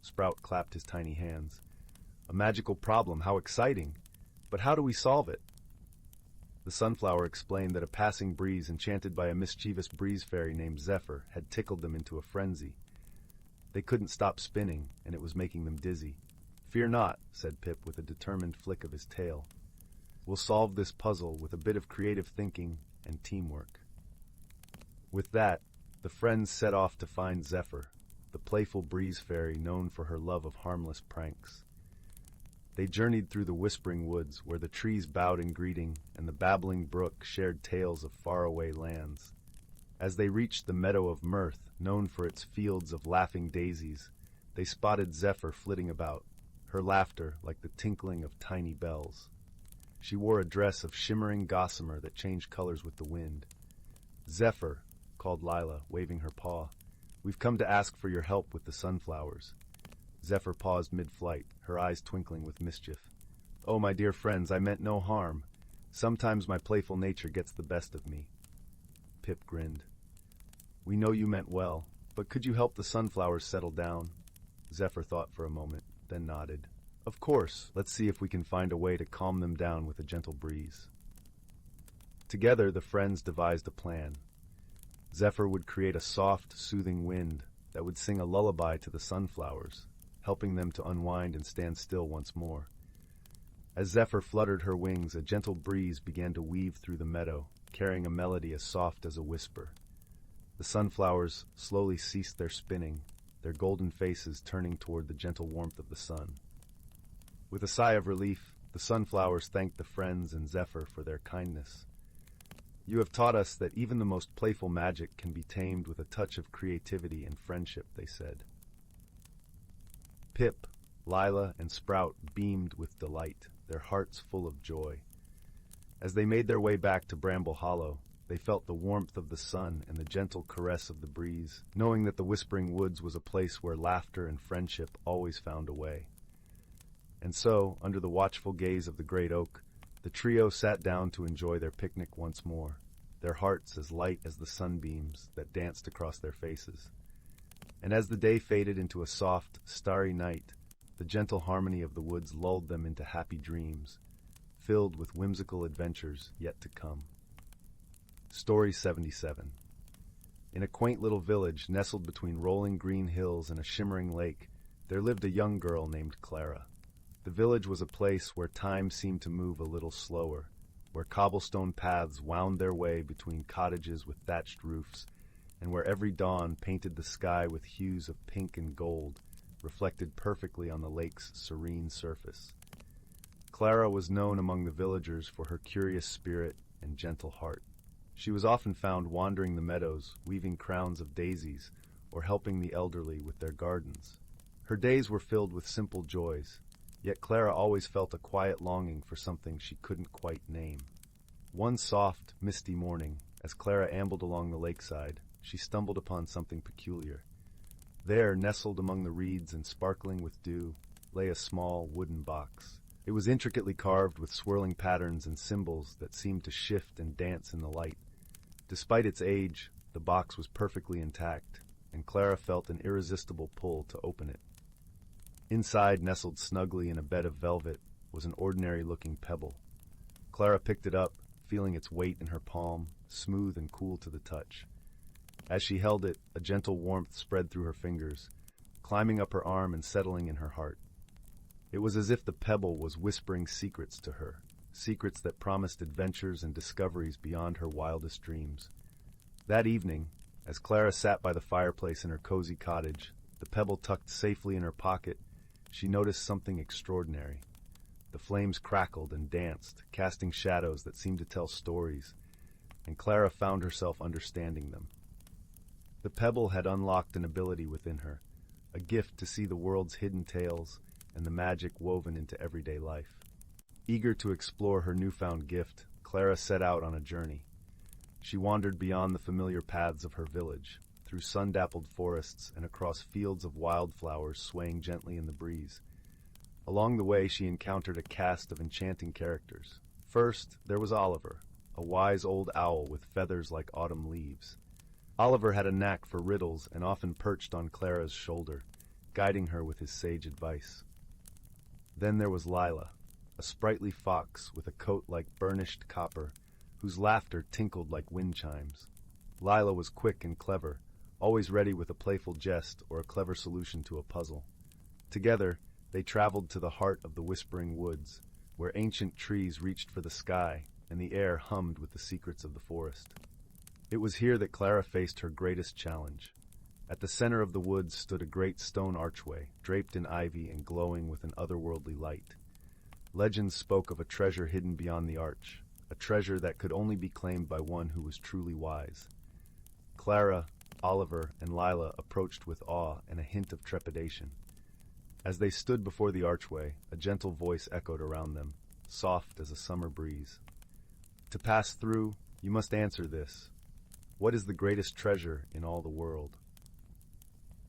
Sprout clapped his tiny hands. "A magical problem, how exciting! But how do we solve it?" The sunflower explained that a passing breeze enchanted by a mischievous breeze fairy named Zephyr had tickled them into a frenzy. They couldn't stop spinning, and it was making them dizzy. "Fear not," said Pip with a determined flick of his tail. "We'll solve this puzzle with a bit of creative thinking and teamwork." With that, the friends set off to find Zephyr, the playful breeze fairy known for her love of harmless pranks. They journeyed through the whispering woods where the trees bowed in greeting and the babbling brook shared tales of faraway lands. As they reached the Meadow of Mirth, known for its fields of laughing daisies, they spotted Zephyr flitting about, her laughter like the tinkling of tiny bells. She wore a dress of shimmering gossamer that changed colors with the wind. "Zephyr," called Lila, waving her paw, "we've come to ask for your help with the sunflowers." Zephyr paused mid-flight, her eyes twinkling with mischief. "Oh, my dear friends, I meant no harm. Sometimes my playful nature gets the best of me." Pip grinned. "We know you meant well, but could you help the sunflowers settle down?" Zephyr thought for a moment, then nodded. "Of course, let's see if we can find a way to calm them down with a gentle breeze." Together, the friends devised a plan. Zephyr would create a soft, soothing wind that would sing a lullaby to the sunflowers, helping them to unwind and stand still once more. As Zephyr fluttered her wings, a gentle breeze began to weave through the meadow, carrying a melody as soft as a whisper. The sunflowers slowly ceased their spinning, their golden faces turning toward the gentle warmth of the sun. With a sigh of relief, the sunflowers thanked the friends and Zephyr for their kindness. "You have taught us that even the most playful magic can be tamed with a touch of creativity and friendship," they said. Pip, Lila, and Sprout beamed with delight, their hearts full of joy. As they made their way back to Bramble Hollow, they felt the warmth of the sun and the gentle caress of the breeze, knowing that the Whispering Woods was a place where laughter and friendship always found a way. And so, under the watchful gaze of the great oak, the trio sat down to enjoy their picnic once more, their hearts as light as the sunbeams that danced across their faces. And as the day faded into a soft, starry night, the gentle harmony of the woods lulled them into happy dreams, filled with whimsical adventures yet to come. Story 77. In a quaint little village nestled between rolling green hills and a shimmering lake, there lived a young girl named Clara. The village was a place where time seemed to move a little slower, where cobblestone paths wound their way between cottages with thatched roofs, and where every dawn painted the sky with hues of pink and gold, reflected perfectly on the lake's serene surface. Clara was known among the villagers for her curious spirit and gentle heart. She was often found wandering the meadows, weaving crowns of daisies, or helping the elderly with their gardens. Her days were filled with simple joys, yet Clara always felt a quiet longing for something she couldn't quite name. One soft, misty morning, as Clara ambled along the lakeside, she stumbled upon something peculiar. There, nestled among the reeds and sparkling with dew, lay a small wooden box. It was intricately carved with swirling patterns and symbols that seemed to shift and dance in the light. Despite its age, the box was perfectly intact, and Clara felt an irresistible pull to open it. Inside, nestled snugly in a bed of velvet, was an ordinary-looking pebble. Clara picked it up, feeling its weight in her palm, smooth and cool to the touch. As she held it, a gentle warmth spread through her fingers, climbing up her arm and settling in her heart. It was as if the pebble was whispering secrets to her, secrets that promised adventures and discoveries beyond her wildest dreams. That evening, as Clara sat by the fireplace in her cozy cottage, the pebble tucked safely in her pocket, she noticed something extraordinary. The flames crackled and danced, casting shadows that seemed to tell stories, and Clara found herself understanding them. The pebble had unlocked an ability within her, a gift to see the world's hidden tales and the magic woven into everyday life. Eager to explore her newfound gift, Clara set out on a journey. She wandered beyond the familiar paths of her village, through sun-dappled forests and across fields of wildflowers swaying gently in the breeze. Along the way, she encountered a cast of enchanting characters. First, there was Oliver, a wise old owl with feathers like autumn leaves. Oliver had a knack for riddles and often perched on Clara's shoulder, guiding her with his sage advice. Then there was Lila, a sprightly fox with a coat like burnished copper, whose laughter tinkled like wind chimes. Lila was quick and clever, always ready with a playful jest or a clever solution to a puzzle. Together, they traveled to the heart of the whispering woods, where ancient trees reached for the sky and the air hummed with the secrets of the forest. It was here that Clara faced her greatest challenge. At the center of the woods stood a great stone archway, draped in ivy and glowing with an otherworldly light. Legends spoke of a treasure hidden beyond the arch, a treasure that could only be claimed by one who was truly wise. Clara, Oliver, and Lila approached with awe and a hint of trepidation. As they stood before the archway, a gentle voice echoed around them, soft as a summer breeze. "To pass through, you must answer this. What is the greatest treasure in all the world?"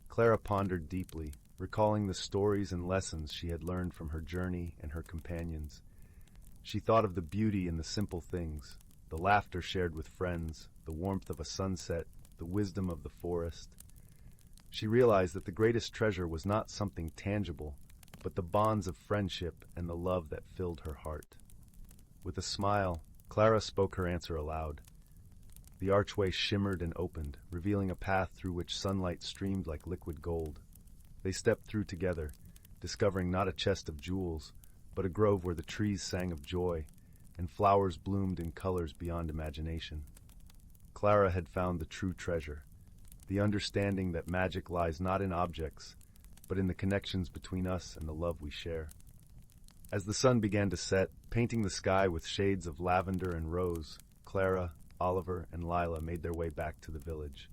Clara pondered deeply, recalling the stories and lessons she had learned from her journey and her companions. She thought of the beauty in the simple things, the laughter shared with friends, the warmth of a sunset, the wisdom of the forest. She realized that the greatest treasure was not something tangible, but the bonds of friendship and the love that filled her heart. With a smile, Clara spoke her answer aloud. The archway shimmered and opened, revealing a path through which sunlight streamed like liquid gold. They stepped through together, discovering not a chest of jewels, but a grove where the trees sang of joy, and flowers bloomed in colors beyond imagination. Clara had found the true treasure, the understanding that magic lies not in objects, but in the connections between us and the love we share. As the sun began to set, painting the sky with shades of lavender and rose, Clara, Oliver, and Lila made their way back to the village.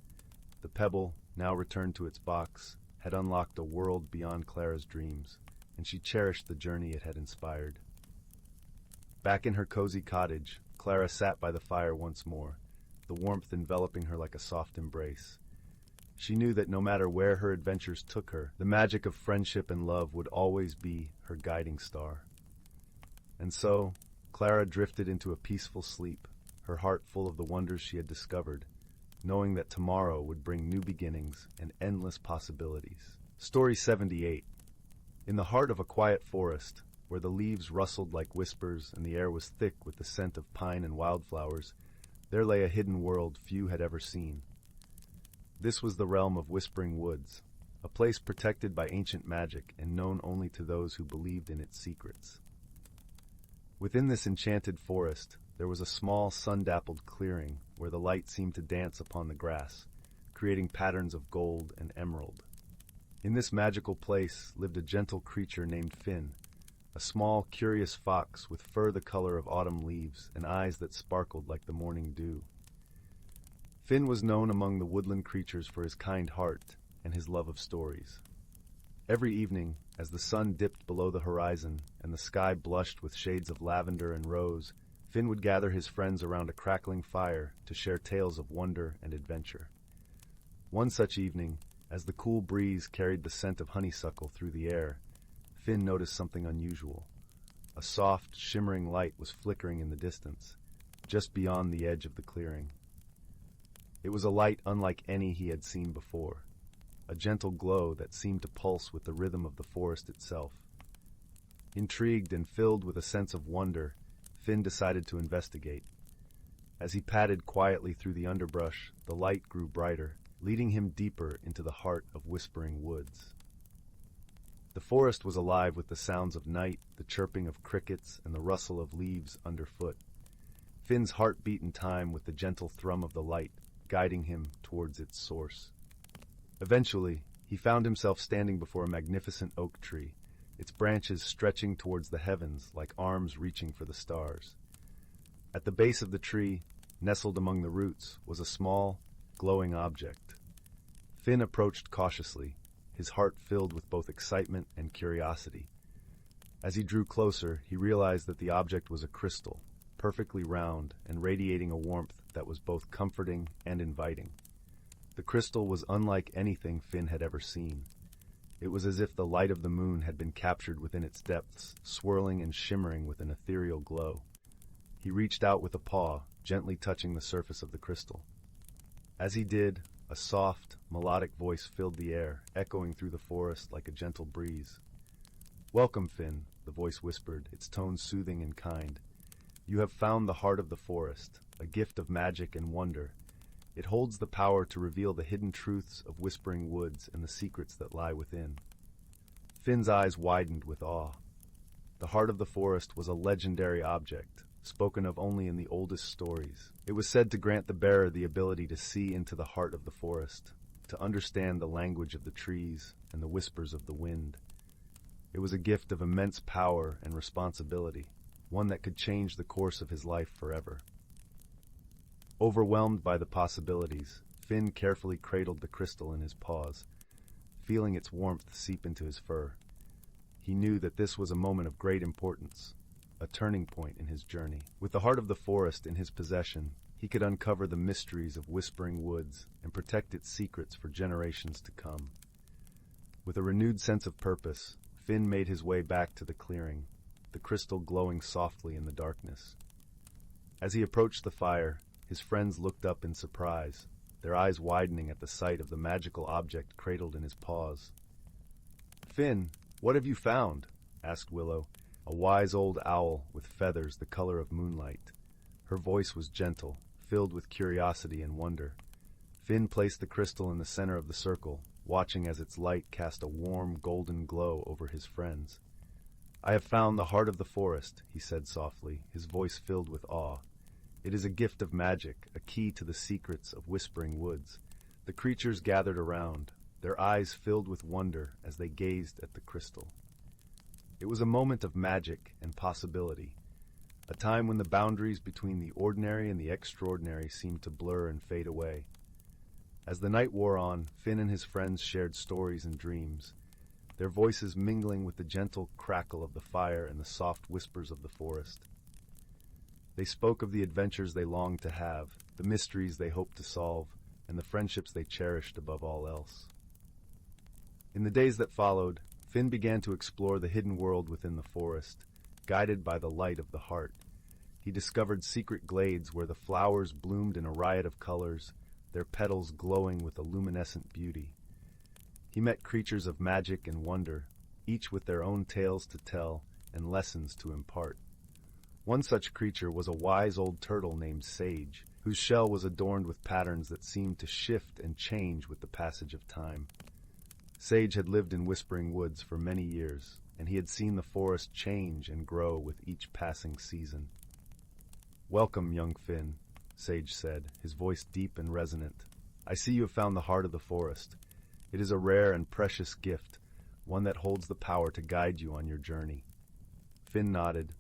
The pebble, now returned to its box, had unlocked a world beyond Clara's dreams, and she cherished the journey it had inspired. Back in her cozy cottage, Clara sat by the fire once more, the warmth enveloping her like a soft embrace. She knew that no matter where her adventures took her, the magic of friendship and love would always be her guiding star. And so, Clara drifted into a peaceful sleep, her heart full of the wonders she had discovered, knowing that tomorrow would bring new beginnings and endless possibilities. Story 78. In the heart of a quiet forest, where the leaves rustled like whispers and the air was thick with the scent of pine and wildflowers, there lay a hidden world few had ever seen. This was the realm of whispering woods, a place protected by ancient magic and known only to those who believed in its secrets. Within this enchanted forest, there was a small sun-dappled clearing where the light seemed to dance upon the grass, creating patterns of gold and emerald. In this magical place lived a gentle creature named Finn, a small, curious fox with fur the color of autumn leaves and eyes that sparkled like the morning dew. Finn was known among the woodland creatures for his kind heart and his love of stories. Every evening, as the sun dipped below the horizon and the sky blushed with shades of lavender and rose, Finn would gather his friends around a crackling fire to share tales of wonder and adventure. One such evening, as the cool breeze carried the scent of honeysuckle through the air, Finn noticed something unusual. A soft, shimmering light was flickering in the distance, just beyond the edge of the clearing. It was a light unlike any he had seen before, a gentle glow that seemed to pulse with the rhythm of the forest itself. Intrigued and filled with a sense of wonder, Finn decided to investigate. As he padded quietly through the underbrush, the light grew brighter, leading him deeper into the heart of whispering woods. The forest was alive with the sounds of night, the chirping of crickets, and the rustle of leaves underfoot. Finn's heart beat in time with the gentle thrum of the light, guiding him towards its source. Eventually, he found himself standing before a magnificent oak tree, its branches stretching towards the heavens like arms reaching for the stars. At the base of the tree, nestled among the roots, was a small, glowing object. Finn approached cautiously, his heart filled with both excitement and curiosity. As he drew closer, he realized that the object was a crystal, perfectly round and radiating a warmth that was both comforting and inviting. The crystal was unlike anything Finn had ever seen. It was as if the light of the moon had been captured within its depths, swirling and shimmering with an ethereal glow. He reached out with a paw, gently touching the surface of the crystal. As he did, a soft, melodic voice filled the air, echoing through the forest like a gentle breeze. "Welcome, Finn," the voice whispered, its tone soothing and kind. "You have found the heart of the forest, a gift of magic and wonder. It holds the power to reveal the hidden truths of whispering woods and the secrets that lie within." Finn's eyes widened with awe. The heart of the forest was a legendary object, spoken of only in the oldest stories. It was said to grant the bearer the ability to see into the heart of the forest, to understand the language of the trees and the whispers of the wind. It was a gift of immense power and responsibility, one that could change the course of his life forever. Overwhelmed by the possibilities, Finn carefully cradled the crystal in his paws, feeling its warmth seep into his fur. He knew that this was a moment of great importance, a turning point in his journey. With the heart of the forest in his possession, he could uncover the mysteries of whispering woods and protect its secrets for generations to come. With a renewed sense of purpose, Finn made his way back to the clearing, the crystal glowing softly in the darkness. As he approached the fire, his friends looked up in surprise, their eyes widening at the sight of the magical object cradled in his paws. "Finn, what have you found?" asked Willow, a wise old owl with feathers the color of moonlight. Her voice was gentle, filled with curiosity and wonder. Finn placed the crystal in the center of the circle, watching as its light cast a warm, golden glow over his friends. "I have found the heart of the forest," he said softly, his voice filled with awe. "It is a gift of magic, a key to the secrets of whispering woods." The creatures gathered around, their eyes filled with wonder as they gazed at the crystal. It was a moment of magic and possibility, a time when the boundaries between the ordinary and the extraordinary seemed to blur and fade away. As the night wore on, Finn and his friends shared stories and dreams, their voices mingling with the gentle crackle of the fire and the soft whispers of the forest. They spoke of the adventures they longed to have, the mysteries they hoped to solve, and the friendships they cherished above all else. In the days that followed, Finn began to explore the hidden world within the forest, guided by the light of the heart. He discovered secret glades where the flowers bloomed in a riot of colors, their petals glowing with a luminescent beauty. He met creatures of magic and wonder, each with their own tales to tell and lessons to impart. One such creature was a wise old turtle named Sage, whose shell was adorned with patterns that seemed to shift and change with the passage of time. Sage had lived in Whispering Woods for many years, and he had seen the forest change and grow with each passing season. "Welcome, young Finn," Sage said, his voice deep and resonant. "I see you have found the heart of the forest. It is a rare and precious gift, one that holds the power to guide you on your journey." Finn nodded,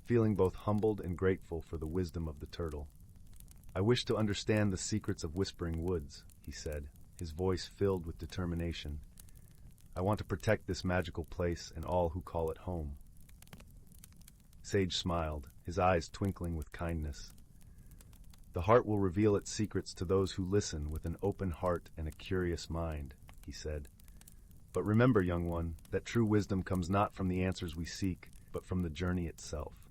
feeling both humbled and grateful for the wisdom of the turtle. "I wish to understand the secrets of Whispering Woods," he said, his voice filled with determination. "I want to protect this magical place and all who call it home." Sage smiled, his eyes twinkling with kindness. "The heart will reveal its secrets to those who listen with an open heart and a curious mind," he said. "But remember, young one, that true wisdom comes not from the answers we seek, but from the journey itself."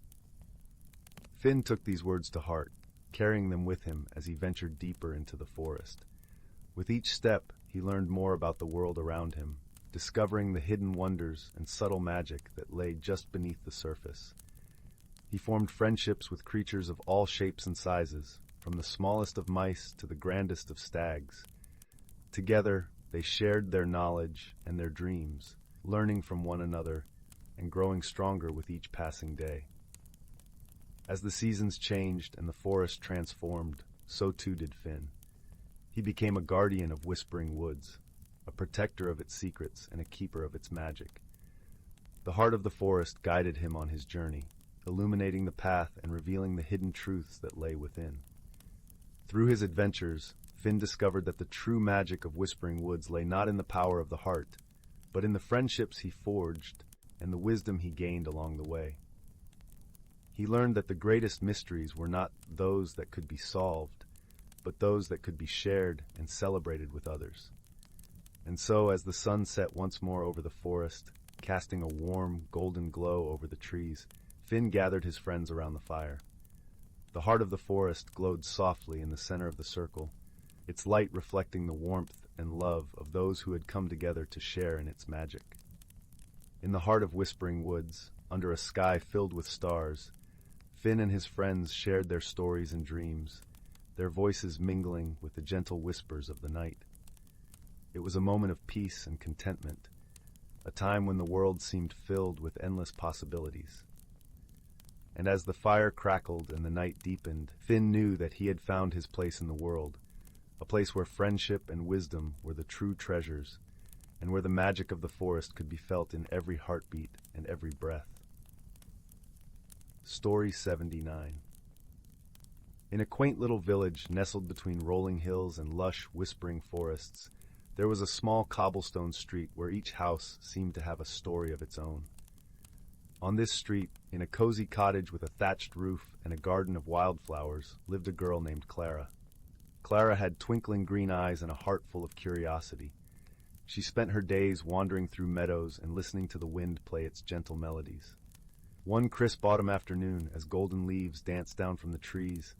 Finn took these words to heart, carrying them with him as he ventured deeper into the forest. With each step, he learned more about the world around him, discovering the hidden wonders and subtle magic that lay just beneath the surface. He formed friendships with creatures of all shapes and sizes, from the smallest of mice to the grandest of stags. Together, they shared their knowledge and their dreams, learning from one another and growing stronger with each passing day. As the seasons changed and the forest transformed, so too did Finn. He became a guardian of Whispering Woods, a protector of its secrets and a keeper of its magic. The heart of the forest guided him on his journey, illuminating the path and revealing the hidden truths that lay within. Through his adventures, Finn discovered that the true magic of Whispering Woods lay not in the power of the heart, but in the friendships he forged and the wisdom he gained along the way. He learned that the greatest mysteries were not those that could be solved, but those that could be shared and celebrated with others. And so, as the sun set once more over the forest, casting a warm, golden glow over the trees, Finn gathered his friends around the fire. The heart of the forest glowed softly in the center of the circle, its light reflecting the warmth and love of those who had come together to share in its magic. In the heart of Whispering Woods, under a sky filled with stars, Finn and his friends shared their stories and dreams, their voices mingling with the gentle whispers of the night. It was a moment of peace and contentment, a time when the world seemed filled with endless possibilities. And as the fire crackled and the night deepened, Finn knew that he had found his place in the world, a place where friendship and wisdom were the true treasures, and where the magic of the forest could be felt in every heartbeat and every breath. Story 79. In a quaint little village nestled between rolling hills and lush, whispering forests, there was a small cobblestone street where each house seemed to have a story of its own. On this street, in a cozy cottage with a thatched roof and a garden of wildflowers, lived a girl named Clara. Clara had twinkling green eyes and a heart full of curiosity. She spent her days wandering through meadows and listening to the wind play its gentle melodies. One crisp autumn afternoon, as golden leaves danced down from the trees,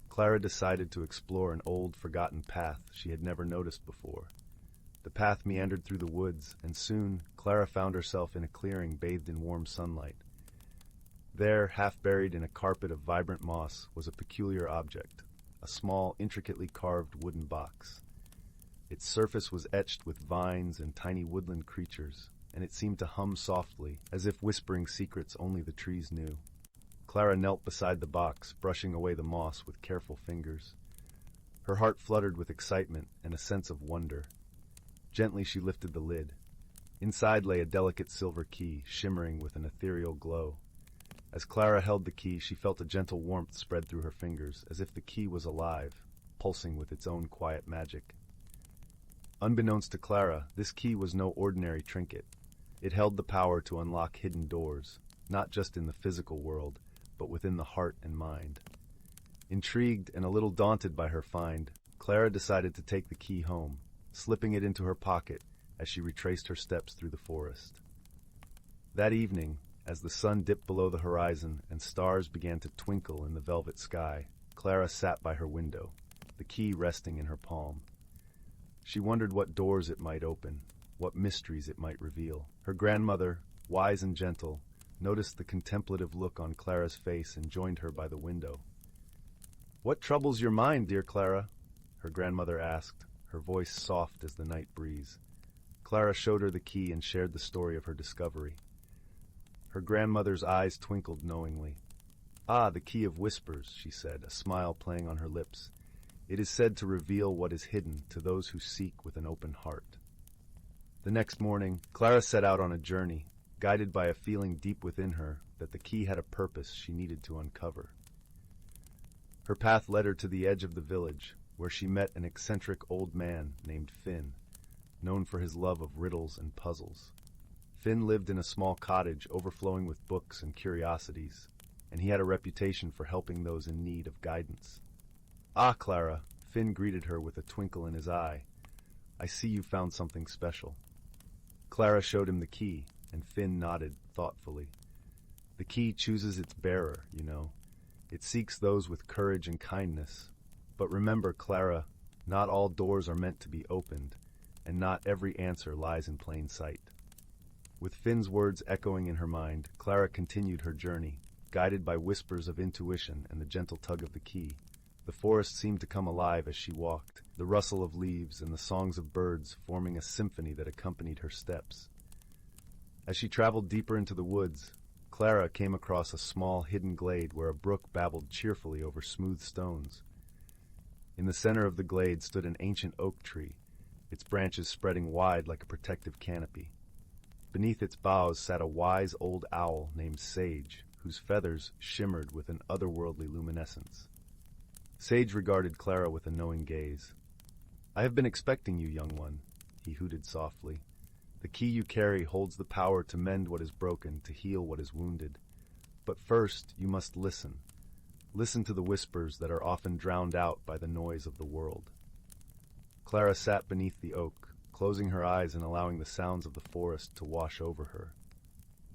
Clara decided to explore an old, forgotten path she had never noticed before. The path meandered through the woods, and soon Clara found herself in a clearing bathed in warm sunlight. There, half buried in a carpet of vibrant moss, was a peculiar object, a small, intricately carved wooden box. Its surface was etched with vines and tiny woodland creatures, and it seemed to hum softly, as if whispering secrets only the trees knew. Clara knelt beside the box, brushing away the moss with careful fingers. Her heart fluttered with excitement and a sense of wonder. Gently she lifted the lid. Inside lay a delicate silver key, shimmering with an ethereal glow. As Clara held the key, she felt a gentle warmth spread through her fingers, as if the key was alive, pulsing with its own quiet magic. Unbeknownst to Clara, this key was no ordinary trinket. It held the power to unlock hidden doors, not just in the physical world, but within the heart and mind. Intrigued and a little daunted by her find, Clara decided to take the key home, slipping it into her pocket as she retraced her steps through the forest. That evening, as the sun dipped below the horizon and stars began to twinkle in the velvet sky, Clara sat by her window, the key resting in her palm. She wondered what doors it might open, what mysteries it might reveal. Her grandmother, wise and gentle, noticed the contemplative look on Clara's face and joined her by the window. "What troubles your mind, dear Clara?" her grandmother asked, her voice soft as the night breeze. Clara showed her the key and shared the story of her discovery. Her grandmother's eyes twinkled knowingly. "Ah, the key of whispers," she said, a smile playing on her lips. "It is said to reveal what is hidden to those who seek with an open heart." The next morning, Clara set out on a journey, guided by a feeling deep within her that the key had a purpose she needed to uncover. Her path led her to the edge of the village, where she met an eccentric old man named Finn, known for his love of riddles and puzzles. Finn lived in a small cottage overflowing with books and curiosities, and he had a reputation for helping those in need of guidance. "Ah, Clara," Finn greeted her with a twinkle in his eye. "I see you found something special." Clara showed him the key, and Finn nodded thoughtfully. "The key chooses its bearer, you know. It seeks those with courage and kindness. But remember, Clara, not all doors are meant to be opened, and not every answer lies in plain sight." With Finn's words echoing in her mind, Clara continued her journey, guided by whispers of intuition and the gentle tug of the key. The forest seemed to come alive as she walked, the rustle of leaves and the songs of birds forming a symphony that accompanied her steps. As she traveled deeper into the woods, Clara came across a small hidden glade where a brook babbled cheerfully over smooth stones. In the center of the glade stood an ancient oak tree, its branches spreading wide like a protective canopy. Beneath its boughs sat a wise old owl named Sage, whose feathers shimmered with an otherworldly luminescence. Sage regarded Clara with a knowing gaze. "I have been expecting you, young one," he hooted softly. "The key you carry holds the power to mend what is broken, to heal what is wounded. But first, you must listen. Listen to the whispers that are often drowned out by the noise of the world." Clara sat beneath the oak, closing her eyes and allowing the sounds of the forest to wash over her.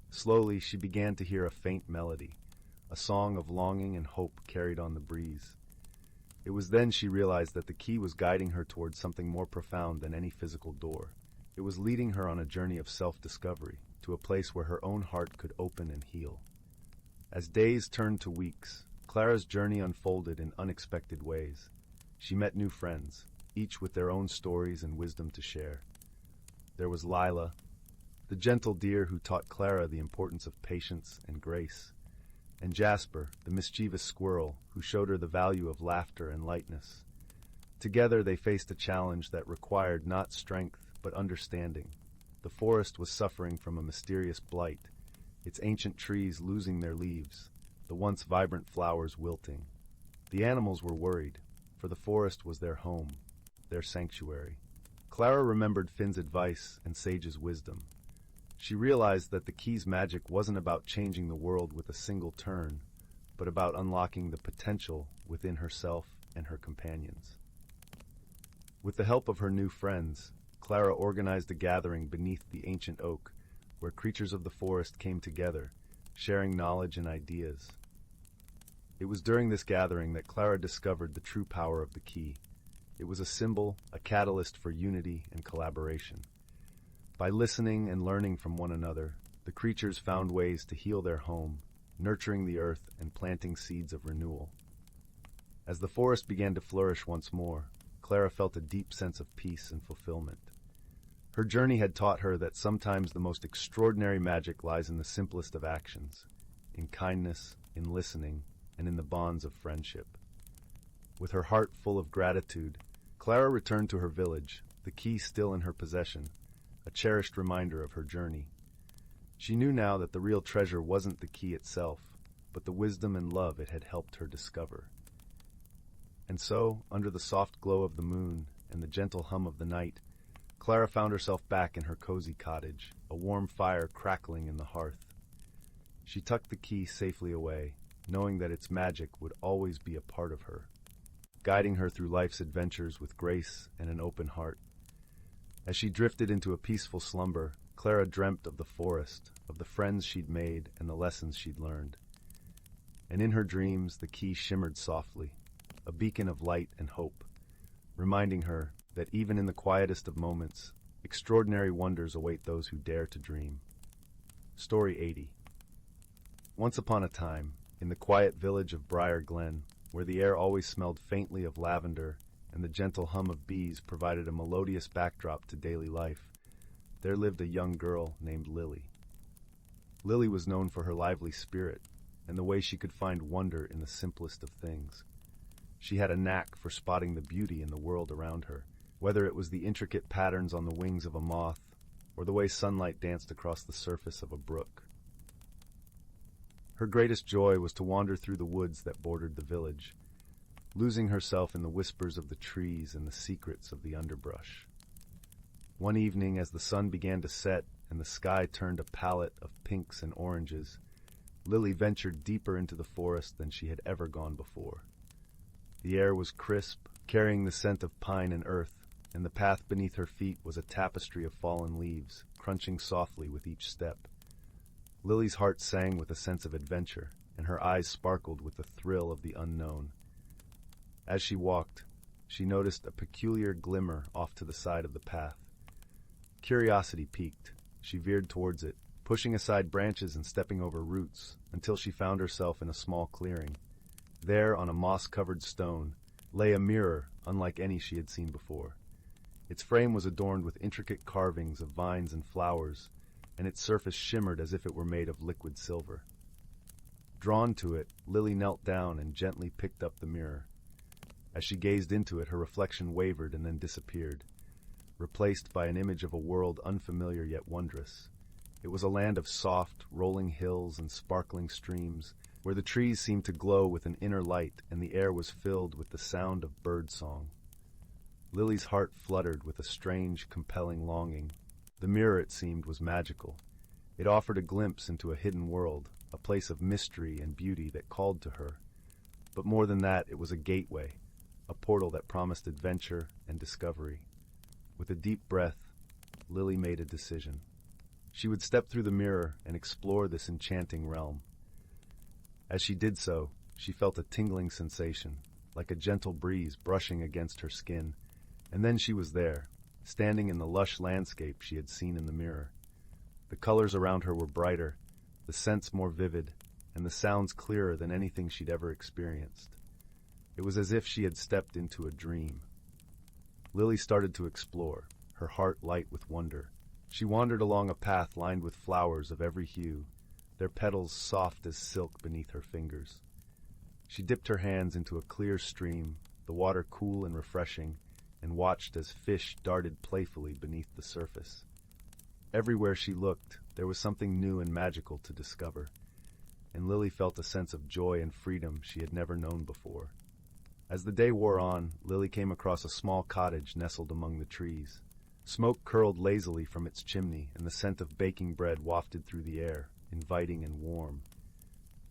Slowly, she began to hear a faint melody, a song of longing and hope carried on the breeze. It was then she realized that the key was guiding her towards something more profound than any physical door. It was leading her on a journey of self-discovery, to a place where her own heart could open and heal. As days turned to weeks, Clara's journey unfolded in unexpected ways. She met new friends, each with their own stories and wisdom to share. There was Lila, the gentle deer who taught Clara the importance of patience and grace, and Jasper, the mischievous squirrel who showed her the value of laughter and lightness. Together they faced a challenge that required not strength but understanding. The forest was suffering from a mysterious blight, its ancient trees losing their leaves, the once vibrant flowers wilting. The animals were worried, for the forest was their home, their sanctuary. Clara remembered Finn's advice and Sage's wisdom. She realized that the key's magic wasn't about changing the world with a single turn, but about unlocking the potential within herself and her companions. With the help of her new friends, Clara organized a gathering beneath the ancient oak, where creatures of the forest came together, sharing knowledge and ideas. It was during this gathering that Clara discovered the true power of the key. It was a symbol, a catalyst for unity and collaboration. By listening and learning from one another, the creatures found ways to heal their home, nurturing the earth and planting seeds of renewal. As the forest began to flourish once more, Clara felt a deep sense of peace and fulfillment. Her journey had taught her that sometimes the most extraordinary magic lies in the simplest of actions, in kindness, in listening, and in the bonds of friendship. With her heart full of gratitude, Clara returned to her village, the key still in her possession, a cherished reminder of her journey. She knew now that the real treasure wasn't the key itself, but the wisdom and love it had helped her discover. And so, under the soft glow of the moon and the gentle hum of the night, Clara found herself back in her cozy cottage, a warm fire crackling in the hearth. She tucked the key safely away, knowing that its magic would always be a part of her, guiding her through life's adventures with grace and an open heart. As she drifted into a peaceful slumber, Clara dreamt of the forest, of the friends she'd made and the lessons she'd learned. And in her dreams, the key shimmered softly, a beacon of light and hope, reminding her that even in the quietest of moments, extraordinary wonders await those who dare to dream. Story 80. Once upon a time, in the quiet village of Briar Glen, where the air always smelled faintly of lavender and the gentle hum of bees provided a melodious backdrop to daily life, there lived a young girl named Lily. Lily was known for her lively spirit and the way she could find wonder in the simplest of things. She had a knack for spotting the beauty in the world around her, whether it was the intricate patterns on the wings of a moth or the way sunlight danced across the surface of a brook. Her greatest joy was to wander through the woods that bordered the village, losing herself in the whispers of the trees and the secrets of the underbrush. One evening, as the sun began to set and the sky turned a palette of pinks and oranges, Lily ventured deeper into the forest than she had ever gone before. The air was crisp, carrying the scent of pine and earth, and the path beneath her feet was a tapestry of fallen leaves, crunching softly with each step. Lily's heart sang with a sense of adventure, and her eyes sparkled with the thrill of the unknown. As she walked, she noticed a peculiar glimmer off to the side of the path. Curiosity piqued. She veered towards it, pushing aside branches and stepping over roots, until she found herself in a small clearing. There, on a moss-covered stone, lay a mirror unlike any she had seen before. Its frame was adorned with intricate carvings of vines and flowers, and its surface shimmered as if it were made of liquid silver. Drawn to it, Lily knelt down and gently picked up the mirror. As she gazed into it, her reflection wavered and then disappeared, replaced by an image of a world unfamiliar yet wondrous. It was a land of soft, rolling hills and sparkling streams, where the trees seemed to glow with an inner light and the air was filled with the sound of bird song. Lily's heart fluttered with a strange, compelling longing. The mirror, it seemed, was magical. It offered a glimpse into a hidden world, a place of mystery and beauty that called to her. But more than that, it was a gateway, a portal that promised adventure and discovery. With a deep breath, Lily made a decision. She would step through the mirror and explore this enchanting realm. As she did so, she felt a tingling sensation, like a gentle breeze brushing against her skin, and then she was there, standing in the lush landscape she had seen in the mirror. The colors around her were brighter, the scents more vivid, and the sounds clearer than anything she'd ever experienced. It was as if she had stepped into a dream. Lily started to explore, her heart light with wonder. She wandered along a path lined with flowers of every hue, their petals soft as silk beneath her fingers. She dipped her hands into a clear stream, the water cool and refreshing, and watched as fish darted playfully beneath the surface. Everywhere she looked, there was something new and magical to discover, and Lily felt a sense of joy and freedom she had never known before. As the day wore on, Lily came across a small cottage nestled among the trees. Smoke curled lazily from its chimney, and the scent of baking bread wafted through the air, inviting and warm.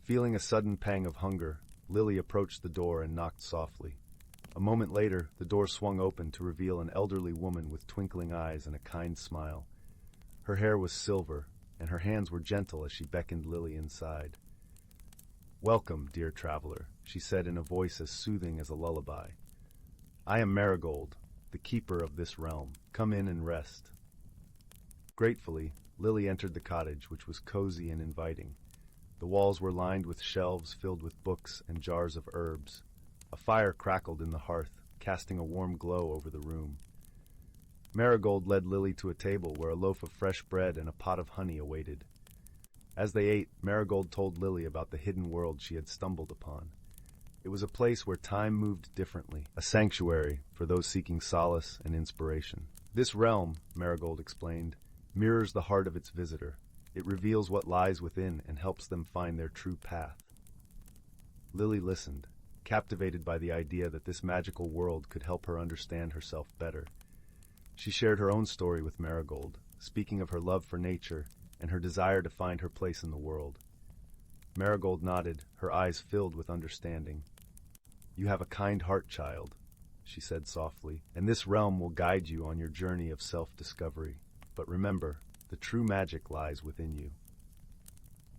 Feeling a sudden pang of hunger, Lily approached the door and knocked softly. A moment later, the door swung open to reveal an elderly woman with twinkling eyes and a kind smile. Her hair was silver, and her hands were gentle as she beckoned Lily inside. "Welcome, dear traveler," she said in a voice as soothing as a lullaby. "I am Marigold, the keeper of this realm. Come in and rest." Gratefully, Lily entered the cottage, which was cozy and inviting. The walls were lined with shelves filled with books and jars of herbs. A fire crackled in the hearth, casting a warm glow over the room. Marigold led Lily to a table where a loaf of fresh bread and a pot of honey awaited. As they ate, Marigold told Lily about the hidden world she had stumbled upon. It was a place where time moved differently, a sanctuary for those seeking solace and inspiration. "This realm," Marigold explained, "mirrors the heart of its visitor. It reveals what lies within and helps them find their true path." Lily listened, captivated by the idea that this magical world could help her understand herself better. She shared her own story with Marigold, speaking of her love for nature and her desire to find her place in the world. Marigold nodded, her eyes filled with understanding. "You have a kind heart, child," she said softly, "and this realm will guide you on your journey of self-discovery. But remember, the true magic lies within you."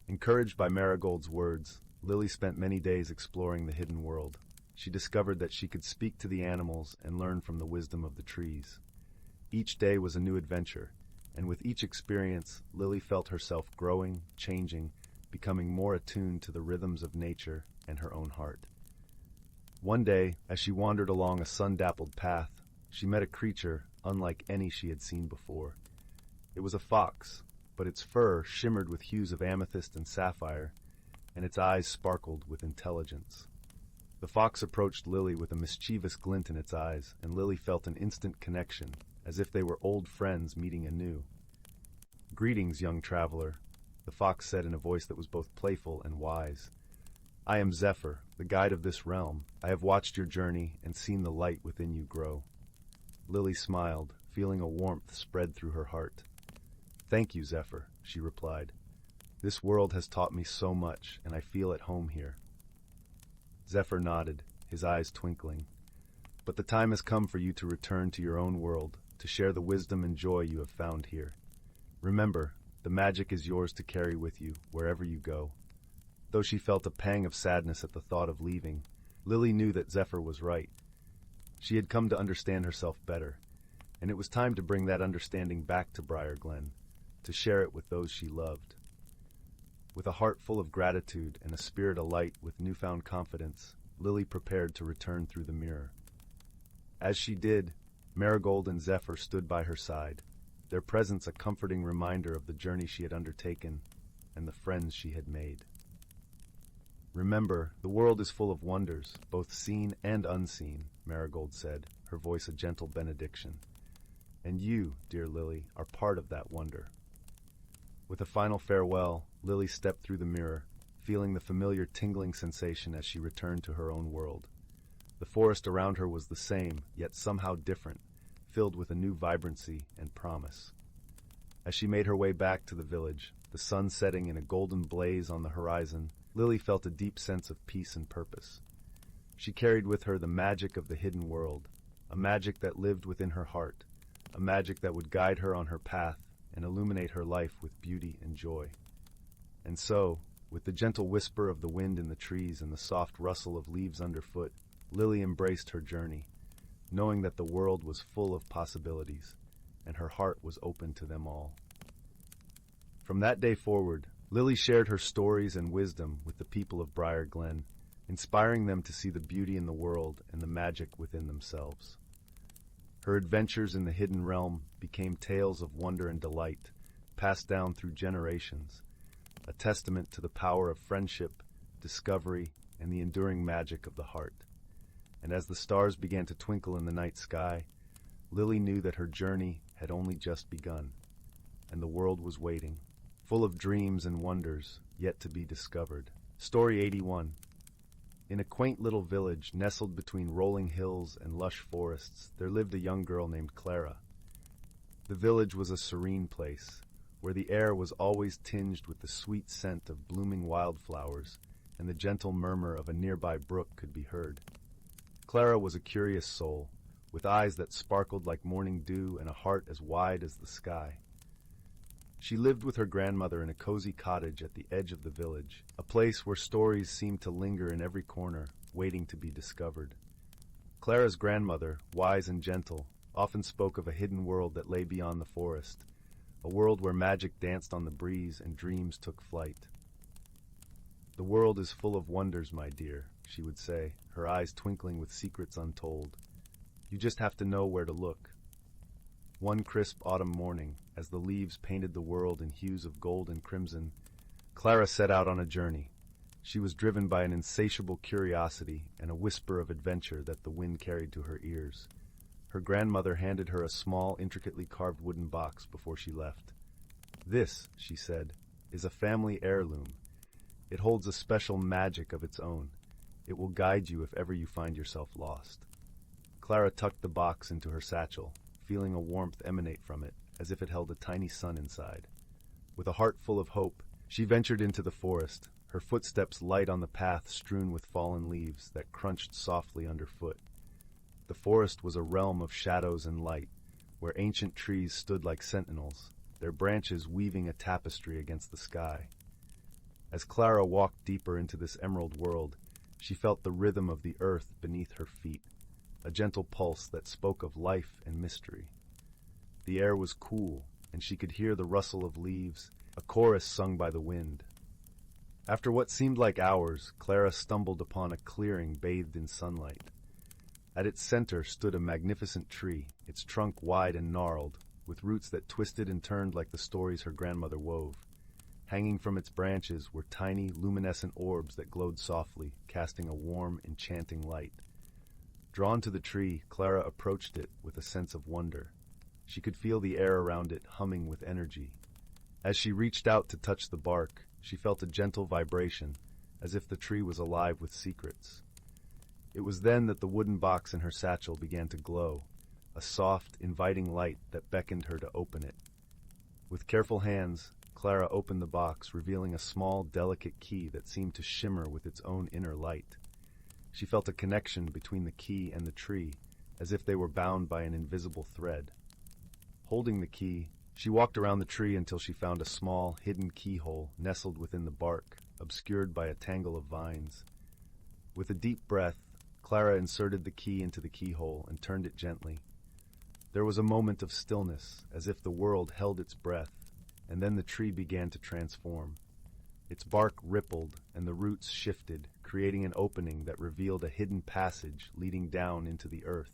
Encouraged by Marigold's words, Lily spent many days exploring the hidden world. She discovered that she could speak to the animals and learn from the wisdom of the trees. Each day was a new adventure, and with each experience, Lily felt herself growing, changing, becoming more attuned to the rhythms of nature and her own heart. One day, as she wandered along a sun-dappled path, she met a creature unlike any she had seen before. It was a fox, but its fur shimmered with hues of amethyst and sapphire, and its eyes sparkled with intelligence. The fox approached Lily with a mischievous glint in its eyes, and Lily felt an instant connection, as if they were old friends meeting anew. "Greetings, young traveler," the fox said in a voice that was both playful and wise. "I am Zephyr, the guide of this realm. I have watched your journey and seen the light within you grow." Lily smiled, feeling a warmth spread through her heart. "Thank you, Zephyr," she replied. "This world has taught me so much, and I feel at home here." Zephyr nodded, his eyes twinkling. "But the time has come for you to return to your own world, to share the wisdom and joy you have found here. Remember, the magic is yours to carry with you, wherever you go." Though she felt a pang of sadness at the thought of leaving, Lily knew that Zephyr was right. She had come to understand herself better, and it was time to bring that understanding back to Briar Glen, to share it with those she loved. With a heart full of gratitude and a spirit alight with newfound confidence, Lily prepared to return through the mirror. As she did, Marigold and Zephyr stood by her side, their presence a comforting reminder of the journey she had undertaken and the friends she had made. "Remember, the world is full of wonders, both seen and unseen," Marigold said, her voice a gentle benediction. "And you, dear Lily, are part of that wonder." With a final farewell, Lily stepped through the mirror, feeling the familiar tingling sensation as she returned to her own world. The forest around her was the same, yet somehow different, filled with a new vibrancy and promise. As she made her way back to the village, the sun setting in a golden blaze on the horizon, Lily felt a deep sense of peace and purpose. She carried with her the magic of the hidden world, a magic that lived within her heart, a magic that would guide her on her path and illuminate her life with beauty and joy. And so, with the gentle whisper of the wind in the trees and the soft rustle of leaves underfoot, Lily embraced her journey, knowing that the world was full of possibilities, and her heart was open to them all. From that day forward, Lily shared her stories and wisdom with the people of Briar Glen, inspiring them to see the beauty in the world and the magic within themselves. Her adventures in the hidden realm became tales of wonder and delight, passed down through generations, a testament to the power of friendship, discovery, and the enduring magic of the heart. And as the stars began to twinkle in the night sky, Lily knew that her journey had only just begun, and the world was waiting, full of dreams and wonders yet to be discovered. Story 81. In a quaint little village nestled between rolling hills and lush forests, there lived a young girl named Clara. The village was a serene place, where the air was always tinged with the sweet scent of blooming wildflowers, and the gentle murmur of a nearby brook could be heard. Clara was a curious soul, with eyes that sparkled like morning dew and a heart as wide as the sky. She lived with her grandmother in a cozy cottage at the edge of the village, a place where stories seemed to linger in every corner, waiting to be discovered. Clara's grandmother, wise and gentle, often spoke of a hidden world that lay beyond the forest, a world where magic danced on the breeze and dreams took flight. "The world is full of wonders, my dear," she would say, her eyes twinkling with secrets untold. "You just have to know where to look." One crisp autumn morning, as the leaves painted the world in hues of gold and crimson, Clara set out on a journey. She was driven by an insatiable curiosity and a whisper of adventure that the wind carried to her ears. Her grandmother handed her a small, intricately carved wooden box before she left. "This," she said, "is a family heirloom. It holds a special magic of its own. It will guide you if ever you find yourself lost." Clara tucked the box into her satchel, feeling a warmth emanate from it, as if it held a tiny sun inside. With a heart full of hope, she ventured into the forest, her footsteps light on the path strewn with fallen leaves that crunched softly underfoot. The forest was a realm of shadows and light, where ancient trees stood like sentinels, their branches weaving a tapestry against the sky. As Clara walked deeper into this emerald world, she felt the rhythm of the earth beneath her feet, a gentle pulse that spoke of life and mystery. The air was cool, and she could hear the rustle of leaves, a chorus sung by the wind. After what seemed like hours, Clara stumbled upon a clearing bathed in sunlight. At its center stood a magnificent tree, its trunk wide and gnarled, with roots that twisted and turned like the stories her grandmother wove. Hanging from its branches were tiny, luminescent orbs that glowed softly, casting a warm, enchanting light. Drawn to the tree, Clara approached it with a sense of wonder. She could feel the air around it humming with energy. As she reached out to touch the bark, she felt a gentle vibration, as if the tree was alive with secrets. It was then that the wooden box in her satchel began to glow, a soft, inviting light that beckoned her to open it. With careful hands, Clara opened the box, revealing a small, delicate key that seemed to shimmer with its own inner light. She felt a connection between the key and the tree, as if they were bound by an invisible thread. Holding the key, she walked around the tree until she found a small, hidden keyhole nestled within the bark, obscured by a tangle of vines. With a deep breath, Clara inserted the key into the keyhole and turned it gently. There was a moment of stillness, as if the world held its breath, and then the tree began to transform. Its bark rippled, and the roots shifted, creating an opening that revealed a hidden passage leading down into the earth.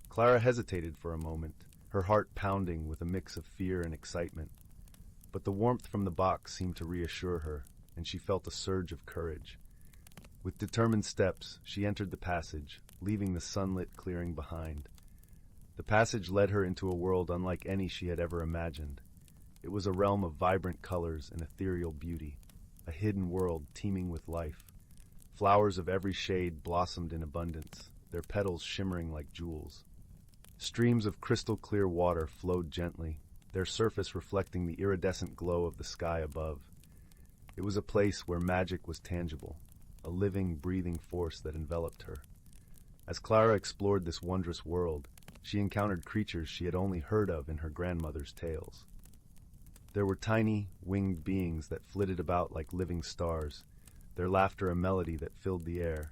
Clara hesitated for a moment, her heart pounding with a mix of fear and excitement. But the warmth from the box seemed to reassure her, and she felt a surge of courage. With determined steps, she entered the passage, leaving the sunlit clearing behind. The passage led her into a world unlike any she had ever imagined. It was a realm of vibrant colors and ethereal beauty, a hidden world teeming with life. Flowers of every shade blossomed in abundance, their petals shimmering like jewels. Streams of crystal-clear water flowed gently, their surface reflecting the iridescent glow of the sky above. It was a place where magic was tangible, a living, breathing force that enveloped her. As Clara explored this wondrous world, she encountered creatures she had only heard of in her grandmother's tales. There were tiny, winged beings that flitted about like living stars, their laughter a melody that filled the air.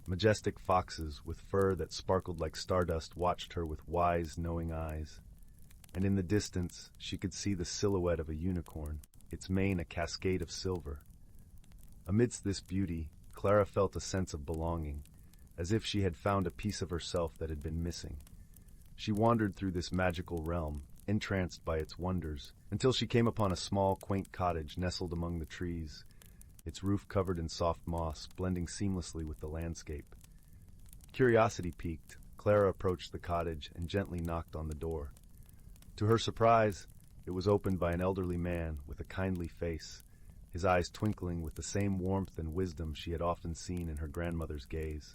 Majestic foxes with fur that sparkled like stardust watched her with wise, knowing eyes. And in the distance, she could see the silhouette of a unicorn, its mane a cascade of silver. Amidst this beauty, Clara felt a sense of belonging, as if she had found a piece of herself that had been missing. She wandered through this magical realm, entranced by its wonders, until she came upon a small, quaint cottage nestled among the trees, its roof covered in soft moss, blending seamlessly with the landscape. Curiosity piqued, Clara approached the cottage and gently knocked on the door. To her surprise, it was opened by an elderly man with a kindly face, his eyes twinkling with the same warmth and wisdom she had often seen in her grandmother's gaze.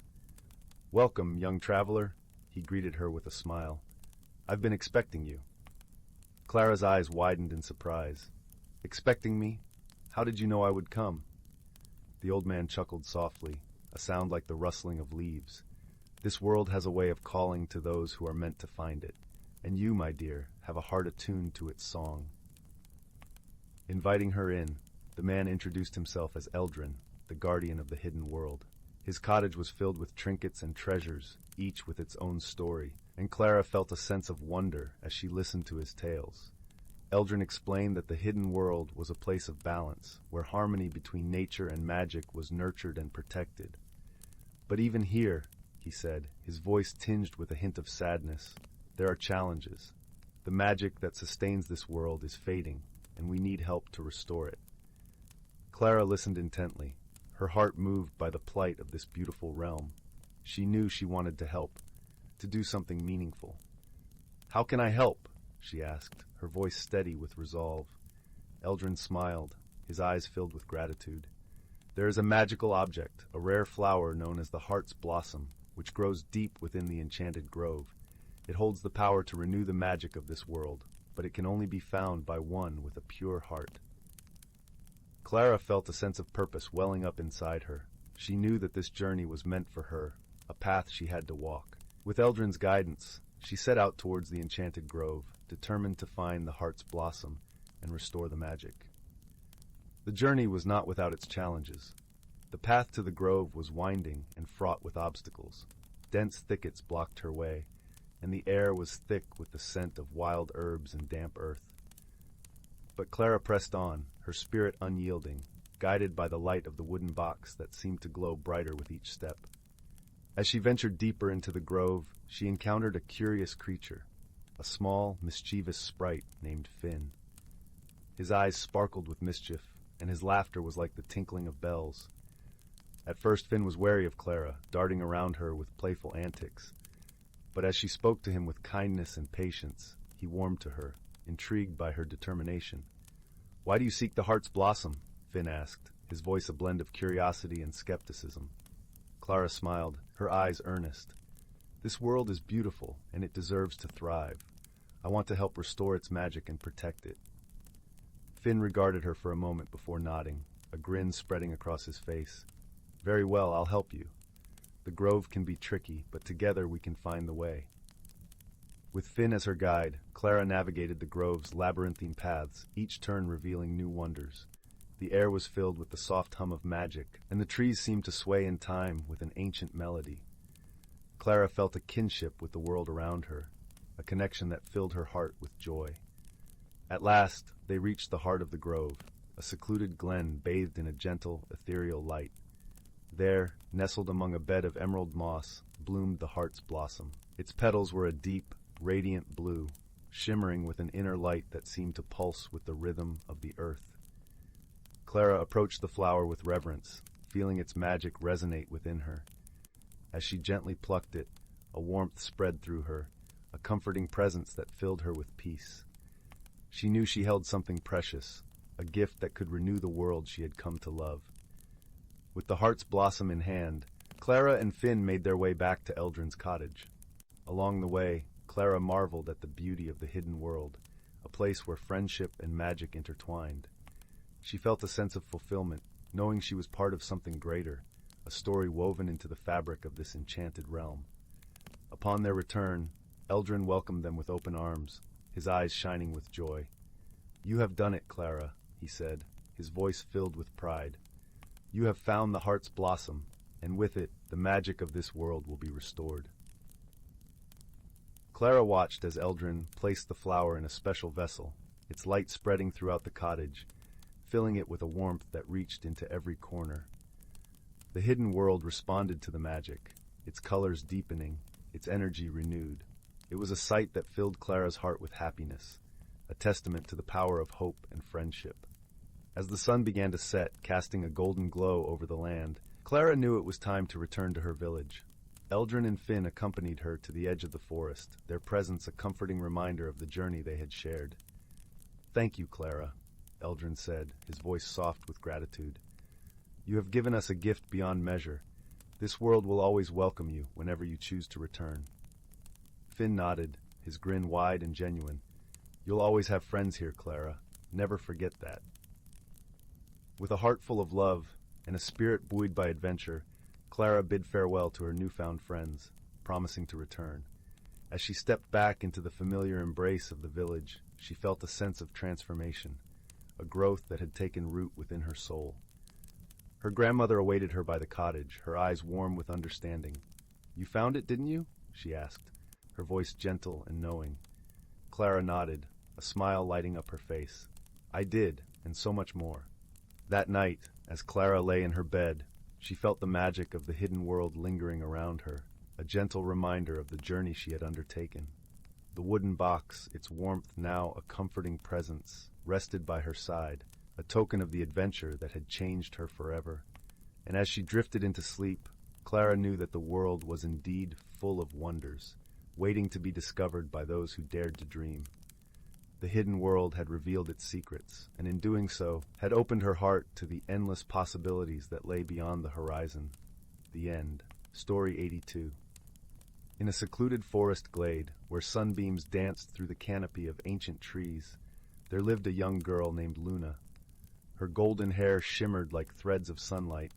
"Welcome, young traveler," he greeted her with a smile. "I've been expecting you." Clara's eyes widened in surprise. "Expecting me? How did you know I would come?" The old man chuckled softly, a sound like the rustling of leaves. "This world has a way of calling to those who are meant to find it, and you, my dear, have a heart attuned to its song." Inviting her in, the man introduced himself as Eldrin, the guardian of the hidden world. His cottage was filled with trinkets and treasures, each with its own story, and Clara felt a sense of wonder as she listened to his tales. Eldrin explained that the hidden world was a place of balance, where harmony between nature and magic was nurtured and protected. "But even here," he said, his voice tinged with a hint of sadness, "there are challenges. The magic that sustains this world is fading, and we need help to restore it." Clara listened intently, her heart moved by the plight of this beautiful realm. She knew she wanted to help, to do something meaningful. "How can I help?" she asked, her voice steady with resolve. Eldrin smiled, his eyes filled with gratitude. "There is a magical object, a rare flower known as the heart's blossom, which grows deep within the enchanted grove. It holds the power to renew the magic of this world, but it can only be found by one with a pure heart." Clara felt a sense of purpose welling up inside her. She knew that this journey was meant for her, a path she had to walk. With Eldrin's guidance, she set out towards the enchanted grove, determined to find the heart's blossom and restore the magic. The journey was not without its challenges. The path to the grove was winding and fraught with obstacles. Dense thickets blocked her way, and the air was thick with the scent of wild herbs and damp earth. But Clara pressed on, her spirit unyielding, guided by the light of the wooden box that seemed to glow brighter with each step. As she ventured deeper into the grove, she encountered a curious creature, a small, mischievous sprite named Finn. His eyes sparkled with mischief, and his laughter was like the tinkling of bells. At first Finn was wary of Clara, darting around her with playful antics. But as she spoke to him with kindness and patience, he warmed to her, intrigued by her determination. "Why do you seek the heart's blossom?" Finn asked, his voice a blend of curiosity and skepticism. Clara smiled, her eyes earnest. "This world is beautiful, and it deserves to thrive. I want to help restore its magic and protect it." Finn regarded her for a moment before nodding, a grin spreading across his face. "Very well, I'll help you. The grove can be tricky, but together we can find the way." With Finn as her guide, Clara navigated the grove's labyrinthine paths, each turn revealing new wonders. The air was filled with the soft hum of magic, and the trees seemed to sway in time with an ancient melody. Clara felt a kinship with the world around her, a connection that filled her heart with joy. At last, they reached the heart of the grove, a secluded glen bathed in a gentle, ethereal light. There, nestled among a bed of emerald moss, bloomed the heart's blossom. Its petals were a deep, radiant blue, shimmering with an inner light that seemed to pulse with the rhythm of the earth. Clara approached the flower with reverence, feeling its magic resonate within her. As she gently plucked it, a warmth spread through her, a comforting presence that filled her with peace. She knew she held something precious, a gift that could renew the world she had come to love. With the heart's blossom in hand, Clara and Finn made their way back to Eldrin's cottage. Along the way, Clara marveled at the beauty of the hidden world, a place where friendship and magic intertwined. She felt a sense of fulfillment, knowing she was part of something greater, a story woven into the fabric of this enchanted realm. Upon their return, Eldrin welcomed them with open arms, his eyes shining with joy. "You have done it, Clara," he said, his voice filled with pride. "You have found the heart's blossom, and with it, the magic of this world will be restored." Clara watched as Eldrin placed the flower in a special vessel, its light spreading throughout the cottage, filling it with a warmth that reached into every corner. The hidden world responded to the magic, its colors deepening, its energy renewed. It was a sight that filled Clara's heart with happiness, a testament to the power of hope and friendship. As the sun began to set, casting a golden glow over the land, Clara knew it was time to return to her village. Eldrin and Finn accompanied her to the edge of the forest, their presence a comforting reminder of the journey they had shared. "Thank you, Clara," Eldrin said, his voice soft with gratitude. "You have given us a gift beyond measure. This world will always welcome you whenever you choose to return." Finn nodded, his grin wide and genuine. "You'll always have friends here, Clara. Never forget that." With a heart full of love and a spirit buoyed by adventure, Clara bid farewell to her newfound friends, promising to return. As she stepped back into the familiar embrace of the village, she felt a sense of transformation, a growth that had taken root within her soul. Her grandmother awaited her by the cottage, her eyes warm with understanding. "You found it, didn't you?" she asked, her voice gentle and knowing. Clara nodded, a smile lighting up her face. "I did, and so much more." That night, as Clara lay in her bed, she felt the magic of the hidden world lingering around her, a gentle reminder of the journey she had undertaken. The wooden box, its warmth now a comforting presence, rested by her side, a token of the adventure that had changed her forever. And as she drifted into sleep, Clara knew that the world was indeed full of wonders, waiting to be discovered by those who dared to dream. The hidden world had revealed its secrets, and in doing so, had opened her heart to the endless possibilities that lay beyond the horizon. The end. Story 82. In a secluded forest glade, where sunbeams danced through the canopy of ancient trees, there lived a young girl named Luna. Her golden hair shimmered like threads of sunlight,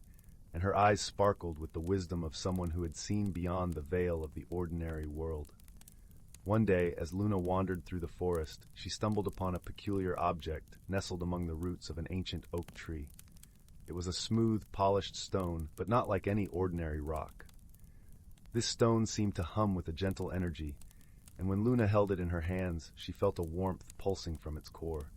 and her eyes sparkled with the wisdom of someone who had seen beyond the veil of the ordinary world. One day, as Luna wandered through the forest, she stumbled upon a peculiar object nestled among the roots of an ancient oak tree. It was a smooth, polished stone, but not like any ordinary rock. This stone seemed to hum with a gentle energy, and when Luna held it in her hands, she felt a warmth pulsing from its core.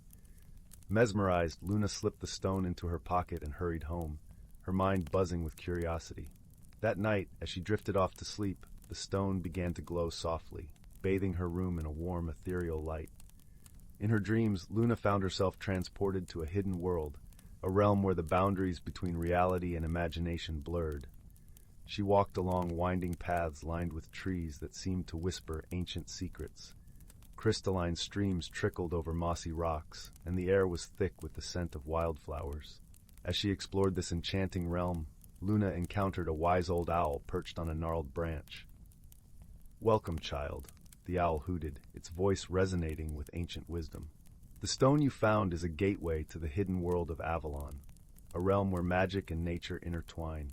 Mesmerized, Luna slipped the stone into her pocket and hurried home, her mind buzzing with curiosity. That night, as she drifted off to sleep, the stone began to glow softly, bathing her room in a warm, ethereal light. In her dreams, Luna found herself transported to a hidden world, a realm where the boundaries between reality and imagination blurred. She walked along winding paths lined with trees that seemed to whisper ancient secrets. Crystalline streams trickled over mossy rocks, and the air was thick with the scent of wildflowers. As she explored this enchanting realm, Luna encountered a wise old owl perched on a gnarled branch. "Welcome, child," the owl hooted, its voice resonating with ancient wisdom. "The stone you found is a gateway to the hidden world of Avalon, a realm where magic and nature intertwine."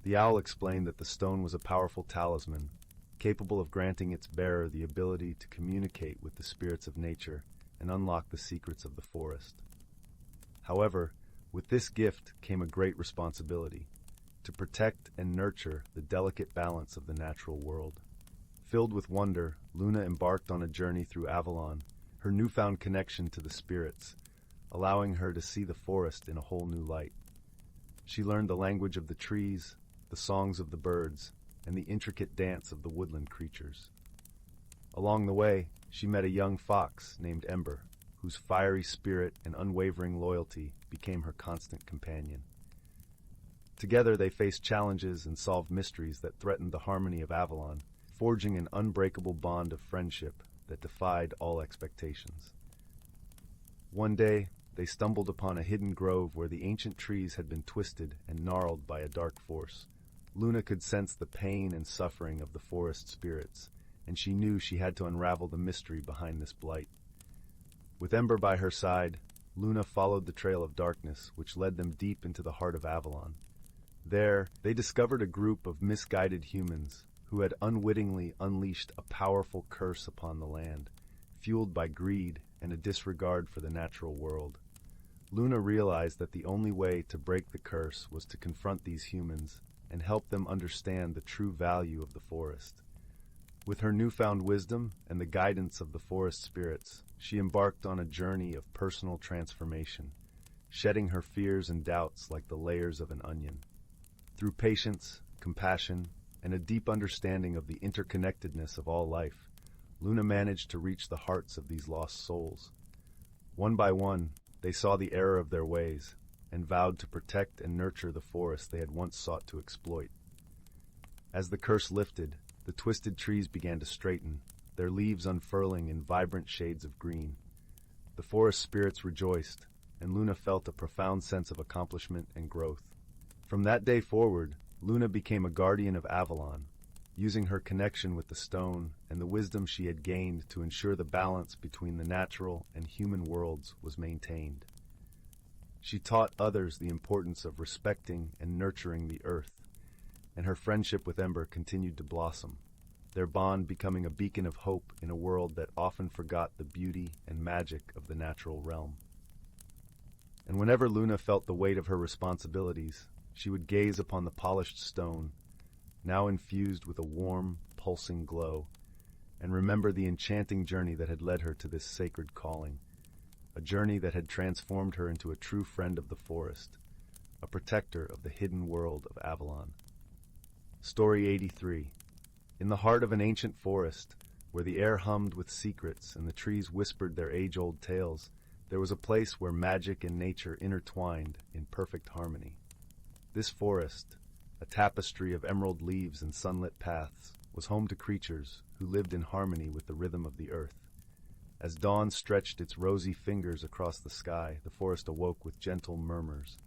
The owl explained that the stone was a powerful talisman, capable of granting its bearer the ability to communicate with the spirits of nature and unlock the secrets of the forest. However, with this gift came a great responsibility: to protect and nurture the delicate balance of the natural world. Filled with wonder, Luna embarked on a journey through Avalon, her newfound connection to the spirits, allowing her to see the forest in a whole new light. She learned the language of the trees, the songs of the birds, and the intricate dance of the woodland creatures. Along the way, she met a young fox named Ember, whose fiery spirit and unwavering loyalty became her constant companion. Together they faced challenges and solved mysteries that threatened the harmony of Avalon, forging an unbreakable bond of friendship that defied all expectations. One day, they stumbled upon a hidden grove where the ancient trees had been twisted and gnarled by a dark force. Luna could sense the pain and suffering of the forest spirits, and she knew she had to unravel the mystery behind this blight. With Ember by her side, Luna followed the trail of darkness, which led them deep into the heart of Avalon. There, they discovered a group of misguided humans who had unwittingly unleashed a powerful curse upon the land, fueled by greed and a disregard for the natural world. Luna realized that the only way to break the curse was to confront these humans and help them understand the true value of the forest. With her newfound wisdom and the guidance of the forest spirits, she embarked on a journey of personal transformation, shedding her fears and doubts like the layers of an onion. Through patience, compassion, and a deep understanding of the interconnectedness of all life, Luna managed to reach the hearts of these lost souls. One by one, they saw the error of their ways and vowed to protect and nurture the forest they had once sought to exploit. As the curse lifted, the twisted trees began to straighten, their leaves unfurling in vibrant shades of green. The forest spirits rejoiced, and Luna felt a profound sense of accomplishment and growth. From that day forward, Luna became a guardian of Avalon, using her connection with the stone and the wisdom she had gained to ensure the balance between the natural and human worlds was maintained. She taught others the importance of respecting and nurturing the earth, and her friendship with Ember continued to blossom, their bond becoming a beacon of hope in a world that often forgot the beauty and magic of the natural realm. And whenever Luna felt the weight of her responsibilities, she would gaze upon the polished stone, now infused with a warm, pulsing glow, and remember the enchanting journey that had led her to this sacred calling, a journey that had transformed her into a true friend of the forest, a protector of the hidden world of Avalon. Story 83. In the heart of an ancient forest, where the air hummed with secrets and the trees whispered their age-old tales, there was a place where magic and nature intertwined in perfect harmony. This forest, a tapestry of emerald leaves and sunlit paths, was home to creatures who lived in harmony with the rhythm of the earth. As dawn stretched its rosy fingers across the sky, the forest awoke with gentle murmurs.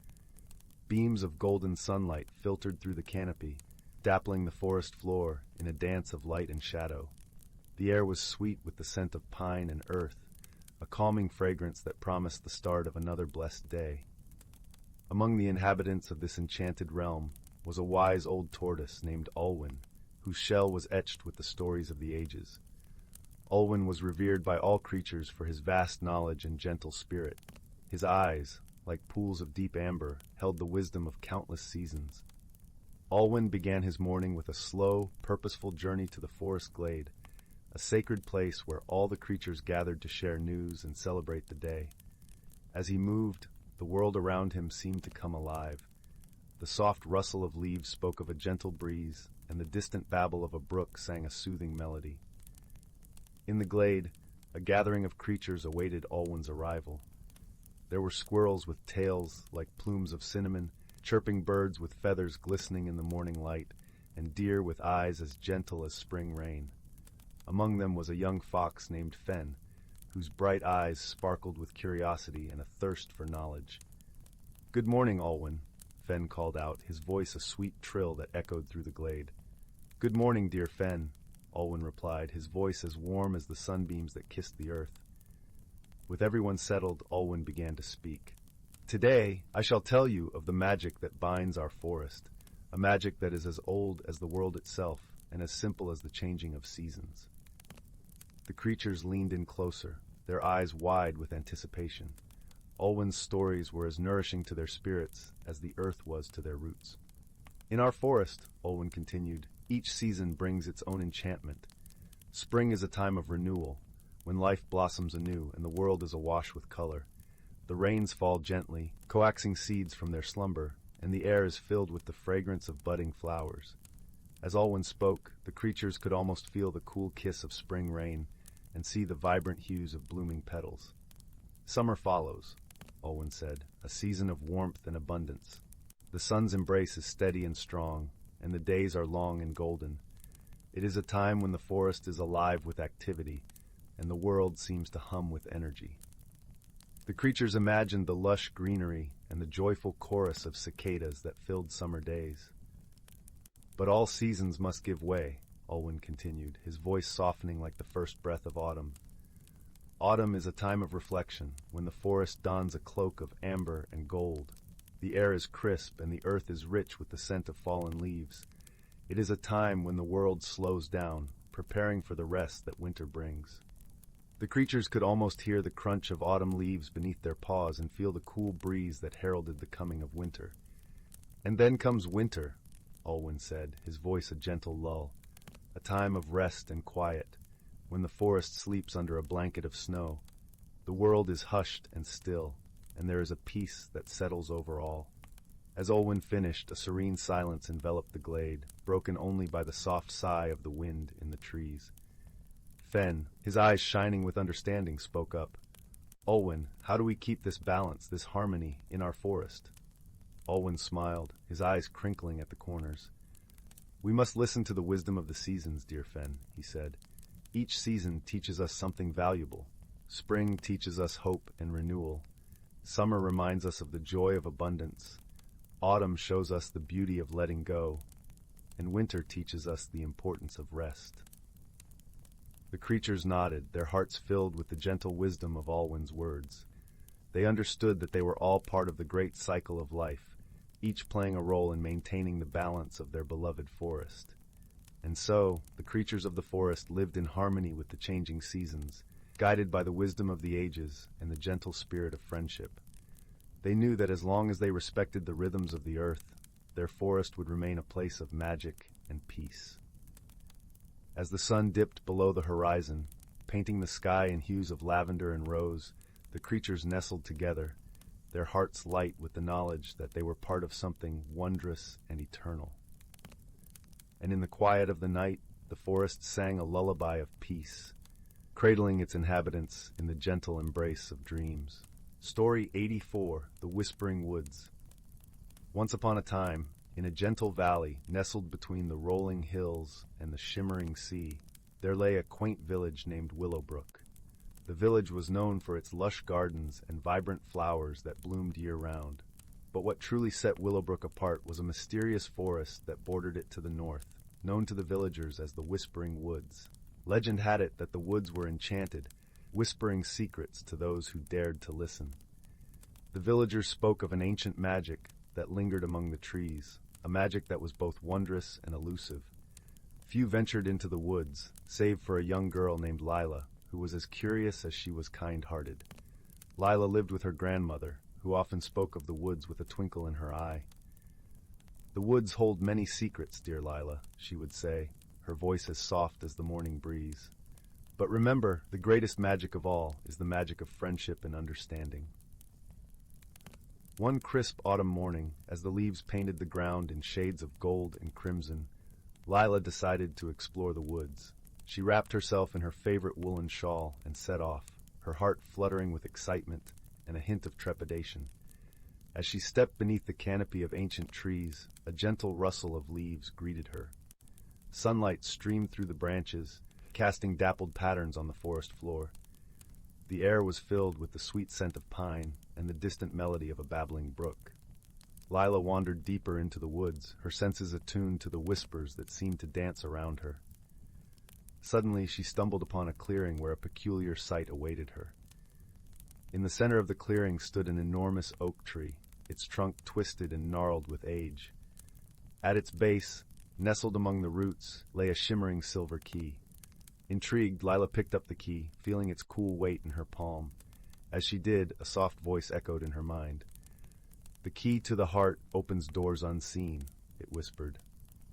Beams of golden sunlight filtered through the canopy, dappling the forest floor in a dance of light and shadow. The air was sweet with the scent of pine and earth, a calming fragrance that promised the start of another blessed day. Among the inhabitants of this enchanted realm was a wise old tortoise named Olwen, whose shell was etched with the stories of the ages. Olwen was revered by all creatures for his vast knowledge and gentle spirit. His eyes, like pools of deep amber, held the wisdom of countless seasons. Olwen began his morning with a slow, purposeful journey to the forest glade, a sacred place where all the creatures gathered to share news and celebrate the day. As he moved, the world around him seemed to come alive. The soft rustle of leaves spoke of a gentle breeze, and the distant babble of a brook sang a soothing melody. In the glade, a gathering of creatures awaited Alwyn's arrival. There were squirrels with tails like plumes of cinnamon, chirping birds with feathers glistening in the morning light, and deer with eyes as gentle as spring rain. Among them was a young fox named Fen, whose bright eyes sparkled with curiosity and a thirst for knowledge. "Good morning, Alwyn," Fen called out, his voice a sweet trill that echoed through the glade. "Good morning, dear Fen," Alwyn replied, his voice as warm as the sunbeams that kissed the earth. With everyone settled, Alwyn began to speak. "Today, I shall tell you of the magic that binds our forest, a magic that is as old as the world itself and as simple as the changing of seasons." The creatures leaned in closer, their eyes wide with anticipation. Alwyn's stories were as nourishing to their spirits as the earth was to their roots. "In our forest," Alwyn continued, "each season brings its own enchantment. Spring is a time of renewal, when life blossoms anew and the world is awash with color. The rains fall gently, coaxing seeds from their slumber, and the air is filled with the fragrance of budding flowers." As Alwyn spoke, the creatures could almost feel the cool kiss of spring rain and see the vibrant hues of blooming petals. "Summer follows," Alwyn said, "a season of warmth and abundance. The sun's embrace is steady and strong, and the days are long and golden. It is a time when the forest is alive with activity, and the world seems to hum with energy." The creatures imagined the lush greenery and the joyful chorus of cicadas that filled summer days. "But all seasons must give way," Alwyn continued, his voice softening like the first breath of autumn. "Autumn is a time of reflection, when the forest dons a cloak of amber and gold. The air is crisp and the earth is rich with the scent of fallen leaves. It is a time when the world slows down, preparing for the rest that winter brings." The creatures could almost hear the crunch of autumn leaves beneath their paws and feel the cool breeze that heralded the coming of winter. "And then comes winter," Alwyn said, his voice a gentle lull, "a time of rest and quiet, when the forest sleeps under a blanket of snow. The world is hushed and still, and there is a peace that settles over all." As Alwyn finished, a serene silence enveloped the glade, broken only by the soft sigh of the wind in the trees. Fen, his eyes shining with understanding, spoke up. "Alwyn, how do we keep this balance, this harmony, in our forest?" Alwyn smiled, his eyes crinkling at the corners. "We must listen to the wisdom of the seasons, dear Fen," he said. "Each season teaches us something valuable. Spring teaches us hope and renewal. Summer reminds us of the joy of abundance. Autumn shows us the beauty of letting go. And winter teaches us the importance of rest." The creatures nodded, their hearts filled with the gentle wisdom of Alwyn's words. They understood that they were all part of the great cycle of life, each playing a role in maintaining the balance of their beloved forest. And so, the creatures of the forest lived in harmony with the changing seasons, guided by the wisdom of the ages and the gentle spirit of friendship. They knew that as long as they respected the rhythms of the earth, their forest would remain a place of magic and peace. As the sun dipped below the horizon, painting the sky in hues of lavender and rose, the creatures nestled together, their hearts light with the knowledge that they were part of something wondrous and eternal. And in the quiet of the night, the forest sang a lullaby of peace, cradling its inhabitants in the gentle embrace of dreams. Story 84, The Whispering Woods. Once upon a time, in a gentle valley nestled between the rolling hills and the shimmering sea, there lay a quaint village named Willowbrook. The village was known for its lush gardens and vibrant flowers that bloomed year-round. But what truly set Willowbrook apart was a mysterious forest that bordered it to the north, known to the villagers as the Whispering Woods. Legend had it that the woods were enchanted, whispering secrets to those who dared to listen. The villagers spoke of an ancient magic that lingered among the trees, a magic that was both wondrous and elusive. Few ventured into the woods, save for a young girl named Lila, who was as curious as she was kind-hearted. Lila lived with her grandmother, who often spoke of the woods with a twinkle in her eye. "The woods hold many secrets, dear Lila," she would say, her voice as soft as the morning breeze. "But remember, the greatest magic of all is the magic of friendship and understanding." One crisp autumn morning, as the leaves painted the ground in shades of gold and crimson, Lila decided to explore the woods. She wrapped herself in her favorite woolen shawl and set off, her heart fluttering with excitement and a hint of trepidation. As she stepped beneath the canopy of ancient trees, a gentle rustle of leaves greeted her. Sunlight streamed through the branches, casting dappled patterns on the forest floor. The air was filled with the sweet scent of pine and the distant melody of a babbling brook. Lila wandered deeper into the woods, her senses attuned to the whispers that seemed to dance around her. Suddenly, she stumbled upon a clearing where a peculiar sight awaited her. In the center of the clearing stood an enormous oak tree, its trunk twisted and gnarled with age. At its base, nestled among the roots, lay a shimmering silver key. Intrigued, Lila picked up the key, feeling its cool weight in her palm. As she did, a soft voice echoed in her mind. "The key to the heart opens doors unseen," it whispered.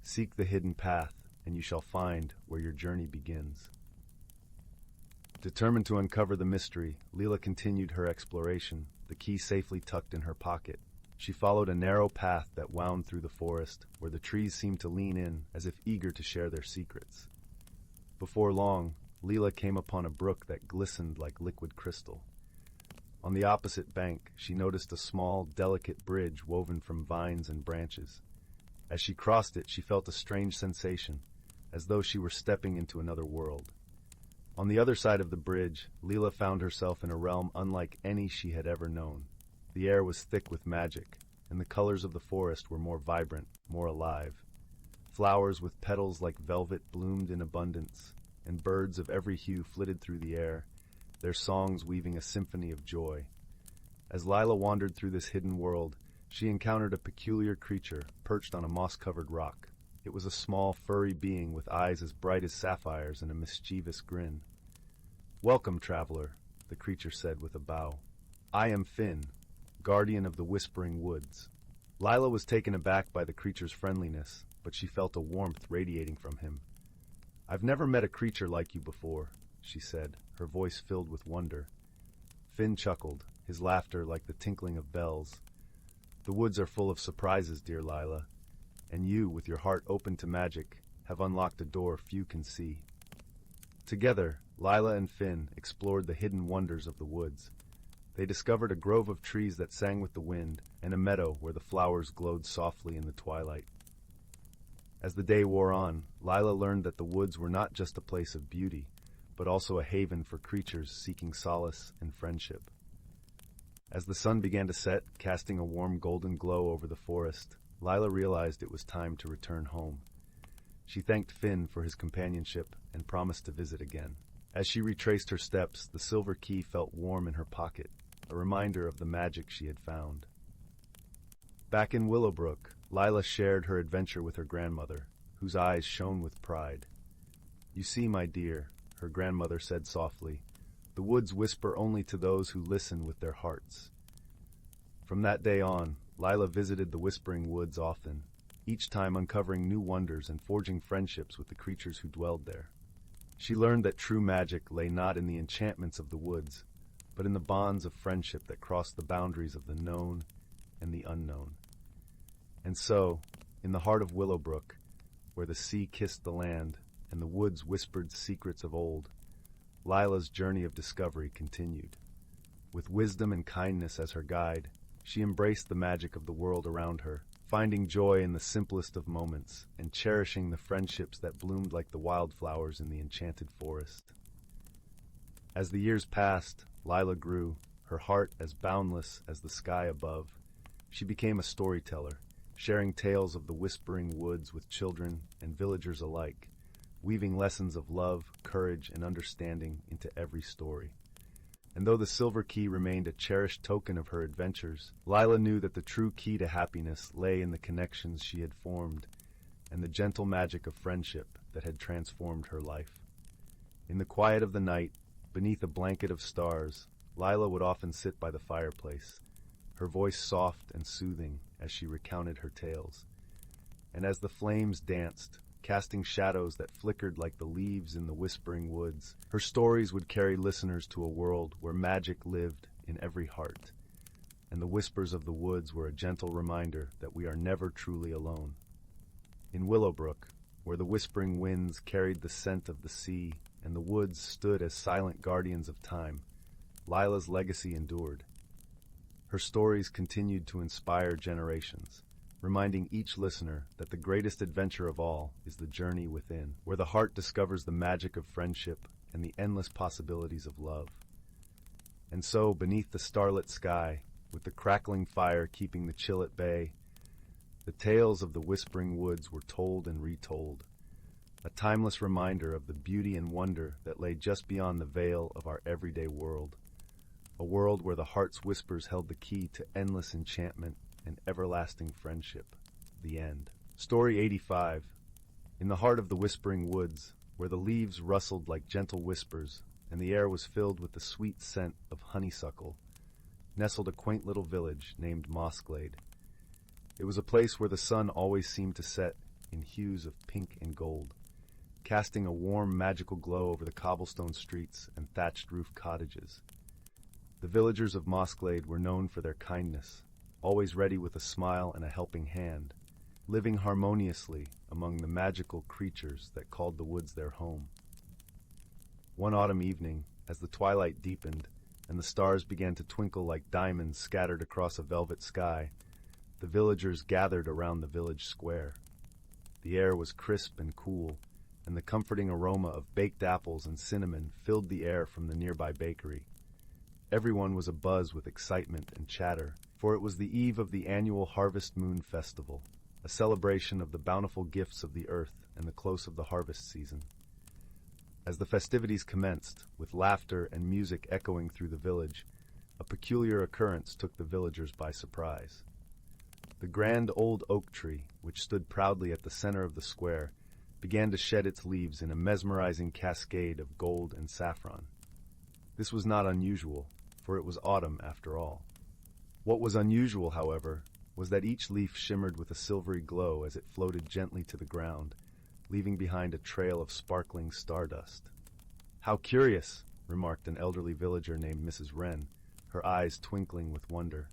"Seek the hidden path, and you shall find where your journey begins." Determined to uncover the mystery, Lila continued her exploration, the key safely tucked in her pocket. She followed a narrow path that wound through the forest, where the trees seemed to lean in as if eager to share their secrets. Before long, Lila came upon a brook that glistened like liquid crystal. On the opposite bank, she noticed a small, delicate bridge woven from vines and branches. As she crossed it, she felt a strange sensation, as though she were stepping into another world. On the other side of the bridge, Lila found herself in a realm unlike any she had ever known. The air was thick with magic, and the colors of the forest were more vibrant, more alive. Flowers with petals like velvet bloomed in abundance, and birds of every hue flitted through the air, their songs weaving a symphony of joy. As Lila wandered through this hidden world, she encountered a peculiar creature perched on a moss-covered rock. It was a small, furry being with eyes as bright as sapphires and a mischievous grin. "Welcome, traveler," the creature said with a bow. "I am Finn, guardian of the Whispering Woods." Lila was taken aback by the creature's friendliness, but she felt a warmth radiating from him. "I've never met a creature like you before," she said, her voice filled with wonder. Finn chuckled, his laughter like the tinkling of bells. "The woods are full of surprises, dear Lila, and you, with your heart open to magic, have unlocked a door few can see." Together, Lila and Finn explored the hidden wonders of the woods. They discovered a grove of trees that sang with the wind and a meadow where the flowers glowed softly in the twilight. As the day wore on, Lila learned that the woods were not just a place of beauty, but also a haven for creatures seeking solace and friendship. As the sun began to set, casting a warm golden glow over the forest, Lila realized it was time to return home. She thanked Finn for his companionship and promised to visit again. As she retraced her steps, the silver key felt warm in her pocket, a reminder of the magic she had found. Back in Willowbrook, Lila shared her adventure with her grandmother, whose eyes shone with pride. "You see, my dear," her grandmother said softly, "the woods whisper only to those who listen with their hearts." From that day on, Lila visited the Whispering Woods often, each time uncovering new wonders and forging friendships with the creatures who dwelled there. She learned that true magic lay not in the enchantments of the woods, but in the bonds of friendship that crossed the boundaries of the known and the unknown. And so, in the heart of Willowbrook, where the sea kissed the land and the woods whispered secrets of old, Lila's journey of discovery continued. With wisdom and kindness as her guide, she embraced the magic of the world around her, finding joy in the simplest of moments and cherishing the friendships that bloomed like the wildflowers in the enchanted forest. As the years passed, Lila grew, her heart as boundless as the sky above. She became a storyteller, sharing tales of the Whispering Woods with children and villagers alike, weaving lessons of love, courage, and understanding into every story. And though the silver key remained a cherished token of her adventures, Lila knew that the true key to happiness lay in the connections she had formed and the gentle magic of friendship that had transformed her life. In the quiet of the night, beneath a blanket of stars, Lila would often sit by the fireplace, her voice soft and soothing as she recounted her tales. And as the flames danced, casting shadows that flickered like the leaves in the Whispering Woods, her stories would carry listeners to a world where magic lived in every heart. And the whispers of the woods were a gentle reminder that we are never truly alone. In Willowbrook, where the whispering winds carried the scent of the sea and the woods stood as silent guardians of time, Lila's legacy endured. Her stories continued to inspire generations, reminding each listener that the greatest adventure of all is the journey within, where the heart discovers the magic of friendship and the endless possibilities of love. And so, beneath the starlit sky, with the crackling fire keeping the chill at bay, the tales of the whispering woods were told and retold, a timeless reminder of the beauty and wonder that lay just beyond the veil of our everyday world, a world where the heart's whispers held the key to endless enchantment and everlasting friendship. The end. Story 85. In the heart of the whispering woods, where the leaves rustled like gentle whispers and the air was filled with the sweet scent of honeysuckle, nestled a quaint little village named Mossglade. It was a place where the sun always seemed to set in hues of pink and gold, casting a warm, magical glow over the cobblestone streets and thatched-roof cottages. The villagers of Mossglade were known for their kindness, always ready with a smile and a helping hand, living harmoniously among the magical creatures that called the woods their home. One autumn evening, as the twilight deepened and the stars began to twinkle like diamonds scattered across a velvet sky, the villagers gathered around the village square. The air was crisp and cool, and the comforting aroma of baked apples and cinnamon filled the air from the nearby bakery. Everyone was abuzz with excitement and chatter, for it was the eve of the annual Harvest Moon Festival, a celebration of the bountiful gifts of the earth and the close of the harvest season. As the festivities commenced, with laughter and music echoing through the village, a peculiar occurrence took the villagers by surprise. The grand old oak tree, which stood proudly at the center of the square, began to shed its leaves in a mesmerizing cascade of gold and saffron. This was not unusual, for it was autumn after all. What was unusual, however, was that each leaf shimmered with a silvery glow as it floated gently to the ground, leaving behind a trail of sparkling stardust. "How curious," remarked an elderly villager named Mrs. Wren, her eyes twinkling with wonder.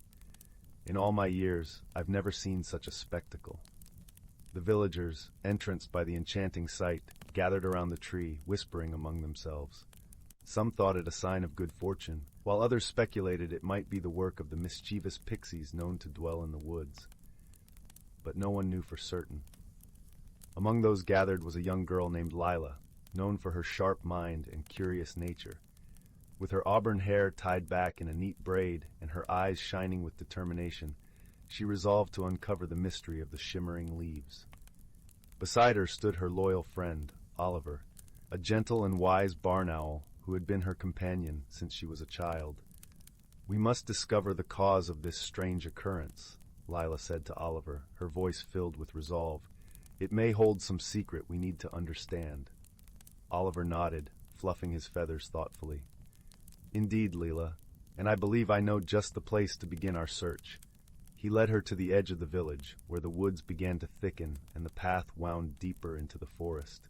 "In all my years, I've never seen such a spectacle." The villagers, entranced by the enchanting sight, gathered around the tree, whispering among themselves. Some thought it a sign of good fortune, while others speculated it might be the work of the mischievous pixies known to dwell in the woods. But no one knew for certain. Among those gathered was a young girl named Lila, known for her sharp mind and curious nature. With her auburn hair tied back in a neat braid and her eyes shining with determination, she resolved to uncover the mystery of the shimmering leaves. Beside her stood her loyal friend, Oliver, a gentle and wise barn owl who had been her companion since she was a child. "We must discover the cause of this strange occurrence," Lila said to Oliver, her voice filled with resolve. "It may hold some secret we need to understand." Oliver nodded, fluffing his feathers thoughtfully. "Indeed, Lila, and I believe I know just the place to begin our search." He led her to the edge of the village, where the woods began to thicken and the path wound deeper into the forest.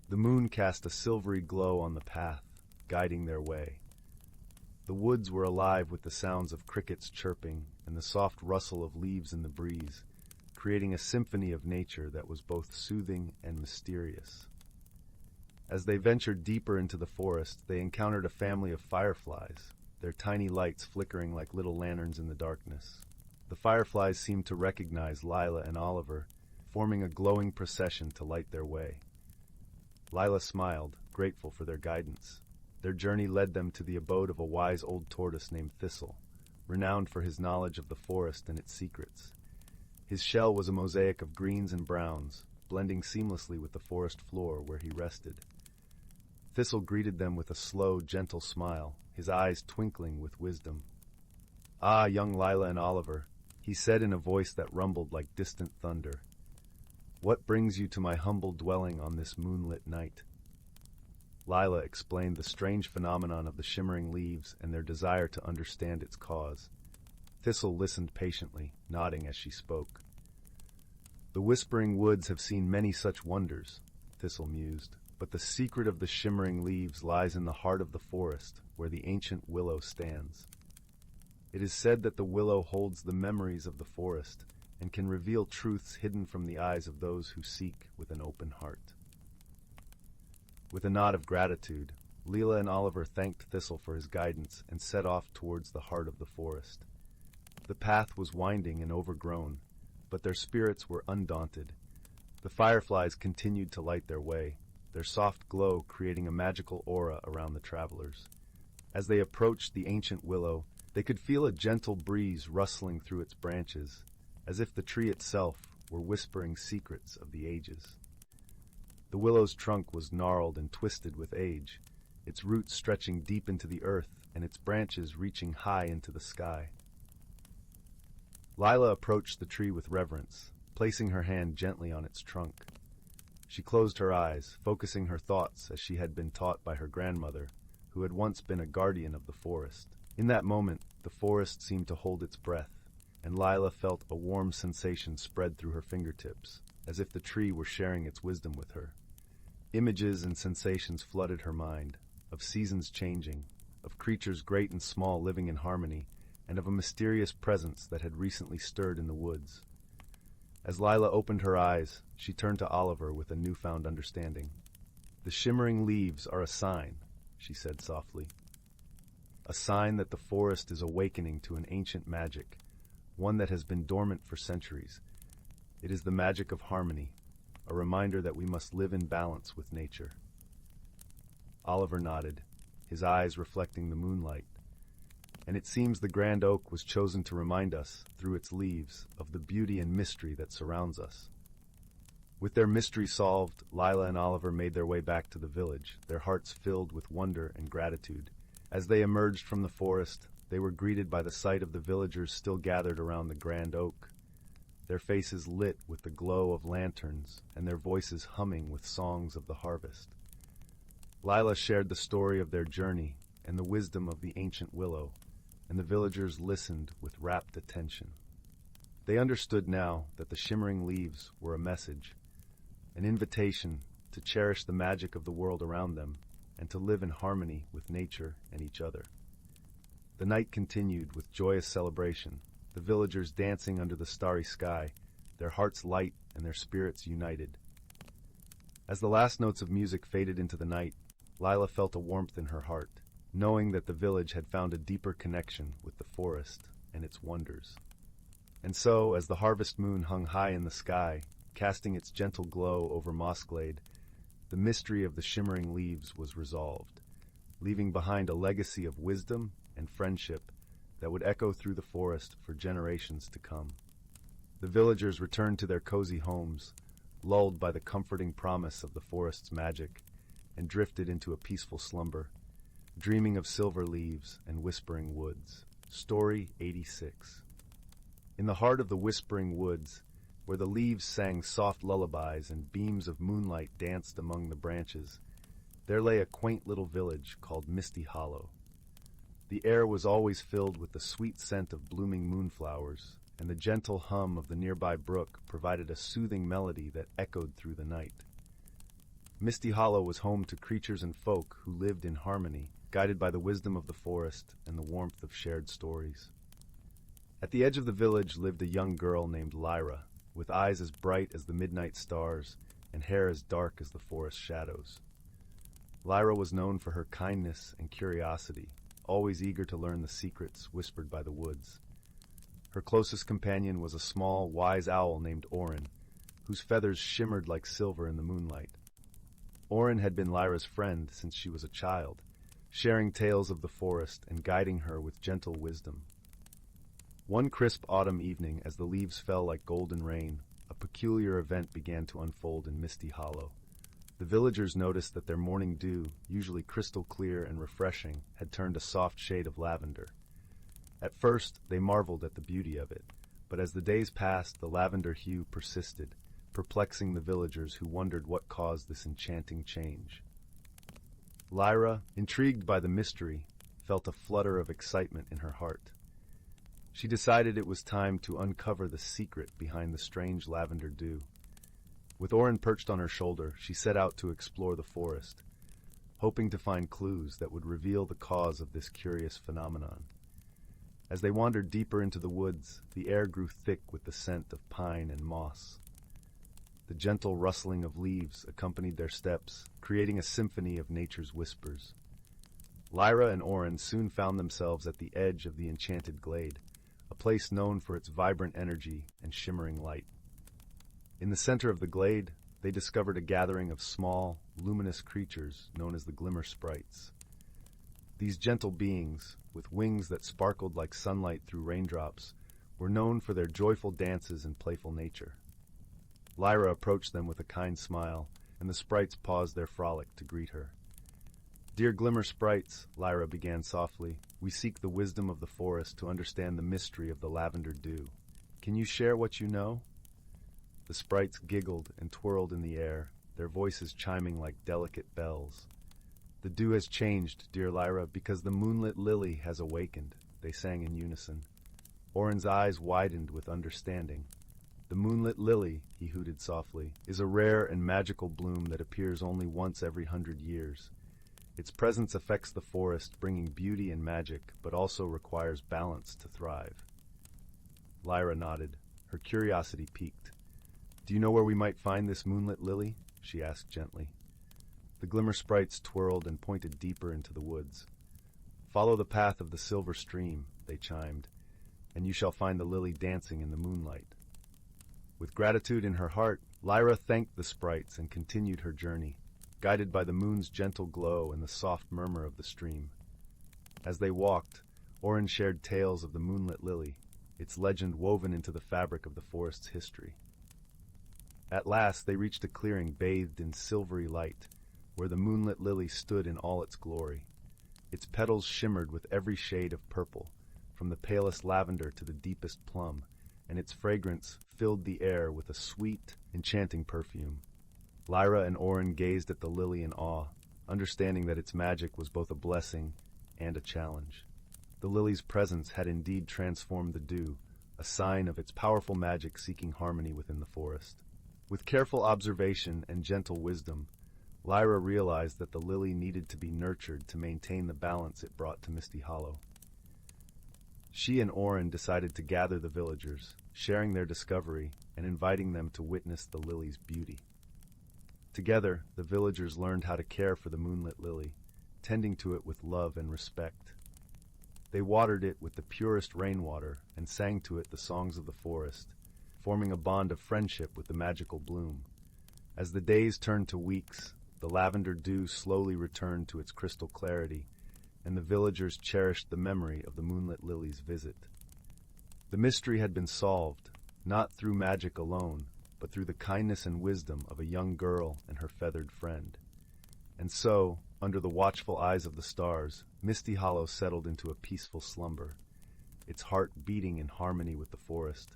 The moon cast a silvery glow on the path, guiding their way. The woods were alive with the sounds of crickets chirping and the soft rustle of leaves in the breeze, creating a symphony of nature that was both soothing and mysterious. As they ventured deeper into the forest, they encountered a family of fireflies, their tiny lights flickering like little lanterns in the darkness. The fireflies seemed to recognize Lila and Oliver, forming a glowing procession to light their way. Lila smiled, grateful for their guidance. Their journey led them to the abode of a wise old tortoise named Thistle, renowned for his knowledge of the forest and its secrets. His shell was a mosaic of greens and browns, blending seamlessly with the forest floor where he rested. Thistle greeted them with a slow, gentle smile, his eyes twinkling with wisdom. "Ah, young Lila and Oliver," he said in a voice that rumbled like distant thunder. "What brings you to my humble dwelling on this moonlit night?" Lila explained the strange phenomenon of the shimmering leaves and their desire to understand its cause. Thistle listened patiently, nodding as she spoke. "The whispering woods have seen many such wonders," Thistle mused, "but the secret of the shimmering leaves lies in the heart of the forest, where the ancient willow stands. It is said that the willow holds the memories of the forest, and can reveal truths hidden from the eyes of those who seek with an open heart. With a nod of gratitude, Lila and Oliver thanked Thistle for his guidance and set off towards the heart of the forest. The path was winding and overgrown, but their spirits were undaunted. The fireflies continued to light their way, their soft glow creating a magical aura around the travelers. As they approached the ancient willow, they could feel a gentle breeze rustling through its branches, as if the tree itself were whispering secrets of the ages. The willow's trunk was gnarled and twisted with age, its roots stretching deep into the earth and its branches reaching high into the sky. Lila approached the tree with reverence, placing her hand gently on its trunk. She closed her eyes, focusing her thoughts as she had been taught by her grandmother, who had once been a guardian of the forest. In that moment, the forest seemed to hold its breath, and Lila felt a warm sensation spread through her fingertips, as if the tree were sharing its wisdom with her. Images and sensations flooded her mind, of seasons changing, of creatures great and small living in harmony, and of a mysterious presence that had recently stirred in the woods. As Lila opened her eyes, she turned to Oliver with a newfound understanding. "The shimmering leaves are a sign," she said softly. "A sign that the forest is awakening to an ancient magic, one that has been dormant for centuries. It is the magic of harmony, a reminder that we must live in balance with nature." Oliver nodded, his eyes reflecting the moonlight. "And it seems the grand oak was chosen to remind us, through its leaves, of the beauty and mystery that surrounds us." With their mystery solved, Lila and Oliver made their way back to the village, their hearts filled with wonder and gratitude. As they emerged from the forest, they were greeted by the sight of the villagers still gathered around the grand oak, their faces lit with the glow of lanterns and their voices humming with songs of the harvest. Lila shared the story of their journey and the wisdom of the ancient willow, and the villagers listened with rapt attention. They understood now that the shimmering leaves were a message, an invitation to cherish the magic of the world around them and to live in harmony with nature and each other. The night continued with joyous celebration, the villagers dancing under the starry sky, their hearts light and their spirits united. As the last notes of music faded into the night, Lila felt a warmth in her heart, knowing that the village had found a deeper connection with the forest and its wonders. And so, as the harvest moon hung high in the sky, casting its gentle glow over Mossglade, the mystery of the shimmering leaves was resolved, leaving behind a legacy of wisdom and friendship that would echo through the forest for generations to come. The villagers returned to their cozy homes, lulled by the comforting promise of the forest's magic, and drifted into a peaceful slumber, dreaming of silver leaves and whispering woods. Story 86. In the heart of the whispering woods, where the leaves sang soft lullabies and beams of moonlight danced among the branches, there lay a quaint little village called Misty Hollow. The air was always filled with the sweet scent of blooming moonflowers, and the gentle hum of the nearby brook provided a soothing melody that echoed through the night. Misty Hollow was home to creatures and folk who lived in harmony, guided by the wisdom of the forest and the warmth of shared stories. At the edge of the village lived a young girl named Lyra, with eyes as bright as the midnight stars and hair as dark as the forest shadows. Lyra was known for her kindness and curiosity, always eager to learn the secrets whispered by the woods. Her closest companion was a small, wise owl named Orin, whose feathers shimmered like silver in the moonlight. Orin had been Lyra's friend since she was a child, sharing tales of the forest and guiding her with gentle wisdom. One crisp autumn evening, as the leaves fell like golden rain, a peculiar event began to unfold in Misty Hollow. The villagers noticed that their morning dew, usually crystal clear and refreshing, had turned a soft shade of lavender. At first, they marveled at the beauty of it, but as the days passed, the lavender hue persisted, perplexing the villagers who wondered what caused this enchanting change. Lyra, intrigued by the mystery, felt a flutter of excitement in her heart. She decided it was time to uncover the secret behind the strange lavender dew. With Orin perched on her shoulder, she set out to explore the forest, hoping to find clues that would reveal the cause of this curious phenomenon. As they wandered deeper into the woods, the air grew thick with the scent of pine and moss. The gentle rustling of leaves accompanied their steps, creating a symphony of nature's whispers. Lyra and Orin soon found themselves at the edge of the enchanted glade, a place known for its vibrant energy and shimmering light. In the center of the glade, they discovered a gathering of small, luminous creatures known as the Glimmer Sprites. These gentle beings, with wings that sparkled like sunlight through raindrops, were known for their joyful dances and playful nature. Lyra approached them with a kind smile, and the sprites paused their frolic to greet her. "Dear Glimmer Sprites," Lyra began softly, "we seek the wisdom of the forest to understand the mystery of the lavender dew. Can you share what you know?" The sprites giggled and twirled in the air, their voices chiming like delicate bells. "The dew has changed, dear Lyra, because the moonlit lily has awakened," they sang in unison. Orin's eyes widened with understanding. "The moonlit lily," he hooted softly, "is a rare and magical bloom that appears only once every 100 years. Its presence affects the forest, bringing beauty and magic, but also requires balance to thrive." Lyra nodded, her curiosity piqued. "Do you know where we might find this moonlit lily?" she asked gently. The Glimmer Sprites twirled and pointed deeper into the woods. "Follow the path of the silver stream," they chimed, "and you shall find the lily dancing in the moonlight." With gratitude in her heart, Lyra thanked the sprites and continued her journey, guided by the moon's gentle glow and the soft murmur of the stream. As they walked, Orin shared tales of the moonlit lily, its legend woven into the fabric of the forest's history. At last they reached a clearing bathed in silvery light, where the moonlit lily stood in all its glory. Its petals shimmered with every shade of purple, from the palest lavender to the deepest plum, and its fragrance filled the air with a sweet, enchanting perfume. Lyra and Orin gazed at the lily in awe, understanding that its magic was both a blessing and a challenge. The lily's presence had indeed transformed the dew, a sign of its powerful magic seeking harmony within the forest. With careful observation and gentle wisdom, Lyra realized that the lily needed to be nurtured to maintain the balance it brought to Misty Hollow. She and Orin decided to gather the villagers, sharing their discovery and inviting them to witness the lily's beauty. Together, the villagers learned how to care for the moonlit lily, tending to it with love and respect. They watered it with the purest rainwater and sang to it the songs of the forest, forming a bond of friendship with the magical bloom. As the days turned to weeks, the lavender dew slowly returned to its crystal clarity, and the villagers cherished the memory of the moonlit lily's visit. The mystery had been solved, not through magic alone, but through the kindness and wisdom of a young girl and her feathered friend. And so, under the watchful eyes of the stars, Misty Hollow settled into a peaceful slumber, its heart beating in harmony with the forest.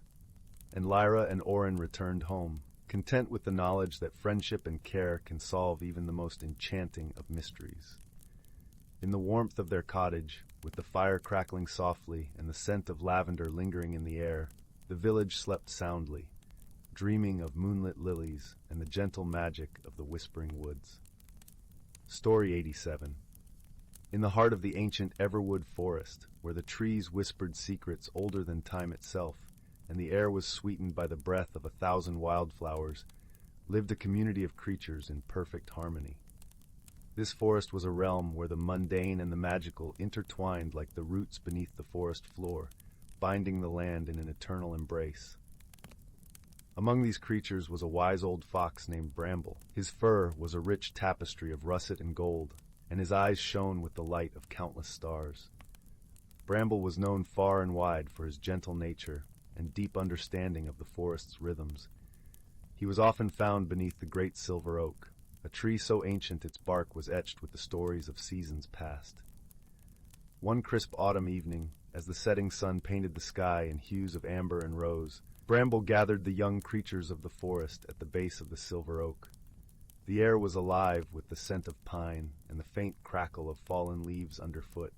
And Lyra and Orin returned home, content with the knowledge that friendship and care can solve even the most enchanting of mysteries. In the warmth of their cottage, with the fire crackling softly and the scent of lavender lingering in the air, the village slept soundly, dreaming of moonlit lilies and the gentle magic of the whispering woods. Story 87. In the heart of the ancient Everwood forest, where the trees whispered secrets older than time itself, and the air was sweetened by the breath of 1,000 wildflowers, lived a community of creatures in perfect harmony. This forest was a realm where the mundane and the magical intertwined like the roots beneath the forest floor, binding the land in an eternal embrace. Among these creatures was a wise old fox named Bramble. His fur was a rich tapestry of russet and gold, and his eyes shone with the light of countless stars. Bramble was known far and wide for his gentle nature and deep understanding of the forest's rhythms. He was often found beneath the great silver oak, a tree so ancient its bark was etched with the stories of seasons past. One crisp autumn evening, as the setting sun painted the sky in hues of amber and rose, Bramble gathered the young creatures of the forest at the base of the silver oak. The air was alive with the scent of pine and the faint crackle of fallen leaves underfoot.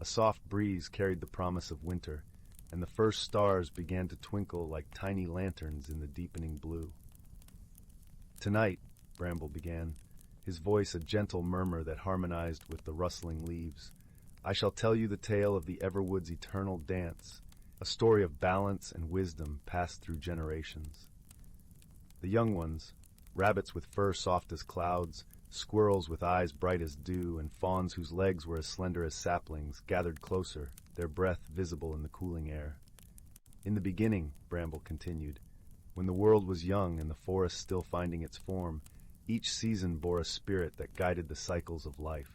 A soft breeze carried the promise of winter, and the first stars began to twinkle like tiny lanterns in the deepening blue. "Tonight," Bramble began, his voice a gentle murmur that harmonized with the rustling leaves, I shall tell you the tale of the Everwood's eternal dance, a story of balance and wisdom passed through generations. The young ones, rabbits with fur soft as clouds, squirrels with eyes bright as dew, and fawns whose legs were as slender as saplings, gathered closer, their breath visible in the cooling air. In the beginning, Bramble continued, when the world was young and the forest still finding its form, each season bore a spirit that guided the cycles of life.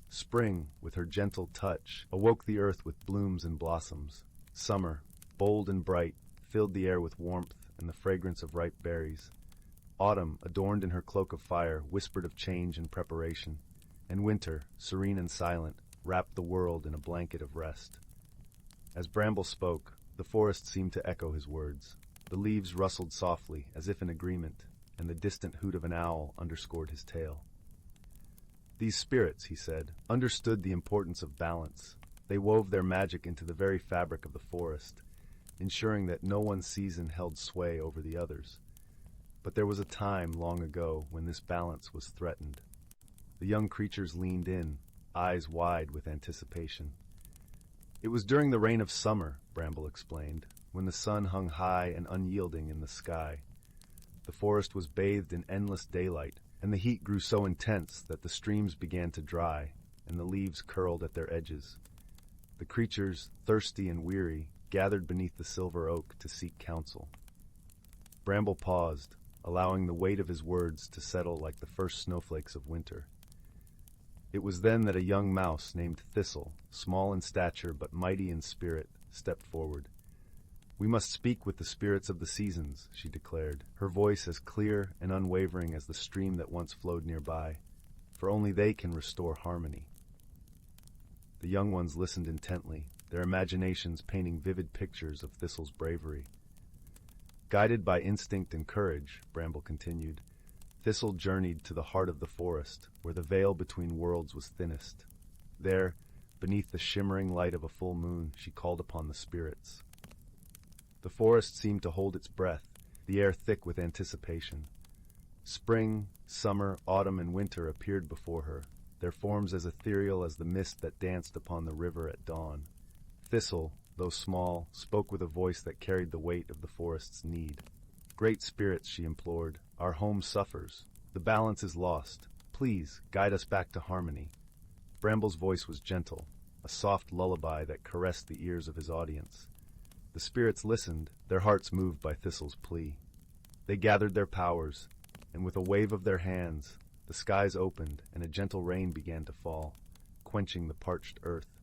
Spring, with her gentle touch, awoke the earth with blooms and blossoms. Summer, bold and bright, filled the air with warmth and the fragrance of ripe berries. Autumn, adorned in her cloak of fire, whispered of change and preparation. And winter, serene and silent, wrapped the world in a blanket of rest. As Bramble spoke, the forest seemed to echo his words. The leaves rustled softly, as if in agreement, and the distant hoot of an owl underscored his tale. These spirits, he said, understood the importance of balance. They wove their magic into the very fabric of the forest, ensuring that no one season held sway over the others. But there was a time long ago when this balance was threatened. The young creatures leaned in, eyes wide with anticipation. It was during the reign of summer, Bramble explained, when the sun hung high and unyielding in the sky. The forest was bathed in endless daylight, and the heat grew so intense that the streams began to dry, and the leaves curled at their edges. The creatures, thirsty and weary, gathered beneath the silver oak to seek counsel. Bramble paused, allowing the weight of his words to settle like the first snowflakes of winter. It was then that a young mouse named Thistle, small in stature but mighty in spirit, stepped forward. "We must speak with the spirits of the seasons," she declared, her voice as clear and unwavering as the stream that once flowed nearby, "for only they can restore harmony." The young ones listened intently, their imaginations painting vivid pictures of Thistle's bravery. Guided by instinct and courage, Bramble continued, Thistle journeyed to the heart of the forest, where the veil between worlds was thinnest. There, beneath the shimmering light of a full moon, she called upon the spirits. The forest seemed to hold its breath, the air thick with anticipation. Spring, summer, autumn, and winter appeared before her, their forms as ethereal as the mist that danced upon the river at dawn. Thistle, though small, spoke with a voice that carried the weight of the forest's need. "Great spirits," she implored, "our home suffers. The balance is lost. Please, guide us back to harmony." Bramble's voice was gentle, a soft lullaby that caressed the ears of his audience. The spirits listened, their hearts moved by Thistle's plea. They gathered their powers, and with a wave of their hands, the skies opened and a gentle rain began to fall, quenching the parched earth.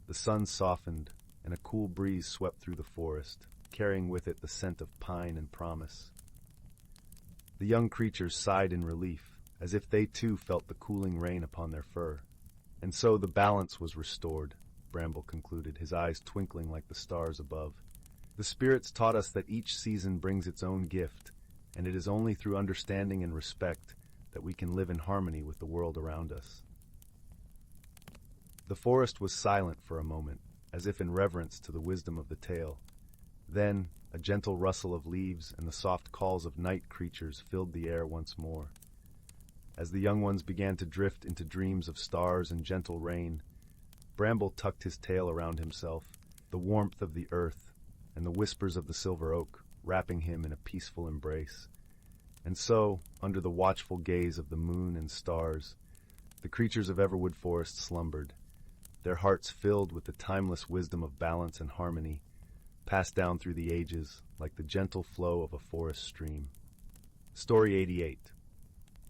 The sun softened, and a cool breeze swept through the forest, carrying with it the scent of pine and promise. The young creatures sighed in relief, as if they too felt the cooling rain upon their fur. And so the balance was restored, Bramble concluded, his eyes twinkling like the stars above. The spirits taught us that each season brings its own gift, and it is only through understanding and respect that we can live in harmony with the world around us. The forest was silent for a moment, as if in reverence to the wisdom of the tale. Then, a gentle rustle of leaves and the soft calls of night creatures filled the air once more. As the young ones began to drift into dreams of stars and gentle rain, Bramble tucked his tail around himself, the warmth of the earth and the whispers of the silver oak wrapping him in a peaceful embrace. And so, under the watchful gaze of the moon and stars, the creatures of Everwood Forest slumbered, their hearts filled with the timeless wisdom of balance and harmony, passed down through the ages like the gentle flow of a forest stream. Story 88.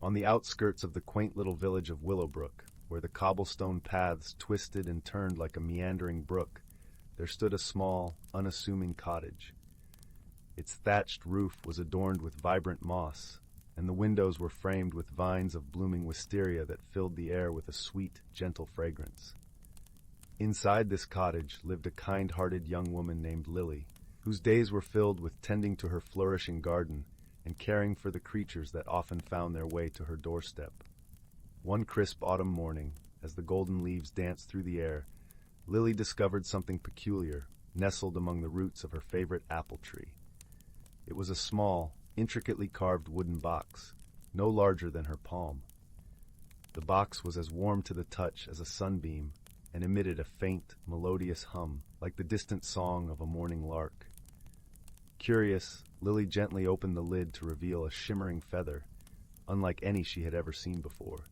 On the outskirts of the quaint little village of Willowbrook, where the cobblestone paths twisted and turned like a meandering brook, there stood a small, unassuming cottage. Its thatched roof was adorned with vibrant moss, and the windows were framed with vines of blooming wisteria that filled the air with a sweet, gentle fragrance. Inside this cottage lived a kind-hearted young woman named Lily, whose days were filled with tending to her flourishing garden and caring for the creatures that often found their way to her doorstep. One crisp autumn morning, as the golden leaves danced through the air, Lily discovered something peculiar, nestled among the roots of her favorite apple tree. It was a small, intricately carved wooden box, no larger than her palm. The box was as warm to the touch as a sunbeam, and emitted a faint, melodious hum, like the distant song of a morning lark. Curious, Lily gently opened the lid to reveal a shimmering feather, unlike any she had ever seen before.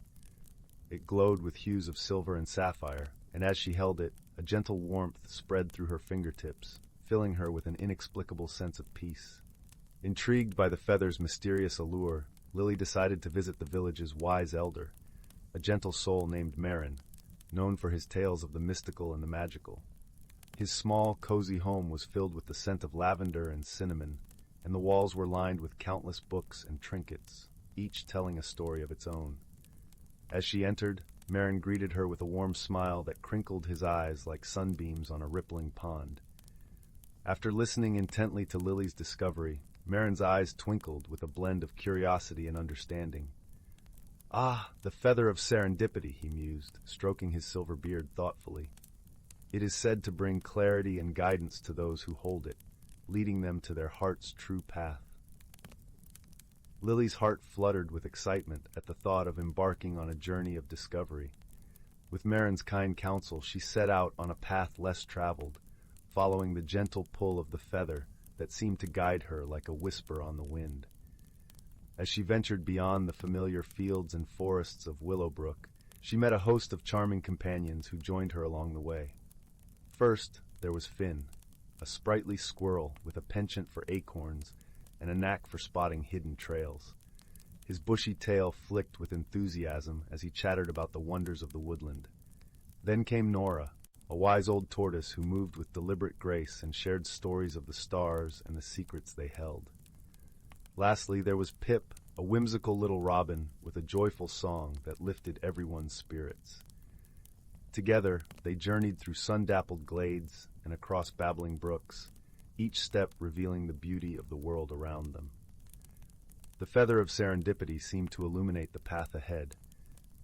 It glowed with hues of silver and sapphire, and as she held it, a gentle warmth spread through her fingertips, filling her with an inexplicable sense of peace. Intrigued by the feather's mysterious allure, Lily decided to visit the village's wise elder, a gentle soul named Marin, known for his tales of the mystical and the magical. His small, cozy home was filled with the scent of lavender and cinnamon, and the walls were lined with countless books and trinkets, each telling a story of its own. As she entered, Marin greeted her with a warm smile that crinkled his eyes like sunbeams on a rippling pond. After listening intently to Lily's discovery, Marin's eyes twinkled with a blend of curiosity and understanding. "Ah, the feather of serendipity," he mused, stroking his silver beard thoughtfully. "It is said to bring clarity and guidance to those who hold it, leading them to their heart's true path." Lily's heart fluttered with excitement at the thought of embarking on a journey of discovery. With Marin's kind counsel, she set out on a path less traveled, following the gentle pull of the feather that seemed to guide her like a whisper on the wind. As she ventured beyond the familiar fields and forests of Willowbrook, she met a host of charming companions who joined her along the way. First, there was Finn, a sprightly squirrel with a penchant for acorns and a knack for spotting hidden trails. His bushy tail flicked with enthusiasm as he chattered about the wonders of the woodland. Then came Nara, a wise old tortoise who moved with deliberate grace and shared stories of the stars and the secrets they held. Lastly, there was Pip, a whimsical little robin with a joyful song that lifted everyone's spirits. Together, they journeyed through sun-dappled glades and across babbling brooks, each step revealing the beauty of the world around them. The feather of serendipity seemed to illuminate the path ahead,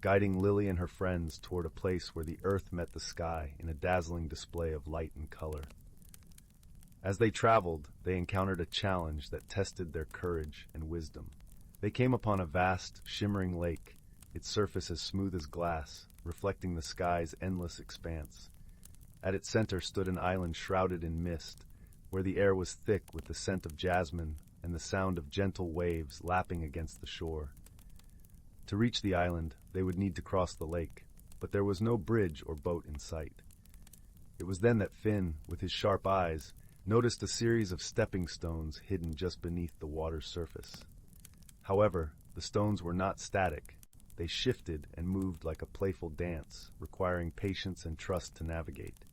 guiding Lily and her friends toward a place where the earth met the sky in a dazzling display of light and color. As they traveled, they encountered a challenge that tested their courage and wisdom. They came upon a vast, shimmering lake, its surface as smooth as glass, reflecting the sky's endless expanse. At its center stood an island shrouded in mist, where the air was thick with the scent of jasmine and the sound of gentle waves lapping against the shore. To reach the island, they would need to cross the lake, but there was no bridge or boat in sight. It was then that Finn, with his sharp eyes, noticed a series of stepping stones hidden just beneath the water's surface. However, the stones were not static. They shifted and moved like a playful dance, requiring patience and trust to navigate.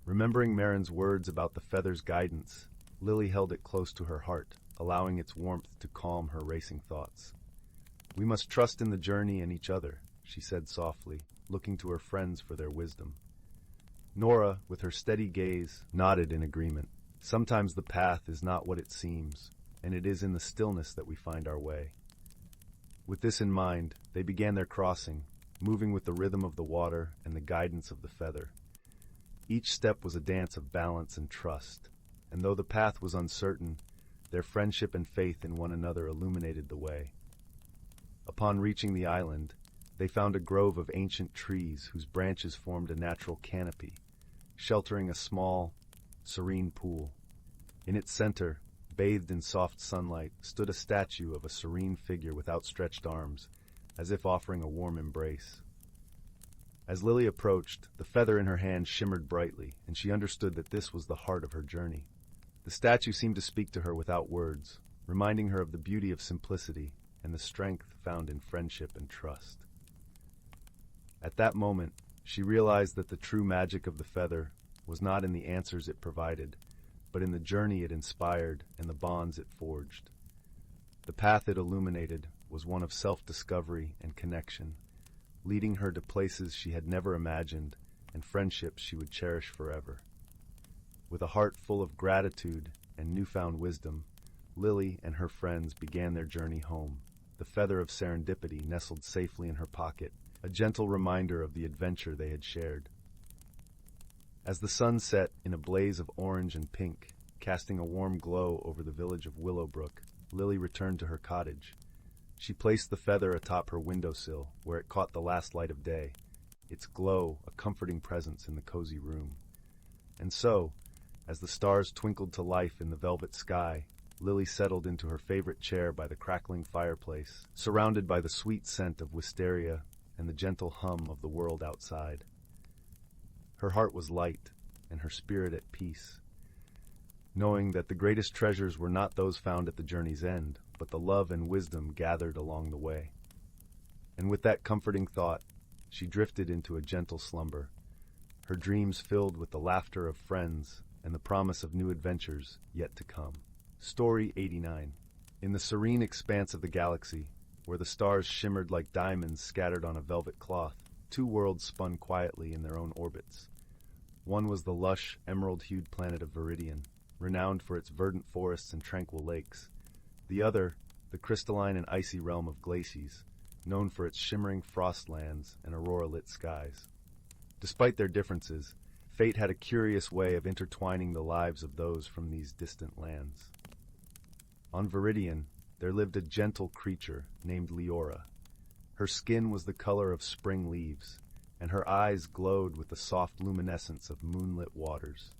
Remembering Marin's words about the feather's guidance, Lily held it close to her heart, allowing its warmth to calm her racing thoughts. "We must trust in the journey and each other," she said softly, looking to her friends for their wisdom. Nora, with her steady gaze, nodded in agreement. Sometimes the path is not what it seems, and it is in the stillness that we find our way. With this in mind, they began their crossing, moving with the rhythm of the water and the guidance of the feather. Each step was a dance of balance and trust, and though the path was uncertain, their friendship and faith in one another illuminated the way. Upon reaching the island, they found a grove of ancient trees whose branches formed a natural canopy, sheltering a small, serene pool. In its center, bathed in soft sunlight, stood a statue of a serene figure with outstretched arms, as if offering a warm embrace. As Lily approached, the feather in her hand shimmered brightly, and she understood that this was the heart of her journey. The statue seemed to speak to her without words, reminding her of the beauty of simplicity and the strength found in friendship and trust. At that moment, she realized that the true magic of the feather was not in the answers it provided, but in the journey it inspired and the bonds it forged. The path it illuminated was one of self-discovery and connection, leading her to places she had never imagined and friendships she would cherish forever. With a heart full of gratitude and newfound wisdom, Lily and her friends began their journey home, the feather of serendipity nestled safely in her pocket, a gentle reminder of the adventure they had shared. As the sun set in a blaze of orange and pink, casting a warm glow over the village of Willowbrook, Lily returned to her cottage. She placed the feather atop her windowsill, where it caught the last light of day, its glow a comforting presence in the cozy room. And so, as the stars twinkled to life in the velvet sky, Lily settled into her favorite chair by the crackling fireplace, surrounded by the sweet scent of wisteria and the gentle hum of the world outside. Her heart was light, and her spirit at peace, knowing that the greatest treasures were not those found at the journey's end, but the love and wisdom gathered along the way. And with that comforting thought, she drifted into a gentle slumber, her dreams filled with the laughter of friends and the promise of new adventures yet to come. Story 89. In the serene expanse of the galaxy, where the stars shimmered like diamonds scattered on a velvet cloth, two worlds spun quietly in their own orbits. One was the lush, emerald-hued planet of Viridian, renowned for its verdant forests and tranquil lakes. The other, the crystalline and icy realm of Glacies, known for its shimmering frostlands and aurora-lit skies. Despite their differences, fate had a curious way of intertwining the lives of those from these distant lands. On Viridian, there lived a gentle creature named Leora. Her skin was the color of spring leaves, and her eyes glowed with the soft luminescence of moonlit waters.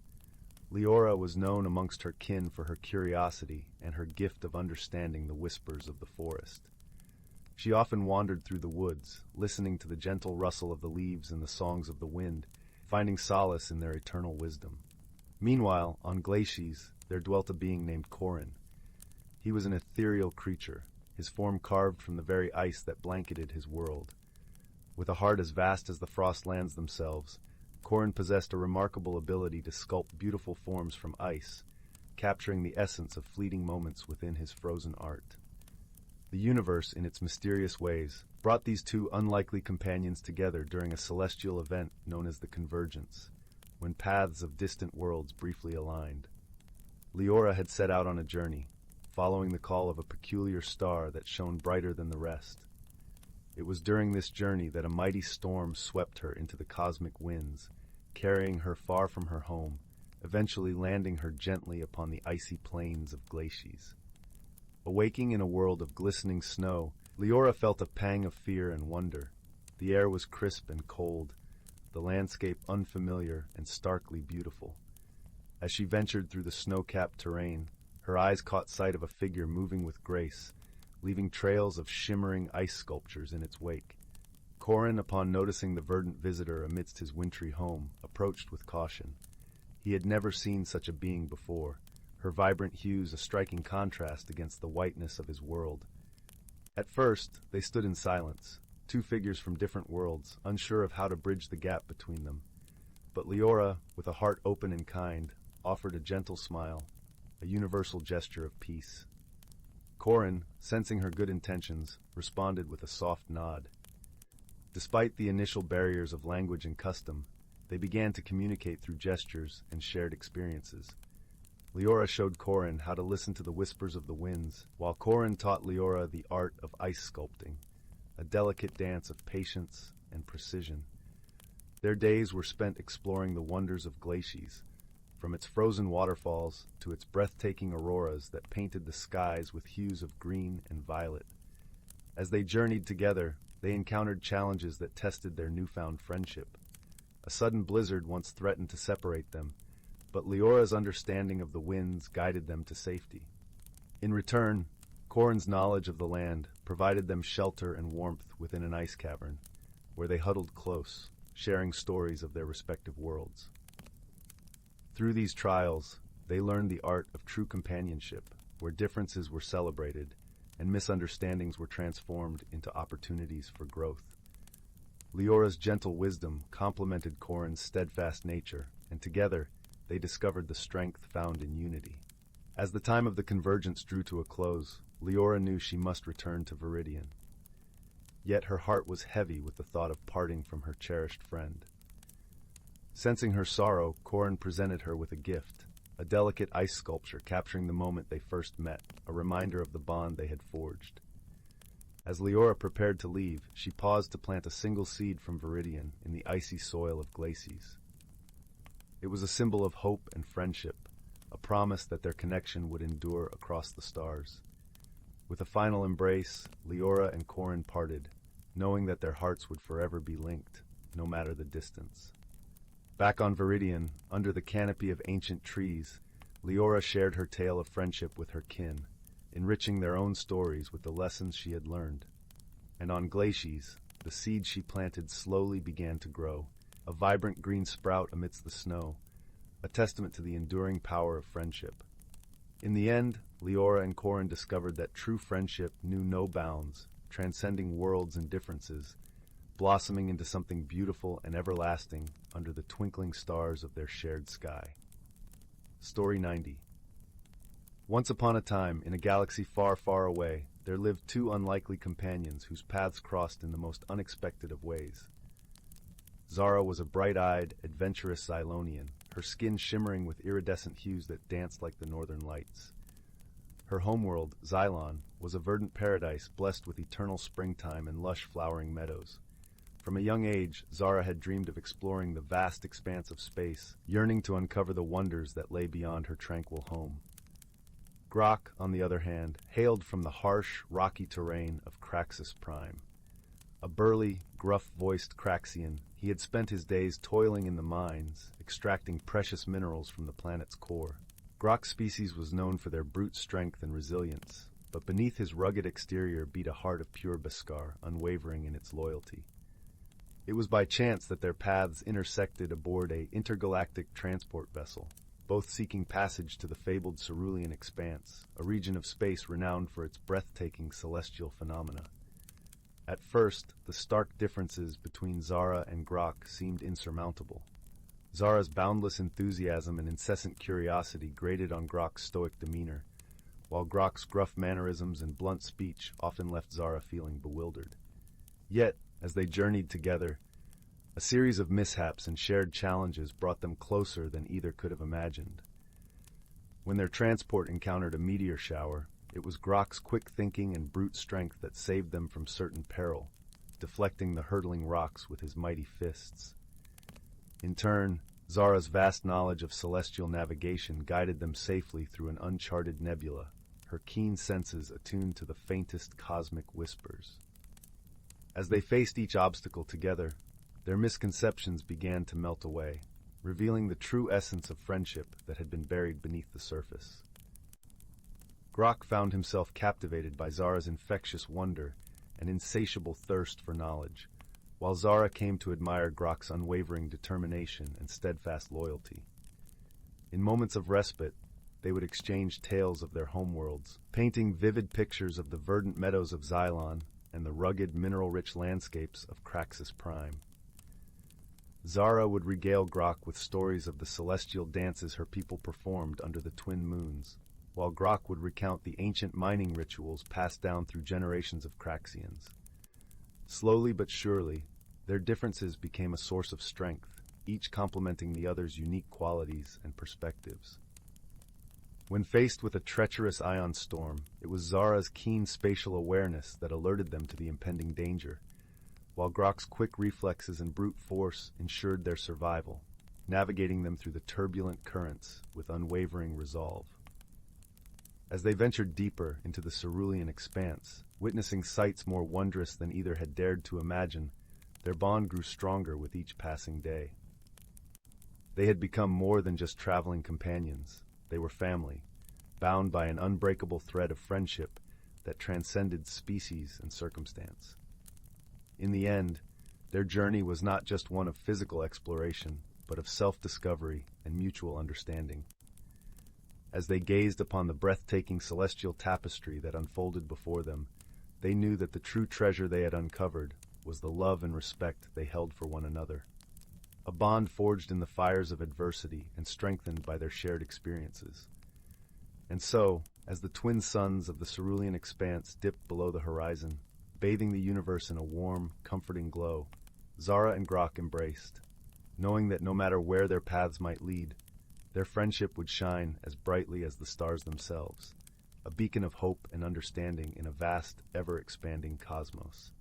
Leora was known amongst her kin for her curiosity and her gift of understanding the whispers of the forest. She often wandered through the woods, listening to the gentle rustle of the leaves and the songs of the wind, finding solace in their eternal wisdom. Meanwhile, on Glacies, there dwelt a being named Corin. He was an ethereal creature, his form carved from the very ice that blanketed his world. With a heart as vast as the frostlands themselves, Corin possessed a remarkable ability to sculpt beautiful forms from ice, capturing the essence of fleeting moments within his frozen art. The universe, in its mysterious ways, brought these two unlikely companions together during a celestial event known as the Convergence, when paths of distant worlds briefly aligned. Leora had set out on a journey, following the call of a peculiar star that shone brighter than the rest. It was during this journey that a mighty storm swept her into the cosmic winds, carrying her far from her home, eventually landing her gently upon the icy plains of Glacies. Awaking in a world of glistening snow, Leora felt a pang of fear and wonder. The air was crisp and cold, the landscape unfamiliar and starkly beautiful. As she ventured through the snow-capped terrain, her eyes caught sight of a figure moving with grace, leaving trails of shimmering ice sculptures in its wake. Corin, upon noticing the verdant visitor amidst his wintry home, approached with caution. He had never seen such a being before, her vibrant hues a striking contrast against the whiteness of his world. At first, they stood in silence, two figures from different worlds, unsure of how to bridge the gap between them. But Leora, with a heart open and kind, offered a gentle smile, a universal gesture of peace. Corin, sensing her good intentions, responded with a soft nod. Despite the initial barriers of language and custom, they began to communicate through gestures and shared experiences. Leora showed Corin how to listen to the whispers of the winds, while Corin taught Leora the art of ice sculpting, a delicate dance of patience and precision. Their days were spent exploring the wonders of Glacies, from its frozen waterfalls to its breathtaking auroras that painted the skies with hues of green and violet. As they journeyed together, they encountered challenges that tested their newfound friendship. A sudden blizzard once threatened to separate them, but Leora's understanding of the winds guided them to safety. In return, Corin's knowledge of the land provided them shelter and warmth within an ice cavern, where they huddled close, sharing stories of their respective worlds. Through these trials, they learned the art of true companionship, where differences were celebrated and misunderstandings were transformed into opportunities for growth. Leora's gentle wisdom complemented Corin's steadfast nature, and together they discovered the strength found in unity. As the time of the convergence drew to a close, Leora knew she must return to Viridian. Yet her heart was heavy with the thought of parting from her cherished friend. Sensing her sorrow, Corin presented her with a gift, a delicate ice sculpture capturing the moment they first met, a reminder of the bond they had forged. As Leora prepared to leave, she paused to plant a single seed from Viridian in the icy soil of Glacies. It was a symbol of hope and friendship, a promise that their connection would endure across the stars. With a final embrace, Leora and Corin parted, knowing that their hearts would forever be linked. no matter the distance. Back on Viridian, under the canopy of ancient trees, Leora shared her tale of friendship with her kin, enriching their own stories with the lessons she had learned. And on Glacies, the seed she planted slowly began to grow, a vibrant green sprout amidst the snow, a testament to the enduring power of friendship. In the end, Lyra and Corin discovered that true friendship knew no bounds, transcending worlds and differences, blossoming into something beautiful and everlasting under the twinkling stars of their shared sky. Story 90. Once upon a time, in a galaxy far, far away, there lived two unlikely companions whose paths crossed in the most unexpected of ways. Zara was a bright-eyed, adventurous Xylonian, her skin shimmering with iridescent hues that danced like the northern lights. Her homeworld, Xylon, was a verdant paradise blessed with eternal springtime and lush flowering meadows. From a young age, Zara had dreamed of exploring the vast expanse of space, yearning to uncover the wonders that lay beyond her tranquil home. Grok, on the other hand, hailed from the harsh, rocky terrain of Craxus Prime. A burly, gruff-voiced Craxian, he had spent his days toiling in the mines, extracting precious minerals from the planet's core. Grok's species was known for their brute strength and resilience, but beneath his rugged exterior beat a heart of pure Beskar, unwavering in its loyalty. It was by chance that their paths intersected aboard a intergalactic transport vessel, both seeking passage to the fabled Cerulean Expanse, a region of space renowned for its breathtaking celestial phenomena. At first, the stark differences between Zara and Grok seemed insurmountable. Zara's boundless enthusiasm and incessant curiosity grated on Grok's stoic demeanor, while Grok's gruff mannerisms and blunt speech often left Zara feeling bewildered. Yet, as they journeyed together, a series of mishaps and shared challenges brought them closer than either could have imagined. When their transport encountered a meteor shower, it was Grok's quick thinking and brute strength that saved them from certain peril, deflecting the hurtling rocks with his mighty fists. In turn, Zara's vast knowledge of celestial navigation guided them safely through an uncharted nebula, her keen senses attuned to the faintest cosmic whispers. As they faced each obstacle together, their misconceptions began to melt away, revealing the true essence of friendship that had been buried beneath the surface. Grok found himself captivated by Zara's infectious wonder and insatiable thirst for knowledge, while Zara came to admire Grok's unwavering determination and steadfast loyalty. In moments of respite, they would exchange tales of their homeworlds, painting vivid pictures of the verdant meadows of Xylon and the rugged, mineral-rich landscapes of Craxus Prime. Zara would regale Grok with stories of the celestial dances her people performed under the twin moons, while Grok would recount the ancient mining rituals passed down through generations of Craxians. Slowly but surely, their differences became a source of strength, each complementing the other's unique qualities and perspectives. When faced with a treacherous ion storm, it was Zara's keen spatial awareness that alerted them to the impending danger, while Grok's quick reflexes and brute force ensured their survival, navigating them through the turbulent currents with unwavering resolve. As they ventured deeper into the Cerulean Expanse, witnessing sights more wondrous than either had dared to imagine, their bond grew stronger with each passing day. They had become more than just traveling companions. They were family, bound by an unbreakable thread of friendship that transcended species and circumstance. In the end, their journey was not just one of physical exploration, but of self-discovery and mutual understanding. As they gazed upon the breathtaking celestial tapestry that unfolded before them, they knew that the true treasure they had uncovered was the love and respect they held for one another, a bond forged in the fires of adversity and strengthened by their shared experiences. And so, as the twin suns of the Cerulean Expanse dipped below the horizon, bathing the universe in a warm, comforting glow, Zara and Grok embraced, knowing that no matter where their paths might lead, their friendship would shine as brightly as the stars themselves, a beacon of hope and understanding in a vast, ever-expanding cosmos.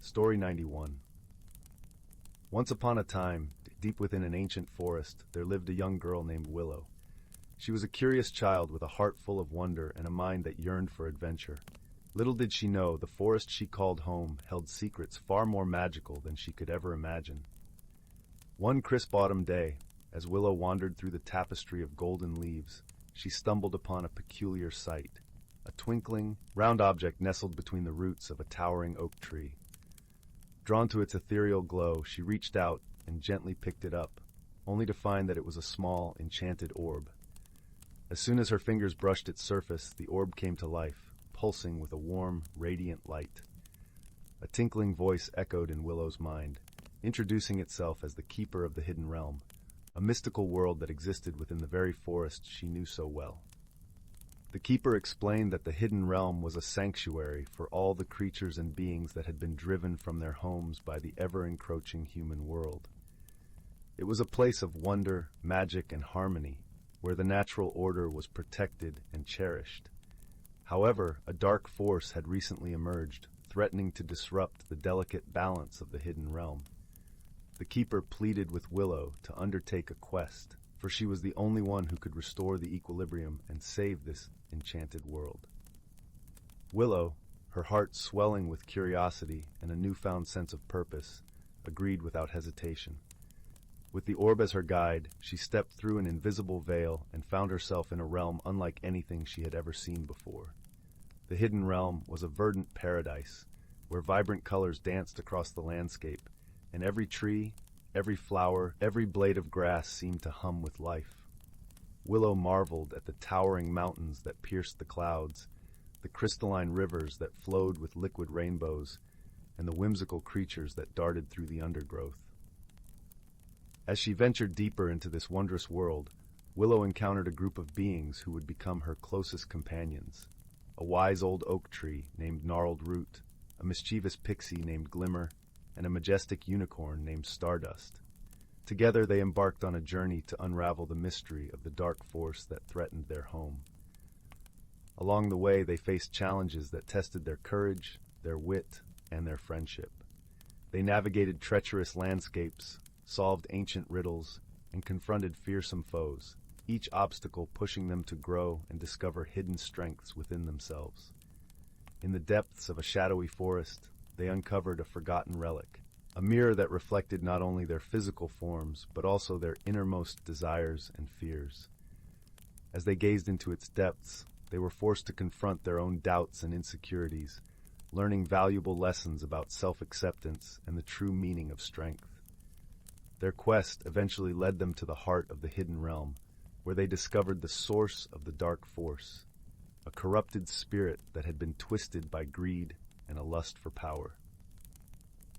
Story 91. Once upon a time, deep within an ancient forest, there lived a young girl named Willow. She was a curious child with a heart full of wonder and a mind that yearned for adventure. Little did she know the forest she called home held secrets far more magical than she could ever imagine. One crisp autumn day, as Willow wandered through the tapestry of golden leaves, she stumbled upon a peculiar sight, a twinkling, round object nestled between the roots of a towering oak tree. Drawn to its ethereal glow, she reached out and gently picked it up, only to find that it was a small, enchanted orb. As soon as her fingers brushed its surface, the orb came to life, pulsing with a warm, radiant light. A tinkling voice echoed in Willow's mind, introducing itself as the keeper of the hidden realm, a mystical world that existed within the very forest she knew so well. The keeper explained that the hidden realm was a sanctuary for all the creatures and beings that had been driven from their homes by the ever-encroaching human world. It was a place of wonder, magic, and harmony, where the natural order was protected and cherished. However, a dark force had recently emerged, threatening to disrupt the delicate balance of the hidden realm. The keeper pleaded with Willow to undertake a quest, for she was the only one who could restore the equilibrium and save this enchanted world. Willow, her heart swelling with curiosity and a newfound sense of purpose, agreed without hesitation. With the orb as her guide, she stepped through an invisible veil and found herself in a realm unlike anything she had ever seen before. The hidden realm was a verdant paradise, where vibrant colors danced across the landscape, and every tree, every flower, every blade of grass seemed to hum with life. Willow marveled at the towering mountains that pierced the clouds, the crystalline rivers that flowed with liquid rainbows, and the whimsical creatures that darted through the undergrowth. As she ventured deeper into this wondrous world, Willow encountered a group of beings who would become her closest companions. A wise old oak tree named Gnarled Root, a mischievous pixie named Glimmer, and a majestic unicorn named Stardust. Together they embarked on a journey to unravel the mystery of the dark force that threatened their home. Along the way, they faced challenges that tested their courage, their wit, and their friendship. They navigated treacherous landscapes, solved ancient riddles, and confronted fearsome foes, each obstacle pushing them to grow and discover hidden strengths within themselves. In the depths of a shadowy forest, they uncovered a forgotten relic, a mirror that reflected not only their physical forms, but also their innermost desires and fears. As they gazed into its depths, they were forced to confront their own doubts and insecurities, learning valuable lessons about self-acceptance and the true meaning of strength. Their quest eventually led them to the heart of the hidden realm, where they discovered the source of the dark force, a corrupted spirit that had been twisted by greed and a lust for power.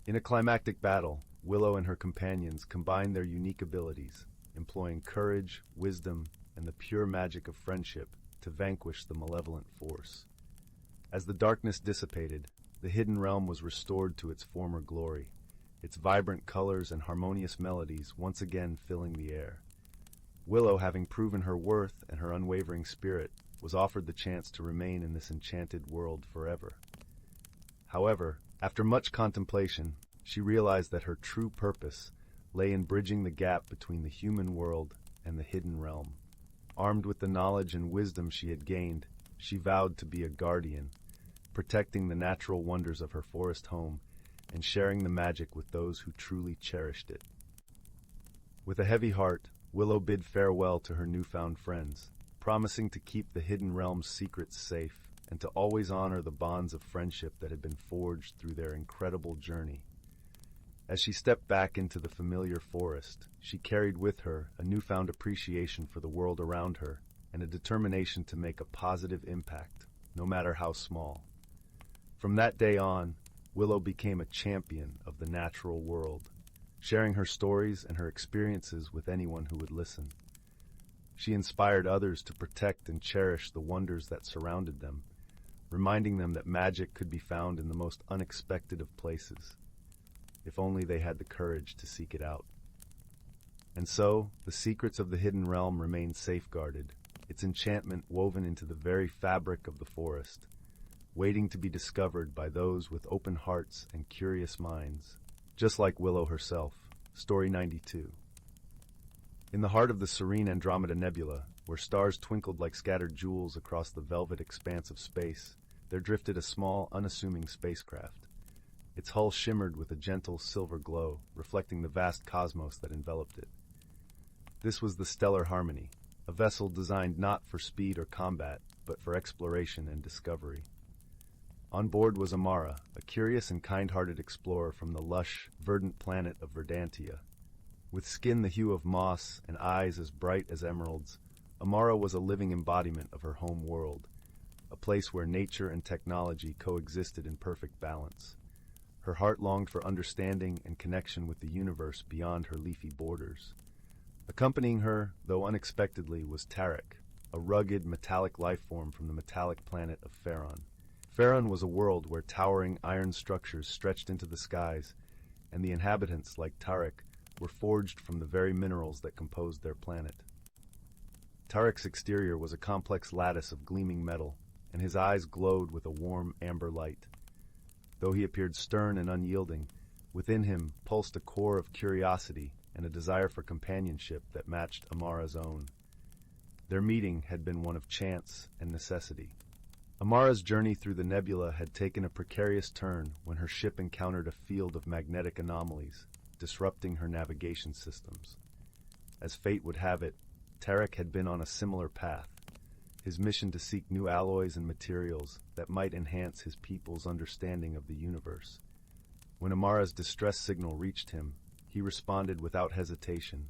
In a climactic battle, Willow and her companions combined their unique abilities, employing courage, wisdom, and the pure magic of friendship to vanquish the malevolent force. As the darkness dissipated, the hidden realm was restored to its former glory, its vibrant colors and harmonious melodies once again filling the air. Willow, having proven her worth and her unwavering spirit, was offered the chance to remain in this enchanted world forever. However, after much contemplation, she realized that her true purpose lay in bridging the gap between the human world and the hidden realm. Armed with the knowledge and wisdom she had gained, she vowed to be a guardian, protecting the natural wonders of her forest home and sharing the magic with those who truly cherished it. With a heavy heart, Willow bid farewell to her newfound friends, promising to keep the hidden realm's secrets safe and to always honor the bonds of friendship that had been forged through their incredible journey. As she stepped back into the familiar forest, she carried with her a newfound appreciation for the world around her and a determination to make a positive impact, no matter how small. From that day on, Willow became a champion of the natural world, sharing her stories and her experiences with anyone who would listen. She inspired others to protect and cherish the wonders that surrounded them, reminding them that magic could be found in the most unexpected of places, if only they had the courage to seek it out. And so, the secrets of the hidden realm remained safeguarded, its enchantment woven into the very fabric of the forest, waiting to be discovered by those with open hearts and curious minds, just like Willow herself. Story 92. In the heart of the serene Andromeda Nebula, where stars twinkled like scattered jewels across the velvet expanse of space, there drifted a small, unassuming spacecraft. Its hull shimmered with a gentle silver glow, reflecting the vast cosmos that enveloped it. This was the Stellar Harmony, a vessel designed not for speed or combat, but for exploration and discovery. On board was Amara, a curious and kind-hearted explorer from the lush, verdant planet of Verdantia. With skin the hue of moss and eyes as bright as emeralds, Amara was a living embodiment of her home world, a place where nature and technology coexisted in perfect balance. Her heart longed for understanding and connection with the universe beyond her leafy borders. Accompanying her, though unexpectedly, was Tarek, a rugged, metallic life form from the metallic planet of Pharon. Pharon was a world where towering iron structures stretched into the skies, and the inhabitants, like Tarek, were forged from the very minerals that composed their planet. Tarek's exterior was a complex lattice of gleaming metal, and his eyes glowed with a warm amber light. Though he appeared stern and unyielding, within him pulsed a core of curiosity and a desire for companionship that matched Amara's own. Their meeting had been one of chance and necessity. Amara's journey through the nebula had taken a precarious turn when her ship encountered a field of magnetic anomalies, disrupting her navigation systems. As fate would have it, Tarek had been on a similar path, his mission to seek new alloys and materials that might enhance his people's understanding of the universe. When Amara's distress signal reached him, he responded without hesitation,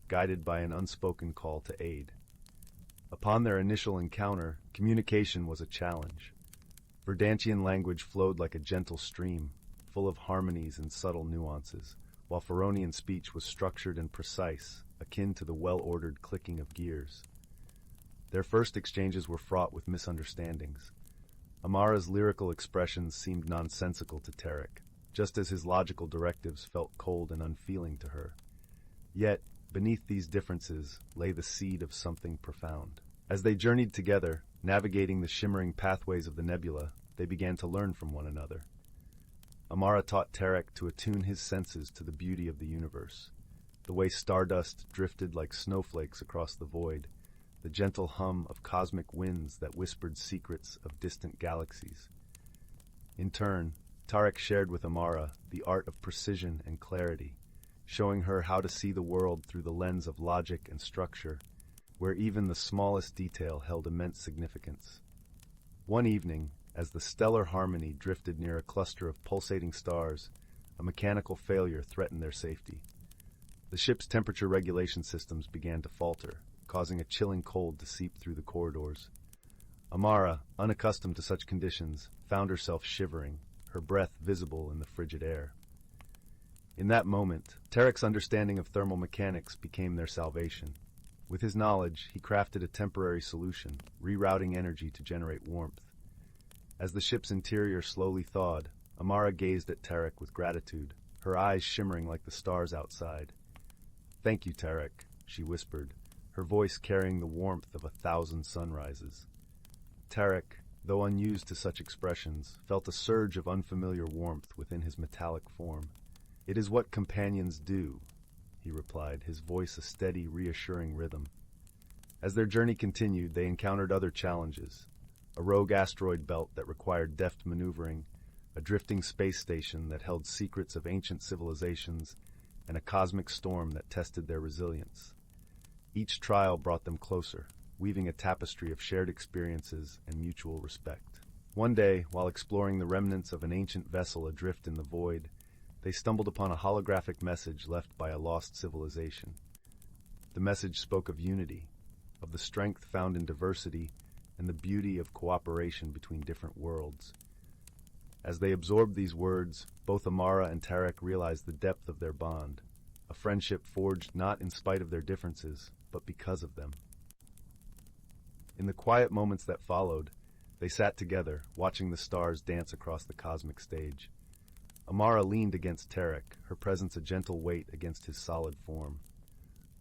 guided by an unspoken call to aid. Upon their initial encounter, communication was a challenge. Verdantian language flowed like a gentle stream, full of harmonies and subtle nuances, while Pharonian speech was structured and precise, akin to the well-ordered clicking of gears. Their first exchanges were fraught with misunderstandings. Amara's lyrical expressions seemed nonsensical to Tarek, just as his logical directives felt cold and unfeeling to her. Yet, beneath these differences lay the seed of something profound. As they journeyed together, navigating the shimmering pathways of the nebula, they began to learn from one another. Amara taught Tarek to attune his senses to the beauty of the universe, the way stardust drifted like snowflakes across the void, the gentle hum of cosmic winds that whispered secrets of distant galaxies. In turn, Tarek shared with Amara the art of precision and clarity, showing her how to see the world through the lens of logic and structure, where even the smallest detail held immense significance. One evening, as the stellar harmony drifted near a cluster of pulsating stars, a mechanical failure threatened their safety. The ship's temperature regulation systems began to falter, causing a chilling cold to seep through the corridors. Amara, unaccustomed to such conditions, found herself shivering, her breath visible in the frigid air. In that moment, Tarek's understanding of thermal mechanics became their salvation. With his knowledge, he crafted a temporary solution, rerouting energy to generate warmth. As the ship's interior slowly thawed, Amara gazed at Tarek with gratitude, her eyes shimmering like the stars outside. "Thank you, Tarek," she whispered, her voice carrying the warmth of 1,000 sunrises. Tarek, though unused to such expressions, felt a surge of unfamiliar warmth within his metallic form. "It is what companions do," he replied, his voice a steady, reassuring rhythm. As their journey continued, they encountered other challenges: a rogue asteroid belt that required deft maneuvering, a drifting space station that held secrets of ancient civilizations, and a cosmic storm that tested their resilience. Each trial brought them closer, weaving a tapestry of shared experiences and mutual respect. One day, while exploring the remnants of an ancient vessel adrift in the void, they stumbled upon a holographic message left by a lost civilization. The message spoke of unity, of the strength found in diversity, and the beauty of cooperation between different worlds. As they absorbed these words, both Amara and Tarek realized the depth of their bond, a friendship forged not in spite of their differences, but because of them. In the quiet moments that followed, they sat together, watching the stars dance across the cosmic stage. Amara leaned against Tarek, her presence a gentle weight against his solid form.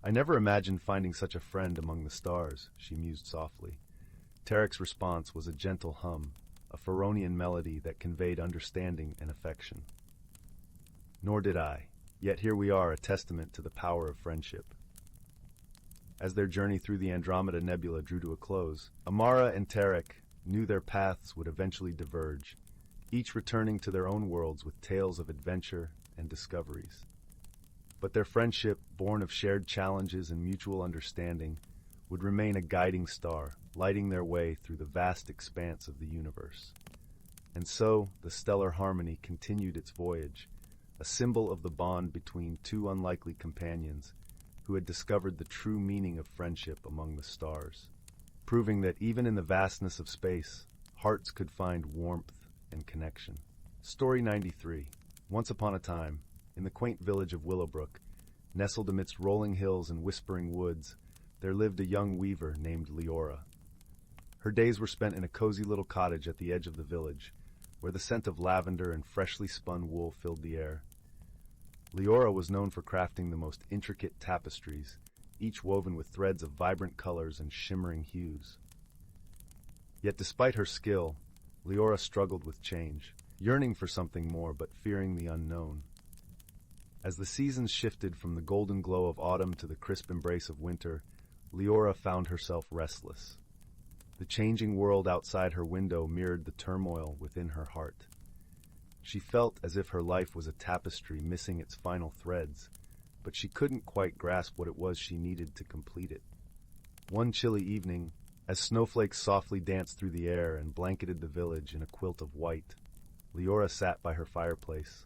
"I never imagined finding such a friend among the stars," she mused softly. Tarek's response was a gentle hum, a Pharonian melody that conveyed understanding and affection. "Nor did I, yet here we are, a testament to the power of friendship." As their journey through the Andromeda Nebula drew to a close, Amara and Tarek knew their paths would eventually diverge, each returning to their own worlds with tales of adventure and discoveries. But their friendship, born of shared challenges and mutual understanding, would remain a guiding star, lighting their way through the vast expanse of the universe. And so, the stellar harmony continued its voyage, a symbol of the bond between two unlikely companions who had discovered the true meaning of friendship among the stars, proving that even in the vastness of space, hearts could find warmth and connection. Story 93. Once upon a time, in the quaint village of Willowbrook, nestled amidst rolling hills and whispering woods, there lived a young weaver named Leora. Her days were spent in a cozy little cottage at the edge of the village, where the scent of lavender and freshly spun wool filled the air. Leora was known for crafting the most intricate tapestries, each woven with threads of vibrant colors and shimmering hues. Yet despite her skill, Leora struggled with change, yearning for something more but fearing the unknown. As the seasons shifted from the golden glow of autumn to the crisp embrace of winter, Leora found herself restless. The changing world outside her window mirrored the turmoil within her heart. She felt as if her life was a tapestry missing its final threads, but she couldn't quite grasp what it was she needed to complete it. One chilly evening, as snowflakes softly danced through the air and blanketed the village in a quilt of white, Leora sat by her fireplace.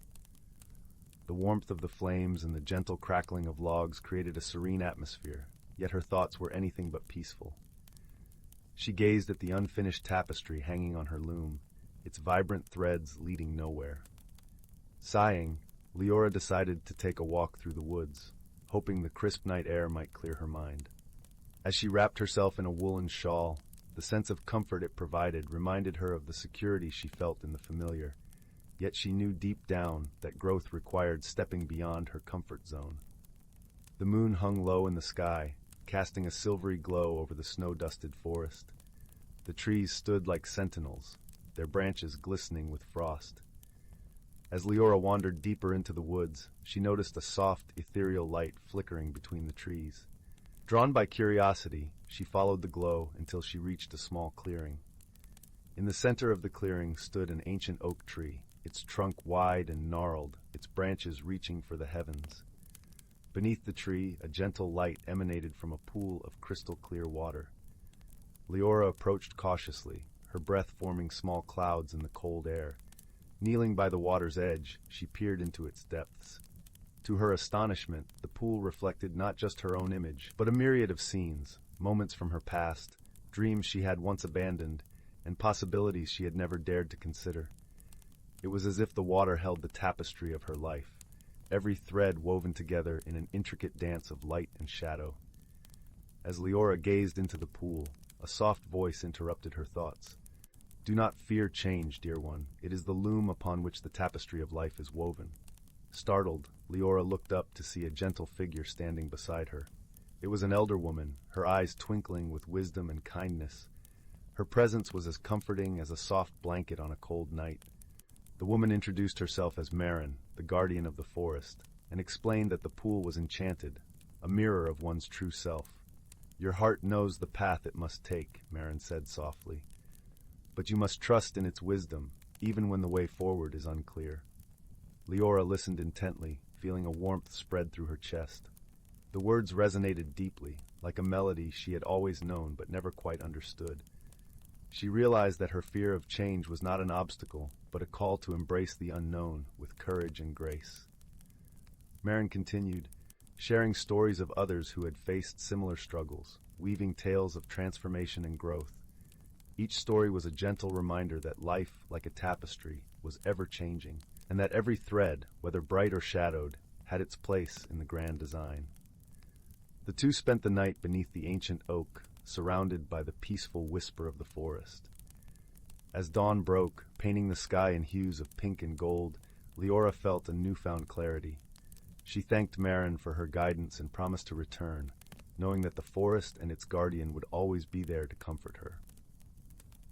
The warmth of the flames and the gentle crackling of logs created a serene atmosphere, yet her thoughts were anything but peaceful. She gazed at the unfinished tapestry hanging on her loom, its vibrant threads leading nowhere. Sighing, Leora decided to take a walk through the woods, hoping the crisp night air might clear her mind. As she wrapped herself in a woolen shawl, the sense of comfort it provided reminded her of the security she felt in the familiar, yet she knew deep down that growth required stepping beyond her comfort zone. The moon hung low in the sky, casting a silvery glow over the snow-dusted forest. The trees stood like sentinels, their branches glistening with frost. As Leora wandered deeper into the woods, she noticed a soft, ethereal light flickering between the trees. Drawn by curiosity, she followed the glow until she reached a small clearing. In the center of the clearing stood an ancient oak tree, its trunk wide and gnarled, its branches reaching for the heavens. Beneath the tree, a gentle light emanated from a pool of crystal-clear water. Leora approached cautiously, her breath forming small clouds in the cold air. Kneeling by the water's edge, she peered into its depths. To her astonishment, the pool reflected not just her own image, but a myriad of scenes, moments from her past, dreams she had once abandoned, and possibilities she had never dared to consider. It was as if the water held the tapestry of her life, every thread woven together in an intricate dance of light and shadow. As Leora gazed into the pool, a soft voice interrupted her thoughts. "Do not fear change, dear one. It is the loom upon which the tapestry of life is woven." Startled, Leora looked up to see a gentle figure standing beside her. It was an elder woman, her eyes twinkling with wisdom and kindness. Her presence was as comforting as a soft blanket on a cold night. The woman introduced herself as Marin, the guardian of the forest, and explained that the pool was enchanted, a mirror of one's true self. "Your heart knows the path it must take," Marin said softly. "But you must trust in its wisdom, even when the way forward is unclear." Leora listened intently, feeling a warmth spread through her chest. The words resonated deeply, like a melody she had always known but never quite understood. She realized that her fear of change was not an obstacle, but a call to embrace the unknown with courage and grace. Marin continued, sharing stories of others who had faced similar struggles, weaving tales of transformation and growth. Each story was a gentle reminder that life, like a tapestry, was ever-changing, and that every thread, whether bright or shadowed, had its place in the grand design. The two spent the night beneath the ancient oak, surrounded by the peaceful whisper of the forest. As dawn broke, painting the sky in hues of pink and gold, Leora felt a newfound clarity. She thanked Marin for her guidance and promised to return, knowing that the forest and its guardian would always be there to comfort her.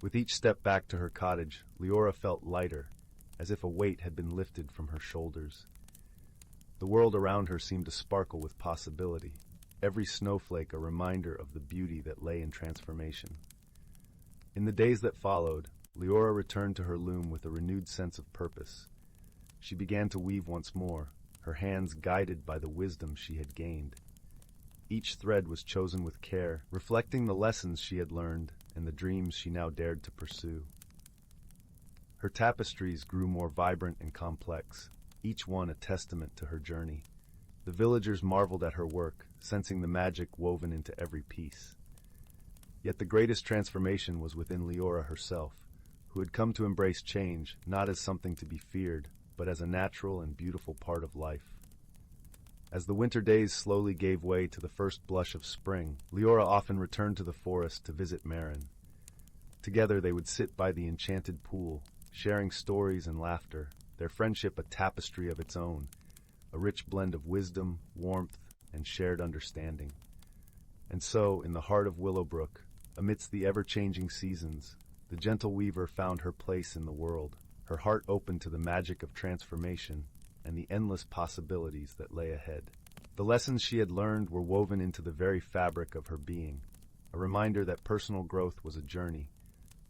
With each step back to her cottage, Leora felt lighter, as if a weight had been lifted from her shoulders. The world around her seemed to sparkle with possibility, every snowflake a reminder of the beauty that lay in transformation. In the days that followed, Leora returned to her loom with a renewed sense of purpose. She began to weave once more, her hands guided by the wisdom she had gained. Each thread was chosen with care, reflecting the lessons she had learned and the dreams she now dared to pursue. Her tapestries grew more vibrant and complex, each one a testament to her journey. The villagers marveled at her work, sensing the magic woven into every piece. Yet the greatest transformation was within Leora herself, who had come to embrace change not as something to be feared, but as a natural and beautiful part of life. As the winter days slowly gave way to the first blush of spring, Leora often returned to the forest to visit Marin. Together they would sit by the enchanted pool, sharing stories and laughter, their friendship a tapestry of its own, a rich blend of wisdom, warmth, and shared understanding. And so, in the heart of Willowbrook, amidst the ever-changing seasons, the gentle weaver found her place in the world, her heart open to the magic of transformation and the endless possibilities that lay ahead. The lessons she had learned were woven into the very fabric of her being, a reminder that personal growth was a journey,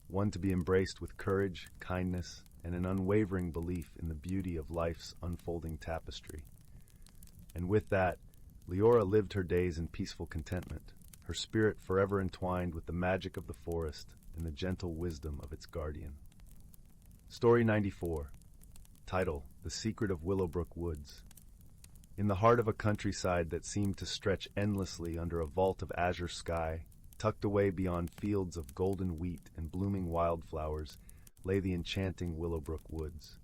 one to be embraced with courage, kindness, and an unwavering belief in the beauty of life's unfolding tapestry. And with that, Leora lived her days in peaceful contentment, her spirit forever entwined with the magic of the forest and the gentle wisdom of its guardian. Story 94. Title: The Secret of Willowbrook Woods. In the heart of a countryside that seemed to stretch endlessly under a vault of azure sky, tucked away beyond fields of golden wheat and blooming wildflowers, lay the enchanting Willowbrook Woods.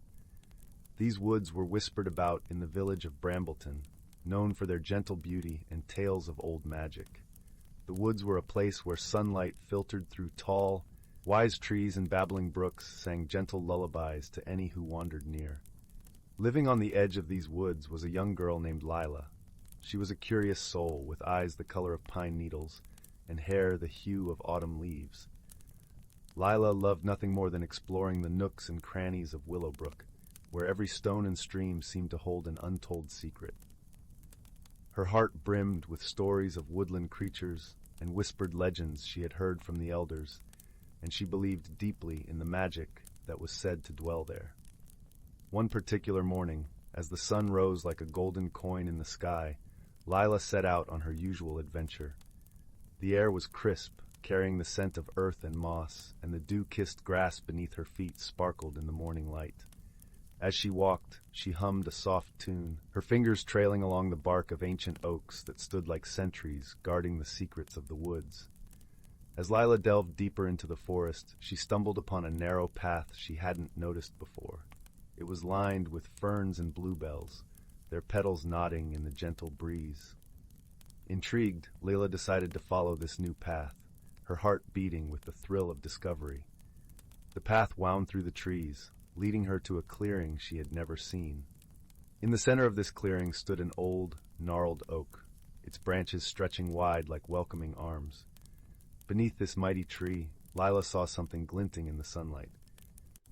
These woods were whispered about in the village of Brambleton, known for their gentle beauty and tales of old magic. The woods were a place where sunlight filtered through tall, wise trees and babbling brooks sang gentle lullabies to any who wandered near. Living on the edge of these woods was a young girl named Lila. She was a curious soul with eyes the color of pine needles and hair the hue of autumn leaves. Lila loved nothing more than exploring the nooks and crannies of Willowbrook, where every stone and stream seemed to hold an untold secret. Her heart brimmed with stories of woodland creatures and whispered legends she had heard from the elders, and she believed deeply in the magic that was said to dwell there. One particular morning, as the sun rose like a golden coin in the sky, Lila set out on her usual adventure. The air was crisp, carrying the scent of earth and moss, and the dew-kissed grass beneath her feet sparkled in the morning light. As she walked, she hummed a soft tune, her fingers trailing along the bark of ancient oaks that stood like sentries guarding the secrets of the woods. As Lila delved deeper into the forest, she stumbled upon a narrow path she hadn't noticed before. It was lined with ferns and bluebells, their petals nodding in the gentle breeze. Intrigued, Lila decided to follow this new path, her heart beating with the thrill of discovery. The path wound through the trees, leading her to a clearing she had never seen. In the center of this clearing stood an old, gnarled oak, its branches stretching wide like welcoming arms. Beneath this mighty tree, Lila saw something glinting in the sunlight.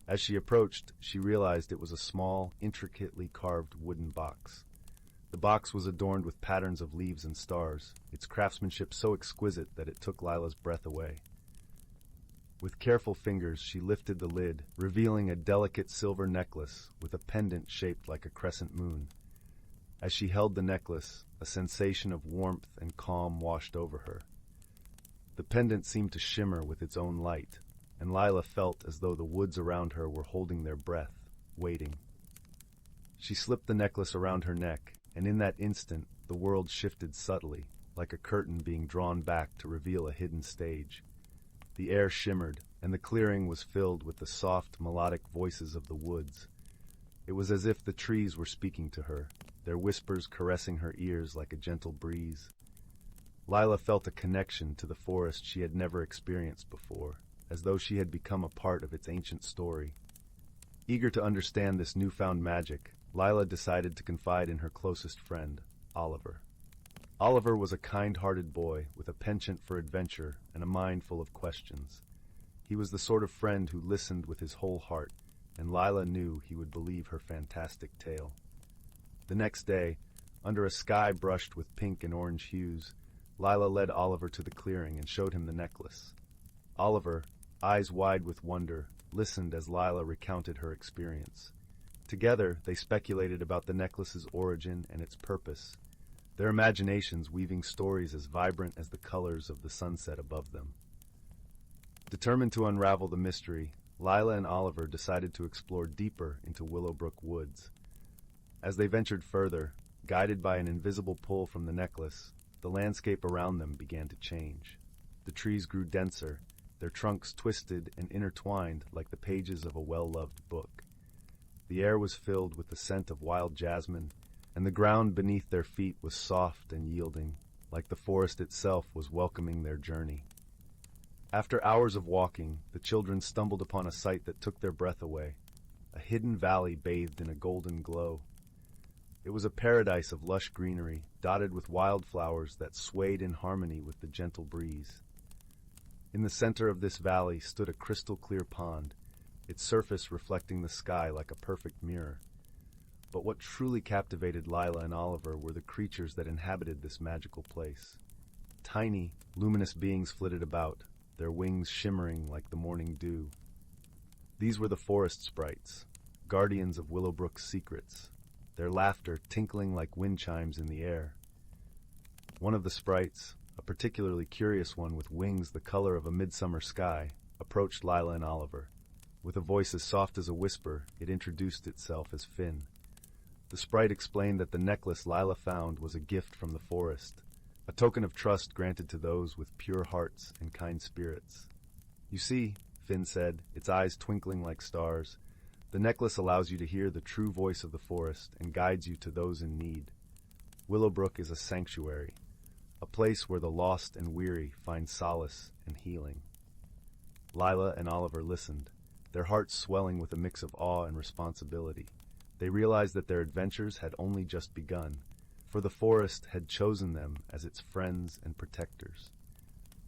As she approached, she realized it was a small, intricately carved wooden box. The box was adorned with patterns of leaves and stars, its craftsmanship so exquisite that it took Lila's breath away. With careful fingers, she lifted the lid, revealing a delicate silver necklace with a pendant shaped like a crescent moon. As she held the necklace, a sensation of warmth and calm washed over her. The pendant seemed to shimmer with its own light, and Lila felt as though the woods around her were holding their breath, waiting. She slipped the necklace around her neck, and in that instant, the world shifted subtly, like a curtain being drawn back to reveal a hidden stage. The air shimmered, and the clearing was filled with the soft, melodic voices of the woods. It was as if the trees were speaking to her, their whispers caressing her ears like a gentle breeze. Lila felt a connection to the forest she had never experienced before, as though she had become a part of its ancient story. Eager to understand this newfound magic, Lila decided to confide in her closest friend, Oliver. Oliver was a kind-hearted boy with a penchant for adventure and a mind full of questions. He was the sort of friend who listened with his whole heart, and Lila knew he would believe her fantastic tale. The next day, under a sky brushed with pink and orange hues, Lila led Oliver to the clearing and showed him the necklace. Oliver, eyes wide with wonder, listened as Lila recounted her experience. Together, they speculated about the necklace's origin and its purpose, their imaginations weaving stories as vibrant as the colors of the sunset above them. Determined to unravel the mystery, Lila and Oliver decided to explore deeper into Willowbrook woods. As they ventured further, guided by an invisible pull from the necklace, the landscape around them began to change. The trees grew denser, their trunks twisted and intertwined like the pages of a well-loved book. The air was filled with the scent of wild jasmine, and the ground beneath their feet was soft and yielding, like the forest itself was welcoming their journey. After hours of walking, the children stumbled upon a sight that took their breath away, a hidden valley bathed in a golden glow. It was a paradise of lush greenery, dotted with wildflowers that swayed in harmony with the gentle breeze. In the center of this valley stood a crystal-clear pond, its surface reflecting the sky like a perfect mirror. But what truly captivated Lila and Oliver were the creatures that inhabited this magical place. Tiny, luminous beings flitted about, their wings shimmering like the morning dew. These were the forest sprites, guardians of Willowbrook's secrets, their laughter tinkling like wind chimes in the air. One of the sprites, a particularly curious one with wings the color of a midsummer sky, approached Lila and Oliver. With a voice as soft as a whisper, it introduced itself as Finn. The sprite explained that the necklace Lila found was a gift from the forest, a token of trust granted to those with pure hearts and kind spirits. "You see," Finn said, its eyes twinkling like stars, "the necklace allows you to hear the true voice of the forest and guides you to those in need. Willowbrook is a sanctuary, a place where the lost and weary find solace and healing." Lila and Oliver listened, their hearts swelling with a mix of awe and responsibility. They realized that their adventures had only just begun, for the forest had chosen them as its friends and protectors.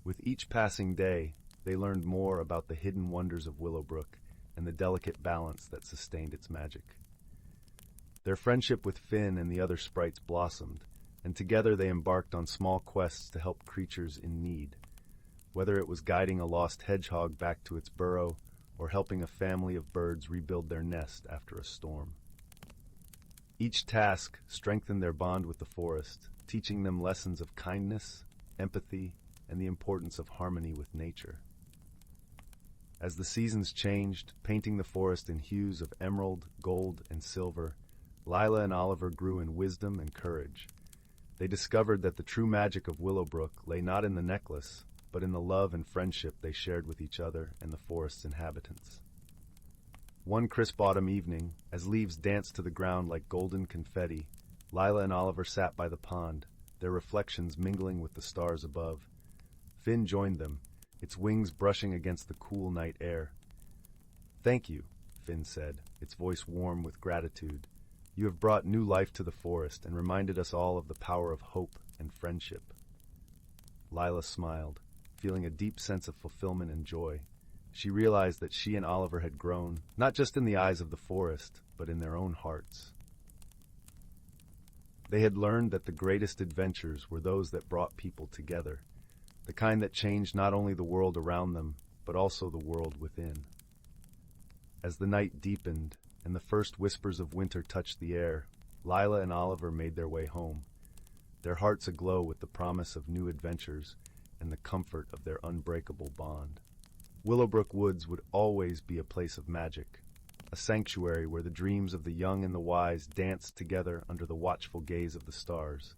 With each passing day, they learned more about the hidden wonders of Willowbrook and the delicate balance that sustained its magic. Their friendship with Finn and the other sprites blossomed, and together they embarked on small quests to help creatures in need. Whether it was guiding a lost hedgehog back to its burrow or helping a family of birds rebuild their nest after a storm. Each task strengthened their bond with the forest, teaching them lessons of kindness, empathy, and the importance of harmony with nature. As the seasons changed, painting the forest in hues of emerald, gold, and silver, Lila and Oliver grew in wisdom and courage. They discovered that the true magic of Willowbrook lay not in the necklace, but in the love and friendship they shared with each other and the forest's inhabitants. One crisp autumn evening, as leaves danced to the ground like golden confetti, Lila and Oliver sat by the pond, their reflections mingling with the stars above. Finn joined them, its wings brushing against the cool night air. "Thank you," Finn said, its voice warm with gratitude. "You have brought new life to the forest and reminded us all of the power of hope and friendship." Lila smiled, feeling a deep sense of fulfillment and joy. She realized that she and Oliver had grown, not just in the eyes of the forest, but in their own hearts. They had learned that the greatest adventures were those that brought people together, the kind that changed not only the world around them, but also the world within. As the night deepened and the first whispers of winter touched the air, Lila and Oliver made their way home, their hearts aglow with the promise of new adventures and the comfort of their unbreakable bond. Willowbrook Woods would always be a place of magic, a sanctuary where the dreams of the young and the wise danced together under the watchful gaze of the stars.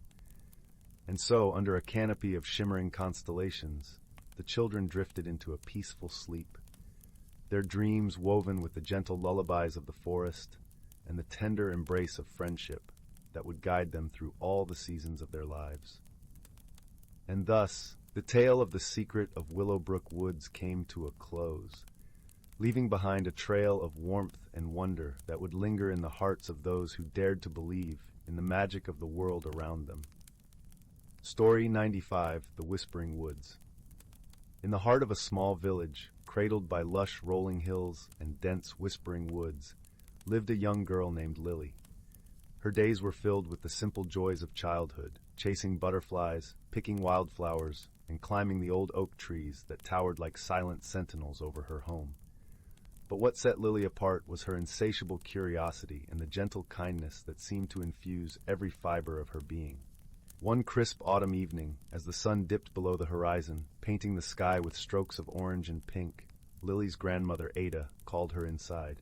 And so, under a canopy of shimmering constellations, the children drifted into a peaceful sleep, their dreams woven with the gentle lullabies of the forest and the tender embrace of friendship that would guide them through all the seasons of their lives. And thus, the tale of the secret of Willowbrook Woods came to a close, leaving behind a trail of warmth and wonder that would linger in the hearts of those who dared to believe in the magic of the world around them. Story 95, The Whispering Woods. In the heart of a small village, cradled by lush rolling hills and dense whispering woods, lived a young girl named Lily. Her days were filled with the simple joys of childhood, chasing butterflies, picking wildflowers, and climbing the old oak trees that towered like silent sentinels over her home. But what set Lily apart was her insatiable curiosity and the gentle kindness that seemed to infuse every fiber of her being. One crisp autumn evening, as the sun dipped below the horizon, painting the sky with strokes of orange and pink, Lily's grandmother, Ada, called her inside.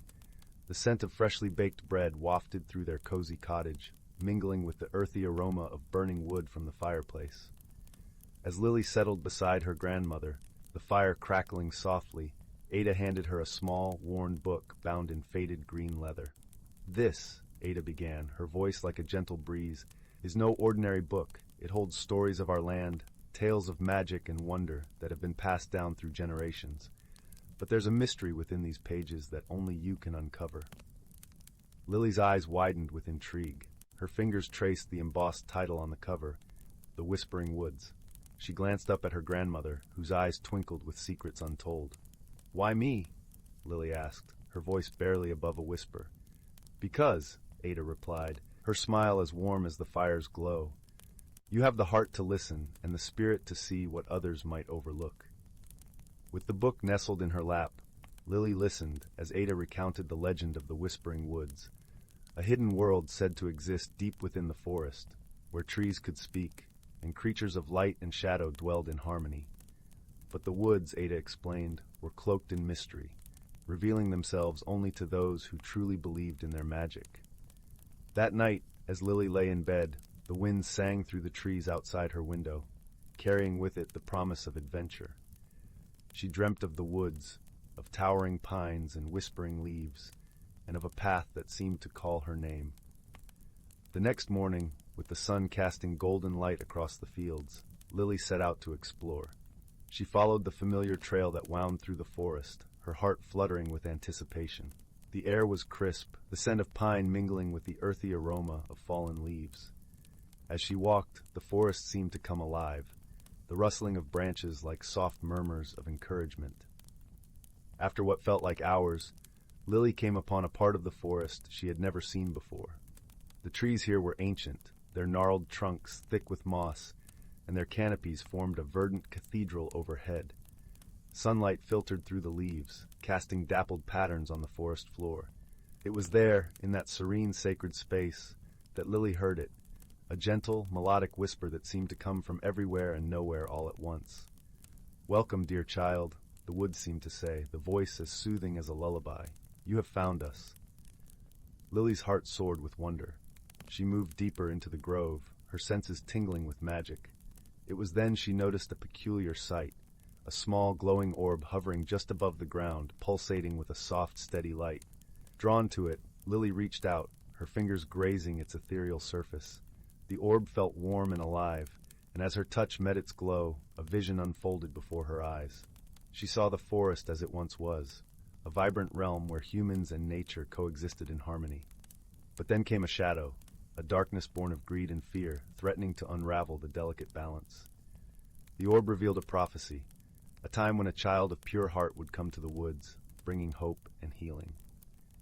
The scent of freshly baked bread wafted through their cozy cottage, mingling with the earthy aroma of burning wood from the fireplace. As Lily settled beside her grandmother, the fire crackling softly, Ada handed her a small, worn book bound in faded green leather. "This," Ada began, her voice like a gentle breeze, "is no ordinary book. It holds stories of our land, tales of magic and wonder that have been passed down through generations. But there's a mystery within these pages that only you can uncover." Lily's eyes widened with intrigue. Her fingers traced the embossed title on the cover, The Whispering Woods. She glanced up at her grandmother, whose eyes twinkled with secrets untold. "Why me?" Lily asked, her voice barely above a whisper. "Because," Ada replied, her smile as warm as the fire's glow, "you have the heart to listen and the spirit to see what others might overlook." With the book nestled in her lap, Lily listened as Ada recounted the legend of the Whispering Woods, a hidden world said to exist deep within the forest, where trees could speak and creatures of light and shadow dwelled in harmony. But the woods, Ada explained, were cloaked in mystery, revealing themselves only to those who truly believed in their magic. That night, as Lily lay in bed, the wind sang through the trees outside her window, carrying with it the promise of adventure. She dreamt of the woods, of towering pines and whispering leaves, and of a path that seemed to call her name. The next morning, with the sun casting golden light across the fields, Lily set out to explore. She followed the familiar trail that wound through the forest, her heart fluttering with anticipation. The air was crisp, the scent of pine mingling with the earthy aroma of fallen leaves. As she walked, the forest seemed to come alive, the rustling of branches like soft murmurs of encouragement. After what felt like hours, Lily came upon a part of the forest she had never seen before. The trees here were ancient, their gnarled trunks thick with moss, and their canopies formed a verdant cathedral overhead. Sunlight filtered through the leaves, casting dappled patterns on the forest floor. It was there, in that serene sacred space, that Lily heard it, a gentle, melodic whisper that seemed to come from everywhere and nowhere all at once. "Welcome, dear child," the woods seemed to say, the voice as soothing as a lullaby. "You have found us." Lily's heart soared with wonder. She moved deeper into the grove, her senses tingling with magic. It was then she noticed a peculiar sight, a small glowing orb hovering just above the ground, pulsating with a soft, steady light. Drawn to it, Lily reached out, her fingers grazing its ethereal surface. The orb felt warm and alive, and as her touch met its glow, a vision unfolded before her eyes. She saw the forest as it once was, a vibrant realm where humans and nature coexisted in harmony. But then came a shadow, a darkness born of greed and fear, threatening to unravel the delicate balance. The orb revealed a prophecy, a time when a child of pure heart would come to the woods, bringing hope and healing.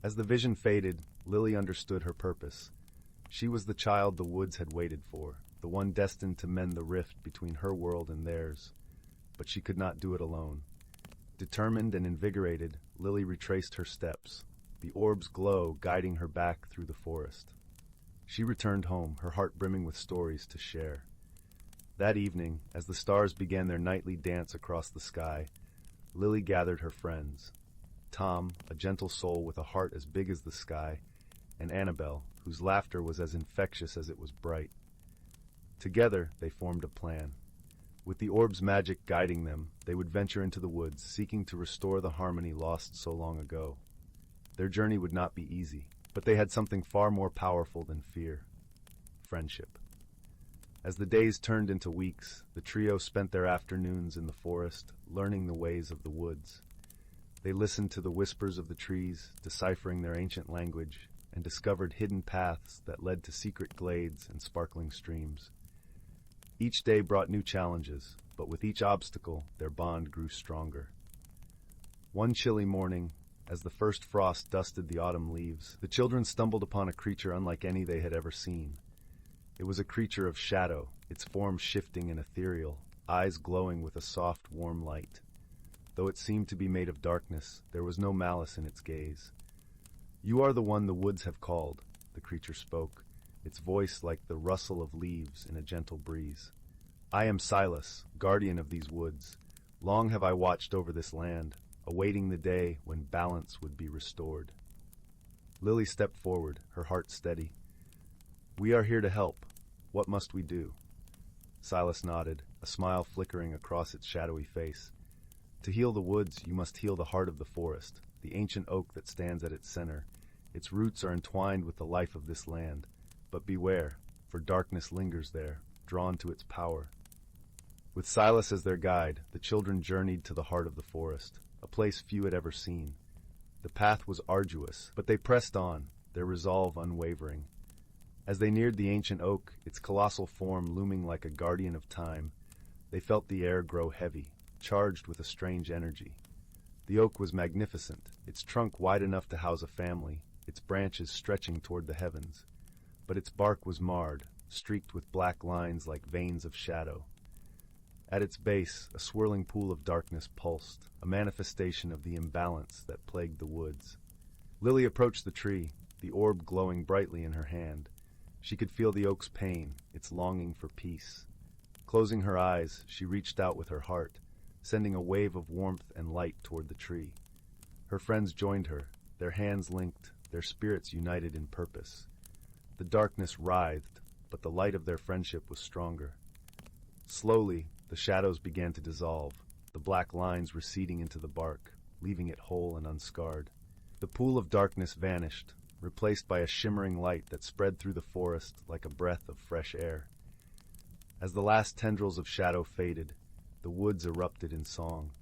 As the vision faded, Lily understood her purpose. She was the child the woods had waited for, the one destined to mend the rift between her world and theirs. But she could not do it alone. Determined and invigorated, Lily retraced her steps, the orb's glow guiding her back through the forest. She returned home, her heart brimming with stories to share. That evening, as the stars began their nightly dance across the sky, Lily gathered her friends. Tom, a gentle soul with a heart as big as the sky, and Annabelle, whose laughter was as infectious as it was bright. Together, they formed a plan. With the orb's magic guiding them, they would venture into the woods, seeking to restore the harmony lost so long ago. Their journey would not be easy, but they had something far more powerful than fear: friendship. As the days turned into weeks, the trio spent their afternoons in the forest, learning the ways of the woods. They listened to the whispers of the trees, deciphering their ancient language, and discovered hidden paths that led to secret glades and sparkling streams. Each day brought new challenges, but with each obstacle, their bond grew stronger. One chilly morning, as the first frost dusted the autumn leaves, the children stumbled upon a creature unlike any they had ever seen. It was a creature of shadow, its form shifting and ethereal, eyes glowing with a soft, warm light. Though it seemed to be made of darkness, there was no malice in its gaze. "You are the one the woods have called," the creature spoke, its voice like the rustle of leaves in a gentle breeze. "I am Silas, guardian of these woods. Long have I watched over this land, awaiting the day when balance would be restored." Lily stepped forward, her heart steady. "We are here to help. What must we do?" Silas nodded, a smile flickering across its shadowy face. "To heal the woods, you must heal the heart of the forest, the ancient oak that stands at its center. Its roots are entwined with the life of this land. But beware, for darkness lingers there, drawn to its power." With Silas as their guide, the children journeyed to the heart of the forest, a place few had ever seen. The path was arduous, but they pressed on, their resolve unwavering. As they neared the ancient oak, its colossal form looming like a guardian of time, they felt the air grow heavy, charged with a strange energy. The oak was magnificent, its trunk wide enough to house a family, its branches stretching toward the heavens. But its bark was marred, streaked with black lines like veins of shadow. At its base, a swirling pool of darkness pulsed, a manifestation of the imbalance that plagued the woods. Lily approached the tree, the orb glowing brightly in her hand. She could feel the oak's pain, its longing for peace. Closing her eyes, she reached out with her heart, sending a wave of warmth and light toward the tree. Her friends joined her, their hands linked, their spirits united in purpose. The darkness writhed, but the light of their friendship was stronger. Slowly, the shadows began to dissolve, the black lines receding into the bark, leaving it whole and unscarred. The pool of darkness vanished, replaced by a shimmering light that spread through the forest like a breath of fresh air. As the last tendrils of shadow faded, the woods erupted in song.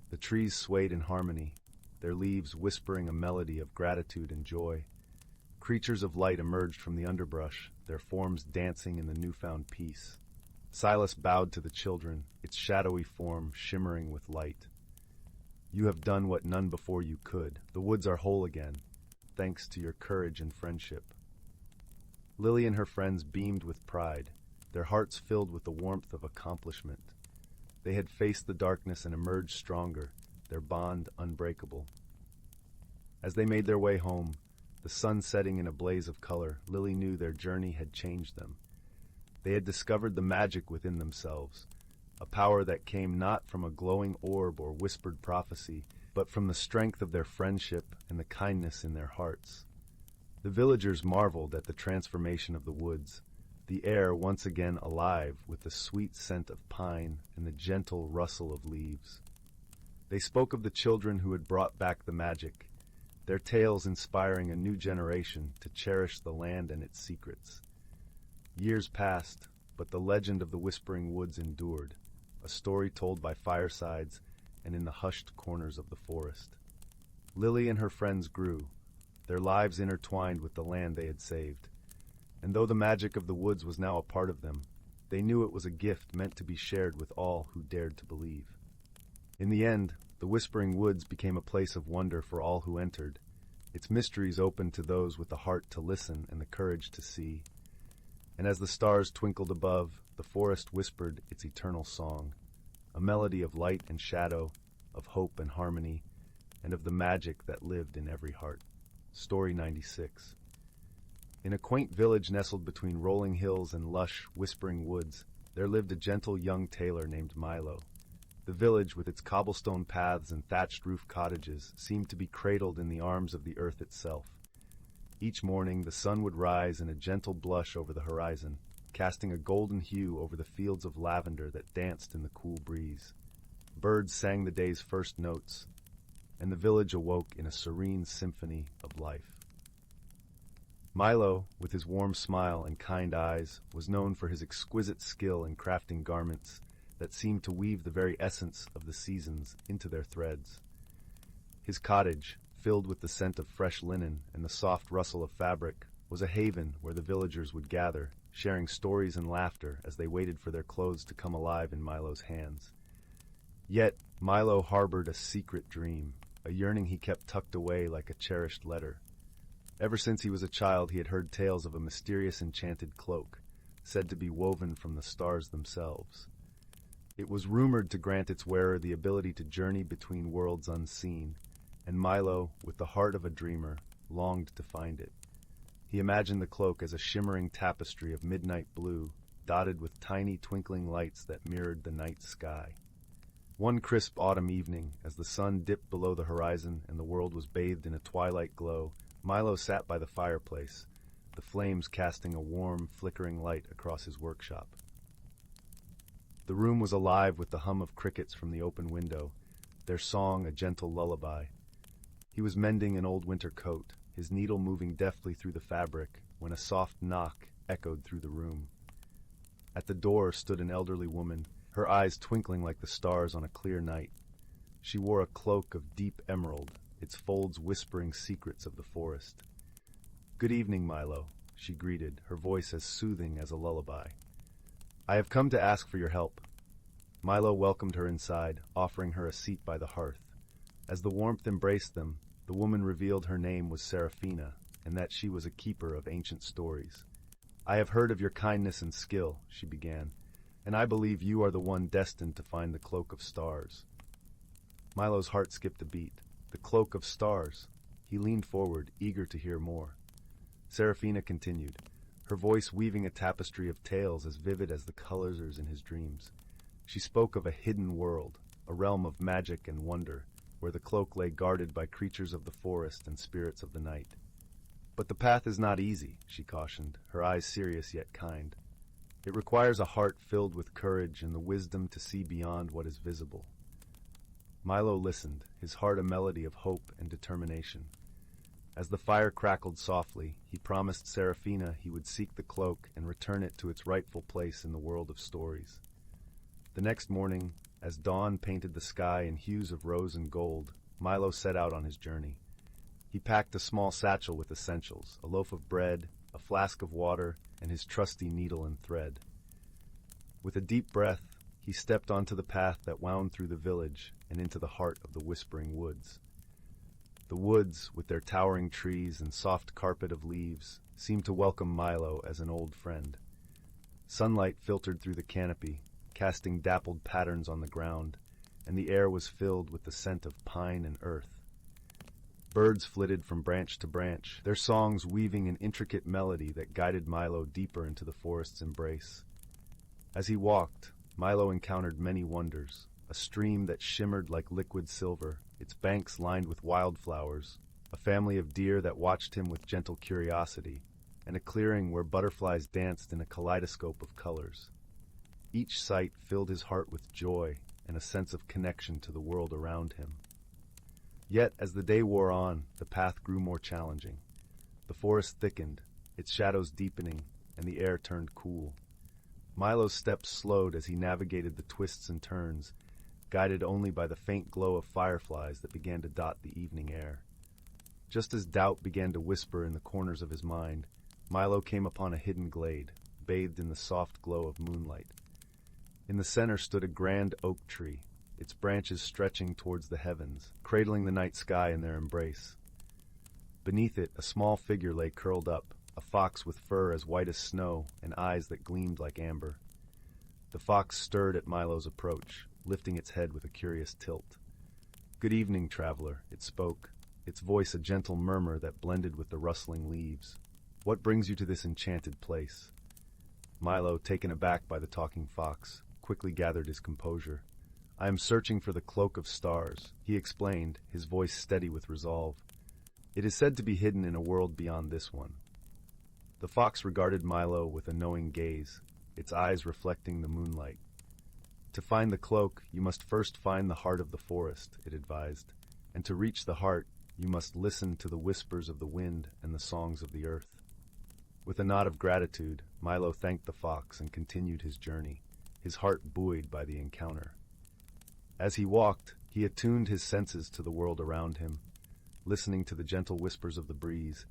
The trees swayed in harmony, their leaves whispering a melody of gratitude and joy. Creatures of light emerged from the underbrush, their forms dancing in the newfound peace. Silas bowed to the children, its shadowy form shimmering with light. "You have done what none before you could. The woods are whole again, thanks to your courage and friendship." Lily and her friends beamed with pride, their hearts filled with the warmth of accomplishment. They had faced the darkness and emerged stronger, their bond unbreakable. As they made their way home, the sun setting in a blaze of color, Lily knew their journey had changed them. They had discovered the magic within themselves, a power that came not from a glowing orb or whispered prophecy, but from the strength of their friendship and the kindness in their hearts. The villagers marveled at the transformation of the woods, the air once again alive with the sweet scent of pine and the gentle rustle of leaves. They spoke of the children who had brought back the magic, their tales inspiring a new generation to cherish the land and its secrets. Years passed, but the legend of the Whispering Woods endured, a story told by firesides and in the hushed corners of the forest. Lily and her friends grew, their lives intertwined with the land they had saved. And though the magic of the woods was now a part of them, they knew it was a gift meant to be shared with all who dared to believe. In the end, the Whispering Woods became a place of wonder for all who entered, its mysteries opened to those with the heart to listen and the courage to see. And as the stars twinkled above, the forest whispered its eternal song, a melody of light and shadow, of hope and harmony, and of the magic that lived in every heart. Story 96. In a quaint village nestled between rolling hills and lush, whispering woods, there lived a gentle young tailor named Milo. The village, with its cobblestone paths and thatched roof cottages, seemed to be cradled in the arms of the earth itself. Each morning, the sun would rise in a gentle blush over the horizon, casting a golden hue over the fields of lavender that danced in the cool breeze. Birds sang the day's first notes, and the village awoke in a serene symphony of life. Milo, with his warm smile and kind eyes, was known for his exquisite skill in crafting garments that seemed to weave the very essence of the seasons into their threads. His cottage, filled with the scent of fresh linen and the soft rustle of fabric, was a haven where the villagers would gather, sharing stories and laughter as they waited for their clothes to come alive in Milo's hands. Yet, Milo harbored a secret dream, a yearning he kept tucked away like a cherished letter. Ever since he was a child, he had heard tales of a mysterious enchanted cloak, said to be woven from the stars themselves. It was rumored to grant its wearer the ability to journey between worlds unseen, and Milo, with the heart of a dreamer, longed to find it. He imagined the cloak as a shimmering tapestry of midnight blue, dotted with tiny twinkling lights that mirrored the night sky. One crisp autumn evening, as the sun dipped below the horizon and the world was bathed in a twilight glow, Milo sat by the fireplace, the flames casting a warm, flickering light across his workshop. The room was alive with the hum of crickets from the open window, their song a gentle lullaby. He was mending an old winter coat, his needle moving deftly through the fabric, when a soft knock echoed through the room. At the door stood an elderly woman, her eyes twinkling like the stars on a clear night. She wore a cloak of deep emerald, its folds whispering secrets of the forest. "Good evening, Milo," she greeted, her voice as soothing as a lullaby. "I have come to ask for your help." Milo welcomed her inside, offering her a seat by the hearth. As the warmth embraced them, the woman revealed her name was Seraphina, and that she was a keeper of ancient stories. "I have heard of your kindness and skill," she began, "and I believe you are the one destined to find the Cloak of Stars." Milo's heart skipped a beat. The Cloak of Stars. He leaned forward, eager to hear more. Seraphina continued, her voice weaving a tapestry of tales as vivid as the colors in his dreams. She spoke of a hidden world, a realm of magic and wonder, where the cloak lay guarded by creatures of the forest and spirits of the night. "But the path is not easy," she cautioned, her eyes serious yet kind. "It requires a heart filled with courage and the wisdom to see beyond what is visible." Milo listened, his heart a melody of hope and determination. As the fire crackled softly, he promised Seraphina he would seek the cloak and return it to its rightful place in the world of stories. The next morning, as dawn painted the sky in hues of rose and gold, Milo set out on his journey. He packed a small satchel with essentials, a loaf of bread, a flask of water, and his trusty needle and thread. With a deep breath, he stepped onto the path that wound through the village and into the heart of the whispering woods. The woods, with their towering trees and soft carpet of leaves, seemed to welcome Milo as an old friend. Sunlight filtered through the canopy, casting dappled patterns on the ground, and the air was filled with the scent of pine and earth. Birds flitted from branch to branch, their songs weaving an intricate melody that guided Milo deeper into the forest's embrace. As he walked, Milo encountered many wonders, a stream that shimmered like liquid silver, its banks lined with wildflowers, a family of deer that watched him with gentle curiosity, and a clearing where butterflies danced in a kaleidoscope of colors. Each sight filled his heart with joy and a sense of connection to the world around him. Yet, as the day wore on, the path grew more challenging. The forest thickened, its shadows deepening, and the air turned cool. Milo's steps slowed as he navigated the twists and turns, guided only by the faint glow of fireflies that began to dot the evening air. Just as doubt began to whisper in the corners of his mind, Milo came upon a hidden glade, bathed in the soft glow of moonlight. In the center stood a grand oak tree, its branches stretching towards the heavens, cradling the night sky in their embrace. Beneath it, a small figure lay curled up, a fox with fur as white as snow and eyes that gleamed like amber. The fox stirred at Milo's approach, lifting its head with a curious tilt. "Good evening, traveler," it spoke, its voice a gentle murmur that blended with the rustling leaves. "What brings you to this enchanted place?" Milo, taken aback by the talking fox, quickly gathered his composure. "I am searching for the Cloak of Stars," he explained, his voice steady with resolve. "It is said to be hidden in a world beyond this one." The fox regarded Milo with a knowing gaze, its eyes reflecting the moonlight. "To find the cloak, you must first find the heart of the forest," it advised, "and to reach the heart, you must listen to the whispers of the wind and the songs of the earth." With a nod of gratitude, Milo thanked the fox and continued his journey, his heart buoyed by the encounter. As he walked, he attuned his senses to the world around him, listening to the gentle whispers of the breeze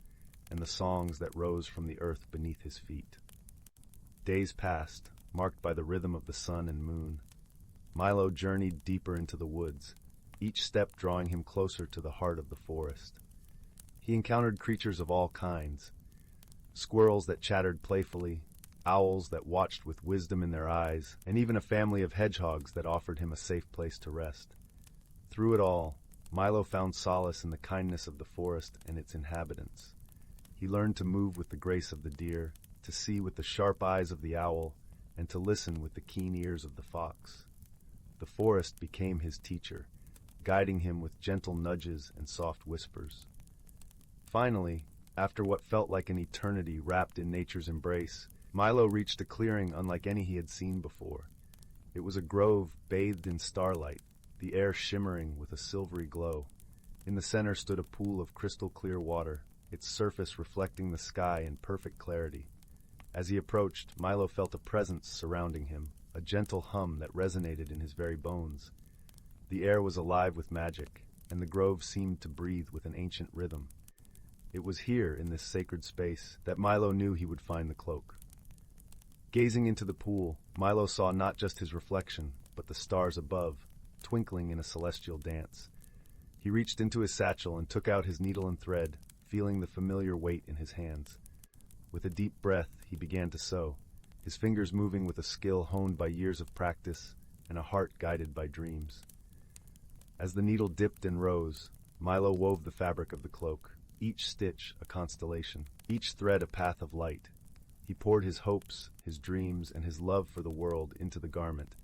and the songs that rose from the earth beneath his feet. Days passed, marked by the rhythm of the sun and moon. Milo journeyed deeper into the woods, each step drawing him closer to the heart of the forest. He encountered creatures of all kinds, squirrels that chattered playfully, owls that watched with wisdom in their eyes, and even a family of hedgehogs that offered him a safe place to rest. Through it all, Milo found solace in the kindness of the forest and its inhabitants. He learned to move with the grace of the deer, to see with the sharp eyes of the owl, and to listen with the keen ears of the fox. The forest became his teacher, guiding him with gentle nudges and soft whispers. Finally, after what felt like an eternity wrapped in nature's embrace, Milo reached a clearing unlike any he had seen before. It was a grove bathed in starlight, the air shimmering with a silvery glow. In the center stood a pool of crystal-clear water, its surface reflecting the sky in perfect clarity. As he approached, Milo felt a presence surrounding him, a gentle hum that resonated in his very bones. The air was alive with magic, and the grove seemed to breathe with an ancient rhythm. It was here, in this sacred space, that Milo knew he would find the cloak. Gazing into the pool, Milo saw not just his reflection, but the stars above, twinkling in a celestial dance. He reached into his satchel and took out his needle and thread, feeling the familiar weight in his hands. With a deep breath, he began to sew, his fingers moving with a skill honed by years of practice and a heart guided by dreams. As the needle dipped and rose, Milo wove the fabric of the cloak, each stitch a constellation, each thread a path of light. He poured his hopes, his dreams, and his love for the world into the garment,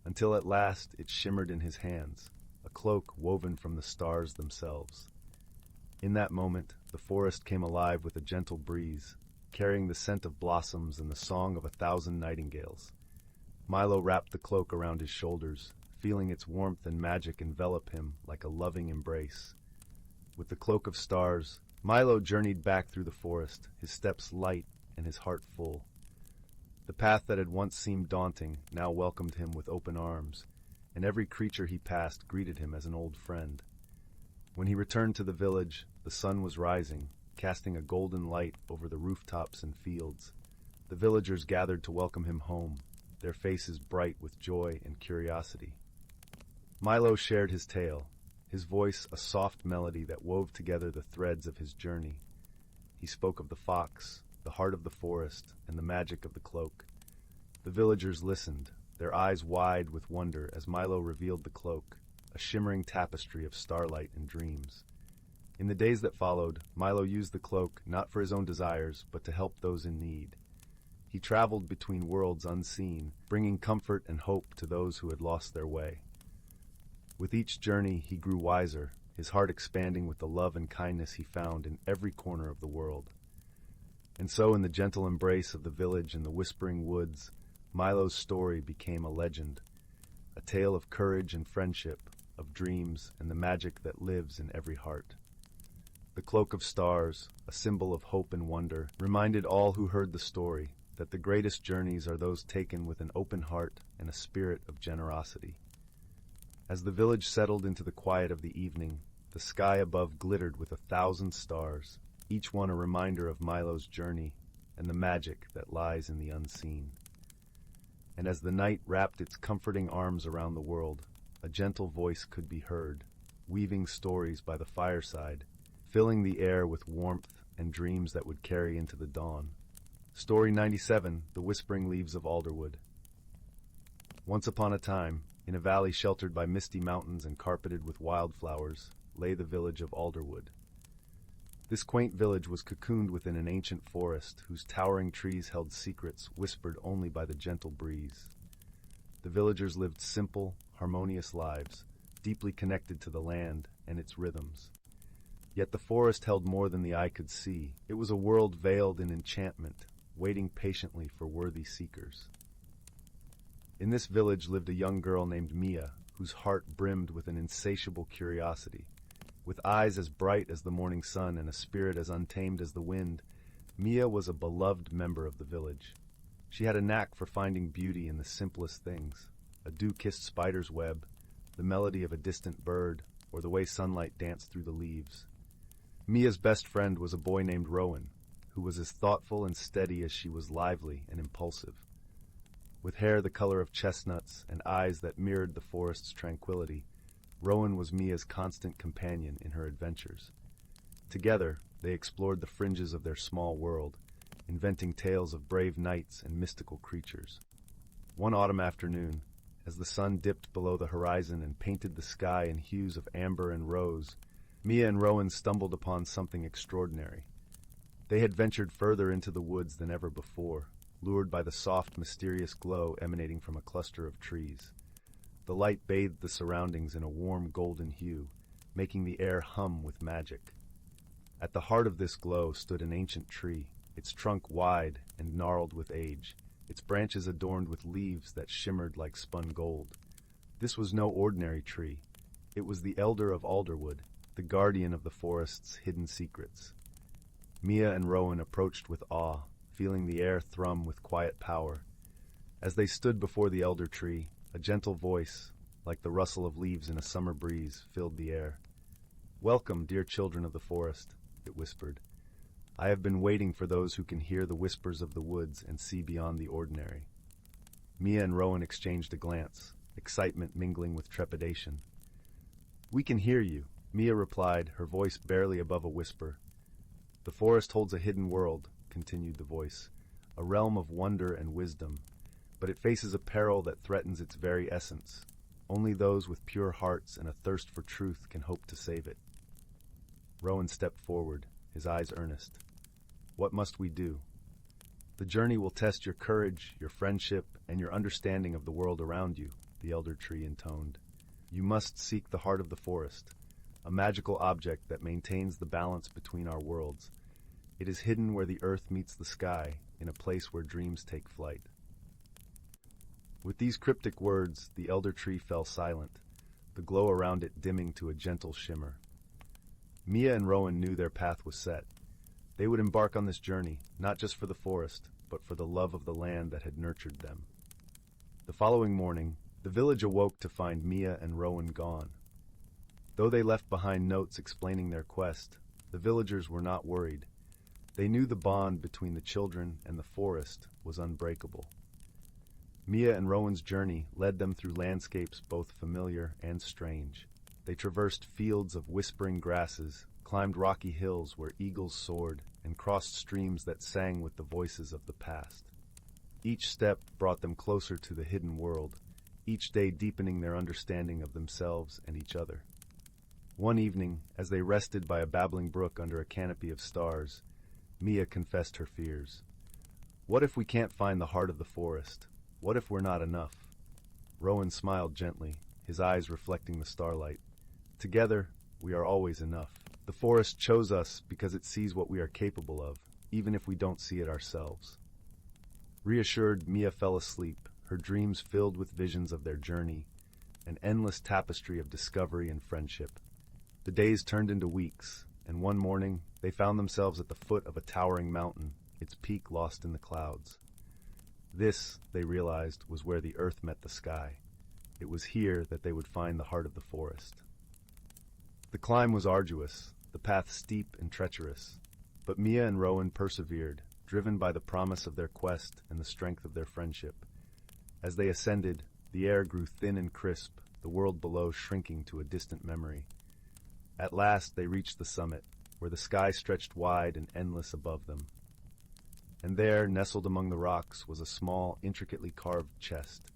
until at last it shimmered in his hands, a cloak woven from the stars themselves. In that moment, the forest came alive with a gentle breeze, carrying the scent of blossoms and the song of 1,000 nightingales. Milo wrapped the cloak around his shoulders, feeling its warmth and magic envelop him like a loving embrace. With the cloak of stars, Milo journeyed back through the forest, his steps light and his heart full. The path that had once seemed daunting now welcomed him with open arms, and every creature he passed greeted him as an old friend. When he returned to the village, the sun was rising, casting a golden light over the rooftops and fields. The villagers gathered to welcome him home, their faces bright with joy and curiosity. Milo shared his tale, his voice a soft melody that wove together the threads of his journey. He spoke of the fox, the heart of the forest, and the magic of the cloak. The villagers listened, their eyes wide with wonder as Milo revealed the cloak, a shimmering tapestry of starlight and dreams. In the days that followed, Milo used the cloak not for his own desires, but to help those in need. He traveled between worlds unseen, bringing comfort and hope to those who had lost their way. With each journey, he grew wiser, his heart expanding with the love and kindness he found in every corner of the world. And so, in the gentle embrace of the village and the whispering woods, Milo's story became a legend, a tale of courage and friendship, of dreams and the magic that lives in every heart. The cloak of stars, a symbol of hope and wonder, reminded all who heard the story that the greatest journeys are those taken with an open heart and a spirit of generosity. As the village settled into the quiet of the evening, the sky above glittered with 1,000 stars, each one a reminder of Milo's journey and the magic that lies in the unseen. And as the night wrapped its comforting arms around the world, a gentle voice could be heard, weaving stories by the fireside, filling the air with warmth and dreams that would carry into the dawn. Story 97, The Whispering Leaves of Alderwood. Once upon a time, in a valley sheltered by misty mountains and carpeted with wildflowers, lay the village of Alderwood. This quaint village was cocooned within an ancient forest whose towering trees held secrets whispered only by the gentle breeze. The villagers lived simple, harmonious lives, deeply connected to the land and its rhythms. Yet the forest held more than the eye could see. It was a world veiled in enchantment, waiting patiently for worthy seekers. In this village lived a young girl named Mia, whose heart brimmed with an insatiable curiosity. With eyes as bright as the morning sun and a spirit as untamed as the wind, Mia was a beloved member of the village. She had a knack for finding beauty in the simplest things, a dew-kissed spider's web, the melody of a distant bird, or the way sunlight danced through the leaves. Mia's best friend was a boy named Rowan, who was as thoughtful and steady as she was lively and impulsive. With hair the color of chestnuts and eyes that mirrored the forest's tranquility, Rowan was Mia's constant companion in her adventures. Together, they explored the fringes of their small world, inventing tales of brave knights and mystical creatures. One autumn afternoon, as the sun dipped below the horizon and painted the sky in hues of amber and rose, Mia and Rowan stumbled upon something extraordinary. They had ventured further into the woods than ever before, lured by the soft, mysterious glow emanating from a cluster of trees. The light bathed the surroundings in a warm golden hue, making the air hum with magic. At the heart of this glow stood an ancient tree, its trunk wide and gnarled with age, its branches adorned with leaves that shimmered like spun gold. This was no ordinary tree. It was the elder of Alderwood, the guardian of the forest's hidden secrets. Mia and Rowan approached with awe, feeling the air thrum with quiet power. As they stood before the elder tree, a gentle voice, like the rustle of leaves in a summer breeze, filled the air. "Welcome, dear children of the forest," it whispered. "I have been waiting for those who can hear the whispers of the woods and see beyond the ordinary." Mia and Rowan exchanged a glance, excitement mingling with trepidation. "We can hear you," Mia replied, her voice barely above a whisper. "The forest holds a hidden world," continued the voice, "a realm of wonder and wisdom, but it faces a peril that threatens its very essence. Only those with pure hearts and a thirst for truth can hope to save it." Rowan stepped forward, his eyes earnest. "What must we do?" "The journey will test your courage, your friendship, and your understanding of the world around you," the elder tree intoned. "You must seek the heart of the forest, a magical object that maintains the balance between our worlds. It is hidden where the earth meets the sky, in a place where dreams take flight." With these cryptic words, the elder tree fell silent, the glow around it dimming to a gentle shimmer. Mia and Rowan knew their path was set. They would embark on this journey, not just for the forest, but for the love of the land that had nurtured them. The following morning, the village awoke to find Mia and Rowan gone. Though they left behind notes explaining their quest, the villagers were not worried. They knew the bond between the children and the forest was unbreakable. Mia and Rowan's journey led them through landscapes both familiar and strange. They traversed fields of whispering grasses, climbed rocky hills where eagles soared, and crossed streams that sang with the voices of the past. Each step brought them closer to the hidden world, each day deepening their understanding of themselves and each other. One evening, as they rested by a babbling brook under a canopy of stars, Mia confessed her fears. "What if we can't find the heart of the forest? What if we're not enough?" Rowan smiled gently, his eyes reflecting the starlight. "Together, we are always enough. The forest chose us because it sees what we are capable of, even if we don't see it ourselves." Reassured, Mia fell asleep, her dreams filled with visions of their journey, an endless tapestry of discovery and friendship. The days turned into weeks, and one morning they found themselves at the foot of a towering mountain, its peak lost in the clouds. This, they realized, was where the earth met the sky. It was here that they would find the heart of the forest. The climb was arduous, the path steep and treacherous, but Mia and Rowan persevered, driven by the promise of their quest and the strength of their friendship. As they ascended, the air grew thin and crisp, the world below shrinking to a distant memory. At last they reached the summit, where the sky stretched wide and endless above them. And there, nestled among the rocks, was a small, intricately carved chest.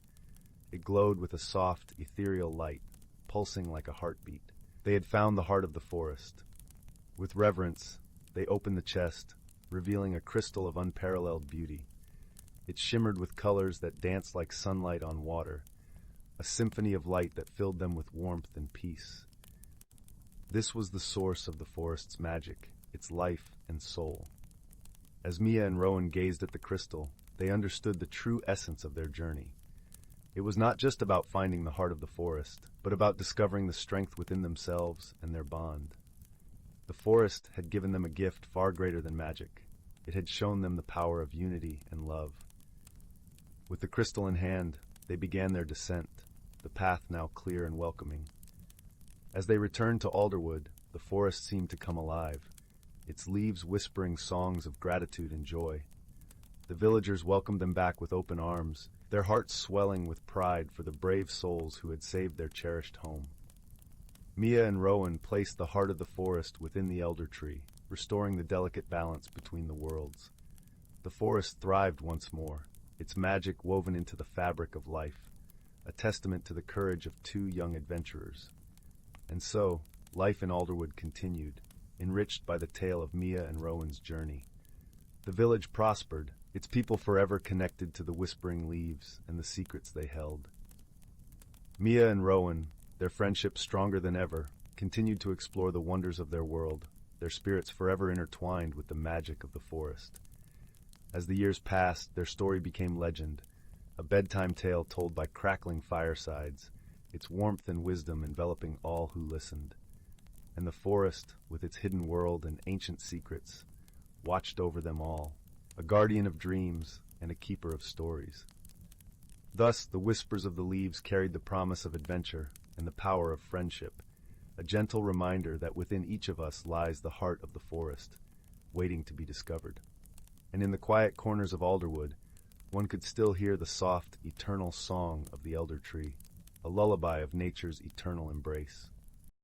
It glowed with a soft, ethereal light, pulsing like a heartbeat. They had found the heart of the forest. With reverence, they opened the chest, revealing a crystal of unparalleled beauty. It shimmered with colors that danced like sunlight on water, a symphony of light that filled them with warmth and peace. This was the source of the forest's magic, its life and soul. As Mia and Rowan gazed at the crystal, they understood the true essence of their journey. It was not just about finding the heart of the forest, but about discovering the strength within themselves and their bond. The forest had given them a gift far greater than magic. It had shown them the power of unity and love. With the crystal in hand, they began their descent, the path now clear and welcoming. As they returned to Alderwood, the forest seemed to come alive, its leaves whispering songs of gratitude and joy. The villagers welcomed them back with open arms, their hearts swelling with pride for the brave souls who had saved their cherished home. Mia and Rowan placed the heart of the forest within the elder tree, restoring the delicate balance between the worlds. The forest thrived once more, its magic woven into the fabric of life, a testament to the courage of two young adventurers. And so, life in Alderwood continued, enriched by the tale of Mia and Rowan's journey. The village prospered, its people forever connected to the whispering leaves and the secrets they held. Mia and Rowan, their friendship stronger than ever, continued to explore the wonders of their world, their spirits forever intertwined with the magic of the forest. As the years passed, their story became legend, a bedtime tale told by crackling firesides, its warmth and wisdom enveloping all who listened. And the forest, with its hidden world and ancient secrets, watched over them all, a guardian of dreams and a keeper of stories. Thus, the whispers of the leaves carried the promise of adventure and the power of friendship, a gentle reminder that within each of us lies the heart of the forest, waiting to be discovered. And in the quiet corners of Alderwood, one could still hear the soft, eternal song of the elder tree, a lullaby of nature's eternal embrace.